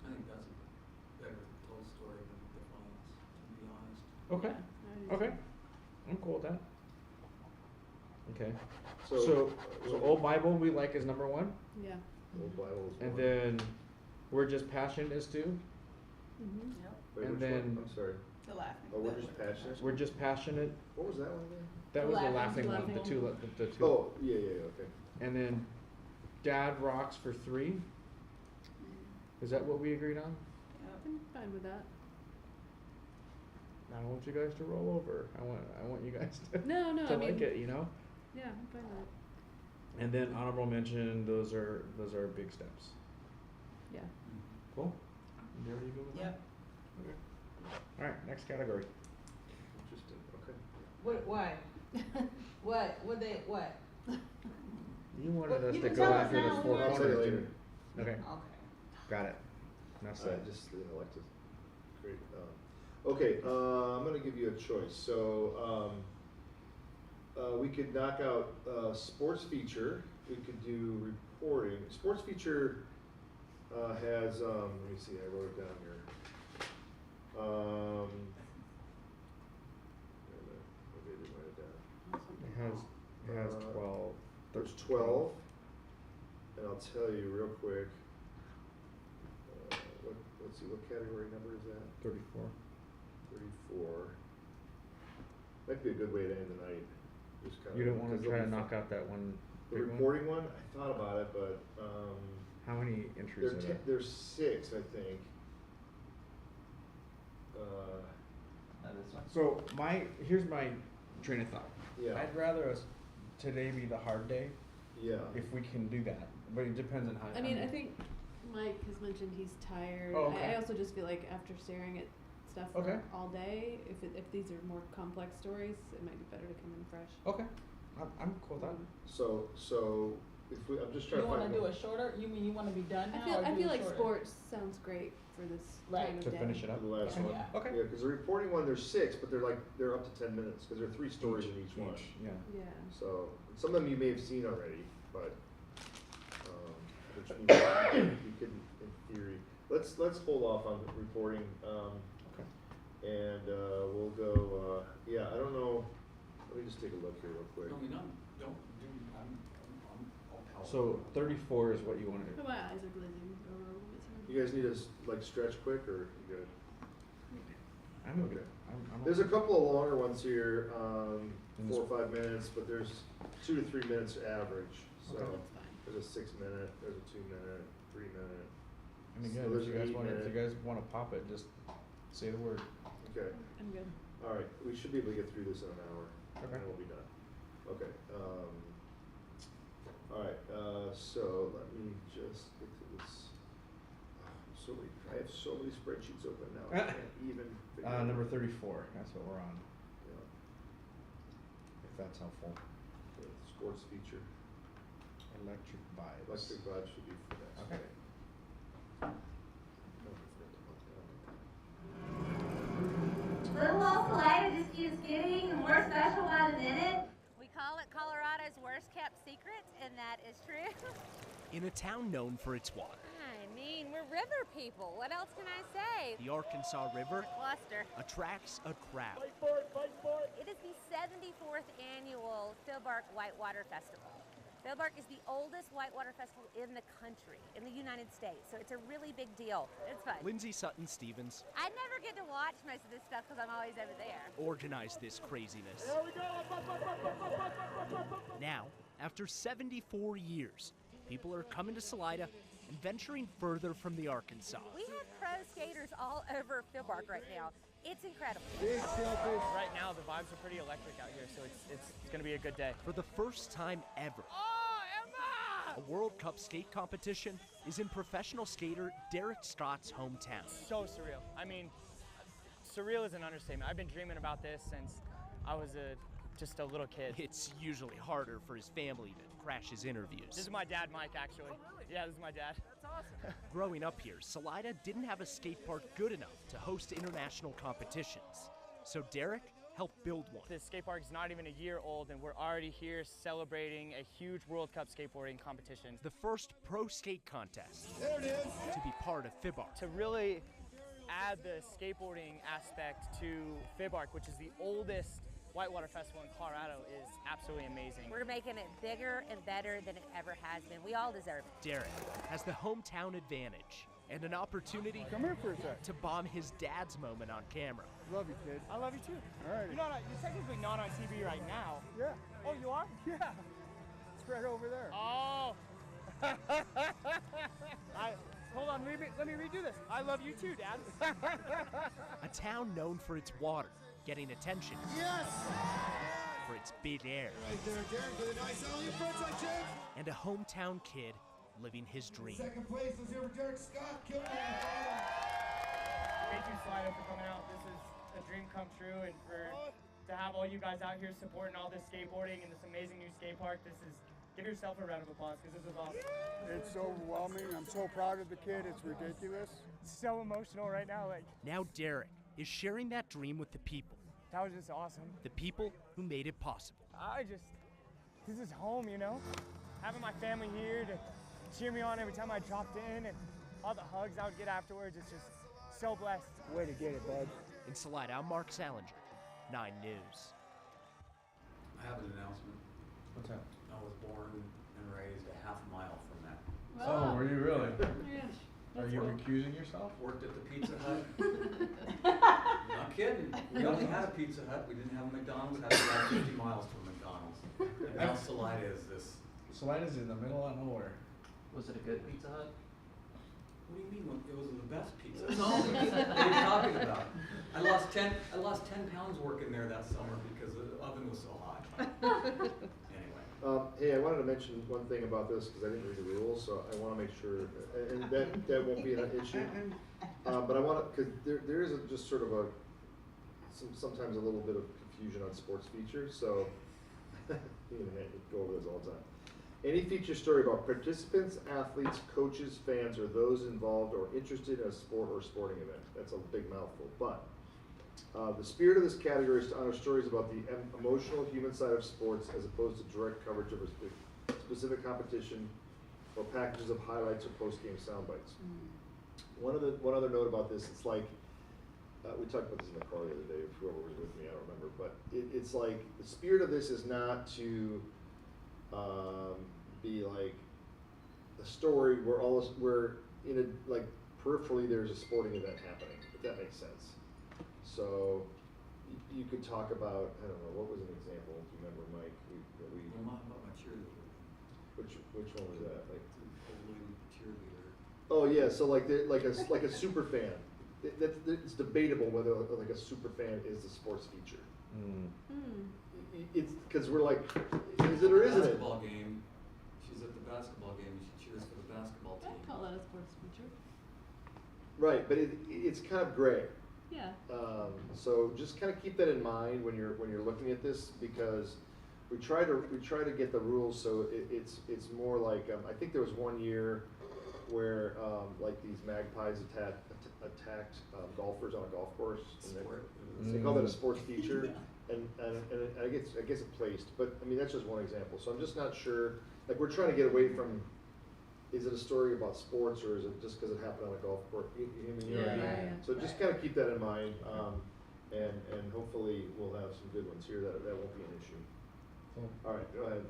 I think that's a better told story than Defiance, to be honest. Okay. Yeah, I do Okay. too. I'm cool with that. Okay. So- So Old Bible we like is number one, Yeah. Old Bible is and one. then We're Just Passionate is two, Mhm. Yep. Wait, and which then one? I'm sorry. The laughing. Oh, We're Just Passionate? We're Just Passionate. What was that one again? That was the Laughing laughing one. one. The two. Oh, yeah, okay. And then Dad Rocks for three. Is that what we agreed on? I'm fine with that. I want you guys to roll over. I want you guys to No, to I like mean- it, you know. Yeah, I'm fine with it. And then honorable mention. Those are big steps. Yeah. Cool. You ready to go with Yep. that? Okay. All right. Next category. Interesting, okay. What? Why? What? What? You wanted Well, us you to can go tell us after the now, four we're- I'll tell you corners. later. dude. Okay. Okay. Got it. Enough said. Just, like to create, okay, I'm gonna give you a choice. So, we could knock out, sports feature, we could do reporting. Sports feature, has, let me see, I wrote it down here. Maybe I didn't write it down. It has 12. There's 12, and I'll tell you real quick, let's see, what category number is that? 34. 34. Might be a good way to end the night. Just kind You don't want because to try it'll to be knock fun. out that one. The big one? reporting one, I thought about it, but, How many entries are there? there's 6, I think. So here's my train of thought. Yeah. I'd rather us today be the hard day. Yeah. If we can do that, but it depends on how. I mean, I think Mike has mentioned he's tired. Oh, okay. I also just feel like after staring at stuff for Okay. all day, if these are more complex stories, it might be better to come in fresh. Okay. I'm cool with that. So if we, I'm just trying You to want find. to do it shorter? You mean you want to be done now? I or do feel it like shorter? sports sounds great for this Right. time of To day. finish it up. The last Yeah. one. Yeah. Okay. Yeah, because the reporting one, there's 6, but they're up to 10 minutes, because there are 3 stories in each one. Yeah. Yeah. So, some of them you may have seen already, but, which means you could, in theory, let's hold off on reporting, Okay. and, we'll go, yeah, I don't know, let me just take a look here real quick. No, I mean, don't do, I'll So 34 is what you want to do. My eyes are glazing over a little bit. You guys need us, like, stretch quick, or you good? I'm Okay. okay. I'm There's a okay. couple of longer ones here, In 4 this- or 5 minutes, but there's 2 to 3 minutes average, so. Okay. That's fine. There's a 6 minute, there's a 2 minute, 3 minute. I mean, So again, there's if you guys an 8 want to, minute. if you guys want to pop it, just say the word. Okay. I'm good. All right, we should be able to get through this in an hour. Okay. And we'll be done. Okay. All right. So let me just get to this. I have so many spreadsheets open now. I can't even. Number 34. That's what we're on. Yeah. If that's helpful. The sports feature. Electric vibes. Electric vibes should be for next. Okay. Little old Salida just keeps getting more special by the minute. We call it Colorado's worst kept secret, and that is true. In a town known for its water, I mean, we're river people. What else can I say? the Arkansas River Cluster. attracts a crowd. It is the 74th annual Philbark Whitewater Festival. Philbark is the oldest whitewater festival in the country, in the United States, so it's a really big deal. It's fun. Lindsay Sutton Stevens I never get to watch most of this stuff because I'm always over there. organized this craziness. Now, after 74 years, people are coming to Salida and venturing further from the Arkansas. We have pro skaters all over Philbark right now. It's incredible. Right now, the vibes are pretty electric out here, so it's going to be a good day. For the first time ever, a World Cup skate competition is in professional skater Derek Scott's hometown. So surreal. I mean, surreal is an understatement. I've been dreaming about this since I was just a little kid. It's usually harder for his family to crash his interviews. This is my dad, Mike, actually. Oh, really? Yeah, this is my dad. That's awesome. Growing up here, Salida didn't have a skate park good enough to host international competitions. So Derek helped build one. The skate park is not even a year old, and we're already here celebrating a huge World Cup skateboarding competition. The first pro skate contest There it is. to be part of FIBARK. To really add the skateboarding aspect to FIBARK, which is the oldest whitewater festival in Colorado, is absolutely amazing. We're making it bigger and better than it ever has been. We all deserve it. Derek has the hometown advantage and an opportunity to bomb his dad's moment on camera. Love you, kid. I love you too. All right. You're technically not on TV right now. Yeah. Oh, you are? Yeah. It's right over there. Oh. Hold on, let me redo this. I love you too, Dad. A town known for its water, getting attention. Yes! For its big air. Right there, Derek, with a nice alley front side check. And a hometown kid living his dream. Second place, let's hear for Derek Scott. Killing it. Thank you, Salida, for coming out. This is a dream come true, and to have all you guys out here supporting all this skateboarding and this amazing new skate park. Give yourself a round of applause because this is awesome. It's overwhelming. I'm so proud of the kid. It's ridiculous. It's so emotional right now. Now Derek is sharing that dream with the people. That was just awesome. The people who made it possible. This is home, you know? Having my family here to cheer me on every time I dropped in, and all the hugs I would get afterwards, it's just so blessed. Way to get it, bud. In Salida, I'm Mark Salinger, 9 News. I have an announcement. What's that? I was born and raised a half mile from that. Oh, were you really? Yes. Are you recusing yourself? Worked at the Pizza Hut. Not kidding. We only had a Pizza Hut. We didn't have a McDonald's. Had to drive 50 miles to a McDonald's. And now Salida is this. Salida's in the middle of nowhere. Was it a good Pizza Hut? What do you mean? It was the best pizza. No, what are you talking about? I lost 10 pounds working there that summer because the oven was so hot. Anyway. Hey, I wanted to mention one thing about this because I didn't read the rules, so I want to make sure, and that won't be an issue. But I want to, because there is just sort of sometimes a little bit of confusion on sports features, so you can go over this all the time. Any feature story about participants, athletes, coaches, fans, or those involved or interested in a sport or sporting event. That's a big mouthful, but the spirit of this category is to honor stories about the emotional human side of sports as opposed to direct coverage of a specific competition or packages of highlights or post-game sound bites. One other note about this, it's like, we talked about this in the car the other day, whoever was with me, I don't remember, but it's like, the spirit of this is not to be like a story where in a, like, peripherally there's a sporting event happening, if that makes sense. So you could talk about, I don't know, what was an example? Do you remember, Mike? Well, not about my cheerleader. Which one was that? Like the cheerleader. Oh yeah, so like a super fan. it's debatable whether like a super fan is a sports feature. It's because we're like, is it or isn't it? Basketball game. She's at the basketball game. She cheers for the basketball team. I'd call that a sports feature. Right, but it's kind of gray. Yeah. So just kind of keep that in mind when you're looking at this, because we try to get the rules so it's more like I think there was one year where like these magpies attacked golfers on a golf course. And they call that a sports feature, and I guess it placed. But I mean that's just one example. So I'm just not sure. Like we're trying to get away from. Is it a story about sports, or is it just because it happened on a golf course? You know what I mean? So just kind of keep that in mind, and hopefully we'll have some good ones here. That won't be an issue. Cool. All right, go ahead.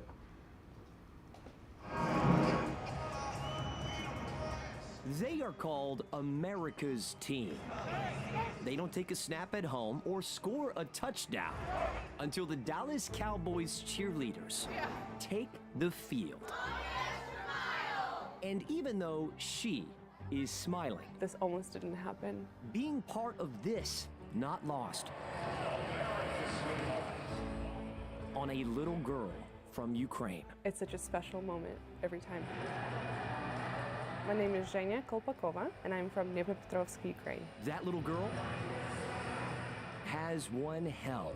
They are called America's team. They don't take a snap at home or score a touchdown until the Dallas Cowboys cheerleaders take the field. And even though she is smiling, this almost didn't happen. Being part of this, not lost on a little girl from Ukraine. It's such a special moment every time. My name is Zhenya Kolpakova, and I'm from Dnipropetrovsk, Ukraine. That little girl has one hell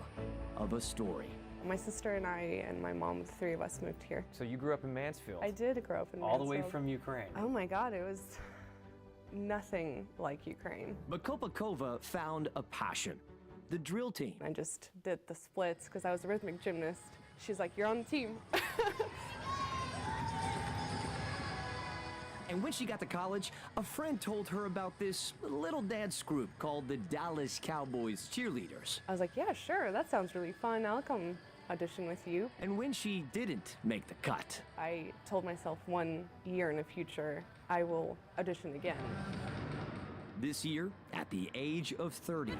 of a story. My sister and I and my mom, the three of us, moved here. So you grew up in Mansfield? I did grow up in All Mansfield. the way from Ukraine? Oh my God, it was nothing like Ukraine. But Kolpakova found a passion, the drill team. I just did the splits because I was a rhythmic gymnast. She's like, you're on the team. And when she got to college, a friend told her about this little dance group called the Dallas Cowboys Cheerleaders. I was like, yeah, sure, that sounds really fun. I'll come audition with you. And when she didn't make the cut, I told myself 1 year in the future, I will audition again. This year, at the age of 30.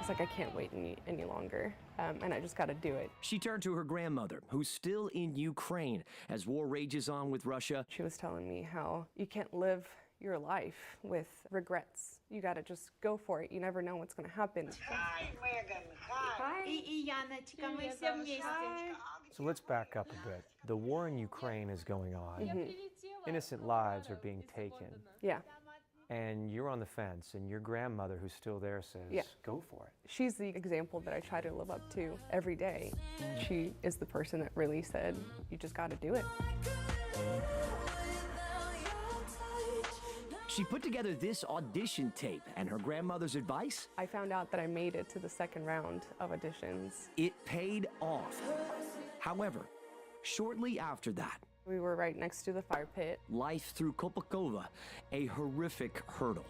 It's like, I can't wait any longer, and I just got to do it. She turned to her grandmother, who's still in Ukraine as war rages on with Russia. She was telling me how you can't live your life with regrets. You got to just go for it. You never know what's going to happen. Hi, Megan. Hi. So let's back up a bit. The war in Ukraine is going on. Innocent lives are being taken. Yeah. And you're on the fence, and your grandmother, who's still there, says, go for it. She's the example that I try to live up to every day. She is the person that really said, you just got to do it. She put together this audition tape, and her grandmother's advice? I found out that I made it to the second round of auditions. It paid off. However, shortly after that, we were right next to the fire pit. Life threw Kolpakova a horrific hurdle.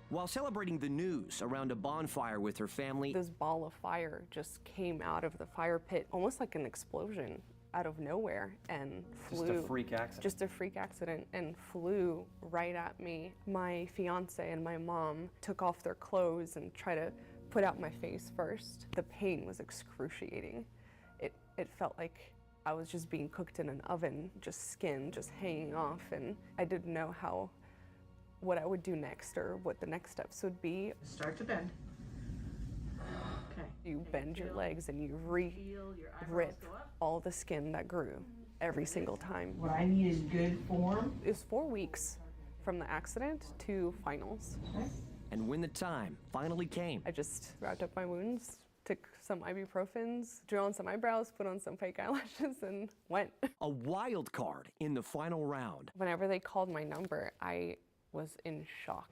While celebrating the news around a bonfire with her family, this ball of fire just came out of the fire pit, almost like an explosion out of nowhere, and flew. Just a freak accident. Just a freak accident, and flew right at me. My fiance and my mom took off their clothes and tried to put out my face first. The pain was excruciating. It felt like I was just being cooked in an oven, just skin just hanging off, and I didn't know what I would do next or what the next steps would be. Start to bend. Okay. You bend your legs and you rip all the skin that grew every single time. What I need is good form. It was 4 weeks from the accident to finals. Okay. And when the time finally came, I just wrapped up my wounds, took some ibuprofens, drew on some eyebrows, put on some fake eyelashes, and went. A wild card in the final round. Whenever they called my number, I was in shock.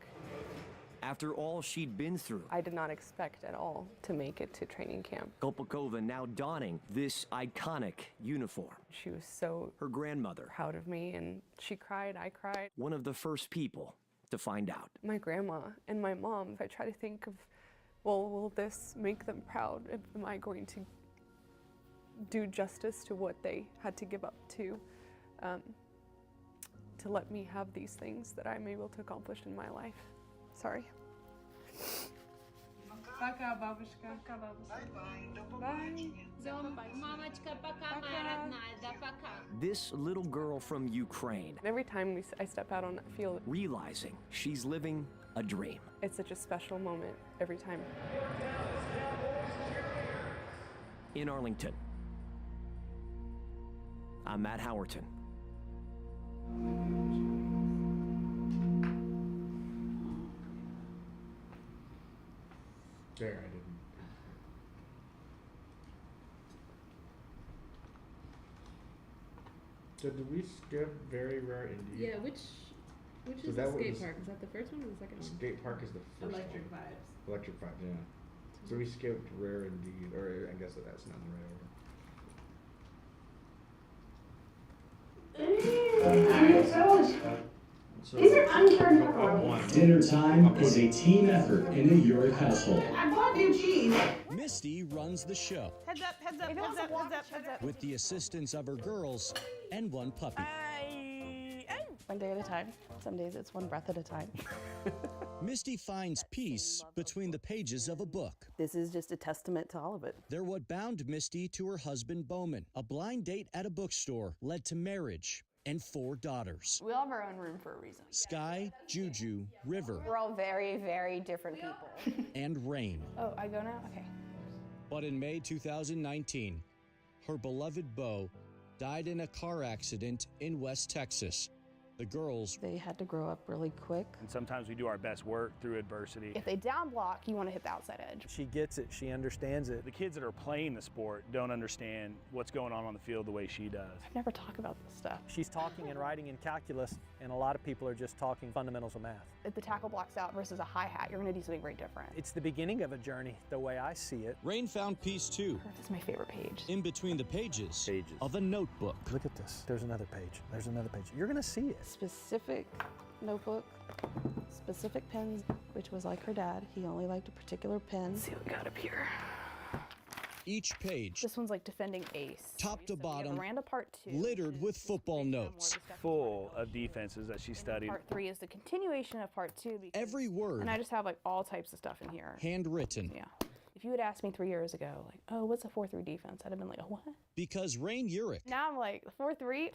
After all she'd been through, I did not expect at all to make it to training camp. Kolpakova now donning this iconic uniform. She was so her grandmother, proud of me, and she cried, I cried. One of the first people to find out. My grandma and my mom, if I try to think of, well, will this make them proud? Am I going to do justice to what they had to give up to let me have these things that I'm able to accomplish in my life? Sorry. Пока, бабушка. Пока, бабушка. Bye. Мамочка, пока, моя родная, да пока. This little girl from Ukraine, Every time I step out on that field, realizing she's living a dream. it's such a special moment every time. In Arlington, I'm Matt Howerton. There, I didn't. So did we skip Very Rare Indeed? Yeah, which So is that the skate was- park? Is that the first one or the second one? Skate Park is the first Electric one. Vibes. Electric Vibes, yeah. So we skipped Rare Indeed, or I guess that's not the right order. These are unturned for Dinner time is a team effort in the Uric household. I bought new cheese. Misty runs the show Heads up, heads up, heads up, heads up, heads up. with the assistance of her girls and one puppy. One day at a time. Some days it's one breath at a time. Misty finds peace between the pages of a book. This is just a testament to all of it. They're what bound Misty to her husband Bowman. A blind date at a bookstore led to marriage and 4 daughters. We all have our own room for a reason. Sky, Juju, River, We're all very, very different people. and Rain. Oh, I go now? Okay. But in May 2019, her beloved Beau died in a car accident in West Texas. The girls, They had to grow up really quick. And sometimes we do our best work through adversity. If they down block, you want to hit the outside edge. She gets it, she understands it. The kids that are playing the sport don't understand what's going on the field the way she does. I've never talked about this stuff. She's talking and writing in calculus, and a lot of people are just talking fundamentals of math. If the tackle blocks out versus a hi-hat, you're going to do something very different. It's the beginning of a journey, the way I see it. Rain found peace too. This is my favorite page. In between the pages of a notebook. Look at this. There's another page. There's another page. You're going to see it. Specific notebook, specific pens, which was like her dad. He only liked a particular pen. Let's see what we got up here. Each page, This one's like defending ace. top to bottom, Miranda part 2. littered with football notes. Full of defenses that she studied. Part 3 is the continuation of part 2. Because, Every word and I just have like all types of stuff in here. handwritten. Yeah. If you had asked me 3 years ago, like, oh, what's a 4-3 defense? I'd have been like, what? Because Rain Uric Now I'm like, 4-3?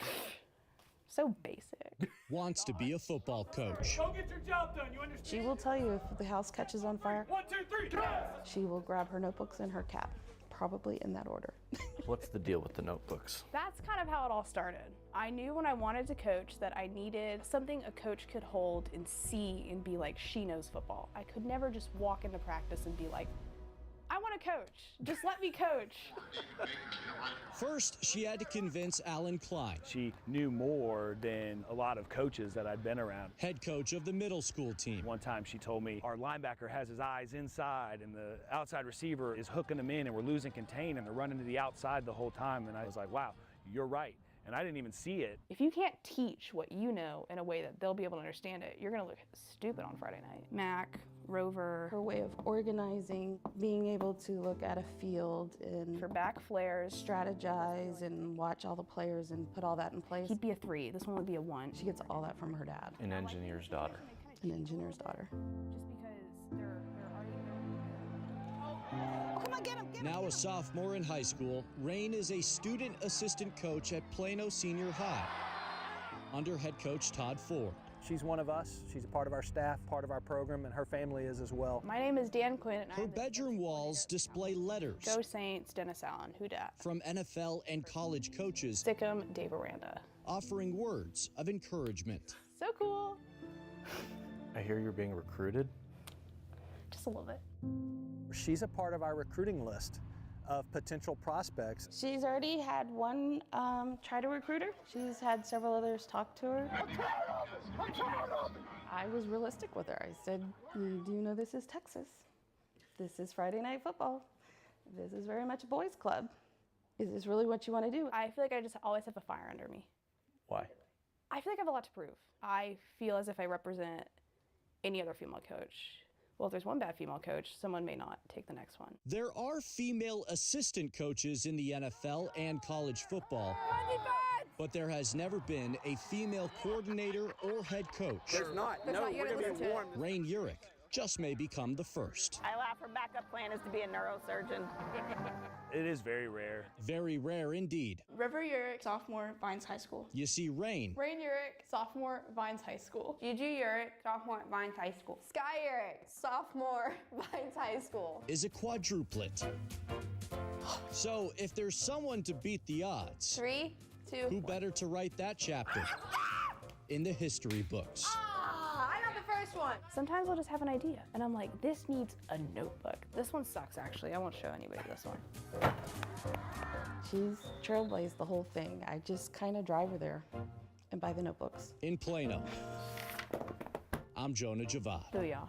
So basic. wants to be a football coach. Go get your job done, you understand? She will tell you if the house catches on fire. 1, 2, 3, go! She will grab her notebooks and her cap, probably in that order. What's the deal with the notebooks? That's kind of how it all started. I knew when I wanted to coach that I needed something a coach could hold and see and be like, she knows football. I could never just walk into practice and be like, I want to coach. Just let me coach. First, she had to convince Alan Klein, She knew more than a lot of coaches that I'd been around. head coach of the middle school team. One time she told me our linebacker has his eyes inside and the outside receiver is hooking them in and we're losing contain and they're running to the outside the whole time. And I was like, wow, you're right. And I didn't even see it. If you can't teach what you know in a way that they'll be able to understand it, you're going to look stupid on Friday night. Mac, Rover, her way of organizing, being able to look at a field and for back flares, strategize and watch all the players and put all that in place. He'd be a 3. This one would be a 1. She gets all that from her dad. An engineer's daughter. An engineer's daughter. Just because they're already Come on, get him, get him. Now a sophomore in high school, Rain is a student assistant coach at Plano Senior High under head coach Todd Ford. She's one of us. She's a part of our staff, part of our program, and her family is as well. My name is Dan Quinn. And Her bedroom walls display letters Go Saints, Dennis Allen, who dat? from NFL and college coaches Stickum, Dave Aranda. offering words of encouragement. So cool. I hear you're being recruited. Just a little bit. She's a part of our recruiting list of potential prospects. She's already had one try to recruit her. She's had several others talk to her. I was realistic with her. I said, do you know this is Texas? This is Friday Night Football. This is very much a boys' club. Is this really what you want to do? I feel like I just always have a fire under me. Why? I feel like I have a lot to prove. I feel as if I represent any other female coach. Well, if there's one bad female coach, someone may not take the next one. There are female assistant coaches in the NFL and college football, but there has never been a female coordinator or head coach. There's not. No, we're going to be warm. Rain Uric just may become the first. I laugh, her backup plan is to be a neurosurgeon. It is very rare. Very rare indeed. River Urick, sophomore, Vines High School. You see Rain, Rain Urick, sophomore, Vines High School. Gigi Urick, sophomore at Vines High School. Sky Urick, sophomore, Vines High School. is a quadruplet. So if there's someone to beat the odds, 3, 2, who better to write that chapter in the history books? I got the first one. Sometimes I'll just have an idea, and I'm like, this needs a notebook. This one sucks, actually. I won't show anybody this one. She's trailblazed the whole thing. I just kind of drive her there and buy the notebooks. In Plano, I'm Jonah Javad. Booyah.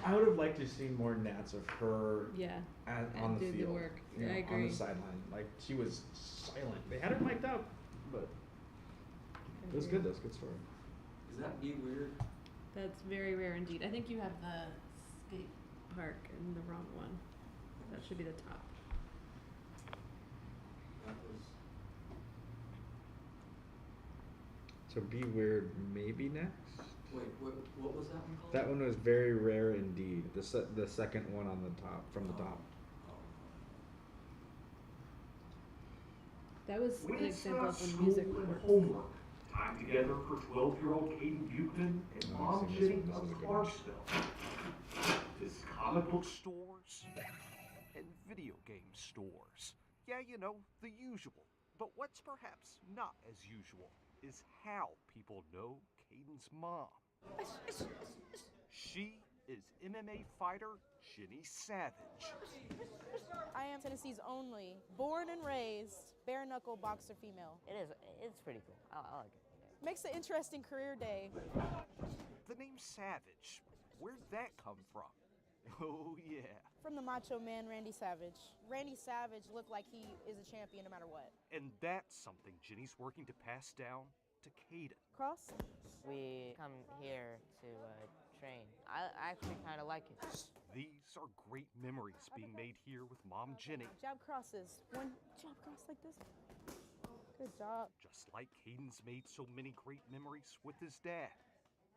I would have liked to see more nats of her Yeah. on the do field. the work. You know, I on agree. the sideline. Like, she was silent. They had her mic'd up, but it was good. That was a good story. Is that be weird? That's very rare indeed. I think you have the skate park and the wrong one. That should be the top. That was. So Be Weird maybe next? Wait, what was that one called? That one was very rare indeed. The second one on the top, from the top. That was When an it's example not of when school music and works. homework, time together for 12-year-old Caden Buchanan and Mom Jenny of Clarksville. Visit comic book stores And video game stores. Yeah, you know, the usual. But what's perhaps not as usual is how people know Caden's mom. She is MMA fighter Jenny Savage. I am Tennessee's only born and raised bare knuckle boxer female. It's pretty cool. I like it. Makes an interesting career day. The name Savage, where'd that come from? Oh, yeah. From the Macho Man Randy Savage. Randy Savage looked like he is a champion no matter what. And that's something Jenny's working to pass down to Caden. Cross? We come here to train. I actually kind of like it. These are great memories being made here with Mom Jenny. Jab crosses. One jab cross like this. Good job. Just like Caden's made so many great memories with his dad,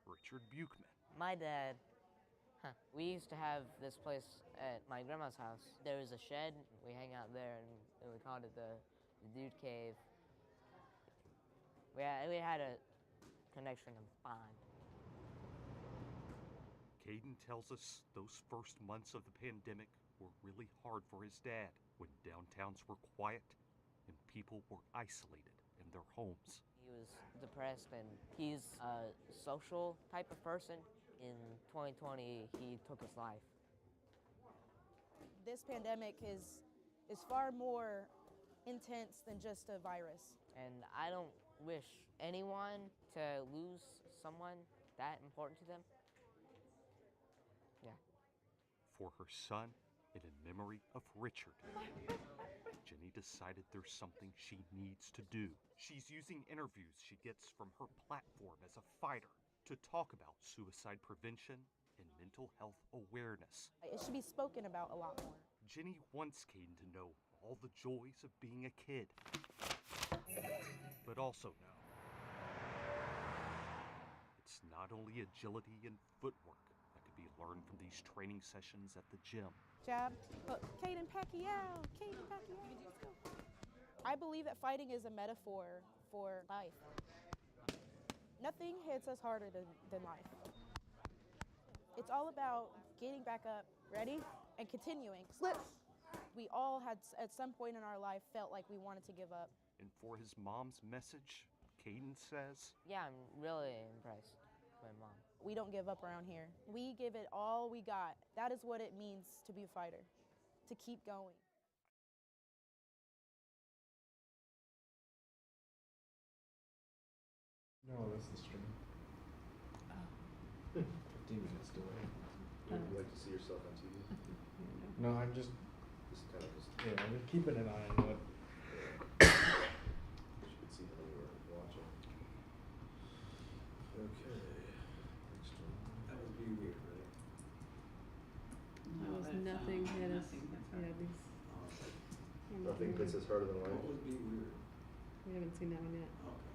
Richard Buchman. My dad, we used to have this place at my grandma's house. There was a shed. We hang out there, and we called it the Dude Cave. We had a connection of bond. Caden tells us those first months of the pandemic were really hard for his dad, when downtowns were quiet and people were isolated in their homes. He was depressed, and he's a social type of person. In 2020, he took his life. This pandemic is far more intense than just a virus. And I don't wish anyone to lose someone that important to them. Yeah. For her son, and in memory of Richard, Jenny decided there's something she needs to do. She's using interviews she gets from her platform as a fighter to talk about suicide prevention and mental health awareness. It should be spoken about a lot more. Jenny wants Caden to know all the joys of being a kid, but also know it's not only agility and footwork that could be learned from these training sessions at the gym. Jab, hook, Caden Pacquiao, Caden Pacquiao. I believe that fighting is a metaphor for life. Nothing hits us harder than life. It's all about getting back up, ready, and continuing. Slip. We all had, at some point in our life, felt like we wanted to give up. And for his mom's message, Caden says, Yeah, I'm really impressed with my mom. We don't give up around here. We give it all we got. That is what it means to be a fighter, to keep going. No, that's the stream. 15 minutes delay. Would you like to see yourself on TV? No, I'm just kind of yeah, I'm just keeping an eye on what. You could see how you were watching. Okay. Next one. That would be weird, right? That was nothing hit us. Yeah, these. Nothing hits us harder than life. What would be weird? We haven't seen that one yet. Okay.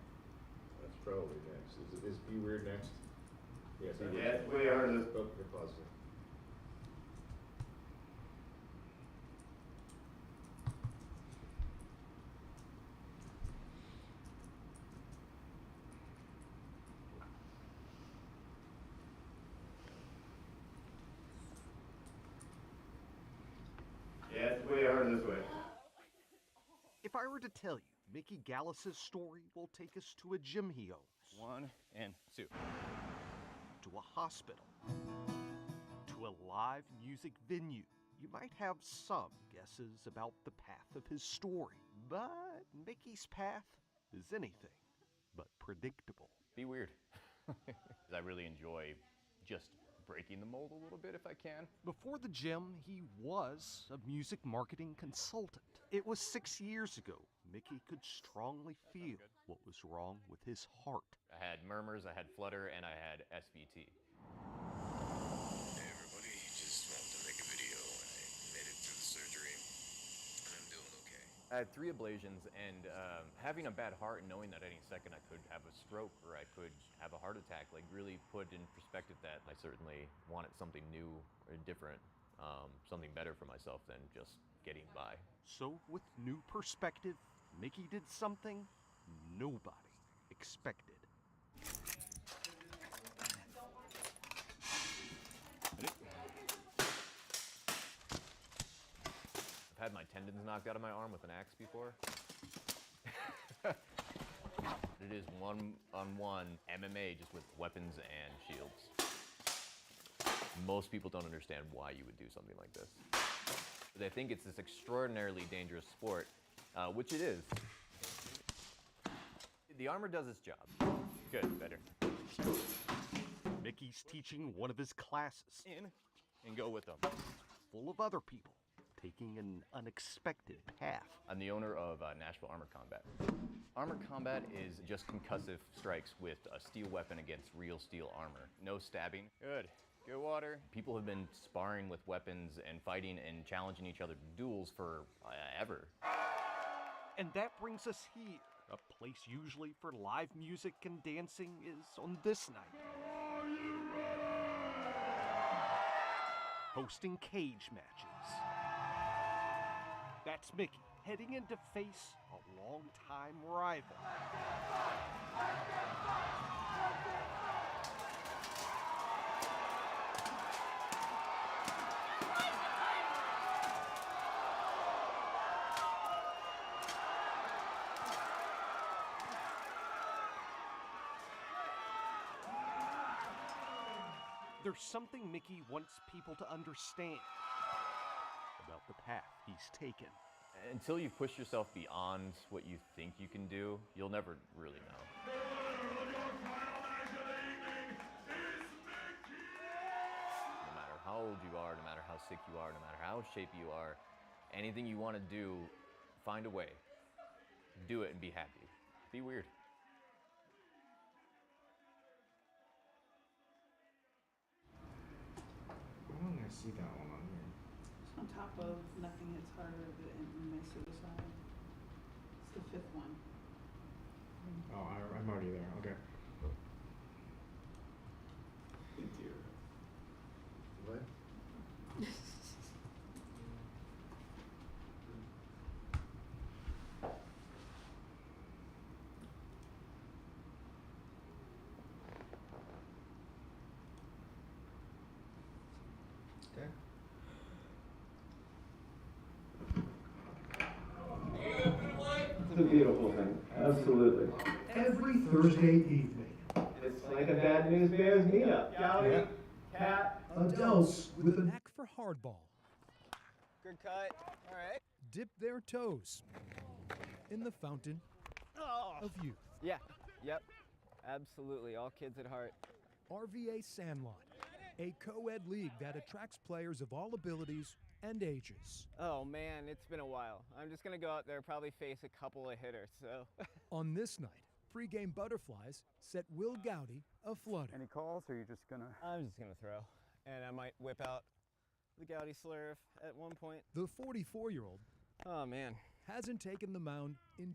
That's probably next. Is Be Weird next? Yeah, Be Weird. Yeah, it's way harder. Oh, you're positive. Yeah, it's way harder this way. If I were to tell you, Mickey Gallus's story will take us to a gym he owns. 1 and 2. To a hospital. To a live music venue. You might have some guesses about the path of his story, but Mickey's path is anything but predictable. Be weird. I really enjoy just breaking the mold a little bit if I can. Before the gym, he was a music marketing consultant. It was 6 years ago. Mickey could strongly feel what was wrong with his heart. I had murmurs, I had flutter, and I had SVT. Hey everybody, just wanted to make a video and I made it through the surgery and I'm doing okay. I had 3 ablations, and having a bad heart and knowing that any second I could have a stroke or I could have a heart attack, like really put in perspective that I certainly wanted something new or different, something better for myself than just getting by. So with new perspective, Mickey did something nobody expected. I've had my tendons knocked out of my arm with an axe before. It is one-on-one MMA just with weapons and shields. Most people don't understand why you would do something like this. They think it's this extraordinarily dangerous sport, which it is. The armor does its job. Good, better. Mickey's teaching one of his classes. In and go with them. Full of other people taking an unexpected path. I'm the owner of Nashville Armor Combat. Armor combat is just concussive strikes with a steel weapon against real steel armor. No stabbing. Good. Good water. People have been sparring with weapons and fighting and challenging each other to duels for ever. And that brings us here. A place usually for live music and dancing is on this night. Hosting cage matches. That's Mickey heading in to face a longtime rival. There's something Mickey wants people to understand about the path he's taken. Until you've pushed yourself beyond what you think you can do, you'll never really know. No matter how old you are, no matter how sick you are, no matter how shape you are, anything you want to do, find a way. Do it and be happy. Be weird. I don't see that one on here. It's on top of Nothing Hits Harder Than My Suicide. It's the 5th one. Oh, I'm already there. Okay. What? Okay. It's a beautiful thing, absolutely. Every Thursday evening, It's like a Bad News Bears meetup. Galley, cat, adults with a knack for hardball Good cut. All right. dip their toes in the fountain of youth. Yeah. Yep. Absolutely. All kids at heart. RVA Sandlot, a co-ed league that attracts players of all abilities and ages. Oh man, it's been a while. I'm just gonna go out there, probably face a couple of hitters. So. On this night, pregame butterflies set Will Gowdy aflutter. Any calls, or are you just gonna? I'm just gonna throw, and I might whip out the Gowdy slurve at one point. The 44-year-old Oh man. hasn't taken the mound in